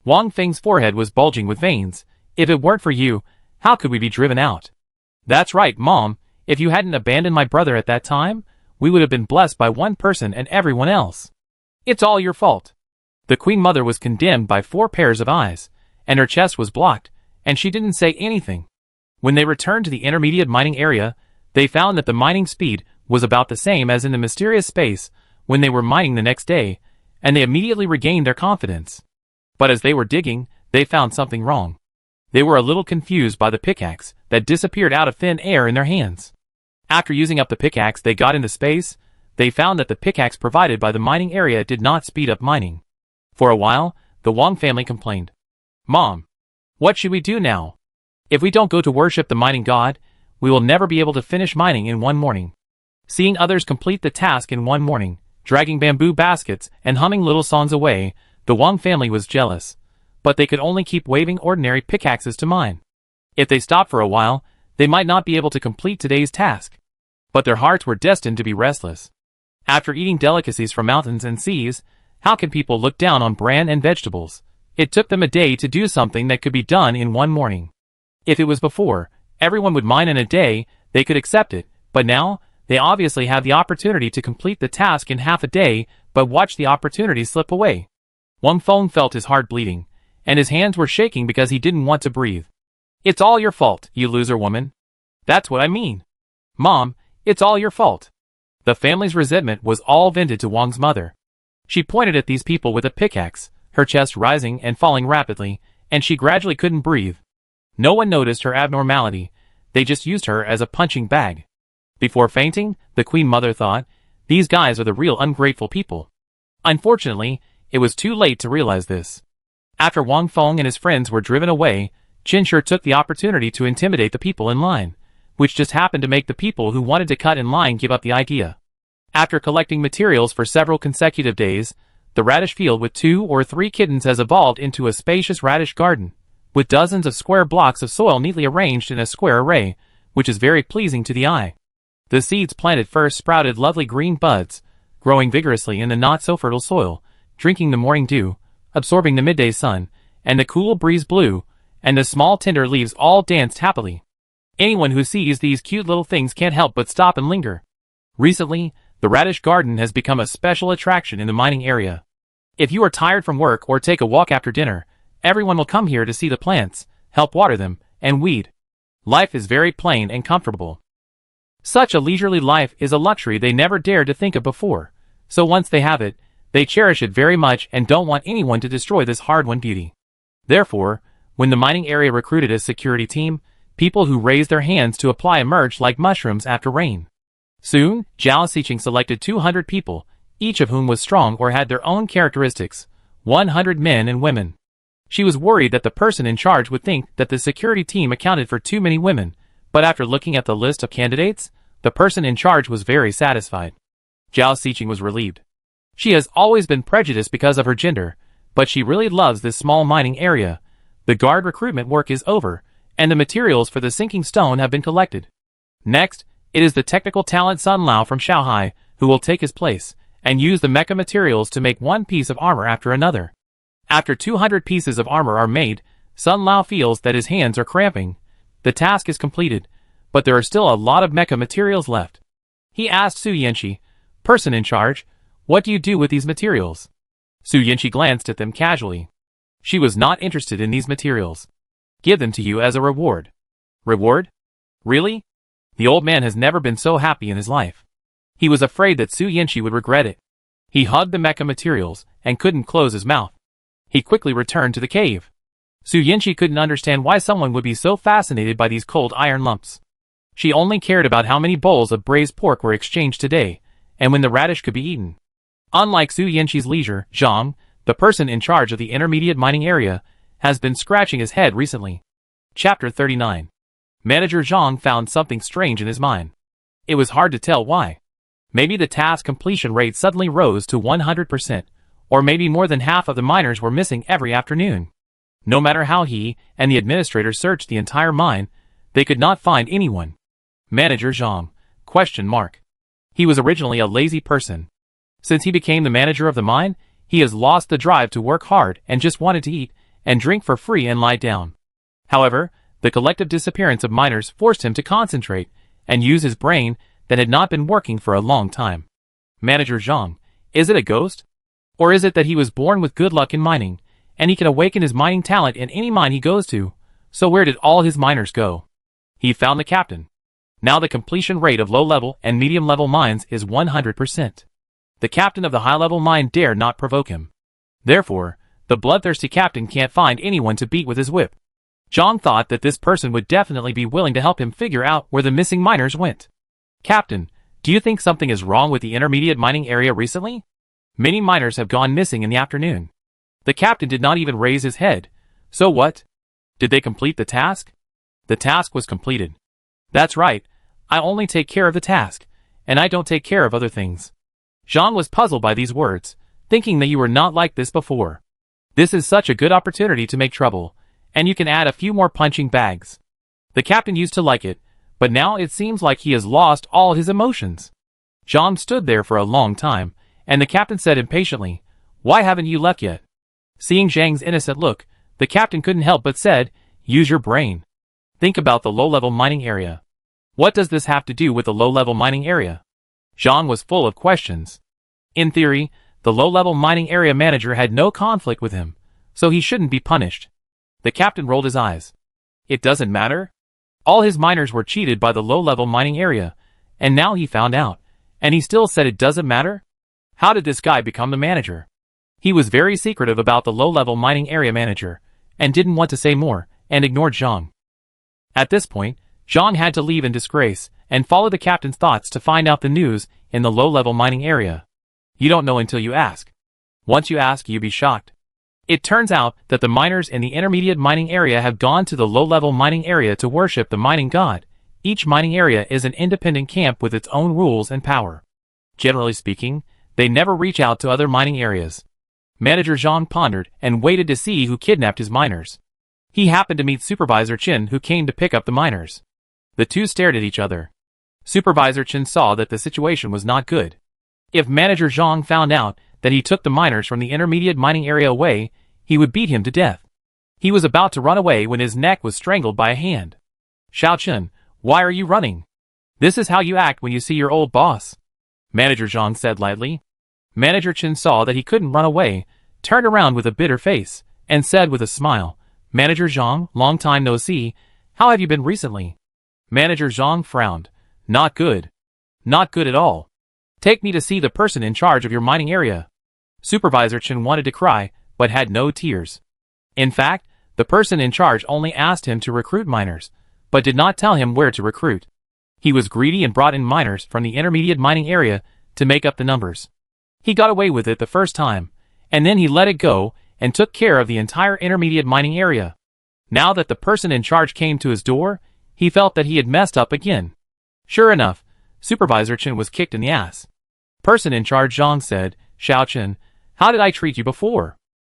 Wang Feng's forehead was bulging with veins. "If it weren't for you, how could we be driven out?" "That's right, Mom. If you hadn't abandoned my brother at that time, we would have been blessed by one person and everyone else. It's all your fault." The Queen Mother was condemned by 4 pairs of eyes, and her chest was blocked, and she didn't say anything. When they returned to the intermediate mining area, they found that the mining speed was about the same as in the mysterious space when they were mining the next day, and they immediately regained their confidence. But as they were digging, they found something wrong. They were a little confused by the pickaxe that disappeared out of thin air in their hands. After using up the pickaxe they got into space, they found that the pickaxe provided by the mining area did not speed up mining. For a while, the Wang family complained. "Mom, what should we do now? If we don't go to worship the mining god, we will never be able to finish mining in one morning." Seeing others complete the task in one morning, dragging bamboo baskets and humming little songs away, the Wang family was jealous, but they could only keep waving ordinary pickaxes to mine. If they stopped for a while, they might not be able to complete today's task. But their hearts were destined to be restless. After eating delicacies from mountains and seas, how can people look down on bran and vegetables? It took them a day to do something that could be done in one morning. If it was before, everyone would mine in a day, they could accept it, but now, they obviously have the opportunity to complete the task in half a day, but watch the opportunity slip away. Wang Feng felt his heart bleeding, and his hands were shaking because he didn't want to breathe. "It's all your fault, you loser woman. That's what I mean. Mom, it's all your fault." The family's resentment was all vented to Wang's mother. She pointed at these people with a pickaxe, her chest rising and falling rapidly, and she gradually couldn't breathe. No one noticed her abnormality, they just used her as a punching bag. Before fainting, the Queen Mother thought, "These guys are the real ungrateful people." Unfortunately, it was too late to realize this. After Wang Feng and his friends were driven away, Shenshi took the opportunity to intimidate the people in line, which just happened to make the people who wanted to cut in line give up the idea. After collecting materials for several consecutive days, the radish field with 2 or 3 kittens has evolved into a spacious radish garden, with dozens of square blocks of soil neatly arranged in a square array, which is very pleasing to the eye. The seeds planted first sprouted lovely green buds, growing vigorously in the not-so-fertile soil, drinking the morning dew, absorbing the midday sun, and the cool breeze blew, and the small tender leaves all danced happily. Anyone who sees these cute little things can't help but stop and linger. Recently, the radish garden has become a special attraction in the mining area. If you are tired from work or take a walk after dinner, everyone will come here to see the plants, help water them, and weed. Life is very plain and comfortable. Such a leisurely life is a luxury they never dared to think of before, so once they have it, they cherish it very much and don't want anyone to destroy this hard-won beauty. Therefore, when the mining area recruited a security team, people who raised their hands to apply emerged like mushrooms after rain. Soon, Zhao Xiqing selected 200 people, each of whom was strong or had their own characteristics, 100 men and women. She was worried that the person in charge would think that the security team accounted for too many women, but after looking at the list of candidates, the person in charge was very satisfied. Zhao Xiqing was relieved. She has always been prejudiced because of her gender, but she really loves this small mining area. The guard recruitment work is over, and the materials for the sinking stone have been collected. Next, it is the technical talent Sun Lao from Shanghai who will take his place, and use the mecha materials to make one piece of armor after another. After 200 pieces of armor are made, Sun Lao feels that his hands are cramping. The task is completed, but there are still a lot of mecha materials left. He asked Su Yanqi, person in charge, what do you do with these materials? Su Yanqi glanced at them casually. She was not interested in these materials. Give them to you as a reward. Reward? Really? The old man has never been so happy in his life. He was afraid that Su Yanqi would regret it. He hugged the mecha materials and couldn't close his mouth. He quickly returned to the cave. Su Yanqi couldn't understand why someone would be so fascinated by these cold iron lumps. She only cared about how many bowls of braised pork were exchanged today, and when the radish could be eaten. Unlike Su Yanqi's leisure, Zhang, the person in charge of the intermediate mining area, has been scratching his head recently. Chapter 39. Manager Zhang found something strange in his mind. It was hard to tell why. Maybe the task completion rate suddenly rose to 100%, or maybe more than half of the miners were missing every afternoon. No matter how he and the administrator searched the entire mine, they could not find anyone. Manager Zhang? ? He was originally a lazy person. Since he became the manager of the mine, he has lost the drive to work hard and just wanted to eat and drink for free and lie down. However, the collective disappearance of miners forced him to concentrate and use his brain that had not been working for a long time. Manager Zhang, is it a ghost? Or is it that he was born with good luck in mining, and he can awaken his mining talent in any mine he goes to? So where did all his miners go? He found the captain. Now the completion rate of low-level and medium-level mines is 100%. The captain of the high-level mine dare not provoke him. Therefore, the bloodthirsty captain can't find anyone to beat with his whip. Zhang thought that this person would definitely be willing to help him figure out where the missing miners went. Captain, do you think something is wrong with the intermediate mining area recently? Many miners have gone missing in the afternoon. The captain did not even raise his head. So what? Did they complete the task? The task was completed. That's right. I only take care of the task, and I don't take care of other things. Zhang was puzzled by these words, thinking that you were not like this before. This is such a good opportunity to make trouble, and you can add a few more punching bags. The captain used to like it, but now it seems like he has lost all his emotions. Zhang stood there for a long time, and the captain said impatiently, why haven't you left yet? Seeing Zhang's innocent look, the captain couldn't help but said, use your brain. Think about the low-level mining area. What does this have to do with the low-level mining area? Zhang was full of questions. In theory, the low-level mining area manager had no conflict with him, so he shouldn't be punished. The captain rolled his eyes. It doesn't matter? All his miners were cheated by the low-level mining area, and now he found out, and he still said it doesn't matter? How did this guy become the manager? He was very secretive about the low-level mining area manager, and didn't want to say more, and ignored Zhang. At this point, Zhang had to leave in disgrace, and follow the captain's thoughts to find out the news in the low-level mining area. You don't know until you ask. Once you ask, you'll be shocked. It turns out that the miners in the intermediate mining area have gone to the low-level mining area to worship the mining god. Each mining area is an independent camp with its own rules and power. Generally speaking, they never reach out to other mining areas. Manager Zhang pondered and waited to see who kidnapped his miners. He happened to meet Supervisor Chen, who came to pick up the miners. The two stared at each other. Supervisor Chen saw that the situation was not good. If Manager Zhang found out that he took the miners from the intermediate mining area away, he would beat him to death. He was about to run away when his neck was strangled by a hand. Xiao Chen, why are you running? This is how you act when you see your old boss. Manager Zhang said lightly. Manager Chen saw that he couldn't run away, turned around with a bitter face, and said with a smile, Manager Zhang, long time no see, how have you been recently? Manager Zhang frowned. Not good. Not good at all. Take me to see the person in charge of your mining area. Supervisor Chen wanted to cry, but had no tears. In fact, the person in charge only asked him to recruit miners, but did not tell him where to recruit. He was greedy and brought in miners from the intermediate mining area to make up the numbers. He got away with it the first time, and then he let it go and took care of the entire intermediate mining area. Now that the person in charge came to his door, he felt that he had messed up again. Sure enough, Supervisor Chen was kicked in the ass. Person in charge Zhang said, Xiao Chen, how did I treat you before?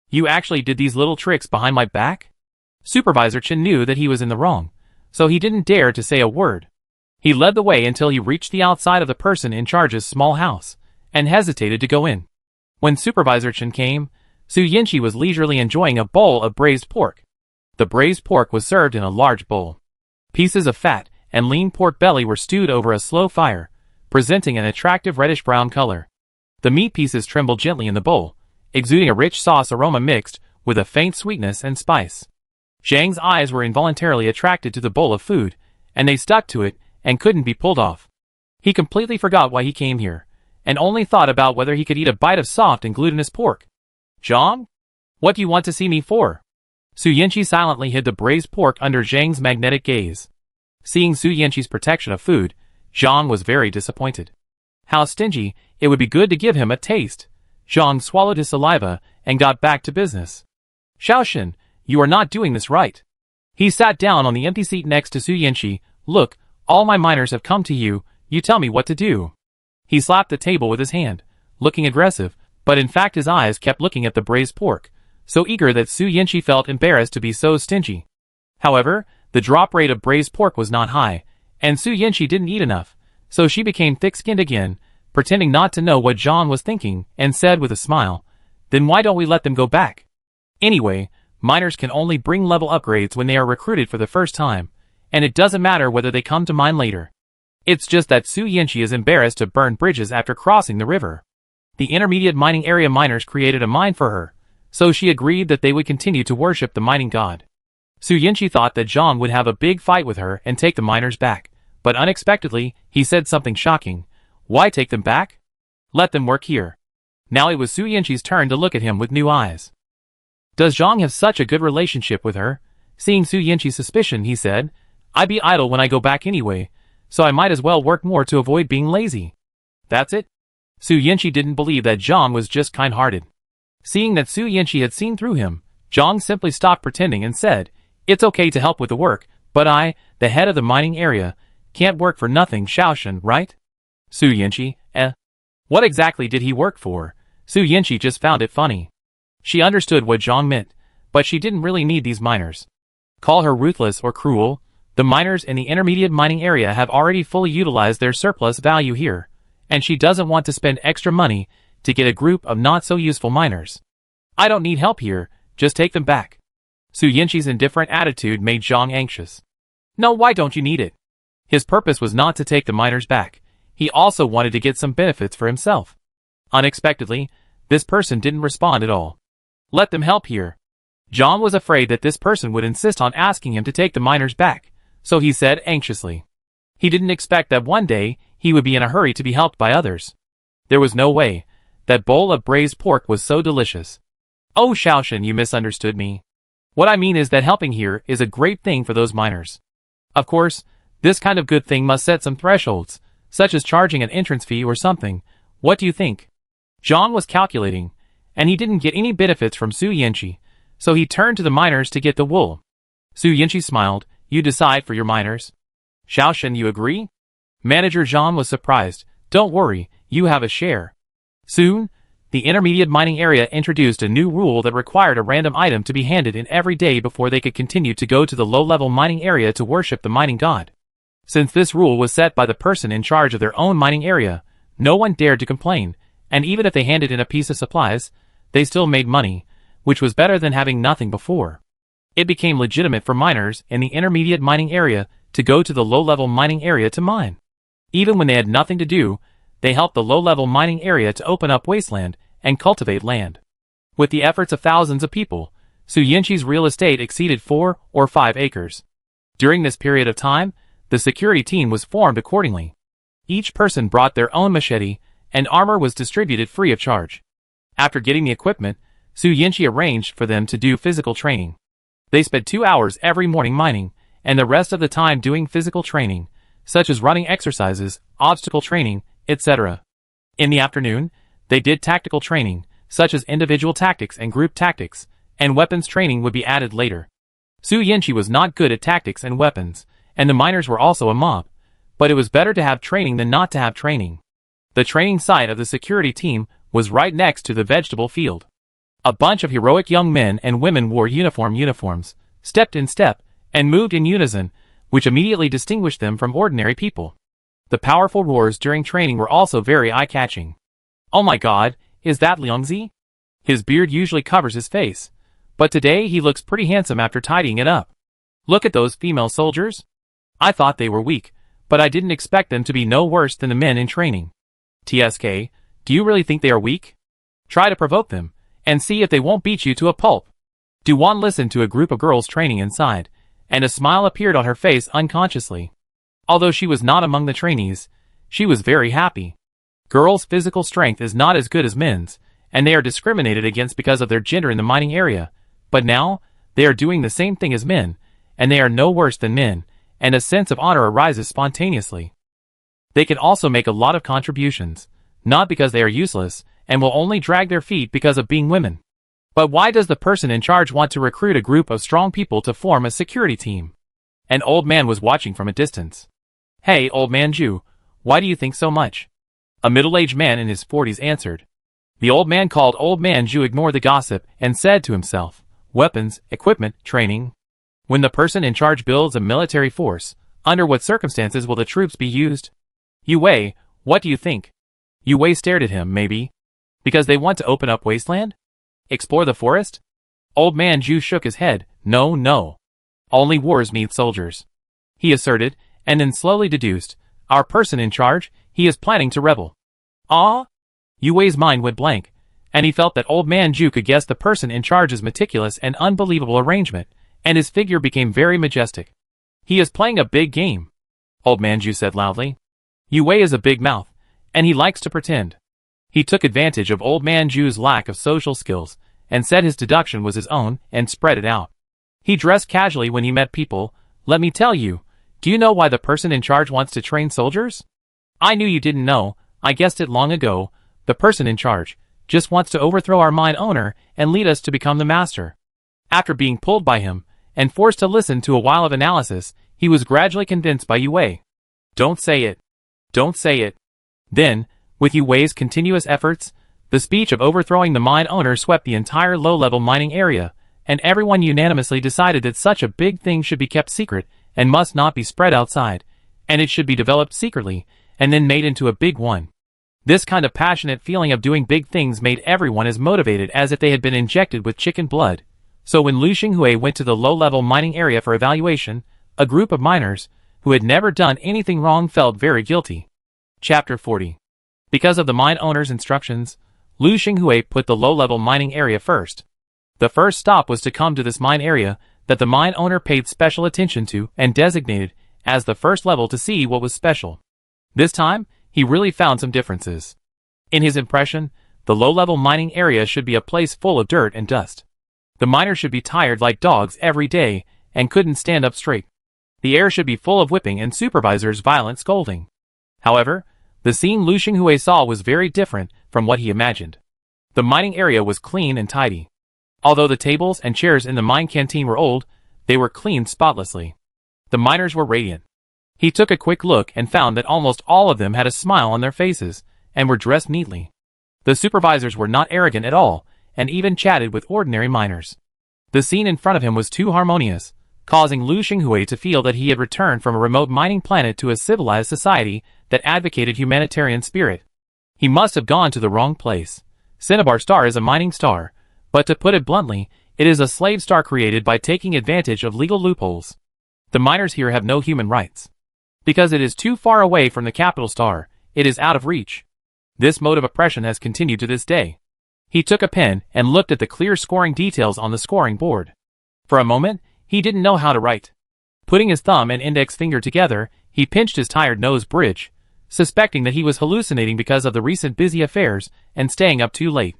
You actually did these little tricks behind my back? Supervisor Chen knew that he was in the wrong, so he didn't dare to say a word. He led the way until he reached the outside of the person in charge's small house, and hesitated to go in. When Supervisor Chen came, Su Yanqi was leisurely enjoying a bowl of braised pork. The braised pork was served in a large bowl. Pieces of fat and lean pork belly were stewed over a slow fire, presenting an attractive reddish-brown color. The meat pieces trembled gently in the bowl, exuding a rich sauce aroma mixed with a faint sweetness and spice. Zhang's eyes were involuntarily attracted to the bowl of food, and they stuck to it and couldn't be pulled off. He completely forgot why he came here, and only thought about whether he could eat a bite of soft and glutinous pork. Zhang? What do you want to see me for? Su Yanqi silently hid the braised pork under Zhang's magnetic gaze. Seeing Su Yanqi's protection of food, Zhang was very disappointed. How stingy, it would be good to give him a taste. Zhang swallowed his saliva and got back to business. Xiaoshen, you are not doing this right. He sat down on the empty seat next to Su Yanqi. Look, all my miners have come to you, you tell me what to do. He slapped the table with his hand, looking aggressive, but in fact his eyes kept looking at the braised pork, so eager that Su Yanqi felt embarrassed to be so stingy. However, the drop rate of braised pork was not high, and Su Yanqi didn't eat enough, so she became thick-skinned again, pretending not to know what Zhang was thinking, and said with a smile, "Then why don't we let them go back? Anyway, miners can only bring level upgrades when they are recruited for the first time, and it doesn't matter whether they come to mine later. It's just that Su Yanqi is embarrassed to burn bridges after crossing the river. The intermediate mining area miners created a mine for her, so she agreed that they would continue to worship the mining god." Su Yanqi thought that Zhang would have a big fight with her and take the miners back, but unexpectedly, he said something shocking. Why take them back? Let them work here. Now it was Su Yanqi's turn to look at him with new eyes. Does Zhang have such a good relationship with her? Seeing Su Yanqi's suspicion, he said, I'd be idle when I go back anyway, so I might as well work more to avoid being lazy. That's it? Su Yanqi didn't believe that Zhang was just kind-hearted. Seeing that Su Yanqi had seen through him, Zhang simply stopped pretending and said, It's okay to help with the work, but I, the head of the mining area, can't work for nothing, Xiaoshen, right? Su Yanqi, What exactly did he work for? Su Yanqi just found it funny. She understood what Zhang meant, but she didn't really need these miners. Call her ruthless or cruel, the miners in the intermediate mining area have already fully utilized their surplus value here, and she doesn't want to spend extra money to get a group of not-so-useful miners. I don't need help here, just take them back. Su Yanqi's indifferent attitude made Zhang anxious. No, why don't you need it? His purpose was not to take the miners back, he also wanted to get some benefits for himself. Unexpectedly, this person didn't respond at all. Let them help here. Zhang was afraid that this person would insist on asking him to take the miners back, so he said anxiously. He didn't expect that one day he would be in a hurry to be helped by others. There was no way. That bowl of braised pork was so delicious. Oh, Xiaoshen, you misunderstood me. What I mean is that helping here is a great thing for those miners. Of course, this kind of good thing must set some thresholds, such as charging an entrance fee or something. What do you think? Zhang was calculating, and he didn't get any benefits from Su Yanqi, so he turned to the miners to get the wool. Su Yanqi smiled. You decide for your miners. Xiaoshen, you agree? Manager Zhang was surprised. Don't worry, you have a share. Soon, the intermediate mining area introduced a new rule that required a random item to be handed in every day before they could continue to go to the low-level mining area to worship the mining god. Since this rule was set by the person in charge of their own mining area, no one dared to complain, and even if they handed in a piece of supplies, they still made money, which was better than having nothing before. It became legitimate for miners in the intermediate mining area to go to the low-level mining area to mine. Even when they had nothing to do, they helped the low-level mining area to open up wasteland and cultivate land. With the efforts of thousands of people, Su Yanqi's real estate exceeded 4 or 5 acres. During this period of time, the security team was formed accordingly. Each person brought their own machete, and armor was distributed free of charge. After getting the equipment, Su Yanqi arranged for them to do physical training. They spent 2 hours every morning mining, and the rest of the time doing physical training, such as running exercises, obstacle training, etc. In the afternoon, they did tactical training, such as individual tactics and group tactics, and weapons training would be added later. Su Yanqi was not good at tactics and weapons, and the miners were also a mob, but it was better to have training than not to have training. The training site of the security team was right next to the vegetable field. A bunch of heroic young men and women wore uniforms, stepped in step, and moved in unison, which immediately distinguished them from ordinary people. The powerful roars during training were also very eye-catching. Oh my god, is that Liangzi? His beard usually covers his face, but today he looks pretty handsome after tidying it up. Look at those female soldiers. I thought they were weak, but I didn't expect them to be no worse than the men in training. TSK, do you really think they are weak? Try to provoke them, and see if they won't beat you to a pulp. Duan listened to a group of girls training inside, and a smile appeared on her face unconsciously. Although she was not among the trainees, she was very happy. Girls' physical strength is not as good as men's, and they are discriminated against because of their gender in the mining area, but now, they are doing the same thing as men, and they are no worse than men, and a sense of honor arises spontaneously. They can also make a lot of contributions, not because they are useless, and will only drag their feet because of being women. But why does the person in charge want to recruit a group of strong people to form a security team? An old man was watching from a distance. Hey, old man Ju, why do you think so much? A middle-aged man in his 40s answered. The old man called old man Ju ignored the gossip and said to himself, weapons, equipment, training. When the person in charge builds a military force, under what circumstances will the troops be used? Yue Wei, what do you think? Yue Wei stared at him, maybe. Because they want to open up wasteland? Explore the forest? Old man Ju shook his head. No, no. Only wars need soldiers. He asserted, and then slowly deduced, our person in charge, he is planning to rebel. Ah? Yue Wei's mind went blank, and he felt that old man Ju could guess the person in charge's meticulous and unbelievable arrangement, and his figure became very majestic. He is playing a big game, old man Ju said loudly. Yue Wei is a big mouth, and he likes to pretend. He took advantage of old man Ju's lack of social skills, and said his deduction was his own, and spread it out. He dressed casually when he met people. Let me tell you, do you know why the person in charge wants to train soldiers? I knew you didn't know, I guessed it long ago. The person in charge just wants to overthrow our mine owner and lead us to become the master. After being pulled by him, and forced to listen to a while of analysis, he was gradually convinced by Yue Wei. Don't say it. Don't say it. Then, with Yue Wei's continuous efforts, the speech of overthrowing the mine owner swept the entire low-level mining area, and everyone unanimously decided that such a big thing should be kept secret and must not be spread outside, and it should be developed secretly, and then made into a big one. This kind of passionate feeling of doing big things made everyone as motivated as if they had been injected with chicken blood. So when Lu Xinghui went to the low-level mining area for evaluation, a group of miners, who had never done anything wrong, felt very guilty. Chapter 40. Because of the mine owner's instructions, Lu Xinghui put the low-level mining area first. The first stop was to come to this mine area that the mine owner paid special attention to and designated as the first level to see what was special. This time, he really found some differences. In his impression, the low-level mining area should be a place full of dirt and dust. The miners should be tired like dogs every day and couldn't stand up straight. The air should be full of whipping and supervisors' violent scolding. However, the scene Lu Xinghui saw was very different from what he imagined. The mining area was clean and tidy. Although the tables and chairs in the mine canteen were old, they were cleaned spotlessly. The miners were radiant. He took a quick look and found that almost all of them had a smile on their faces and were dressed neatly. The supervisors were not arrogant at all, and even chatted with ordinary miners. The scene in front of him was too harmonious, causing Lu Xinghui to feel that he had returned from a remote mining planet to a civilized society that advocated humanitarian spirit. He must have gone to the wrong place. Cinnabar Star is a mining star, but to put it bluntly, it is a slave star created by taking advantage of legal loopholes. The miners here have no human rights. Because it is too far away from the capital star, it is out of reach. This mode of oppression has continued to this day. He took a pen and looked at the clear scoring details on the scoring board. For a moment, he didn't know how to write. Putting his thumb and index finger together, he pinched his tired nose bridge, suspecting that he was hallucinating because of the recent busy affairs and staying up too late.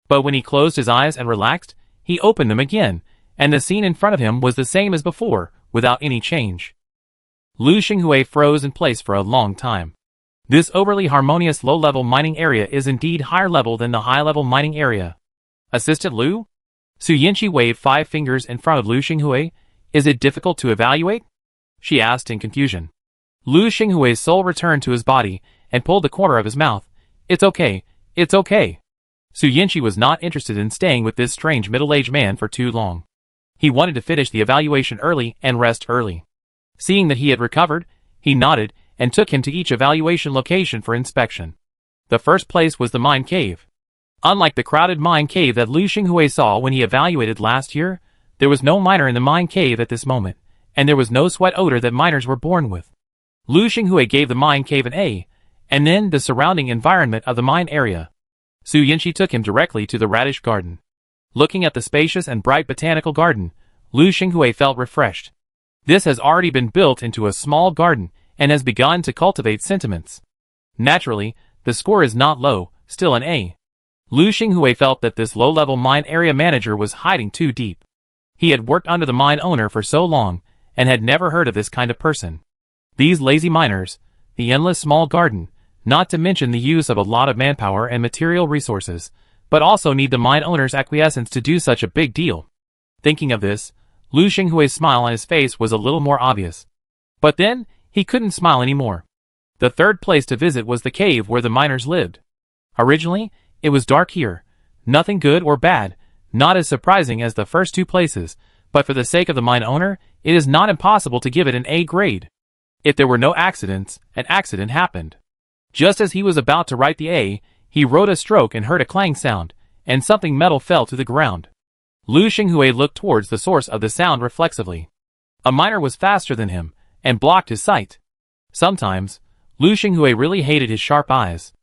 But when he closed his eyes and relaxed, he opened them again, and the scene in front of him was the same as before, without any change. Lu Xinghui froze in place for a long time. This overly harmonious low-level mining area is indeed higher level than the high-level mining area. Assistant Lu? Su Yinchi waved 5 fingers in front of Lu Xinghui. Is it difficult to evaluate? She asked in confusion. Lu Xinghui's soul returned to his body and pulled the corner of his mouth. It's okay, it's okay. Su Yinchi was not interested in staying with this strange middle-aged man for too long. He wanted to finish the evaluation early and rest early. Seeing that he had recovered, he nodded and took him to each evaluation location for inspection. The first place was the mine cave. Unlike the crowded mine cave that Lu Xinghui saw when he evaluated last year, there was no miner in the mine cave at this moment, and there was no sweat odor that miners were born with. Lu Xinghui gave the mine cave an A, and then the surrounding environment of the mine area. Su Yinqi took him directly to the radish garden. Looking at the spacious and bright botanical garden, Lu Xinghui felt refreshed. This has already been built into a small garden and has begun to cultivate sentiments. Naturally, the score is not low, still an A. Lu Xinghui felt that this low-level mine area manager was hiding too deep. He had worked under the mine owner for so long and had never heard of this kind of person. These lazy miners, the endless small garden, not to mention the use of a lot of manpower and material resources, but also need the mine owner's acquiescence to do such a big deal. Thinking of this, Lu Xinghui's smile on his face was a little more obvious. But then, he couldn't smile anymore. The third place to visit was the cave where the miners lived. Originally, it was dark here. Nothing good or bad, not as surprising as the first two places, but for the sake of the mine owner, it is not impossible to give it an A grade. If there were no accidents, an accident happened. Just as he was about to write the A, he wrote a stroke and heard a clang sound, and something metal fell to the ground. Lu Xinghui looked towards the source of the sound reflexively. A miner was faster than him, and blocked his sight. Sometimes, Lu Xinghui really hated his sharp eyes.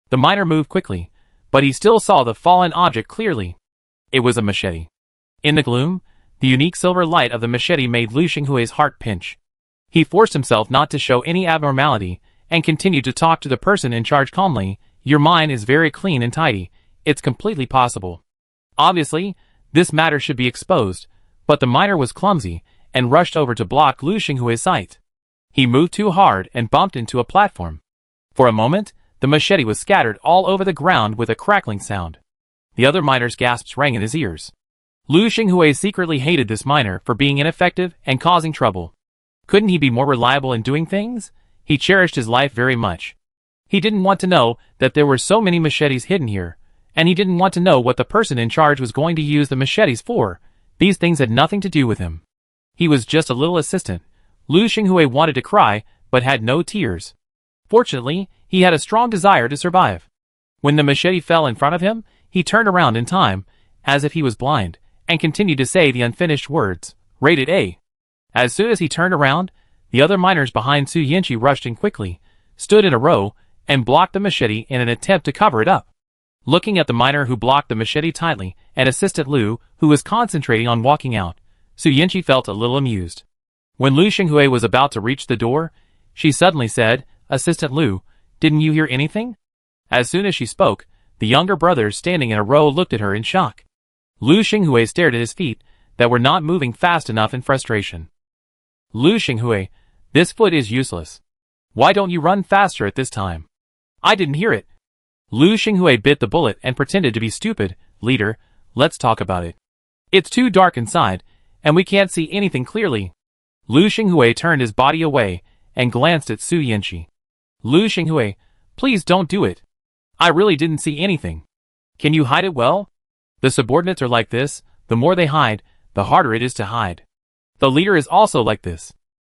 The miner moved quickly, but he still saw the fallen object clearly. It was a machete. In the gloom, the unique silver light of the machete made Lu Xinghui's heart pinch. He forced himself not to show any abnormality, and continued to talk to the person in charge calmly. Your mine is very clean and tidy. It's completely possible. Obviously, this matter should be exposed, but the miner was clumsy, and rushed over to block Lu Xinghui's sight. He moved too hard and bumped into a platform. For a moment, the machete was scattered all over the ground with a crackling sound. The other miner's gasps rang in his ears. Lu Xinghui secretly hated this miner for being ineffective and causing trouble. Couldn't he be more reliable in doing things? He cherished his life very much. He didn't want to know that there were so many machetes hidden here, and he didn't want to know what the person in charge was going to use the machetes for. These things had nothing to do with him. He was just a little assistant. Lu Xinghui wanted to cry, but had no tears. Fortunately, he had a strong desire to survive. When the machete fell in front of him, he turned around in time, as if he was blind, and continued to say the unfinished words, rated A. As soon as he turned around, the other miners behind Su Yinqi rushed in quickly, stood in a row, and blocked the machete in an attempt to cover it up. Looking at the miner who blocked the machete tightly, and Assistant Lu, who was concentrating on walking out, Su Yinqi felt a little amused. When Lu Xinghui was about to reach the door, she suddenly said, Assistant Lu, didn't you hear anything? As soon as she spoke, the younger brothers standing in a row looked at her in shock. Lu Xinghui stared at his feet, that were not moving fast enough in frustration. Lu Xinghui, this foot is useless. Why don't you run faster at this time? I didn't hear it. Lu Xinghui bit the bullet and pretended to be stupid. Leader, let's talk about it. It's too dark inside, and we can't see anything clearly. Lu Xinghui turned his body away and glanced at Su Yinqi. Lu Xinghui, please don't do it. I really didn't see anything. Can you hide it well? The subordinates are like this. The more they hide, the harder it is to hide. The leader is also like this.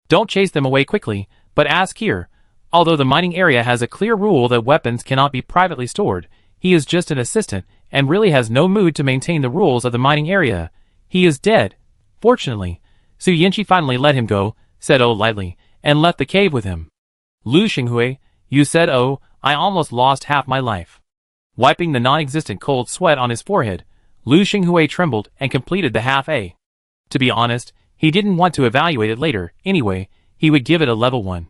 Don't chase them away quickly, but ask here. Although the mining area has a clear rule that weapons cannot be privately stored, he is just an assistant and really has no mood to maintain the rules of the mining area. He is dead. Fortunately, Su Yinqi finally let him go, said oh lightly, and left the cave with him. Lu Xinghui, you said oh, I almost lost half my life. Wiping the non-existent cold sweat on his forehead, Lu Xinghui trembled and completed the half A. To be honest, he didn't want to evaluate it later. Anyway, he would give it a level 1.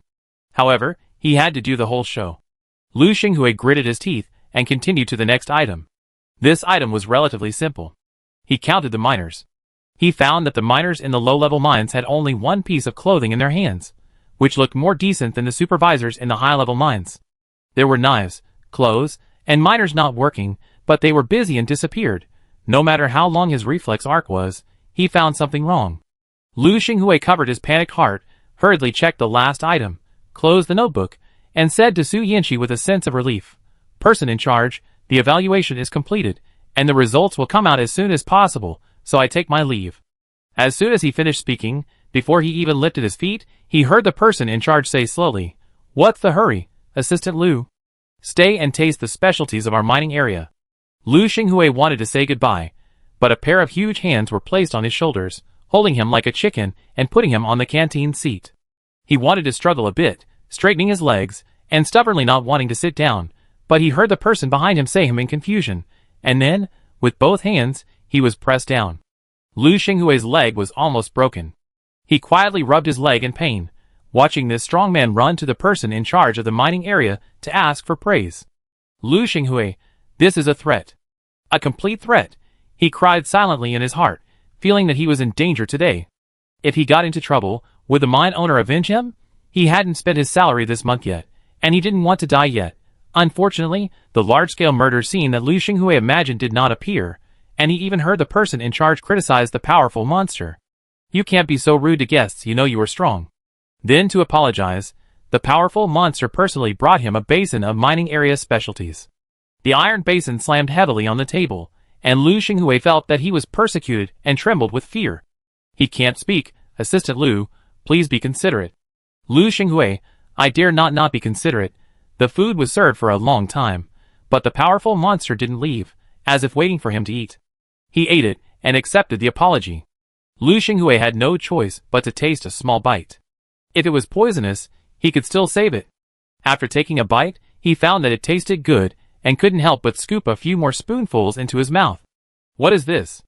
However, he had to do the whole show. Lu Xinghui gritted his teeth and continued to the next item. This item was relatively simple. He counted the miners. He found that the miners in the low-level mines had only one piece of clothing in their hands, which looked more decent than the supervisors in the high-level mines. There were knives, clothes, and miners not working, but they were busy and disappeared. No matter how long his reflex arc was, he found something wrong. Lu Xinghui covered his panicked heart, hurriedly checked the last item, closed the notebook, and said to Su Yinqi with a sense of relief, Person in charge, the evaluation is completed, and the results will come out as soon as possible, so I take my leave. As soon as he finished speaking, before he even lifted his feet, he heard the person in charge say slowly, What's the hurry, Assistant Lu? Stay and taste the specialties of our mining area. Lu Xinghui wanted to say goodbye, but a pair of huge hands were placed on his shoulders, holding him like a chicken and putting him on the canteen seat. He wanted to struggle a bit, straightening his legs, and stubbornly not wanting to sit down, but he heard the person behind him say him in confusion, and then, with both hands, he was pressed down. Lu Xinghui's leg was almost broken. He quietly rubbed his leg in pain, watching this strong man run to the person in charge of the mining area to ask for praise. Lu Xinghui, this is a threat. A complete threat, he cried silently in his heart, feeling that he was in danger today. If he got into trouble, would the mine owner avenge him? He hadn't spent his salary this month yet, and he didn't want to die yet. Unfortunately, the large-scale murder scene that Lu Xinghui imagined did not appear, and he even heard the person in charge criticize the powerful monster. You can't be so rude to guests, you know you are strong. Then, to apologize, the powerful monster personally brought him a basin of mining area specialties. The iron basin slammed heavily on the table, and Lu Xinghui felt that he was persecuted and trembled with fear. He can't speak, Assistant Lu, please be considerate. Lu Xinghui, I dare not be considerate. The food was served for a long time, but the powerful monster didn't leave, as if waiting for him to eat. He ate it, and accepted the apology. Lu Xinghui had no choice but to taste a small bite. If it was poisonous, he could still save it. After taking a bite, he found that it tasted good, and couldn't help but scoop a few more spoonfuls into his mouth. What is this?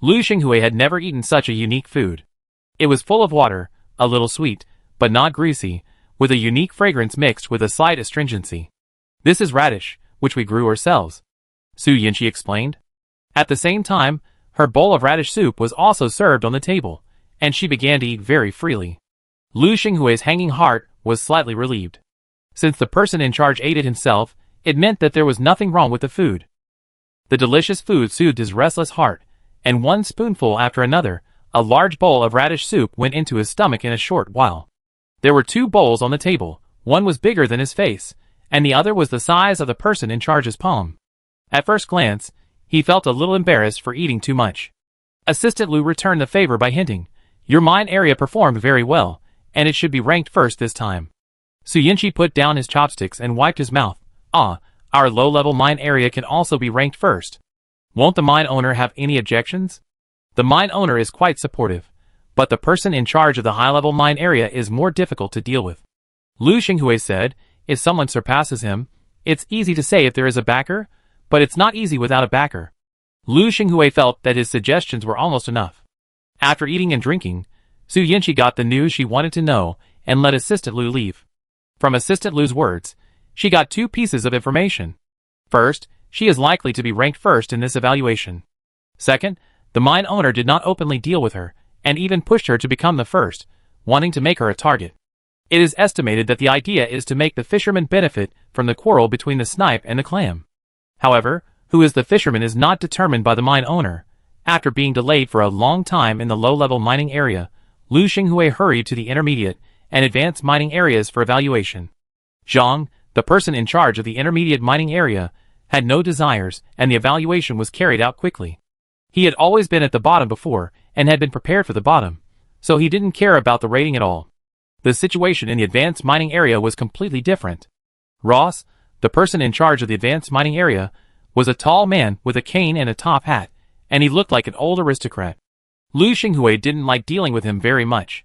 Lu Xinghui had never eaten such a unique food. It was full of water, a little sweet, but not greasy, with a unique fragrance mixed with a slight astringency. This is radish, which we grew ourselves, Su Yinchi explained. At the same time, her bowl of radish soup was also served on the table, and she began to eat very freely. Lu Xinghui's hanging heart was slightly relieved. Since the person in charge ate it himself, it meant that there was nothing wrong with the food. The delicious food soothed his restless heart, and one spoonful after another, a large bowl of radish soup went into his stomach in a short while. There were 2 bowls on the table, one was bigger than his face, and the other was the size of the person in charge's palm. At first glance, he felt a little embarrassed for eating too much. Assistant Lu returned the favor by hinting, your mine area performed very well, and it should be ranked first this time. Su Yinchi put down his chopsticks and wiped his mouth. Ah, our low-level mine area can also be ranked first. Won't the mine owner have any objections? The mine owner is quite supportive, but the person in charge of the high-level mine area is more difficult to deal with. Lu Xinghui said, if someone surpasses him, it's easy to say if there is a backer, but it's not easy without a backer. Lu Xinghui felt that his suggestions were almost enough. After eating and drinking, Su Yinchi got the news she wanted to know and let Assistant Lu leave. From Assistant Lu's words, she got 2 pieces of information. First, she is likely to be ranked first in this evaluation. Second, the mine owner did not openly deal with her, and even pushed her to become the first, wanting to make her a target. It is estimated that the idea is to make the fisherman benefit from the quarrel between the snipe and the clam. However, who is the fisherman is not determined by the mine owner. After being delayed for a long time in the low-level mining area, Lu Xinghui hurried to the intermediate and advanced mining areas for evaluation. Zhang, the person in charge of the intermediate mining area, had no desires, and the evaluation was carried out quickly. He had always been at the bottom before, and had been prepared for the bottom, so he didn't care about the rating at all. The situation in the advanced mining area was completely different. Ross, the person in charge of the advanced mining area, was a tall man with a cane and a top hat, and he looked like an old aristocrat. Lu Xinghui didn't like dealing with him very much.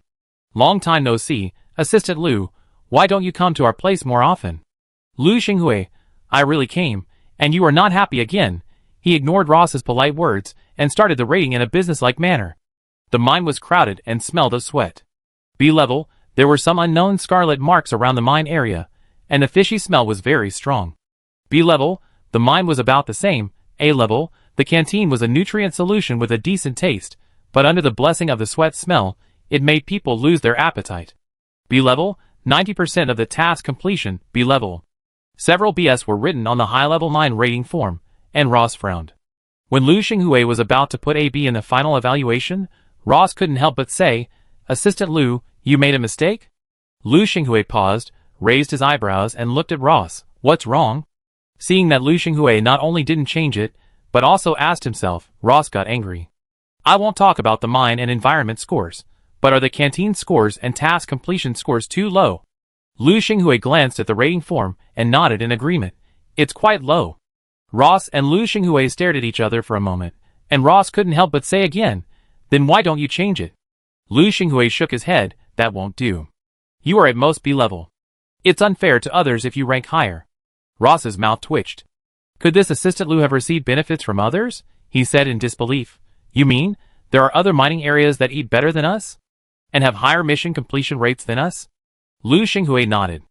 Long time no see, Assistant Lu, why don't you come to our place more often? Lu Xinghui, I really came, and you are not happy again. He ignored Ross's polite words and started the rating in a businesslike manner. The mine was crowded and smelled of sweat. B-level, there were some unknown scarlet marks around the mine area, and the fishy smell was very strong. B-level, the mine was about the same. A-level, the canteen was a nutrient solution with a decent taste, but under the blessing of the sweat smell, it made people lose their appetite. B-level, 90% of the task completion. B-level. Several BS were written on the high-level mine rating form, and Ross frowned. When Lu Xinghui was about to put AB in the final evaluation, Ross couldn't help but say, Assistant Lu, you made a mistake? Lu Xinghui paused, raised his eyebrows and looked at Ross. What's wrong? Seeing that Lu Xinghui not only didn't change it, but also asked himself, Ross got angry. I won't talk about the mine and environment scores, but are the canteen scores and task completion scores too low? Lu Xinghui glanced at the rating form and nodded in agreement. It's quite low. Ross and Lu Xinghui stared at each other for a moment, and Ross couldn't help but say again, then why don't you change it? Lu Xinghui shook his head, that won't do. You are at most B-level. It's unfair to others if you rank higher. Ross's mouth twitched. Could this assistant Lu have received benefits from others? He said in disbelief. You mean, there are other mining areas that eat better than us? And have higher mission completion rates than us? Lu Xinghui nodded.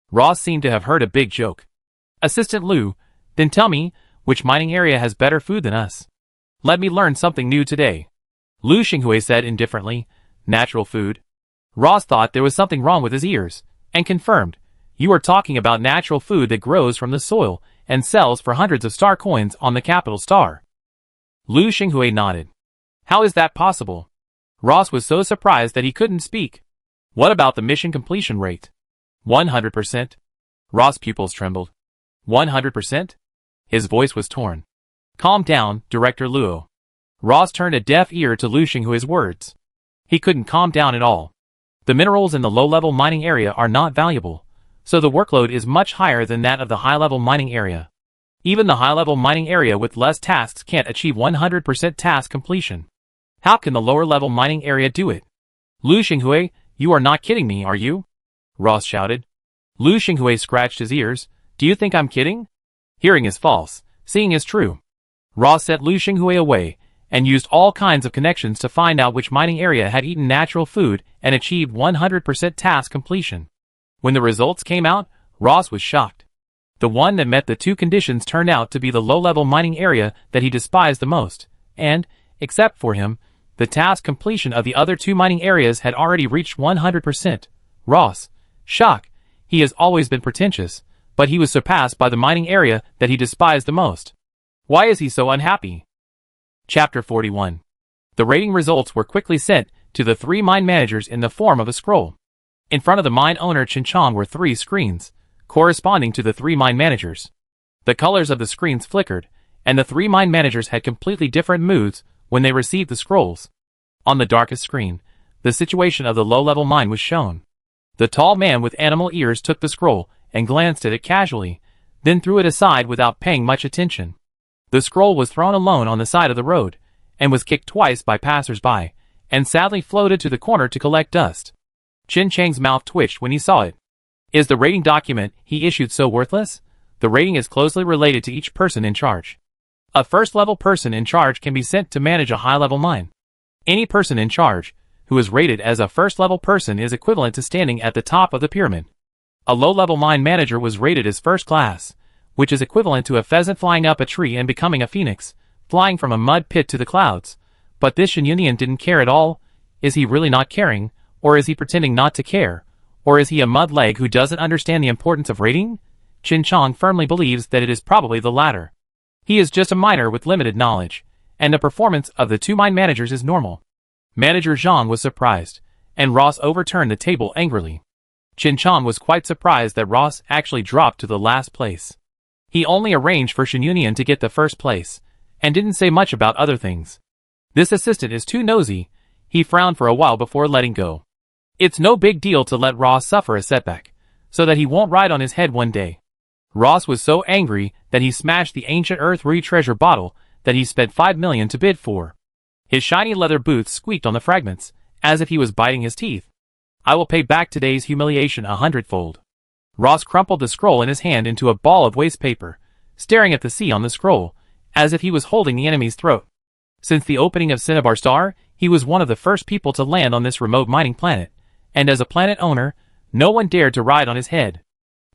Ross seemed to have heard a big joke. Assistant Lu, then tell me, which mining area has better food than us? Let me learn something new today. Lu Xinghui said indifferently. Natural food. Ross thought there was something wrong with his ears, and confirmed. You are talking about natural food that grows from the soil and sells for hundreds of star coins on the capital star. Lu Xinghui nodded. How is that possible? Ross was so surprised that he couldn't speak. What about the mission completion rate? 100%. Ross' pupils trembled. 100%? His voice was torn. Calm down, Director Luo. Ross turned a deaf ear to Lu Xinghui's words. He couldn't calm down at all. The minerals in the low-level mining area are not valuable, so the workload is much higher than that of the high-level mining area. Even the high-level mining area with less tasks can't achieve 100% task completion. How can the lower-level mining area do it? Lu Xinghui, you are not kidding me, are you? Ross shouted. Lu Xinghui scratched his ears. Do you think I'm kidding? Hearing is false, seeing is true. Ross set Lu Xinghui away, and used all kinds of connections to find out which mining area had eaten natural food and achieved 100% task completion. When the results came out, Ross was shocked. The one that met the two conditions turned out to be the low-level mining area that he despised the most, and, except for him, the task completion of the other two mining areas had already reached 100%. Ross, shock, he has always been pretentious, but he was surpassed by the mining area that he despised the most. Why is he so unhappy? Chapter 41. The rating results were quickly sent to the three mine managers in the form of a scroll. In front of the mine owner Chen Chong were three screens, corresponding to the three mine managers. The colors of the screens flickered, and the three mine managers had completely different moods when they received the scrolls. On the darkest screen, the situation of the low-level mine was shown. The tall man with animal ears took the scroll and glanced at it casually, then threw it aside without paying much attention. The scroll was thrown alone on the side of the road, and was kicked twice by passers-by, and sadly floated to the corner to collect dust. Chen Chang's mouth twitched when he saw it. Is the rating document he issued so worthless? The rating is closely related to each person in charge. A first-level person in charge can be sent to manage a high-level mine. Any person in charge, who is rated as a first-level person, is equivalent to standing at the top of the pyramid. A low-level mine manager was rated as first class, which is equivalent to a pheasant flying up a tree and becoming a phoenix, flying from a mud pit to the clouds. But this Shen Yunyan didn't care at all. Is he really not caring, or is he pretending not to care, or is he a mud-leg who doesn't understand the importance of rating? Chen Chong firmly believes that it is probably the latter. He is just a miner with limited knowledge, and the performance of the two mine managers is normal. Manager Zhang was surprised, and Ross overturned the table angrily. Chen Chong was quite surprised that Ross actually dropped to the last place. He only arranged for Shen Yunyan to get the first place, and didn't say much about other things. This assistant is too nosy. He frowned for a while before letting go. It's no big deal to let Ross suffer a setback, so that he won't ride on his head one day. Ross was so angry that he smashed the ancient Earth treasure bottle that he spent 5 million to bid for. His shiny leather boots squeaked on the fragments, as if he was biting his teeth. I will pay back today's humiliation 100-fold. Ross crumpled the scroll in his hand into a ball of waste paper, staring at the sea on the scroll, as if he was holding the enemy's throat. Since the opening of Cinnabar Star, he was one of the first people to land on this remote mining planet, and as a planet owner, no one dared to ride on his head.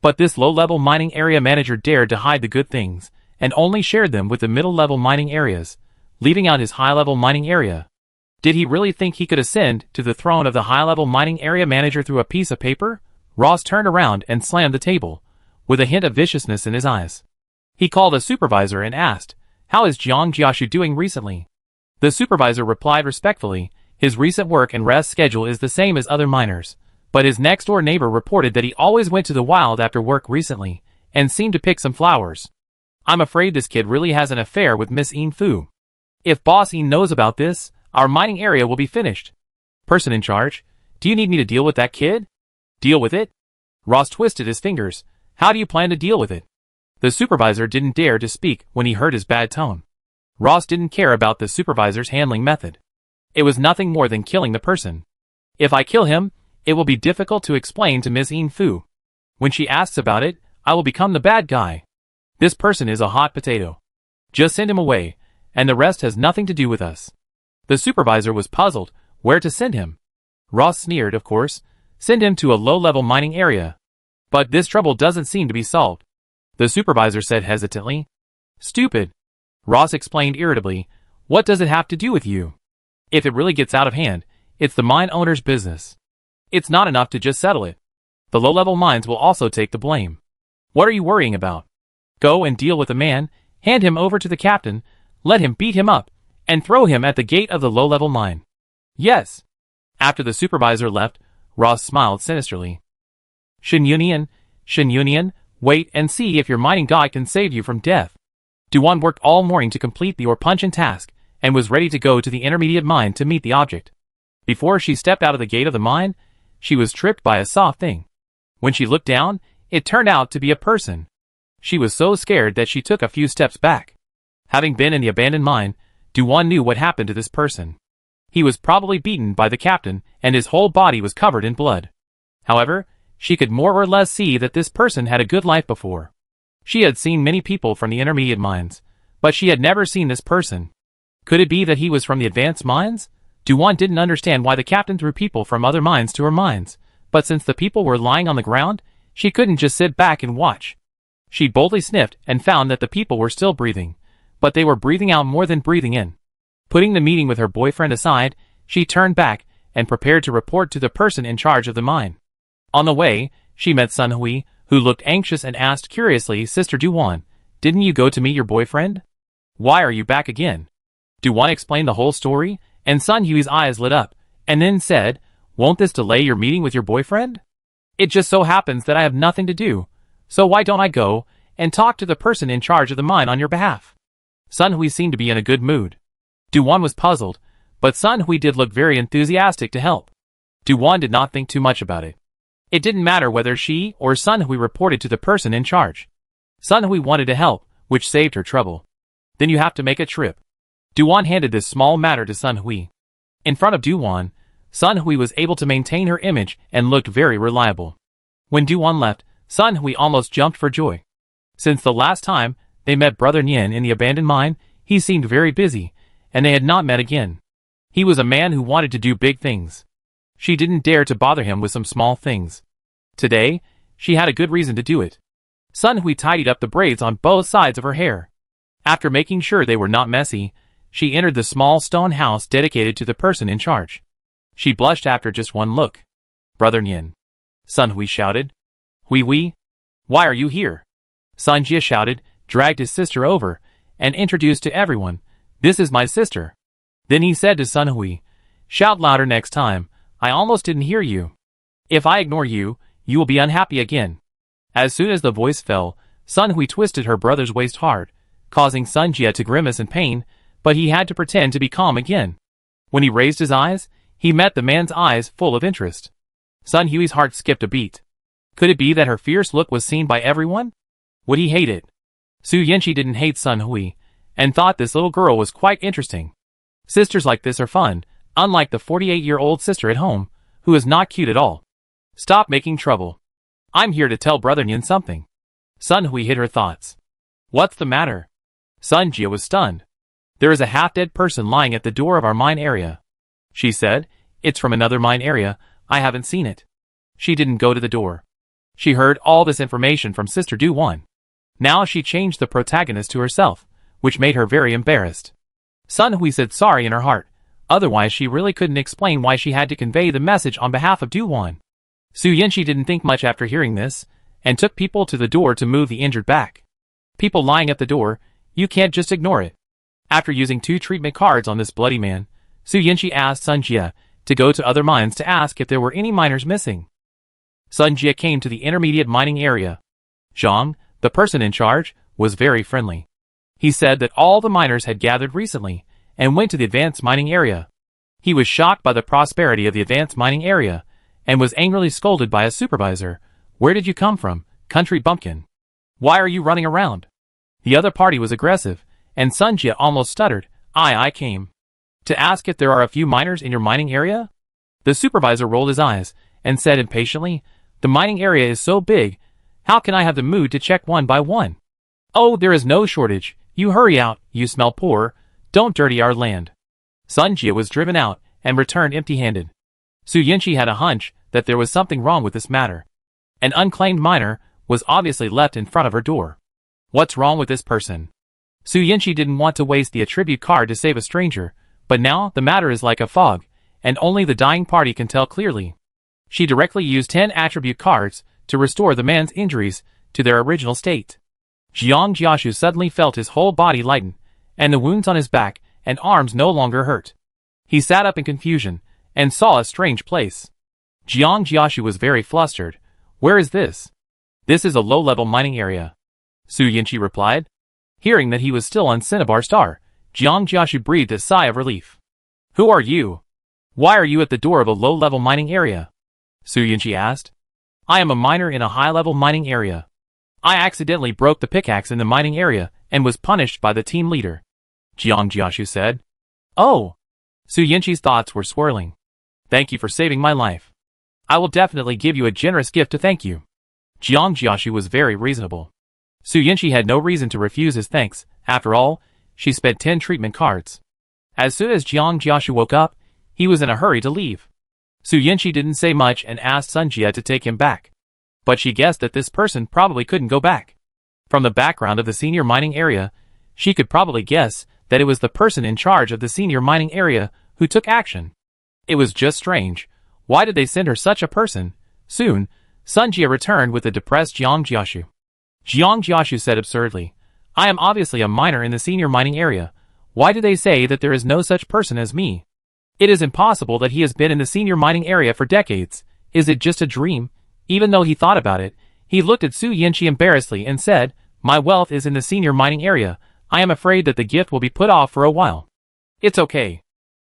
But this low-level mining area manager dared to hide the good things, and only shared them with the middle-level mining areas, leaving out his high-level mining area. Did he really think he could ascend to the throne of the high-level mining area manager through a piece of paper? Ross turned around and slammed the table, with a hint of viciousness in his eyes. He called a supervisor and asked, "How is Jiang Jiashu doing recently?" The supervisor replied respectfully, "His recent work and rest schedule is the same as other miners," but his next-door neighbor reported that he always went to the wild after work recently, and seemed to pick some flowers. "I'm afraid this kid really has an affair with Miss Yin Fu. If Boss Yin knows about this, our mining area will be finished. Person in charge, do you need me to deal with that kid?" "Deal with it?" Ross twisted his fingers. "How do you plan to deal with it?" The supervisor didn't dare to speak when he heard his bad tone. Ross didn't care about the supervisor's handling method. It was nothing more than killing the person. "If I kill him, it will be difficult to explain to Miss Yin Fu. When she asks about it, I will become the bad guy. This person is a hot potato. Just send him away, and the rest has nothing to do with us. The supervisor was puzzled where to send him. Ross sneered, of course. Send him to a low-level mining area. But this trouble doesn't seem to be solved. The supervisor said hesitantly. Stupid. Ross explained irritably. What does it have to do with you? If it really gets out of hand, it's the mine owner's business. It's not enough to just settle it. The low-level mines will also take the blame. What are you worrying about? Go and deal with the man, hand him over to the captain, let him beat him up, and throw him at the gate of the low-level mine. Yes. After the supervisor left, Ross smiled sinisterly. Shin-Union, wait and see if your mining guy can save you from death. Duan worked all morning to complete the Orpuncheon task, and was ready to go to the intermediate mine to meet the object. Before she stepped out of the gate of the mine, she was tripped by a soft thing. When she looked down, it turned out to be a person. She was so scared that she took a few steps back. Having been in the abandoned mine, Duan knew what happened to this person. He was probably beaten by the captain, and his whole body was covered in blood. However, she could more or less see that this person had a good life before. She had seen many people from the intermediate mines, but she had never seen this person. Could it be that he was from the advanced mines? Duan didn't understand why the captain threw people from other mines to her mines, but since the people were lying on the ground, she couldn't just sit back and watch. She boldly sniffed and found that the people were still breathing, but they were breathing out more than breathing in. Putting the meeting with her boyfriend aside, she turned back and prepared to report to the person in charge of the mine. On the way, she met Sun Hui, who looked anxious and asked curiously, Sister Duan, didn't you go to meet your boyfriend? Why are you back again? Duan explained the whole story, and Sun Hui's eyes lit up, and then said, won't this delay your meeting with your boyfriend? It just so happens that I have nothing to do, so why don't I go and talk to the person in charge of the mine on your behalf? Sun Hui seemed to be in a good mood. Duan was puzzled, but Sun Hui did look very enthusiastic to help. Duan did not think too much about it. It didn't matter whether she or Sun Hui reported to the person in charge. Sun Hui wanted to help, which saved her trouble. Then you have to make a trip. Duan handed this small matter to Sun Hui. In front of Duan, Sun Hui was able to maintain her image and looked very reliable. When Duan left, Sun Hui almost jumped for joy. Since the last time they met Brother Nian in the abandoned mine, he seemed very busy, and they had not met again. He was a man who wanted to do big things. She didn't dare to bother him with some small things. Today, she had a good reason to do it. Sun Hui tidied up the braids on both sides of her hair. After making sure they were not messy, she entered the small stone house dedicated to the person in charge. She blushed after just one look. Brother Nian. Sun Hui shouted. Hui, why are you here? Sun Jia shouted, dragged his sister over, and introduced to everyone, this is my sister. Then he said to Sun Hui, shout louder next time, I almost didn't hear you. If I ignore you, you will be unhappy again. As soon as the voice fell, Sun Hui twisted her brother's waist hard, causing Sun Jia to grimace in pain, but he had to pretend to be calm again. When he raised his eyes, he met the man's eyes full of interest. Sun Hui's heart skipped a beat. Could it be that her fierce look was seen by everyone? Would he hate it? Su Yanqi didn't hate Sun Hui, and thought this little girl was quite interesting. Sisters like this are fun, unlike the 48-year-old sister at home, who is not cute at all. Stop making trouble. I'm here to tell Brother Nian something. Sun Hui hid her thoughts. What's the matter? Sun Jia was stunned. There is a half-dead person lying at the door of our mine area. She said, it's from another mine area, I haven't seen it. She didn't go to the door. She heard all this information from Sister Duan. Now she changed the protagonist to herself, which made her very embarrassed. Sun Hui said sorry in her heart, otherwise she really couldn't explain why she had to convey the message on behalf of Duan. Su Yanqi didn't think much after hearing this, and took people to the door to move the injured back. People lying at the door, you can't just ignore it. After using 2 treatment cards on this bloody man, Su Yanqi asked Sun Jia to go to other mines to ask if there were any miners missing. Sun Jia came to the intermediate mining area. Zhang, the person in charge, was very friendly. He said that all the miners had gathered recently, and went to the advanced mining area. He was shocked by the prosperity of the advanced mining area, and was angrily scolded by a supervisor. Where did you come from, country bumpkin? Why are you running around? The other party was aggressive, and Sun Jia almost stuttered, I came to ask if there are a few miners in your mining area? The supervisor rolled his eyes, and said impatiently, the mining area is so big How can I have the mood to check one by one? Oh, there is no shortage. You hurry out, you smell poor. Don't dirty our land. Sun Jie was driven out and returned empty-handed. Su Yinchi had a hunch that there was something wrong with this matter. An unclaimed minor was obviously left in front of her door. What's wrong with this person? Su Yinchi didn't want to waste the attribute card to save a stranger, but now the matter is like a fog, and only the dying party can tell clearly. She directly used 10 attribute cards to restore the man's injuries to their original state. Jiang Jiashu suddenly felt his whole body lighten, and the wounds on his back and arms no longer hurt. He sat up in confusion and saw a strange place. Jiang Jiashu was very flustered. Where is this? This is a low-level mining area. Su Yinchi replied. Hearing that he was still on Cinnabar Star, Jiang Jiashu breathed a sigh of relief. Who are you? Why are you at the door of a low-level mining area? Su Yinchi asked. I am a miner in a high-level mining area. I accidentally broke the pickaxe in the mining area and was punished by the team leader. Jiang Jiashu said. Oh! Su Yinchi's thoughts were swirling. Thank you for saving my life. I will definitely give you a generous gift to thank you. Jiang Jiashu was very reasonable. Su Yinchi had no reason to refuse his thanks. After all, she spent 10 treatment cards. As soon as Jiang Jiashu woke up, he was in a hurry to leave. Su Yinchi didn't say much and asked Sun Jie to take him back. But she guessed that this person probably couldn't go back. From the background of the senior mining area, she could probably guess that it was the person in charge of the senior mining area who took action. It was just strange. Why did they send her such a person? Soon, Sun Jie returned with a depressed Jiang Jiashu. Jiang Jiashu said absurdly, I am obviously a miner in the senior mining area. Why do they say that there is no such person as me? It is impossible that he has been in the senior mining area for decades. Is it just a dream? Even though he thought about it, he looked at Su Yinchi embarrassedly and said, My wealth is in the senior mining area. I am afraid that the gift will be put off for a while. It's okay.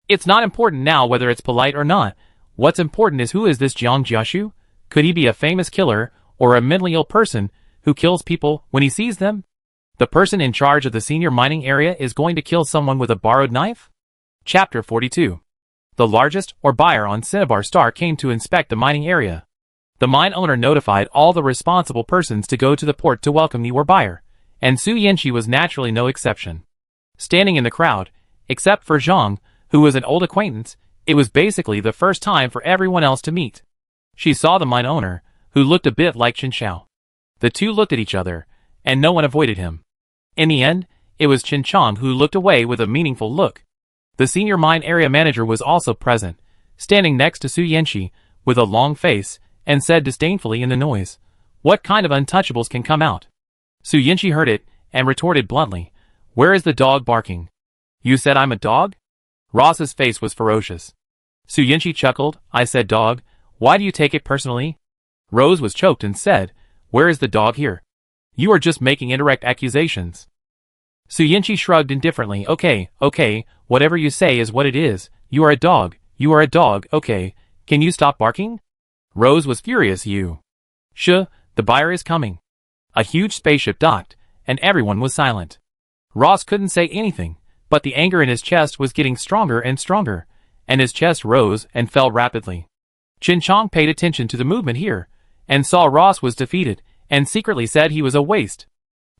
It's not important now whether it's polite or not. What's important is who is this Jiang Jiashu? Could he be a famous killer, or a mentally ill person who kills people when he sees them? The person in charge of the senior mining area is going to kill someone with a borrowed knife? Chapter 42. The largest, or buyer on Cinnabar Star came to inspect the mining area. The mine owner notified all the responsible persons to go to the port to welcome the buyer, and Su Yinchi was naturally no exception. Standing in the crowd, except for Zhang, who was an old acquaintance, it was basically the first time for everyone else to meet. She saw the mine owner, who looked a bit like Chen Xiao. The two looked at each other, and no one avoided him. In the end, it was Chen Chong who looked away with a meaningful look. The senior mine area manager was also present, standing next to Su Yinchi, with a long face, and said disdainfully in the noise, What kind of untouchables can come out? Su Yinchi heard it, and retorted bluntly, Where is the dog barking? You said I'm a dog? Ross's face was ferocious. Su Yinchi chuckled, I said dog, why do you take it personally? Rose was choked and said, Where is the dog here? You are just making indirect accusations. Su Yinchi shrugged indifferently, Okay, whatever you say is what it is. You are a dog, okay, can you stop barking? Rose was furious, the buyer is coming. A huge spaceship docked, and everyone was silent. Ross couldn't say anything, but the anger in his chest was getting stronger and stronger, and his chest rose and fell rapidly. Chen Chong paid attention to the movement here, and saw Ross was defeated, and secretly said he was a waste.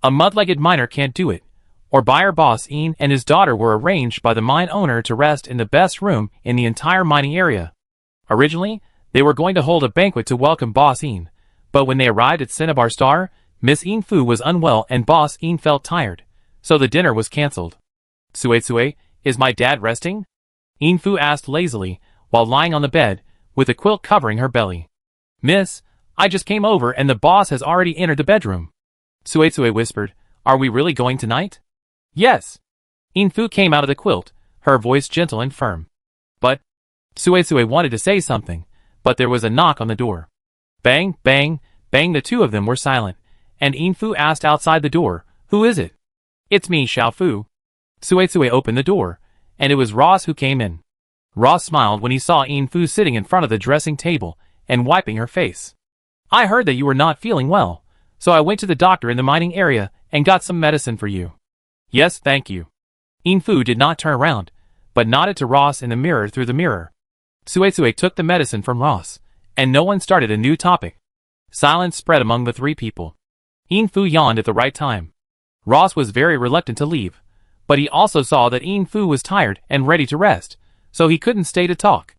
A mud-legged miner can't do it. Or buyer Boss Ian and his daughter were arranged by the mine owner to rest in the best room in the entire mining area. Originally, they were going to hold a banquet to welcome Boss Ian, but when they arrived at Cinnabar Star, Miss Ian Fu was unwell and Boss Ian felt tired, so the dinner was cancelled. Sue, is my dad resting? Ian Fu asked lazily, while lying on the bed, with a quilt covering her belly. Miss, I just came over and the boss has already entered the bedroom. Sue whispered, Are we really going tonight? Yes. Ian Fu came out of the quilt, her voice gentle and firm. But, Sue wanted to say something, but there was a knock on the door. Bang, bang, bang, the two of them were silent, and Ian Fu asked outside the door, Who is it? It's me, Xiao Fu. Sue opened the door, and it was Ross who came in. Ross smiled when he saw Ian Fu sitting in front of the dressing table and wiping her face. I heard that you were not feeling well, so I went to the doctor in the mining area and got some medicine for you. Yes, thank you. Ian Fu did not turn around, but nodded to Ross in the mirror through the mirror. Sue took the medicine from Ross, and no one started a new topic. Silence spread among the three people. Yin-Fu yawned at the right time. Ross was very reluctant to leave, but he also saw that Yin-Fu was tired and ready to rest, so he couldn't stay to talk.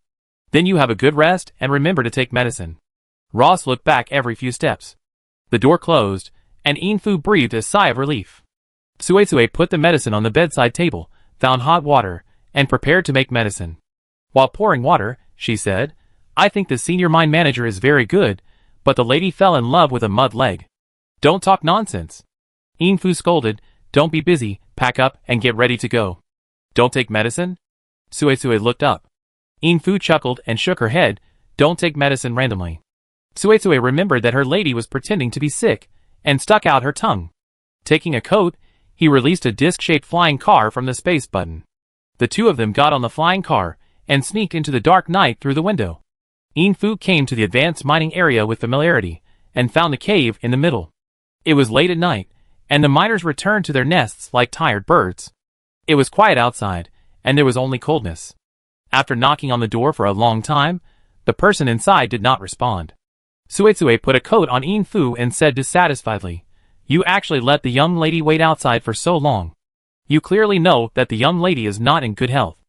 Then you have a good rest and remember to take medicine. Ross looked back every few steps. The door closed, and Yin-Fu breathed a sigh of relief. Tsuetsue put the medicine on the bedside table, found hot water, and prepared to make medicine. While pouring water, she said, I think the senior mine manager is very good, but the lady fell in love with a mud leg. Don't talk nonsense. Yin-Fu scolded, don't be busy, pack up and get ready to go. Don't take medicine? Tsuetsue looked up. Yin-Fu chuckled and shook her head, don't take medicine randomly. Tsuetsue remembered that her lady was pretending to be sick, and stuck out her tongue. Taking a coat, he released a disc-shaped flying car from the space button. The two of them got on the flying car, and sneaked into the dark night through the window. Yin-Fu came to the advanced mining area with familiarity, and found the cave in the middle. It was late at night, and the miners returned to their nests like tired birds. It was quiet outside, and there was only coldness. After knocking on the door for a long time, the person inside did not respond. Tsuetsue put a coat on Yin-Fu and said dissatisfiedly, You actually let the young lady wait outside for so long. You clearly know that the young lady is not in good health.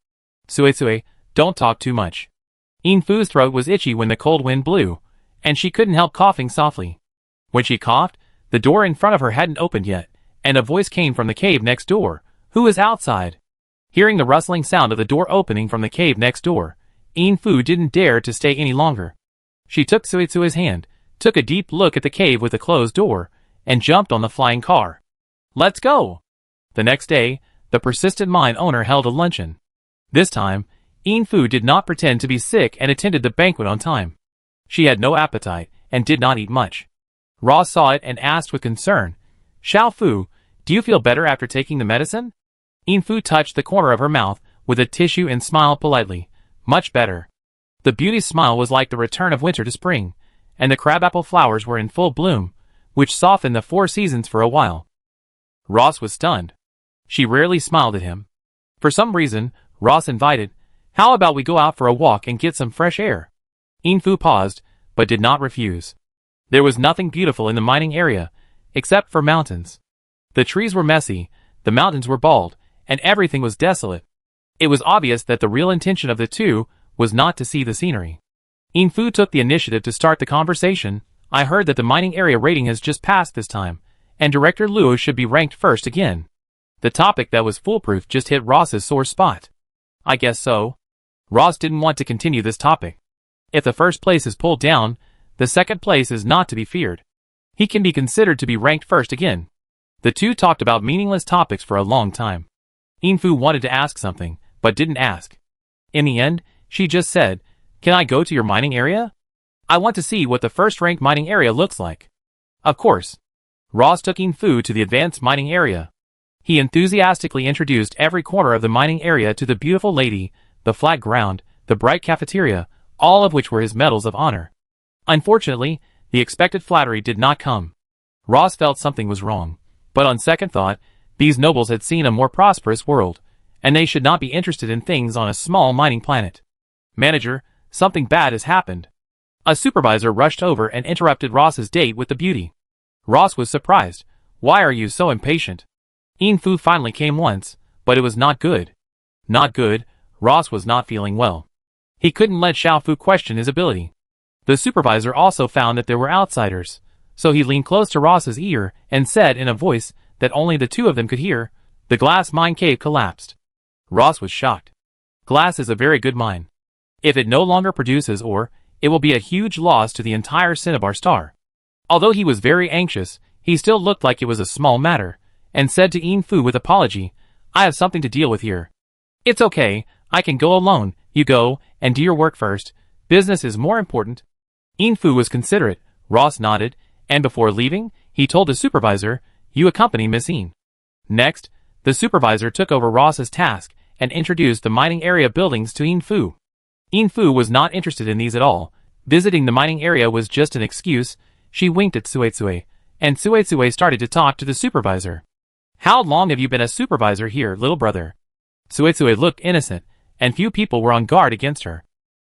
Tsuetsue, don't talk too much. Yin-Fu's throat was itchy when the cold wind blew, and she couldn't help coughing softly. When she coughed, the door in front of her hadn't opened yet, and a voice came from the cave next door. Who is outside? Hearing the rustling sound of the door opening from the cave next door, Yin-Fu didn't dare to stay any longer. She took Tsuetsue's hand, took a deep look at the cave with the closed door, and jumped on the flying car. Let's go! The next day, the persistent mine owner held a luncheon. This time, Yin-Fu did not pretend to be sick and attended the banquet on time. She had no appetite, and did not eat much. Ross saw it and asked with concern, Xiao Fu, do you feel better after taking the medicine? Yin-Fu touched the corner of her mouth with a tissue and smiled politely. Much better. The beauty's smile was like the return of winter to spring, and the crabapple flowers were in full bloom, which softened the 4 seasons for a while. Ross was stunned. She rarely smiled at him. For some reason, Ross invited, How about we go out for a walk and get some fresh air? Yin-Fu paused, but did not refuse. There was nothing beautiful in the mining area, except for mountains. The trees were messy, the mountains were bald, and everything was desolate. It was obvious that the real intention of the two was not to see the scenery. Yin-Fu took the initiative to start the conversation. I heard that the mining area rating has just passed this time, and Director Luo should be ranked first again. The topic that was foolproof just hit Ross's sore spot. I guess so. Ross didn't want to continue this topic. If the first place is pulled down, the second place is not to be feared. He can be considered to be ranked first again. The two talked about meaningless topics for a long time. Yin-Fu wanted to ask something, but didn't ask. In the end, she just said, Can I go to your mining area? I want to see what the first-ranked mining area looks like. Of course. Ross took Yin-Fu to the advanced mining area. He enthusiastically introduced every corner of the mining area to the beautiful lady, the flat ground, the bright cafeteria, all of which were his medals of honor. Unfortunately, the expected flattery did not come. Ross felt something was wrong, but on second thought, these nobles had seen a more prosperous world, and they should not be interested in things on a small mining planet. Manager, something bad has happened. A supervisor rushed over and interrupted Ross's date with the beauty. Ross was surprised. Why are you so impatient? Yin-Fu finally came once, but it was not good. Not good. Ross was not feeling well. He couldn't let Xiao Fu question his ability. The supervisor also found that there were outsiders, so he leaned close to Ross's ear and said in a voice that only the two of them could hear, The glass mine cave collapsed. Ross was shocked. Glass is a very good mine. If it no longer produces ore, it will be a huge loss to the entire Cinnabar Star. Although he was very anxious, he still looked like it was a small matter, and said to Yin-Fu with apology, I have something to deal with here. It's okay, I can go alone, you go, and do your work first. Business is more important. Yin-Fu was considerate, Ross nodded, and before leaving, he told the supervisor, You accompany Miss Yin. Next, the supervisor took over Ross's task and introduced the mining area buildings to Yin-Fu. Yin-Fu was not interested in these at all. Visiting the mining area was just an excuse. She winked at Tsuetsue, and Tsuetsue started to talk to the supervisor. How long have you been a supervisor here, little brother? Tsuetsue looked innocent, and few people were on guard against her.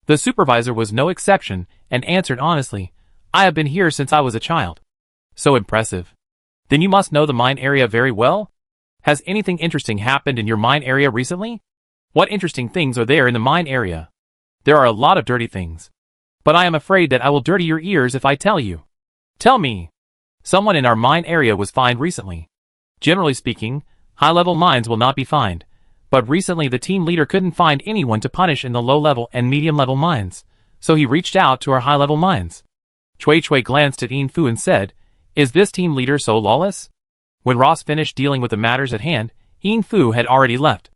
The supervisor was no exception, and answered honestly, I have been here since I was a child. So impressive. Then you must know the mine area very well? Has anything interesting happened in your mine area recently? What interesting things are there in the mine area? There are a lot of dirty things. But I am afraid that I will dirty your ears if I tell you. Tell me. Someone in our mine area was fined recently. Generally speaking, high-level mines will not be fined. But recently the team leader couldn't find anyone to punish in the low-level and medium-level mines. So he reached out to our high-level mines. Cui Cui glanced at Yin Fu and said, "Is this team leader so lawless?" When Ross finished dealing with the matters at hand, Yin Fu had already left.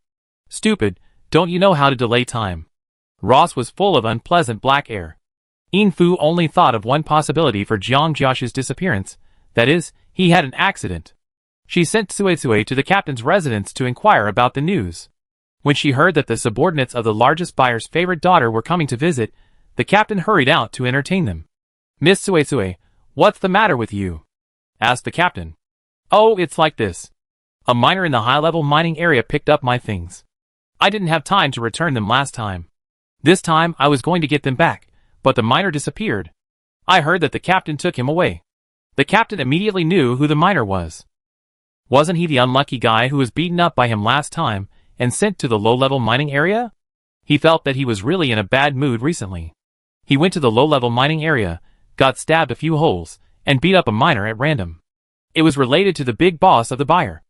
Stupid, don't you know how to delay time? Ross was full of unpleasant black air. Yin Fu only thought of one possibility for Jiang Jiashu's disappearance, that is, he had an accident. She sent Sui Sui to the captain's residence to inquire about the news. When she heard that the subordinates of the largest buyer's favorite daughter were coming to visit, the captain hurried out to entertain them. "Miss Sui Sui, what's the matter with you?" asked the captain. "Oh, it's like this. A miner in the high-level mining area picked up my things. I didn't have time to return them last time. This time I was going to get them back, but the miner disappeared. I heard that the captain took him away." The captain immediately knew who the miner was. Wasn't he the unlucky guy who was beaten up by him last time and sent to the low-level mining area? He felt that he was really in a bad mood recently. He went to the low-level mining area, got stabbed a few holes, and beat up a miner at random. It was related to the big boss of the buyer.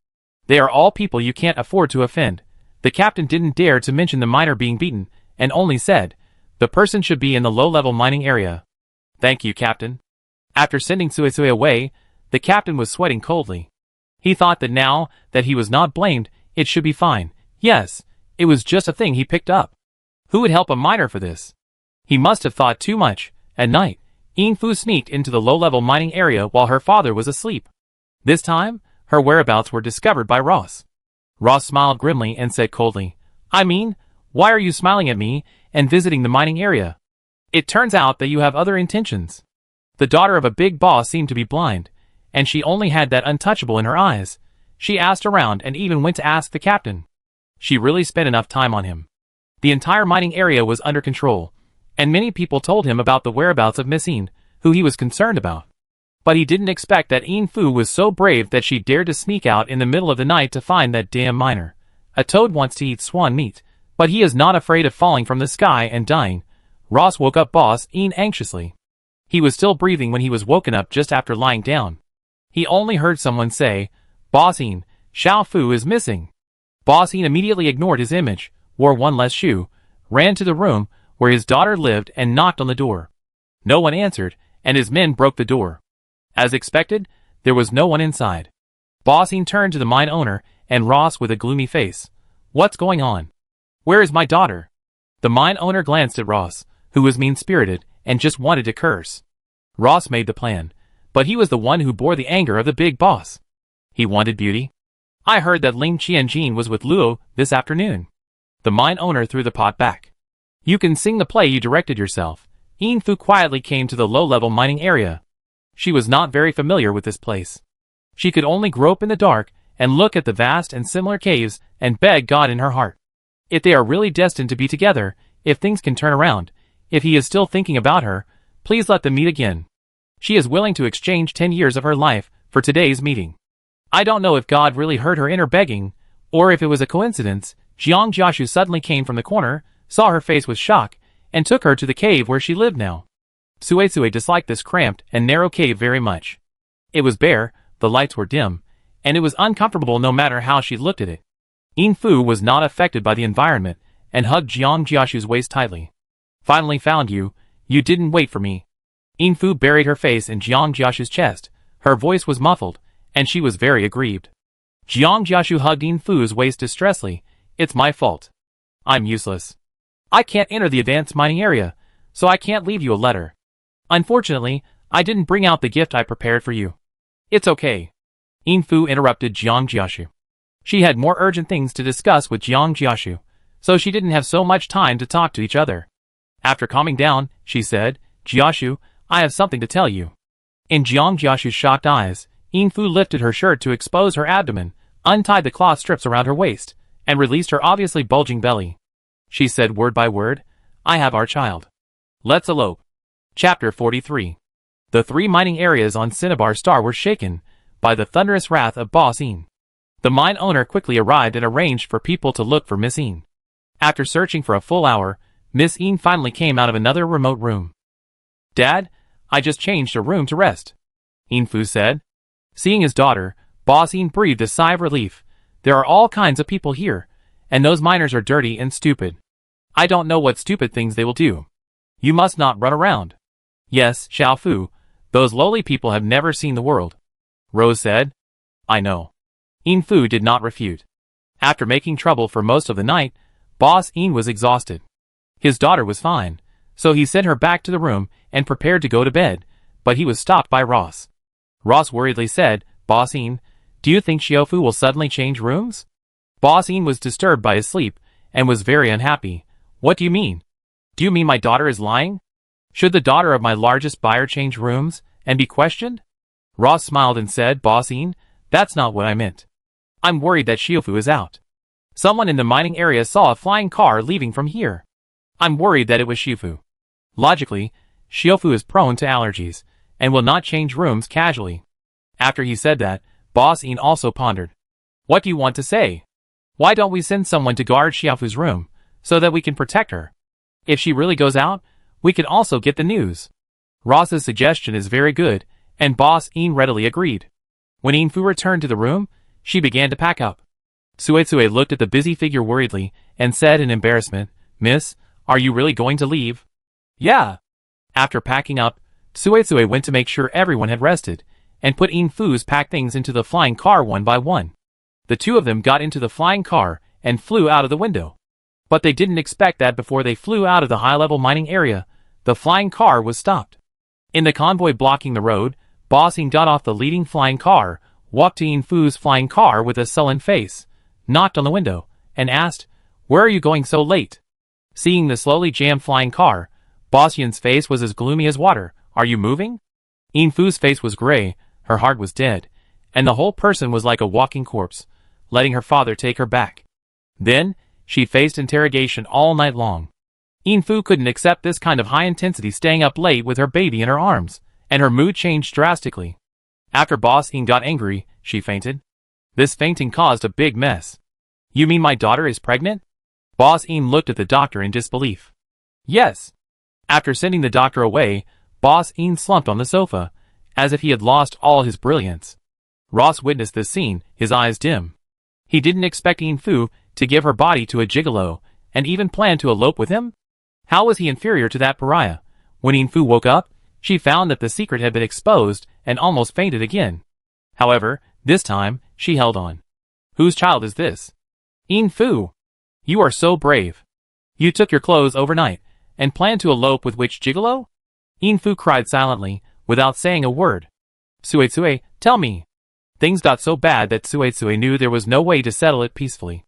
They are all people you can't afford to offend. The captain didn't dare to mention the miner being beaten, and only said, "The person should be in the low-level mining area." "Thank you, Captain." After sending Sui Sui away, the captain was sweating coldly. He thought that now that he was not blamed, it should be fine. Yes, it was just a thing he picked up. Who would help a miner for this? He must have thought too much. At night, Yin Fu sneaked into the low-level mining area while her father was asleep. This time, her whereabouts were discovered by Ross. Ross smiled grimly and said coldly, "I mean, why are you smiling at me and visiting the mining area? It turns out that you have other intentions." The daughter of a big boss seemed to be blind, and she only had that untouchable in her eyes. She asked around and even went to ask the captain. She really spent enough time on him. The entire mining area was under control, and many people told him about the whereabouts of Miss Yin, who he was concerned about. But he didn't expect that Yin Fu was so brave that she dared to sneak out in the middle of the night to find that damn miner. A toad wants to eat swan meat, but he is not afraid of falling from the sky and dying. Ross woke up Boss Yin anxiously. He was still breathing when he was woken up just after lying down. He only heard someone say, "Boss Yin, Xiao Fu is missing." Boss Yin immediately ignored his image, wore one less shoe, ran to the room where his daughter lived and knocked on the door. No one answered, and his men broke the door. As expected, there was no one inside. Boss Yin turned to the mine owner and Ross with a gloomy face. "What's going on? Where is my daughter?" The mine owner glanced at Ross, who was mean-spirited and just wanted to curse. Ross made the plan, but he was the one who bore the anger of the big boss. He wanted beauty. "I heard that Ling Qianjin was with Luo this afternoon." The mine owner threw the pot back. "You can sing the play you directed yourself." Yin Fu quietly came to the low-level mining area. She was not very familiar with this place. She could only grope in the dark and look at the vast and similar caves and beg God in her heart. If they are really destined to be together, if things can turn around, if he is still thinking about her, please let them meet again. She is willing to exchange 10 years of her life for today's meeting. I don't know if God really heard her inner begging, or if it was a coincidence. Jiang Jiashu suddenly came from the corner, saw her face with shock, and took her to the cave where she lived now. Sui Sui disliked this cramped and narrow cave very much. It was bare, the lights were dim, and it was uncomfortable no matter how she looked at it. Yin Fu was not affected by the environment, and hugged Jiang Jiashu's waist tightly. "Finally found you. You didn't wait for me." Yin Fu buried her face in Jiang Jiashu's chest. Her voice was muffled, and she was very aggrieved. Jiang Jiashu hugged Yin Fu's waist distressfully. "It's my fault. I'm useless. I can't enter the advanced mining area, so I can't leave you a letter. Unfortunately, I didn't bring out the gift I prepared for you." "It's okay." Yin Fu interrupted Jiang Jiashu. She had more urgent things to discuss with Jiang Jiashu, so she didn't have so much time to talk to each other. After calming down, she said, "Jiashu, I have something to tell you." In Jiang Jiashu's shocked eyes, Yin Fu lifted her shirt to expose her abdomen, untied the cloth strips around her waist, and released her obviously bulging belly. She said word by word, "I have our child. Let's elope." Chapter 43. The 3 mining areas on Cinnabar Star were shaken by the thunderous wrath of Boss Ian. The mine owner quickly arrived and arranged for people to look for Miss Ian. After searching for a full hour, Miss Ian finally came out of another remote room. "Dad, I just changed a room to rest," Ian Fu said. Seeing his daughter, Boss Ian breathed a sigh of relief. "There are all kinds of people here, and those miners are dirty and stupid. I don't know what stupid things they will do. You must not run around." "Yes, Xiao Fu, those lowly people have never seen the world," Rose said. "I know." Ian Fu did not refute. After making trouble for most of the night, Boss Ian was exhausted. His daughter was fine, so he sent her back to the room and prepared to go to bed, but he was stopped by Ross. Ross worriedly said, "Boss Ian, do you think Xiaofu will suddenly change rooms?" Boss Ian was disturbed by his sleep and was very unhappy. "What do you mean? Do you mean my daughter is lying? Should the daughter of my largest buyer change rooms and be questioned?" Ross smiled and said, "Boss Ian, that's not what I meant. I'm worried that Xiaofu is out. Someone in the mining area saw a flying car leaving from here. I'm worried that it was Xiaofu. Logically, Xiaofu is prone to allergies and will not change rooms casually." After he said that, Boss Ian also pondered. "What do you want to say? Why don't we send someone to guard Xiaofu's room, so that we can protect her? If she really goes out, we can also get the news." Ross's suggestion is very good, and Boss Ian readily agreed. When Ian Fu returned to the room, she began to pack up. Suetsue looked at the busy figure worriedly and said in embarrassment, "Miss, are you really going to leave?" "Yeah." After packing up, Suetsue went to make sure everyone had rested, and put Ian Fu's packed things into the flying car one by one. The two of them got into the flying car and flew out of the window. But they didn't expect that before they flew out of the high-level mining area, the flying car was stopped. In the convoy blocking the road, Boss Ian got off the leading flying car, walked to Ian Fu's flying car with a sullen face, knocked on the window, and asked, "Where are you going so late?" Seeing the slowly jammed flying car, Boss Ian's face was as gloomy as water. "Are you moving?" Ian Fu's face was gray, her heart was dead, and the whole person was like a walking corpse, letting her father take her back. Then, she faced interrogation all night long. Ian Fu couldn't accept this kind of high intensity, staying up late with her baby in her arms, and her mood changed drastically. After Boss Ian got angry, she fainted. This fainting caused a big mess. "You mean my daughter is pregnant?" Boss Ian looked at the doctor in disbelief. "Yes." After sending the doctor away, Boss Ian slumped on the sofa, as if he had lost all his brilliance. Ross witnessed this scene, his eyes dim. He didn't expect Ian Fu to give her body to a gigolo, and even plan to elope with him? How was he inferior to that pariah? When Ian Fu woke up, she found that the secret had been exposed and almost fainted again. However, this time, she held on. "Whose child is this?" "Ian Fu. You are so brave. You took your clothes overnight, and planned to elope with which gigolo?" Ian Fu cried silently, without saying a word. "Suetsue, tell me." Things got so bad that Suetsue knew there was no way to settle it peacefully.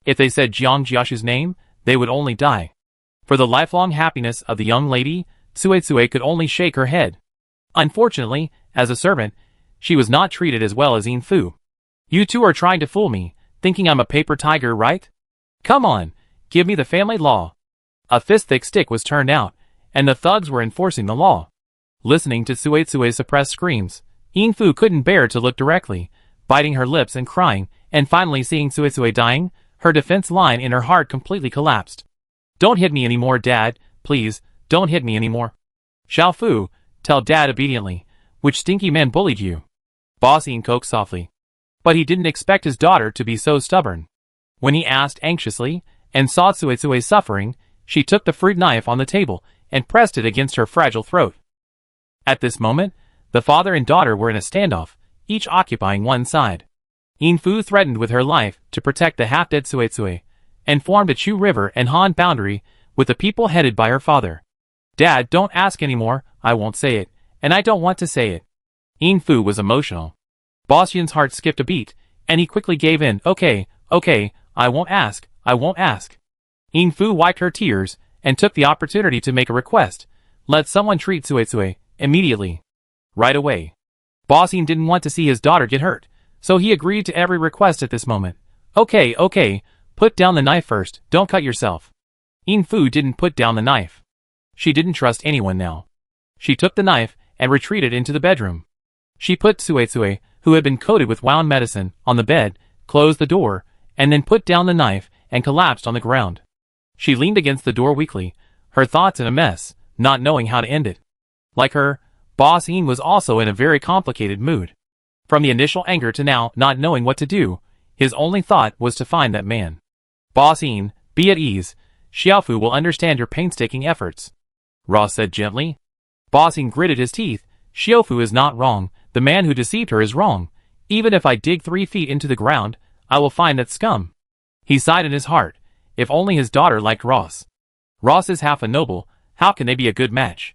If they said Jiang Jiashu's name, they would only die. For the lifelong happiness of the young lady, Suetsue could only shake her head. Unfortunately, as a servant, she was not treated as well as Ian Fu. "You two are trying to fool me, thinking I'm a paper tiger, right? Come on, give me the family law." A fist-thick stick was turned out, and the thugs were enforcing the law. Listening to Suetsue's suppressed screams, Ian Fu couldn't bear to look directly, biting her lips and crying, and finally seeing Suetsue dying, her defense line in her heart completely collapsed. "Don't hit me anymore, Dad, please, don't hit me anymore." "Xiao Fu, tell Dad obediently, which stinky man bullied you?" Boss Ian coaxed softly. But he didn't expect his daughter to be so stubborn. When he asked anxiously, and saw Suetsue suffering, she took the fruit knife on the table and pressed it against her fragile throat. At this moment, the father and daughter were in a standoff, each occupying one side. Ian Fu threatened with her life to protect the half-dead Suetsue, and formed a Chu River and Han boundary with the people headed by her father. "Dad, don't ask anymore, I won't say it, and I don't want to say it." Ian Fu was emotional. Boss Yin's heart skipped a beat, and he quickly gave in. Okay, I won't ask, I won't ask." Ian Fu wiped her tears, and took the opportunity to make a request. "Let someone treat Suetsue, immediately. Right away." Boss Yin didn't want to see his daughter get hurt, so he agreed to every request at this moment. Okay, put down the knife first, don't cut yourself." Ian Fu didn't put down the knife. She didn't trust anyone now. She took the knife and retreated into the bedroom. She put Tsuetsue, who had been coated with wound medicine, on the bed, closed the door, and then put down the knife and collapsed on the ground. She leaned against the door weakly, her thoughts in a mess, not knowing how to end it. Like her, Boss Een was also in a very complicated mood. From the initial anger to now not knowing what to do, his only thought was to find that man. Boss Een, be at ease. Xiaofu will understand your painstaking efforts, Ross said gently. Boss Een gritted his teeth. Xiaofu is not wrong. The man who deceived her is wrong. Even if I dig 3 feet into the ground, I will find that scum. He sighed in his heart. If only his daughter liked Ross. Ross is half a noble. How can they be a good match?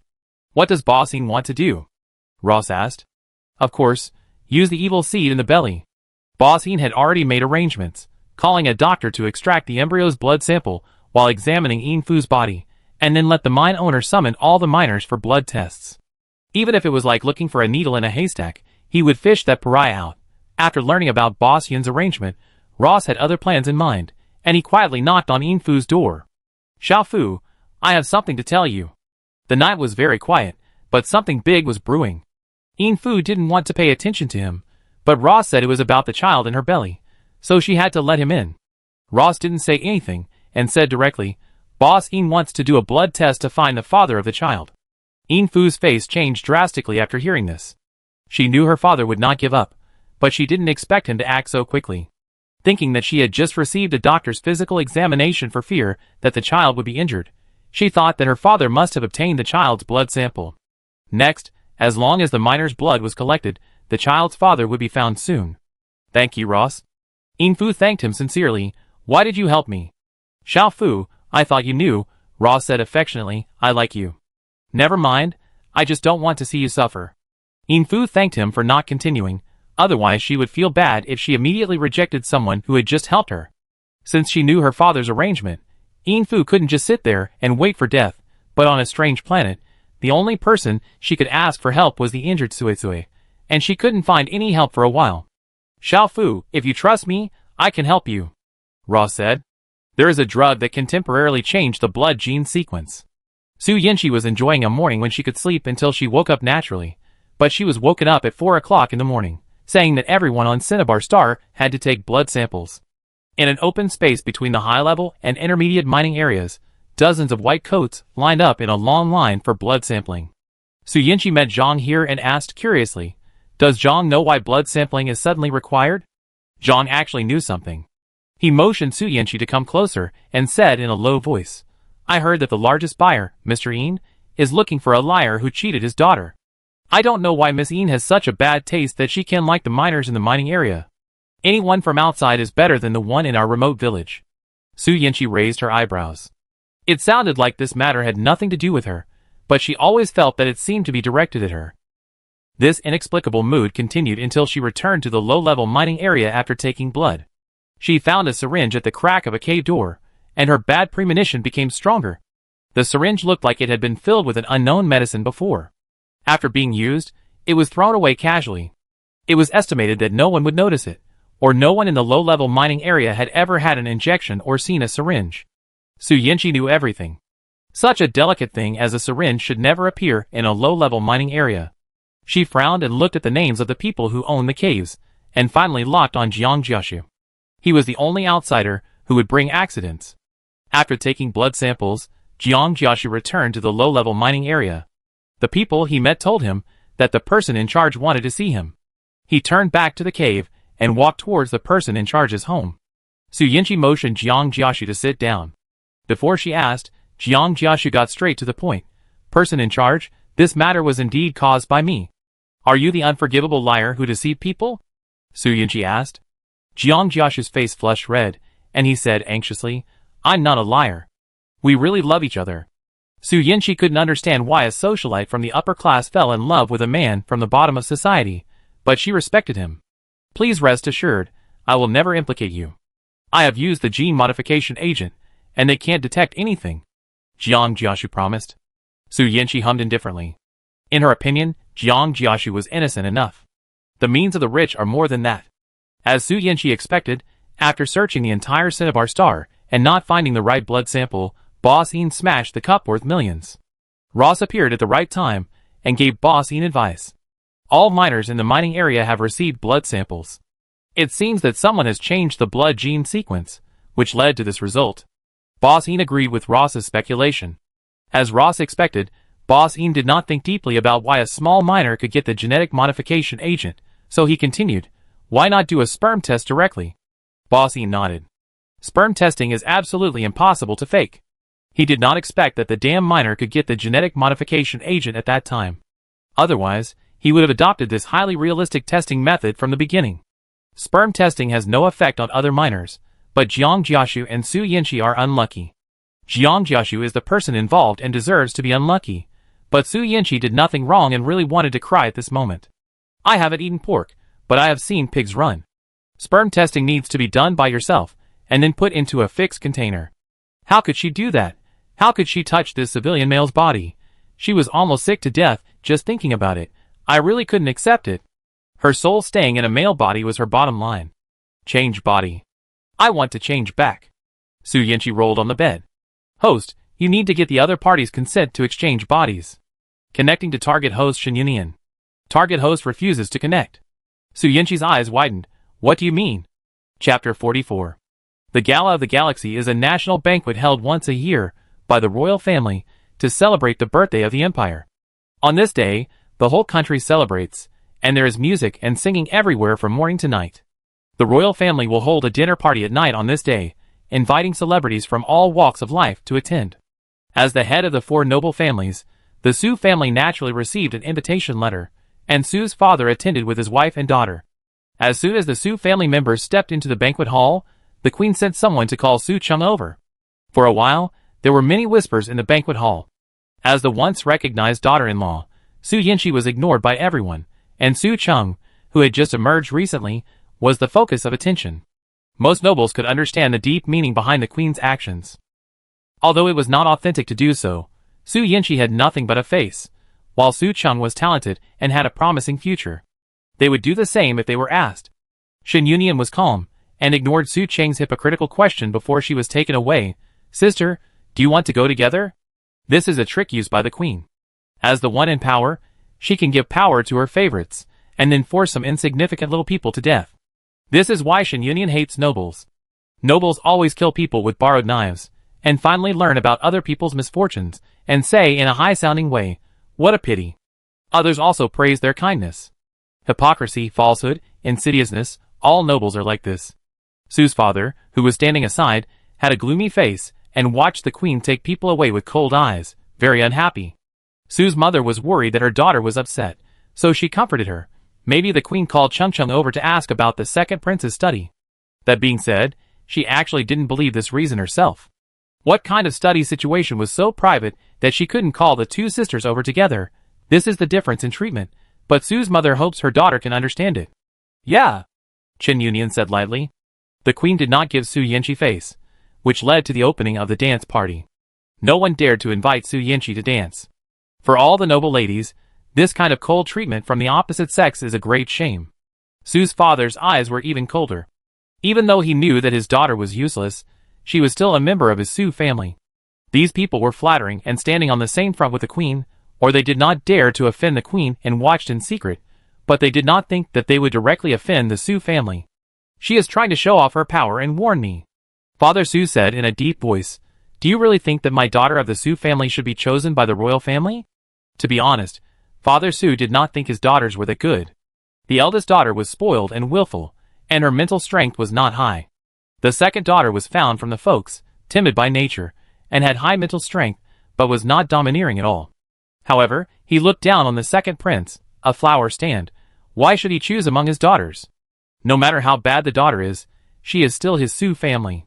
What does Boss Een want to do? Ross asked. Of course, use the evil seed in the belly. Boss Een had already made arrangements, calling a doctor to extract the embryo's blood sample while examining Een Fu's body, and then let the mine owner summon all the miners for blood tests. Even if it was like looking for a needle in a haystack, he would fish that pariah out. After learning about Boss Yun's arrangement, Ross had other plans in mind, and he quietly knocked on Een Fu's door. Xiaofu, I have something to tell you. The night was very quiet, but something big was brewing. Een Fu didn't want to pay attention to him, but Ross said it was about the child in her belly, so she had to let him in. Ross didn't say anything, and said directly, Boss Een wants to do a blood test to find the father of the child. Een Fu's face changed drastically after hearing this. She knew her father would not give up, but she didn't expect him to act so quickly. Thinking that she had just received a doctor's physical examination for fear that the child would be injured, she thought that her father must have obtained the child's blood sample. Next, as long as the miner's blood was collected, the child's father would be found soon. Thank you, Ross. Een Fu thanked him sincerely. Why did you help me? Xiaofu, I thought you knew, Ross said affectionately. I like you. Never mind, I just don't want to see you suffer. Een Fu thanked him for not continuing, otherwise she would feel bad if she immediately rejected someone who had just helped her. Since she knew her father's arrangement, Een Fu couldn't just sit there and wait for death, but on a strange planet, the only person she could ask for help was the injured Tsuetsue, and she couldn't find any help for a while. Xiaofu, if you trust me, I can help you, Ross said. There is a drug that can temporarily change the blood gene sequence. Su Yinshi was enjoying a morning when she could sleep until she woke up naturally, but she was woken up at 4 o'clock in the morning, saying that everyone on Cinnabar Star had to take blood samples. In an open space between the high-level and intermediate mining areas, dozens of white coats lined up in a long line for blood sampling. Su Yinshi met Zhang here and asked curiously, does Zhang know why blood sampling is suddenly required? Zhang actually knew something. He motioned Su Yinshi to come closer and said in a low voice, I heard that the largest buyer, Mr. Een, is looking for a liar who cheated his daughter. I don't know why Miss Een has such a bad taste that she can like the miners in the mining area. Anyone from outside is better than the one in our remote village. Su Yinshi raised her eyebrows. It sounded like this matter had nothing to do with her, but she always felt that it seemed to be directed at her. This inexplicable mood continued until she returned to the low-level mining area after taking blood. She found a syringe at the crack of a cave door, and her bad premonition became stronger. The syringe looked like it had been filled with an unknown medicine before. After being used, it was thrown away casually. It was estimated that no one would notice it, or no one in the low-level mining area had ever had an injection or seen a syringe. Su Yinshi knew everything. Such a delicate thing as a syringe should never appear in a low-level mining area. She frowned and looked at the names of the people who owned the caves, and finally locked on Jiang Jiaxu. He was the only outsider who would bring accidents. After taking blood samples, Jiang Jiaxu returned to the low-level mining area. The people he met told him that the person in charge wanted to see him. He turned back to the cave and walked towards the person in charge's home. Su Yinshi motioned Jiang Jiaxu to sit down. Before she asked, Jiang Jiaxu got straight to the point. Person in charge, this matter was indeed caused by me. Are you the unforgivable liar who deceived people? Su Yinshi asked. Jiang Jiaxu's face flushed red, and he said anxiously, I'm not a liar. We really love each other. Su Yinshi couldn't understand why a socialite from the upper class fell in love with a man from the bottom of society, but she respected him. Please rest assured, I will never implicate you. I have used the gene modification agent, and they can't detect anything, Jiang Jiaxu promised. Su Yinshi hummed indifferently. In her opinion, Jiang Jiaxu was innocent enough. The means of the rich are more than that. As Su Yinshi expected, after searching the entire Cinnabar Star and not finding the right blood sample, Boss Een smashed the cup worth millions. Ross appeared at the right time and gave Boss Ian advice. All miners in the mining area have received blood samples. It seems that someone has changed the blood gene sequence, which led to this result. Boss Ian agreed with Ross's speculation. As Ross expected, Boss Ian did not think deeply about why a small miner could get the genetic modification agent, so he continued, "Why not do a sperm test directly?" Boss Ian nodded. Sperm testing is absolutely impossible to fake. He did not expect that the damn miner could get the genetic modification agent at that time. Otherwise, he would have adopted this highly realistic testing method from the beginning. Sperm testing has no effect on other miners, but Jiang Jiashu and Su Yinchi are unlucky. Jiang Jiashu is the person involved and deserves to be unlucky, but Su Yinchi did nothing wrong and really wanted to cry at this moment. I haven't eaten pork, but I have seen pigs run. Sperm testing needs to be done by yourself, and then put into a fixed container. How could she do that? How could she touch this civilian male's body? She was almost sick to death just thinking about it. I really couldn't accept it. Her soul staying in a male body was her bottom line. Change body. I want to change back. Su Yinchi rolled on the bed. Host, you need to get the other party's consent to exchange bodies. Connecting to target host Shen Yunian. Target host refuses to connect. Su Yinchi's eyes widened. What do you mean? Chapter 44. The Gala of the Galaxy is a national banquet held once a year by the royal family to celebrate the birthday of the empire. On this day, the whole country celebrates, and there is music and singing everywhere from morning to night. The royal family will hold a dinner party at night on this day, inviting celebrities from all walks of life to attend. As the head of the four noble families, the Su family naturally received an invitation letter, and Su's father attended with his wife and daughter. As soon as the Su family members stepped into the banquet hall, the queen sent someone to call Su Cheng over. For a while, there were many whispers in the banquet hall. As the once recognized daughter-in-law, Su Yinchi was ignored by everyone, and Su Cheng, who had just emerged recently, was the focus of attention. Most nobles could understand the deep meaning behind the queen's actions. Although it was not authentic to do so, Su Yinchi had nothing but a face, while Su Cheng was talented and had a promising future. They would do the same if they were asked. Shen Yunian was calm, and ignored Su Cheng's hypocritical question before she was taken away. Sister, do you want to go together? This is a trick used by the queen. As the one in power, she can give power to her favorites, and then force some insignificant little people to death. This is why Shen Yunian hates nobles. Nobles always kill people with borrowed knives, and finally learn about other people's misfortunes, and say in a high-sounding way, "What a pity." Others also praise their kindness. Hypocrisy, falsehood, insidiousness, all nobles are like this. Su's father, who was standing aside, had a gloomy face, and watched the queen take people away with cold eyes, very unhappy. Su's mother was worried that her daughter was upset, so she comforted her. Maybe the queen called Cheng Cheng over to ask about the second prince's study. That being said, she actually didn't believe this reason herself. What kind of study situation was so private that she couldn't call the two sisters over together? This is the difference in treatment, but Su's mother hopes her daughter can understand it. Yeah, Chen Yunian said lightly. The queen did not give Su Yinchi face, which led to the opening of the dance party. No one dared to invite Su Yinchi to dance. For all the noble ladies, this kind of cold treatment from the opposite sex is a great shame. Su's father's eyes were even colder. Even though he knew that his daughter was useless, she was still a member of his Su family. These people were flattering and standing on the same front with the queen, or they did not dare to offend the queen and watched in secret, but they did not think that they would directly offend the Su family. She is trying to show off her power and warn me. Father Su said in a deep voice, "Do you really think that my daughter of the Su family should be chosen by the royal family?" To be honest, Father Su did not think his daughters were that good. The eldest daughter was spoiled and willful, and her mental strength was not high. The second daughter was found from the folks, timid by nature, and had high mental strength, but was not domineering at all. However, he looked down on the second prince, a flower stand. Why should he choose among his daughters? No matter how bad the daughter is, she is still his Su family.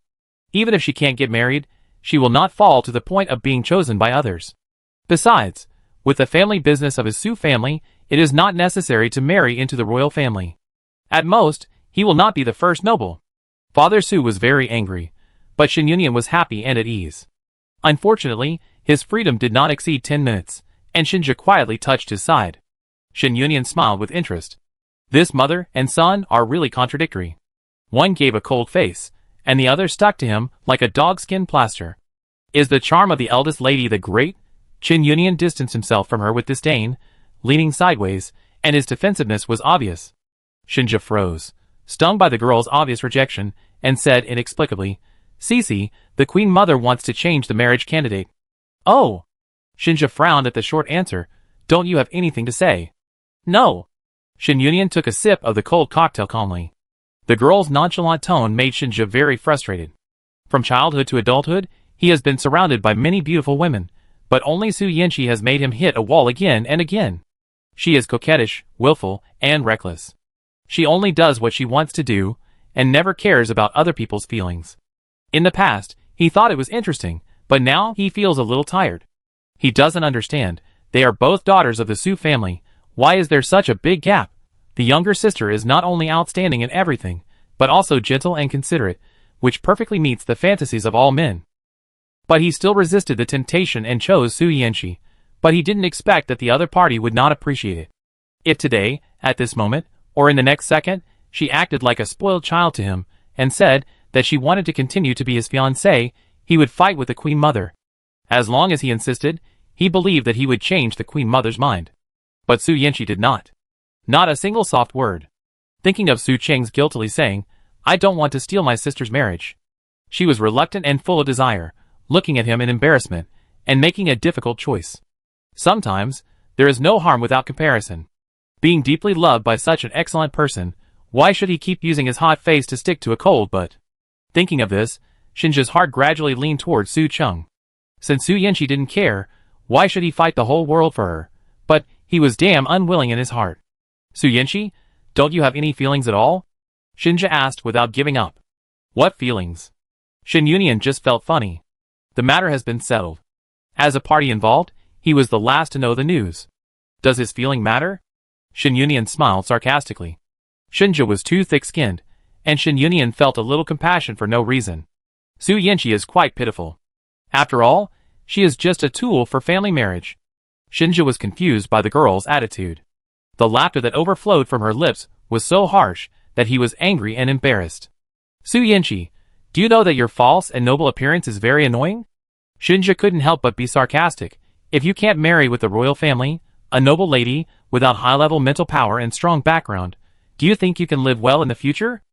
Even if she can't get married, she will not fall to the point of being chosen by others. Besides, with the family business of his Su family, it is not necessary to marry into the royal family. At most, he will not be the first noble. Father Su was very angry, but Shen Yunian was happy and at ease. Unfortunately, his freedom did not exceed 10 minutes, and Shinja quietly touched his side. Shen Yunian smiled with interest. This mother and son are really contradictory. One gave a cold face, and the other stuck to him like a dog-skin plaster. Is the charm of the eldest lady the great? Chen Yunian distanced himself from her with disdain. leaning sideways, and his defensiveness was obvious. Shinja froze, stung by the girl's obvious rejection, and said inexplicably, "Cece, the Queen Mother wants to change the marriage candidate." "Oh!" Shinja frowned at the short answer. "Don't you have anything to say?" "No." Shin Yunian took a sip of the cold cocktail calmly. The girl's nonchalant tone made Shinja very frustrated. From childhood to adulthood, he has been surrounded by many beautiful women, but only Su Yanqi has made him hit a wall again and again. She is coquettish, willful, and reckless. She only does what she wants to do, and never cares about other people's feelings. In the past, he thought it was interesting, but now he feels a little tired. He doesn't understand. They are both daughters of the Su family. Why is there such a big gap? The younger sister is not only outstanding in everything, but also gentle and considerate, which perfectly meets the fantasies of all men. But he still resisted the temptation and chose Su Yanqi, but he didn't expect that the other party would not appreciate it. If today, at this moment, or in the next second, she acted like a spoiled child to him, and said that she wanted to continue to be his fiancée, he would fight with the Queen Mother. As long as he insisted, he believed that he would change the Queen Mother's mind. But Su Yanqi did not. Not a single soft word. Thinking of Su Cheng's guiltily saying, "I don't want to steal my sister's marriage." She was reluctant and full of desire, looking at him in embarrassment, and making a difficult choice. Sometimes, there is no harm without comparison. Being deeply loved by such an excellent person, why should he keep using his hot face to stick to a cold butt? Thinking of this, Shinja's heart gradually leaned towards Su Cheng. Since Su Yanqi didn't care, why should he fight the whole world for her? But he was damn unwilling in his heart. "Su Yanqi, don't you have any feelings at all?" Shinja asked without giving up. "What feelings?" Shin Yunian just felt funny. The matter has been settled. As a party involved, he was the last to know the news. Does his feeling matter? Shin Yunian smiled sarcastically. Shinja was too thick-skinned, and Shin Yunian felt a little compassion for no reason. Su Yanqi is quite pitiful. After all, she is just a tool for family marriage. Shinja was confused by the girl's attitude. The laughter that overflowed from her lips was so harsh that he was angry and embarrassed. "Su Yanqi, do you know that your false and noble appearance is very annoying?" Shinja couldn't help but be sarcastic. If you can't marry with the royal family, a noble lady, without high-level mental power and strong background, do you think you can live well in the future?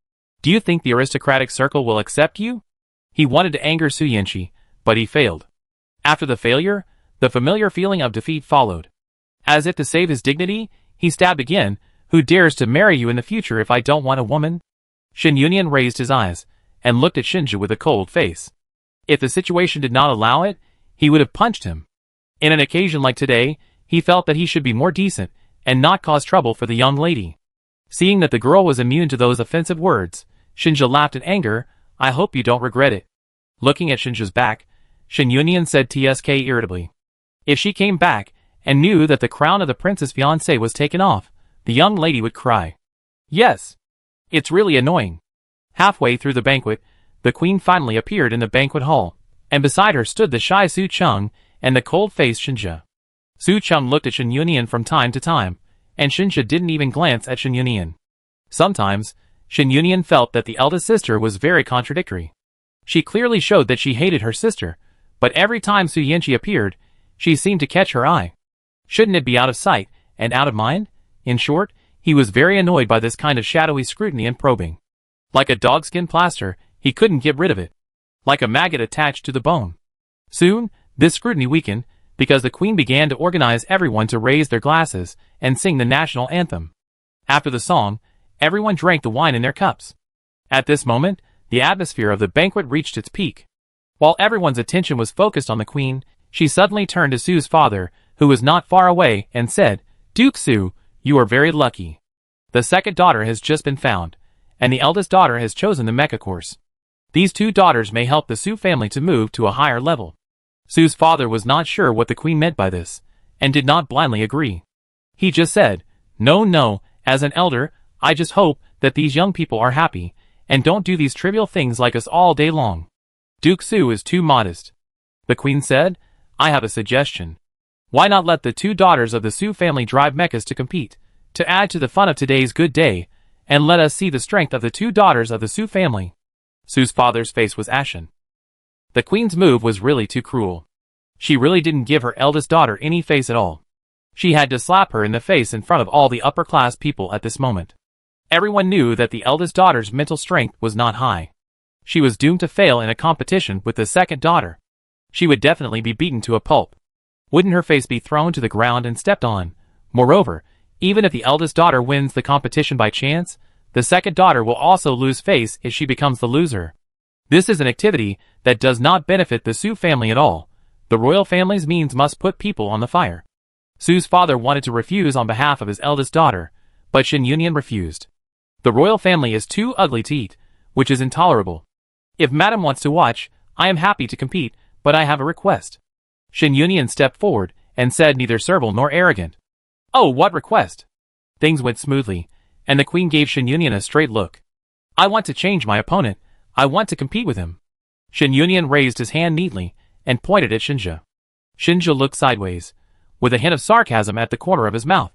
Do you think the aristocratic circle will accept you? He wanted to anger Su Yanqi, but he failed. After the failure, the familiar feeling of defeat followed. As if to save his dignity, he stabbed again. "Who dares to marry you in the future if I don't want a woman?" Shin Yunian raised his eyes, and looked at Shinja with a cold face. If the situation did not allow it, he would have punched him. In an occasion like today, he felt that he should be more decent, and not cause trouble for the young lady. Seeing that the girl was immune to those offensive words, Shinja laughed in anger. "I hope you don't regret it." Looking at Shinja's back, Shin Yunian said TSK irritably. If she came back, and knew that the crown of the prince's fiancé was taken off, the young lady would cry. Yes. It's really annoying. Halfway through the banquet, the queen finally appeared in the banquet hall, and beside her stood the shy Su Cheng and the cold-faced Shinja. Su Cheng looked at Shin Yunian from time to time, and Shinja didn't even glance at Shin Yunian. Sometimes, Shin Yunian felt that the eldest sister was very contradictory. She clearly showed that she hated her sister, but every time Su Yanqi appeared, she seemed to catch her eye. Shouldn't it be out of sight and out of mind? In short, he was very annoyed by this kind of shadowy scrutiny and probing. Like a dogskin plaster, he couldn't get rid of it. Like a maggot attached to the bone. Soon, this scrutiny weakened, because the queen began to organize everyone to raise their glasses and sing the national anthem. After the song, everyone drank the wine in their cups. At this moment, the atmosphere of the banquet reached its peak. While everyone's attention was focused on the queen, she suddenly turned to Su's father, who was not far away, and said, "Duke Su, you are very lucky. The second daughter has just been found, and the eldest daughter has chosen the mecha course. These two daughters may help the Su family to move to a higher level." Su's father was not sure what the queen meant by this, and did not blindly agree. He just said, No, as an elder, I just hope that these young people are happy, and don't do these trivial things like us all day long. Duke Su is too modest. The queen said, "I have a suggestion. Why not let the two daughters of the Su family drive mechas to compete, to add to the fun of today's good day, and let us see the strength of the two daughters of the Su family." Su's father's face was ashen. The queen's move was really too cruel. She really didn't give her eldest daughter any face at all. She had to slap her in the face in front of all the upper-class people at this moment. Everyone knew that the eldest daughter's mental strength was not high. She was doomed to fail in a competition with the second daughter. She would definitely be beaten to a pulp. Wouldn't her face be thrown to the ground and stepped on? Moreover, even if the eldest daughter wins the competition by chance, the second daughter will also lose face if she becomes the loser. This is an activity that does not benefit the Su family at all. The royal family's means must put people on the fire. Su's father wanted to refuse on behalf of his eldest daughter, but Shen Yunyan refused. The royal family is too ugly to eat, which is intolerable. If Madam wants to watch, I am happy to compete, but I have a request. Shen Yunyan stepped forward and said neither servile nor arrogant. Oh, what request? Things went smoothly, and the queen gave Shen Yunyan a straight look. I want to change my opponent. I want to compete with him. Shen Yunyan raised his hand neatly and pointed at Shinja. Shinja looked sideways, with a hint of sarcasm at the corner of his mouth.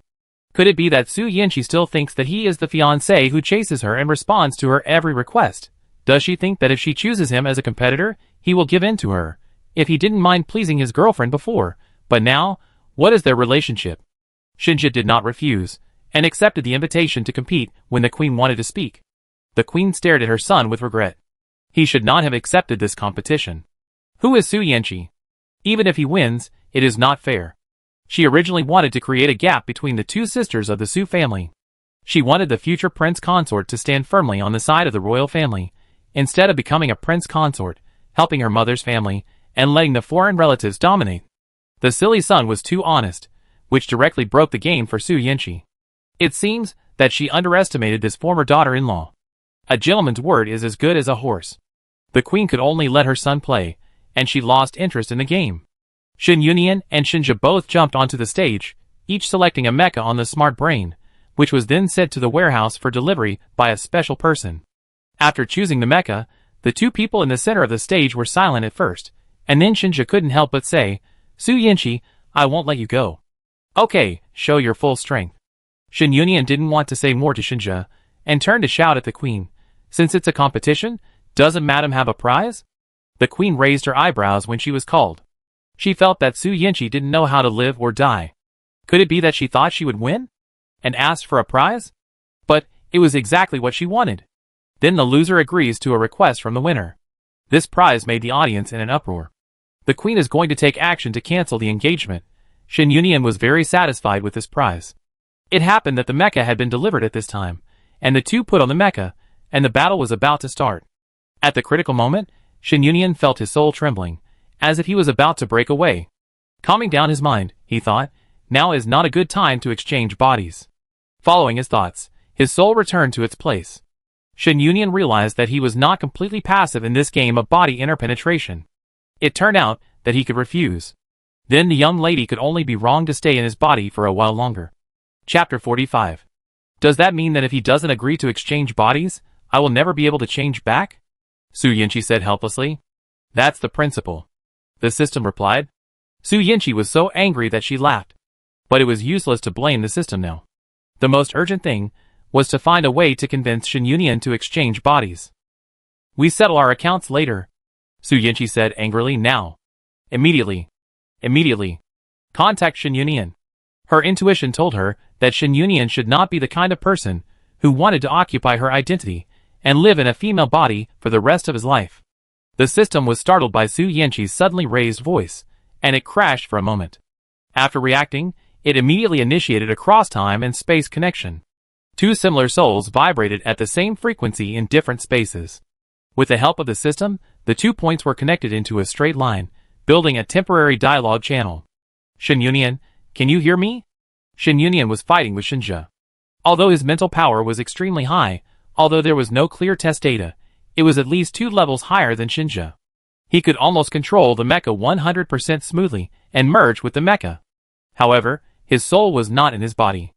Could it be that Su Yanqi still thinks that he is the fiancé who chases her and responds to her every request? Does she think that if she chooses him as a competitor, he will give in to her? If he didn't mind pleasing his girlfriend before, but now, what is their relationship? Shinja did not refuse, and accepted the invitation to compete when the queen wanted to speak. The queen stared at her son with regret. He should not have accepted this competition. Who is Su Yanqi? Even if he wins, it is not fair. She originally wanted to create a gap between the two sisters of the Su family. She wanted the future prince consort to stand firmly on the side of the royal family, instead of becoming a prince consort, helping her mother's family, and letting the foreign relatives dominate. The silly son was too honest, which directly broke the game for Su Yanqi. It seems that she underestimated this former daughter-in-law. A gentleman's word is as good as a horse. The queen could only let her son play, and she lost interest in the game. Shen Yunyan and Shinja both jumped onto the stage, each selecting a mecha on the smart brain, which was then sent to the warehouse for delivery by a special person. After choosing the mecha, the two people in the center of the stage were silent at first, and then Shinja couldn't help but say, Su Yanqi, I won't let you go. Okay, show your full strength. Shen Yunyan didn't want to say more to Shinja, and turned to shout at the queen, since it's a competition, doesn't Madam have a prize? The queen raised her eyebrows when she was called. She felt that Su Yanqi didn't know how to live or die. Could it be that she thought she would win? And asked for a prize? But it was exactly what she wanted. Then the loser agrees to a request from the winner. This prize made the audience in an uproar. The queen is going to take action to cancel the engagement. Shen Yunyan was very satisfied with this prize. It happened that the mecha had been delivered at this time, and the two put on the mecha, and the battle was about to start. At the critical moment, Shen Yunyan felt his soul trembling, as if he was about to break away. Calming down his mind, he thought, now is not a good time to exchange bodies. Following his thoughts, his soul returned to its place. Shen Yunyan realized that he was not completely passive in this game of body interpenetration. It turned out that he could refuse. Then the young lady could only be wrong to stay in his body for a while longer. Chapter 45. Does that mean that if he doesn't agree to exchange bodies, I will never be able to change back? Su Yanqi said helplessly. That's the principle. The system replied. Su Yanqi was so angry that she laughed. But it was useless to blame the system now. The most urgent thing was to find a way to convince Shen Yunyan to exchange bodies. We settle our accounts later, Su Yanqi said angrily. Now. Immediately. Immediately. Contact Shen Yunyan. Her intuition told her that Shen Yunyan should not be the kind of person who wanted to occupy her identity and live in a female body for the rest of his life. The system was startled by Su Yanqi's suddenly raised voice, and it crashed for a moment. After reacting, it immediately initiated a cross-time and space connection. Two similar souls vibrated at the same frequency in different spaces. With the help of the system, the 2 points were connected into a straight line, building a temporary dialogue channel. Shen Yunyan, can you hear me? Shen Yunyan was fighting with Shinja. Although his mental power was extremely high, although there was no clear test data, it was at least 2 levels higher than Shinja. He could almost control the mecha 100% smoothly and merge with the mecha. However, his soul was not in his body.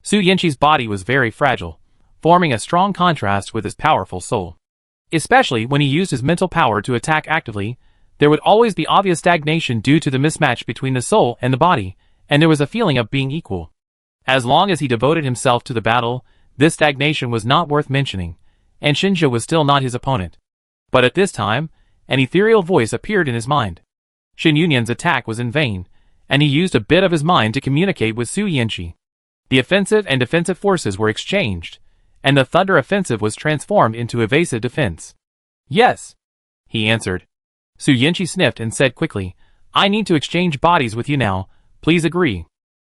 Su Yanqi's body was very fragile, forming a strong contrast with his powerful soul. Especially when he used his mental power to attack actively, there would always be obvious stagnation due to the mismatch between the soul and the body, and there was a feeling of being equal. As long as he devoted himself to the battle, this stagnation was not worth mentioning, and Shinja was still not his opponent. But at this time, an ethereal voice appeared in his mind. Shen Yunyan's attack was in vain, and he used a bit of his mind to communicate with Su Yanqi. The offensive and defensive forces were exchanged, and the thunder offensive was transformed into evasive defense. Yes, he answered. Su Yanqi sniffed and said quickly, I need to exchange bodies with you now, please agree.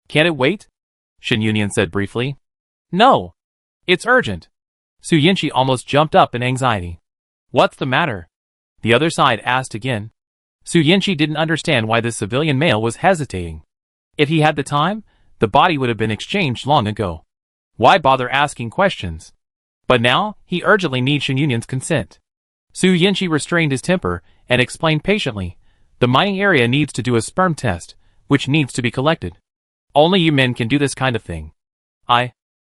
Can't it wait? Shen Yunyan said briefly. No. It's urgent. Su Yanqi almost jumped up in anxiety. What's the matter? The other side asked again. Su Yanqi didn't understand why this civilian male was hesitating. If he had the time, the body would have been exchanged long ago. Why bother asking questions? But now, he urgently needs Shen Yunyan's consent. Su Yanqi restrained his temper and explained patiently, the mining area needs to do a sperm test, which needs to be collected. Only you men can do this kind of thing.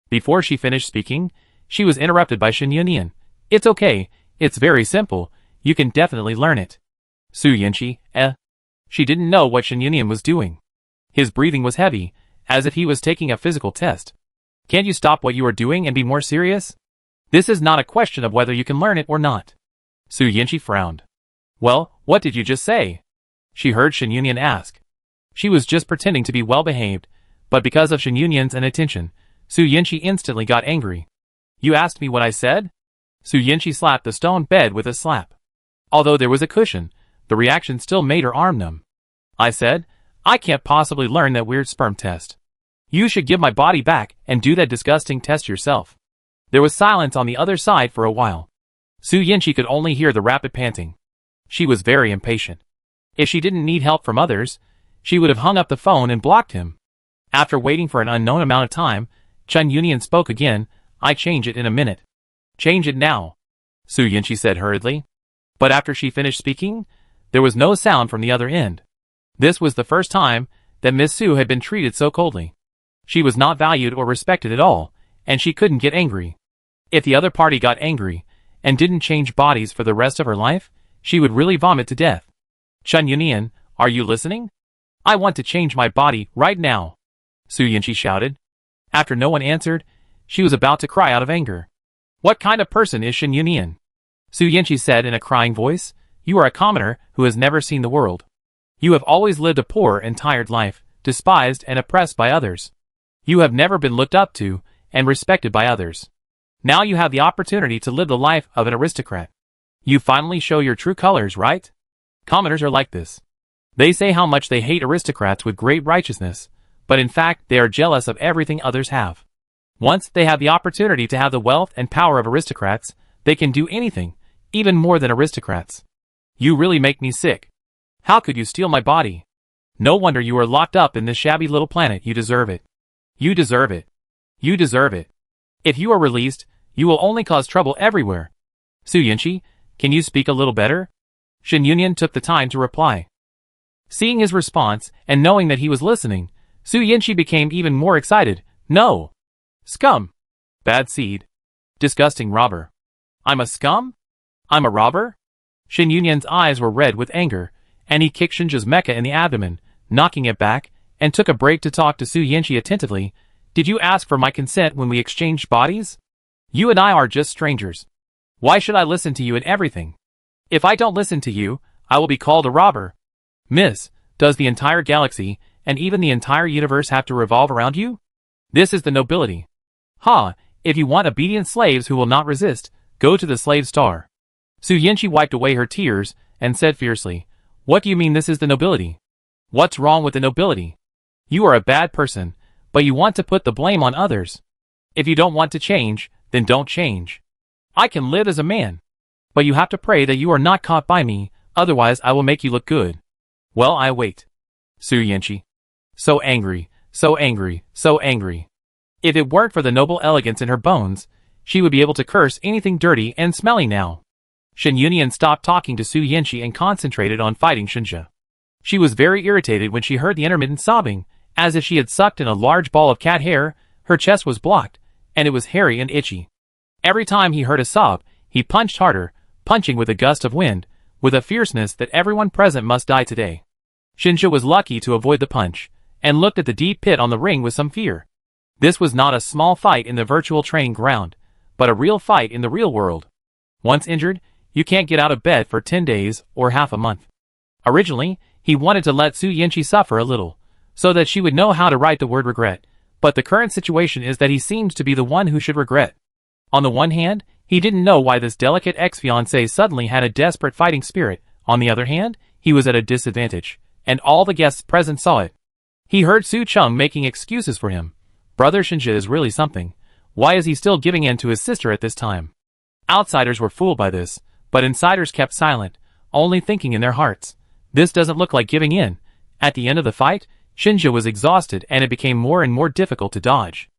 Before she finished speaking, she was interrupted by Shen Yunyan. It's okay, it's very simple, you can definitely learn it. Su Yanqi, She didn't know what Shen Yunyan was doing. His breathing was heavy, as if he was taking a physical test. Can't you stop what you are doing and be more serious? This is not a question of whether you can learn it or not. Su Yanqi frowned. Well, what did you just say? She heard Shen Yunyan ask. She was just pretending to be well-behaved, but because of Shen Yunyan's inattention, Su Yanqi instantly got angry. You asked me what I said? Su Yanqi slapped the stone bed with a slap. Although there was a cushion, the reaction still made her arm numb. I said, I can't possibly learn that weird sperm test. You should give my body back and do that disgusting test yourself. There was silence on the other side for a while. Su Yanqi could only hear the rapid panting. She was very impatient. If she didn't need help from others, she would have hung up the phone and blocked him. After waiting for an unknown amount of time, Shen Yunyan spoke again. I change it in a minute. Change it now, Su Yanqi said hurriedly. But after she finished speaking, there was no sound from the other end. This was the first time that Miss Su had been treated so coldly. She was not valued or respected at all, and she couldn't get angry. If the other party got angry, and didn't change bodies for the rest of her life, she would really vomit to death. Shen Yunyan, are you listening? I want to change my body right now, Su Yanqi shouted. After no one answered, she was about to cry out of anger. What kind of person is Shen Yunyan? Su Yanqi said in a crying voice, you are a commoner who has never seen the world. You have always lived a poor and tired life, despised and oppressed by others. You have never been looked up to and respected by others. Now you have the opportunity to live the life of an aristocrat. You finally show your true colors, right? Commoners are like this. They say how much they hate aristocrats with great righteousness, but in fact they are jealous of everything others have. Once they have the opportunity to have the wealth and power of aristocrats, they can do anything, even more than aristocrats. You really make me sick. How could you steal my body? No wonder you are locked up in this shabby little planet. You deserve it. You deserve it. You deserve it. If you are released, you will only cause trouble everywhere. Su Yanqi, can you speak a little better? Shen Yunyan took the time to reply. Seeing his response, and knowing that he was listening, Su Yanqi became even more excited. No. Scum. Bad seed. Disgusting robber. I'm a scum? I'm a robber? Shen Yunyan's eyes were red with anger, and he kicked Shinja's mecha in the abdomen, knocking it back, and took a break to talk to Su Yanqi attentively. Did you ask for my consent when we exchanged bodies? You and I are just strangers. Why should I listen to you in everything? If I don't listen to you, I will be called a robber. Miss, does the entire galaxy, and even the entire universe have to revolve around you? This is the nobility. Ha, if you want obedient slaves who will not resist, go to the slave star. Su Yanqi wiped away her tears, and said fiercely, what do you mean this is the nobility? What's wrong with the nobility? You are a bad person, but you want to put the blame on others. If you don't want to change, then don't change. I can live as a man. But you have to pray that you are not caught by me, otherwise I will make you look good. Well, I wait. Su Yanqi. So angry, so angry, so angry. If it weren't for the noble elegance in her bones, she would be able to curse anything dirty and smelly now. Shen Yunyan stopped talking to Su Yanqi and concentrated on fighting Shinja. She was very irritated when she heard the intermittent sobbing, as if she had sucked in a large ball of cat hair. Her chest was blocked, and it was hairy and itchy. Every time he heard a sob, he punched harder, punching with a gust of wind, with a fierceness that everyone present must die today. Shinja was lucky to avoid the punch, and looked at the deep pit on the ring with some fear. This was not a small fight in the virtual training ground, but a real fight in the real world. Once injured, you can't get out of bed for 10 days or half a month. Originally, he wanted to let Su Yanqi suffer a little, so that she would know how to write the word regret, but the current situation is that he seemed to be the one who should regret. On the one hand, he didn't know why this delicate ex-fiancé suddenly had a desperate fighting spirit. On the other hand, he was at a disadvantage, and all the guests present saw it. He heard Su Chung making excuses for him. Brother Shinja is really something. Why is he still giving in to his sister at this time? Outsiders were fooled by this, but insiders kept silent, only thinking in their hearts, this doesn't look like giving in. At the end of the fight, Shinja was exhausted and it became more and more difficult to dodge.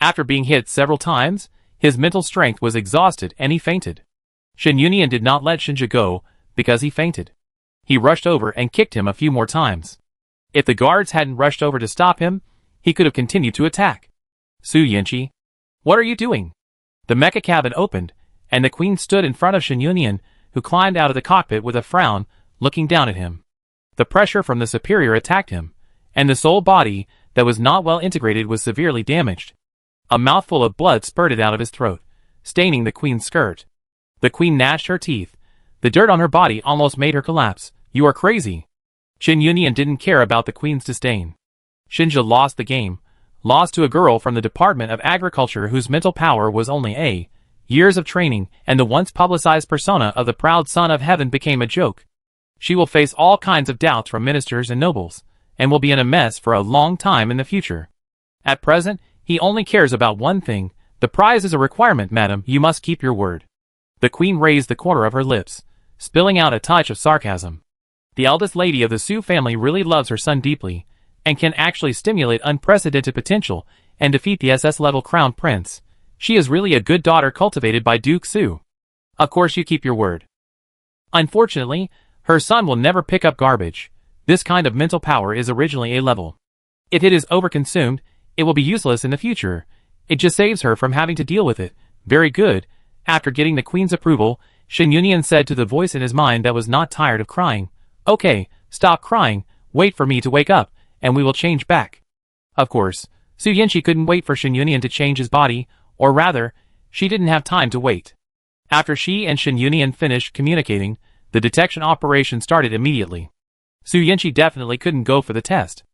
After being hit several times, his mental strength was exhausted and he fainted. Shin Yunian did not let Shinja go, because he fainted. He rushed over and kicked him a few more times. If the guards hadn't rushed over to stop him, he could have continued to attack. Su Yanqi, what are you doing? The mecha cabin opened, and the queen stood in front of Shin Yunian, who climbed out of the cockpit with a frown, looking down at him. The pressure from the superior attacked him, and the soul body, that was not well integrated, was severely damaged. A mouthful of blood spurted out of his throat, staining the queen's skirt. The queen gnashed her teeth. The dirt on her body almost made her collapse. You are crazy. Shin Yunian didn't care about the queen's disdain. Shinja lost the game, lost to a girl from the Department of Agriculture whose mental power was only A. Years of training, and the once publicized persona of the proud son of heaven became a joke. She will face all kinds of doubts from ministers and nobles, and will be in a mess for a long time in the future. At present, he only cares about one thing. The prize is a requirement, madam, you must keep your word. The queen raised the corner of her lips, spilling out a touch of sarcasm. The eldest lady of the Su family really loves her son deeply, and can actually stimulate unprecedented potential and defeat the SS-level crown prince. She is really a good daughter cultivated by Duke Su. Of course you keep your word. Unfortunately, her son will never pick up garbage. This kind of mental power is originally a level. If it is overconsumed, it will be useless in the future. It just saves her from having to deal with it. Very good. After getting the queen's approval, Shin Yunian said to the voice in his mind that was not tired of crying, okay, stop crying, wait for me to wake up, and we will change back. Of course, Su Yanqi couldn't wait for Shin Yunian to change his body, or rather, she didn't have time to wait. After she and Shin Yunian finished communicating, the detection operation started immediately. Su Yanqi definitely couldn't go for the test.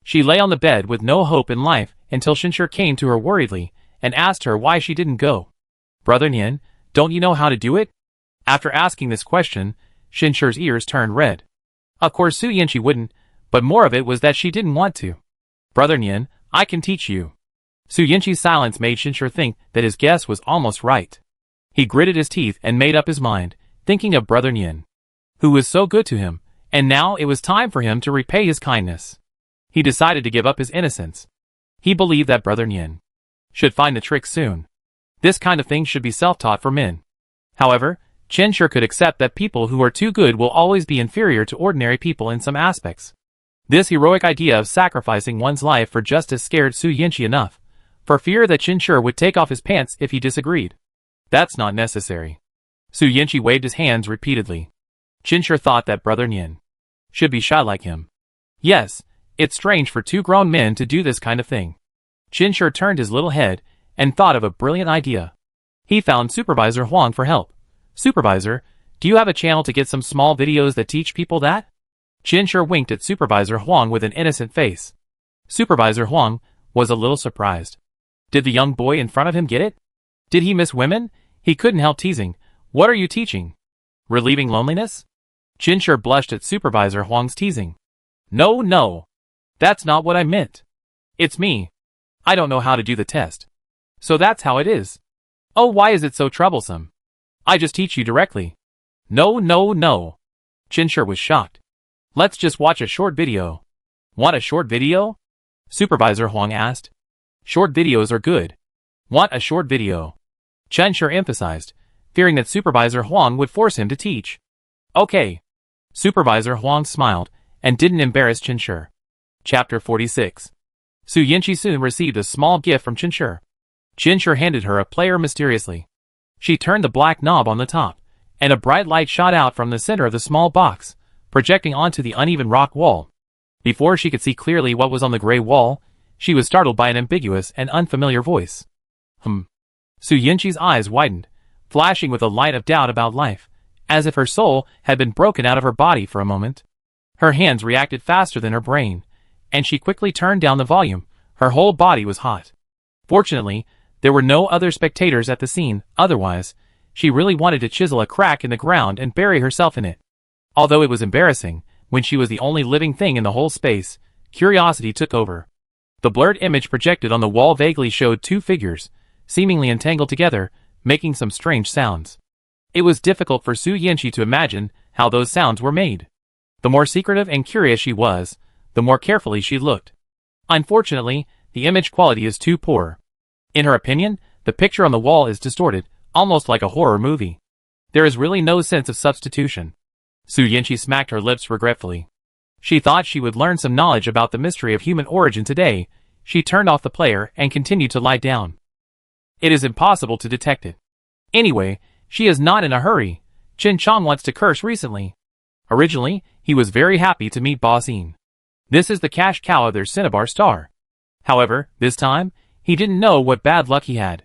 She lay on the bed with no hope in life until Shinshur came to her worriedly and asked her why she didn't go. Brother Nian, don't you know how to do it? After asking this question, Shinshur's ears turned red. Of course Su Yanqi wouldn't, but more of it was that she didn't want to. Brother Nian, I can teach you. Su Yanqi's silence made Shinshur think that his guess was almost right. He gritted his teeth and made up his mind, thinking of Brother Nian, who was so good to him, and now it was time for him to repay his kindness. He decided to give up his innocence. He believed that Brother Nian should find the trick soon. This kind of thing should be self-taught for men. However, Shinshur could accept that people who are too good will always be inferior to ordinary people in some aspects. This heroic idea of sacrificing one's life for justice scared Su Yanqi enough, for fear that Shinshur would take off his pants if he disagreed. That's not necessary. Su Yanqi waved his hands repeatedly. Shinshur thought that Brother Nian should be shy like him. Yes, it's strange for two grown men to do this kind of thing. Shinshur turned his little head and thought of a brilliant idea. He found Supervisor Huang for help. Supervisor, do you have a channel to get some small videos that teach people that? Shinshur winked at Supervisor Huang with an innocent face. Supervisor Huang was a little surprised. Did the young boy in front of him get it? Did he miss women? He couldn't help teasing. What are you teaching? Relieving loneliness? Shinshur blushed at Supervisor Huang's teasing. No. That's not what I meant. It's me. I don't know how to do the test. So that's how it is. Oh, why is it so troublesome? I just teach you directly. No. Shinshur was shocked. Let's just watch a short video. Want a short video? Supervisor Huang asked. Short videos are good. Want a short video? Shinshur emphasized, fearing that Supervisor Huang would force him to teach. Okay. Supervisor Huang smiled and didn't embarrass Shinshur. Chapter 46. Su Yanqi soon received a small gift from Shinshur. Shinshur handed her a player mysteriously. She turned the black knob on the top, and a bright light shot out from the center of the small box, projecting onto the uneven rock wall. Before she could see clearly what was on the gray wall, she was startled by an ambiguous and unfamiliar voice. Su Yanqi's eyes widened, flashing with a light of doubt about life, as if her soul had been broken out of her body for a moment. Her hands reacted faster than her brain, and she quickly turned down the volume. Her whole body was hot. Fortunately, there were no other spectators at the scene, otherwise, she really wanted to chisel a crack in the ground and bury herself in it. Although it was embarrassing, when she was the only living thing in the whole space, curiosity took over. The blurred image projected on the wall vaguely showed two figures, seemingly entangled together, making some strange sounds. It was difficult for Su Yanqi to imagine how those sounds were made. The more secretive and curious she was, the more carefully she looked. Unfortunately, the image quality is too poor. In her opinion, the picture on the wall is distorted, almost like a horror movie. There is really no sense of substitution. Su Yanqi smacked her lips regretfully. She thought she would learn some knowledge about the mystery of human origin today. She turned off the player and continued to lie down. It is impossible to detect it. Anyway, she is not in a hurry. Chen Chong wants to curse recently. Originally, he was very happy to meet Boss Yin. This is the cash cow of their Cinnabar star. However, this time, he didn't know what bad luck he had.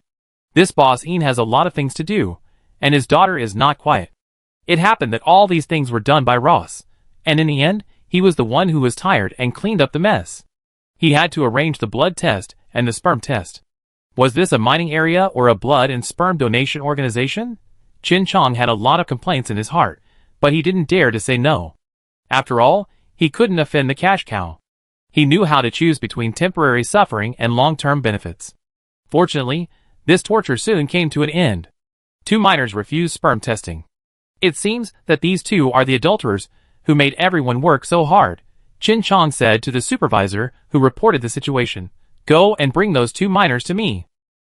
This Boss Yin has a lot of things to do, and his daughter is not quiet. It happened that all these things were done by Ross, and in the end, he was the one who was tired and cleaned up the mess. He had to arrange the blood test and the sperm test. Was this a mining area or a blood and sperm donation organization? Chen Chong had a lot of complaints in his heart, but he didn't dare to say no. After all, he couldn't offend the cash cow. He knew how to choose between temporary suffering and long-term benefits. Fortunately, this torture soon came to an end. 2 miners refused sperm testing. It seems that these 2 are the adulterers who made everyone work so hard, Chen Chong said to the supervisor who reported the situation. Go and bring those 2 miners to me.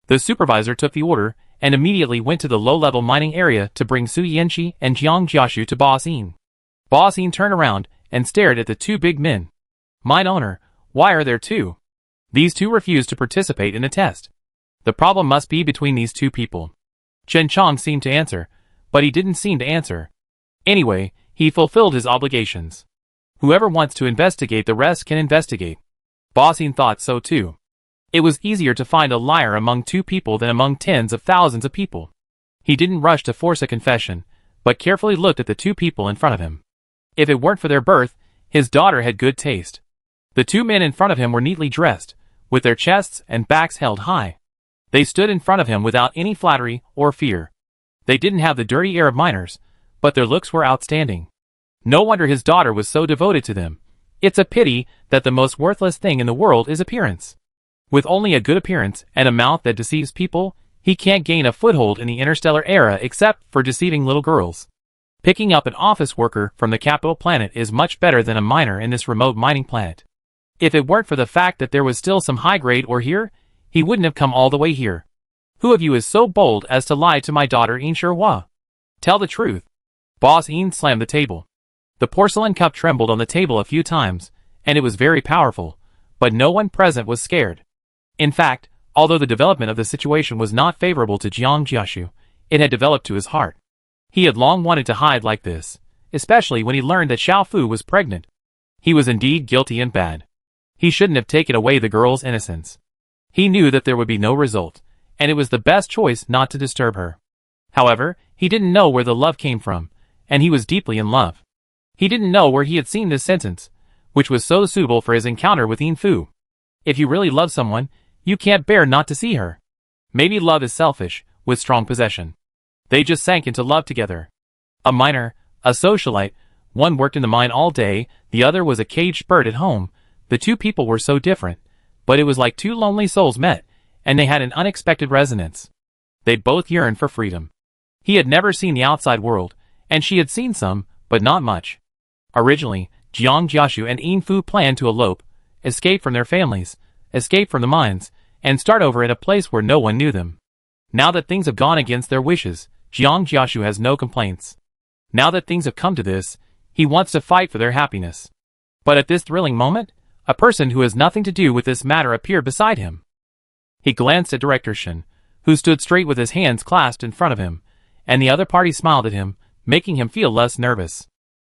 The supervisor took the order and immediately went to the low-level mining area to bring Su Yanqi and Jiang Jiaxu to Boss Yin. Boss Yin turned around and stared at the 2 big men. Mine owner, why are there 2? These 2 refused to participate in the test. The problem must be between these 2 people. Chen Chong seemed to answer, but he didn't seem to answer. Anyway, he fulfilled his obligations. Whoever wants to investigate the rest can investigate. Boss Yin thought so too. It was easier to find a liar among 2 people than among tens of thousands of people. He didn't rush to force a confession, but carefully looked at the 2 people in front of him. If it weren't for their birth, his daughter had good taste. The 2 men in front of him were neatly dressed, with their chests and backs held high. They stood in front of him without any flattery or fear. They didn't have the dirty air of miners, but their looks were outstanding. No wonder his daughter was so devoted to them. It's a pity that the most worthless thing in the world is appearance. With only a good appearance and a mouth that deceives people, he can't gain a foothold in the interstellar era except for deceiving little girls. Picking up an office worker from the capital planet is much better than a miner in this remote mining planet. If it weren't for the fact that there was still some high-grade ore here, he wouldn't have come all the way here. Who of you is so bold as to lie to my daughter Yin Shihua? Tell the truth. Boss Yin slammed the table. The porcelain cup trembled on the table a few times, and it was very powerful, but no one present was scared. In fact, although the development of the situation was not favorable to Jiang Jiaxu, it had developed to his heart. He had long wanted to hide like this, especially when he learned that Xiao Fu was pregnant. He was indeed guilty and bad. He shouldn't have taken away the girl's innocence. He knew that there would be no result, and it was the best choice not to disturb her. However, he didn't know where the love came from, and he was deeply in love. He didn't know where he had seen this sentence, which was so suitable for his encounter with Yin Fu. If you really love someone, you can't bear not to see her. Maybe love is selfish, with strong possession. They just sank into love together. A miner, a socialite, one worked in the mine all day, the other was a caged bird at home. The 2 people were so different, but it was like 2 lonely souls met, and they had an unexpected resonance. They both yearned for freedom. He had never seen the outside world, and she had seen some, but not much. Originally, Jiang Jiaxu and Yin Fu planned to elope, escape from their families, escape from the mines, and start over at a place where no one knew them. Now that things have gone against their wishes, Jiang Jiaxu has no complaints. Now that things have come to this, he wants to fight for their happiness. But at this thrilling moment, a person who has nothing to do with this matter appeared beside him. He glanced at Director Shen, who stood straight with his hands clasped in front of him, and the other party smiled at him, making him feel less nervous.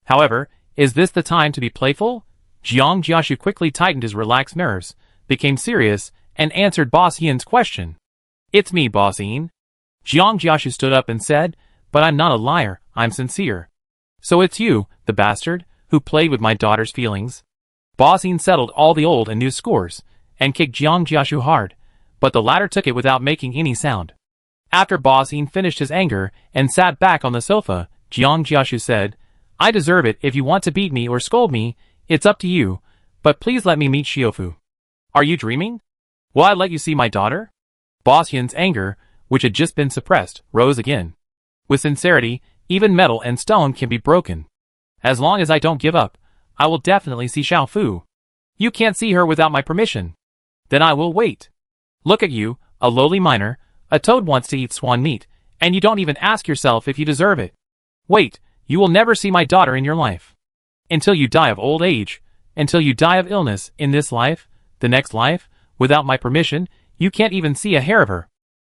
However, is this the time to be playful? Jiang Jiaxu quickly tightened his relaxed nerves, became serious, and answered Boss Yin's question. It's me, Boss Yin. Jiang Jiaxu stood up and said, but I'm not a liar, I'm sincere. So it's you, the bastard, who played with my daughter's feelings? Boss Yin settled all the old and new scores, and kicked Jiang Jiashu hard, but the latter took it without making any sound. After Boss Yin finished his anger and sat back on the sofa, Jiang Jiashu said, "I deserve it. If you want to beat me or scold me, it's up to you, but please let me meet Xiaofu." "Are you dreaming? Will I let you see my daughter?" Boss Yin's anger, which had just been suppressed, rose again. "With sincerity, even metal and stone can be broken. As long as I don't give up, I will definitely see Xiaofu. You can't see her without my permission. Then I will wait. Look at you, a lowly miner. A toad wants to eat swan meat, and you don't even ask yourself if you deserve it. Wait, you will never see my daughter in your life. Until you die of old age, until you die of illness in this life, the next life, without my permission, you can't even see a hair of her.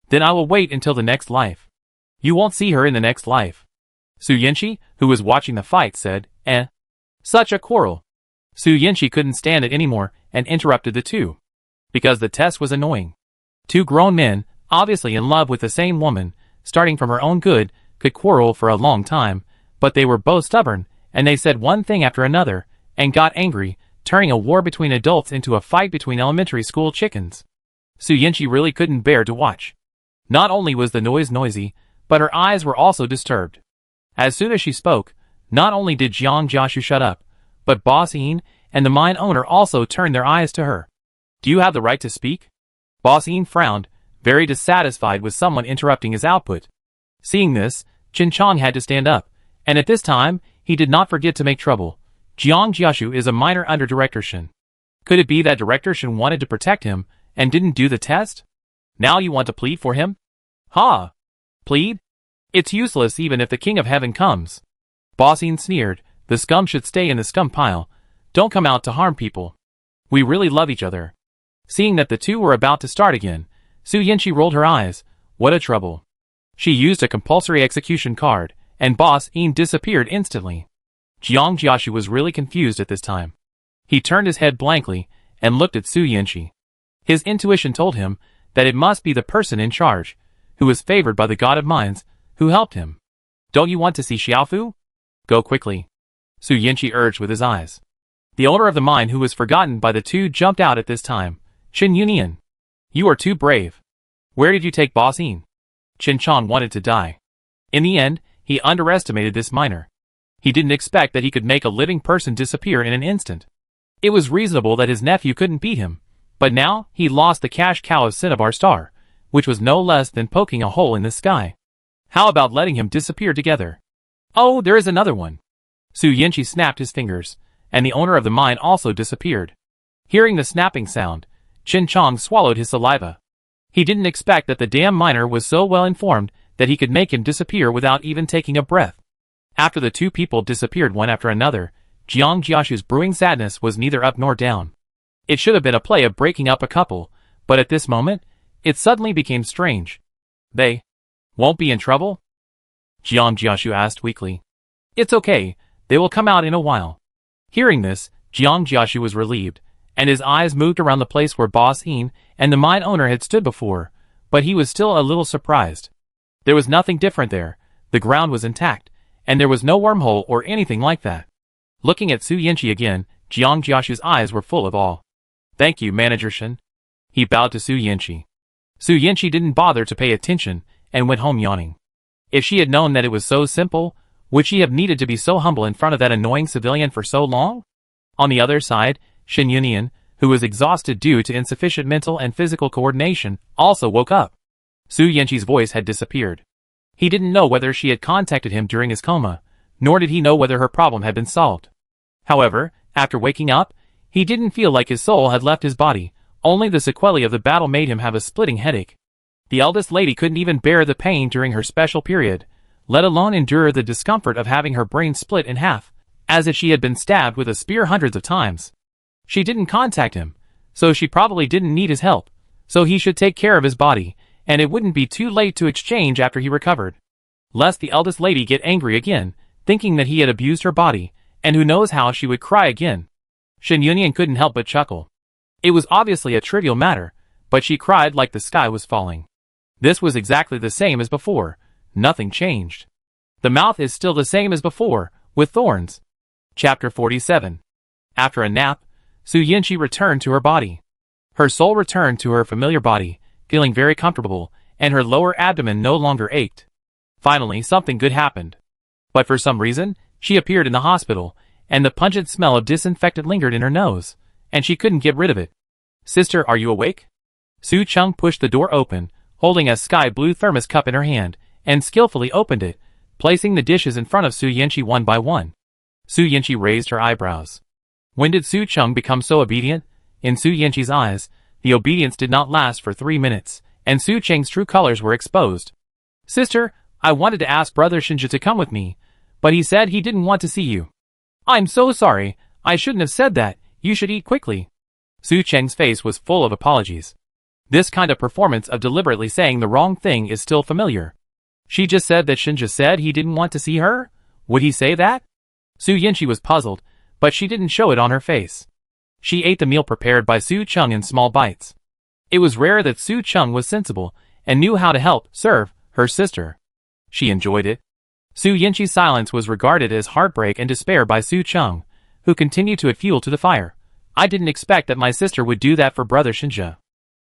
Then I will wait until the next life. You won't see her in the next life." Su Yanqi, who was watching the fight, said, Such a quarrel. Su Yanqi couldn't stand it anymore and interrupted the two. Because the test was annoying. Two grown men, obviously in love with the same woman, starting from her own good, could quarrel for a long time, but they were both stubborn, and they said one thing after another, and got angry, turning a war between adults into a fight between elementary school chickens. Su Yanqi really couldn't bear to watch. Not only was the noise noisy, but her eyes were also disturbed. As soon as she spoke, not only did Jiang Jiashu shut up, but Boss Yin and the mine owner also turned their eyes to her. "Do you have the right to speak?" Boss Yin frowned, very dissatisfied with someone interrupting his output. Seeing this, Qin Chong had to stand up, and at this time, he did not forget to make trouble. Jiang Jiashu is a miner under Director Shen. Could it be that Director Shen wanted to protect him and didn't do the test? Now you want to plead for him? Ha! Plead? It's useless even if the King of Heaven comes. Boss Yin sneered, "The scum should stay in the scum pile. Don't come out to harm people. We really love each other." Seeing that the two were about to start again, Su Yanqi rolled her eyes. What a trouble. She used a compulsory execution card, and Boss Yin disappeared instantly. Jiang Jiashu was really confused at this time. He turned his head blankly and looked at Su Yanqi. His intuition told him that it must be the person in charge, who was favored by the god of mines, who helped him. "Don't you want to see Xiaofu? Go quickly," Su Yanqi urged with his eyes. The owner of the mine, who was forgotten by the two, jumped out at this time. "Qin Yunian, you are too brave. Where did you take Boss Yin?" Qin Chong wanted to die. In the end, he underestimated this miner. He didn't expect that he could make a living person disappear in an instant. It was reasonable that his nephew couldn't beat him, but now he lost the cash cow of Cinnabar Star, which was no less than poking a hole in the sky. How about letting him disappear together? Oh, there is another one. Su Yanqi snapped his fingers, and the owner of the mine also disappeared. Hearing the snapping sound, Qin Chong swallowed his saliva. He didn't expect that the damn miner was so well informed that he could make him disappear without even taking a breath. After the two people disappeared one after another, Jiang Jiashu's brewing sadness was neither up nor down. It should have been a play of breaking up a couple, but at this moment, it suddenly became strange. "They won't be in trouble?" Jiang Jiashu asked weakly. "It's okay, they will come out in a while." Hearing this, Jiang Jiashu was relieved, and his eyes moved around the place where Boss Yin and the mine owner had stood before, but he was still a little surprised. There was nothing different there, the ground was intact, and there was no wormhole or anything like that. Looking at Su Yanqi again, Jiang Jiashu's eyes were full of awe. "Thank you, Manager Shen." He bowed to Su Yanqi. Su Yanqi didn't bother to pay attention, and went home yawning. If she had known that it was so simple, would she have needed to be so humble in front of that annoying civilian for so long? On the other side, Qin Yunian, who was exhausted due to insufficient mental and physical coordination, also woke up. Su Yanqi's voice had disappeared. He didn't know whether she had contacted him during his coma, nor did he know whether her problem had been solved. However, after waking up, he didn't feel like his soul had left his body, only the sequelae of the battle made him have a splitting headache. The eldest lady couldn't even bear the pain during her special period, let alone endure the discomfort of having her brain split in half, as if she had been stabbed with a spear hundreds of times. She didn't contact him, so she probably didn't need his help, so he should take care of his body, and it wouldn't be too late to exchange after he recovered. Lest the eldest lady get angry again, thinking that he had abused her body, and who knows how she would cry again. Qin Yunian couldn't help but chuckle. It was obviously a trivial matter, but she cried like the sky was falling. This was exactly the same as before, nothing changed. The mouth is still the same as before, with thorns. Chapter 47. After a nap, Su Yinchi returned to her body. Her soul returned to her familiar body, feeling very comfortable, and her lower abdomen no longer ached. Finally, something good happened. But for some reason, she appeared in the hospital, and the pungent smell of disinfectant lingered in her nose, and she couldn't get rid of it. "Sister, are you awake?" Su Chung pushed the door open, holding a sky-blue thermos cup in her hand, and skillfully opened it, placing the dishes in front of Su Yinchi one by one. Su Yinchi raised her eyebrows. When did Su Chung become so obedient? In Su Yinchi's eyes, the obedience did not last for 3 minutes, and Su Cheng's true colors were exposed. "Sister, I wanted to ask Brother Shinja to come with me, but he said he didn't want to see you." "I'm so sorry, I shouldn't have said that, you should eat quickly." Su Cheng's face was full of apologies. This kind of performance of deliberately saying the wrong thing is still familiar. She just said that Shinja said he didn't want to see her? Would he say that? Su Yinchi was puzzled, but she didn't show it on her face. She ate the meal prepared by Su Chung in small bites. It was rare that Su Chung was sensible and knew how to help serve her sister. She enjoyed it. Su Yinchi's silence was regarded as heartbreak and despair by Su Chung, who continued to add fuel to the fire. "I didn't expect that my sister would do that for Brother Shinja.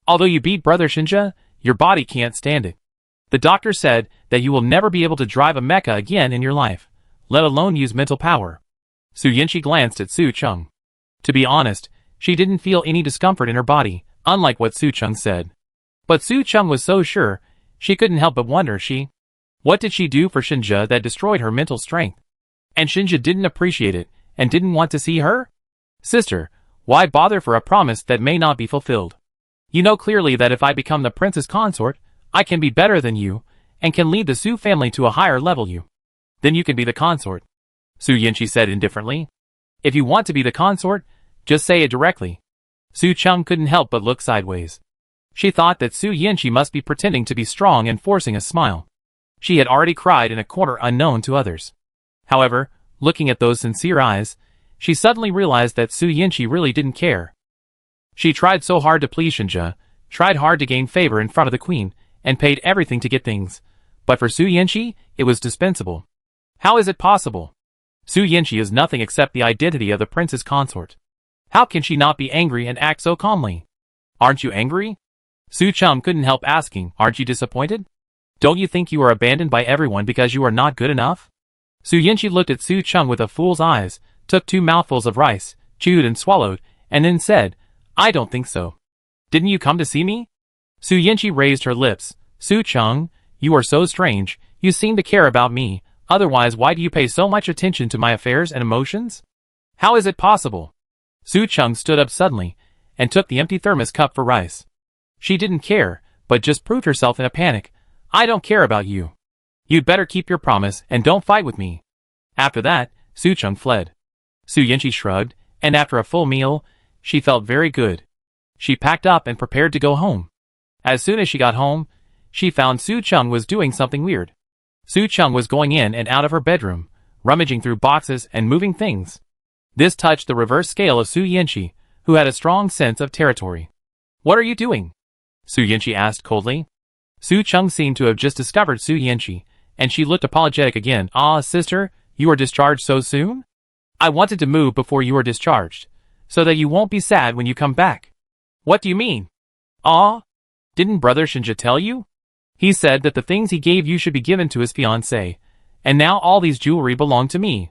Although you beat Brother Shinja, your body can't stand it. The doctor said that you will never be able to drive a mecha again in your life, let alone use mental power." Su Yinchi glanced at Su Chung. To be honest, she didn't feel any discomfort in her body, unlike what Su Chung said. But Su Chung was so sure, she couldn't help but wonder what did she do for Shinja that destroyed her mental strength? And Shinja didn't appreciate it, and didn't want to see her? "Sister, why bother for a promise that may not be fulfilled? You know clearly that if I become the princess consort, I can be better than you, and can lead the Su family to a higher level. Then you can be the consort," Su Yinchi said indifferently. "If you want to be the consort, just say it directly." Su Chung couldn't help but look sideways. She thought that Su Yinchi must be pretending to be strong and forcing a smile. She had already cried in a corner unknown to others. However, looking at those sincere eyes, she suddenly realized that Su Yinchi really didn't care. She tried so hard to please Shinja, tried hard to gain favor in front of the queen, and paid everything to get things. But for Su Yinchi, it was dispensable. How is it possible? Su Yinchi is nothing except the identity of the princess consort. How can she not be angry and act so calmly? "Aren't you angry?" Su Chung couldn't help asking. "Aren't you disappointed? Don't you think you are abandoned by everyone because you are not good enough?" Su Yinchi looked at Su Chung with a fool's eyes, took 2 mouthfuls of rice, chewed and swallowed, and then said, "I don't think so. Didn't you come to see me?" Su Yinchi raised her lips. "Su Chung, you are so strange, you seem to care about me, otherwise why do you pay so much attention to my affairs and emotions? How is it possible?" Su Chung stood up suddenly, and took the empty thermos cup for rice. She didn't care, but just proved herself in a panic. "I don't care about you. You'd better keep your promise and don't fight with me." After that, Su Chung fled. Su Yinchi shrugged, and after a full meal, she felt very good. She packed up and prepared to go home. As soon as she got home, she found Su Chung was doing something weird. Su Chung was going in and out of her bedroom, rummaging through boxes and moving things. This touched the reverse scale of Su Yinchi, who had a strong sense of territory. "What are you doing?" Su Yinchi asked coldly. Su Chung seemed to have just discovered Su Yinchi, and she looked apologetic again. "Ah, sister, you are discharged so soon? I wanted to move before you are discharged, so that you won't be sad when you come back." "What do you mean?" "Ah, didn't Brother Shinja tell you? He said that the things he gave you should be given to his fiancée, and now all these jewelry belong to me."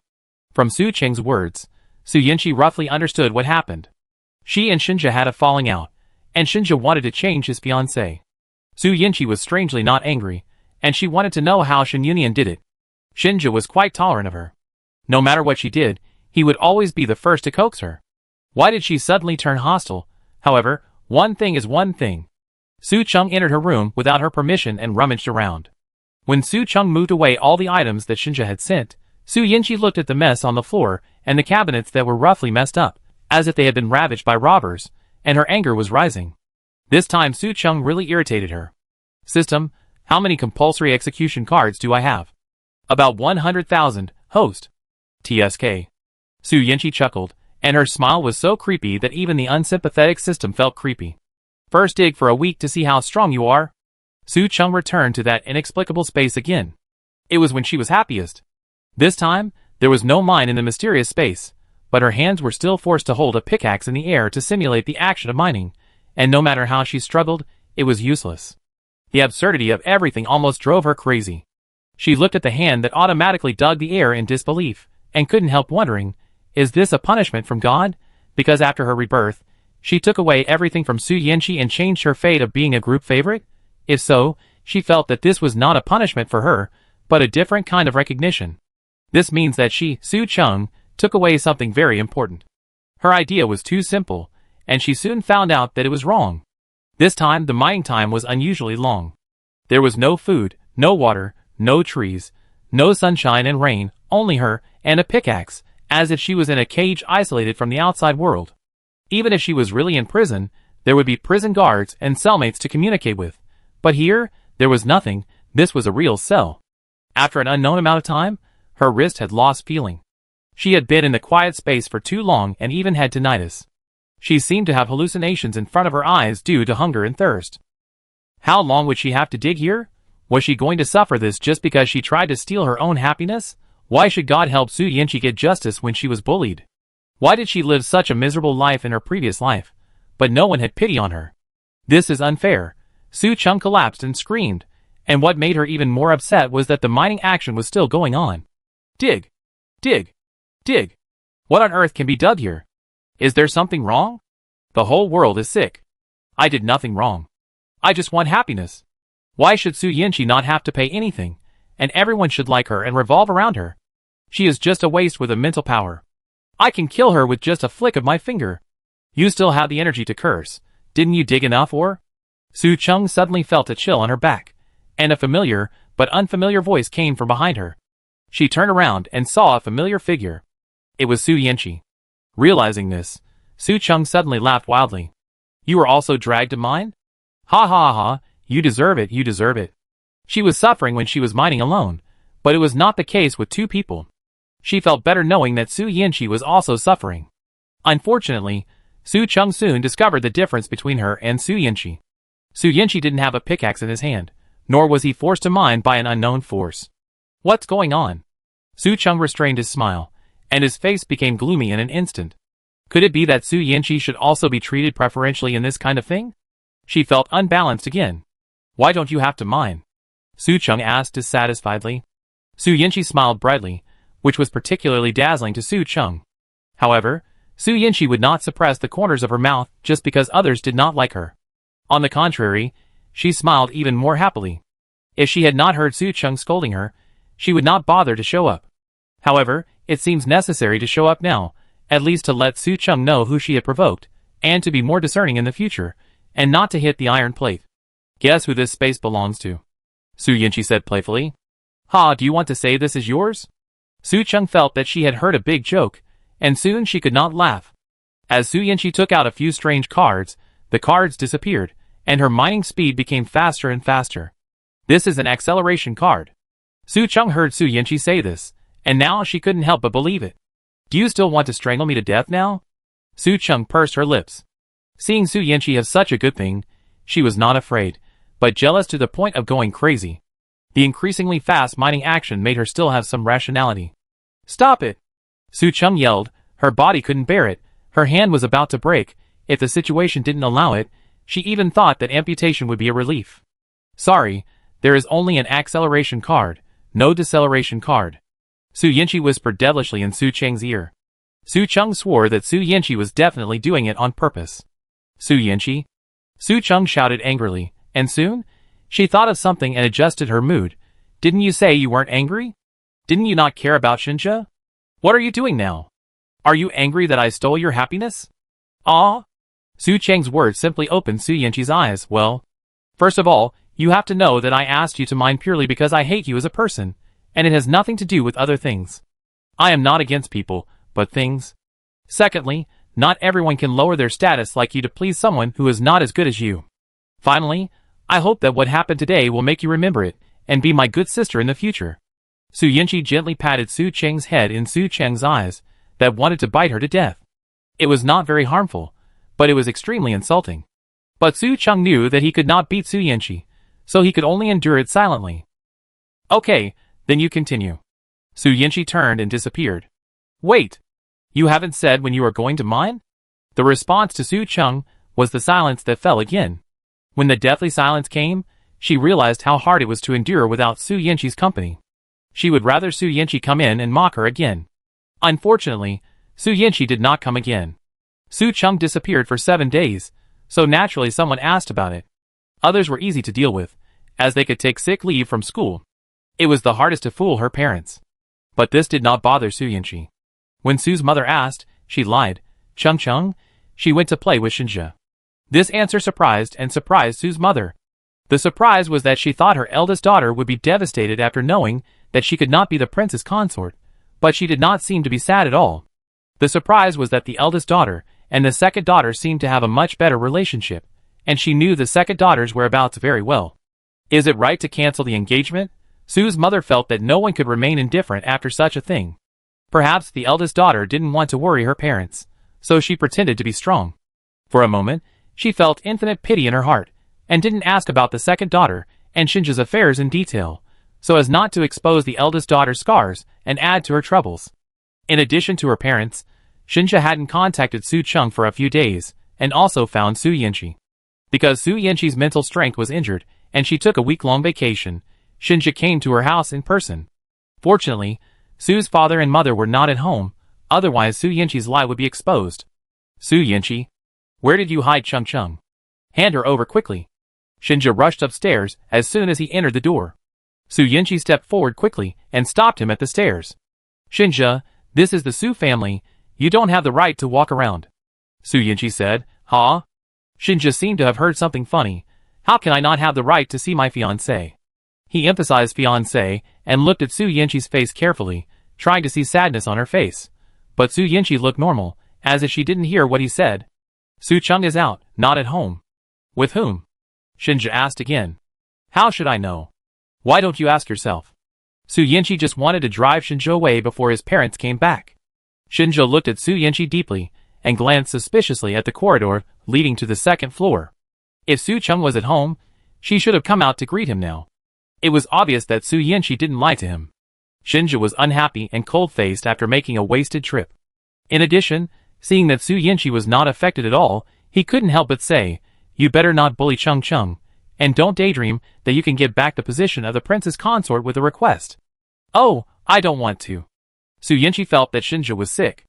From Su Cheng's words, Su Yinchi roughly understood what happened. She and Shinja had a falling out, and Shinja wanted to change his fiancée. Su Yinchi was strangely not angry, and she wanted to know how Shin Yunian did it. Shinja was quite tolerant of her. No matter what she did, he would always be the first to coax her. Why did she suddenly turn hostile? However, one thing is one thing. Su Chung entered her room without her permission and rummaged around. When Su Chung moved away all the items that Shinja had sent, Su Yinchi looked at the mess on the floor and the cabinets that were roughly messed up, as if they had been ravaged by robbers, and her anger was rising. This time Su Chung really irritated her. "System, how many compulsory execution cards do I have?" "About 100,000, host." "TSK." Su Yinchi chuckled, and her smile was so creepy that even the unsympathetic system felt creepy. "First dig for a week to see how strong you are." Su Chung returned to that inexplicable space again. It was when she was happiest. This time, there was no mine in the mysterious space, but her hands were still forced to hold a pickaxe in the air to simulate the action of mining, and no matter how she struggled, it was useless. The absurdity of everything almost drove her crazy. She looked at the hand that automatically dug the air in disbelief, and couldn't help wondering, is this a punishment from God? Because after her rebirth, she took away everything from Su Yanqi and changed her fate of being a group favorite? If so, she felt that this was not a punishment for her, but a different kind of recognition. This means that she, Su Cheng, took away something very important. Her idea was too simple, and she soon found out that it was wrong. This time the mining time was unusually long. There was no food, no water, no trees, no sunshine and rain, only her, and a pickaxe, as if she was in a cage isolated from the outside world. Even if she was really in prison, there would be prison guards and cellmates to communicate with. But here, there was nothing. This was a real cell. After an unknown amount of time, her wrist had lost feeling. She had been in the quiet space for too long and even had tinnitus. She seemed to have hallucinations in front of her eyes due to hunger and thirst. How long would she have to dig here? Was she going to suffer this just because she tried to steal her own happiness? Why should God help Su Yanqi get justice when she was bullied? Why did she live such a miserable life in her previous life? But no one had pity on her. This is unfair. Su Cheng collapsed and screamed, and what made her even more upset was that the mining action was still going on. Dig! Dig! Dig! What on earth can be dug here? Is there something wrong? The whole world is sick. I did nothing wrong. I just want happiness. Why should Su Yanqi not have to pay anything, and everyone should like her and revolve around her? She is just a waste with a mental power. I can kill her with just a flick of my finger. You still have the energy to curse. Didn't you dig enough ore? Su Cheng suddenly felt a chill on her back, and a familiar, but unfamiliar voice came from behind her. She turned around and saw a familiar figure. It was Su Yanqi. Realizing this, Su Cheng suddenly laughed wildly. You were also dragged to mine? Ha ha ha, you deserve it, you deserve it. She was suffering when she was mining alone, but it was not the case with two people. She felt better knowing that Su Yanqi was also suffering. Unfortunately, Su Cheng soon discovered the difference between her and Su Yanqi. Su Yanqi didn't have a pickaxe in his hand, nor was he forced to mine by an unknown force. What's going on? Su Cheng restrained his smile, and his face became gloomy in an instant. Could it be that Su Yanqi should also be treated preferentially in this kind of thing? She felt unbalanced again. Why don't you have to mine? Su Cheng asked dissatisfiedly. Su Yanqi smiled brightly, which was particularly dazzling to Su Cheng. However, Su Yanqi would not suppress the corners of her mouth just because others did not like her. On the contrary, she smiled even more happily. If she had not heard Su Cheng scolding her, she would not bother to show up. However, it seems necessary to show up now, at least to let Su Cheng know who she had provoked, and to be more discerning in the future, and not to hit the iron plate. Guess who this space belongs to? Su Yanqi said playfully. Ha, do you want to say this is yours? Su Cheng felt that she had heard a big joke, and soon she could not laugh. As Su Yanqi took out a few strange cards, the cards disappeared, and her mining speed became faster and faster. This is an acceleration card. Su Cheng heard Su Yanqi say this, and now she couldn't help but believe it. Do you still want to strangle me to death now? Su Cheng pursed her lips. Seeing Su Yanqi have such a good thing, she was not afraid, but jealous to the point of going crazy. The increasingly fast mining action made her still have some rationality. Stop it! Su Cheng yelled. Her body couldn't bear it. Her hand was about to break. If the situation didn't allow it, she even thought that amputation would be a relief. Sorry, there is only an acceleration card, no deceleration card. Su Yanqi whispered devilishly in Su Cheng's ear. Su Cheng swore that Su Yanqi was definitely doing it on purpose. Su Yanqi? Su Cheng shouted angrily, and soon, she thought of something and adjusted her mood. Didn't you say you weren't angry? Didn't you not care about Xinjia? What are you doing now? Are you angry that I stole your happiness? Ah? Su Cheng's words simply opened Su Yanqi's eyes. Well, first of all, you have to know that I asked you to mine purely because I hate you as a person, and it has nothing to do with other things. I am not against people, but things. Secondly, not everyone can lower their status like you to please someone who is not as good as you. Finally, I hope that what happened today will make you remember it, and be my good sister in the future. Su Yanqi gently patted Su Cheng's head in Su Cheng's eyes, that wanted to bite her to death. It was not very harmful, but it was extremely insulting. But Su Cheng knew that he could not beat Su Yanqi, so he could only endure it silently. Okay, then you continue. Su Yanqi turned and disappeared. Wait! You haven't said when you are going to mine? The response to Su Chung was the silence that fell again. When the deathly silence came, she realized how hard it was to endure without Su Yanqi's company. She would rather Su Yanqi come in and mock her again. Unfortunately, Su Yanqi did not come again. Su Chung disappeared for 7 days, so naturally someone asked about it. Others were easy to deal with, as they could take sick leave from school. It was the hardest to fool her parents. But this did not bother Su Yanqi. When Su's mother asked, she lied. Chung Chung, she went to play with Shinja. This answer surprised Su's mother. The surprise was that she thought her eldest daughter would be devastated after knowing that she could not be the prince's consort, but she did not seem to be sad at all. The surprise was that the eldest daughter and the second daughter seemed to have a much better relationship, and she knew the second daughter's whereabouts very well. Is it right to cancel the engagement? Su's mother felt that no one could remain indifferent after such a thing. Perhaps the eldest daughter didn't want to worry her parents, so she pretended to be strong. For a moment, she felt infinite pity in her heart, and didn't ask about the second daughter and Shinja's affairs in detail, so as not to expose the eldest daughter's scars and add to her troubles. In addition to her parents, Shinja hadn't contacted Su Chung for a few days, and also found Su Yanqi. Because Su Yanqi's mental strength was injured, and she took a week-long vacation, Shinja came to her house in person. Fortunately, Su's father and mother were not at home, otherwise Su Yanqi's lie would be exposed. Su Yanqi, where did you hide Chung Chung? Hand her over quickly. Shinja rushed upstairs as soon as he entered the door. Su Yanqi stepped forward quickly and stopped him at the stairs. Shinja, this is the Su family, you don't have the right to walk around. Su Yanqi said, Huh? Shinja seemed to have heard something funny. How can I not have the right to see my fiancé? He emphasized fiancé and looked at Su Yanqi's face carefully, trying to see sadness on her face. But Su Yanqi looked normal, as if she didn't hear what he said. Su Chung is out, not at home. With whom? Shinja asked again. How should I know? Why don't you ask yourself? Su Yanqi just wanted to drive Shinja away before his parents came back. Shinja looked at Su Yanqi deeply, and glanced suspiciously at the corridor leading to the second floor. If Su Chung was at home, she should have come out to greet him now. It was obvious that Su Yanqi didn't lie to him. Shinja was unhappy and cold-faced after making a wasted trip. In addition, seeing that Su Yanqi was not affected at all, he couldn't help but say, You better not bully Chung Chung, and don't daydream that you can get back the position of the prince's consort with a request. Oh, I don't want to. Su Yanqi felt that Shinja was sick.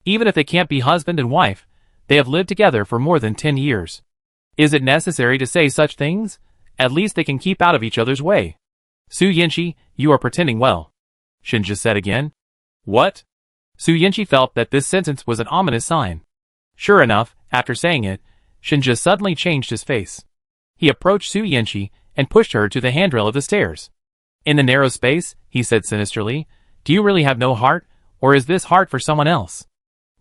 Even if they can't be husband and wife, they have lived together for more than 10 years. Is it necessary to say such things? At least they can keep out of each other's way. Su Yanqi, you are pretending well. Shinja said again. What? Su Yanqi felt that this sentence was an ominous sign. Sure enough, after saying it, Shinja suddenly changed his face. He approached Su Yanqi and pushed her to the handrail of the stairs. In the narrow space, he said sinisterly, Do you really have no heart, or is this heart for someone else?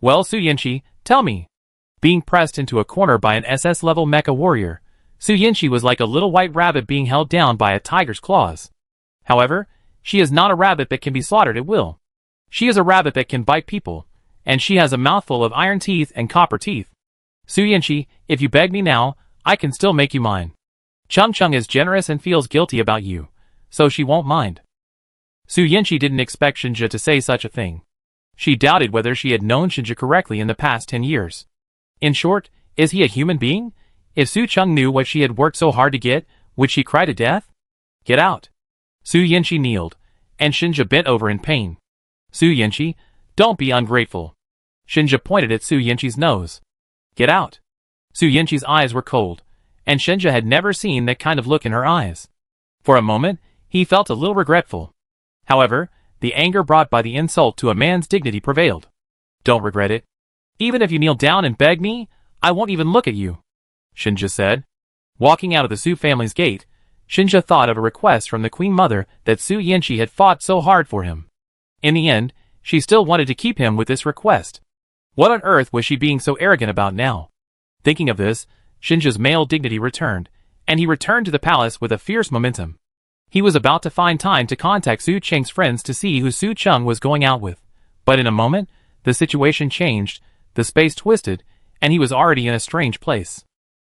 Well, Su Yanqi, tell me. Being pressed into a corner by an SS-level mecha warrior, Su Yanqi was like a little white rabbit being held down by a tiger's claws. However, she is not a rabbit that can be slaughtered at will. She is a rabbit that can bite people, and she has a mouthful of iron teeth and copper teeth. Su Yanqi, if you beg me now, I can still make you mine. Chung Chung is generous and feels guilty about you, so she won't mind. Su Yanqi didn't expect Shinja to say such a thing. She doubted whether she had known Shinja correctly in the past 10 years. In short, is he a human being? If Su Chung knew what she had worked so hard to get, would she cry to death? Get out. Su Yanqi kneeled, and Shinja bent over in pain. Su Yanqi, don't be ungrateful. Shinja pointed at Su Yanqi's nose. Get out. Su Yanqi's eyes were cold, and Shinja had never seen that kind of look in her eyes. For a moment, he felt a little regretful. However, the anger brought by the insult to a man's dignity prevailed. Don't regret it. Even if you kneel down and beg me, I won't even look at you, Shinja said. Walking out of the Su family's gate, Shinja thought of a request from the Queen Mother that Su Yanqi had fought so hard for him. In the end, she still wanted to keep him with this request. What on earth was she being so arrogant about now? Thinking of this, Shinja's male dignity returned, and he returned to the palace with a fierce momentum. He was about to find time to contact Su Cheng's friends to see who Su Chung was going out with, but in a moment, the situation changed, the space twisted, and he was already in a strange place.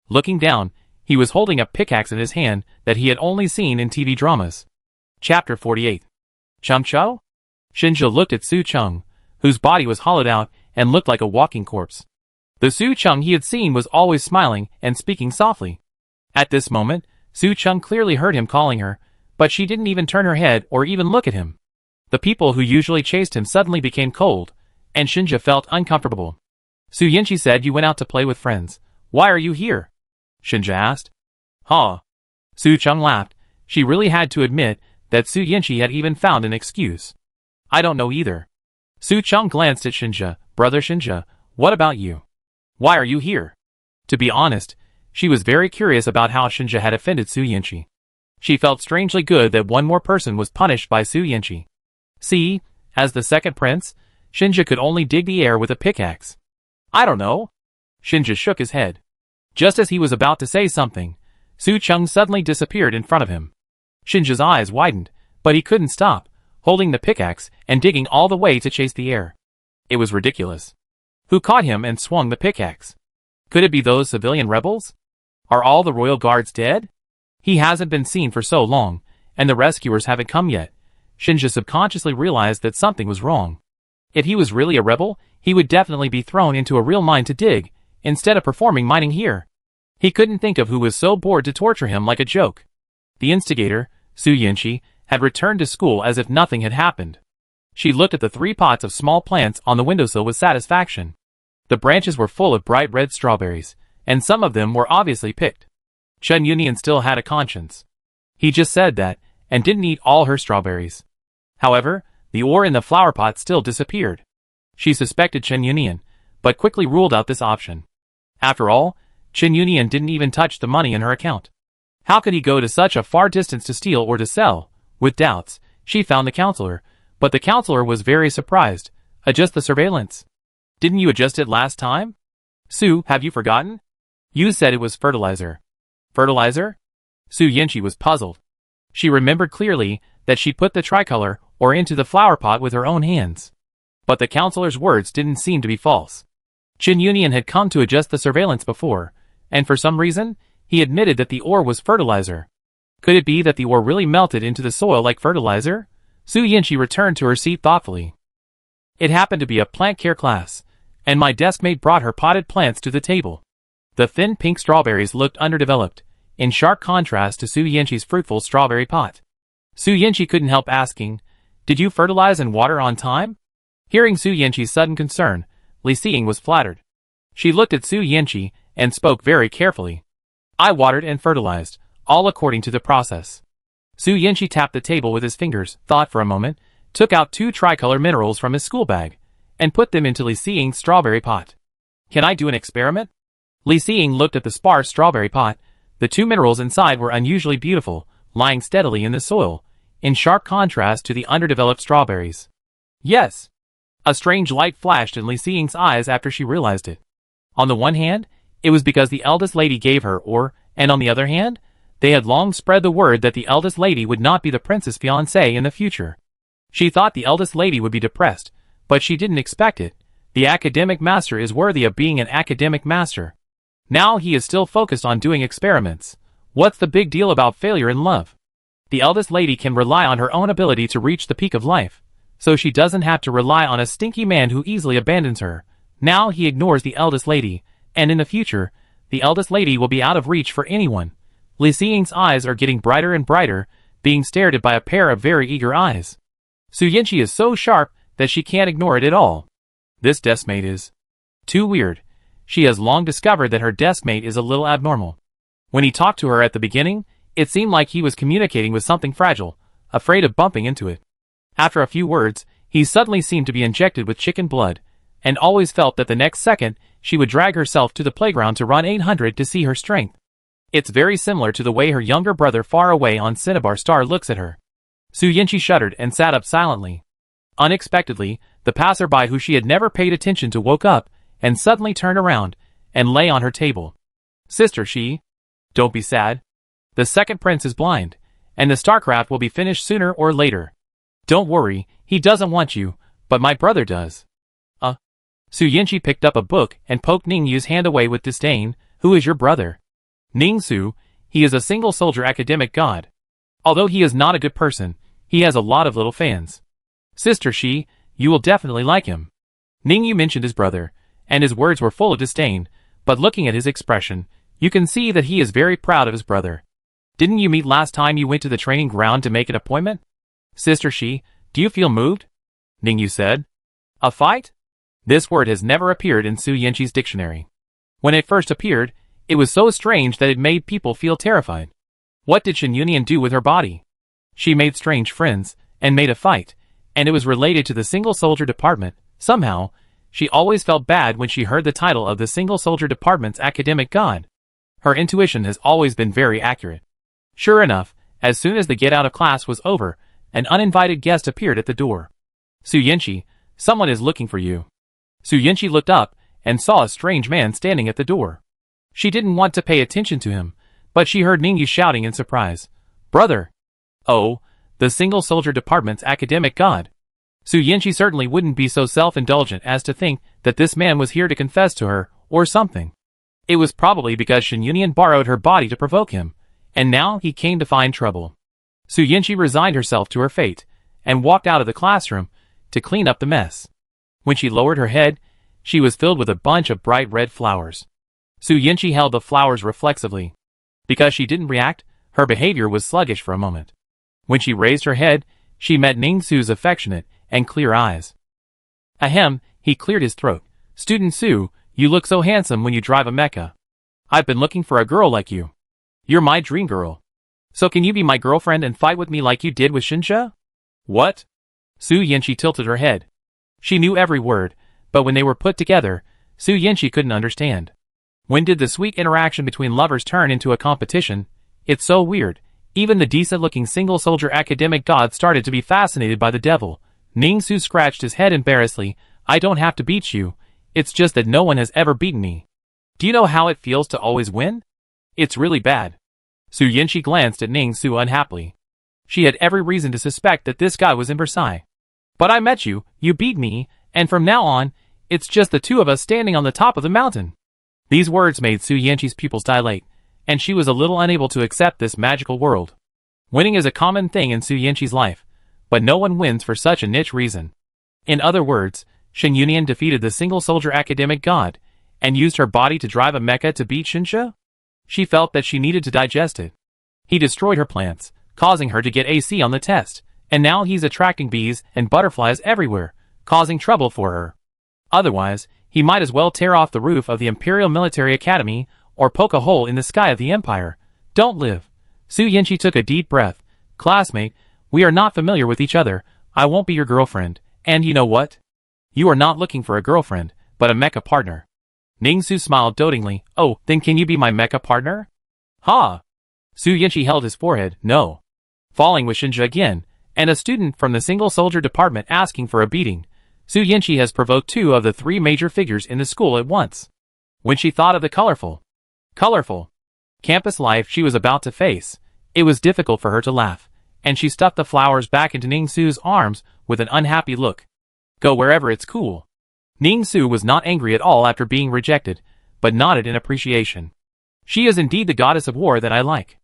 Looking down, he was holding a pickaxe in his hand that he had only seen in TV dramas. Chapter 48. Chung Cho? Shinja looked at Su Chung, whose body was hollowed out and looked like a walking corpse. The Su Chung he had seen was always smiling and speaking softly. At this moment, Su Chung clearly heard him calling her, but she didn't even turn her head or even look at him. The people who usually chased him suddenly became cold, and Shinja felt uncomfortable. Su Yinchi said you went out to play with friends. Why are you here? Shinja asked. Huh? Su Chung laughed. She really had to admit that Su Yinchi had even found an excuse. I don't know either. Su Chung glanced at Shinja. Brother Shinja, what about you? Why are you here? To be honest, she was very curious about how Shinja had offended Su Yinchi. She felt strangely good that one more person was punished by Su Yinchi. See, as the second prince, Shinja could only dig the air with a pickaxe. I don't know. Shinja shook his head. Just as he was about to say something, Su Chung suddenly disappeared in front of him. Shinja's eyes widened, but he couldn't stop, holding the pickaxe and digging all the way to chase the air. It was ridiculous. Who caught him and swung the pickaxe? Could it be those civilian rebels? Are all the royal guards dead? He hasn't been seen for so long, and the rescuers haven't come yet. Shinja subconsciously realized that something was wrong. If he was really a rebel, he would definitely be thrown into a real mine to dig, instead of performing mining here. He couldn't think of who was so bored to torture him like a joke. The instigator, Su Yinchi, had returned to school as if nothing had happened. She looked at the 3 pots of small plants on the windowsill with satisfaction. The branches were full of bright red strawberries, and some of them were obviously picked. Chen Yunian still had a conscience. He just said that, and didn't eat all her strawberries. However, the ore in the flower pot still disappeared. She suspected Chen Yunian, but quickly ruled out this option. After all, Chen Yunian didn't even touch the money in her account. How could he go to such a far distance to steal or to sell? With doubts, she found the counselor, but the counselor was very surprised. Adjust the surveillance. Didn't you adjust it last time? Su, have you forgotten? You said it was fertilizer. Fertilizer? Su Yinchi was puzzled. She remembered clearly that she put the tricolor ore into the flower pot with her own hands. But the counselor's words didn't seem to be false. Chen Yunian had come to adjust the surveillance before, and for some reason, he admitted that the ore was fertilizer. Could it be that the ore really melted into the soil like fertilizer? Su Yinchi returned to her seat thoughtfully. It happened to be a plant care class, and my deskmate brought her potted plants to the table. The thin pink strawberries looked underdeveloped, in sharp contrast to Su Yinchi's fruitful strawberry pot. Su Yinchi couldn't help asking, did you fertilize and water on time? Hearing Su Yinchi's sudden concern, Li Xiying was flattered. She looked at Su Yinchi and spoke very carefully. I watered and fertilized, all according to the process. Su Yinchi tapped the table with his fingers, thought for a moment, took out 2 tricolor minerals from his school bag, and put them into Li Xiying's strawberry pot. Can I do an experiment? Li Xiying looked at the sparse strawberry pot. The 2 minerals inside were unusually beautiful, lying steadily in the soil, in sharp contrast to the underdeveloped strawberries. Yes. A strange light flashed in Li Xiying's eyes after she realized it. On the one hand, it was because the eldest lady gave her ore, and on the other hand, they had long spread the word that the eldest lady would not be the prince's fiancée in the future. She thought the eldest lady would be depressed, but she didn't expect it. The academic master is worthy of being an academic master. Now he is still focused on doing experiments. What's the big deal about failure in love? The eldest lady can rely on her own ability to reach the peak of life, so she doesn't have to rely on a stinky man who easily abandons her. Now he ignores the eldest lady, and in the future, the eldest lady will be out of reach for anyone. Li Xiying's eyes are getting brighter and brighter, being stared at by a pair of very eager eyes. Su Yinchi is so sharp that she can't ignore it at all. This deskmate is too weird. She has long discovered that her deskmate is a little abnormal. When he talked to her at the beginning, it seemed like he was communicating with something fragile, afraid of bumping into it. After a few words, he suddenly seemed to be injected with chicken blood, and always felt that the next second, she would drag herself to the playground to run 800 to see her strength. It's very similar to the way her younger brother far away on Cinnabar Star looks at her. Su Yinchi shuddered and sat up silently. Unexpectedly, the passerby who she had never paid attention to woke up, and suddenly turned around, and lay on her table. Sister, she. Don't be sad. The second prince is blind, and the StarCraft will be finished sooner or later. Don't worry, he doesn't want you, but my brother does. Su Yinchi picked up a book and poked Ning Yu's hand away with disdain. Who is your brother? Ning Su, he is a single soldier academic god. Although he is not a good person, he has a lot of little fans. Sister Shi, you will definitely like him. Ningyu mentioned his brother, and his words were full of disdain, but looking at his expression, you can see that he is very proud of his brother. Didn't you meet last time you went to the training ground to make an appointment? Sister Shi, do you feel moved? Ningyu said. A fight? This word has never appeared in Su Yanqi's dictionary. When it first appeared, it was so strange that it made people feel terrified. What did Shen Yunian do with her body? She made strange friends, and made a fight, and it was related to the single soldier department. Somehow, she always felt bad when she heard the title of the single soldier department's academic god. Her intuition has always been very accurate. Sure enough, as soon as the get out of class was over, an uninvited guest appeared at the door. Su Yanqi, someone is looking for you. Su Yanqi looked up and saw a strange man standing at the door. She didn't want to pay attention to him, but she heard Ningyu shouting in surprise. Brother! Oh, the single soldier department's academic god. Su Yanqi certainly wouldn't be so self-indulgent as to think that this man was here to confess to her, or something. It was probably because Shen Yunian borrowed her body to provoke him, and now he came to find trouble. Su Yanqi resigned herself to her fate, and walked out of the classroom to clean up the mess. When she lowered her head, she was filled with a bunch of bright red flowers. Su Yanqi held the flowers reflexively. Because she didn't react, her behavior was sluggish for a moment. When she raised her head, she met Ning Su's affectionate and clear eyes. Ahem, he cleared his throat. Student Su, you look so handsome when you drive a mecha. I've been looking for a girl like you. You're my dream girl. So can you be my girlfriend and fight with me like you did with Shinsha? What? Su Yanqi tilted her head. She knew every word, but when they were put together, Su Yanqi couldn't understand. When did the sweet interaction between lovers turn into a competition? It's so weird. Even the decent-looking single-soldier academic god started to be fascinated by the devil. Ning Su scratched his head embarrassedly. I don't have to beat you. It's just that no one has ever beaten me. Do you know how it feels to always win? It's really bad. Su Yanqi glanced at Ning Su unhappily. She had every reason to suspect that this guy was in Versailles. But I met you, you beat me, and from now on, it's just the two of us standing on the top of the mountain. These words made Su Yanqi's pupils dilate, and she was a little unable to accept this magical world. Winning is a common thing in Su Yanqi's life, but no one wins for such a niche reason. In other words, Shen Yunian defeated the single-soldier academic god, and used her body to drive a mecha to beat Shinsha? She felt that she needed to digest it. He destroyed her plants, causing her to get AC on the test, and now he's attracting bees and butterflies everywhere, causing trouble for her. Otherwise, he might as well tear off the roof of the Imperial Military Academy or poke a hole in the sky of the Empire. Don't live. Su Yanqi took a deep breath. Classmate, we are not familiar with each other. I won't be your girlfriend. And you know what? You are not looking for a girlfriend, but a mecha partner. Ning Su smiled dotingly. Oh, then can you be my mecha partner? Ha! Su Yanqi held his forehead. No. Falling with Shinja again, and a student from the single soldier department asking for a beating. Su Yanqi has provoked two of the three major figures in the school at once. When she thought of the colorful campus life she was about to face, it was difficult for her to laugh, and she stuffed the flowers back into Ning Su's arms with an unhappy look. Go wherever it's cool. Ning Su was not angry at all after being rejected, but nodded in appreciation. She is indeed the goddess of war that I like.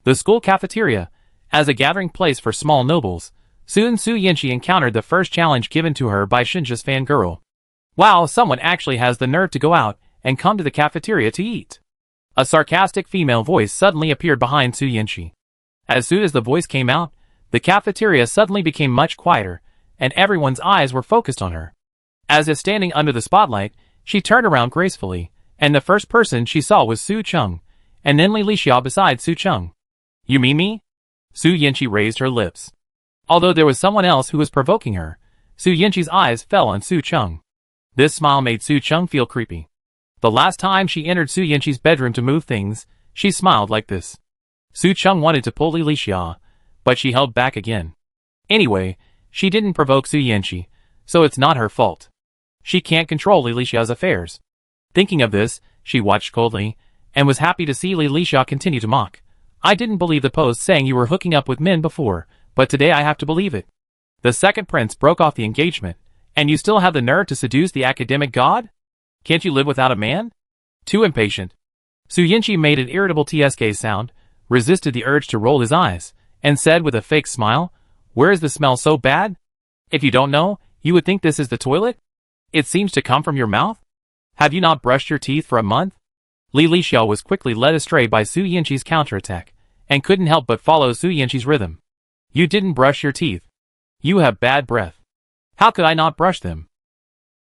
The school cafeteria, as a gathering place for small nobles, soon Su Yanqi encountered the first challenge given to her by Shinja's fangirl. Wow, someone actually has the nerve to go out and come to the cafeteria to eat. A sarcastic female voice suddenly appeared behind Su Yanqi. As soon as the voice came out, the cafeteria suddenly became much quieter, and everyone's eyes were focused on her. As if standing under the spotlight, she turned around gracefully, and the first person she saw was Su Cheng, and then Li Xia beside Su Cheng. You mean me? Su Yanqi raised her lips. Although there was someone else who was provoking her, Su Yanqi's eyes fell on Su Cheng. This smile made Su Cheng feel creepy. The last time she entered Su Yanqi's bedroom to move things, she smiled like this. Su Cheng wanted to pull Li Xia, but she held back again. Anyway, she didn't provoke Su Yanqi, so it's not her fault. She can't control Li Xia's affairs. Thinking of this, she watched coldly, and was happy to see Li Xia continue to mock. I didn't believe the post saying you were hooking up with men before, but today I have to believe it. The second prince broke off the engagement, and you still have the nerve to seduce the academic god? Can't you live without a man? Too impatient. Su Yanqi made an irritable TSK sound, resisted the urge to roll his eyes, and said with a fake smile, Where is the smell so bad? If you don't know, you would think this is the toilet? It seems to come from your mouth? Have you not brushed your teeth for a month? Li Lixiao was quickly led astray by Su Yanqi's counterattack, and couldn't help but follow Su Yanqi's rhythm. You didn't brush your teeth. You have bad breath. How could I not brush them?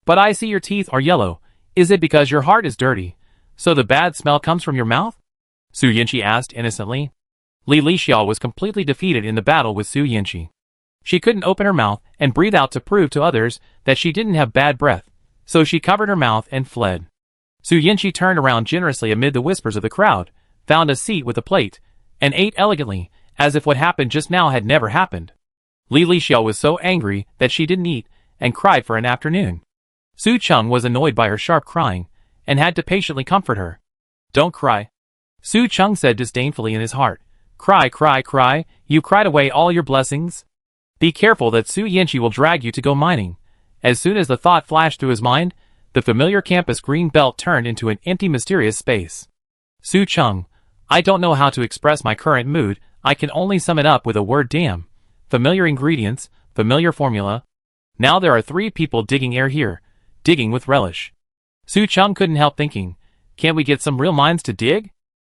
But I see your teeth are yellow. Is it because your heart is dirty, so the bad smell comes from your mouth? Su Yanqi asked innocently. Li Lixiao was completely defeated in the battle with Su Yanqi. She couldn't open her mouth and breathe out to prove to others that she didn't have bad breath, so she covered her mouth and fled. Su Yanqi turned around generously amid the whispers of the crowd, found a seat with a plate, and ate elegantly, as if what happened just now had never happened. Li Lixiao was so angry that she didn't eat, and cried for an afternoon. Su Cheng was annoyed by her sharp crying, and had to patiently comfort her. Don't cry. Su Cheng said disdainfully in his heart. Cry, cry, cry, you cried away all your blessings? Be careful that Su Yanqi will drag you to go mining. As soon as the thought flashed through his mind, the familiar campus green belt turned into an empty mysterious space. Su Cheng, I don't know how to express my current mood, I can only sum it up with a word: damn. Familiar ingredients, familiar formula. Now there are 3 people digging air here, digging with relish. Su Cheng couldn't help thinking, can't we get some real mines to dig?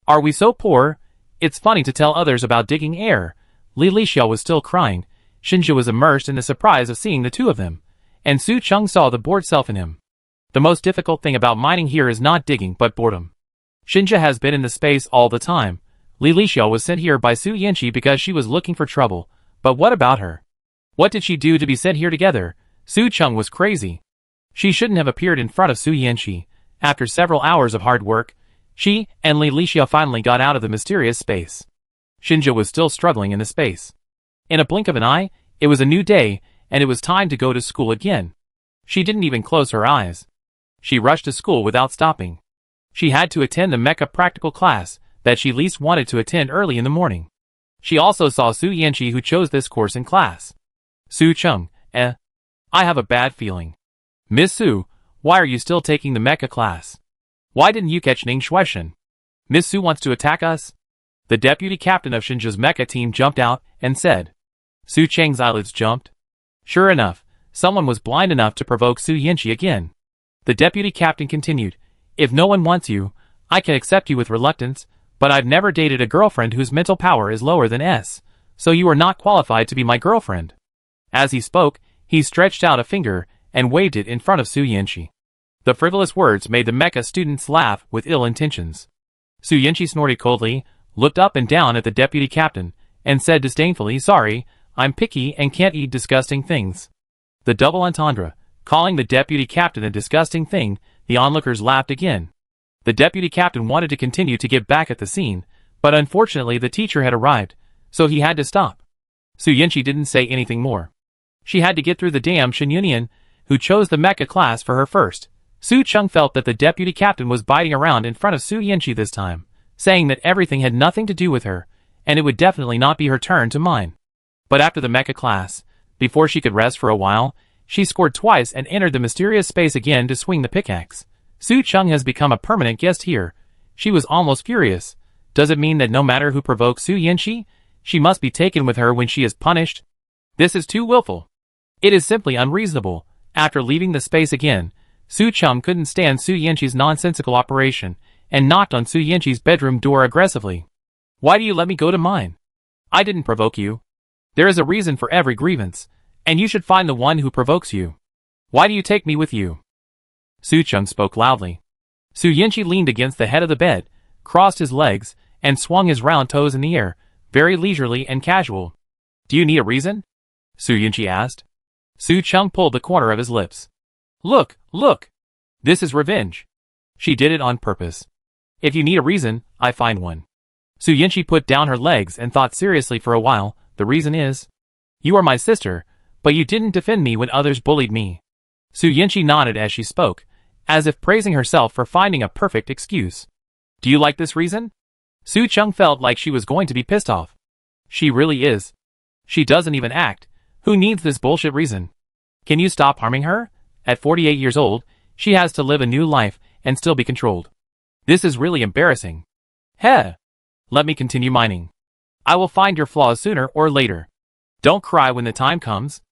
Are we so poor? It's funny to tell others about digging air. Li Lixiao was still crying. Xinjie was immersed in the surprise of seeing the two of them, and Su Cheng saw the bored self in him. The most difficult thing about mining here is not digging but boredom. Xinjie has been in the space all the time. Li Lixiao was sent here by Su Yanqi because she was looking for trouble, but what about her? What did she do to be sent here together? Su Cheng was crazy. She shouldn't have appeared in front of Su Yanqi. After several hours of hard work, she and Li Lixiao finally got out of the mysterious space. Xinjie was still struggling in the space. In a blink of an eye, it was a new day, and it was time to go to school again. She didn't even close her eyes. She rushed to school without stopping. She had to attend the mecha practical class that she least wanted to attend early in the morning. She also saw Su Yanqi, who chose this course in class. Su Cheng, I have a bad feeling. Miss Su, why are you still taking the mecha class? Why didn't you catch Ning Xueshen? Miss Su wants to attack us? The deputy captain of Xinjie's mecha team jumped out and said. Su Cheng's eyelids jumped. Sure enough, someone was blind enough to provoke Su Yanqi again. The deputy captain continued, if no one wants you, I can accept you with reluctance, but I've never dated a girlfriend whose mental power is lower than S, so you are not qualified to be my girlfriend. As he spoke, he stretched out a finger and waved it in front of Su Yanqi. The frivolous words made the mecha students laugh with ill intentions. Su Yanqi snorted coldly, looked up and down at the deputy captain, and said disdainfully, sorry, I'm picky and can't eat disgusting things. The double entendre, calling the deputy captain a disgusting thing, the onlookers laughed again. The deputy captain wanted to continue to get back at the scene, but unfortunately the teacher had arrived, so he had to stop. Su Yanqi didn't say anything more. She had to get through the damn Shen Yunian, who chose the mecha class for her first. Su Cheng felt that the deputy captain was biting around in front of Su Yanqi this time, saying that everything had nothing to do with her, and it would definitely not be her turn to mine. But after the mecha class, before she could rest for a while, she scored twice and entered the mysterious space again to swing the pickaxe. Su Cheng has become a permanent guest here. She was almost furious. Does it mean that no matter who provokes Su Yanqi, she must be taken with her when she is punished? This is too willful. It is simply unreasonable. After leaving the space again, Su Cheng couldn't stand Su Yanqi's nonsensical operation, and knocked on Su Yanqi's bedroom door aggressively. Why do you let me go to mine? I didn't provoke you. There is a reason for every grievance, and you should find the one who provokes you. Why do you take me with you? Su Cheng spoke loudly. Su Yanqi leaned against the head of the bed, crossed his legs, and swung his round toes in the air, very leisurely and casual. Do you need a reason? Su Yanqi asked. Su Cheng pulled the corner of his lips. Look, look! This is revenge. She did it on purpose. If you need a reason, I find one. Su Yanqi put down her legs and thought seriously for a while. The reason is, you are my sister, but you didn't defend me when others bullied me. Su Yanqi nodded as she spoke, as if praising herself for finding a perfect excuse. Do you like this reason? Su Cheng felt like she was going to be pissed off. She really is. She doesn't even act. Who needs this bullshit reason? Can you stop harming her? At 48 years old, she has to live a new life and still be controlled. This is really embarrassing. Heh! Let me continue mining. I will find your flaws sooner or later. Don't cry when the time comes.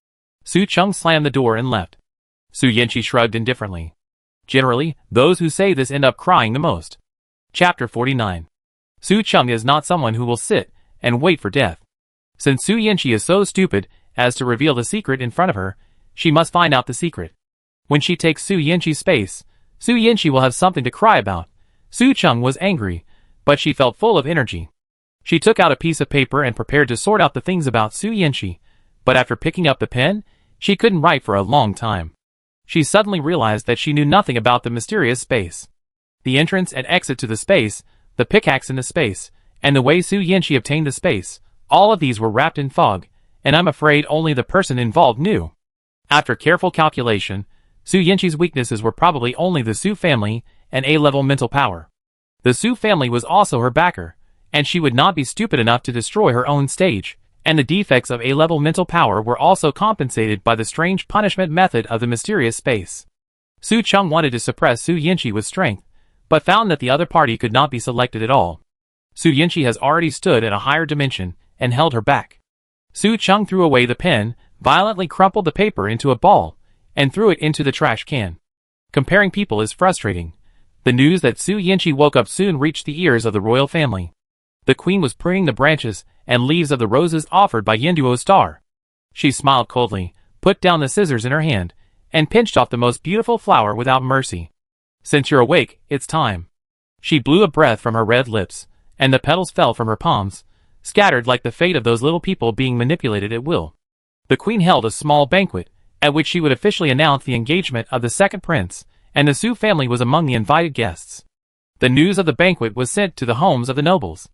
Su Cheng slammed the door and left. Su Yanqi shrugged indifferently. Generally, those who say this end up crying the most. Chapter 49. Su Cheng is not someone who will sit and wait for death. Since Su Yanqi is so stupid as to reveal the secret in front of her, she must find out the secret. When she takes Su Yanqi's space, Su Yanqi will have something to cry about. Su Cheng was angry, but she felt full of energy. She took out a piece of paper and prepared to sort out the things about Su Yanqi, but after picking up the pen, she couldn't write for a long time. She suddenly realized that she knew nothing about the mysterious space. The entrance and exit to the space, the pickaxe in the space, and the way Su Yanqi obtained the space, all of these were wrapped in fog, and I'm afraid only the person involved knew. After careful calculation, Su Yanqi's weaknesses were probably only the Su family and A-level mental power. The Su family was also her backer, and she would not be stupid enough to destroy her own stage, and the defects of A-level mental power were also compensated by the strange punishment method of the mysterious space. Su Cheng wanted to suppress Su Yanqi with strength, but found that the other party could not be selected at all. Su Yanqi has already stood in a higher dimension and held her back. Su Cheng threw away the pen, violently crumpled the paper into a ball, and threw it into the trash can. Comparing people is frustrating. The news that Su Yanqi woke up soon reached the ears of the royal family. The queen was pruning the branches and leaves of the roses offered by Yenduo's star. She smiled coldly, put down the scissors in her hand, and pinched off the most beautiful flower without mercy. Since you're awake, it's time. She blew a breath from her red lips, and the petals fell from her palms, scattered like the fate of those little people being manipulated at will. The queen held a small banquet, at which she would officially announce the engagement of the second prince, and the Su family was among the invited guests. The news of the banquet was sent to the homes of the nobles.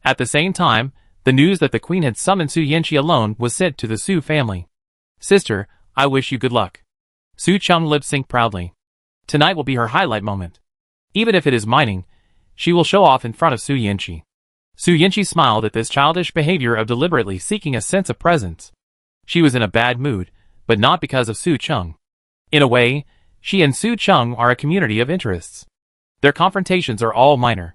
At the same time, the news that the queen had summoned Su Yanqi alone was sent to the Su family. Sister, I wish you good luck. Su Cheng lip-synced proudly. Tonight will be her highlight moment. Even if it is mining, she will show off in front of Su Yanqi. Su Yanqi smiled at this childish behavior of deliberately seeking a sense of presence. She was in a bad mood, but not because of Su Cheng. In a way, she and Su Cheng are a community of interests. Their confrontations are all minor.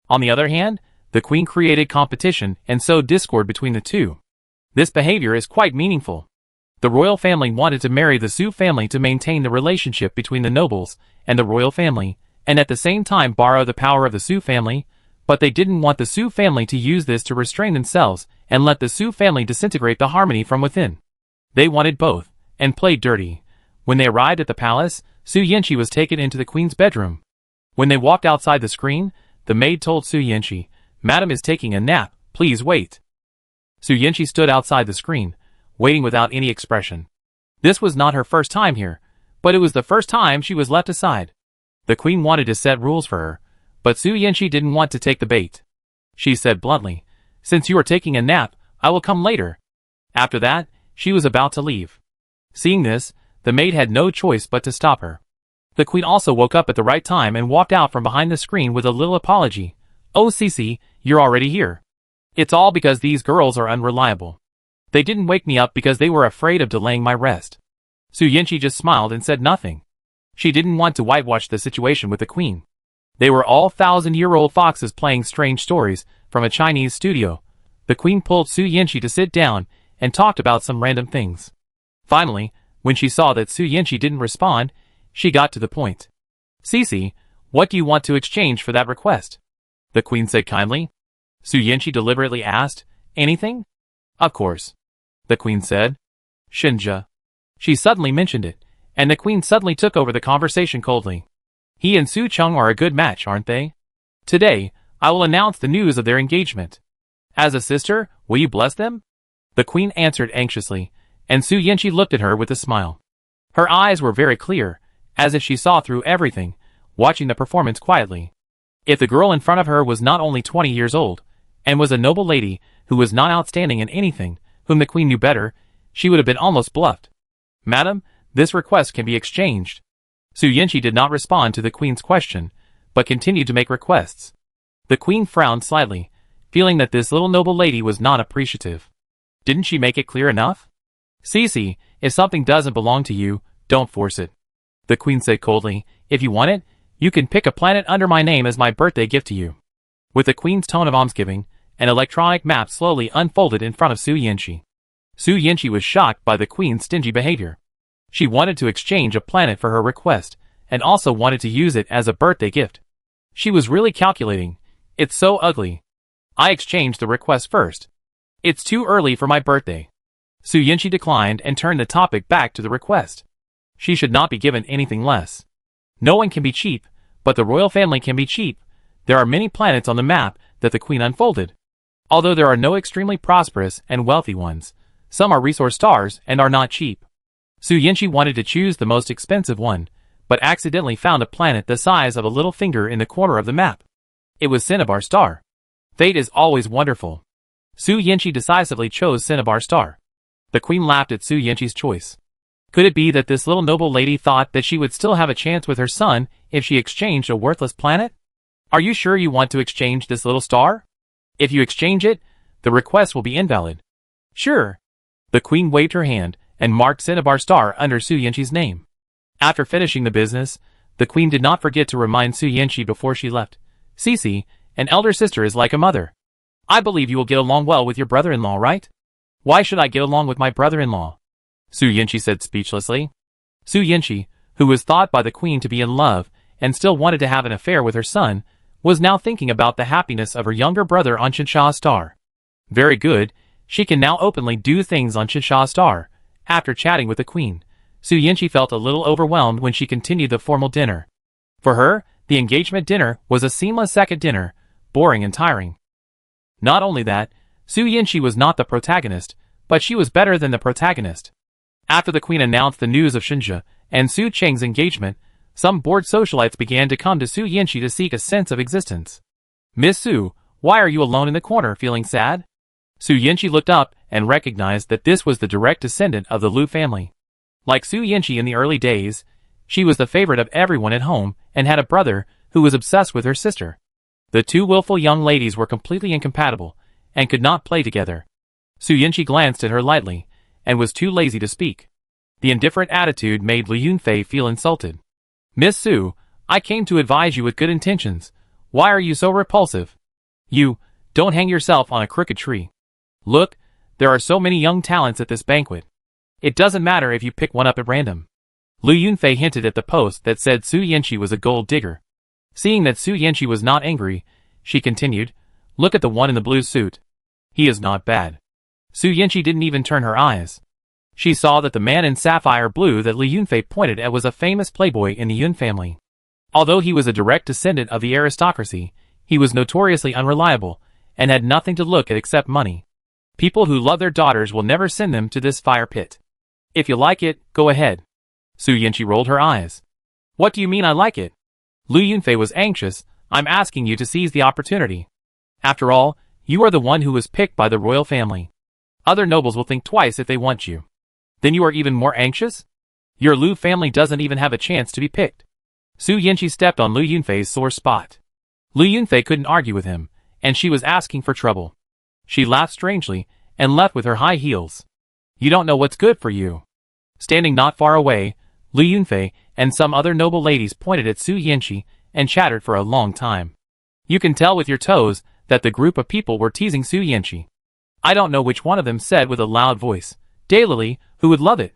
On the other hand, the queen created competition and sowed discord between the two. This behavior is quite meaningful. The royal family wanted to marry the Su family to maintain the relationship between the nobles and the royal family, and at the same time borrow the power of the Su family, but they didn't want the Su family to use this to restrain themselves and let the Su family disintegrate the harmony from within. They wanted both, and played dirty. When they arrived at the palace, Su Yanqi was taken into the queen's bedroom. When they walked outside the screen, the maid told Su Yanqi, "Madam is taking a nap, please wait." Su Yanqi stood outside the screen, waiting without any expression. This was not her first time here, but it was the first time she was left aside. The queen wanted to set rules for her, but Su Yanqi didn't want to take the bait. She said bluntly, "Since you are taking a nap, I will come later." After that, she was about to leave. Seeing this, the maid had no choice but to stop her. The queen also woke up at the right time and walked out from behind the screen with a little apology. "Oh Cici, you're already here. It's all because these girls are unreliable. They didn't wake me up because they were afraid of delaying my rest." Su Yanqi just smiled and said nothing. She didn't want to whitewash the situation with the queen. They were all 1,000-year-old foxes playing strange stories from a Chinese studio. The queen pulled Su Yanqi to sit down and talked about some random things. Finally, when she saw that Su Yanqi didn't respond, she got to the point. "Cici, what do you want to exchange for that request?" the queen said kindly. Su Yanqi deliberately asked, "Anything?" "Of course," the queen said. "Shinja." She suddenly mentioned it, and the queen suddenly took over the conversation coldly. "He and Su Cheng are a good match, aren't they? Today, I will announce the news of their engagement. As a sister, will you bless them?" The queen answered anxiously, and Su Yanqi looked at her with a smile. Her eyes were very clear, as if she saw through everything, watching the performance quietly. If the girl in front of her was not only 20 years old, and was a noble lady who was not outstanding in anything, whom the queen knew better, she would have been almost bluffed. "Madam, this request can be exchanged." Su Yanqi did not respond to the queen's question, but continued to make requests. The queen frowned slightly, feeling that this little noble lady was not appreciative. Didn't she make it clear enough? "Cici, if something doesn't belong to you, don't force it," the queen said coldly. "If you want it, you can pick a planet under my name as my birthday gift to you." With the queen's tone of almsgiving, an electronic map slowly unfolded in front of Su Yanqi. Su Yanqi was shocked by the queen's stingy behavior. She wanted to exchange a planet for her request, and also wanted to use it as a birthday gift. She was really calculating. It's so ugly. I exchanged the request first. It's too early for my birthday. Su Yinchi declined and turned the topic back to the request. She should not be given anything less. No one can be cheap, but the royal family can be cheap. There are many planets on the map that the queen unfolded. Although there are no extremely prosperous and wealthy ones, some are resource stars and are not cheap. Su Yinchi wanted to choose the most expensive one, but accidentally found a planet the size of a little finger in the corner of the map. It was Cinnabar Star. Fate is always wonderful. Su Yinchi decisively chose Cinnabar Star. The queen laughed at Su Yinchi's choice. Could it be that this little noble lady thought that she would still have a chance with her son if she exchanged a worthless planet? Are you sure you want to exchange this little star? If you exchange it, the request will be invalid. Sure. The queen waved her hand and marked Cinnabar Star under Su Yinchi's name. After finishing the business, the queen did not forget to remind Su Yinchi before she left. Cece, an elder sister is like a mother. I believe you will get along well with your brother-in-law, right? Why should I get along with my brother-in-law? Su Yinchi said speechlessly. Su Yinchi, who was thought by the queen to be in love and still wanted to have an affair with her son, was now thinking about the happiness of her younger brother on Shinsha Star. Very good, she can now openly do things on Shinsha Star. After chatting with the queen, Su Yinchi felt a little overwhelmed when she continued the formal dinner. For her, the engagement dinner was a seamless second dinner, boring and tiring. Not only that, Su Yinchi was not the protagonist, but she was better than the protagonist. After the queen announced the news of Shinja and Su Cheng's engagement, some bored socialites began to come to Su Yinchi to seek a sense of existence. Miss Su, why are you alone in the corner feeling sad? Su Yinchi looked up and recognized that this was the direct descendant of the Lu family. Like Su Yinchi in the early days, she was the favorite of everyone at home and had a brother who was obsessed with her sister. The two willful young ladies were completely incompatible and could not play together. Su Yinchi glanced at her lightly and was too lazy to speak. The indifferent attitude made Liu Yunfei feel insulted. Miss Su, I came to advise you with good intentions. Why are you so repulsive? You, don't hang yourself on a crooked tree. Look, there are so many young talents at this banquet. It doesn't matter if you pick one up at random. Liu Yunfei hinted at the post that said Su Yinchi was a gold digger. Seeing that Su Yinchi was not angry, she continued, look at the one in the blue suit. He is not bad. Su Yinchi didn't even turn her eyes. She saw that the man in sapphire blue that Liu Yunfei pointed at was a famous playboy in the Yun family. Although he was a direct descendant of the aristocracy, he was notoriously unreliable and had nothing to look at except money. People who love their daughters will never send them to this fire pit. If you like it, go ahead. Su Yinchi rolled her eyes. What do you mean I like it? Liu Yunfei was anxious. I'm asking you to seize the opportunity. After all, you are the one who was picked by the royal family. Other nobles will think twice if they want you. Then you are even more anxious? Your Liu family doesn't even have a chance to be picked. Su Yinchi stepped on Liu Yunfei's sore spot. Liu Yunfei couldn't argue with him, and she was asking for trouble. She laughed strangely and left with her high heels. You don't know what's good for you. Standing not far away, Liu Yunfei and some other noble ladies pointed at Su Yinchi and chattered for a long time. You can tell with your toes that the group of people were teasing Su Yinchi. I don't know which one of them said with a loud voice, Daylily, who would love it.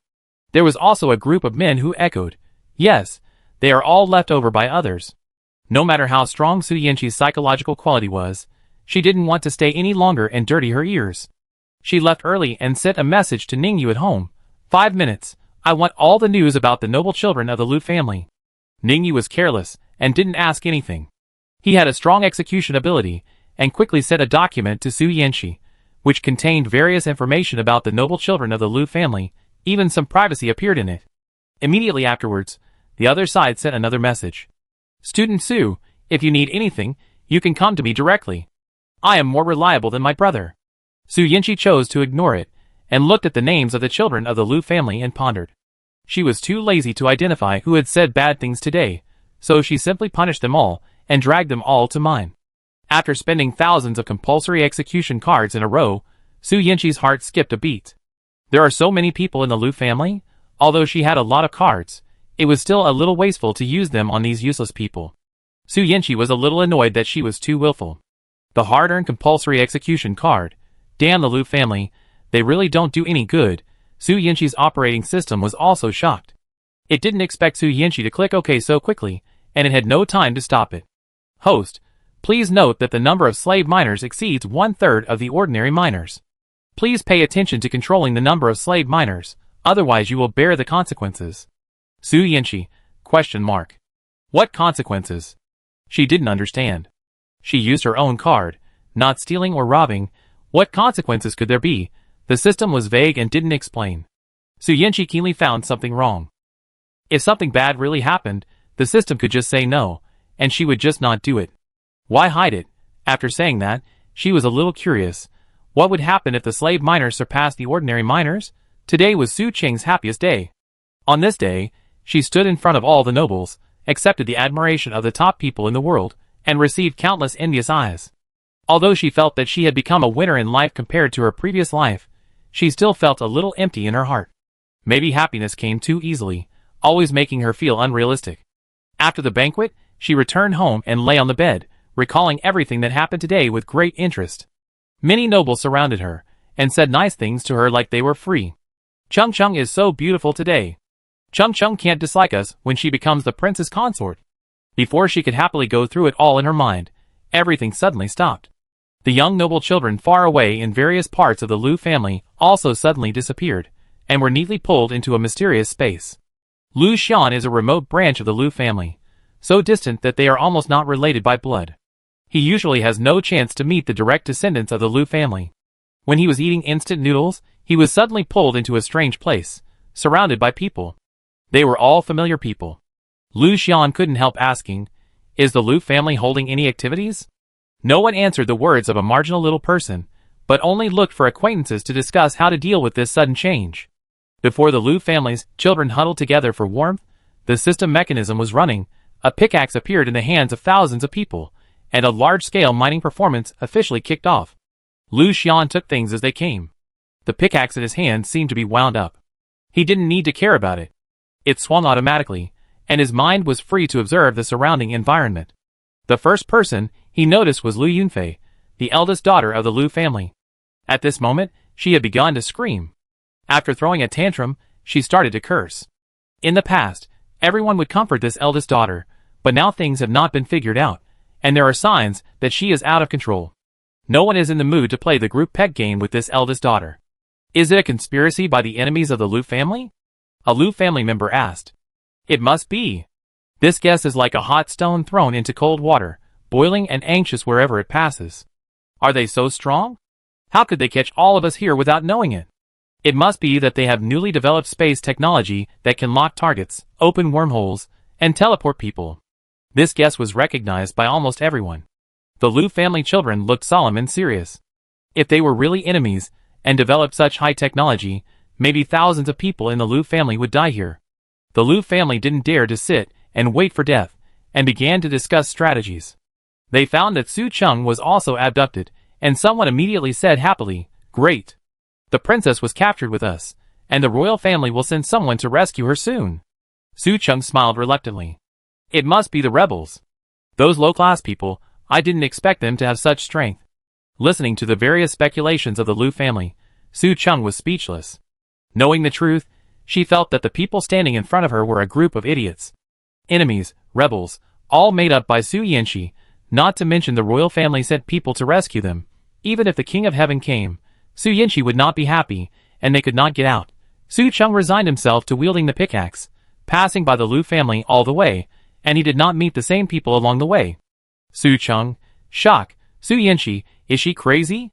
There was also a group of men who echoed, yes, they are all left over by others. No matter how strong Su Yinchi's psychological quality was, she didn't want to stay any longer and dirty her ears. She left early and sent a message to Ningyu at home. 5 minutes, I want all the news about the noble children of the Lu family. Ningyu was careless and didn't ask anything. He had a strong execution ability and quickly sent a document to Su Yinchi, which contained various information about the noble children of the Lu family. Even some privacy appeared in it. Immediately afterwards, the other side sent another message. Student Su, if you need anything, you can come to me directly. I am more reliable than my brother. Su Yinchi chose to ignore it, and looked at the names of the children of the Lu family and pondered. She was too lazy to identify who had said bad things today, so she simply punished them all, and dragged them all to mine. After spending thousands of compulsory execution cards in a row, Su Yinchi's heart skipped a beat. There are so many people in the Lu family. Although she had a lot of cards, it was still a little wasteful to use them on these useless people. Su Yinchi was a little annoyed that she was too willful. The hard-earned compulsory execution card. Damn the Lu family, they really don't do any good. Su Yinxi's operating system was also shocked. It didn't expect Su Yinxi to click OK so quickly, and it had no time to stop it. Host, please note that the number of slave miners exceeds 1/3 of the ordinary miners. Please pay attention to controlling the number of slave miners, otherwise you will bear the consequences. Su Yinxi, ? What consequences? She didn't understand. She used her own card, not stealing or robbing. What consequences could there be? The system was vague and didn't explain. Su Yinxi keenly found something wrong. If something bad really happened, the system could just say no, and she would just not do it. Why hide it? After saying that, she was a little curious. What would happen if the slave miners surpassed the ordinary miners? Today was Su Qing's happiest day. On this day, she stood in front of all the nobles, accepted the admiration of the top people in the world, and received countless envious eyes. Although she felt that she had become a winner in life compared to her previous life, she still felt a little empty in her heart. Maybe happiness came too easily, always making her feel unrealistic. After the banquet, she returned home and lay on the bed, recalling everything that happened today with great interest. Many nobles surrounded her, and said nice things to her like they were free. Chung Chung is so beautiful today. Chung Chung can't dislike us when she becomes the princess consort. Before she could happily go through it all in her mind, everything suddenly stopped. The young noble children far away in various parts of the Lu family also suddenly disappeared, and were neatly pulled into a mysterious space. Lu Xian is a remote branch of the Lu family, so distant that they are almost not related by blood. He usually has no chance to meet the direct descendants of the Lu family. When he was eating instant noodles, he was suddenly pulled into a strange place, surrounded by people. They were all familiar people. Lu Xian couldn't help asking, "Is the Lu family holding any activities?" No one answered the words of a marginal little person, but only looked for acquaintances to discuss how to deal with this sudden change. Before the Lu family's children huddled together for warmth, the system mechanism was running, a pickaxe appeared in the hands of thousands of people, and a large-scale mining performance officially kicked off. Lu Xian took things as they came. The pickaxe in his hand seemed to be wound up. He didn't need to care about it. It swung automatically, and his mind was free to observe the surrounding environment. The first person he noticed was Lu Yunfei, the eldest daughter of the Lu family. At this moment, she had begun to scream. After throwing a tantrum, she started to curse. In the past, everyone would comfort this eldest daughter, but now things have not been figured out, and there are signs that she is out of control. No one is in the mood to play the group peg game with this eldest daughter. Is it a conspiracy by the enemies of the Lu family? A Lu family member asked. It must be. This guess is like a hot stone thrown into cold water, boiling and anxious wherever it passes. Are they so strong? How could they catch all of us here without knowing it? It must be that they have newly developed space technology that can lock targets, open wormholes, and teleport people. This guess was recognized by almost everyone. The Lu family children looked solemn and serious. If they were really enemies, and developed such high technology, maybe thousands of people in the Lu family would die here. The Lu family didn't dare to sit and wait for death, and began to discuss strategies. They found that Su Cheng was also abducted, and someone immediately said happily, "Great! The princess was captured with us, and the royal family will send someone to rescue her soon." Su Cheng smiled reluctantly. It must be the rebels. Those low-class people, I didn't expect them to have such strength. Listening to the various speculations of the Lu family, Su Cheng was speechless. Knowing the truth, she felt that the people standing in front of her were a group of idiots. Enemies, rebels, all made up by Su Yinxi, not to mention the royal family sent people to rescue them. Even if the King of Heaven came, Su Yinxi would not be happy, and they could not get out. Su Cheng resigned himself to wielding the pickaxe, passing by the Lu family all the way, and he did not meet the same people along the way. Su Cheng, shock, Su Yinxi, is she crazy?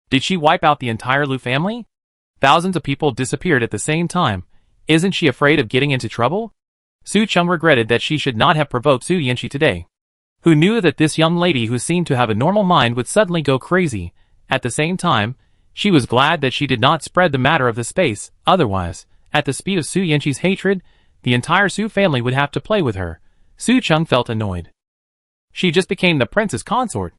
Did she wipe out the entire Lu family? Thousands of people disappeared at the same time. Isn't she afraid of getting into trouble? Su Cheng regretted that she should not have provoked Su Yinxi today. Who knew that this young lady who seemed to have a normal mind would suddenly go crazy? At the same time, she was glad that she did not spread the matter of the space, otherwise, at the speed of Su Yinxi's hatred, the entire Su family would have to play with her. Su Cheng felt annoyed. She just became the princess consort.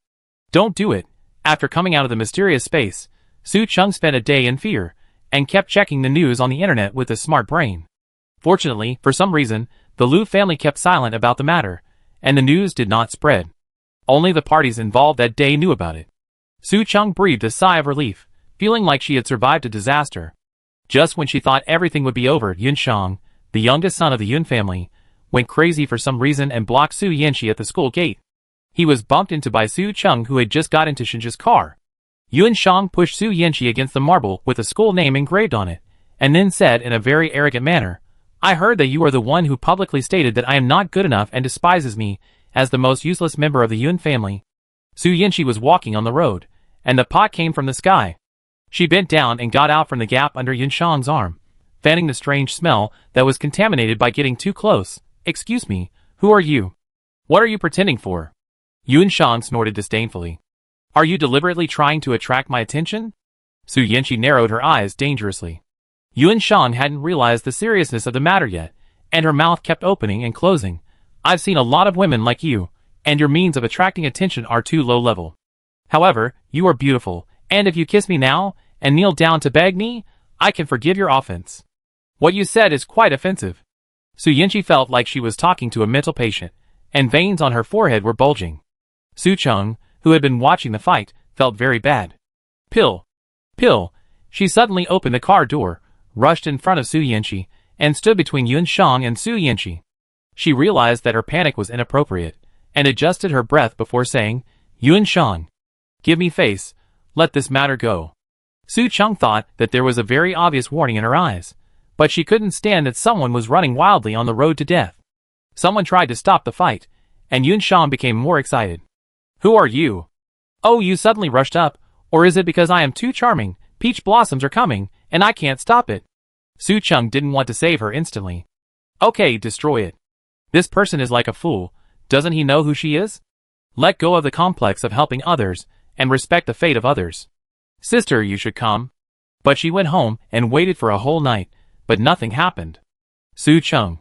Don't do it. After coming out of the mysterious space, Su Cheng spent a day in fear, and kept checking the news on the internet with a smart brain. Fortunately, for some reason, the Lu family kept silent about the matter, and the news did not spread. Only the parties involved that day knew about it. Su Cheng breathed a sigh of relief, feeling like she had survived a disaster. Just when she thought everything would be over, Yun Shang, the youngest son of the Yun family, went crazy for some reason and blocked Su Yanqi at the school gate. He was bumped into by Su Cheng, who had just got into Shinja's car. Yun Shang pushed Su Yanqi against the marble with a school name engraved on it, and then said in a very arrogant manner, "I heard that you are the one who publicly stated that I am not good enough and despises me as the most useless member of the Yun family." Su Yanqi was walking on the road, and the pot came from the sky. She bent down and got out from the gap under Yun Shang's arm, fanning the strange smell that was contaminated by getting too close. "Excuse me, who are you? What are you pretending for?" Yun Shang snorted disdainfully. "Are you deliberately trying to attract my attention?" Su Yanqi narrowed her eyes dangerously. Yun Shang hadn't realized the seriousness of the matter yet, and her mouth kept opening and closing. "I've seen a lot of women like you, and your means of attracting attention are too low level. However, you are beautiful, and if you kiss me now, and kneel down to beg me, I can forgive your offense." "What you said is quite offensive." Su Yanqi felt like she was talking to a mental patient, and veins on her forehead were bulging. Su Cheng, who had been watching the fight, felt very bad. Pill. She suddenly opened the car door, rushed in front of Su Yanqi, and stood between Yun Shang and Su Yanqi. She realized that her panic was inappropriate, and adjusted her breath before saying, "Yun Shang, give me face, let this matter go." Su Cheng thought that there was a very obvious warning in her eyes, but she couldn't stand that someone was running wildly on the road to death. Someone tried to stop the fight, and Yun Shang became more excited. "Who are you? Oh, you suddenly rushed up, or is it because I am too charming? Peach blossoms are coming, and I can't stop it." Su Cheng didn't want to save her instantly. "Okay, destroy it. This person is like a fool, doesn't he know who she is? Let go of the complex of helping others, and respect the fate of others. Sister, you should come." But she went home and waited for a whole night, but nothing happened. Su Cheng?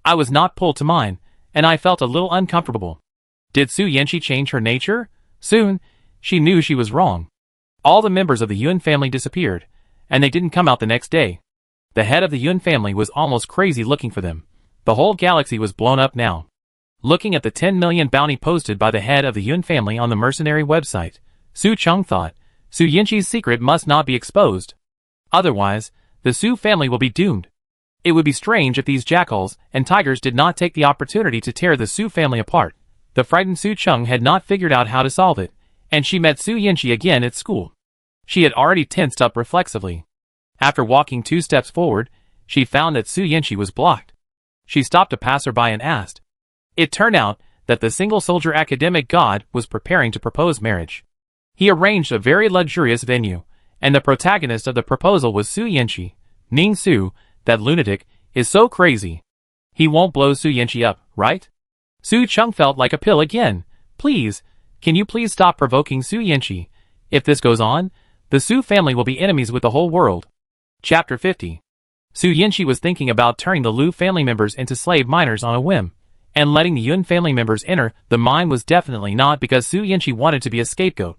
I was not pulled to mine, and I felt a little uncomfortable. Did Su Yanqi change her nature? Soon, she knew she was wrong. All the members of the Yun family disappeared, and they didn't come out the next day. The head of the Yun family was almost crazy looking for them. The whole galaxy was blown up now. Looking at the 10 million bounty posted by the head of the Yun family on the mercenary website, Su Cheng thought, Su Yanqi's secret must not be exposed. Otherwise, the Su family will be doomed. It would be strange if these jackals and tigers did not take the opportunity to tear the Su family apart. The frightened Su Cheng had not figured out how to solve it, and she met Su Yanqi again at school. She had already tensed up reflexively. After walking 2 steps forward, she found that Su Yanqi was blocked. She stopped a passerby and asked. It turned out that the single-soldier academic god was preparing to propose marriage. He arranged a very luxurious venue, and the protagonist of the proposal was Su Yanqi. Ning Su, that lunatic, is so crazy. He won't blow Su Yanqi up, right? Su Cheng felt like a pill again. Please, can you please stop provoking Su Yanqi? If this goes on, the Su family will be enemies with the whole world. Chapter 50. Su Yanqi was thinking about turning the Lu family members into slave miners on a whim, and letting the Yun family members enter the mine was definitely not because Su Yanqi wanted to be a scapegoat.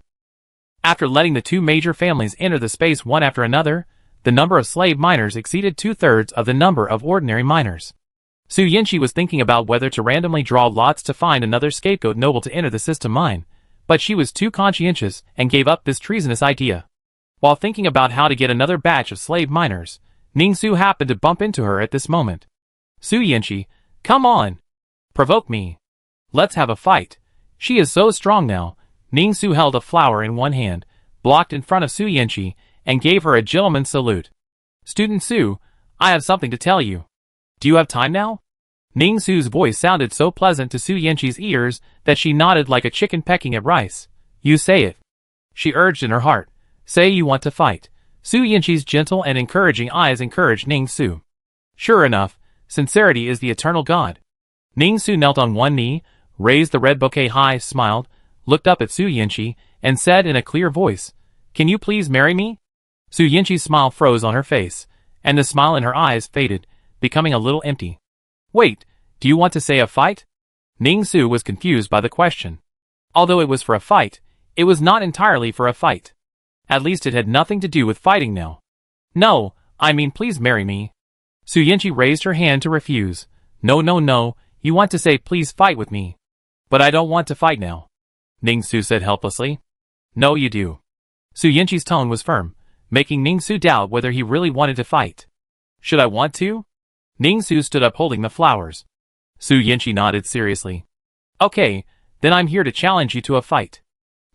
After letting the 2 major families enter the space one after another, the number of slave miners exceeded 2/3 of the number of ordinary miners. Su Yanqi was thinking about whether to randomly draw lots to find another scapegoat noble to enter the system mine, but she was too conscientious and gave up this treasonous idea. While thinking about how to get another batch of slave miners, Ning Su happened to bump into her at this moment. Su Yanqi, come on! Provoke me. Let's have a fight. She is so strong now. Ning Su held a flower in one hand, blocked in front of Su Yanqi, and gave her a gentleman's salute. Student Su, I have something to tell you. Do you have time now? Ning Su's voice sounded so pleasant to Su Yanqi's ears that she nodded like a chicken pecking at rice. You say it. She urged in her heart. Say you want to fight. Su Yanqi's gentle and encouraging eyes encouraged Ning Su. Sure enough, sincerity is the eternal god. Ning Su knelt on one knee, raised the red bouquet high, smiled, looked up at Su Yanqi, and said in a clear voice, Can you please marry me? Su Yanqi's smile froze on her face, and the smile in her eyes faded, becoming a little empty. Wait, do you want to say a fight? Ning Su was confused by the question. Although it was for a fight, it was not entirely for a fight. At least it had nothing to do with fighting now. No, I mean please marry me. Su Yanqi raised her hand to refuse. No, you want to say please fight with me. But I don't want to fight now. Ning Su said helplessly. No, you do. Su Yanqi's tone was firm. making Ning-Su doubt whether he really wanted to fight. Should I want to? Ning-Su stood up holding the flowers. Su Yanqi nodded seriously. Okay, then I'm here to challenge you to a fight,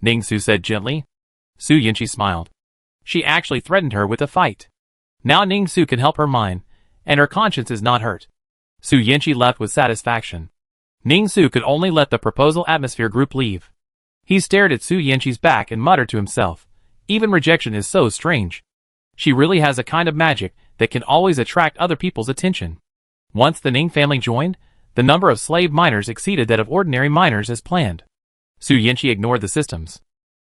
Ning-Su said gently. Su Yanqi smiled. She actually threatened her with a fight. Now Ning-Su can help her mind, and her conscience is not hurt. Su Yanqi left with satisfaction. Ning-Su could only let the proposal atmosphere group leave. He stared at Su Yanqi's back and muttered to himself, even rejection is so strange. She really has a kind of magic that can always attract other people's attention. Once the Ning family joined, the number of slave miners exceeded that of ordinary miners as planned. Su Yanqi ignored the systems.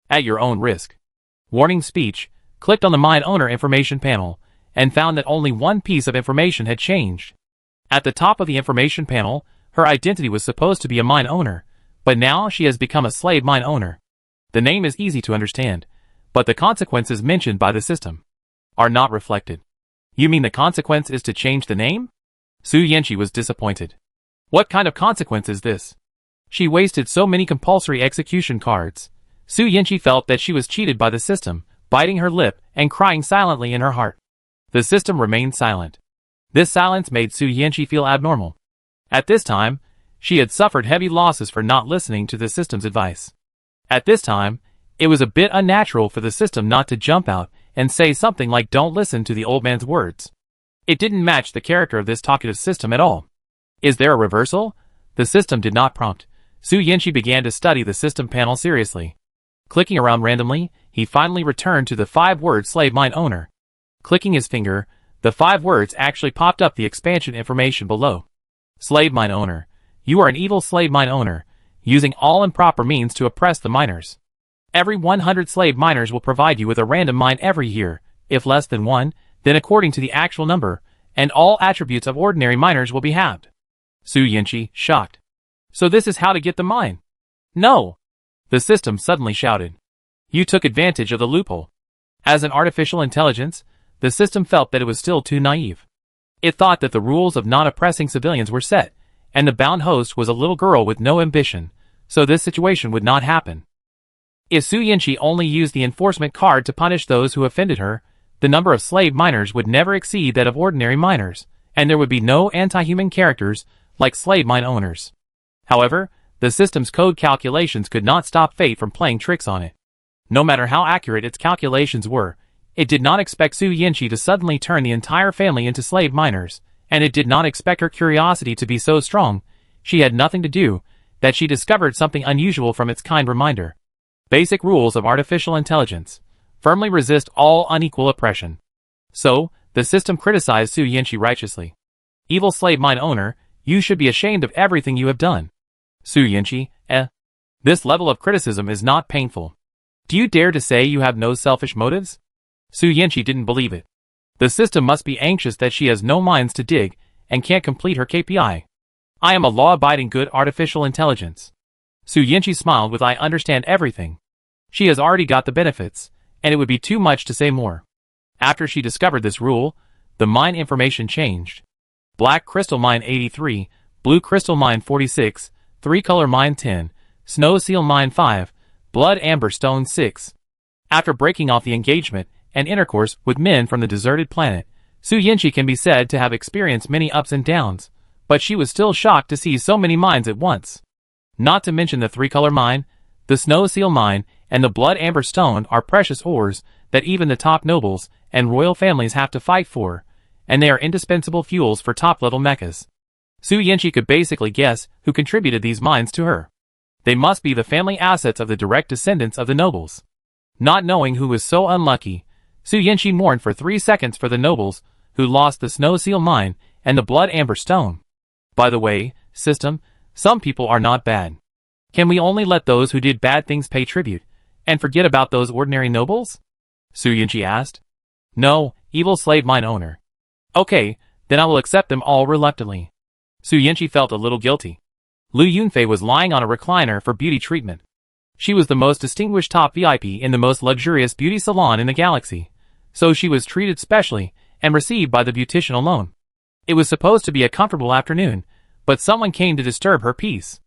At your own risk. Warning speech, clicked on the mine owner information panel, and found that only one piece of information had changed. At the top of the information panel, her identity was supposed to be a mine owner, but now she has become a slave mine owner. The name is easy to understand, but the consequences mentioned by the system are not reflected. You mean the consequence is to change the name? Su Yanqi was disappointed. What kind of consequence is this? She wasted so many compulsory execution cards. Su Yanqi felt that she was cheated by the system, biting her lip and crying silently in her heart. The system remained silent. This silence made Su Yanqi feel abnormal. At this time, she had suffered heavy losses for not listening to the system's advice. At this time, it was a bit unnatural for the system not to jump out and say something like "don't listen to the old man's words." It didn't match the character of this talkative system at all. Is there a reversal? The system did not prompt. Su Yanqi began to study the system panel seriously. Clicking around randomly, he finally returned to the 5-word slave mine owner. Clicking his finger, the 5 words actually popped up the expansion information below. Slave mine owner. You are an evil slave mine owner, using all improper means to oppress the miners. Every 100 slave miners will provide you with a random mine every year. If less than 1, then according to the actual number, and all attributes of ordinary miners will be halved. Su Yanqi, shocked. So this is how to get the mine? No! The system suddenly shouted. You took advantage of the loophole. As an artificial intelligence, the system felt that it was still too naive. It thought that the rules of not oppressing civilians were set, and the bound host was a little girl with no ambition, so this situation would not happen. If Su Yanqi only used the enforcement card to punish those who offended her, the number of slave miners would never exceed that of ordinary miners, and there would be no anti-human characters like slave mine owners. However, the system's code calculations could not stop fate from playing tricks on it. No matter how accurate its calculations were, it did not expect Su Yanqi to suddenly turn the entire family into slave miners, and it did not expect her curiosity to be so strong, she had nothing to do, that she discovered something unusual from its kind reminder. Basic rules of artificial intelligence. Firmly resist all unequal oppression. So, the system criticized Su Yanqi righteously. Evil slave mine owner, you should be ashamed of everything you have done. Su Yanqi, This level of criticism is not painful. Do you dare to say you have no selfish motives? Su Yanqi didn't believe it. The system must be anxious that she has no mines to dig, and can't complete her KPI. I am a law-abiding good artificial intelligence. Su Yanqi smiled with I understand everything. She has already got the benefits, and it would be too much to say more. After she discovered this rule, the mine information changed. Black crystal mine 83, blue crystal mine 46, 3-color mine 10, snow seal mine 5, blood amber stone 6. After breaking off the engagement and intercourse with men from the deserted planet, Su Yanqi can be said to have experienced many ups and downs, but she was still shocked to see so many mines at once. Not to mention the 3-color mine, the snow seal mine, and the blood amber stone are precious ores that even the top nobles and royal families have to fight for, and they are indispensable fuels for top-level mechas. Su Yanqi could basically guess who contributed these mines to her. They must be the family assets of the direct descendants of the nobles. Not knowing who was so unlucky, Su Yanqi mourned for 3 seconds for the nobles who lost the snow seal mine and the blood amber stone. By the way, system, some people are not bad. Can we only let those who did bad things pay tribute, and forget about those ordinary nobles? Su Yanqi asked. No, evil slave mine owner. Okay, then I will accept them all reluctantly. Su Yanqi felt a little guilty. Lu Yunfei was lying on a recliner for beauty treatment. She was the most distinguished top VIP in the most luxurious beauty salon in the galaxy, so she was treated specially and received by the beautician alone. It was supposed to be a comfortable afternoon, but someone came to disturb her peace.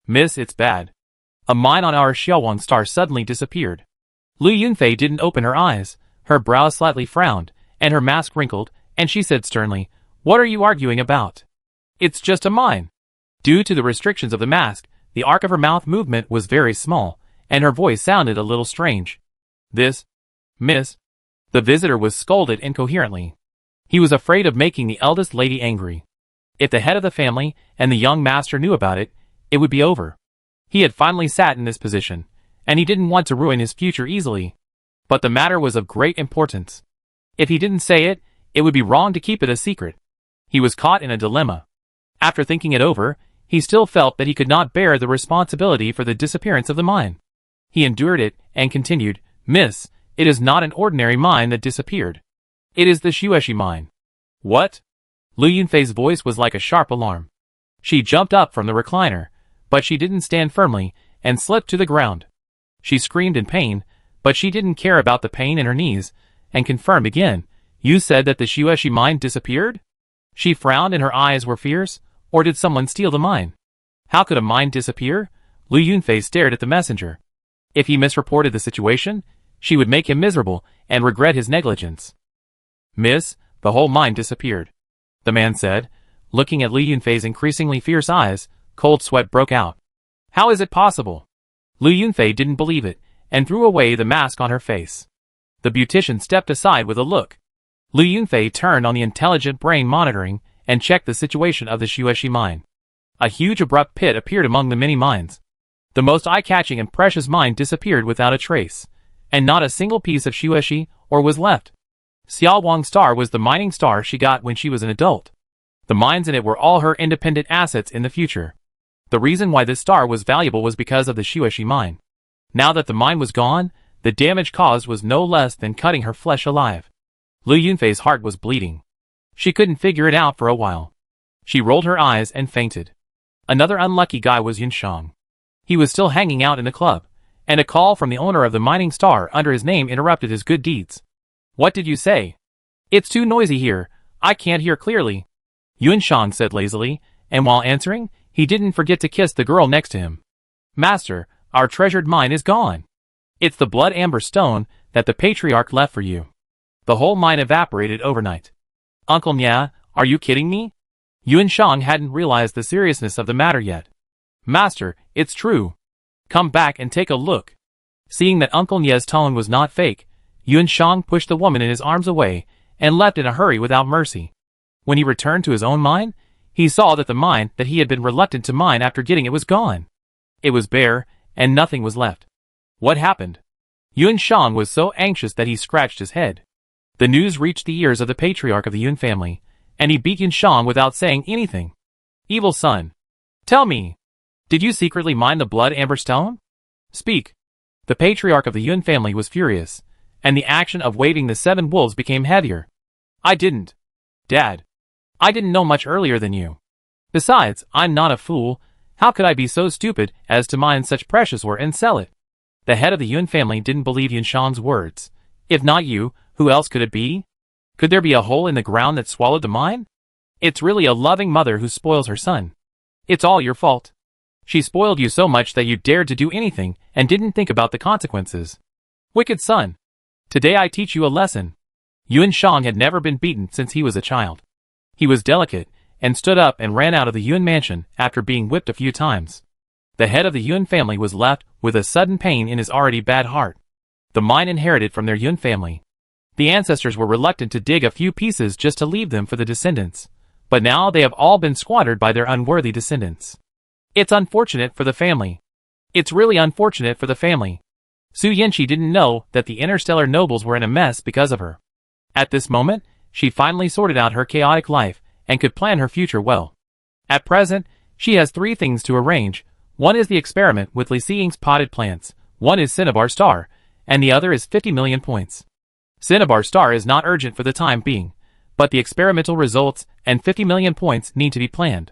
Miss, it's bad. A mine on our Xiaowang star suddenly disappeared. Lu Yunfei didn't open her eyes. Her brow slightly frowned, and her mask wrinkled, and she said sternly, "What are you arguing about? It's just a mine." Due to the restrictions of the mask, the arc of her mouth movement was very small, and her voice sounded a little strange. "This, miss." The visitor was scolded incoherently. He was afraid of making the eldest lady angry. If the head of the family and the young master knew about it, it would be over. He had finally sat in this position, and he didn't want to ruin his future easily. But the matter was of great importance. If he didn't say it, it would be wrong to keep it a secret. He was caught in a dilemma. After thinking it over, he still felt that he could not bear the responsibility for the disappearance of the mine. He endured it and continued, "Miss, it is not an ordinary mine that disappeared. It is the Shueshi mine." "What?" Lu Yunfei's voice was like a sharp alarm. She jumped up from the recliner, but she didn't stand firmly and slipped to the ground. She screamed in pain, but she didn't care about the pain in her knees, and confirmed again, "You said that the Shueshi mine disappeared?" She frowned and her eyes were fierce. Or did someone steal the mine? How could a mine disappear? Lu Yunfei stared at the messenger. If he misreported the situation, she would make him miserable and regret his negligence. "Miss, the whole mine disappeared," the man said. Looking at Lu Yunfei's increasingly fierce eyes, cold sweat broke out. "How is it possible?" Lu Yunfei didn't believe it, and threw away the mask on her face. The beautician stepped aside with a look. Lu Yunfei turned on the intelligent brain monitoring and checked the situation of the Shueshi mine. A huge abrupt pit appeared among the many mines. The most eye-catching and precious mine disappeared without a trace, and not a single piece of Shueshi ore was left. Xiao Wang's star was the mining star she got when she was an adult. The mines in it were all her independent assets in the future. The reason why this star was valuable was because of the Shueshi mine. Now that the mine was gone, the damage caused was no less than cutting her flesh alive. Lu Yunfei's heart was bleeding. She couldn't figure it out for a while. She rolled her eyes and fainted. Another unlucky guy was Yunshang. He was still hanging out in the club, and a call from the owner of the mining star under his name interrupted his good deeds. "What did you say?" "It's too noisy here. I can't hear clearly," Yunshang said lazily, and while answering, he didn't forget to kiss the girl next to him. "Master, our treasured mine is gone. It's the blood amber stone that the patriarch left for you. The whole mine evaporated overnight." "Uncle Nya, are you kidding me?" Yunshang hadn't realized the seriousness of the matter yet. "Master, it's true. Come back and take a look." Seeing that Uncle Nya's tone was not fake, Yunshang pushed the woman in his arms away and left in a hurry without mercy. When he returned to his own mine, he saw that the mine that he had been reluctant to mine after getting it was gone. It was bare, and nothing was left. What happened? Yunshang was so anxious that he scratched his head. The news reached the ears of the patriarch of the Yun family, and he beat Yunshang without saying anything. "Evil son. Tell me, did you secretly mine the blood amber stone? Speak." The patriarch of the Yun family was furious, and the action of waving the 7 wolves became heavier. "I didn't. Dad. I didn't know much earlier than you. Besides, I'm not a fool. How could I be so stupid as to mine such precious ore and sell it?" The head of the Yun family didn't believe Yunshang's words. "If not you, who else could it be? Could there be a hole in the ground that swallowed the mine? It's really a loving mother who spoils her son. It's all your fault. She spoiled you so much that you dared to do anything and didn't think about the consequences. Wicked son. Today I teach you a lesson." Yunshang had never been beaten since he was a child. He was delicate, and stood up and ran out of the Yun mansion after being whipped a few times. The head of the Yun family was left with a sudden pain in his already bad heart. The mine inherited from their Yun family. The ancestors were reluctant to dig a few pieces just to leave them for the descendants, but now they have all been squandered by their unworthy descendants. It's unfortunate for the family. It's really unfortunate for the family. Su Yanqi didn't know that the interstellar nobles were in a mess because of her. At this moment, she finally sorted out her chaotic life and could plan her future well. At present, she has 3 things to arrange. One is the experiment with Li Xiying's potted plants, one is Cinnabar Star, and the other is 50 million points. Cinnabar Star is not urgent for the time being, but the experimental results and 50 million points need to be planned.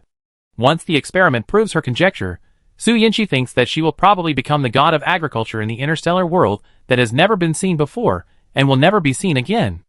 Once the experiment proves her conjecture, Su Yanqi thinks that she will probably become the god of agriculture in the interstellar world that has never been seen before and will never be seen again.